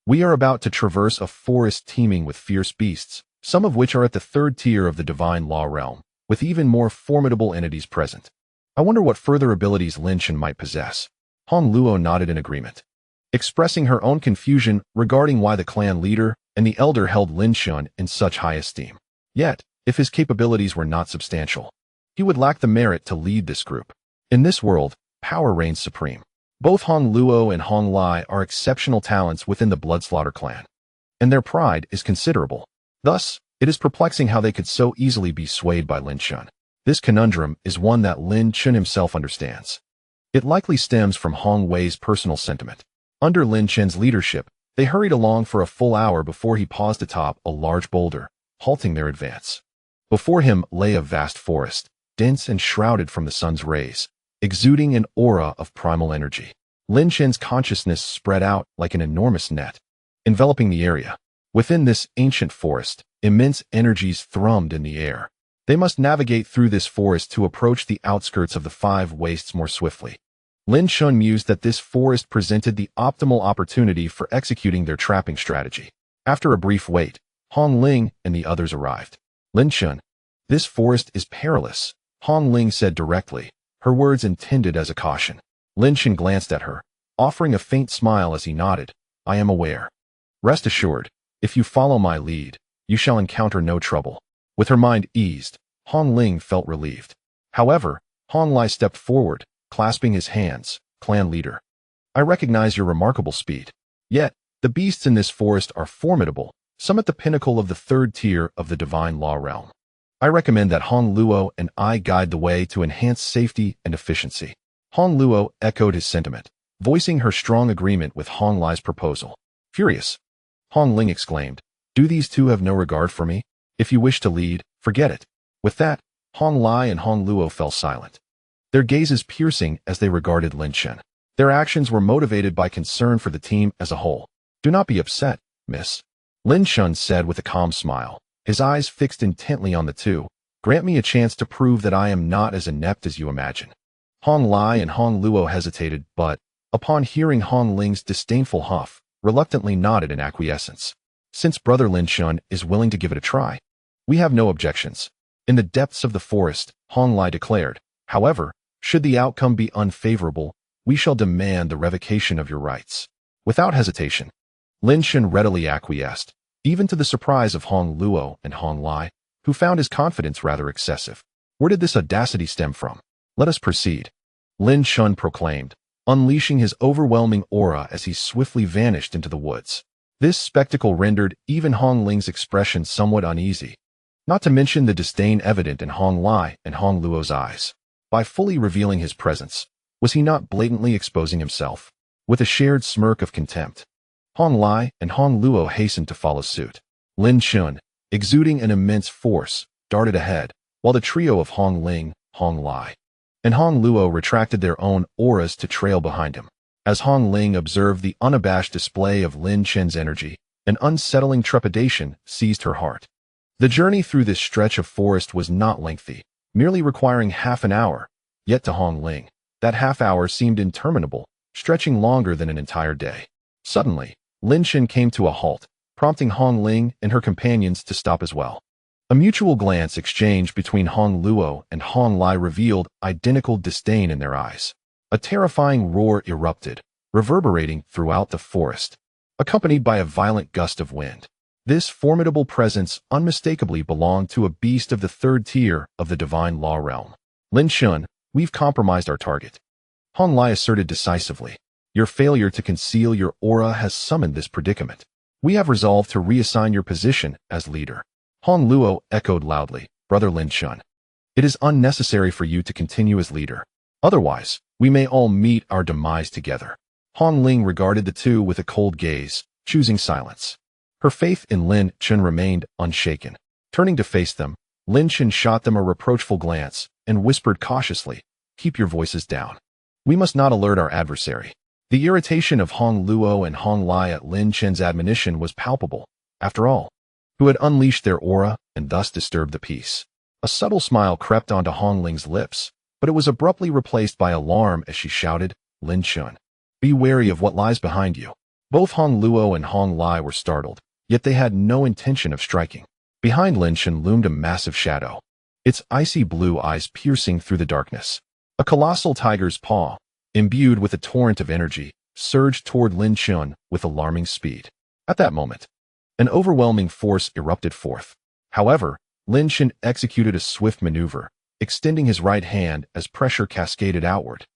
we are about to traverse a forest teeming with fierce beasts, some of which are at the third tier of the divine law realm, with even more formidable entities present. I wonder what further abilities Lin Chen might possess. Hong Luo nodded in agreement, expressing her own confusion regarding why the clan leader and the elder held Lin Chen in such high esteem. Yet, if his capabilities were not substantial, he would lack the merit to lead this group. In this world, power reigns supreme. Both Hong Luo and Hong Lai are exceptional talents within the Bloodslaughter clan, and their pride is considerable. Thus, it is perplexing how they could so easily be swayed by Lin Chen. This conundrum is one that Lin Chen himself understands. It likely stems from Hong Wei's personal sentiment. Under Lin Chen's leadership, they hurried along for a full hour before he paused atop a large boulder, halting their advance. Before him lay a vast forest, dense and shrouded from the sun's rays, exuding an aura of primal energy. Lin Chen's consciousness spread out like an enormous net, enveloping the area. Within this ancient forest, immense energies thrummed in the air. They must navigate through this forest to approach the outskirts of the five wastes more swiftly. Lin Chen mused that this forest presented the optimal opportunity for executing their trapping strategy. After a brief wait, Hong Ling and the others arrived. Lin Chen, this forest is perilous, Hong Ling said directly, her words intended as a caution. Lin Chen glanced at her, offering a faint smile as he nodded. I am aware. Rest assured, if you follow my lead, you shall encounter no trouble. With her mind eased, Hong Ling felt relieved. However, Hong Lai stepped forward, clasping his hands. Clan leader, I recognize your remarkable speed. Yet, the beasts in this forest are formidable, some at the pinnacle of the third tier of the divine law realm. I recommend that Hong Luo and I guide the way to enhance safety and efficiency. Hong Luo echoed his sentiment, voicing her strong agreement with Hong Lai's proposal. Furious, Hong Ling exclaimed, do these two have no regard for me? If you wish to lead, forget it. With that, Hong Lai and Hong Luo fell silent, their gazes piercing as they regarded Lin Chen. Their actions were motivated by concern for the team as a whole. Do not be upset, miss, Lin Chen said with a calm smile, his eyes fixed intently on the two. Grant me a chance to prove that I am not as inept as you imagine. Hong Lai and Hong Luo hesitated, but, upon hearing Hong Ling's disdainful huff, reluctantly nodded in acquiescence. Since Brother Lin Chen is willing to give it a try, we have no objections. In the depths of the forest, Hong Lai declared, however, should the outcome be unfavorable, we shall demand the revocation of your rights. Without hesitation, Lin Chen readily acquiesced, even to the surprise of Hong Luo and Hong Lai, who found his confidence rather excessive. Where did this audacity stem from? Let us proceed, Lin Chen proclaimed, unleashing his overwhelming aura as he swiftly vanished into the woods. This spectacle rendered even Hong Ling's expression somewhat uneasy, not to mention the disdain evident in Hong Lai and Hong Luo's eyes. By fully revealing his presence, was he not blatantly exposing himself? With a shared smirk of contempt, Hong Lai and Hong Luo hastened to follow suit. Lin Chen, exuding an immense force, darted ahead, while the trio of Hong Ling, Hong Lai, and Hong Luo retracted their own auras to trail behind him. As Hong Ling observed the unabashed display of Lin Chen's energy, an unsettling trepidation seized her heart. The journey through this stretch of forest was not lengthy, merely requiring half an hour, yet to Hong Ling, that half hour seemed interminable, stretching longer than an entire day. Suddenly, Lin Chen came to a halt, prompting Hong Ling and her companions to stop as well. A mutual glance exchanged between Hong Luo and Hong Lai revealed identical disdain in their eyes. A terrifying roar erupted, reverberating throughout the forest. accompanied by a violent gust of wind. This formidable presence unmistakably belonged to a beast of the third tier of the divine law realm. Lin Chen, we've compromised our target. Hong Lai asserted decisively. Your failure to conceal your aura has summoned this predicament. We have resolved to reassign your position as leader. Hong Luo echoed loudly, Brother Lin Chen. It is unnecessary for you to continue as leader. Otherwise, we may all meet our demise together. Hong Ling regarded the two with a cold gaze, choosing silence. Her faith in Lin Chen remained unshaken. Turning to face them, Lin Chen shot them a reproachful glance and whispered cautiously, Keep your voices down. We must not alert our adversary. The irritation of Hong Luo and Hong Lai at Lin Chen's admonition was palpable, after all, who had unleashed their aura and thus disturbed the peace. A subtle smile crept onto Hong Ling's lips, but it was abruptly replaced by alarm as she shouted, Lin Chen, be wary of what lies behind you. Both Hong Luo and Hong Lai were startled, yet they had no intention of striking. Behind Lin Chen loomed a massive shadow, its icy blue eyes piercing through the darkness. A colossal tiger's paw, imbued with a torrent of energy, surged toward Lin Chen with alarming speed. At that moment, an overwhelming force erupted forth. However, Lin Chen executed a swift maneuver, extending his right hand as pressure cascaded outward,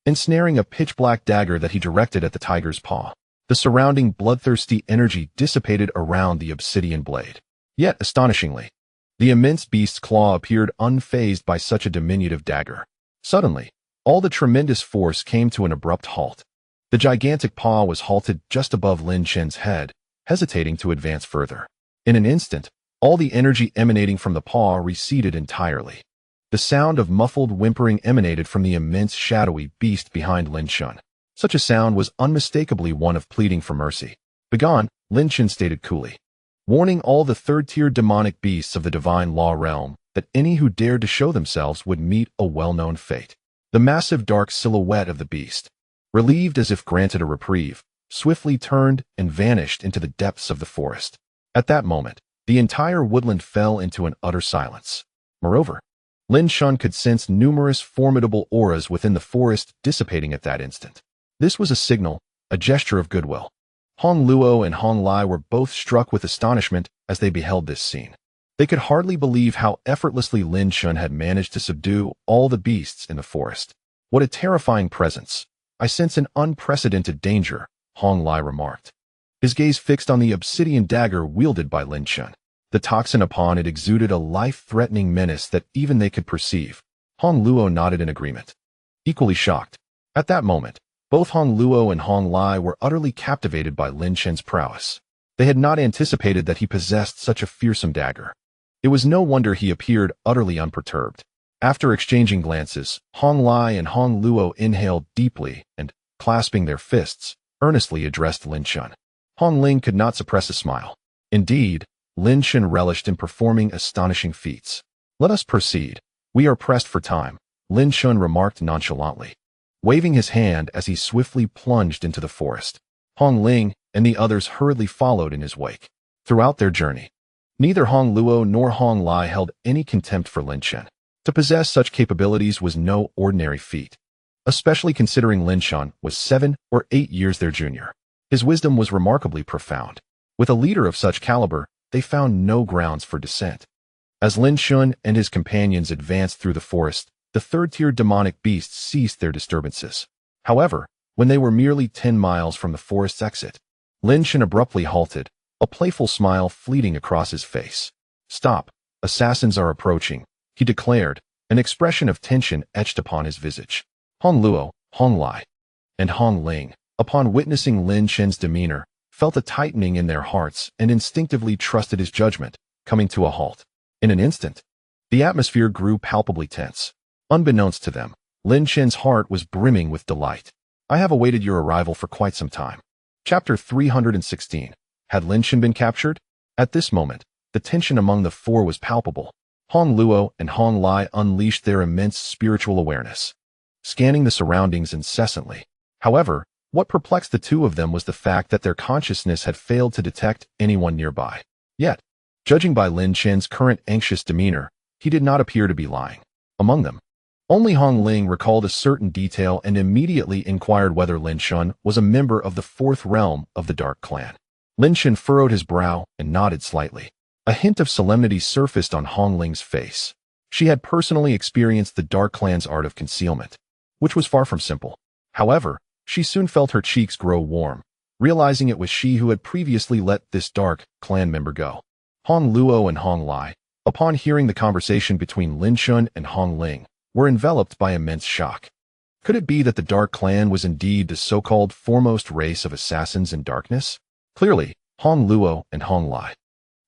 ensnaring a pitch-black dagger that he directed at the tiger's paw. The surrounding bloodthirsty energy dissipated around the obsidian blade. Yet, astonishingly, the immense beast's claw appeared unfazed by such a diminutive dagger. Suddenly, all the tremendous force came to an abrupt halt. The gigantic paw was halted just above Lin Chen's head, hesitating to advance further. In an instant, all the energy emanating from the paw receded entirely. The sound of muffled whimpering emanated from the immense shadowy beast behind Lin Chen. Such a sound was unmistakably one of pleading for mercy. Begone, Lin Chen stated coolly, warning all the third-tier demonic beasts of the divine law realm that any who dared to show themselves would meet a well-known fate. The massive dark silhouette of the beast, relieved as if granted a reprieve, swiftly turned and vanished into the depths of the forest. At that moment, the entire woodland fell into an utter silence. Moreover, Lin Chen could sense numerous formidable auras within the forest dissipating at that instant. This was a signal, a gesture of goodwill. Hong Luo and Hong Lai were both struck with astonishment as they beheld this scene. They could hardly believe how effortlessly Lin Chen had managed to subdue all the beasts in the forest. What a terrifying presence. I sense an unprecedented danger, Hong Lai remarked, his gaze fixed on the obsidian dagger wielded by Lin Chen. The toxin upon it exuded a life-threatening menace that even they could perceive. Hong Luo nodded in agreement, equally shocked. At that moment, both Hong Luo and Hong Lai were utterly captivated by Lin Chen's prowess. They had not anticipated that he possessed such a fearsome dagger. It was no wonder he appeared utterly unperturbed. After exchanging glances, Hong Lai and Hong Luo inhaled deeply and, clasping their fists, earnestly addressed Lin Chen. Hong Ling could not suppress a smile. Indeed, Lin Chen relished in performing astonishing feats. Let us proceed. We are pressed for time, Lin Chen remarked nonchalantly, waving his hand as he swiftly plunged into the forest. Hong Ling and the others hurriedly followed in his wake. Throughout their journey, neither Hong Luo nor Hong Lai held any contempt for Lin Chen. To possess such capabilities was no ordinary feat, especially considering Lin Chen was 7 or 8 years their junior. His wisdom was remarkably profound. With a leader of such caliber, they found no grounds for dissent. As Lin Chen and his companions advanced through the forest, the third-tier demonic beasts ceased their disturbances. However, when they were merely 10 miles from the forest's exit, Lin Chen abruptly halted, a playful smile fleeting across his face. Stop, assassins are approaching, he declared, an expression of tension etched upon his visage. Hong Luo, Hong Lai, and Hong Ling, upon witnessing Lin Chen's demeanor, felt a tightening in their hearts and instinctively trusted his judgment, coming to a halt. In an instant, the atmosphere grew palpably tense. Unbeknownst to them, Lin Chen's heart was brimming with delight. I have awaited your arrival for quite some time. Chapter 316. Had Lin Chen been captured? At this moment, the tension among the four was palpable. Hong Luo and Hong Lai unleashed their immense spiritual awareness, scanning the surroundings incessantly. However, what perplexed the two of them was the fact that their consciousness had failed to detect anyone nearby. Yet, judging by Lin Chen's current anxious demeanor, he did not appear to be lying. Among them, Only Hong Ling recalled a certain detail and immediately inquired whether Lin Chen was a member of the fourth realm of the Dark Clan. Lin Chen furrowed his brow and nodded slightly. A hint of solemnity surfaced on Hong Ling's face. She had personally experienced the Dark Clan's art of concealment, which was far from simple. However, she soon felt her cheeks grow warm, realizing it was she who had previously let this Dark Clan member go. Hong Luo and Hong Lai, upon hearing the conversation between Lin Chen and Hong Ling, were enveloped by immense shock. Could it be that the Dark Clan was indeed the so-called foremost race of assassins in darkness? Clearly, Hong Luo and Hong Lai,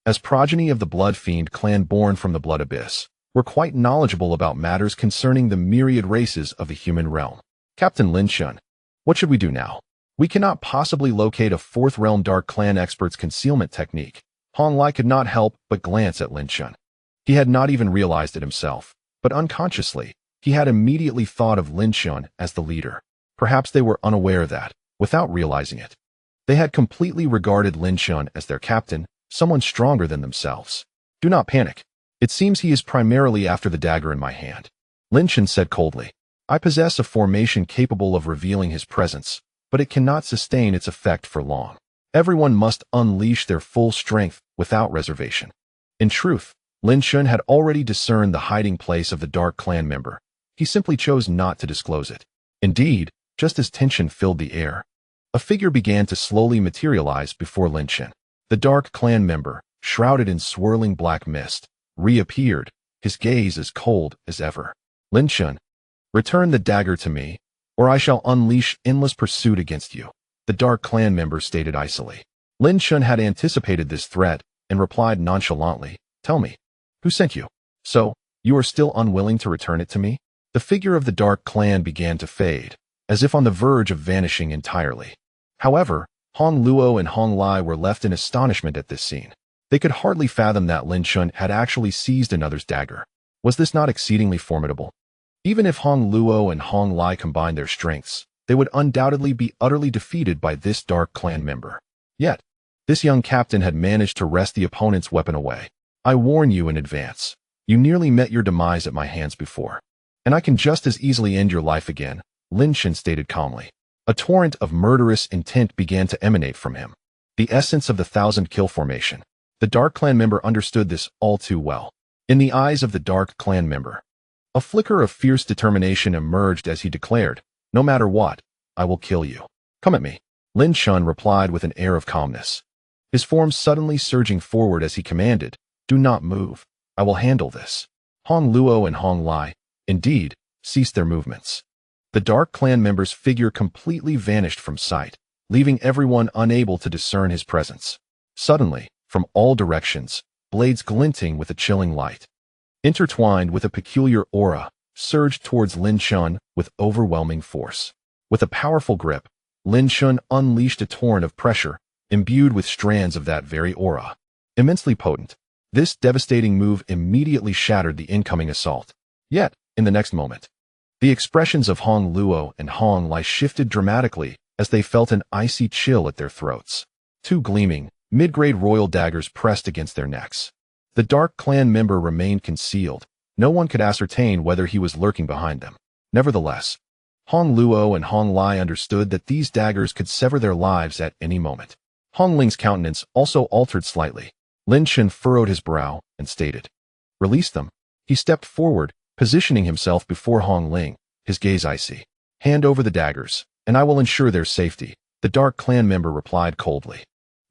as progeny of the Blood Fiend clan born from the Blood Abyss, were quite knowledgeable about matters concerning the myriad races of the human realm. Captain Lin Chen, what should we do now? We cannot possibly locate a fourth realm Dark Clan expert's concealment technique. Hong Lai could not help but glance at Lin Chen. He had not even realized it himself, but unconsciously, he had immediately thought of Lin Chen as the leader. Perhaps they were unaware that, without realizing it, they had completely regarded Lin Chen as their captain, someone stronger than themselves. Do not panic. It seems he is primarily after the dagger in my hand. Lin Chen said coldly. I possess a formation capable of revealing his presence, but it cannot sustain its effect for long. Everyone must unleash their full strength without reservation. In truth, Lin Chen had already discerned the hiding place of the Dark Clan member. He simply chose not to disclose it. Indeed, just as tension filled the air, a figure began to slowly materialize before Lin Chen. The Dark Clan member, shrouded in swirling black mist, reappeared, his gaze as cold as ever. Lin Chen, return the dagger to me, or I shall unleash endless pursuit against you, the Dark Clan member stated icily. Lin Chen had anticipated this threat and replied nonchalantly, Tell me, who sent you? So, you are still unwilling to return it to me? The figure of the Dark Clan began to fade, as if on the verge of vanishing entirely. However, Hong Luo and Hong Lai were left in astonishment at this scene. They could hardly fathom that Lin Chen had actually seized another's dagger. Was this not exceedingly formidable? Even if Hong Luo and Hong Lai combined their strengths, they would undoubtedly be utterly defeated by this Dark Clan member. Yet, this young captain had managed to wrest the opponent's weapon away. I warn you in advance. You nearly met your demise at my hands before. And I can just as easily end your life again, Lin Chen stated calmly. A torrent of murderous intent began to emanate from him. The essence of the thousand-kill formation. The Dark Clan member understood this all too well. In the eyes of the Dark Clan member, a flicker of fierce determination emerged as he declared, No matter what, I will kill you. Come at me. Lin Chen replied with an air of calmness, his form suddenly surging forward as he commanded, Do not move. I will handle this. Hong Luo and Hong Lai, indeed, ceased their movements. The Dark Clan member's figure completely vanished from sight, leaving everyone unable to discern his presence. Suddenly, from all directions, blades glinting with a chilling light, intertwined with a peculiar aura, surged towards Lin Chen with overwhelming force. With a powerful grip, Lin Chen unleashed a torrent of pressure, imbued with strands of that very aura. Immensely potent, this devastating move immediately shattered the incoming assault. Yet, in the next moment, the expressions of Hong Luo and Hong Lai shifted dramatically as they felt an icy chill at their throats. Two gleaming, mid-grade royal daggers pressed against their necks. The Dark Clan member remained concealed. No one could ascertain whether he was lurking behind them. Nevertheless, Hong Luo and Hong Lai understood that these daggers could sever their lives at any moment. Hong Ling's countenance also altered slightly. Lin Chen furrowed his brow and stated, Release them. He stepped forward, positioning himself before Hong Ling, his gaze icy. Hand over the daggers, and I will ensure their safety, the Dark Clan member replied coldly.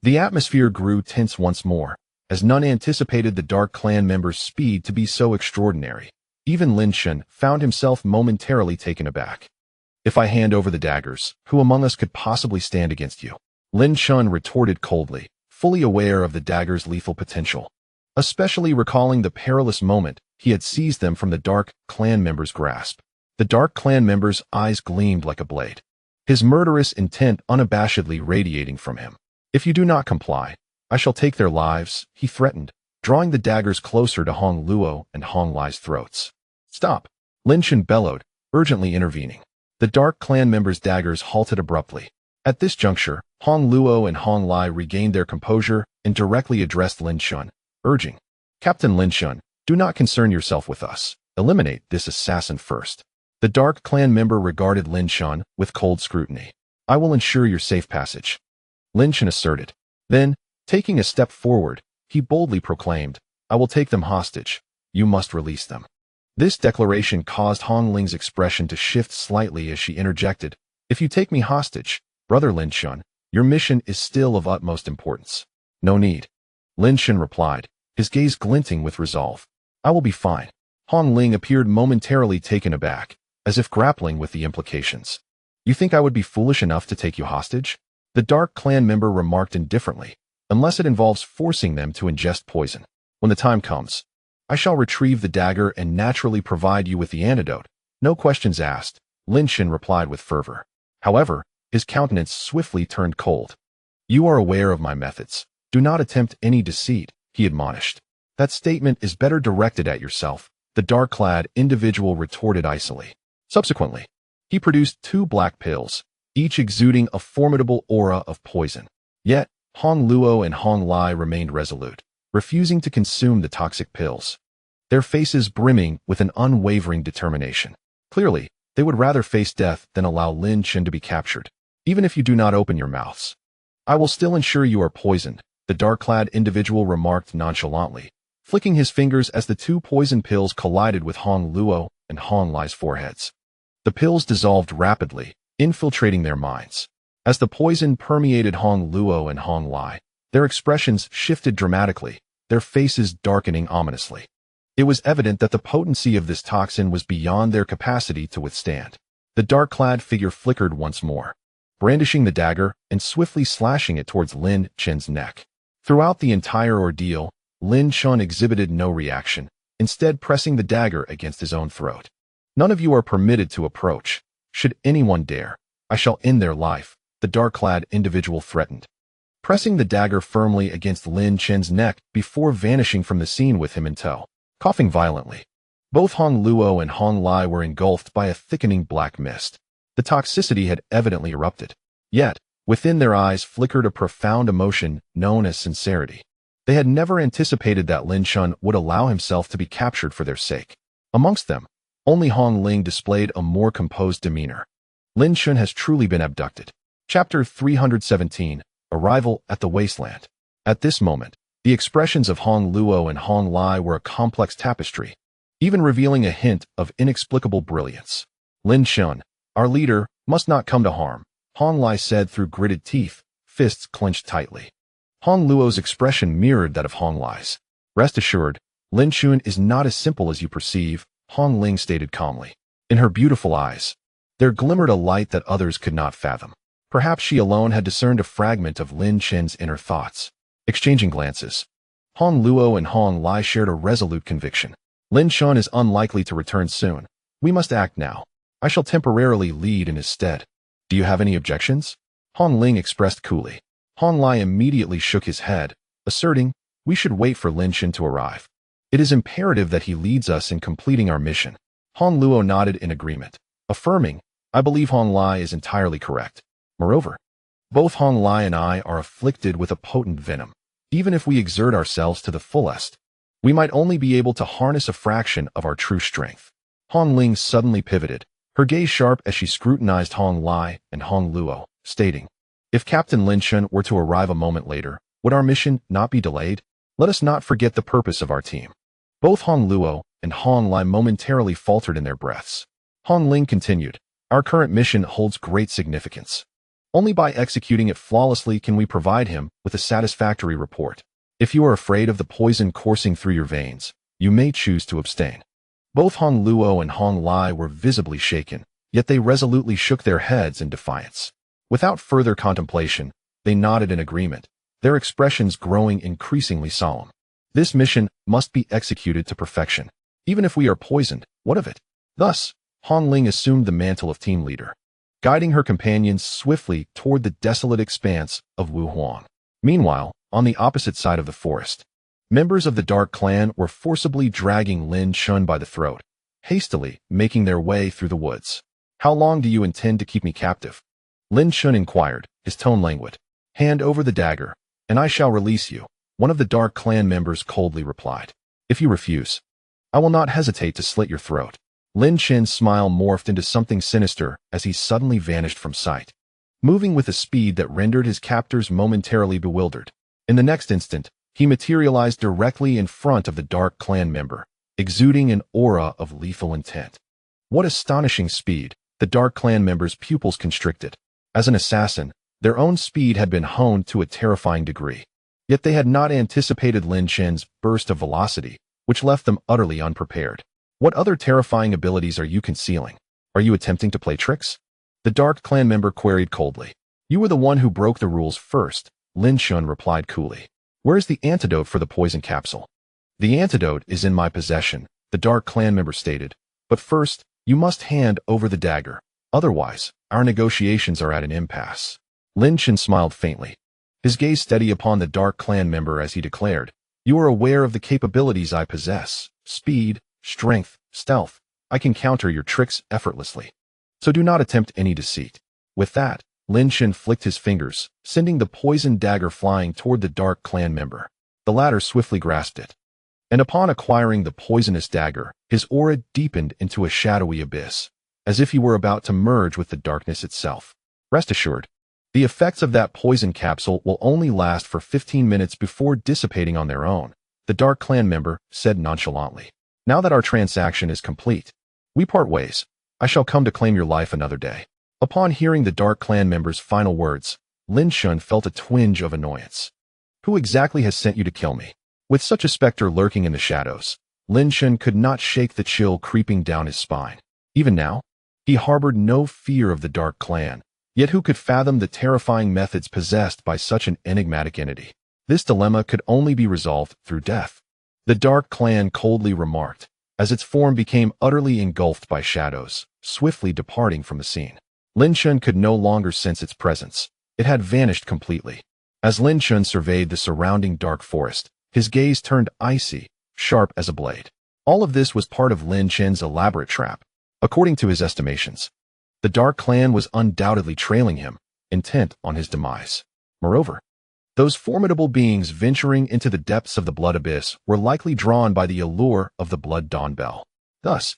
The atmosphere grew tense once more, as none anticipated the Dark Clan member's speed to be so extraordinary. Even Lin Chen found himself momentarily taken aback. If I hand over the daggers, who among us could possibly stand against you? Lin Chen retorted coldly, fully aware of the dagger's lethal potential. Especially recalling the perilous moment he had seized them from the Dark Clan member's grasp. The Dark Clan member's eyes gleamed like a blade, his murderous intent unabashedly radiating from him. If you do not comply, I shall take their lives, he threatened, drawing the daggers closer to Hong Luo and Hong Lai's throats. Stop! Lin Chen bellowed, urgently intervening. The Dark Clan members' daggers halted abruptly. At this juncture, Hong Luo and Hong Lai regained their composure and directly addressed Lin Chen, urging, Captain Lin Chen, do not concern yourself with us. Eliminate this assassin first. The Dark Clan member regarded Lin Chen with cold scrutiny. I will ensure your safe passage, Lin Chen asserted. Then, taking a step forward, he boldly proclaimed, I will take them hostage. You must release them. This declaration caused Hong Ling's expression to shift slightly as she interjected, If you take me hostage, Brother Lin Chen, your mission is still of utmost importance. No need. Lin Chen replied, his gaze glinting with resolve. I will be fine. Hong Ling appeared momentarily taken aback, as if grappling with the implications. You think I would be foolish enough to take you hostage? The Dark Clan member remarked indifferently, unless it involves forcing them to ingest poison. When the time comes, I shall retrieve the dagger and naturally provide you with the antidote. No questions asked, Lin Chen replied with fervor. However, his countenance swiftly turned cold. You are aware of my methods. Do not attempt any deceit, he admonished. That statement is better directed at yourself, the dark-clad individual retorted icily. Subsequently, he produced 2 black pills, each exuding a formidable aura of poison. Yet, Hong Luo and Hong Lai remained resolute, refusing to consume the toxic pills, their faces brimming with an unwavering determination. Clearly, they would rather face death than allow Lin Chen to be captured. Even if you do not open your mouths, I will still ensure you are poisoned, the dark-clad individual remarked nonchalantly, flicking his fingers as the 2 poison pills collided with Hong Luo and Hong Lai's foreheads. The pills dissolved rapidly, infiltrating their minds. As the poison permeated Hong Luo and Hong Lai, their expressions shifted dramatically, their faces darkening ominously. It was evident that the potency of this toxin was beyond their capacity to withstand. The dark-clad figure flickered once more, brandishing the dagger and swiftly slashing it towards Lin Chen's neck. Throughout the entire ordeal, Lin Chen exhibited no reaction, instead pressing the dagger against his own throat. None of you are permitted to approach. Should anyone dare, I shall end their life, the dark-clad individual threatened, pressing the dagger firmly against Lin Chen's neck before vanishing from the scene with him in tow, coughing violently. Both Hong Luo and Hong Lai were engulfed by a thickening black mist. The toxicity had evidently erupted. Yet, within their eyes flickered a profound emotion known as sincerity. They had never anticipated that Lin Chen would allow himself to be captured for their sake. Amongst them, only Hong Ling displayed a more composed demeanor. Lin Chen has truly been abducted. Chapter 317, Arrival at the Wasteland. At this moment, the expressions of Hong Luo and Hong Lai were a complex tapestry, even revealing a hint of inexplicable brilliance. Lin Chen, our leader, must not come to harm, Hong Lai said through gritted teeth, fists clenched tightly. Hong Luo's expression mirrored that of Hong Lai's. Rest assured, Lin Chen is not as simple as you perceive, Hong Ling stated calmly. In her beautiful eyes, there glimmered a light that others could not fathom. Perhaps she alone had discerned a fragment of Lin Chen's inner thoughts. Exchanging glances, Hong Luo and Hong Lai shared a resolute conviction. Lin Chen is unlikely to return soon. We must act now. I shall temporarily lead in his stead. Do you have any objections? Hong Ling expressed coolly. Hong Lai immediately shook his head, asserting, we should wait for Lin Chen to arrive. It is imperative that he leads us in completing our mission. Hong Luo nodded in agreement, affirming, I believe Hong Lai is entirely correct. Moreover, both Hong Lai and I are afflicted with a potent venom. Even if we exert ourselves to the fullest, we might only be able to harness a fraction of our true strength. Hong Ling suddenly pivoted, her gaze sharp as she scrutinized Hong Lai and Hong Luo, stating, if Captain Lin Chen were to arrive a moment later, would our mission not be delayed? Let us not forget the purpose of our team. Both Hong Luo and Hong Lai momentarily faltered in their breaths. Hong Ling continued, our current mission holds great significance. Only by executing it flawlessly can we provide him with a satisfactory report. If you are afraid of the poison coursing through your veins, you may choose to abstain. Both Hong Luo and Hong Lai were visibly shaken, yet they resolutely shook their heads in defiance. Without further contemplation, they nodded in agreement, their expressions growing increasingly solemn. This mission must be executed to perfection. Even if we are poisoned, what of it? Thus, Hong Ling assumed the mantle of team leader, guiding her companions swiftly toward the desolate expanse of Wu Huang. Meanwhile, on the opposite side of the forest, members of the Dark Clan were forcibly dragging Lin Chen by the throat, hastily making their way through the woods. How long do you intend to keep me captive? Lin Chen inquired, his tone languid. Hand over the dagger, and I shall release you, one of the Dark Clan members coldly replied. If you refuse, I will not hesitate to slit your throat. Lin Chen's smile morphed into something sinister as he suddenly vanished from sight, moving with a speed that rendered his captors momentarily bewildered. In the next instant, he materialized directly in front of the Dark Clan member, exuding an aura of lethal intent. What astonishing speed! The Dark Clan member's pupils constricted. As an assassin, their own speed had been honed to a terrifying degree. Yet they had not anticipated Lin Chen's burst of velocity, which left them utterly unprepared. What other terrifying abilities are you concealing? Are you attempting to play tricks? The Dark Clan member queried coldly. You were the one who broke the rules first, Lin Chen replied coolly. Where's the antidote for the poison capsule? The antidote is in my possession, the Dark Clan member stated. But first, you must hand over the dagger. Otherwise, our negotiations are at an impasse. Lin Chen smiled faintly, his gaze steady upon the Dark Clan member as he declared, You are aware of the capabilities I possess. Speed, strength, stealth. I can counter your tricks effortlessly. So do not attempt any deceit. With that, Lin Chen flicked his fingers, sending the poisoned dagger flying toward the Dark Clan member. The latter swiftly grasped it. And upon acquiring the poisonous dagger, his aura deepened into a shadowy abyss, as if he were about to merge with the darkness itself. Rest assured, the effects of that poison capsule will only last for 15 minutes before dissipating on their own, the Dark Clan member said nonchalantly. Now that our transaction is complete, we part ways. I shall come to claim your life another day. Upon hearing the Dark Clan member's final words, Lin Chen felt a twinge of annoyance. Who exactly has sent you to kill me? With such a specter lurking in the shadows, Lin Chen could not shake the chill creeping down his spine. Even now, he harbored no fear of the Dark Clan, yet who could fathom the terrifying methods possessed by such an enigmatic entity? This dilemma could only be resolved through death. The Dark Clan coldly remarked, as its form became utterly engulfed by shadows, swiftly departing from the scene. Lin Chen could no longer sense its presence. It had vanished completely. As Lin Chen surveyed the surrounding dark forest, his gaze turned icy, sharp as a blade. All of this was part of Lin Chen's elaborate trap. According to his estimations, the Dark Clan was undoubtedly trailing him, intent on his demise. Moreover, those formidable beings venturing into the depths of the blood abyss were likely drawn by the allure of the blood dawn bell. Thus,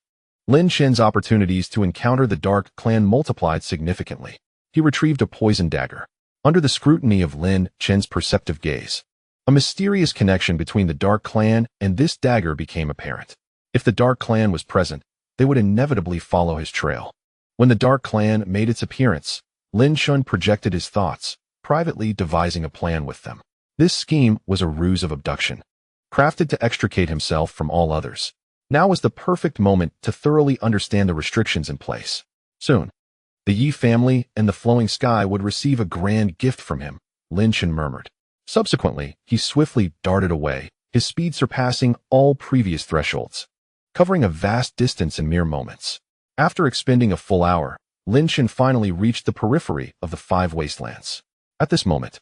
Lin Chen's opportunities to encounter the Dark Clan multiplied significantly. He retrieved a poison dagger. Under the scrutiny of Lin Chen's perceptive gaze, a mysterious connection between the Dark Clan and this dagger became apparent. If the Dark Clan was present, they would inevitably follow his trail. When the Dark Clan made its appearance, Lin Chen projected his thoughts, privately devising a plan with them. This scheme was a ruse of abduction, crafted to extricate himself from all others. Now was the perfect moment to thoroughly understand the restrictions in place. Soon, the Yi family and the flowing sky would receive a grand gift from him, Lin Chen murmured. Subsequently, he swiftly darted away, his speed surpassing all previous thresholds, covering a vast distance in mere moments. After expending a full hour, Lin Chen finally reached the periphery of the Five Wastelands. At this moment,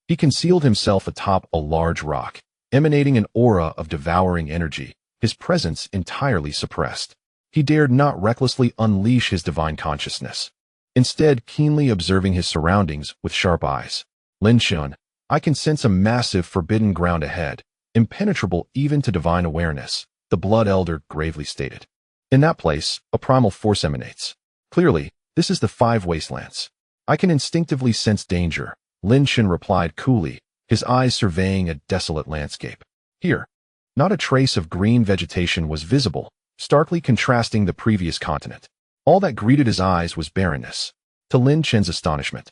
he concealed himself atop a large rock, emanating an aura of devouring energy, his presence entirely suppressed. He dared not recklessly unleash his divine consciousness, instead keenly observing his surroundings with sharp eyes. Lin Chen, I can sense a massive forbidden ground ahead, impenetrable even to divine awareness, the Blood Elder gravely stated. In that place, a primal force emanates. Clearly, this is the Five Wastelands. I can instinctively sense danger, Lin Chen replied coolly, his eyes surveying a desolate landscape. Here, not a trace of green vegetation was visible, starkly contrasting the previous continent. All that greeted his eyes was barrenness. To Lin Chen's astonishment,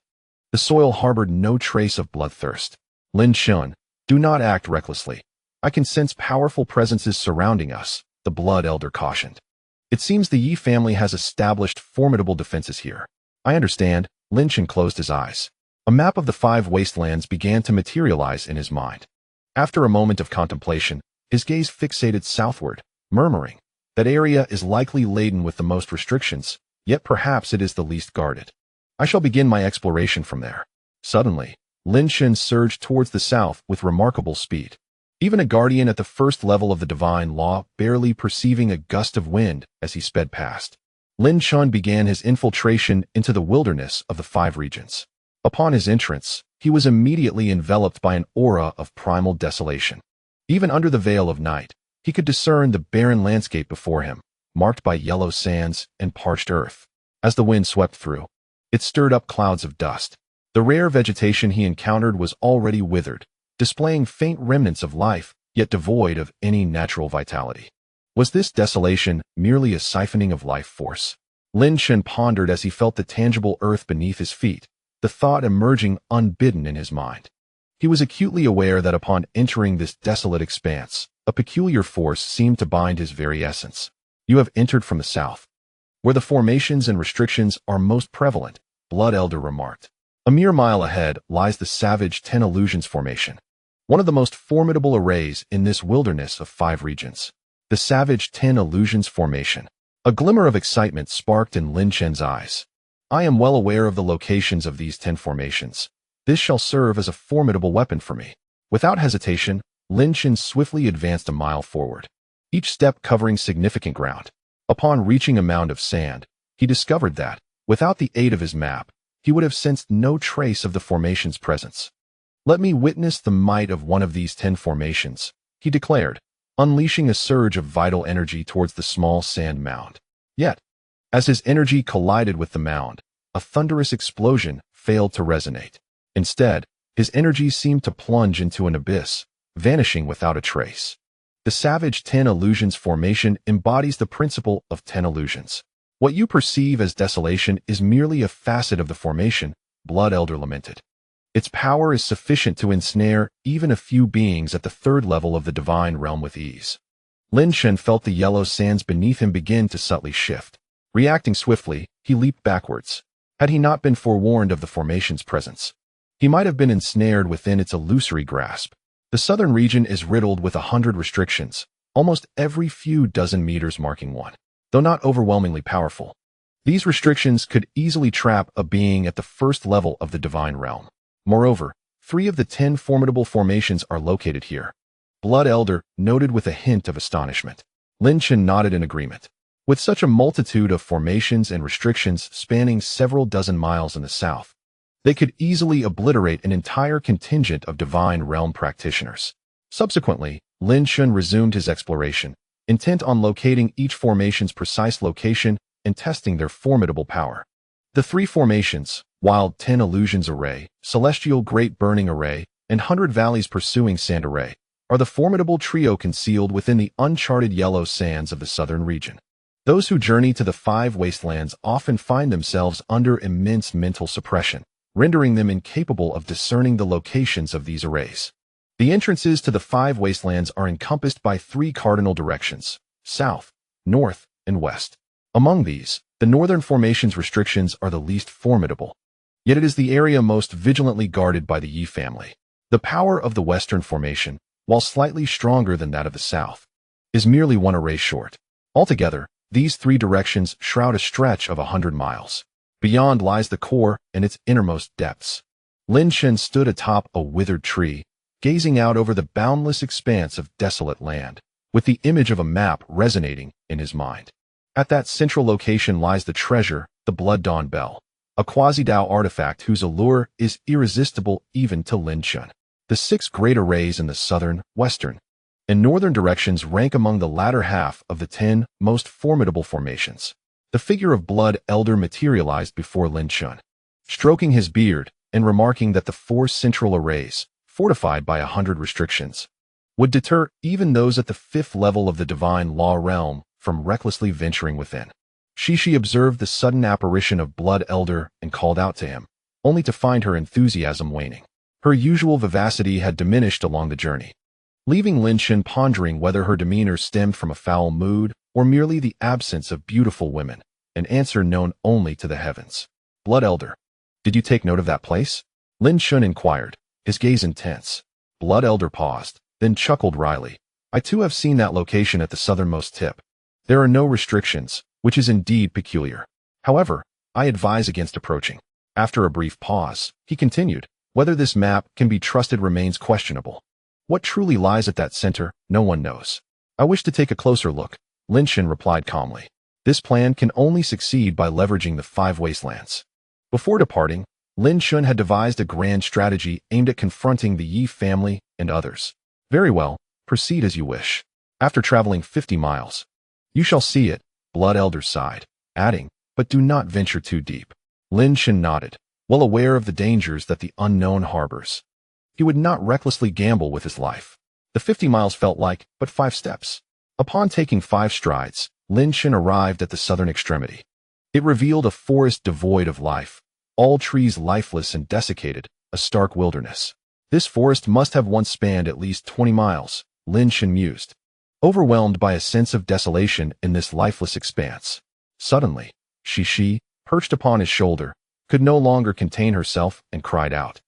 the soil harbored no trace of bloodthirst. Lin Chen, do not act recklessly. I can sense powerful presences surrounding us, the Blood Elder cautioned. It seems the Yi family has established formidable defenses here. I understand, Lin Chen closed his eyes. A map of the Five Wastelands began to materialize in his mind. After a moment of contemplation, his gaze fixated southward, murmuring, that area is likely laden with the most restrictions, yet perhaps it is the least guarded. I shall begin my exploration from there. Suddenly, Lin Chen surged towards the south with remarkable speed. Even a guardian at the first level of the divine law barely perceiving a gust of wind as he sped past. Lin Chen began his infiltration into the wilderness of the Five Regions. Upon his entrance, he was immediately enveloped by an aura of primal desolation. Even under the veil of night, He could discern the barren landscape before him, marked by yellow sands and parched earth. As the wind swept through, it stirred up clouds of dust. The rare vegetation he encountered was already withered, displaying faint remnants of life, yet devoid of any natural vitality. Was this desolation merely a siphoning of life force? Lin Chen pondered as he felt the tangible earth beneath his feet, the thought emerging unbidden in his mind. He was acutely aware that upon entering this desolate expanse, a peculiar force seemed to bind his very essence. You have entered from the south, where the formations and restrictions are most prevalent, Blood Elder remarked. A mere mile ahead lies the savage 10 Illusions formation, one of the most formidable arrays in this wilderness of 5 regions. The savage 10 Illusions formation. A glimmer of excitement sparked in Lin Chen's eyes. I am well aware of the locations of these 10 formations. This shall serve as a formidable weapon for me. Without hesitation, Lin Chen swiftly advanced a mile forward, each step covering significant ground. Upon reaching a mound of sand, he discovered that, without the aid of his map, he would have sensed no trace of the formation's presence. Let me witness the might of one of these 10 formations, he declared, unleashing a surge of vital energy towards the small sand mound. Yet, as his energy collided with the mound, a thunderous explosion failed to resonate. Instead, his energy seemed to plunge into an abyss, vanishing without a trace. The savage 10 Illusions formation embodies the principle of 10 illusions. What you perceive as desolation is merely a facet of the formation, Blood Elder lamented. Its power is sufficient to ensnare even a few beings at the 3rd level of the divine realm with ease. Lin Chen felt the yellow sands beneath him begin to subtly shift. Reacting swiftly, he leaped backwards. Had he not been forewarned of the formation's presence, he might have been ensnared within its illusory grasp. The southern region is riddled with 100 restrictions, almost every few dozen meters marking one. Though not overwhelmingly powerful, these restrictions could easily trap a being at the 1st level of the divine realm. Moreover, 3 of the 10 formidable formations are located here. Blood Elder noted with a hint of astonishment. Lin Chen nodded in agreement. With such a multitude of formations and restrictions spanning several dozen miles in the south, they could easily obliterate an entire contingent of divine realm practitioners. Subsequently, Lin Chen resumed his exploration, intent on locating each formation's precise location and testing their formidable power. The 3 formations, Wild 10 Illusions Array, Celestial Great Burning Array, and 100 Valleys Pursuing Sand Array, are the formidable trio concealed within the uncharted yellow sands of the southern region. Those who journey to the 5 wastelands often find themselves under immense mental suppression, rendering them incapable of discerning the locations of these arrays. The entrances to the 5 wastelands are encompassed by 3 cardinal directions: south, north, and west. Among these, the northern formation's restrictions are the least formidable, yet it is the area most vigilantly guarded by the Yi family. The power of the western formation, while slightly stronger than that of the south, is merely 1 array short. Altogether, these 3 directions shroud a stretch of 100 miles. Beyond lies the core and its innermost depths. Lin Chen stood atop a withered tree, gazing out over the boundless expanse of desolate land, with the image of a map resonating in his mind. At that central location lies the treasure, the Blood Dawn Bell, a quasi-Dao artifact whose allure is irresistible even to Lin Chen. The 6 great arrays in the southern, western, and northern directions rank among the latter half of the 10 most formidable formations. The figure of Blood Elder materialized before Lin Chen, stroking his beard and remarking that the 4 central arrays, fortified by 100 restrictions, would deter even those at the 5th level of the divine law realm from recklessly venturing within. Shishi observed the sudden apparition of Blood Elder and called out to him, only to find her enthusiasm waning. Her usual vivacity had diminished along the journey, leaving Lin Chen pondering whether her demeanor stemmed from a foul mood or merely the absence of beautiful women, an answer known only to the heavens. Blood Elder, did you take note of that place? Lin Chen inquired, his gaze intense. Blood Elder paused, then chuckled wryly. I too have seen that location at the southernmost tip. There are no restrictions, which is indeed peculiar. However, I advise against approaching. After a brief pause, he continued, whether this map can be trusted remains questionable. What truly lies at that center, no one knows. I wish to take a closer look, Lin Chen replied calmly. This plan can only succeed by leveraging the 5 wastelands. Before departing, Lin Chen had devised a grand strategy aimed at confronting the Yi family and others. Very well, proceed as you wish. after traveling 50 miles. You shall see it, Blood Elder sighed, adding, but do not venture too deep. Lin Chen nodded, well aware of the dangers that the unknown harbors. He would not recklessly gamble with his life. The 50 miles felt like but 5 steps. Upon taking 5 strides, Lin Chen arrived at the southern extremity. It revealed a forest devoid of life, all trees lifeless and desiccated, a stark wilderness. This forest must have once spanned at least 20 miles, Lin Chen mused, overwhelmed by a sense of desolation in this lifeless expanse. Suddenly, Shi, perched upon his shoulder, could no longer contain herself and cried out.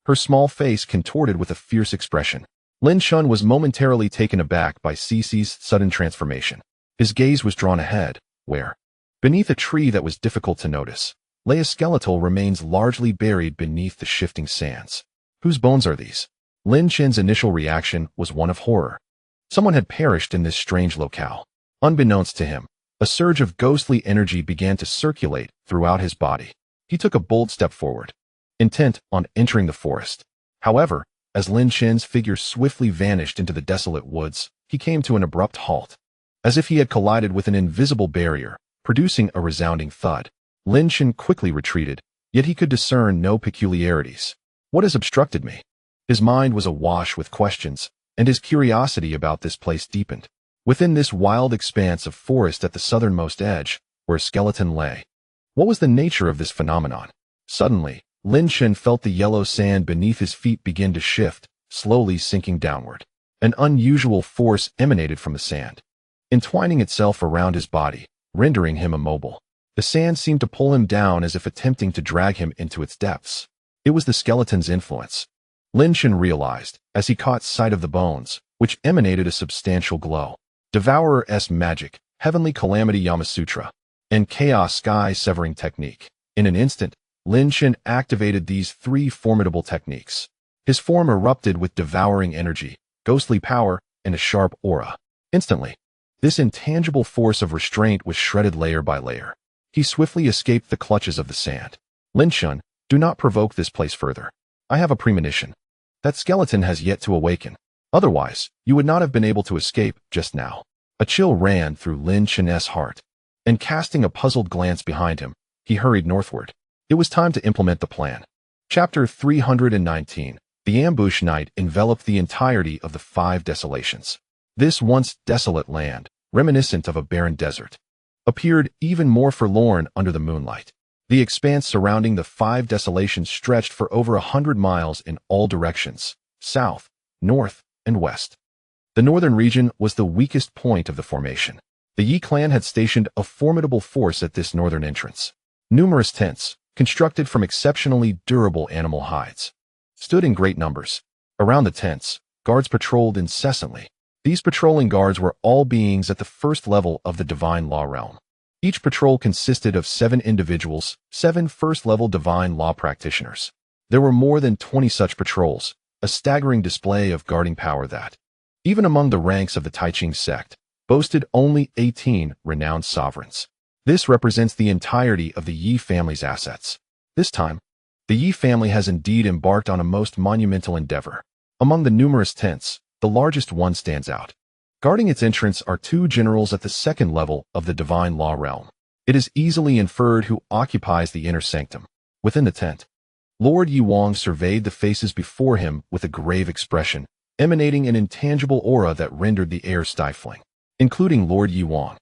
Her small face contorted with a fierce expression. Lin Chen was momentarily taken aback by Cici's sudden transformation. His gaze was drawn ahead, where, beneath a tree that was difficult to notice, lay a skeletal remains largely buried beneath the shifting sands. Whose bones are these? Lin Chen's initial reaction was one of horror. Someone had perished in this strange locale. Unbeknownst to him, a surge of ghostly energy began to circulate throughout his body. He took a bold step forward, intent on entering the forest. However, as Lin Chen's figure swiftly vanished into the desolate woods, he came to an abrupt halt. As if he had collided with an invisible barrier, producing a resounding thud. Lin Chen quickly retreated, yet he could discern no peculiarities. What has obstructed me? His mind was awash with questions, and his curiosity about this place deepened. Within this wild expanse of forest at the southernmost edge, where a skeleton lay. What was the nature of this phenomenon? Suddenly, Lin Chen felt the yellow sand beneath his feet begin to shift, slowly sinking downward. An unusual force emanated from the sand, entwining itself around his body, rendering him immobile. The sand seemed to pull him down as if attempting to drag him into its depths. It was the skeleton's influence. Lin Chen realized, as he caught sight of the bones, which emanated a substantial glow. Devourer's magic, heavenly calamity Yamasutra, and chaos sky-severing technique. In an instant, Lin Chen activated these 3 formidable techniques. His form erupted with devouring energy, ghostly power, and a sharp aura. Instantly, this intangible force of restraint was shredded layer by layer. He swiftly escaped the clutches of the sand. Lin Chen, do not provoke this place further. I have a premonition. That skeleton has yet to awaken. Otherwise, you would not have been able to escape just now. A chill ran through Lin Chen's heart, and casting a puzzled glance behind him, he hurried northward. It was time to implement the plan. Chapter 319. The ambush night enveloped the entirety of the 5 desolations. This once desolate land, reminiscent of a barren desert, appeared even more forlorn under the moonlight. The expanse surrounding the 5 desolations stretched for over 100 miles in all directions, south, north, and west. The northern region was the weakest point of the formation. The Yi clan had stationed a formidable force at this northern entrance. Numerous tents, constructed from exceptionally durable animal hides, stood in great numbers. Around the tents, guards patrolled incessantly. These patrolling guards were all beings at the first level of the divine law realm. Each patrol consisted of 7 individuals, 7 first-level divine law practitioners. There were more than 20 such patrols, a staggering display of guarding power that, even among the ranks of the Taiching sect, boasted only 18 renowned sovereigns. This represents the entirety of the Yi family's assets. This time, the Yi family has indeed embarked on a most monumental endeavor. Among the numerous tents, the largest one stands out. Guarding its entrance are 2 generals at the second level of the divine law realm. It is easily inferred who occupies the inner sanctum. Within the tent, Lord Yi Wang surveyed the faces before him with a grave expression, emanating an intangible aura that rendered the air stifling. Including Lord Yi Wang,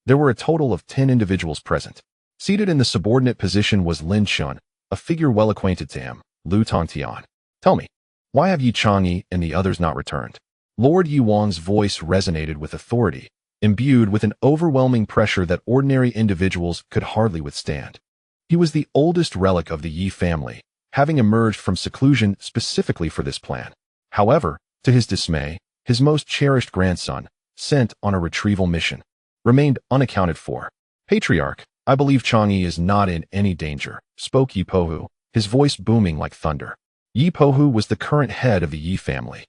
there were a total of 10 individuals present. Seated in the subordinate position was Lin Chen, a figure well acquainted to him, Lu Tongtian. Tell me, why have Yi Chang'e and the others not returned? Lord Yi Wang's voice resonated with authority, imbued with an overwhelming pressure that ordinary individuals could hardly withstand. He was the oldest relic of the Yi family, having emerged from seclusion specifically for this plan. However, to his dismay, his most cherished grandson, sent on a retrieval mission, remained unaccounted for. Patriarch, I believe Chang'e is not in any danger, spoke Yi Pohu, his voice booming like thunder. Yi Pohu was the current head of the Yi family.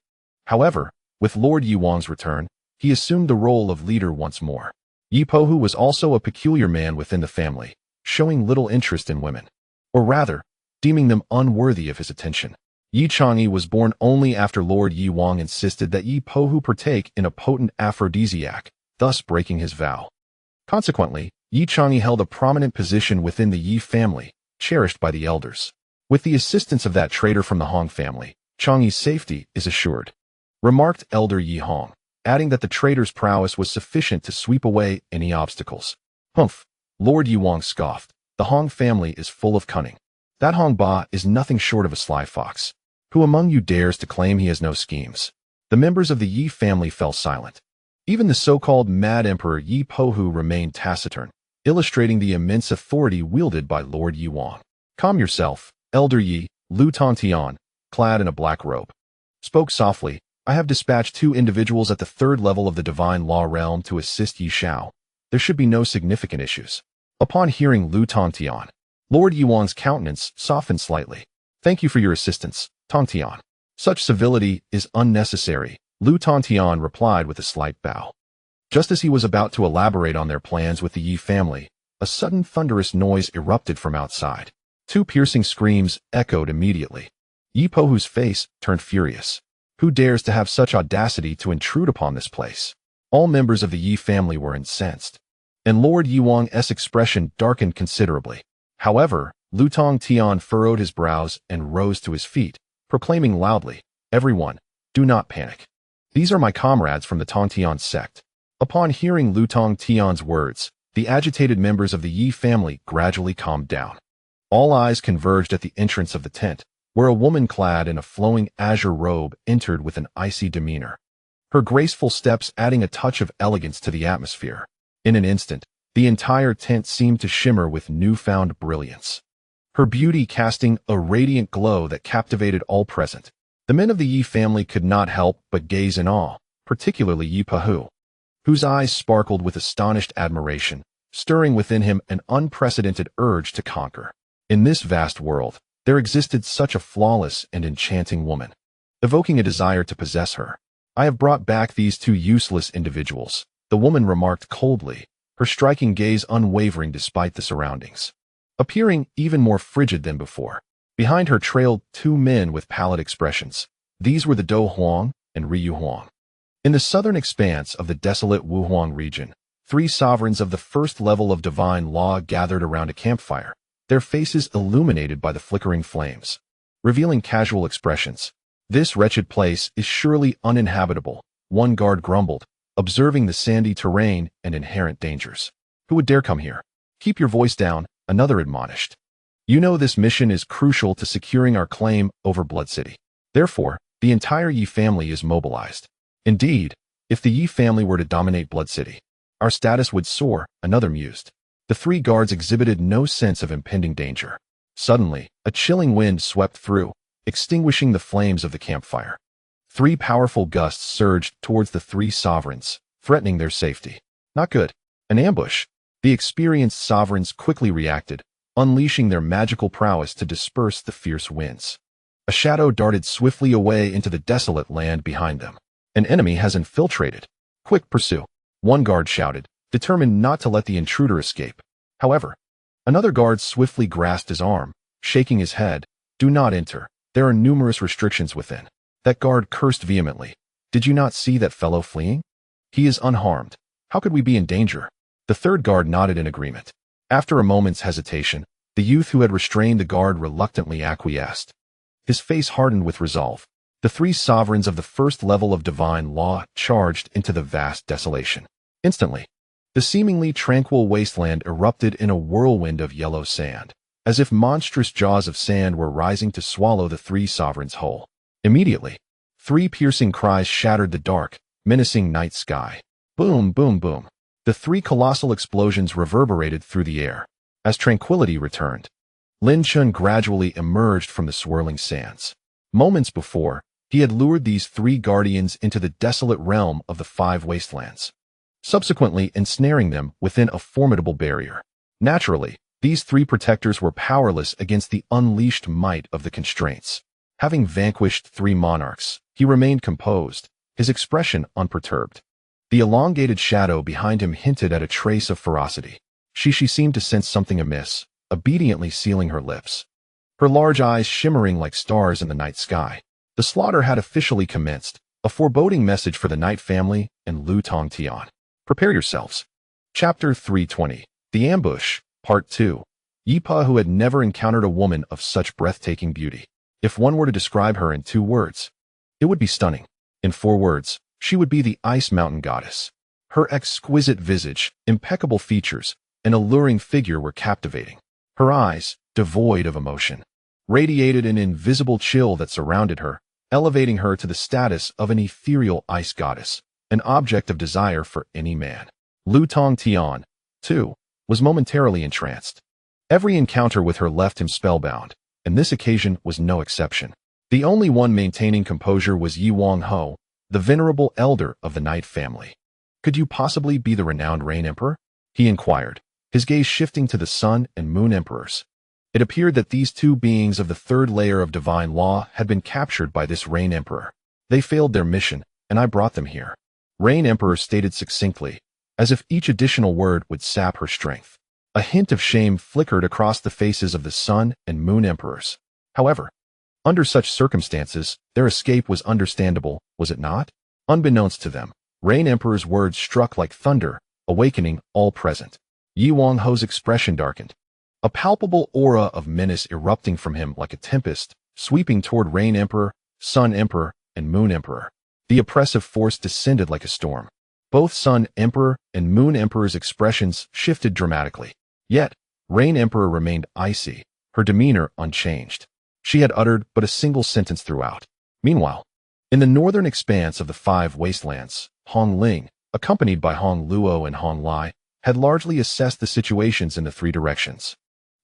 However, with Lord Yi Wang's return, he assumed the role of leader once more. Yi Pohu was also a peculiar man within the family, showing little interest in women, or rather, deeming them unworthy of his attention. Yi Chang'e was born only after Lord Yi Wang insisted that Yi Pohu partake in a potent aphrodisiac, thus breaking his vow. Consequently, Yi Chang'e held a prominent position within the Yi family, cherished by the elders. With the assistance of that traitor from the Hong family, Chang'e's safety is assured, remarked Elder Yi Hong, adding that the traitor's prowess was sufficient to sweep away any obstacles. Humph, Lord Yi Wang scoffed. The Hong family is full of cunning. That Hong Ba is nothing short of a sly fox. Who among you dares to claim he has no schemes? The members of the Yi family fell silent. Even the so-called Mad Emperor Yi Pohu remained taciturn, illustrating the immense authority wielded by Lord Yi Wang. Calm yourself, Elder Yi, Lu Tongtian, clad in a black robe, spoke softly. I have dispatched 2 individuals at the 3rd level of the divine law realm to assist Yi Shao. There should be no significant issues. Upon hearing Lu Tongtian, Lord Yi Wang's countenance softened slightly. Thank you for your assistance, Tongtian. Such civility is unnecessary, Lu Tongtian replied with a slight bow. Just as he was about to elaborate on their plans with the Yi family, a sudden thunderous noise erupted from outside. 2 piercing screams echoed immediately. Yi Pohu's face turned furious. Who dares to have such audacity to intrude upon this place? All members of the Yi family were incensed, and Lord Yi Wang's expression darkened considerably. However, Lu Tongtian furrowed his brows and rose to his feet, proclaiming loudly, Everyone, do not panic. These are my comrades from the Tongtian sect. Upon hearing Lu Tongtian's words, the agitated members of the Yi family gradually calmed down. All eyes converged at the entrance of the tent, where a woman clad in a flowing azure robe entered with an icy demeanor, her graceful steps adding a touch of elegance to the atmosphere. In an instant, the entire tent seemed to shimmer with newfound brilliance, her beauty casting a radiant glow that captivated all present. The men of the Yi family could not help but gaze in awe, particularly Yi Pohu, whose eyes sparkled with astonished admiration, stirring within him an unprecedented urge to conquer. In this vast world, there existed such a flawless and enchanting woman, evoking a desire to possess her. I have brought back these 2 useless individuals, the woman remarked coldly, her striking gaze unwavering despite the surroundings, appearing even more frigid than before. Behind her trailed 2 men with pallid expressions. These were the Do Huang and Ryu Huang. In the southern expanse of the desolate Wuhuang region, 3 sovereigns of the 1st level of divine law gathered around a campfire, their faces illuminated by the flickering flames, revealing casual expressions. This wretched place is surely uninhabitable, one guard grumbled, observing the sandy terrain and inherent dangers. Who would dare come here? Keep your voice down, another admonished. You know this mission is crucial to securing our claim over Blood City. Therefore, the entire Yi family is mobilized. Indeed, if the Yi family were to dominate Blood City, our status would soar, another mused. The 3 guards exhibited no sense of impending danger. Suddenly, a chilling wind swept through, extinguishing the flames of the campfire. 3 powerful gusts surged towards the 3 sovereigns, threatening their safety. Not good. An ambush. The experienced sovereigns quickly reacted, unleashing their magical prowess to disperse the fierce winds. A shadow darted swiftly away into the desolate land behind them. An enemy has infiltrated. Quick, pursue. One guard shouted, determined not to let the intruder escape. However, another guard swiftly grasped his arm, shaking his head. Do not enter. There are numerous restrictions within. That guard cursed vehemently. Did you not see that fellow fleeing? He is unharmed. How could we be in danger? The 3rd guard nodded in agreement. After a moment's hesitation, the youth who had restrained the guard reluctantly acquiesced. His face hardened with resolve. The 3 sovereigns of the 1st level of divine law charged into the vast desolation. Instantly, the seemingly tranquil wasteland erupted in a whirlwind of yellow sand, as if monstrous jaws of sand were rising to swallow the 3 sovereigns whole. Immediately, 3 piercing cries shattered the dark, menacing night sky. Boom, boom, boom. The 3 colossal explosions reverberated through the air. As tranquility returned, Lin Chen gradually emerged from the swirling sands. Moments before, he had lured these 3 guardians into the desolate realm of the 5 wastelands, subsequently ensnaring them within a formidable barrier. Naturally, these 3 protectors were powerless against the unleashed might of the constraints. Having vanquished 3 monarchs, he remained composed, his expression unperturbed. The elongated shadow behind him hinted at a trace of ferocity. She seemed to sense something amiss, obediently sealing her lips. her large eyes shimmering like stars in the night sky. The slaughter had officially commenced, a foreboding message for the Knight family and Lu Tongtian. Prepare yourselves. Chapter 320. The Ambush, Part 2. Yipa, who had never encountered a woman of such breathtaking beauty. If one were to describe her in 2 words, it would be stunning. In 4 words, she would be the Ice Mountain Goddess. Her exquisite visage, impeccable features, and alluring figure were captivating. Her eyes, devoid of emotion, radiated an invisible chill that surrounded her, elevating her to the status of an ethereal ice goddess, an object of desire for any man. Lu Tongtian, too, was momentarily entranced. Every encounter with her left him spellbound, and this occasion was no exception. The only one maintaining composure was Yi Wang-ho, the venerable elder of the Knight family. "Could you possibly be the renowned Rain Emperor?" he inquired, his gaze shifting to the Sun and Moon Emperors. It appeared that these 2 beings of the 3rd layer of divine law had been captured by this Rain Emperor. "They failed their mission, and I brought them here," Rain Emperor stated succinctly, as if each additional word would sap her strength. A hint of shame flickered across the faces of the Sun and Moon Emperors. However, under such circumstances, their escape was understandable, was it not? Unbeknownst to them, Rain Emperor's words struck like thunder, awakening all present. Yi Wang-ho's expression darkened, a palpable aura of menace erupting from him like a tempest, sweeping toward Rain Emperor, Sun Emperor, and Moon Emperor. The oppressive force descended like a storm. Both Sun Emperor and Moon Emperor's expressions shifted dramatically. Yet, Rain Emperor remained icy, her demeanor unchanged. She had uttered but a single sentence throughout. Meanwhile, in the northern expanse of the 5 wastelands, Hong Ling, accompanied by Hong Luo and Hong Lai, had largely assessed the situations in the 3 directions.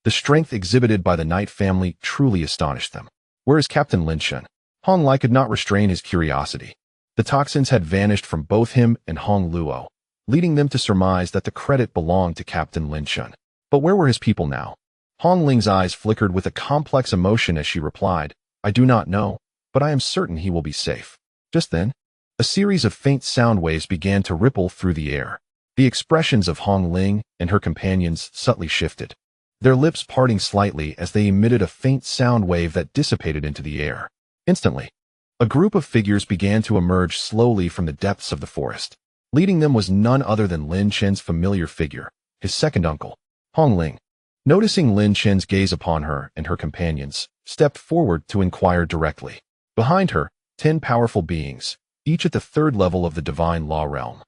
The strength exhibited by the Knight family truly astonished them. Where is Captain Lin Chen? Hong Lai could not restrain his curiosity. The toxins had vanished from both him and Hong Luo, leading them to surmise that the credit belonged to Captain Lin Chen. But where were his people now? Hong Ling's eyes flickered with a complex emotion as she replied, "I do not know, but I am certain he will be safe." Just then, a series of faint sound waves began to ripple through the air. The expressions of Hong Ling and her companions subtly shifted, their lips parting slightly as they emitted a faint sound wave that dissipated into the air. Instantly, a group of figures began to emerge slowly from the depths of the forest. Leading them was none other than Lin Chen's familiar figure, his second uncle, Hong Ling. Noticing Lin Chen's gaze upon her and her companions, stepped forward to inquire directly. Behind her, 10 powerful beings, each at the 3rd level of the divine law realm,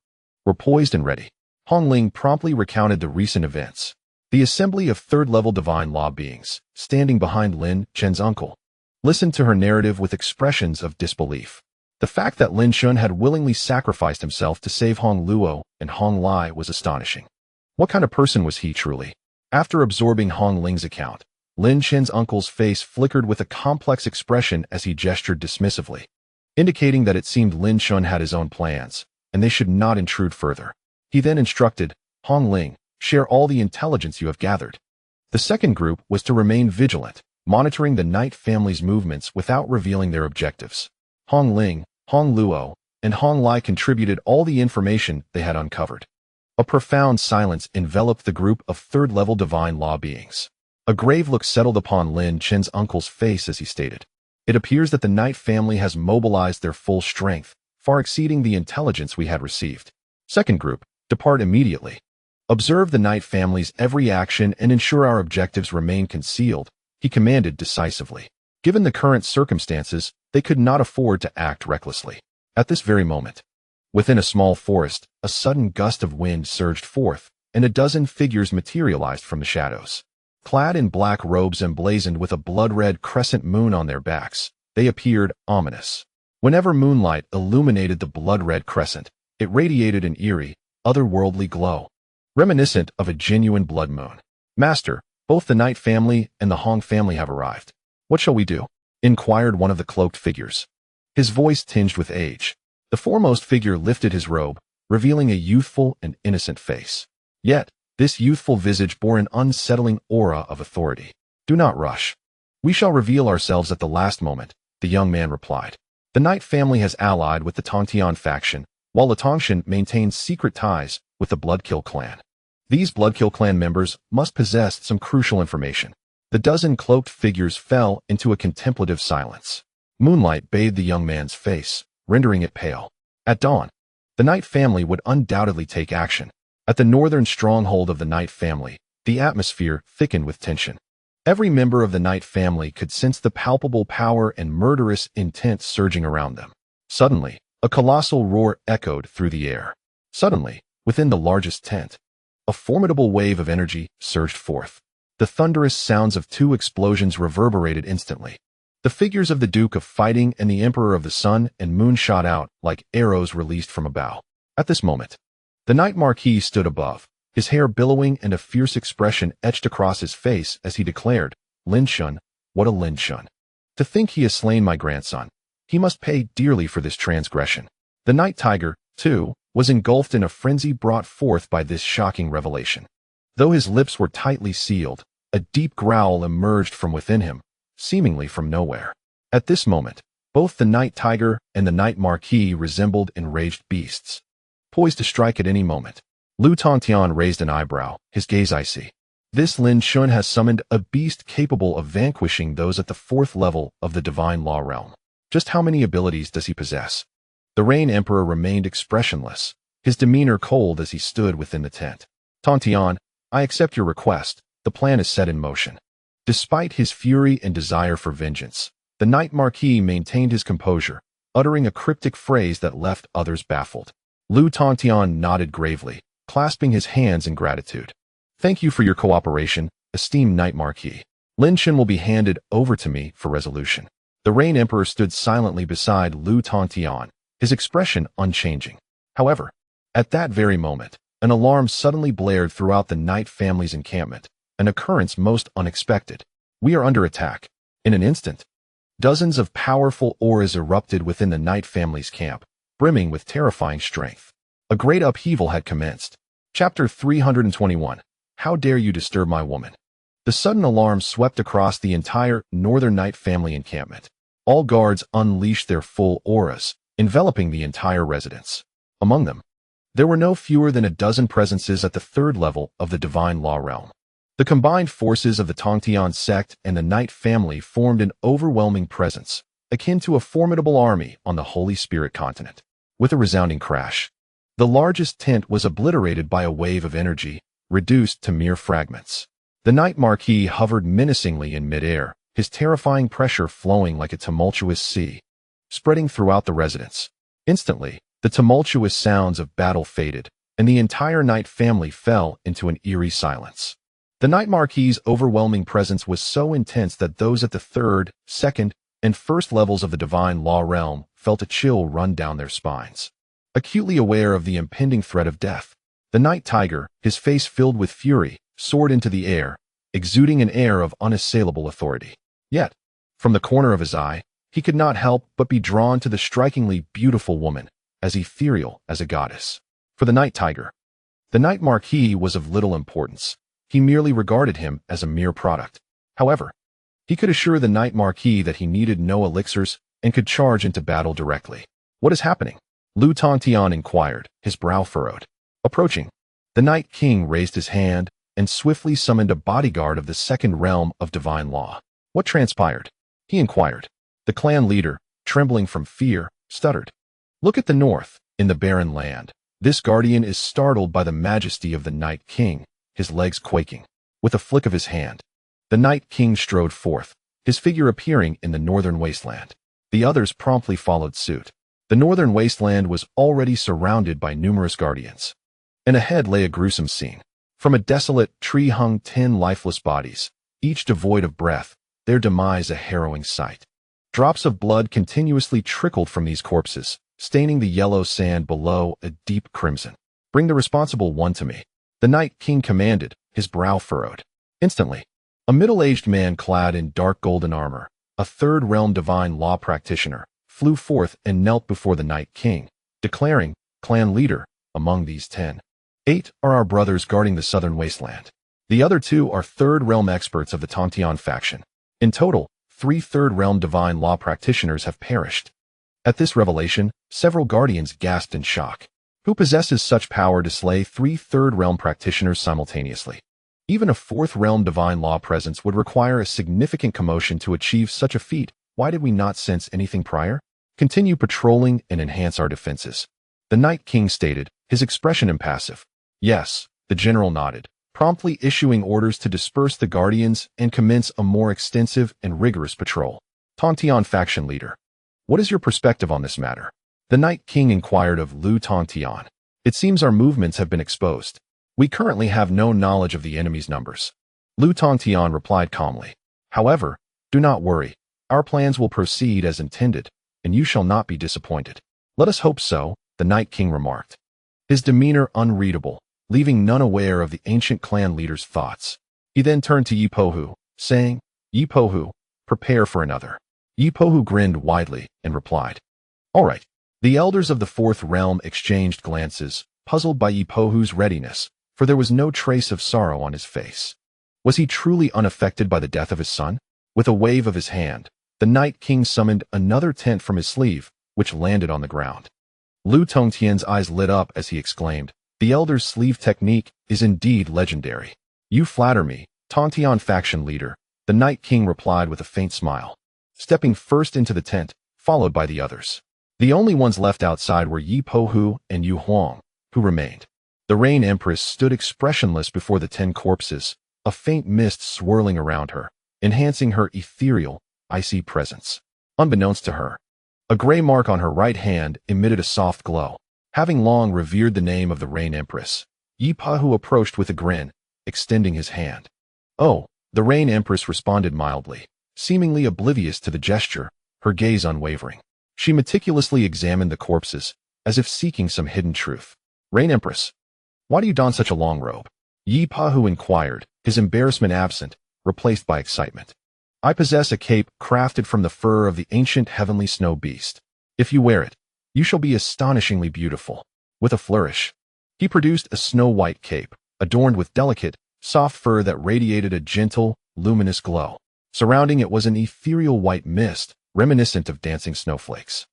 were poised and ready. Hong Ling promptly recounted the recent events. The assembly of 3rd-level divine law beings, standing behind Lin Chen's uncle, listened to her narrative with expressions of disbelief. The fact that Lin Chen had willingly sacrificed himself to save Hong Luo and Hong Lai was astonishing. What kind of person was he truly? After absorbing Hong Ling's account, Lin Chen's uncle's face flickered with a complex expression as he gestured dismissively, indicating that it seemed Lin Chen had his own plans, and they should not intrude further. He then instructed, "Hong Ling, share all the intelligence you have gathered." The second group was to remain vigilant, monitoring the Knight family's movements without revealing their objectives. Hong Ling, Hong Luo, and Hong Lai contributed all the information they had uncovered. A profound silence enveloped the group of 3rd-level divine law beings. A grave look settled upon Lin Chen's uncle's face as he stated, "It appears that the Knight family has mobilized their full strength, far exceeding the intelligence we had received. Second group, depart immediately. Observe the Knight family's every action and ensure our objectives remain concealed," he commanded decisively. Given the current circumstances, they could not afford to act recklessly. At this very moment, within a small forest, a sudden gust of wind surged forth, and a dozen figures materialized from the shadows. Clad in black robes emblazoned with a blood-red crescent moon on their backs, they appeared ominous. Whenever moonlight illuminated the blood-red crescent, it radiated an eerie, otherworldly glow, reminiscent of a genuine blood moon. "Master, both the Knight family and the Hong family have arrived. What shall we do?" inquired one of the cloaked figures, his voice tinged with age. The foremost figure lifted his robe, revealing a youthful and innocent face. Yet, this youthful visage bore an unsettling aura of authority. "Do not rush. We shall reveal ourselves at the last moment," the young man replied. The Knight family has allied with the Tongtian faction, while the Tongshan maintains secret ties with the Bloodkill clan. These Bloodkill clan members must possess some crucial information. The dozen cloaked figures fell into a contemplative silence. Moonlight bathed the young man's face, rendering it pale. At dawn, the Knight family would undoubtedly take action. At the northern stronghold of the Knight family, the atmosphere thickened with tension. Every member of the Knight family could sense the palpable power and murderous intent surging around them. Suddenly, a colossal roar echoed through the air. Suddenly, within the largest tent, a formidable wave of energy surged forth. The thunderous sounds of two explosions reverberated instantly. The figures of the Duke of Fighting and the Emperor of the Sun and Moon shot out like arrows released from a bow. At this moment, the Knight Marquis stood above, his hair billowing and a fierce expression etched across his face as he declared, "Lin Chen, what a Lin Chen. To think he has slain my grandson. He must pay dearly for this transgression." The Night Tiger, too, was engulfed in a frenzy brought forth by this shocking revelation. Though his lips were tightly sealed, a deep growl emerged from within him, seemingly from nowhere. At this moment, both the Night Tiger and the Night Marquis resembled enraged beasts, poised to strike at any moment. Lu Tontian raised an eyebrow, his gaze icy. This Lin Chen has summoned a beast capable of vanquishing those at the fourth level of the divine law realm. Just how many abilities does he possess? The Rain Emperor remained expressionless, his demeanor cold as he stood within the tent. Tontian, I accept your request. The plan is set in motion. Despite his fury and desire for vengeance, the Night Marquis maintained his composure, uttering a cryptic phrase that left others baffled. Lu Tontian nodded gravely, clasping his hands in gratitude. Thank you for your cooperation, esteemed Night Marquis. Lin Chen will be handed over to me for resolution. The Rain Emperor stood silently beside Lu Tontian, his expression unchanging. However, at that very moment, an alarm suddenly blared throughout the Knight family's encampment, an occurrence most unexpected. We are under attack. In an instant, dozens of powerful auras erupted within the Knight family's camp, brimming with terrifying strength. A great upheaval had commenced. Chapter 321. How dare you disturb my woman? The sudden alarm swept across the entire Northern Knight family encampment. All guards unleashed their full auras, enveloping the entire residence. Among them, there were no fewer than a dozen presences at the third level of the divine law realm. The combined forces of the Tongtian sect and the Knight family formed an overwhelming presence, akin to a formidable army on the Holy Spirit continent. With a resounding crash, the largest tent was obliterated by a wave of energy, reduced to mere fragments. The Knight Marquis hovered menacingly in midair, his terrifying pressure flowing like a tumultuous sea, spreading throughout the residence. Instantly, the tumultuous sounds of battle faded, and the entire Knight family fell into an eerie silence. The Knight Marquis's overwhelming presence was so intense that those at the third, second, and first levels of the divine law realm felt a chill run down their spines. Acutely aware of the impending threat of death, the Night Tiger, his face filled with fury, soared into the air, exuding an air of unassailable authority. Yet, from the corner of his eye, he could not help but be drawn to the strikingly beautiful woman, as ethereal as a goddess. For the Night Tiger, the Night Marquis was of little importance. He merely regarded him as a mere product. However, he could assure the Night Marquis that he needed no elixirs and could charge into battle directly. What is happening? Lu Tontian inquired, his brow furrowed. Approaching, the Night King raised his hand and swiftly summoned a bodyguard of the second realm of divine law. What transpired? He inquired. The clan leader, trembling from fear, stuttered. Look at the north, in the barren land. This guardian is startled by the majesty of the Night King, his legs quaking. With a flick of his hand, the Night King strode forth, his figure appearing in the northern wasteland. The others promptly followed suit. The northern wasteland was already surrounded by numerous guardians, and ahead lay a gruesome scene. From a desolate tree hung 10 lifeless bodies, each devoid of breath, their demise a harrowing sight. Drops of blood continuously trickled from these corpses, staining the yellow sand below a deep crimson. Bring the responsible one to me, the Night King commanded, his brow furrowed. Instantly, a middle-aged man clad in dark golden armor, a third realm divine law practitioner, flew forth and knelt before the Night King, declaring, Clan leader, among these 10, 8 are our brothers guarding the southern wasteland. The other 2 are third realm experts of the Tontian faction. In total, 3 third realm divine law practitioners have perished. At this revelation, several guardians gasped in shock. Who possesses such power to slay 3 third realm practitioners simultaneously? Even a fourth-realm divine law presence would require a significant commotion to achieve such a feat. Why did we not sense anything prior? Continue patrolling and enhance our defenses. The Night King stated, his expression impassive. Yes, the general nodded, promptly issuing orders to disperse the guardians and commence a more extensive and rigorous patrol. Tontian faction leader. What is your perspective on this matter? The Night King inquired of Lu Tontian. It seems our movements have been exposed. We currently have no knowledge of the enemy's numbers. Lu Tontian replied calmly. However, do not worry. Our plans will proceed as intended, and you shall not be disappointed. Let us hope so, the Night King remarked. His demeanor unreadable, leaving none aware of the ancient clan leader's thoughts. He then turned to Yipohu, saying, Yipohu, prepare for another. Yipohu grinned widely and replied, All right. The elders of the Fourth Realm exchanged glances, puzzled by Yipohu's readiness, for there was no trace of sorrow on his face. Was he truly unaffected by the death of his son? With a wave of his hand, the Night King summoned another tent from his sleeve, which landed on the ground. Lu Tongtian's eyes lit up as he exclaimed, The elder's sleeve technique is indeed legendary. You flatter me, Tontian faction leader, the Night King replied with a faint smile, stepping first into the tent, followed by the others. The only ones left outside were Yipohu and Yu Huang, who remained. The Rain Empress stood expressionless before the 10 corpses, a faint mist swirling around her, enhancing her ethereal, icy presence. Unbeknownst to her, a gray mark on her right hand emitted a soft glow. Having long revered the name of the Rain Empress, Yipohu approached with a grin, extending his hand. Oh, the Rain Empress responded mildly, seemingly oblivious to the gesture, her gaze unwavering. She meticulously examined the corpses, as if seeking some hidden truth. Rain Empress, why do you don such a long robe? Yipohu inquired, his embarrassment absent, replaced by excitement. I possess a cape crafted from the fur of the ancient heavenly snow beast. If you wear it, you shall be astonishingly beautiful. With a flourish, he produced a snow-white cape, adorned with delicate, soft fur that radiated a gentle, luminous glow. Surrounding it was an ethereal white mist, reminiscent of dancing snowflakes.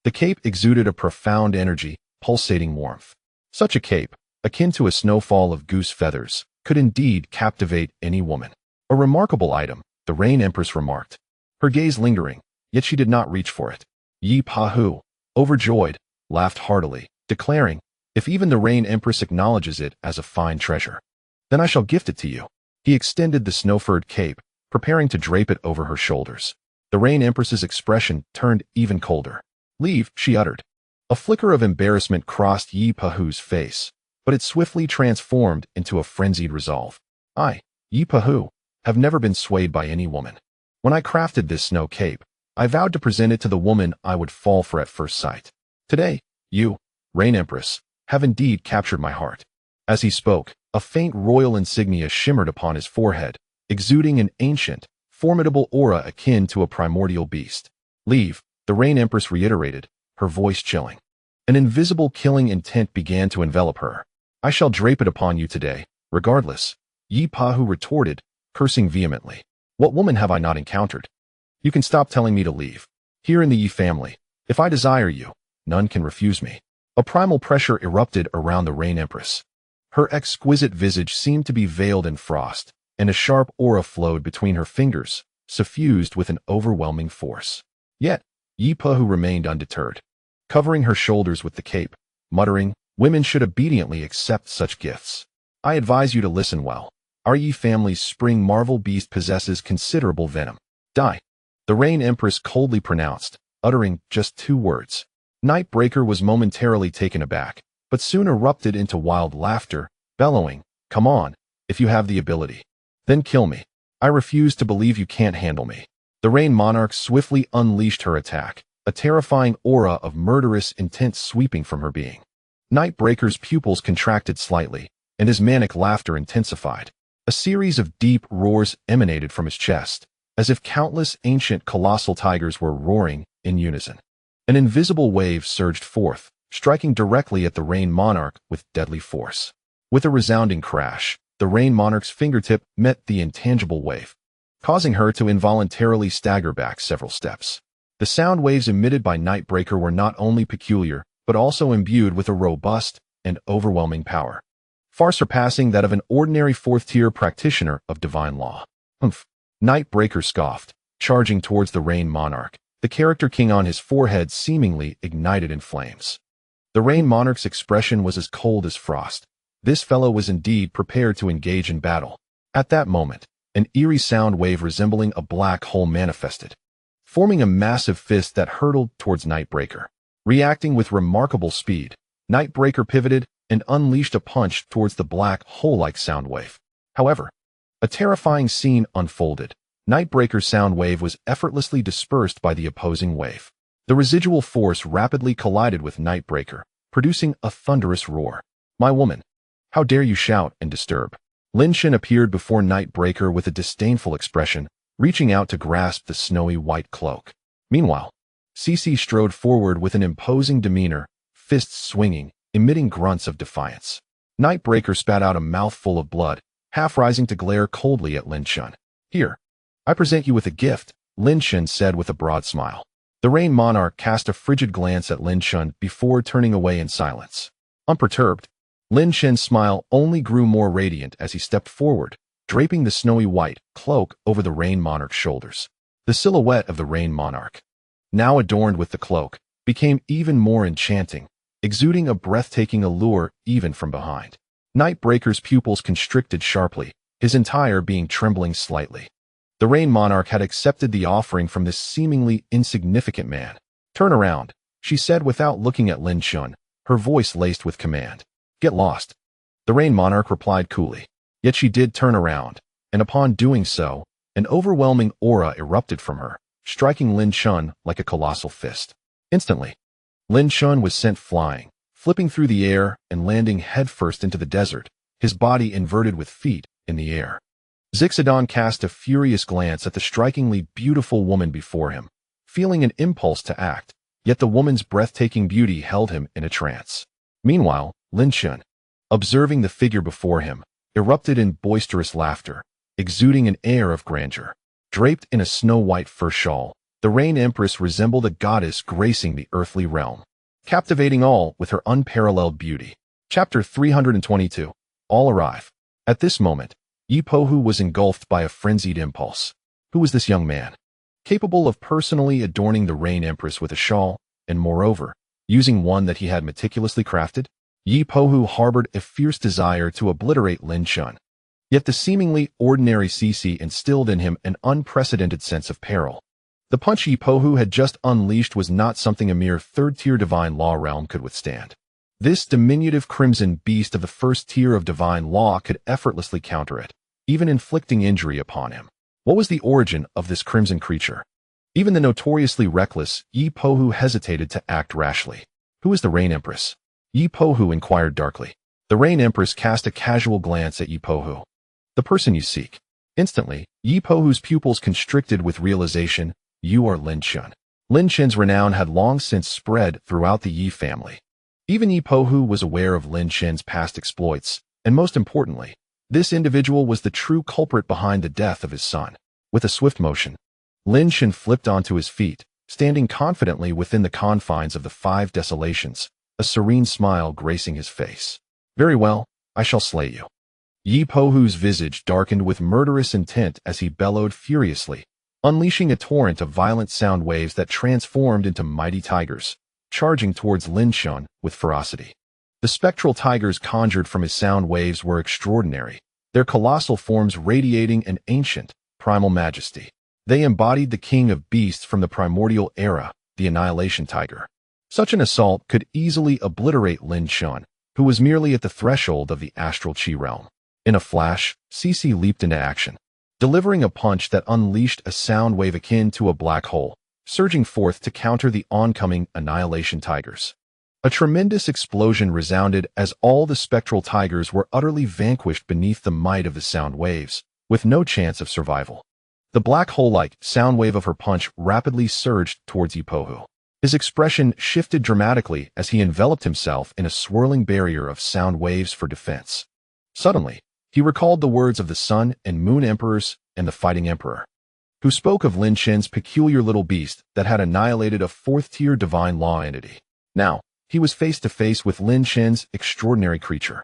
The cape exuded a profound energy, pulsating warmth. Such a cape, akin to a snowfall of goose feathers, could indeed captivate any woman. A remarkable item, the Rain Empress remarked, her gaze lingering, yet she did not reach for it. Yipohu, overjoyed, laughed heartily, declaring, If even the Rain Empress acknowledges it as a fine treasure, then I shall gift it to you. He extended the snow-furred cape, preparing to drape it over her shoulders. The Rain Empress's expression turned even colder. Leave, she uttered. A flicker of embarrassment crossed Yipohu's face, but it swiftly transformed into a frenzied resolve. I, Yipohu, have never been swayed by any woman. When I crafted this snow cape, I vowed to present it to the woman I would fall for at first sight. Today, you, Rain Empress, have indeed captured my heart. As he spoke, a faint royal insignia shimmered upon his forehead, exuding an ancient, formidable aura akin to a primordial beast. Leave, the Rain Empress reiterated, her voice chilling. An invisible killing intent began to envelop her. I shall drape it upon you today, regardless, Yipohu retorted, cursing vehemently. What woman have I not encountered? You can stop telling me to leave. Here in the Yi family, if I desire you, none can refuse me. A primal pressure erupted around the Rain Empress. Her exquisite visage seemed to be veiled in frost, and a sharp aura flowed between her fingers, suffused with an overwhelming force. Yet, Yipohu remained undeterred, covering her shoulders with the cape, muttering, Women should obediently accept such gifts. I advise you to listen well. Our Yi family's spring marvel beast possesses considerable venom. Die. The Rain Empress coldly pronounced, uttering just 2 words. Nightbreaker was momentarily taken aback, but soon erupted into wild laughter, bellowing, Come on, if you have the ability. Then kill me. I refuse to believe you can't handle me. The Rain Monarch swiftly unleashed her attack, a terrifying aura of murderous intent sweeping from her being. Nightbreaker's pupils contracted slightly, and his manic laughter intensified. A series of deep roars emanated from his chest, as if countless ancient colossal tigers were roaring in unison. An invisible wave surged forth, striking directly at the Rain Monarch with deadly force. With a resounding crash, the Rain Monarch's fingertip met the intangible wave, causing her to involuntarily stagger back several steps. The sound waves emitted by Nightbreaker were not only peculiar, but also imbued with a robust and overwhelming power. far surpassing that of an ordinary fourth-tier practitioner of divine law. Humph. Nightbreaker scoffed, charging towards the Rain Monarch, the character king on his forehead seemingly ignited in flames. The Rain Monarch's expression was as cold as frost. This fellow was indeed prepared to engage in battle. At that moment, an eerie sound wave resembling a black hole manifested, forming a massive fist that hurtled towards Nightbreaker. Reacting with remarkable speed, Nightbreaker pivoted and unleashed a punch towards the black hole-like sound wave. However, a terrifying scene unfolded. Nightbreaker's sound wave was effortlessly dispersed by the opposing wave. The residual force rapidly collided with Nightbreaker, producing a thunderous roar. "My woman, how dare you shout and disturb?" Lin Chen appeared before Nightbreaker with a disdainful expression, reaching out to grasp the snowy white cloak. Meanwhile, Cece strode forward with an imposing demeanor, fists swinging, emitting grunts of defiance. Nightbreaker spat out a mouthful of blood, half rising to glare coldly at Lin Chen. "Here, I present you with a gift," Lin Chen said with a broad smile. The Rain Monarch cast a frigid glance at Lin Chen before turning away in silence. Unperturbed, Lin Chen's smile only grew more radiant as he stepped forward, draping the snowy white cloak over the Rain Monarch's shoulders. The silhouette of the Rain Monarch, now adorned with the cloak, became even more enchanting, exuding a breathtaking allure even from behind. Nightbreaker's pupils constricted sharply, his entire being trembling slightly. The Rain Monarch had accepted the offering from this seemingly insignificant man. "Turn around," she said without looking at Lin Chen, her voice laced with command. "Get lost." The Rain Monarch replied coolly. Yet she did turn around, and upon doing so, an overwhelming aura erupted from her, striking Lin Chen like a colossal fist. Instantly, Lin Chen was sent flying, flipping through the air and landing headfirst into the desert, his body inverted with feet in the air. Zixodon cast a furious glance at the strikingly beautiful woman before him, feeling an impulse to act, yet the woman's breathtaking beauty held him in a trance. Meanwhile, Lin Chen, observing the figure before him, erupted in boisterous laughter, exuding an air of grandeur. Draped in a snow-white fur shawl, the Rain Empress resembled a goddess gracing the earthly realm, captivating all with her unparalleled beauty. Chapter 322. All arrive. At this moment, Yi Pohu was engulfed by a frenzied impulse. Who was this young man? Capable of personally adorning the Rain Empress with a shawl, and moreover, using one that he had meticulously crafted? Yi Pohu harbored a fierce desire to obliterate Lin Chen. Yet the seemingly ordinary Cece instilled in him an unprecedented sense of peril. The punch Yi Pohu had just unleashed was not something a mere third-tier divine law realm could withstand. This diminutive crimson beast of the first tier of divine law could effortlessly counter it, even inflicting injury upon him. What was the origin of this crimson creature? Even the notoriously reckless Yi Pohu hesitated to act rashly. Who is the Rain Empress? Yi Pohu inquired darkly. The Rain Empress cast a casual glance at Yi Pohu. The person you seek. Instantly, Yi Pohu's pupils constricted with realization. You are Lin Chen. Lin Chen's renown had long since spread throughout the Yi family. Even Yi Pohu was aware of Lin Chen's past exploits, and most importantly, this individual was the true culprit behind the death of his son. With a swift motion, Lin Chen flipped onto his feet, standing confidently within the confines of the Five Desolations, a serene smile gracing his face. "Very well, I shall slay you." Yi Pohu's visage darkened with murderous intent as he bellowed furiously, unleashing a torrent of violent sound waves that transformed into mighty tigers, charging towards Lin Chen with ferocity. The spectral tigers conjured from his sound waves were extraordinary, their colossal forms radiating an ancient, primal majesty. They embodied the king of beasts from the primordial era, the Annihilation Tiger. Such an assault could easily obliterate Lin Chen, who was merely at the threshold of the astral chi realm. In a flash, Cece leaped into action, delivering a punch that unleashed a sound wave akin to a black hole, surging forth to counter the oncoming Annihilation Tigers. A tremendous explosion resounded as all the spectral tigers were utterly vanquished beneath the might of the sound waves, with no chance of survival. The black hole-like sound wave of her punch rapidly surged towards Yi Pohu. His expression shifted dramatically as he enveloped himself in a swirling barrier of sound waves for defense. Suddenly, he recalled the words of the Sun and Moon Emperors and the Fighting Emperor, who spoke of Lin Chen's peculiar little beast that had annihilated a fourth-tier divine law entity. Now, he was face to face with Lin Chen's extraordinary creature.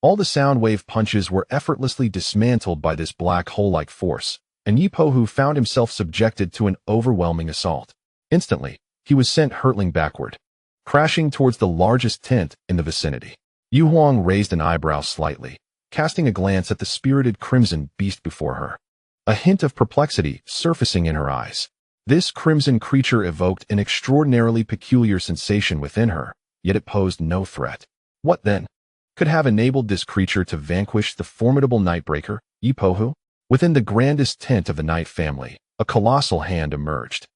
All the sound wave punches were effortlessly dismantled by this black hole-like force, and Yi Po Hu found himself subjected to an overwhelming assault. Instantly, he was sent hurtling backward, crashing towards the largest tent in the vicinity. Yu Huang raised an eyebrow slightly, casting a glance at the spirited crimson beast before her. A hint of perplexity surfacing in her eyes. This crimson creature evoked an extraordinarily peculiar sensation within her, yet it posed no threat. What then could have enabled this creature to vanquish the formidable Nightbreaker, Yi Po Hu? Within the grandest tent of the Night family, a colossal hand emerged.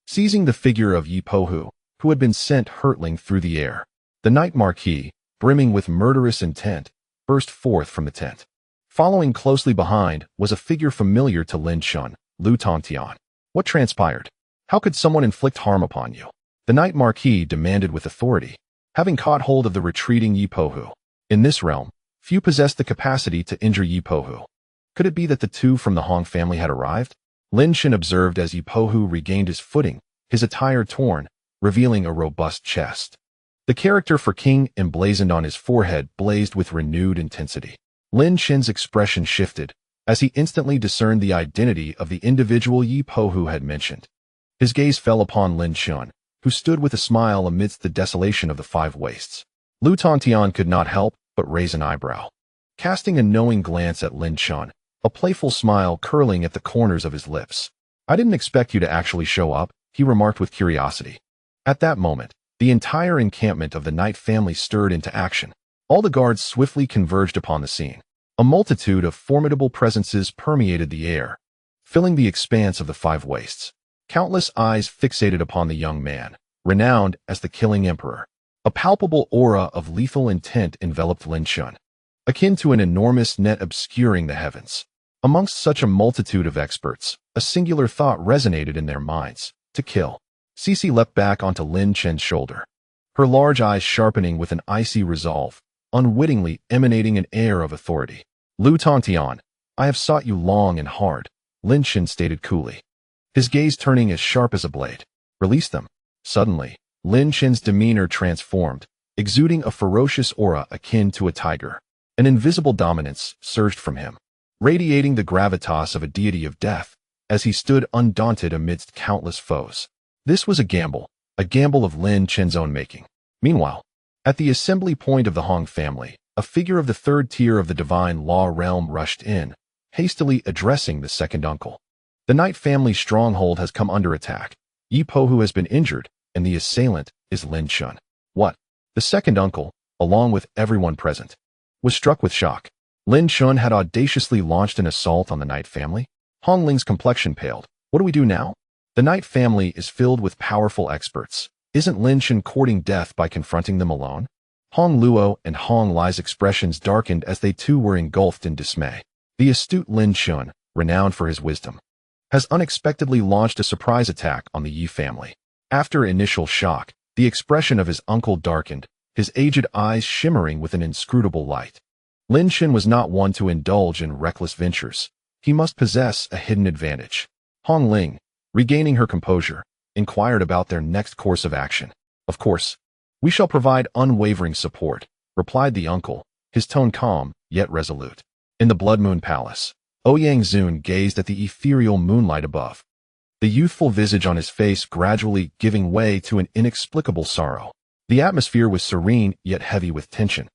Seizing the figure of Yi Po Hu, who had been sent hurtling through the air, the Night Marquis, brimming with murderous intent, burst forth from the tent. Following closely behind was a figure familiar to Lin Chen, Lin Chen. What transpired? How could someone inflict harm upon you? The Night Marquis demanded with authority, having caught hold of the retreating Yi Po Hu. In this realm, few possessed the capacity to injure Yi Po Hu. Could it be that the two from the Hong family had arrived? Lin Chen observed as Yi Po Hu regained his footing, his attire torn, revealing a robust chest. The character for king emblazoned on his forehead blazed with renewed intensity. Lin Chen's expression shifted, as he instantly discerned the identity of the individual Yi Po Hu had mentioned. His gaze fell upon Lin Chen, who stood with a smile amidst the desolation of the Five Wastes. Lin Chen could not help but raise an eyebrow. Casting a knowing glance at Lin Chen, a playful smile curling at the corners of his lips. I didn't expect you to actually show up, he remarked with curiosity. At that moment, the entire encampment of the Night family stirred into action. All the guards swiftly converged upon the scene. A multitude of formidable presences permeated the air, filling the expanse of the Five Wastes. Countless eyes fixated upon the young man, renowned as the Killing Emperor. A palpable aura of lethal intent enveloped Lin Chen, akin to an enormous net obscuring the heavens. Amongst such a multitude of experts, a singular thought resonated in their minds: to kill. Cece leapt back onto Lin Chen's shoulder, her large eyes sharpening with an icy resolve, unwittingly emanating an air of authority. Lin Chen, I have sought you long and hard, Lin Chen stated coolly, his gaze turning as sharp as a blade. Release them. Suddenly, Lin Chen's demeanor transformed, exuding a ferocious aura akin to a tiger. An invisible dominance surged from him, radiating the gravitas of a deity of death, as he stood undaunted amidst countless foes. This was a gamble of Lin Chen's own making. Meanwhile, at the assembly point of the Hong family, a figure of the third tier of the divine law realm rushed in, hastily addressing the second uncle. The Night family stronghold has come under attack. Yi Po Hu has been injured, and the assailant is Lin Chen. What? The second uncle, along with everyone present, was struck with shock. Lin Chen had audaciously launched an assault on the Night family. Hong Ling's complexion paled. What do we do now? The Night family is filled with powerful experts. Isn't Lin Chen courting death by confronting them alone? Hong Luo and Hong Lai's expressions darkened as they too were engulfed in dismay. The astute Lin Chen, renowned for his wisdom, has unexpectedly launched a surprise attack on the Yi family. After initial shock, the expression of his uncle darkened, his aged eyes shimmering with an inscrutable light. Lin Chen was not one to indulge in reckless ventures. He must possess a hidden advantage. Hong Ling, regaining her composure, inquired about their next course of action. Of course, we shall provide unwavering support, replied the uncle, his tone calm, yet resolute. In the Blood Moon Palace, Ouyang Zun gazed at the ethereal moonlight above, the youthful visage on his face gradually giving way to an inexplicable sorrow. The atmosphere was serene yet heavy with tension.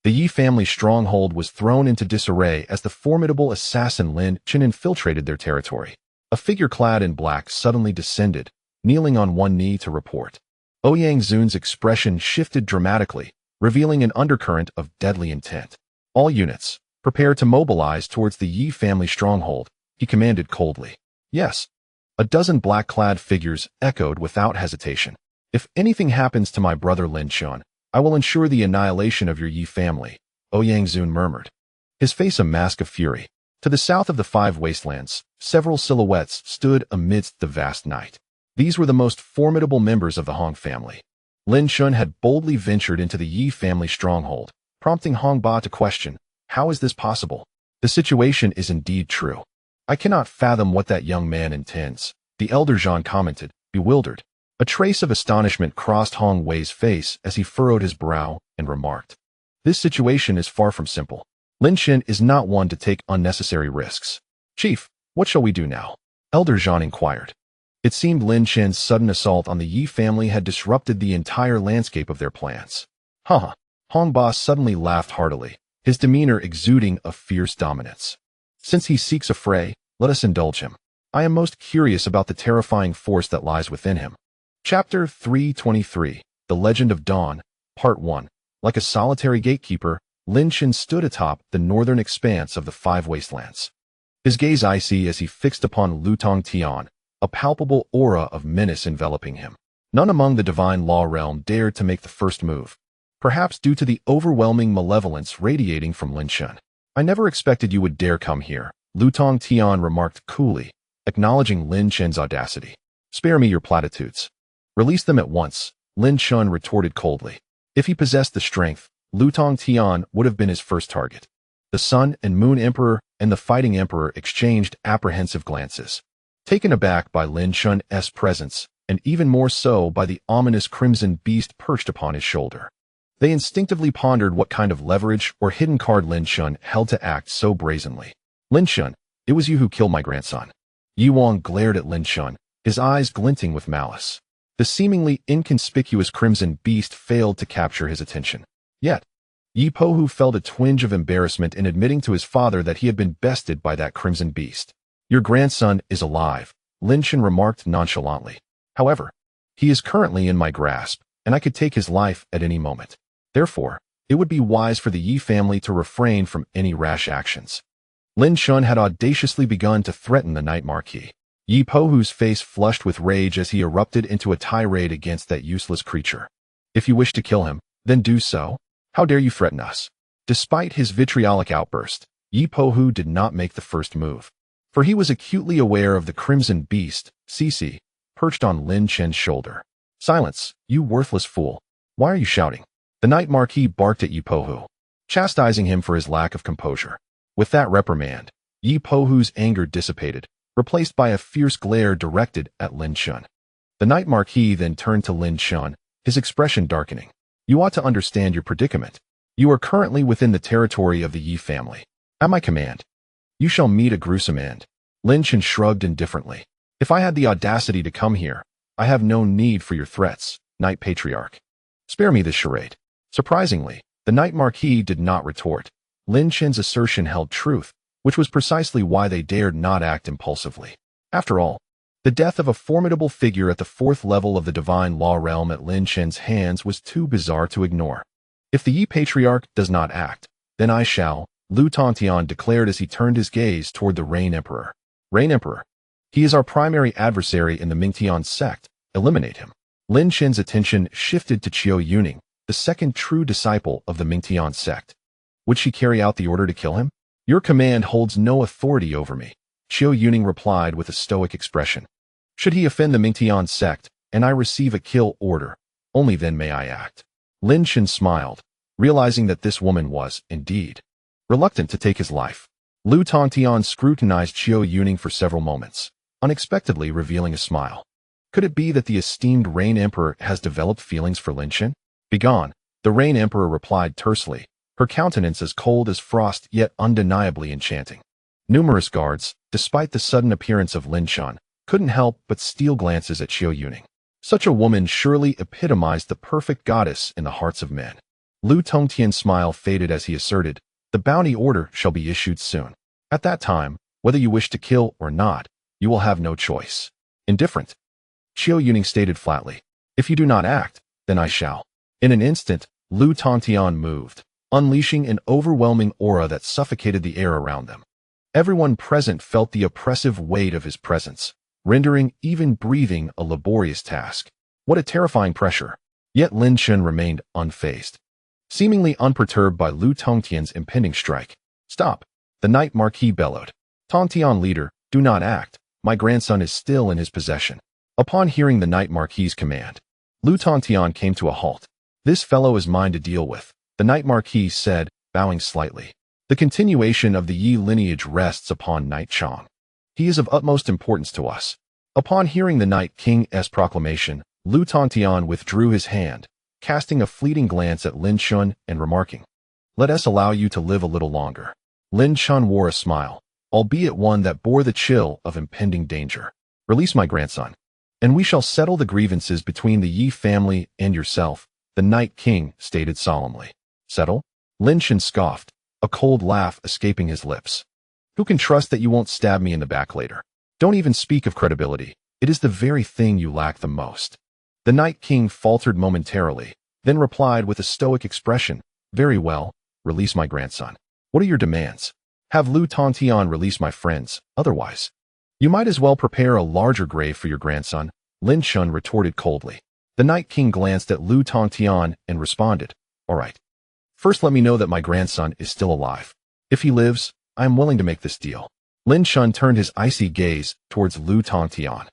The Yi family stronghold was thrown into disarray as the formidable assassin Lin Chen infiltrated their territory. A figure clad in black suddenly descended, kneeling on one knee to report. Ouyang Zun's expression shifted dramatically, revealing an undercurrent of deadly intent. All units, prepare to mobilize towards the Yi family stronghold, he commanded coldly. Yes. A dozen black-clad figures echoed without hesitation. If anything happens to my brother Lin Chen, I will ensure the annihilation of your Yi family, Ouyang Zun murmured, his face a mask of fury. To the south of the Five Wastelands, several silhouettes stood amidst the vast night. These were the most formidable members of the Hong family. Lin Chen had boldly ventured into the Yi family stronghold, prompting Hong Ba to question, how is this possible? The situation is indeed true. I cannot fathom what that young man intends, the elder Zhan commented, bewildered. A trace of astonishment crossed Hong Wei's face as he furrowed his brow and remarked, This situation is far from simple. Lin Chen is not one to take unnecessary risks. Chief, what shall we do now? Elder Zhan inquired. It seemed Lin Chen's sudden assault on the Yi family had disrupted the entire landscape of their plans. Haha. Hong Ba suddenly laughed heartily, his demeanor exuding a fierce dominance. Since he seeks a fray, let us indulge him. I am most curious about the terrifying force that lies within him. Chapter 323, The Legend of Dawn, Part 1. Like a solitary gatekeeper, Lin Chen stood atop the northern expanse of the Five Wastelands. His gaze icy as he fixed upon Lutong Tian, a palpable aura of menace enveloping him. None among the divine law realm dared to make the first move, perhaps due to the overwhelming malevolence radiating from Lin Chen. I never expected you would dare come here, Lutong Tian remarked coolly, acknowledging Lin Chen's audacity. Spare me your platitudes. Release them at once, Lin Chen retorted coldly. If he possessed the strength, Lutong Tian would have been his first target. The Sun and Moon Emperor and the Fighting Emperor exchanged apprehensive glances, taken aback by Lin Chen's presence, and even more so by the ominous crimson beast perched upon his shoulder. They instinctively pondered what kind of leverage or hidden card Lin Chen held to act so brazenly. Lin Chen, it was you who killed my grandson. Yi Wang glared at Lin Chen, his eyes glinting with malice. The seemingly inconspicuous crimson beast failed to capture his attention. Yet, Yi Pohu felt a twinge of embarrassment in admitting to his father that he had been bested by that crimson beast. Your grandson is alive, Lin Chen remarked nonchalantly. However, he is currently in my grasp, and I could take his life at any moment. Therefore, it would be wise for the Yi family to refrain from any rash actions. Lin Chen had audaciously begun to threaten the Night Marquis. Yi Pohu's face flushed with rage as he erupted into a tirade against that useless creature. If you wish to kill him, then do so. How dare you threaten us? Despite his vitriolic outburst, Yi Pohu did not make the first move, for he was acutely aware of the crimson beast, Cici, perched on Lin Chen's shoulder. Silence, you worthless fool. Why are you shouting? The Night Marquis barked at Yi Pohu, chastising him for his lack of composure. With that reprimand, Yi Pohu's anger dissipated, replaced by a fierce glare directed at Lin Chen. The Night Marquis then turned to Lin Chen, his expression darkening. You ought to understand your predicament. You are currently within the territory of the Yi family. At my command, you shall meet a gruesome end. Lin Chen shrugged indifferently. If I had the audacity to come here, I have no need for your threats, Night Patriarch. Spare me this charade. Surprisingly, the Night Marquis did not retort. Lin Chen's assertion held truth, which was precisely why they dared not act impulsively. After all, the death of a formidable figure at the fourth level of the divine law realm at Lin Chen's hands was too bizarre to ignore. If the Yi Patriarch does not act, then I shall, Lu Tongtian declared as he turned his gaze toward the Rain Emperor. Rain Emperor. He is our primary adversary in the Mingtian sect. Eliminate him. Lin Chen's attention shifted to Qiu Yuning, the second true disciple of the Mingtian sect. Would she carry out the order to kill him? Your command holds no authority over me, Qiu Yuning replied with a stoic expression. Should he offend the Mingtian sect, and I receive a kill order, only then may I act. Lin Chen smiled, realizing that this woman was, indeed, reluctant to take his life. Lu Tongtian scrutinized Qiu Yuning for several moments, unexpectedly revealing a smile. Could it be that the esteemed Rain Emperor has developed feelings for Lin Chen? Begone, the Rain Emperor replied tersely, her countenance as cold as frost yet undeniably enchanting. Numerous guards, despite the sudden appearance of Lin Chen, couldn't help but steal glances at Qiu Yuning. Such a woman surely epitomized the perfect goddess in the hearts of men. Lu Tongtian's smile faded as he asserted, the bounty order shall be issued soon. At that time, whether you wish to kill or not, you will have no choice. Indifferent, Qiu Yuning stated flatly. If you do not act, then I shall. In an instant, Lu Tongtian moved, unleashing an overwhelming aura that suffocated the air around them. Everyone present felt the oppressive weight of his presence, rendering even breathing a laborious task. What a terrifying pressure! Yet Lin Chen remained unfazed, seemingly unperturbed by Lu Tongtian's impending strike. Stop! The Night Marquis bellowed. Tongtian leader, do not act. My grandson is still in his possession. Upon hearing the Night Marquis's command, Lu Tongtian came to a halt. This fellow is mine to deal with, the Night Marquis said, bowing slightly. The continuation of the Yi lineage rests upon Night Chong. He is of utmost importance to us. Upon hearing the Night King's proclamation, Lu Tongtian withdrew his hand, casting a fleeting glance at Lin Chen and remarking, Let us allow you to live a little longer. Lin Chen wore a smile, albeit one that bore the chill of impending danger. Release my grandson, and we shall settle the grievances between the Yi family and yourself, the Night King stated solemnly. Settle? Lin Chen scoffed, a cold laugh escaping his lips. Who can trust that you won't stab me in the back later? Don't even speak of credibility. It is the very thing you lack the most. The Night King faltered momentarily, then replied with a stoic expression, Very well, release my grandson. What are your demands? Have Lu Tontian release my friends, otherwise. You might as well prepare a larger grave for your grandson, Lin Chen retorted coldly. The Night King glanced at Lu Tontian and responded, All right. First let me know that my grandson is still alive. If he lives, I am willing to make this deal. Lin Chen turned his icy gaze towards Lu Tontian.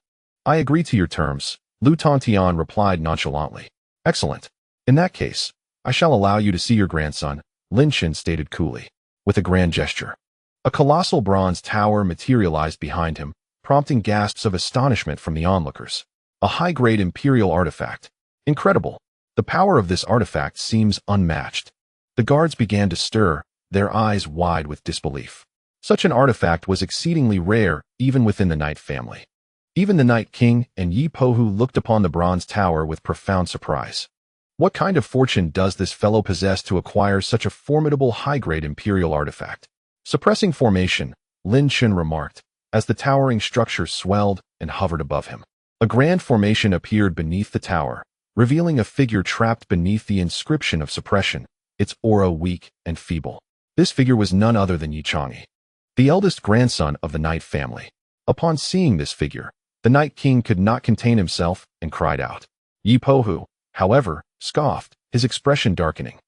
I agree to your terms, Lu Tontian replied nonchalantly. Excellent. In that case, I shall allow you to see your grandson, Lin Chen stated coolly. With a grand gesture. A colossal bronze tower materialized behind him, prompting gasps of astonishment from the onlookers. A high-grade imperial artifact. Incredible. The power of this artifact seems unmatched. The guards began to stir, their eyes wide with disbelief. Such an artifact was exceedingly rare even within the Night family. Even the Night King and Yi Pohu looked upon the bronze tower with profound surprise. What kind of fortune does this fellow possess to acquire such a formidable high-grade imperial artifact? Suppressing formation, Lin Chen remarked, as the towering structure swelled and hovered above him. A grand formation appeared beneath the tower, revealing a figure trapped beneath the inscription of suppression, its aura weak and feeble. This figure was none other than Yi Chang'e, the eldest grandson of the Night family. Upon seeing this figure, the Night King could not contain himself and cried out. Yi Pohu, however, scoffed, his expression darkening,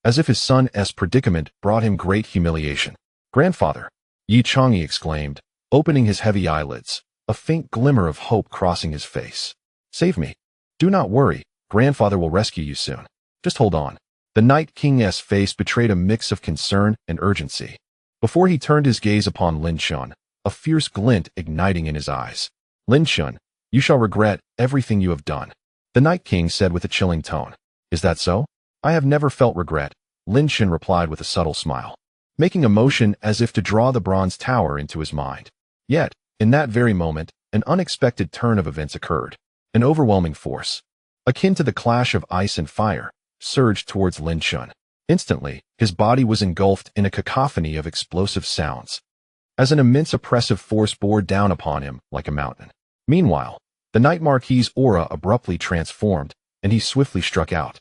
as if his son's predicament brought him great humiliation. Grandfather, Yi Chang'e exclaimed, opening his heavy eyelids, a faint glimmer of hope crossing his face. Save me. Do not worry, grandfather will rescue you soon. Just hold on. The Night King's face betrayed a mix of concern and urgency. Before he turned his gaze upon Lin Chen, a fierce glint igniting in his eyes. Lin Chen, you shall regret everything you have done, the Night King said with a chilling tone. Is that so? I have never felt regret, Lin Chen replied with a subtle smile, making a motion as if to draw the bronze tower into his mind. Yet, in that very moment, an unexpected turn of events occurred. An overwhelming force, akin to the clash of ice and fire, surged towards Lin Chen. Instantly, his body was engulfed in a cacophony of explosive sounds, as an immense oppressive force bore down upon him like a mountain. Meanwhile, the Night Marquis's aura abruptly transformed, and he swiftly struck out,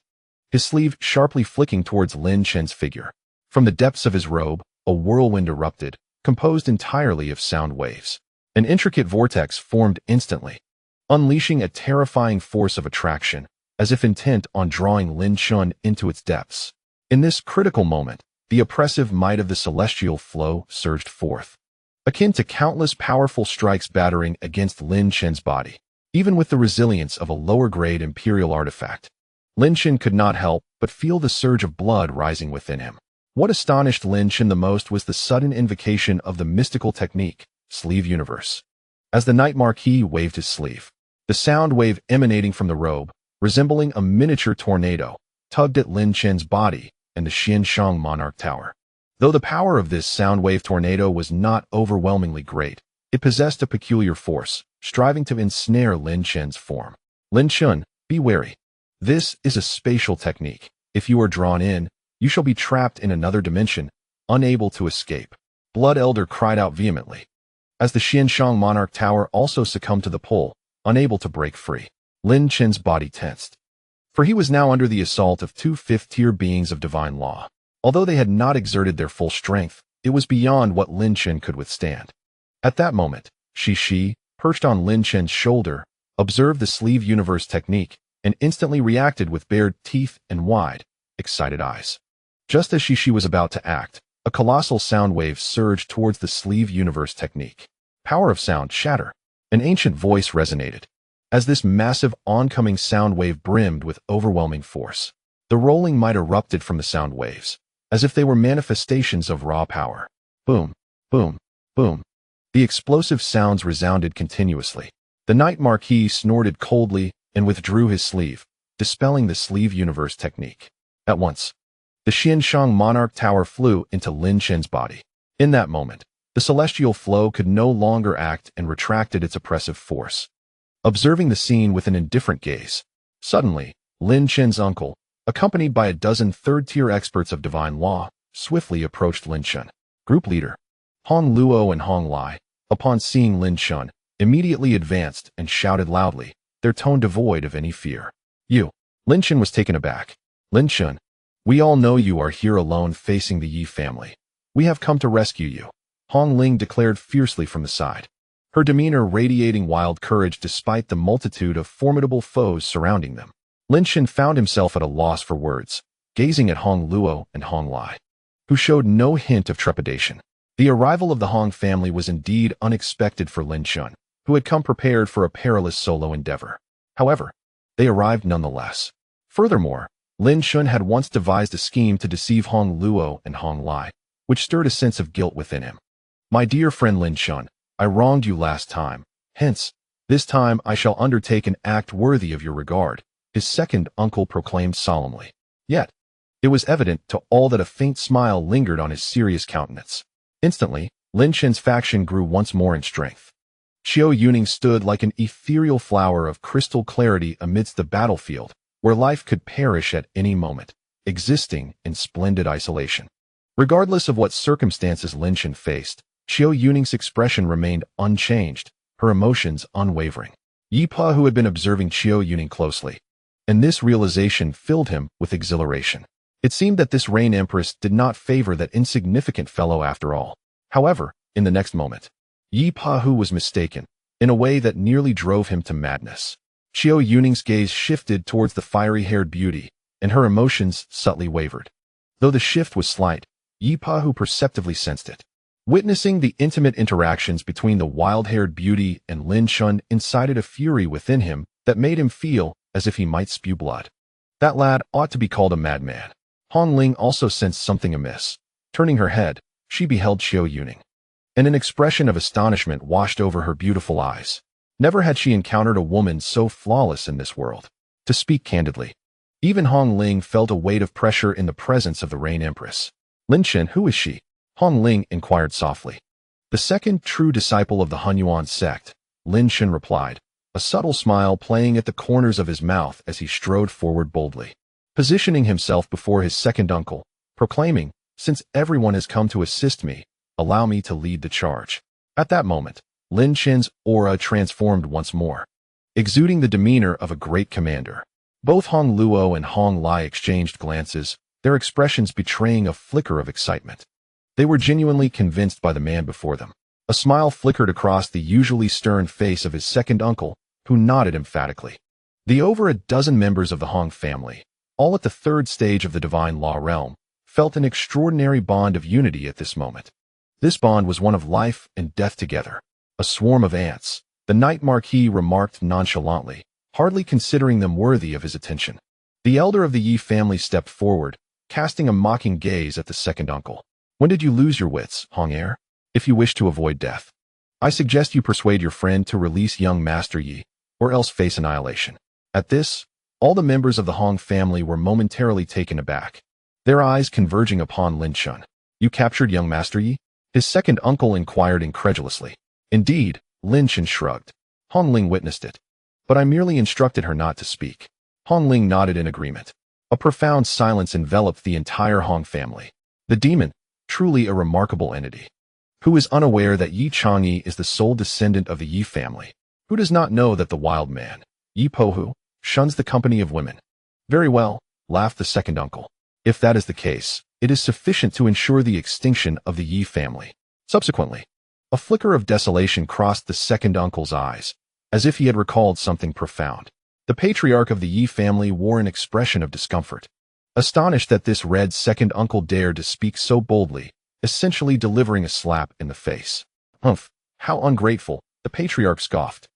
his sleeve sharply flicking towards Lin Chen's figure. From the depths of his robe, a whirlwind erupted, composed entirely of sound waves. An intricate vortex formed instantly, unleashing a terrifying force of attraction, as if intent on drawing Lin Chen into its depths. In this critical moment, the oppressive might of the celestial flow surged forth, akin to countless powerful strikes battering against Lin Chen's body. Even with the resilience of a lower-grade imperial artifact, Lin Chen could not help but feel the surge of blood rising within him. What astonished Lin Chen the most was the sudden invocation of the mystical technique, Sleeve Universe. As the Night Marquis waved his sleeve, the sound wave emanating from the robe, resembling a miniature tornado, tugged at Lin Chen's body and the Xianshang Monarch Tower. Though the power of this sound wave tornado was not overwhelmingly great, it possessed a peculiar force, striving to ensnare Lin Chen's form. Lin Chen, be wary. This is a spatial technique. If you are drawn in, you shall be trapped in another dimension, unable to escape. Blood Elder cried out vehemently, as the Xianshang Monarch Tower also succumbed to the pull, unable to break free. Lin Chen's body tensed, for he was now under the assault of two fifth-tier beings of divine law. Although they had not exerted their full strength, it was beyond what Lin Chen could withstand. At that moment, Shi, perched on Lin Chen's shoulder, observed the Sleeve Universe technique and instantly reacted with bared teeth and wide, excited eyes. Just as Shi was about to act, a colossal sound wave surged towards the Sleeve Universe technique. Power of sound, shatter. An ancient voice resonated, as this massive oncoming sound wave brimmed with overwhelming force. The rolling might erupted from the sound waves, as if they were manifestations of raw power. Boom, boom, boom. The explosive sounds resounded continuously. The Night Marquis snorted coldly and withdrew his sleeve, dispelling the Sleeve Universe technique. At once, The Xianshang Monarch Tower flew into Lin Chen's body. In that moment, the celestial flow could no longer act and retracted its oppressive force. Observing the scene with an indifferent gaze, suddenly, Lin Chen's uncle, accompanied by a dozen third-tier experts of divine law, swiftly approached Lin Chen. Group leader Hong Luo and Hong Lai, upon seeing Lin Chen, immediately advanced and shouted loudly, their tone devoid of any fear. You. Lin Chen was taken aback. Lin Chen, we all know you are here alone facing the Yi family. We have come to rescue you, Hong Ling declared fiercely from the side, her demeanor radiating wild courage despite the multitude of formidable foes surrounding them. Lin Chen found himself at a loss for words, gazing at Hong Luo and Hong Lai, who showed no hint of trepidation. The arrival of the Hong family was indeed unexpected for Lin Chen, who had come prepared for a perilous solo endeavor. However, they arrived nonetheless. Furthermore, Lin Chen had once devised a scheme to deceive Hong Luo and Hong Lai, which stirred a sense of guilt within him. My dear friend Lin Chen, I wronged you last time. Hence, this time I shall undertake an act worthy of your regard, his second uncle proclaimed solemnly. Yet, it was evident to all that a faint smile lingered on his serious countenance. Instantly, Lin Chen's faction grew once more in strength. Qiu Yuning stood like an ethereal flower of crystal clarity amidst the battlefield, where life could perish at any moment, existing in splendid isolation. Regardless of what circumstances Lin Chen faced, Qiu Yuning's expression remained unchanged, her emotions unwavering. Yi Pa, who had been observing Qiu Yuning closely, and this realization filled him with exhilaration. It seemed that this Reign Empress did not favor that insignificant fellow after all. However, in the next moment, Yi Pa Hu was mistaken, in a way that nearly drove him to madness. Qiu Yuning's gaze shifted towards the fiery-haired beauty, and her emotions subtly wavered. Though the shift was slight, Yi Pa Hu perceptively sensed it. Witnessing the intimate interactions between the wild-haired beauty and Lin Chen incited a fury within him that made him feel as if he might spew blood. That lad ought to be called a madman. Hong Ling also sensed something amiss. Turning her head, she beheld Qiu Yuning, and an expression of astonishment washed over her beautiful eyes. Never had she encountered a woman so flawless in this world. To speak candidly, even Hong Ling felt a weight of pressure in the presence of the Reign Empress. Lin Chen, who is she? Hong Ling inquired softly. The second true disciple of the Hunyuan sect, Lin Chen replied, a subtle smile playing at the corners of his mouth as he strode forward boldly, positioning himself before his second uncle, proclaiming, since everyone has come to assist me, allow me to lead the charge. At that moment, Lin Chen's aura transformed once more, exuding the demeanor of a great commander. Both Hong Luo and Hong Lai exchanged glances, their expressions betraying a flicker of excitement. They were genuinely convinced by the man before them. A smile flickered across the usually stern face of his second uncle, who nodded emphatically. The over a dozen members of the Hong family, all at the third stage of the divine law realm, felt an extraordinary bond of unity at this moment. This bond was one of life and death together. A swarm of ants, the Night Marquis remarked nonchalantly, hardly considering them worthy of his attention. The elder of the Yi family stepped forward, casting a mocking gaze at the second uncle. When did you lose your wits, Hong Heir? If you wish to avoid death, I suggest you persuade your friend to release young Master Yi, or else face annihilation. At this, all the members of the Hong family were momentarily taken aback, their eyes converging upon Lin Chen. You captured young Master Yi? His second uncle inquired incredulously. Indeed, Lin Chen shrugged. Hong Ling witnessed it, but I merely instructed her not to speak. Hong Ling nodded in agreement. A profound silence enveloped the entire Hong family. The demon, truly a remarkable entity. Who is unaware that Yi Chang'e is the sole descendant of the Yi family? Who does not know that the wild man, Yi Pohu, shuns the company of women? Very well, laughed the second uncle. If that is the case, it is sufficient to ensure the extinction of the Yi family. Subsequently, a flicker of desolation crossed the second uncle's eyes, as if he had recalled something profound. The patriarch of the Yi family wore an expression of discomfort, astonished that this red second uncle dared to speak so boldly, essentially delivering a slap in the face. Humph, how ungrateful, the patriarch scoffed,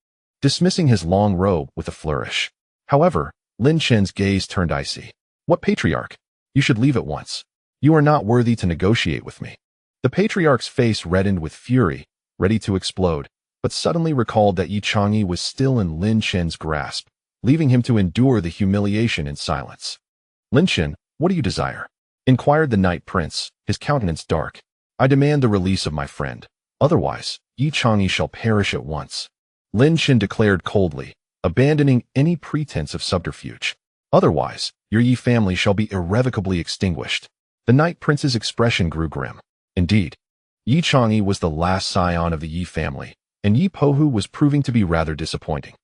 dismissing his long robe with a flourish. However, Lin Chen's gaze turned icy. What patriarch? You should leave at once. You are not worthy to negotiate with me. The patriarch's face reddened with fury, ready to explode, but suddenly recalled that Yi Chang'e was still in Lin Chen's grasp, leaving him to endure the humiliation in silence. Lin Chen, what do you desire? inquired the Night Prince, his countenance dark. I demand the release of my friend. Otherwise, Yi Chang'e shall perish at once. Lin Chen declared coldly, abandoning any pretense of subterfuge. Otherwise, your Yi family shall be irrevocably extinguished. The Night Prince's expression grew grim. Indeed, Yi Chang'e was the last scion of the Yi family, and Yi Pohu was proving to be rather disappointing.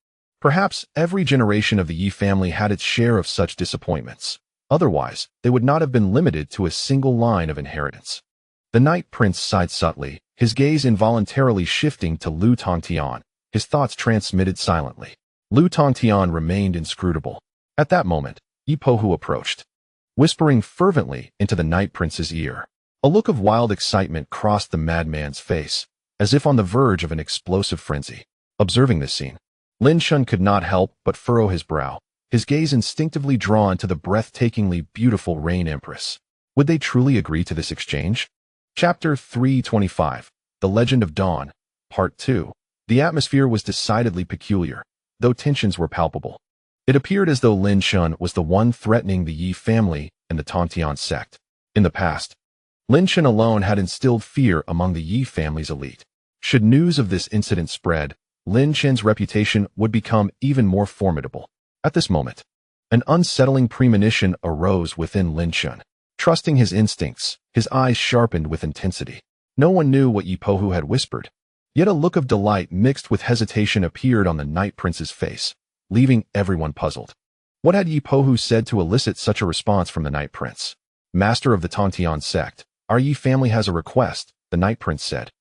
Perhaps every generation of the Yi family had its share of such disappointments. Otherwise, they would not have been limited to a single line of inheritance. The Night Prince sighed subtly, his gaze involuntarily shifting to Lu Tongtian, his thoughts transmitted silently. Lu Tongtian remained inscrutable. At that moment, Yi Pohu approached, whispering fervently into the Night Prince's ear. A look of wild excitement crossed the madman's face, as if on the verge of an explosive frenzy. Observing this scene, Lin Chen could not help but furrow his brow, his gaze instinctively drawn to the breathtakingly beautiful Rain Empress. Would they truly agree to this exchange? Chapter 325, The Legend of Dawn, Part 2. The atmosphere was decidedly peculiar, though tensions were palpable. It appeared as though Lin Chen was the one threatening the Yi family and the Tongtian sect. In the past, Lin Chen alone had instilled fear among the Yi family's elite. Should news of this incident spread, Lin Chen's reputation would become even more formidable. At this moment, an unsettling premonition arose within Lin Chen. Trusting his instincts, his eyes sharpened with intensity. No one knew what Yi Pohu had whispered. Yet a look of delight mixed with hesitation appeared on the Night Prince's face, leaving everyone puzzled. What had Yi Pohu said to elicit such a response from the Night Prince? Master of the Tongtian sect, our Yi family has a request, the Night Prince said,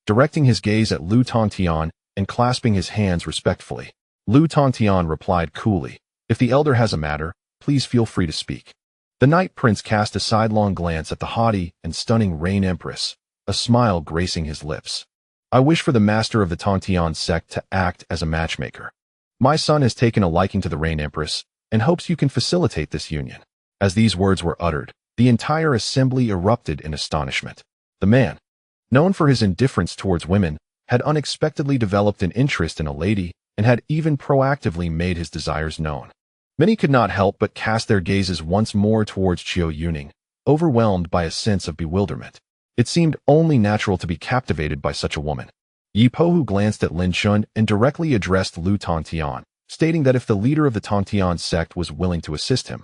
directing his gaze at Lu Tongtian and clasping his hands respectfully. Lu Tongtian replied coolly, if the elder has a matter, please feel free to speak. The Night Prince cast a sidelong glance at the haughty and stunning Rain Empress, a smile gracing his lips. I wish for the master of the Tongtian sect to act as a matchmaker. My son has taken a liking to the Rain Empress and hopes you can facilitate this union. As these words were uttered, the entire assembly erupted in astonishment. The man, known for his indifference towards women, had unexpectedly developed an interest in a lady and had even proactively made his desires known. Many could not help but cast their gazes once more towards Qiu Yuning, overwhelmed by a sense of bewilderment. It seemed only natural to be captivated by such a woman. Yi Pohu glanced at Lin Chen and directly addressed Lu Tongtian, stating that if the leader of the Tongtian sect was willing to assist him,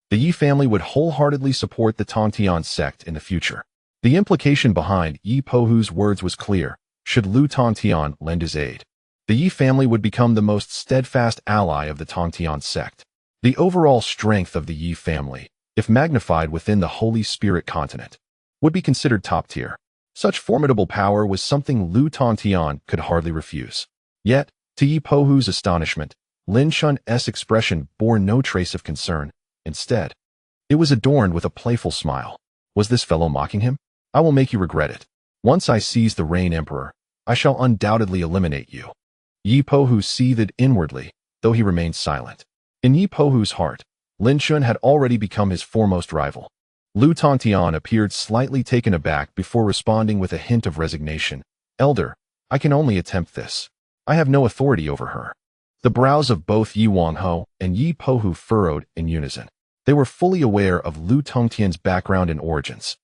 the Yi family would wholeheartedly support the Tongtian sect in the future. The implication behind Yi Pohu's words was clear. Should Lu Tongtian lend his aid, the Yi family would become the most steadfast ally of the Tongtian sect. The overall strength of the Yi family, if magnified within the Holy Spirit continent, would be considered top tier. Such formidable power was something Lu Tongtian could hardly refuse. Yet, to Yi Pohu's astonishment, Lin Chen's expression bore no trace of concern. Instead, it was adorned with a playful smile. Was this fellow mocking him? I will make you regret it. Once I seize the Rain Emperor, I shall undoubtedly eliminate you. Yi Pohu seethed inwardly, though he remained silent. In Yi Pohu's heart, Lin Chen had already become his foremost rival. Lu Tongtian appeared slightly taken aback before responding with a hint of resignation. Elder, I can only attempt this. I have no authority over her. The brows of both Yi Wangho and Yi Pohu furrowed in unison. They were fully aware of Lu Tongtian's background and origins.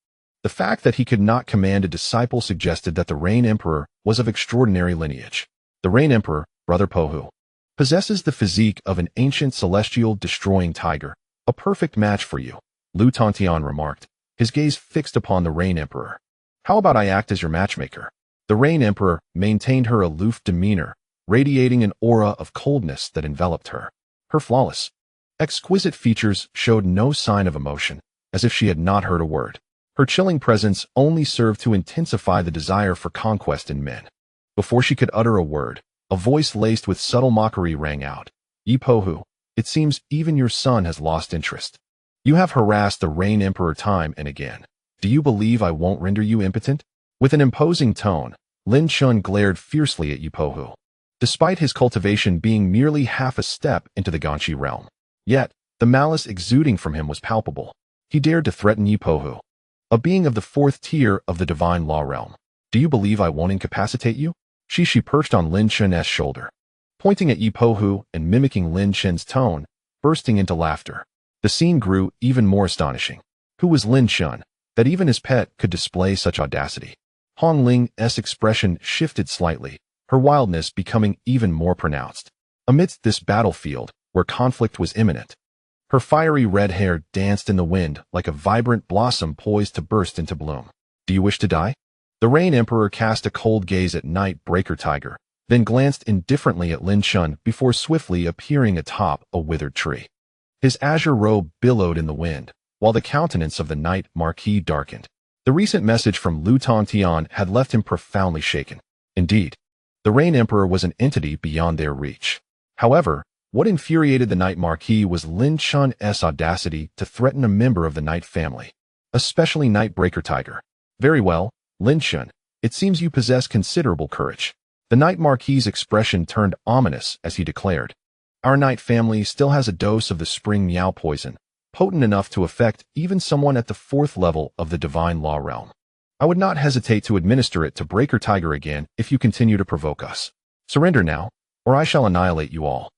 The fact that he could not command a disciple suggested that the Rain Emperor was of extraordinary lineage. The Rain Emperor, Brother Pohu, possesses the physique of an ancient celestial destroying tiger, a perfect match for you, Lu Tongtian remarked, his gaze fixed upon the Rain Emperor. How about I act as your matchmaker? The Rain Emperor maintained her aloof demeanor, radiating an aura of coldness that enveloped her. Her flawless, exquisite features showed no sign of emotion, as if she had not heard a word. Her chilling presence only served to intensify the desire for conquest in men. Before she could utter a word, a voice laced with subtle mockery rang out. Yi Pohu, it seems even your son has lost interest. You have harassed the Rain Emperor time and again. Do you believe I won't render you impotent? With an imposing tone, Lin Chen glared fiercely at Yi Pohu. Despite his cultivation being merely half a step into the Ganqi realm, yet the malice exuding from him was palpable. He dared to threaten Yi Pohu, a being of the fourth tier of the divine law realm. Do you believe I won't incapacitate you? She perched on Lin Chen's shoulder, pointing at Yi Pohu and mimicking Lin Chen's tone, bursting into laughter. The scene grew even more astonishing. Who was Lin Chen, that even his pet could display such audacity? Hong Ling's expression shifted slightly, her wildness becoming even more pronounced. Amidst this battlefield, where conflict was imminent, her fiery red hair danced in the wind like a vibrant blossom poised to burst into bloom. Do you wish to die? The Rain Emperor cast a cold gaze at Nightbreaker Tiger, then glanced indifferently at Lin Chen before swiftly appearing atop a withered tree. His azure robe billowed in the wind, while the countenance of the Night Marquis darkened. The recent message from Lu Tongtian had left him profoundly shaken. Indeed, the Rain Emperor was an entity beyond their reach. However, what infuriated the Night Marquis was Lin Chen's audacity to threaten a member of the Night family, especially Nightbreaker Tiger. Very well, Lin Chen, it seems you possess considerable courage. The Night Marquis's expression turned ominous as he declared, "Our Night family still has a dose of the spring meow poison, potent enough to affect even someone at the 4th level of the divine law realm. I would not hesitate to administer it to Breaker Tiger again if you continue to provoke us. Surrender now, or I shall annihilate you all."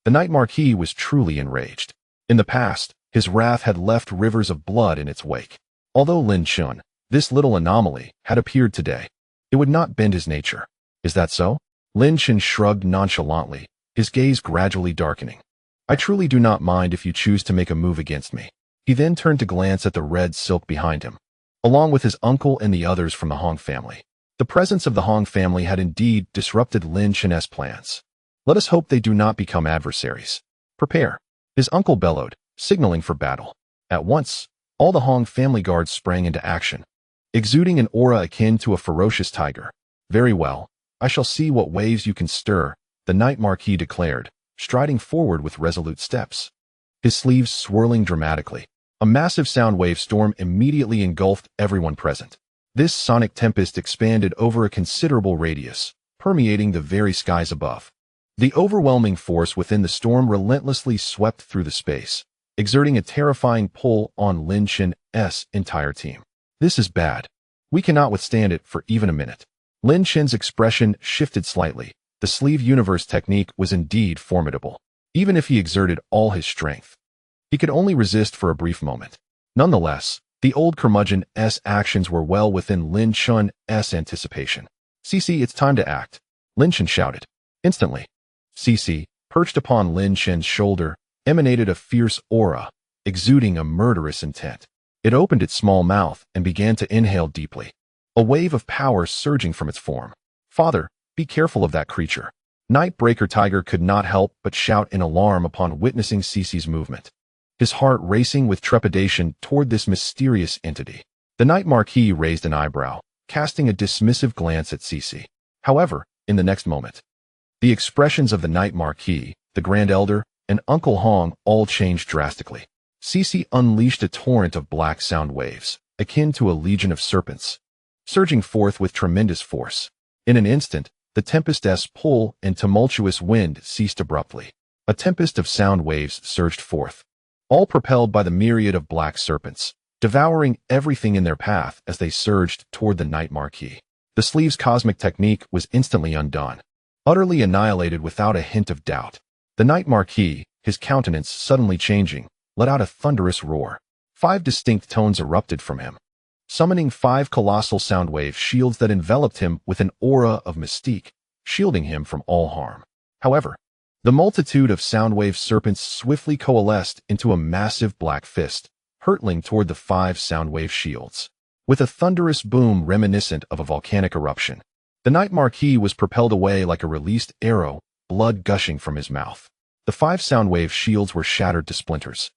The Night Marquis was truly enraged. In the past, his wrath had left rivers of blood in its wake. Although Lin Chen, this little anomaly, had appeared today, it would not bend his nature. Is that so? Lin Chen shrugged nonchalantly, his gaze gradually darkening. I truly do not mind if you choose to make a move against me. He then turned to glance at the red silk behind him, along with his uncle and the others from the Hong family. The presence of the Hong family had indeed disrupted Lin Chen's plans. Let us hope they do not become adversaries. Prepare. His uncle bellowed, signaling for battle. At once, all the Hong family guards sprang into action, exuding an aura akin to a ferocious tiger. Very well, I shall see what waves you can stir, the Night Marquis declared, striding forward with resolute steps. His sleeves swirling dramatically, a massive sound wave storm immediately engulfed everyone present. This sonic tempest expanded over a considerable radius, permeating the very skies above. The overwhelming force within the storm relentlessly swept through the space, exerting a terrifying pull on Lin Chen's entire team. This is bad. We cannot withstand it for even a minute. Lin Chen's expression shifted slightly. The sleeve universe technique was indeed formidable. Even if he exerted all his strength, he could only resist for a brief moment. Nonetheless, the old curmudgeon's actions were well within Lin Chen's anticipation. "CC, it's time to act," Lin Chen shouted. Instantly, CC, perched upon Lin Chen's shoulder, emanated a fierce aura, exuding a murderous intent. It opened its small mouth and began to inhale deeply, a wave of power surging from its form. "Father, be careful of that creature." Nightbreaker Tiger could not help but shout in alarm upon witnessing CC's movement, his heart racing with trepidation toward this mysterious entity. The Night Marquis raised an eyebrow, casting a dismissive glance at CC. However, in the next moment, the expressions of the Night Marquis, the Grand Elder, and Uncle Hong all changed drastically. CC unleashed a torrent of black sound waves, akin to a legion of serpents, surging forth with tremendous force. In an instant, the tempest's pull and tumultuous wind ceased abruptly. A tempest of sound waves surged forth, all propelled by the myriad of black serpents, devouring everything in their path as they surged toward the Night Marquis. The sleeve's cosmic technique was instantly undone, utterly annihilated without a hint of doubt. The Night Marquis, his countenance suddenly changing, let out a thunderous roar. 5 distinct tones erupted from him, summoning 5 colossal sound wave shields that enveloped him with an aura of mystique, shielding him from all harm. However, the multitude of sound wave serpents swiftly coalesced into a massive black fist, hurtling toward the 5 sound wave shields. With a thunderous boom reminiscent of a volcanic eruption, the Night Marquis was propelled away like a released arrow, blood gushing from his mouth. The 5 sound wave shields were shattered to splinters.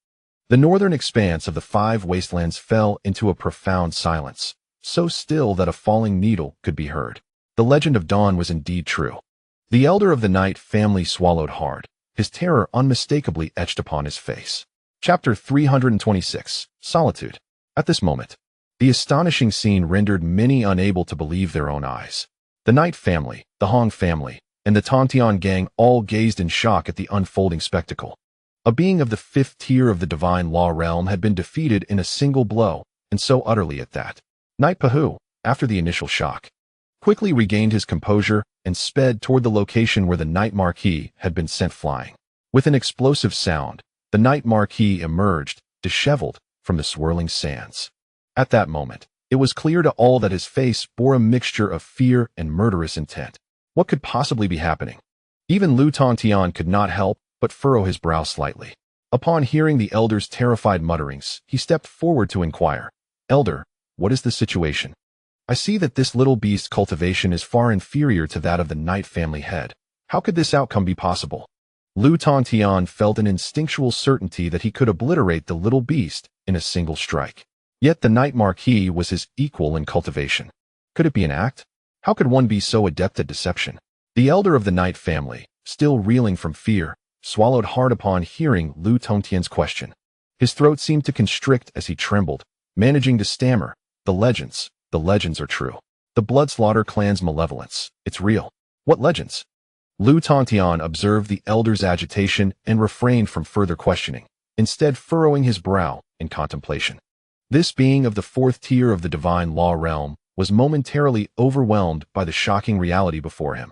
The northern expanse of the 5 wastelands fell into a profound silence, so still that a falling needle could be heard. The legend of Dawn was indeed true. The elder of the Night family swallowed hard, his terror unmistakably etched upon his face. Chapter 326, Solitude. At this moment, the astonishing scene rendered many unable to believe their own eyes. The Night family, the Hong family, and the Tongtian gang all gazed in shock at the unfolding spectacle. A being of the 5th tier of the divine law realm had been defeated in a single blow, and so utterly at that. Night Pahu, after the initial shock, quickly regained his composure and sped toward the location where the Night Marquis had been sent flying. With an explosive sound, the Night Marquis emerged, disheveled, from the swirling sands. At that moment, it was clear to all that his face bore a mixture of fear and murderous intent. What could possibly be happening? Even Lu Tongtian could not help but furrow his brow slightly. Upon hearing the elder's terrified mutterings, he stepped forward to inquire, "Elder, what is the situation? I see that this little beast's cultivation is far inferior to that of the Knight family head. How could this outcome be possible?" Lu Tongtian felt an instinctual certainty that he could obliterate the little beast in a single strike. Yet the Knight Marquis was his equal in cultivation. Could it be an act? How could one be so adept at deception? The elder of the Knight family, still reeling from fear, swallowed hard upon hearing Lu Tongtian's question. His throat seemed to constrict as he trembled, managing to stammer, the legends are true. The Bloodslaughter clan's malevolence, it's real." "What legends?" Lu Tongtian observed the elder's agitation and refrained from further questioning, instead furrowing his brow in contemplation. This being of the fourth tier of the divine law realm was momentarily overwhelmed by the shocking reality before him.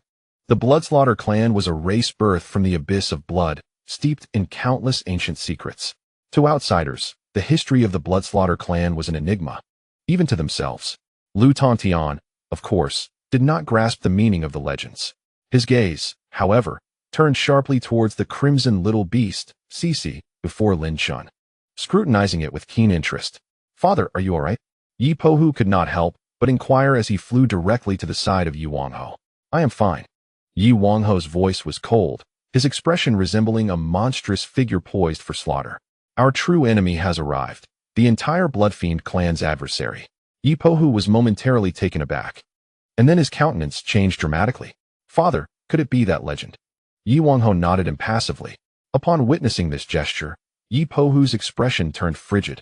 The Bloodslaughter clan was a race birthed from the abyss of blood, steeped in countless ancient secrets. To outsiders, the history of the Bloodslaughter clan was an enigma. Even to themselves, Lu Tongtian, of course, did not grasp the meaning of the legends. His gaze, however, turned sharply towards the crimson little beast, Cici, before Lin Chen, scrutinizing it with keen interest. "Father, are you all right?" Yi Pohu could not help but inquire as he flew directly to the side of Yi Wangho. "I am fine." Yi Wangho's voice was cold, his expression resembling a monstrous figure poised for slaughter. "Our true enemy has arrived, the entire Bloodfiend clan's adversary." Yi Pohu was momentarily taken aback, and then his countenance changed dramatically. "Father, could it be that legend?" Yi Wangho nodded impassively. Upon witnessing this gesture, Yi Pohu's expression turned frigid,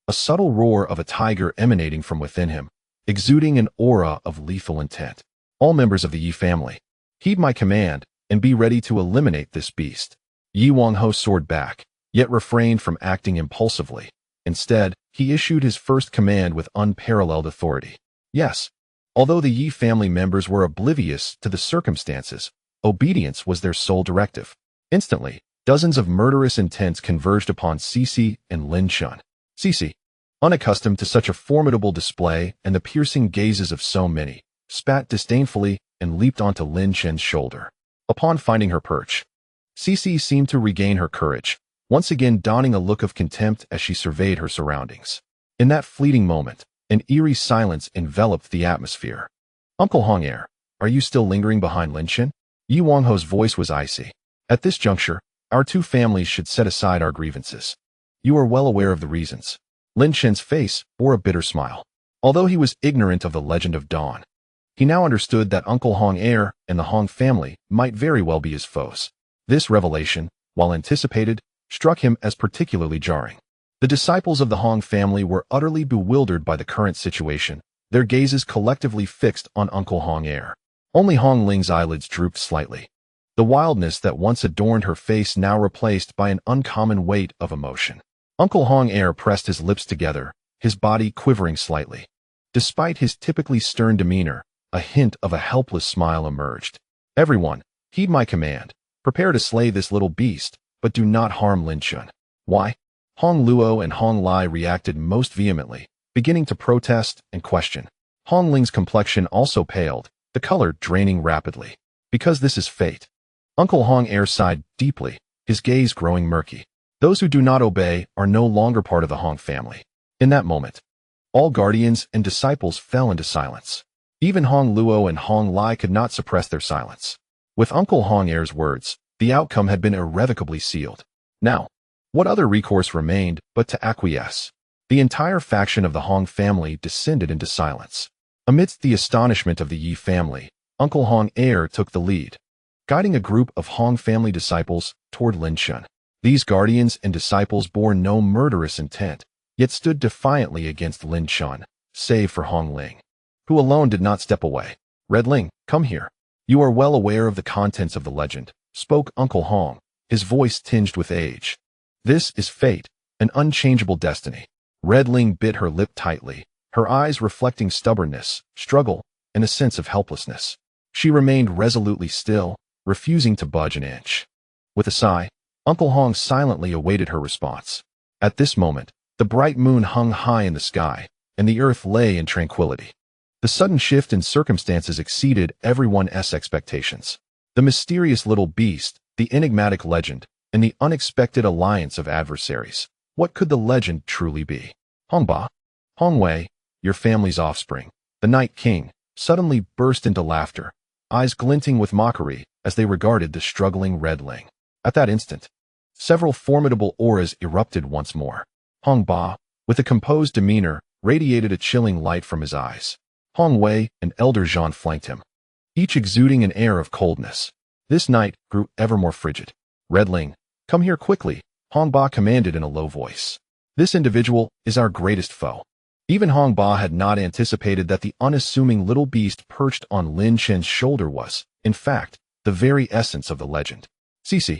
a subtle roar of a tiger emanating from within him, exuding an aura of lethal intent. "All members of the Yi family, heed my command and be ready to eliminate this beast." Yi Wangho soared back, yet refrained from acting impulsively. Instead, he issued his first command with unparalleled authority. Yes, although the Yi family members were oblivious to the circumstances, obedience was their sole directive. Instantly, dozens of murderous intents converged upon Cici and Lin Chen. Cici, unaccustomed to such a formidable display and the piercing gazes of so many, spat disdainfully and leaped onto Lin Chen's shoulder. Upon finding her perch, Cici seemed to regain her courage, once again donning a look of contempt as she surveyed her surroundings. In that fleeting moment, an eerie silence enveloped the atmosphere. "Uncle Hong Heir, are you still lingering behind Lin Chen?" Yi Wangho's voice was icy. "At this juncture, our two families should set aside our grievances. You are well aware of the reasons." Lin Chen's face bore a bitter smile. Although he was ignorant of the legend of Dawn, he now understood that Uncle Hong Heir and the Hong family might very well be his foes. This revelation, while anticipated, struck him as particularly jarring. The disciples of the Hong family were utterly bewildered by the current situation, their gazes collectively fixed on Uncle Hong Heir. Only Hong Ling's eyelids drooped slightly. The wildness that once adorned her face now replaced by an uncommon weight of emotion. Uncle Hong Heir pressed his lips together, his body quivering slightly. Despite his typically stern demeanor, a hint of a helpless smile emerged. "Everyone, heed my command. Prepare to slay this little beast, but do not harm Lin Chen." "Why?" Hong Luo and Hong Lai reacted most vehemently, beginning to protest and question. Hong Ling's complexion also paled, the color draining rapidly. "Because this is fate." Uncle Hong Heir sighed deeply, his gaze growing murky. "Those who do not obey are no longer part of the Hong family." In that moment, all guardians and disciples fell into silence. Even Hong Luo and Hong Lai could not suppress their silence. With Uncle Hong Heir's words, the outcome had been irrevocably sealed. Now, what other recourse remained but to acquiesce? The entire faction of the Hong family descended into silence. Amidst the astonishment of the Yi family, Uncle Hong Heir took the lead, guiding a group of Hong family disciples toward Lin Chen. These guardians and disciples bore no murderous intent, yet stood defiantly against Lin Chen, save for Hong Ling, who alone did not step away. "Red Ling, come here. You are well aware of the contents of the legend," spoke Uncle Hong, his voice tinged with age. "This is fate, an unchangeable destiny." Red Ling bit her lip tightly, her eyes reflecting stubbornness, struggle, and a sense of helplessness. She remained resolutely still, refusing to budge an inch. With a sigh, Uncle Hong silently awaited her response. At this moment, The bright moon hung high in the sky, and the earth lay in tranquility. The sudden shift in circumstances exceeded everyone's expectations. The mysterious little beast, the enigmatic legend, and the unexpected alliance of adversaries. What could the legend truly be? Hongba, Hongwei, your family's offspring, the Night King, suddenly burst into laughter, eyes glinting with mockery as they regarded the struggling Red Ling. At that instant, several formidable auras erupted once more. Hongba, with a composed demeanor, radiated a chilling light from his eyes. Hongwei and Elder Zhan flanked him, each exuding an air of coldness. This night grew ever more frigid. Red Ling, come here quickly, Hongba commanded in a low voice. This individual is our greatest foe. Even Hongba had not anticipated that the unassuming little beast perched on Lin Chen's shoulder was, in fact, the very essence of the legend. Cece,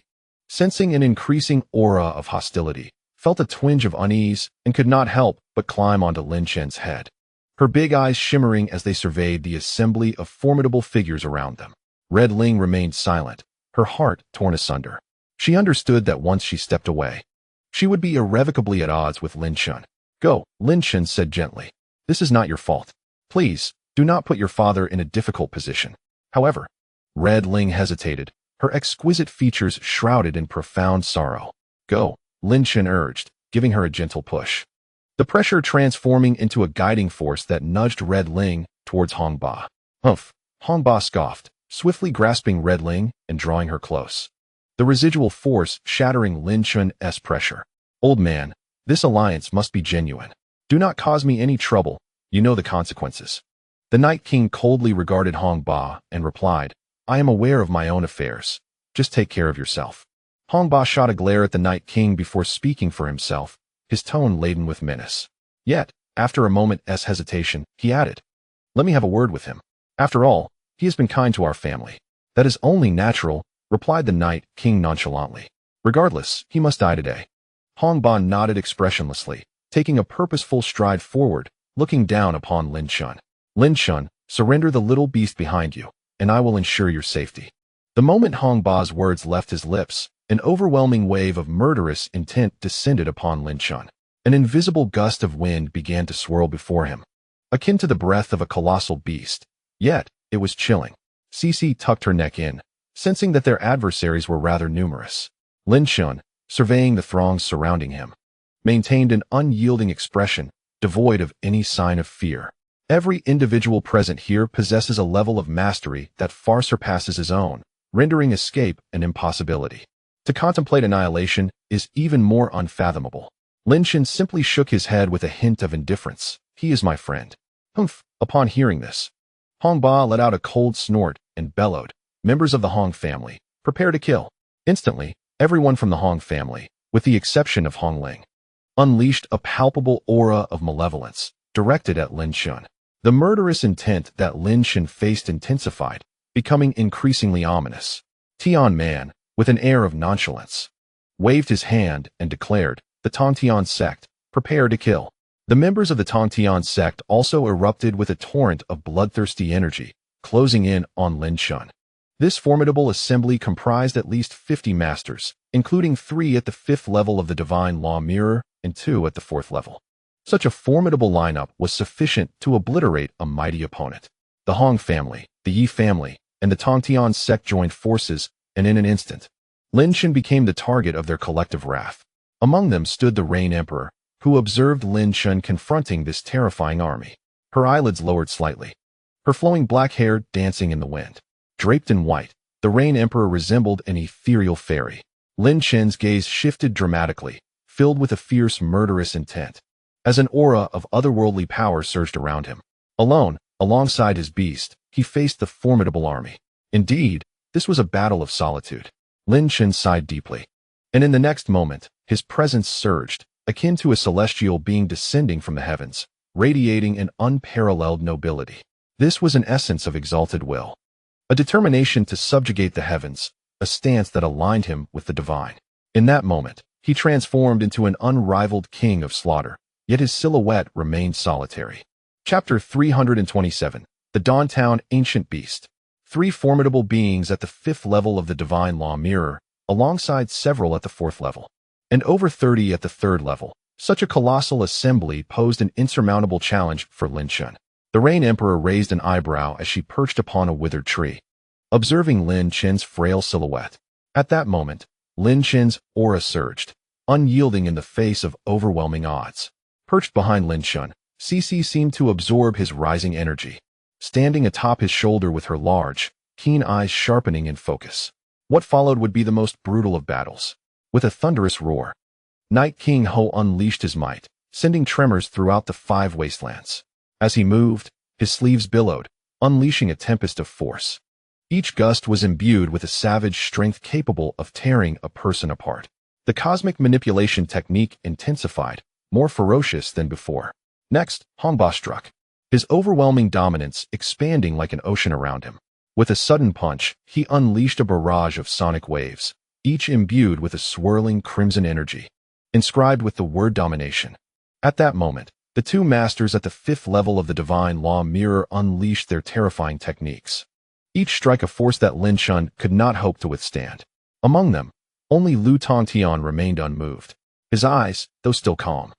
sensing an increasing aura of hostility, felt a twinge of unease and could not help but climb onto Lin Chen's head, her big eyes shimmering as they surveyed the assembly of formidable figures around them. Red Ling remained silent, her heart torn asunder. She understood that once she stepped away, she would be irrevocably at odds with Lin Chen. Go, Lin Chen said gently. This is not your fault. Please, do not put your father in a difficult position. However, Red Ling hesitated, her exquisite features shrouded in profound sorrow. Go, Lin Chen urged, giving her a gentle push, the pressure transforming into a guiding force that nudged Red Ling towards Hongba. Humph, Hongba scoffed, swiftly grasping Red Ling and drawing her close, the residual force shattering Lin Chen's pressure. Old man, this alliance must be genuine. Do not cause me any trouble, you know the consequences. The Night King coldly regarded Hongba and replied, I am aware of my own affairs. Just take care of yourself. Hongba shot a glare at the Night King before speaking for himself, his tone laden with menace. Yet, after a moment's hesitation, he added, let me have a word with him. After all, he has been kind to our family. That is only natural, replied the Night King nonchalantly. Regardless, he must die today. Hongba nodded expressionlessly, taking a purposeful stride forward, looking down upon Lin Chen. Lin Chen, surrender the little beast behind you, and I will ensure your safety. The moment Hongba's words left his lips, an overwhelming wave of murderous intent descended upon Lin Chen. An invisible gust of wind began to swirl before him, akin to the breath of a colossal beast. Yet, it was chilling. Cece tucked her neck in, sensing that their adversaries were rather numerous. Lin Chen, surveying the throngs surrounding him, maintained an unyielding expression, devoid of any sign of fear. Every individual present here possesses a level of mastery that far surpasses his own, rendering escape an impossibility. To contemplate annihilation is even more unfathomable. Lin Chen simply shook his head with a hint of indifference. He is my friend. Humph. Upon hearing this, Hongba let out a cold snort and bellowed, members of the Hong family, prepare to kill. Instantly, everyone from the Hong family, with the exception of Hong Ling, unleashed a palpable aura of malevolence, directed at Lin Chen. The murderous intent that Lin Chen faced intensified, becoming increasingly ominous. Tian Man, with an air of nonchalance, waved his hand and declared, the Tongtian sect, prepare to kill. The members of the Tongtian sect also erupted with a torrent of bloodthirsty energy, closing in on Lin Chen. This formidable assembly comprised at least 50 masters, including 3 at the 5th level of the Divine Law Mirror and 2 at the 4th level. Such a formidable lineup was sufficient to obliterate a mighty opponent. The Hong family, the Yi family, and the Tongtian sect joined forces, and in an instant, Lin Chen became the target of their collective wrath. Among them stood the Rain Emperor, who observed Lin Chen confronting this terrifying army. Her eyelids lowered slightly, her flowing black hair dancing in the wind. Draped in white, the Rain Emperor resembled an ethereal fairy. Lin Chen's gaze shifted dramatically, filled with a fierce, murderous intent, as an aura of otherworldly power surged around him. Alone, alongside his beast, he faced the formidable army. Indeed, this was a battle of solitude. Lin Chen sighed deeply, and in the next moment, his presence surged, akin to a celestial being descending from the heavens, radiating an unparalleled nobility. This was an essence of exalted will, a determination to subjugate the heavens, a stance that aligned him with the divine. In that moment, he transformed into an unrivaled king of slaughter, yet his silhouette remained solitary. Chapter 327, The Dawntown Ancient Beast. 3 formidable beings at the 5th level of the Divine Law Mirror, alongside several at the 4th level, and over 30 at the 3rd level, Such a colossal assembly posed an insurmountable challenge for Lin Chen. The Rain Emperor raised an eyebrow as she perched upon a withered tree, observing Lin Chen's frail silhouette. At that moment, Lin Chen's aura surged, unyielding in the face of overwhelming odds. Perched behind Lin Chen, Cece seemed to absorb his rising energy, standing atop his shoulder with her large, keen eyes sharpening in focus. What followed would be the most brutal of battles. With a thunderous roar, Night King Ho unleashed his might, sending tremors throughout the 5 wastelands. As he moved, his sleeves billowed, unleashing a tempest of force. Each gust was imbued with a savage strength capable of tearing a person apart. The cosmic manipulation technique intensified, more ferocious than before. Next, Hongba struck, his overwhelming dominance expanding like an ocean around him. With a sudden punch, he unleashed a barrage of sonic waves, each imbued with a swirling crimson energy, inscribed with the word domination. At that moment, the 2 masters at the 5th level of the divine law mirror unleashed their terrifying techniques. Each strike a force that Lin Chen could not hope to withstand. Among them, only Lu Tongtian remained unmoved. His eyes, though still calm,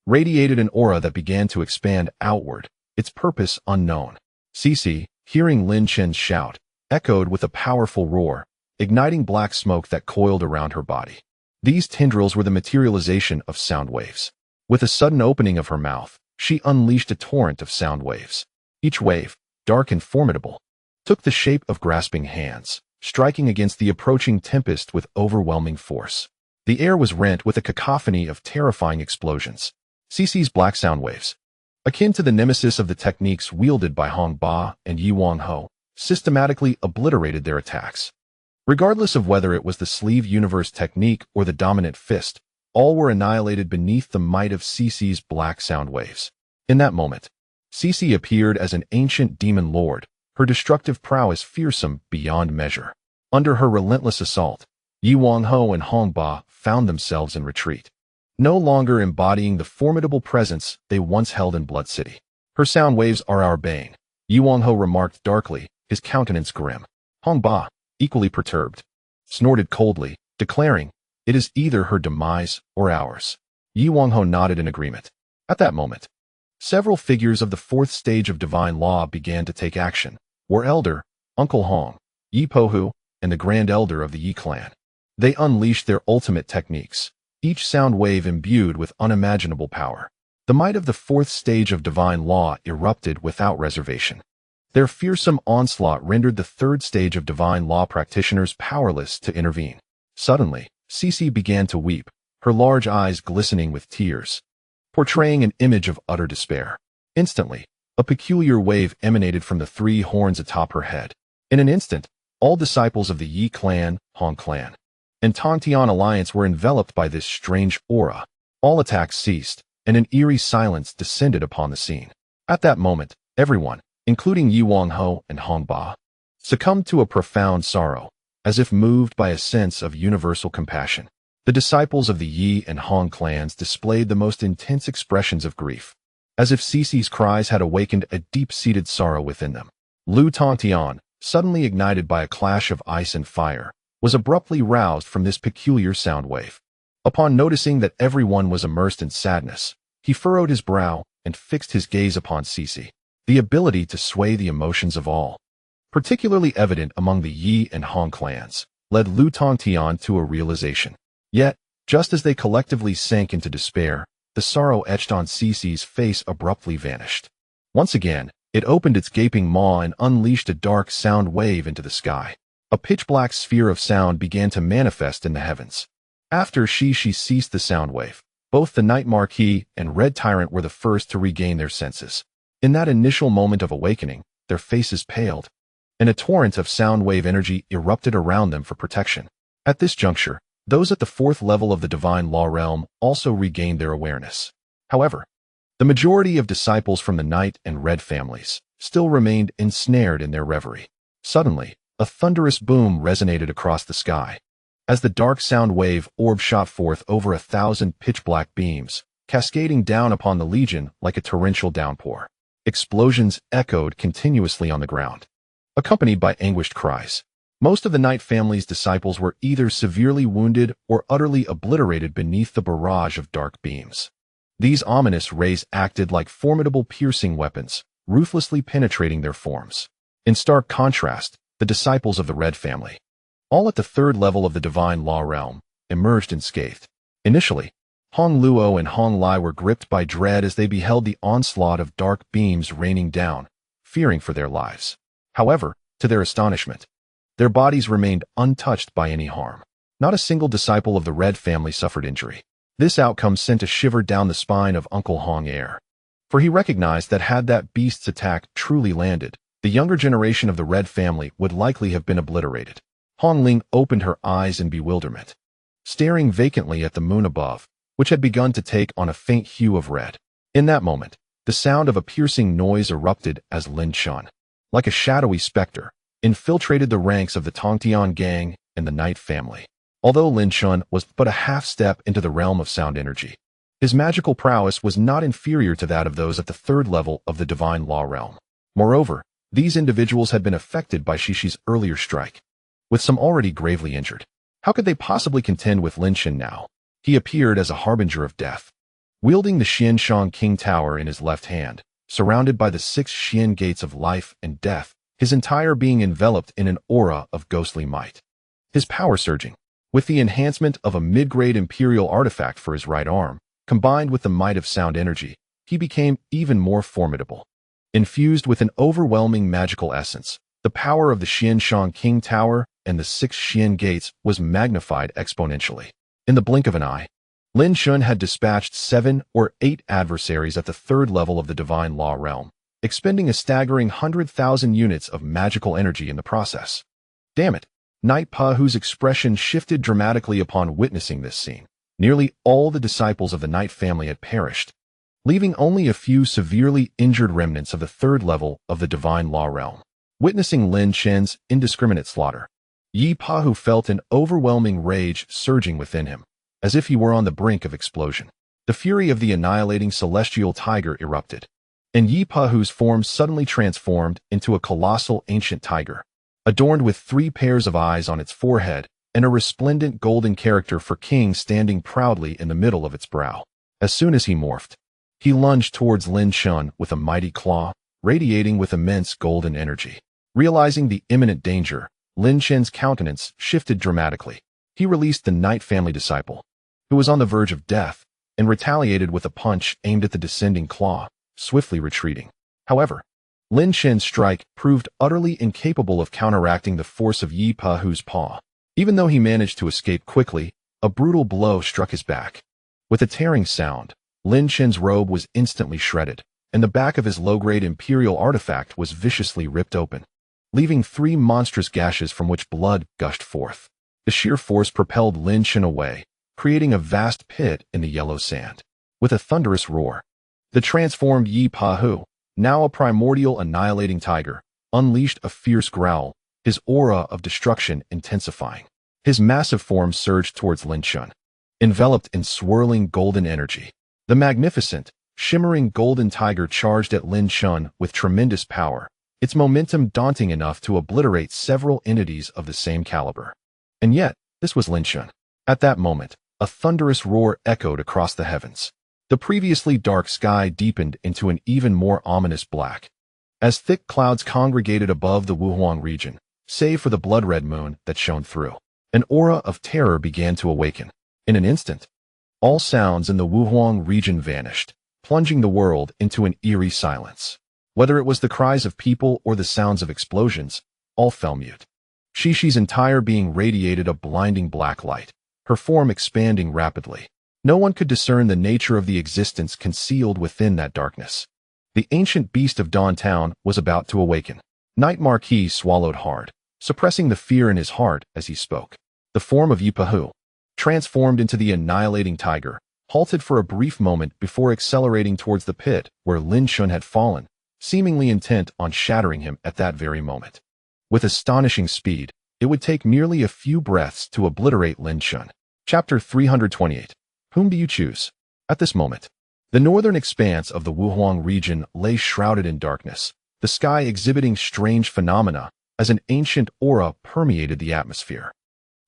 radiated an aura that began to expand outward, its purpose unknown. Cece, hearing Lin Chen's shout, echoed with a powerful roar, igniting black smoke that coiled around her body. These tendrils were the materialization of sound waves. With a sudden opening of her mouth, she unleashed a torrent of sound waves. Each wave, dark and formidable, took the shape of grasping hands, striking against the approaching tempest with overwhelming force. The air was rent with a cacophony of terrifying explosions. Cece's black sound waves, akin to the nemesis of the techniques wielded by Hong Ba and Yi Wang Ho, systematically obliterated their attacks. Regardless of whether it was the sleeve universe technique or the dominant fist, all were annihilated beneath the might of Cece's black sound waves. In that moment, Cece appeared as an ancient demon lord, her destructive prowess fearsome beyond measure. Under her relentless assault, Yi Wang Ho and Hong Ba found themselves in retreat, no longer embodying the formidable presence they once held in Blood City. Her sound waves are our bane, Yi Wang Ho remarked darkly, his countenance grim. Hong Ba, equally perturbed, snorted coldly, declaring, "It is either her demise or ours." Yi Wang Ho nodded in agreement. At that moment, several figures of the 4th stage of divine law began to take action. War Elder, Uncle Hong, Yi Pohu, and the Grand Elder of the Yi clan. They unleashed their ultimate techniques, each sound wave imbued with unimaginable power. The might of the 4th stage of divine law erupted without reservation. Their fearsome onslaught rendered the 3rd stage of divine law practitioners powerless to intervene. Suddenly, Cece began to weep, her large eyes glistening with tears, portraying an image of utter despair. Instantly, a peculiar wave emanated from the 3 horns atop her head. In an instant, all disciples of the Yi clan, Hong clan, and Tongtian alliance were enveloped by this strange aura. All attacks ceased, and an eerie silence descended upon the scene. At that moment, everyone, including Yi Wang Ho and Hong Ba, succumbed to a profound sorrow, as if moved by a sense of universal compassion. The disciples of the Yi and Hong clans displayed the most intense expressions of grief, as if Cece's cries had awakened a deep-seated sorrow within them. Lu Tongtian, suddenly ignited by a clash of ice and fire, was abruptly roused from this peculiar sound wave. Upon noticing that everyone was immersed in sadness, he furrowed his brow and fixed his gaze upon Cece. The ability to sway the emotions of all, particularly evident among the Yi and Hong clans, led Lu Tongtian to a realization. Yet, just as they collectively sank into despair, the sorrow etched on Cece's face abruptly vanished. Once again, it opened its gaping maw and unleashed a dark sound wave into the sky. A pitch-black sphere of sound began to manifest in the heavens. After she ceased the sound wave, both the Night Marquis and Red Tyrant were the first to regain their senses. In that initial moment of awakening, their faces paled, and a torrent of sound wave energy erupted around them for protection. At this juncture, those at the 4th level of the divine law realm also regained their awareness. However, the majority of disciples from the Night and Red families still remained ensnared in their reverie. Suddenly, a thunderous boom resonated across the sky, as the dark sound wave orb shot forth over 1,000 pitch-black beams, cascading down upon the Legion like a torrential downpour. Explosions echoed continuously on the ground, accompanied by anguished cries. Most of the Night family's disciples were either severely wounded or utterly obliterated beneath the barrage of dark beams. These ominous rays acted like formidable piercing weapons, ruthlessly penetrating their forms. In stark contrast, the disciples of the Red family, all at the third level of the divine law realm, emerged unscathed. Initially, Hong Luo and Hong Lai were gripped by dread as they beheld the onslaught of dark beams raining down, fearing for their lives. However, to their astonishment, their bodies remained untouched by any harm. Not a single disciple of the Red family suffered injury. This outcome sent a shiver down the spine of Uncle Hong Air, for he recognized that had that beast's attack truly landed, the younger generation of the Red family would likely have been obliterated. Hong Ling opened her eyes in bewilderment, staring vacantly at the moon above, which had begun to take on a faint hue of red. In that moment, the sound of a piercing noise erupted as Lin Chen, like a shadowy specter, infiltrated the ranks of the Tongtian gang and the Knight family. Although Lin Chen was but a half step into the realm of sound energy, his magical prowess was not inferior to that of those at the third level of the divine law realm. Moreover, these individuals had been affected by Shishi's earlier strike, with some already gravely injured. How could they possibly contend with Lin Chen now? He appeared as a harbinger of death, wielding the Xianshang King Tower in his left hand, surrounded by the 6 Xian gates of life and death, his entire being enveloped in an aura of ghostly might. His power surging, with the enhancement of a mid-grade imperial artifact for his right arm, combined with the might of sound energy, he became even more formidable. Infused with an overwhelming magical essence, the power of the Xianshang King Tower and the 6 Xian gates was magnified exponentially. In the blink of an eye, Lin Chen had dispatched 7 or 8 adversaries at the third level of the divine law realm, expending a staggering 100,000 units of magical energy in the process. Damn it! Knight Pahu's expression shifted dramatically upon witnessing this scene. Nearly all the disciples of the Knight family had perished, leaving only a few severely injured remnants of the third level of the divine law realm. Witnessing Lin Chen's indiscriminate slaughter, Yi Pahu felt an overwhelming rage surging within him, as if he were on the brink of explosion. The fury of the annihilating celestial tiger erupted, and Yi Pahu's form suddenly transformed into a colossal ancient tiger, adorned with 3 pairs of eyes on its forehead and a resplendent golden character for king standing proudly in the middle of its brow. As soon as he morphed, he lunged towards Lin Chen with a mighty claw, radiating with immense golden energy. Realizing the imminent danger, Lin Chen's countenance shifted dramatically. He released the Knight family disciple, who was on the verge of death, and retaliated with a punch aimed at the descending claw, swiftly retreating. However, Lin Chen's strike proved utterly incapable of counteracting the force of Yi Pahu's paw. Even though he managed to escape quickly, a brutal blow struck his back. With a tearing sound, Lin Chen's robe was instantly shredded, and the back of his low-grade imperial artifact was viciously ripped open, leaving 3 monstrous gashes from which blood gushed forth. The sheer force propelled Lin Chen away, creating a vast pit in the yellow sand. With a thunderous roar, the transformed Yi Pahu, now a primordial annihilating tiger, unleashed a fierce growl, his aura of destruction intensifying. His massive form surged towards Lin Chen, enveloped in swirling golden energy. The magnificent, shimmering golden tiger charged at Lin Chen with tremendous power, its momentum daunting enough to obliterate several entities of the same caliber. And yet, this was Lin Chen. At that moment, a thunderous roar echoed across the heavens. The previously dark sky deepened into an even more ominous black, as thick clouds congregated above the Wuhuang region, save for the blood-red moon that shone through. An aura of terror began to awaken. In an instant, all sounds in the Wuhuang region vanished, plunging the world into an eerie silence. Whether it was the cries of people or the sounds of explosions, all fell mute. Shishi's entire being radiated a blinding black light, her form expanding rapidly. No one could discern the nature of the existence concealed within that darkness. The ancient beast of Dawn Town was about to awaken. Knight Marquis swallowed hard, suppressing the fear in his heart as he spoke. The form of Yi Pahu, transformed into the annihilating tiger, halted for a brief moment before accelerating towards the pit where Lin Chen had fallen, seemingly intent on shattering him at that very moment. With astonishing speed, it would take merely a few breaths to obliterate Lin Chen. Chapter 328. Whom do you choose? At this moment, the northern expanse of the Wuhuang region lay shrouded in darkness, the sky exhibiting strange phenomena as an ancient aura permeated the atmosphere.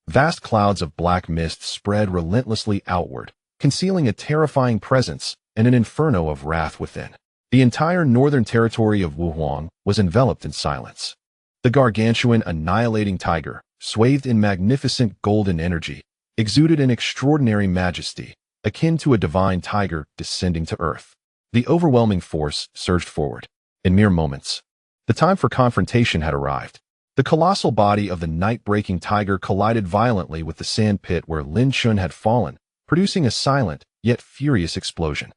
Vast clouds of black mist spread relentlessly outward, concealing a terrifying presence and an inferno of wrath within. The entire northern territory of Wuhuang was enveloped in silence. The gargantuan, annihilating tiger, swathed in magnificent golden energy, exuded an extraordinary majesty, akin to a divine tiger descending to earth. The overwhelming force surged forward. In mere moments, the time for confrontation had arrived. The colossal body of the night-breaking tiger collided violently with the sand pit where Lin Chen had fallen, producing a silent, yet furious explosion.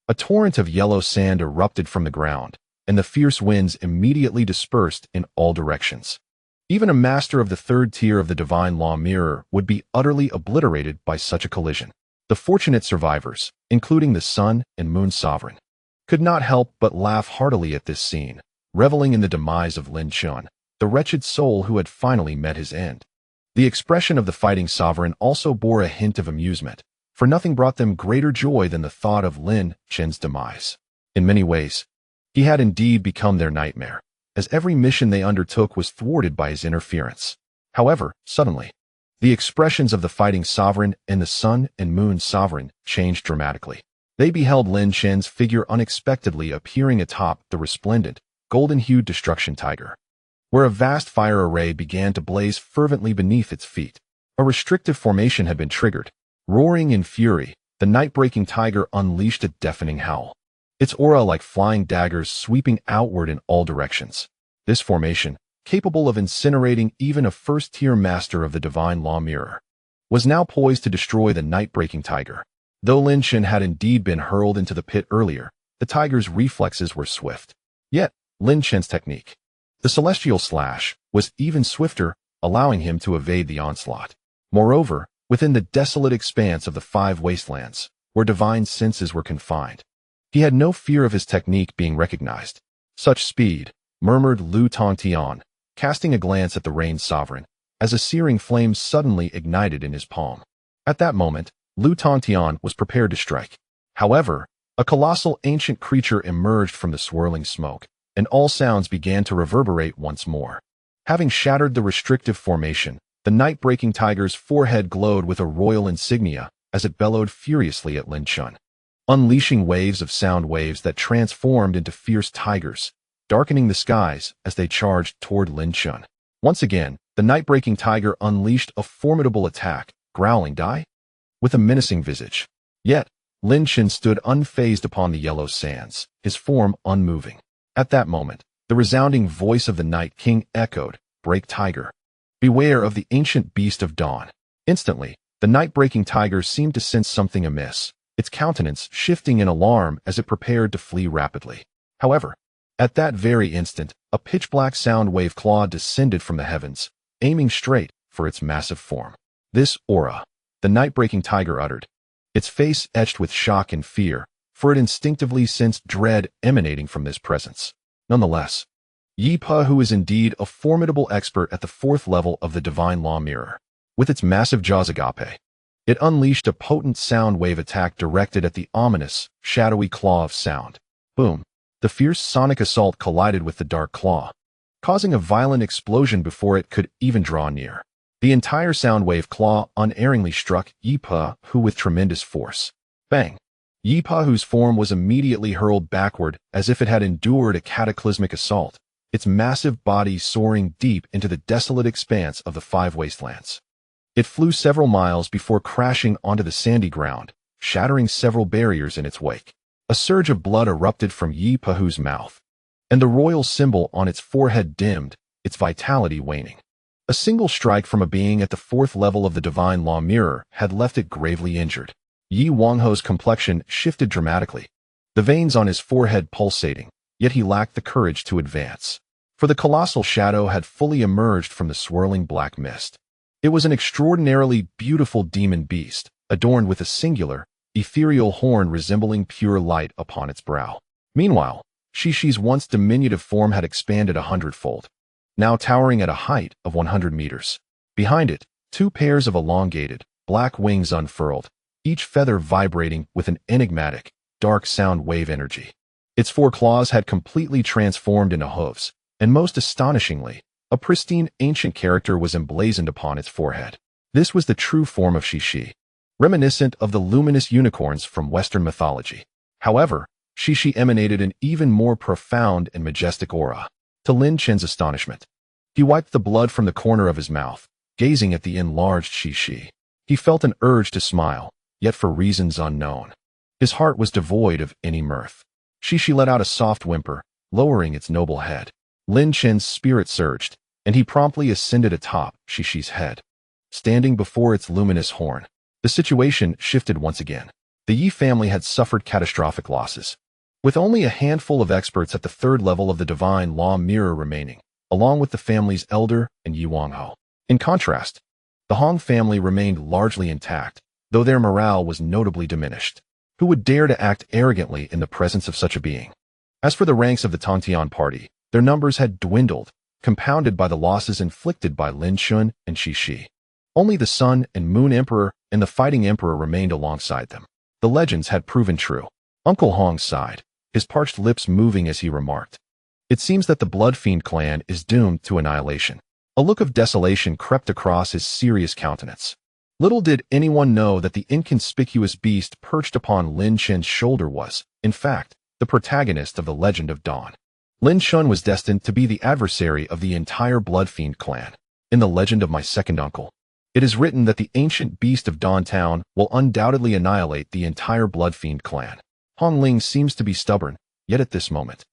A torrent of yellow sand erupted from the ground, and the fierce winds immediately dispersed in all directions. Even a master of the third tier of the divine law mirror would be utterly obliterated by such a collision. The fortunate survivors, including the sun and moon sovereign, could not help but laugh heartily at this scene, reveling in the demise of Lin Chen, the wretched soul who had finally met his end. The expression of the fighting sovereign also bore a hint of amusement, for nothing brought them greater joy than the thought of Lin Chen's demise. In many ways, he had indeed become their nightmare, as every mission they undertook was thwarted by his interference. However, suddenly, the expressions of the fighting sovereign and the sun and moon sovereign changed dramatically. They beheld Lin Chen's figure unexpectedly appearing atop the resplendent, golden-hued destruction tiger, where a vast fire array began to blaze fervently beneath its feet. A restrictive formation had been triggered. Roaring in fury, the night-breaking tiger unleashed a deafening howl, its aura like flying daggers sweeping outward in all directions. This formation, capable of incinerating even a first-tier master of the divine law mirror, was now poised to destroy the night-breaking tiger. Though Lin Chen had indeed been hurled into the pit earlier, the tiger's reflexes were swift. Yet, Lin Chen's technique, the celestial slash, was even swifter, allowing him to evade the onslaught. Moreover, within the desolate expanse of the five wastelands, where divine senses were confined, he had no fear of his technique being recognized. Such speed, murmured Lu Tongtian, casting a glance at the rain sovereign, as a searing flame suddenly ignited in his palm. At that moment, Lu Tongtian was prepared to strike. However, a colossal ancient creature emerged from the swirling smoke, and all sounds began to reverberate once more. Having shattered the restrictive formation, the night-breaking tiger's forehead glowed with a royal insignia as it bellowed furiously at Lin Chen, unleashing waves of sound waves that transformed into fierce tigers, darkening the skies as they charged toward Lin Chen. Once again, the night-breaking tiger unleashed a formidable attack, growling "Die!" with a menacing visage. Yet, Lin Chen stood unfazed upon the yellow sands, his form unmoving. At that moment, the resounding voice of the Night King echoed, "Break tiger! Beware of the ancient beast of dawn." Instantly, the night-breaking tiger seemed to sense something amiss, its countenance shifting in alarm as it prepared to flee rapidly. However, at that very instant, a pitch-black sound wave claw descended from the heavens, aiming straight for its massive form. "This aura," the night-breaking tiger uttered, its face etched with shock and fear, for it instinctively sensed dread emanating from this presence. Nonetheless, Yi Pa, who is indeed a formidable expert at the fourth level of the divine law mirror, with its massive jaws agape, it unleashed a potent sound wave attack directed at the ominous, shadowy claw of sound. Boom! The fierce sonic assault collided with the dark claw, causing a violent explosion before it could even draw near. The entire sound wave claw unerringly struck Yi Pa, who with tremendous force. Bang! Yi Pa, whose form was immediately hurled backward as if it had endured a cataclysmic assault, its massive body soaring deep into the desolate expanse of the five wastelands. It flew several miles before crashing onto the sandy ground, shattering several barriers in its wake. A surge of blood erupted from Yi Pahu's mouth, and the royal symbol on its forehead dimmed, its vitality waning. A single strike from a being at the fourth level of the divine law mirror had left it gravely injured. Yi Wangho's complexion shifted dramatically, the veins on his forehead pulsating, yet he lacked the courage to advance, for the colossal shadow had fully emerged from the swirling black mist. It was an extraordinarily beautiful demon beast, adorned with a singular, ethereal horn resembling pure light upon its brow. Meanwhile, Shishi's once diminutive form had expanded 100-fold, now towering at a height of 100 meters. Behind it, two pairs of elongated, black wings unfurled, each feather vibrating with an enigmatic, dark sound wave energy. Its four claws had completely transformed into hooves, and most astonishingly, a pristine ancient character was emblazoned upon its forehead. This was the true form of Shishi, reminiscent of the luminous unicorns from Western mythology. However, Shishi emanated an even more profound and majestic aura. To Lin Chen's astonishment, he wiped the blood from the corner of his mouth, gazing at the enlarged Shishi. He felt an urge to smile, yet for reasons unknown. His heart was devoid of any mirth. Shishi let out a soft whimper, lowering its noble head. Lin Chen's spirit surged, and he promptly ascended atop Shishi's head. Standing before its luminous horn, the situation shifted once again. The Yi family had suffered catastrophic losses, with only a handful of experts at the third level of the divine law mirror remaining, along with the family's elder and Yi Wangho. In contrast, the Hong family remained largely intact, though their morale was notably diminished. Who would dare to act arrogantly in the presence of such a being? As for the ranks of the Tongtian party, their numbers had dwindled, compounded by the losses inflicted by Lin Chen and Shishi. Only the Sun and Moon Emperor and the Fighting Emperor remained alongside them. The legends had proven true. Uncle Hong sighed, his parched lips moving as he remarked, "It seems that the Blood Fiend clan is doomed to annihilation." A look of desolation crept across his serious countenance. Little did anyone know that the inconspicuous beast perched upon Lin Chen's shoulder was, in fact, the protagonist of the Legend of Dawn. Lin Chen was destined to be the adversary of the entire Blood Fiend clan. In the legend of my second uncle, it is written that the ancient beast of Dawn Town will undoubtedly annihilate the entire Blood Fiend clan. Hong Ling seems to be stubborn, yet at this moment,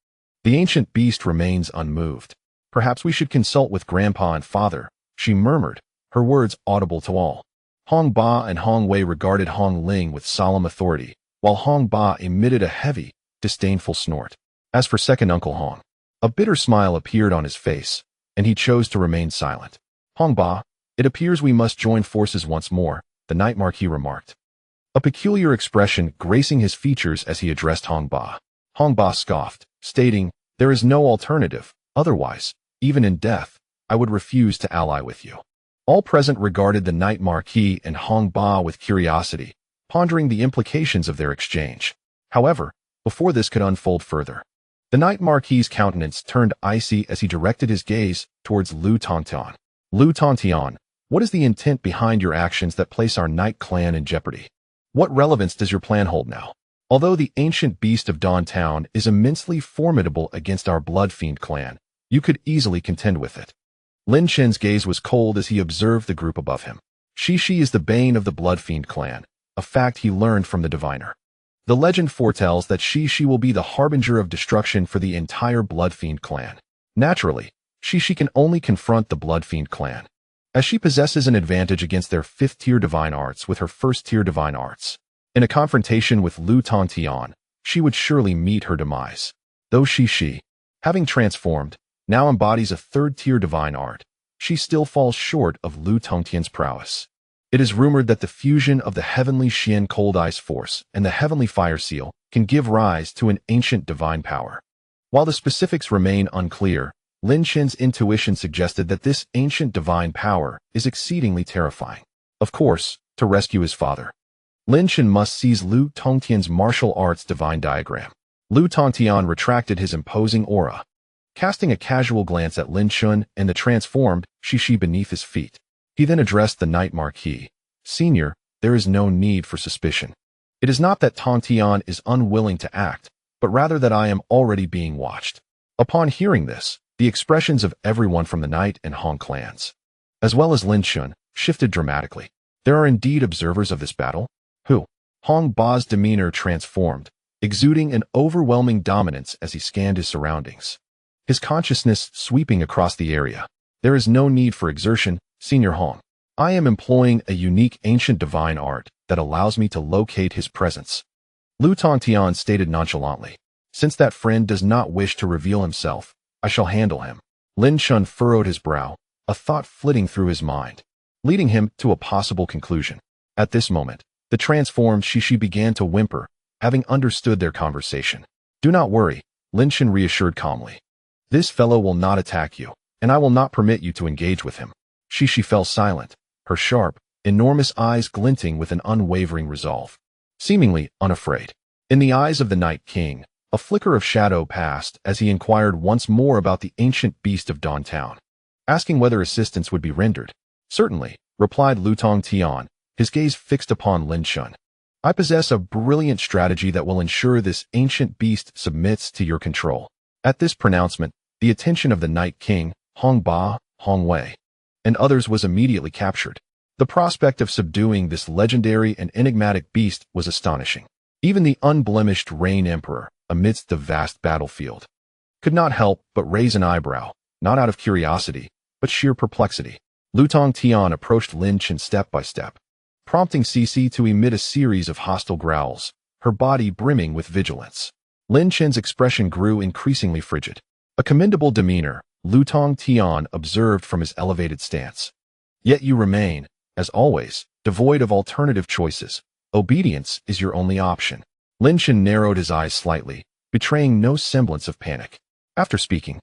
the ancient beast remains unmoved. "Perhaps we should consult with Grandpa and Father," she murmured, her words audible to all. Hong Ba and Hong Wei regarded Hong Ling with solemn authority, while Hong Ba emitted a heavy, disdainful snort. As for second Uncle Hong, a bitter smile appeared on his face, and he chose to remain silent. "Hong Ba, it appears we must join forces once more," the Night Marquis remarked, a peculiar expression gracing his features as he addressed Hong Ba. Hong Ba scoffed, stating, "There is no alternative. Otherwise, even in death, I would refuse to ally with you." All present regarded the Night Marquis and Hong Ba with curiosity, pondering the implications of their exchange. However, before this could unfold further, the Night Marquis's countenance turned icy as he directed his gaze towards Lu Tongtian. "Lu Tongtian, what is the intent behind your actions that place our Night clan in jeopardy? What relevance does your plan hold now? Although the ancient beast of Dawn Town is immensely formidable against our Blood Fiend clan, you could easily contend with it." Lin Chen's gaze was cold as he observed the group above him. Shishi is the bane of the Blood Fiend clan, a fact he learned from the diviner. The legend foretells that Shishi will be the harbinger of destruction for the entire Blood Fiend clan. Naturally, Shishi can only confront the Blood Fiend clan, as she possesses an advantage against their 5th-tier divine arts with her 1st-tier divine arts. In a confrontation with Lu Tongtian, she would surely meet her demise. Though Shishi, having transformed, now embodies a 3rd-tier divine art, she still falls short of Lu Tongtian's prowess. It is rumored that the fusion of the heavenly Xian Cold Ice Force and the heavenly Fire Seal can give rise to an ancient divine power. While the specifics remain unclear, Lin Chen's intuition suggested that this ancient divine power is exceedingly terrifying. Of course, to rescue his father, Lin Chen must seize Lu Tongtian's martial arts divine diagram. Lu Tongtian retracted his imposing aura, casting a casual glance at Lin Chen and the transformed Shishi beneath his feet. He then addressed the Night Marquis. "Senior, there is no need for suspicion. It is not that Tongtian is unwilling to act, but rather that I am already being watched." Upon hearing this, the expressions of everyone from the Night and Hong clans, as well as Lin Chen, shifted dramatically. There are indeed observers of this battle? Who? Hong Ba's demeanor transformed, exuding an overwhelming dominance as he scanned his surroundings, his consciousness sweeping across the area. "There is no need for exertion, Senior Hong. I am employing a unique ancient divine art that allows me to locate his presence," Lu Tongtian stated nonchalantly. "Since that friend does not wish to reveal himself, I shall handle him." Lin Chen furrowed his brow, a thought flitting through his mind, leading him to a possible conclusion. At this moment, the transformed Shishi began to whimper, having understood their conversation. "Do not worry," Lin Chen reassured calmly. "This fellow will not attack you, and I will not permit you to engage with him." Shishi fell silent, her sharp, enormous eyes glinting with an unwavering resolve, seemingly unafraid. In the eyes of the Night King, a flicker of shadow passed as he inquired once more about the ancient beast of Dawn Town, asking whether assistance would be rendered. "Certainly," replied Lu Tongtian, his gaze fixed upon Lin Chen. I possess a brilliant strategy that will ensure this ancient beast submits to your control. At this pronouncement, the attention of the Night King, Hong Ba, Hong Wei, and others was immediately captured. The prospect of subduing this legendary and enigmatic beast was astonishing. Even the unblemished Rain Emperor, amidst the vast battlefield, could not help but raise an eyebrow, not out of curiosity, but sheer perplexity. Lutong Tian approached Lin Chen step by step, prompting Cece to emit a series of hostile growls, her body brimming with vigilance. Lin Chen's expression grew increasingly frigid. A commendable demeanor, Lutong Tian observed from his elevated stance. Yet you remain, as always, devoid of alternative choices. Obedience is your only option. Lin Chen narrowed his eyes slightly, betraying no semblance of panic. After speaking,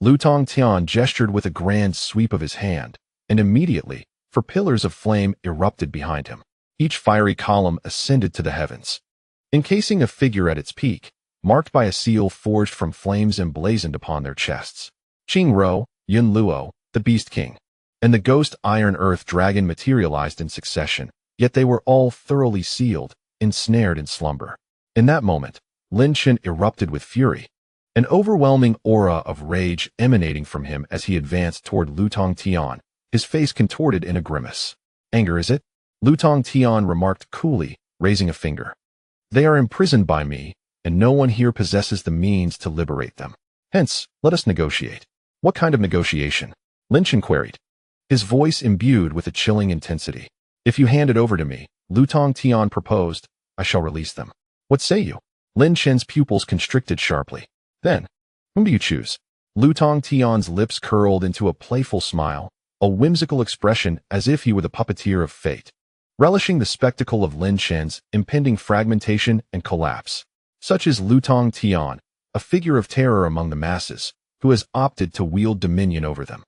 Lutong Tian gestured with a grand sweep of his hand, and immediately, for pillars of flame erupted behind him. Each fiery column ascended to the heavens, encasing a figure at its peak, marked by a seal forged from flames emblazoned upon their chests. Qing Ro, Yun Luo, the Beast King, and the ghost Iron Earth Dragon materialized in succession, yet they were all thoroughly sealed, ensnared in slumber. In that moment, Lin Chen erupted with fury, an overwhelming aura of rage emanating from him as he advanced toward Lutong Tian, his face contorted in a grimace. Anger, is it? Lutong Tian remarked coolly, raising a finger. They are imprisoned by me, and no one here possesses the means to liberate them. Hence, let us negotiate. What kind of negotiation? Lin Chen queried, his voice imbued with a chilling intensity. If you hand it over to me, Lutong Tian proposed, I shall release them. What say you? Lin Chen's pupils constricted sharply. Then, whom do you choose? Lutong Tian's lips curled into a playful smile, a whimsical expression as if he were the puppeteer of fate, relishing the spectacle of Lin Chen's impending fragmentation and collapse. Such is Lutong Tian, a figure of terror among the masses, who has opted to wield dominion over them.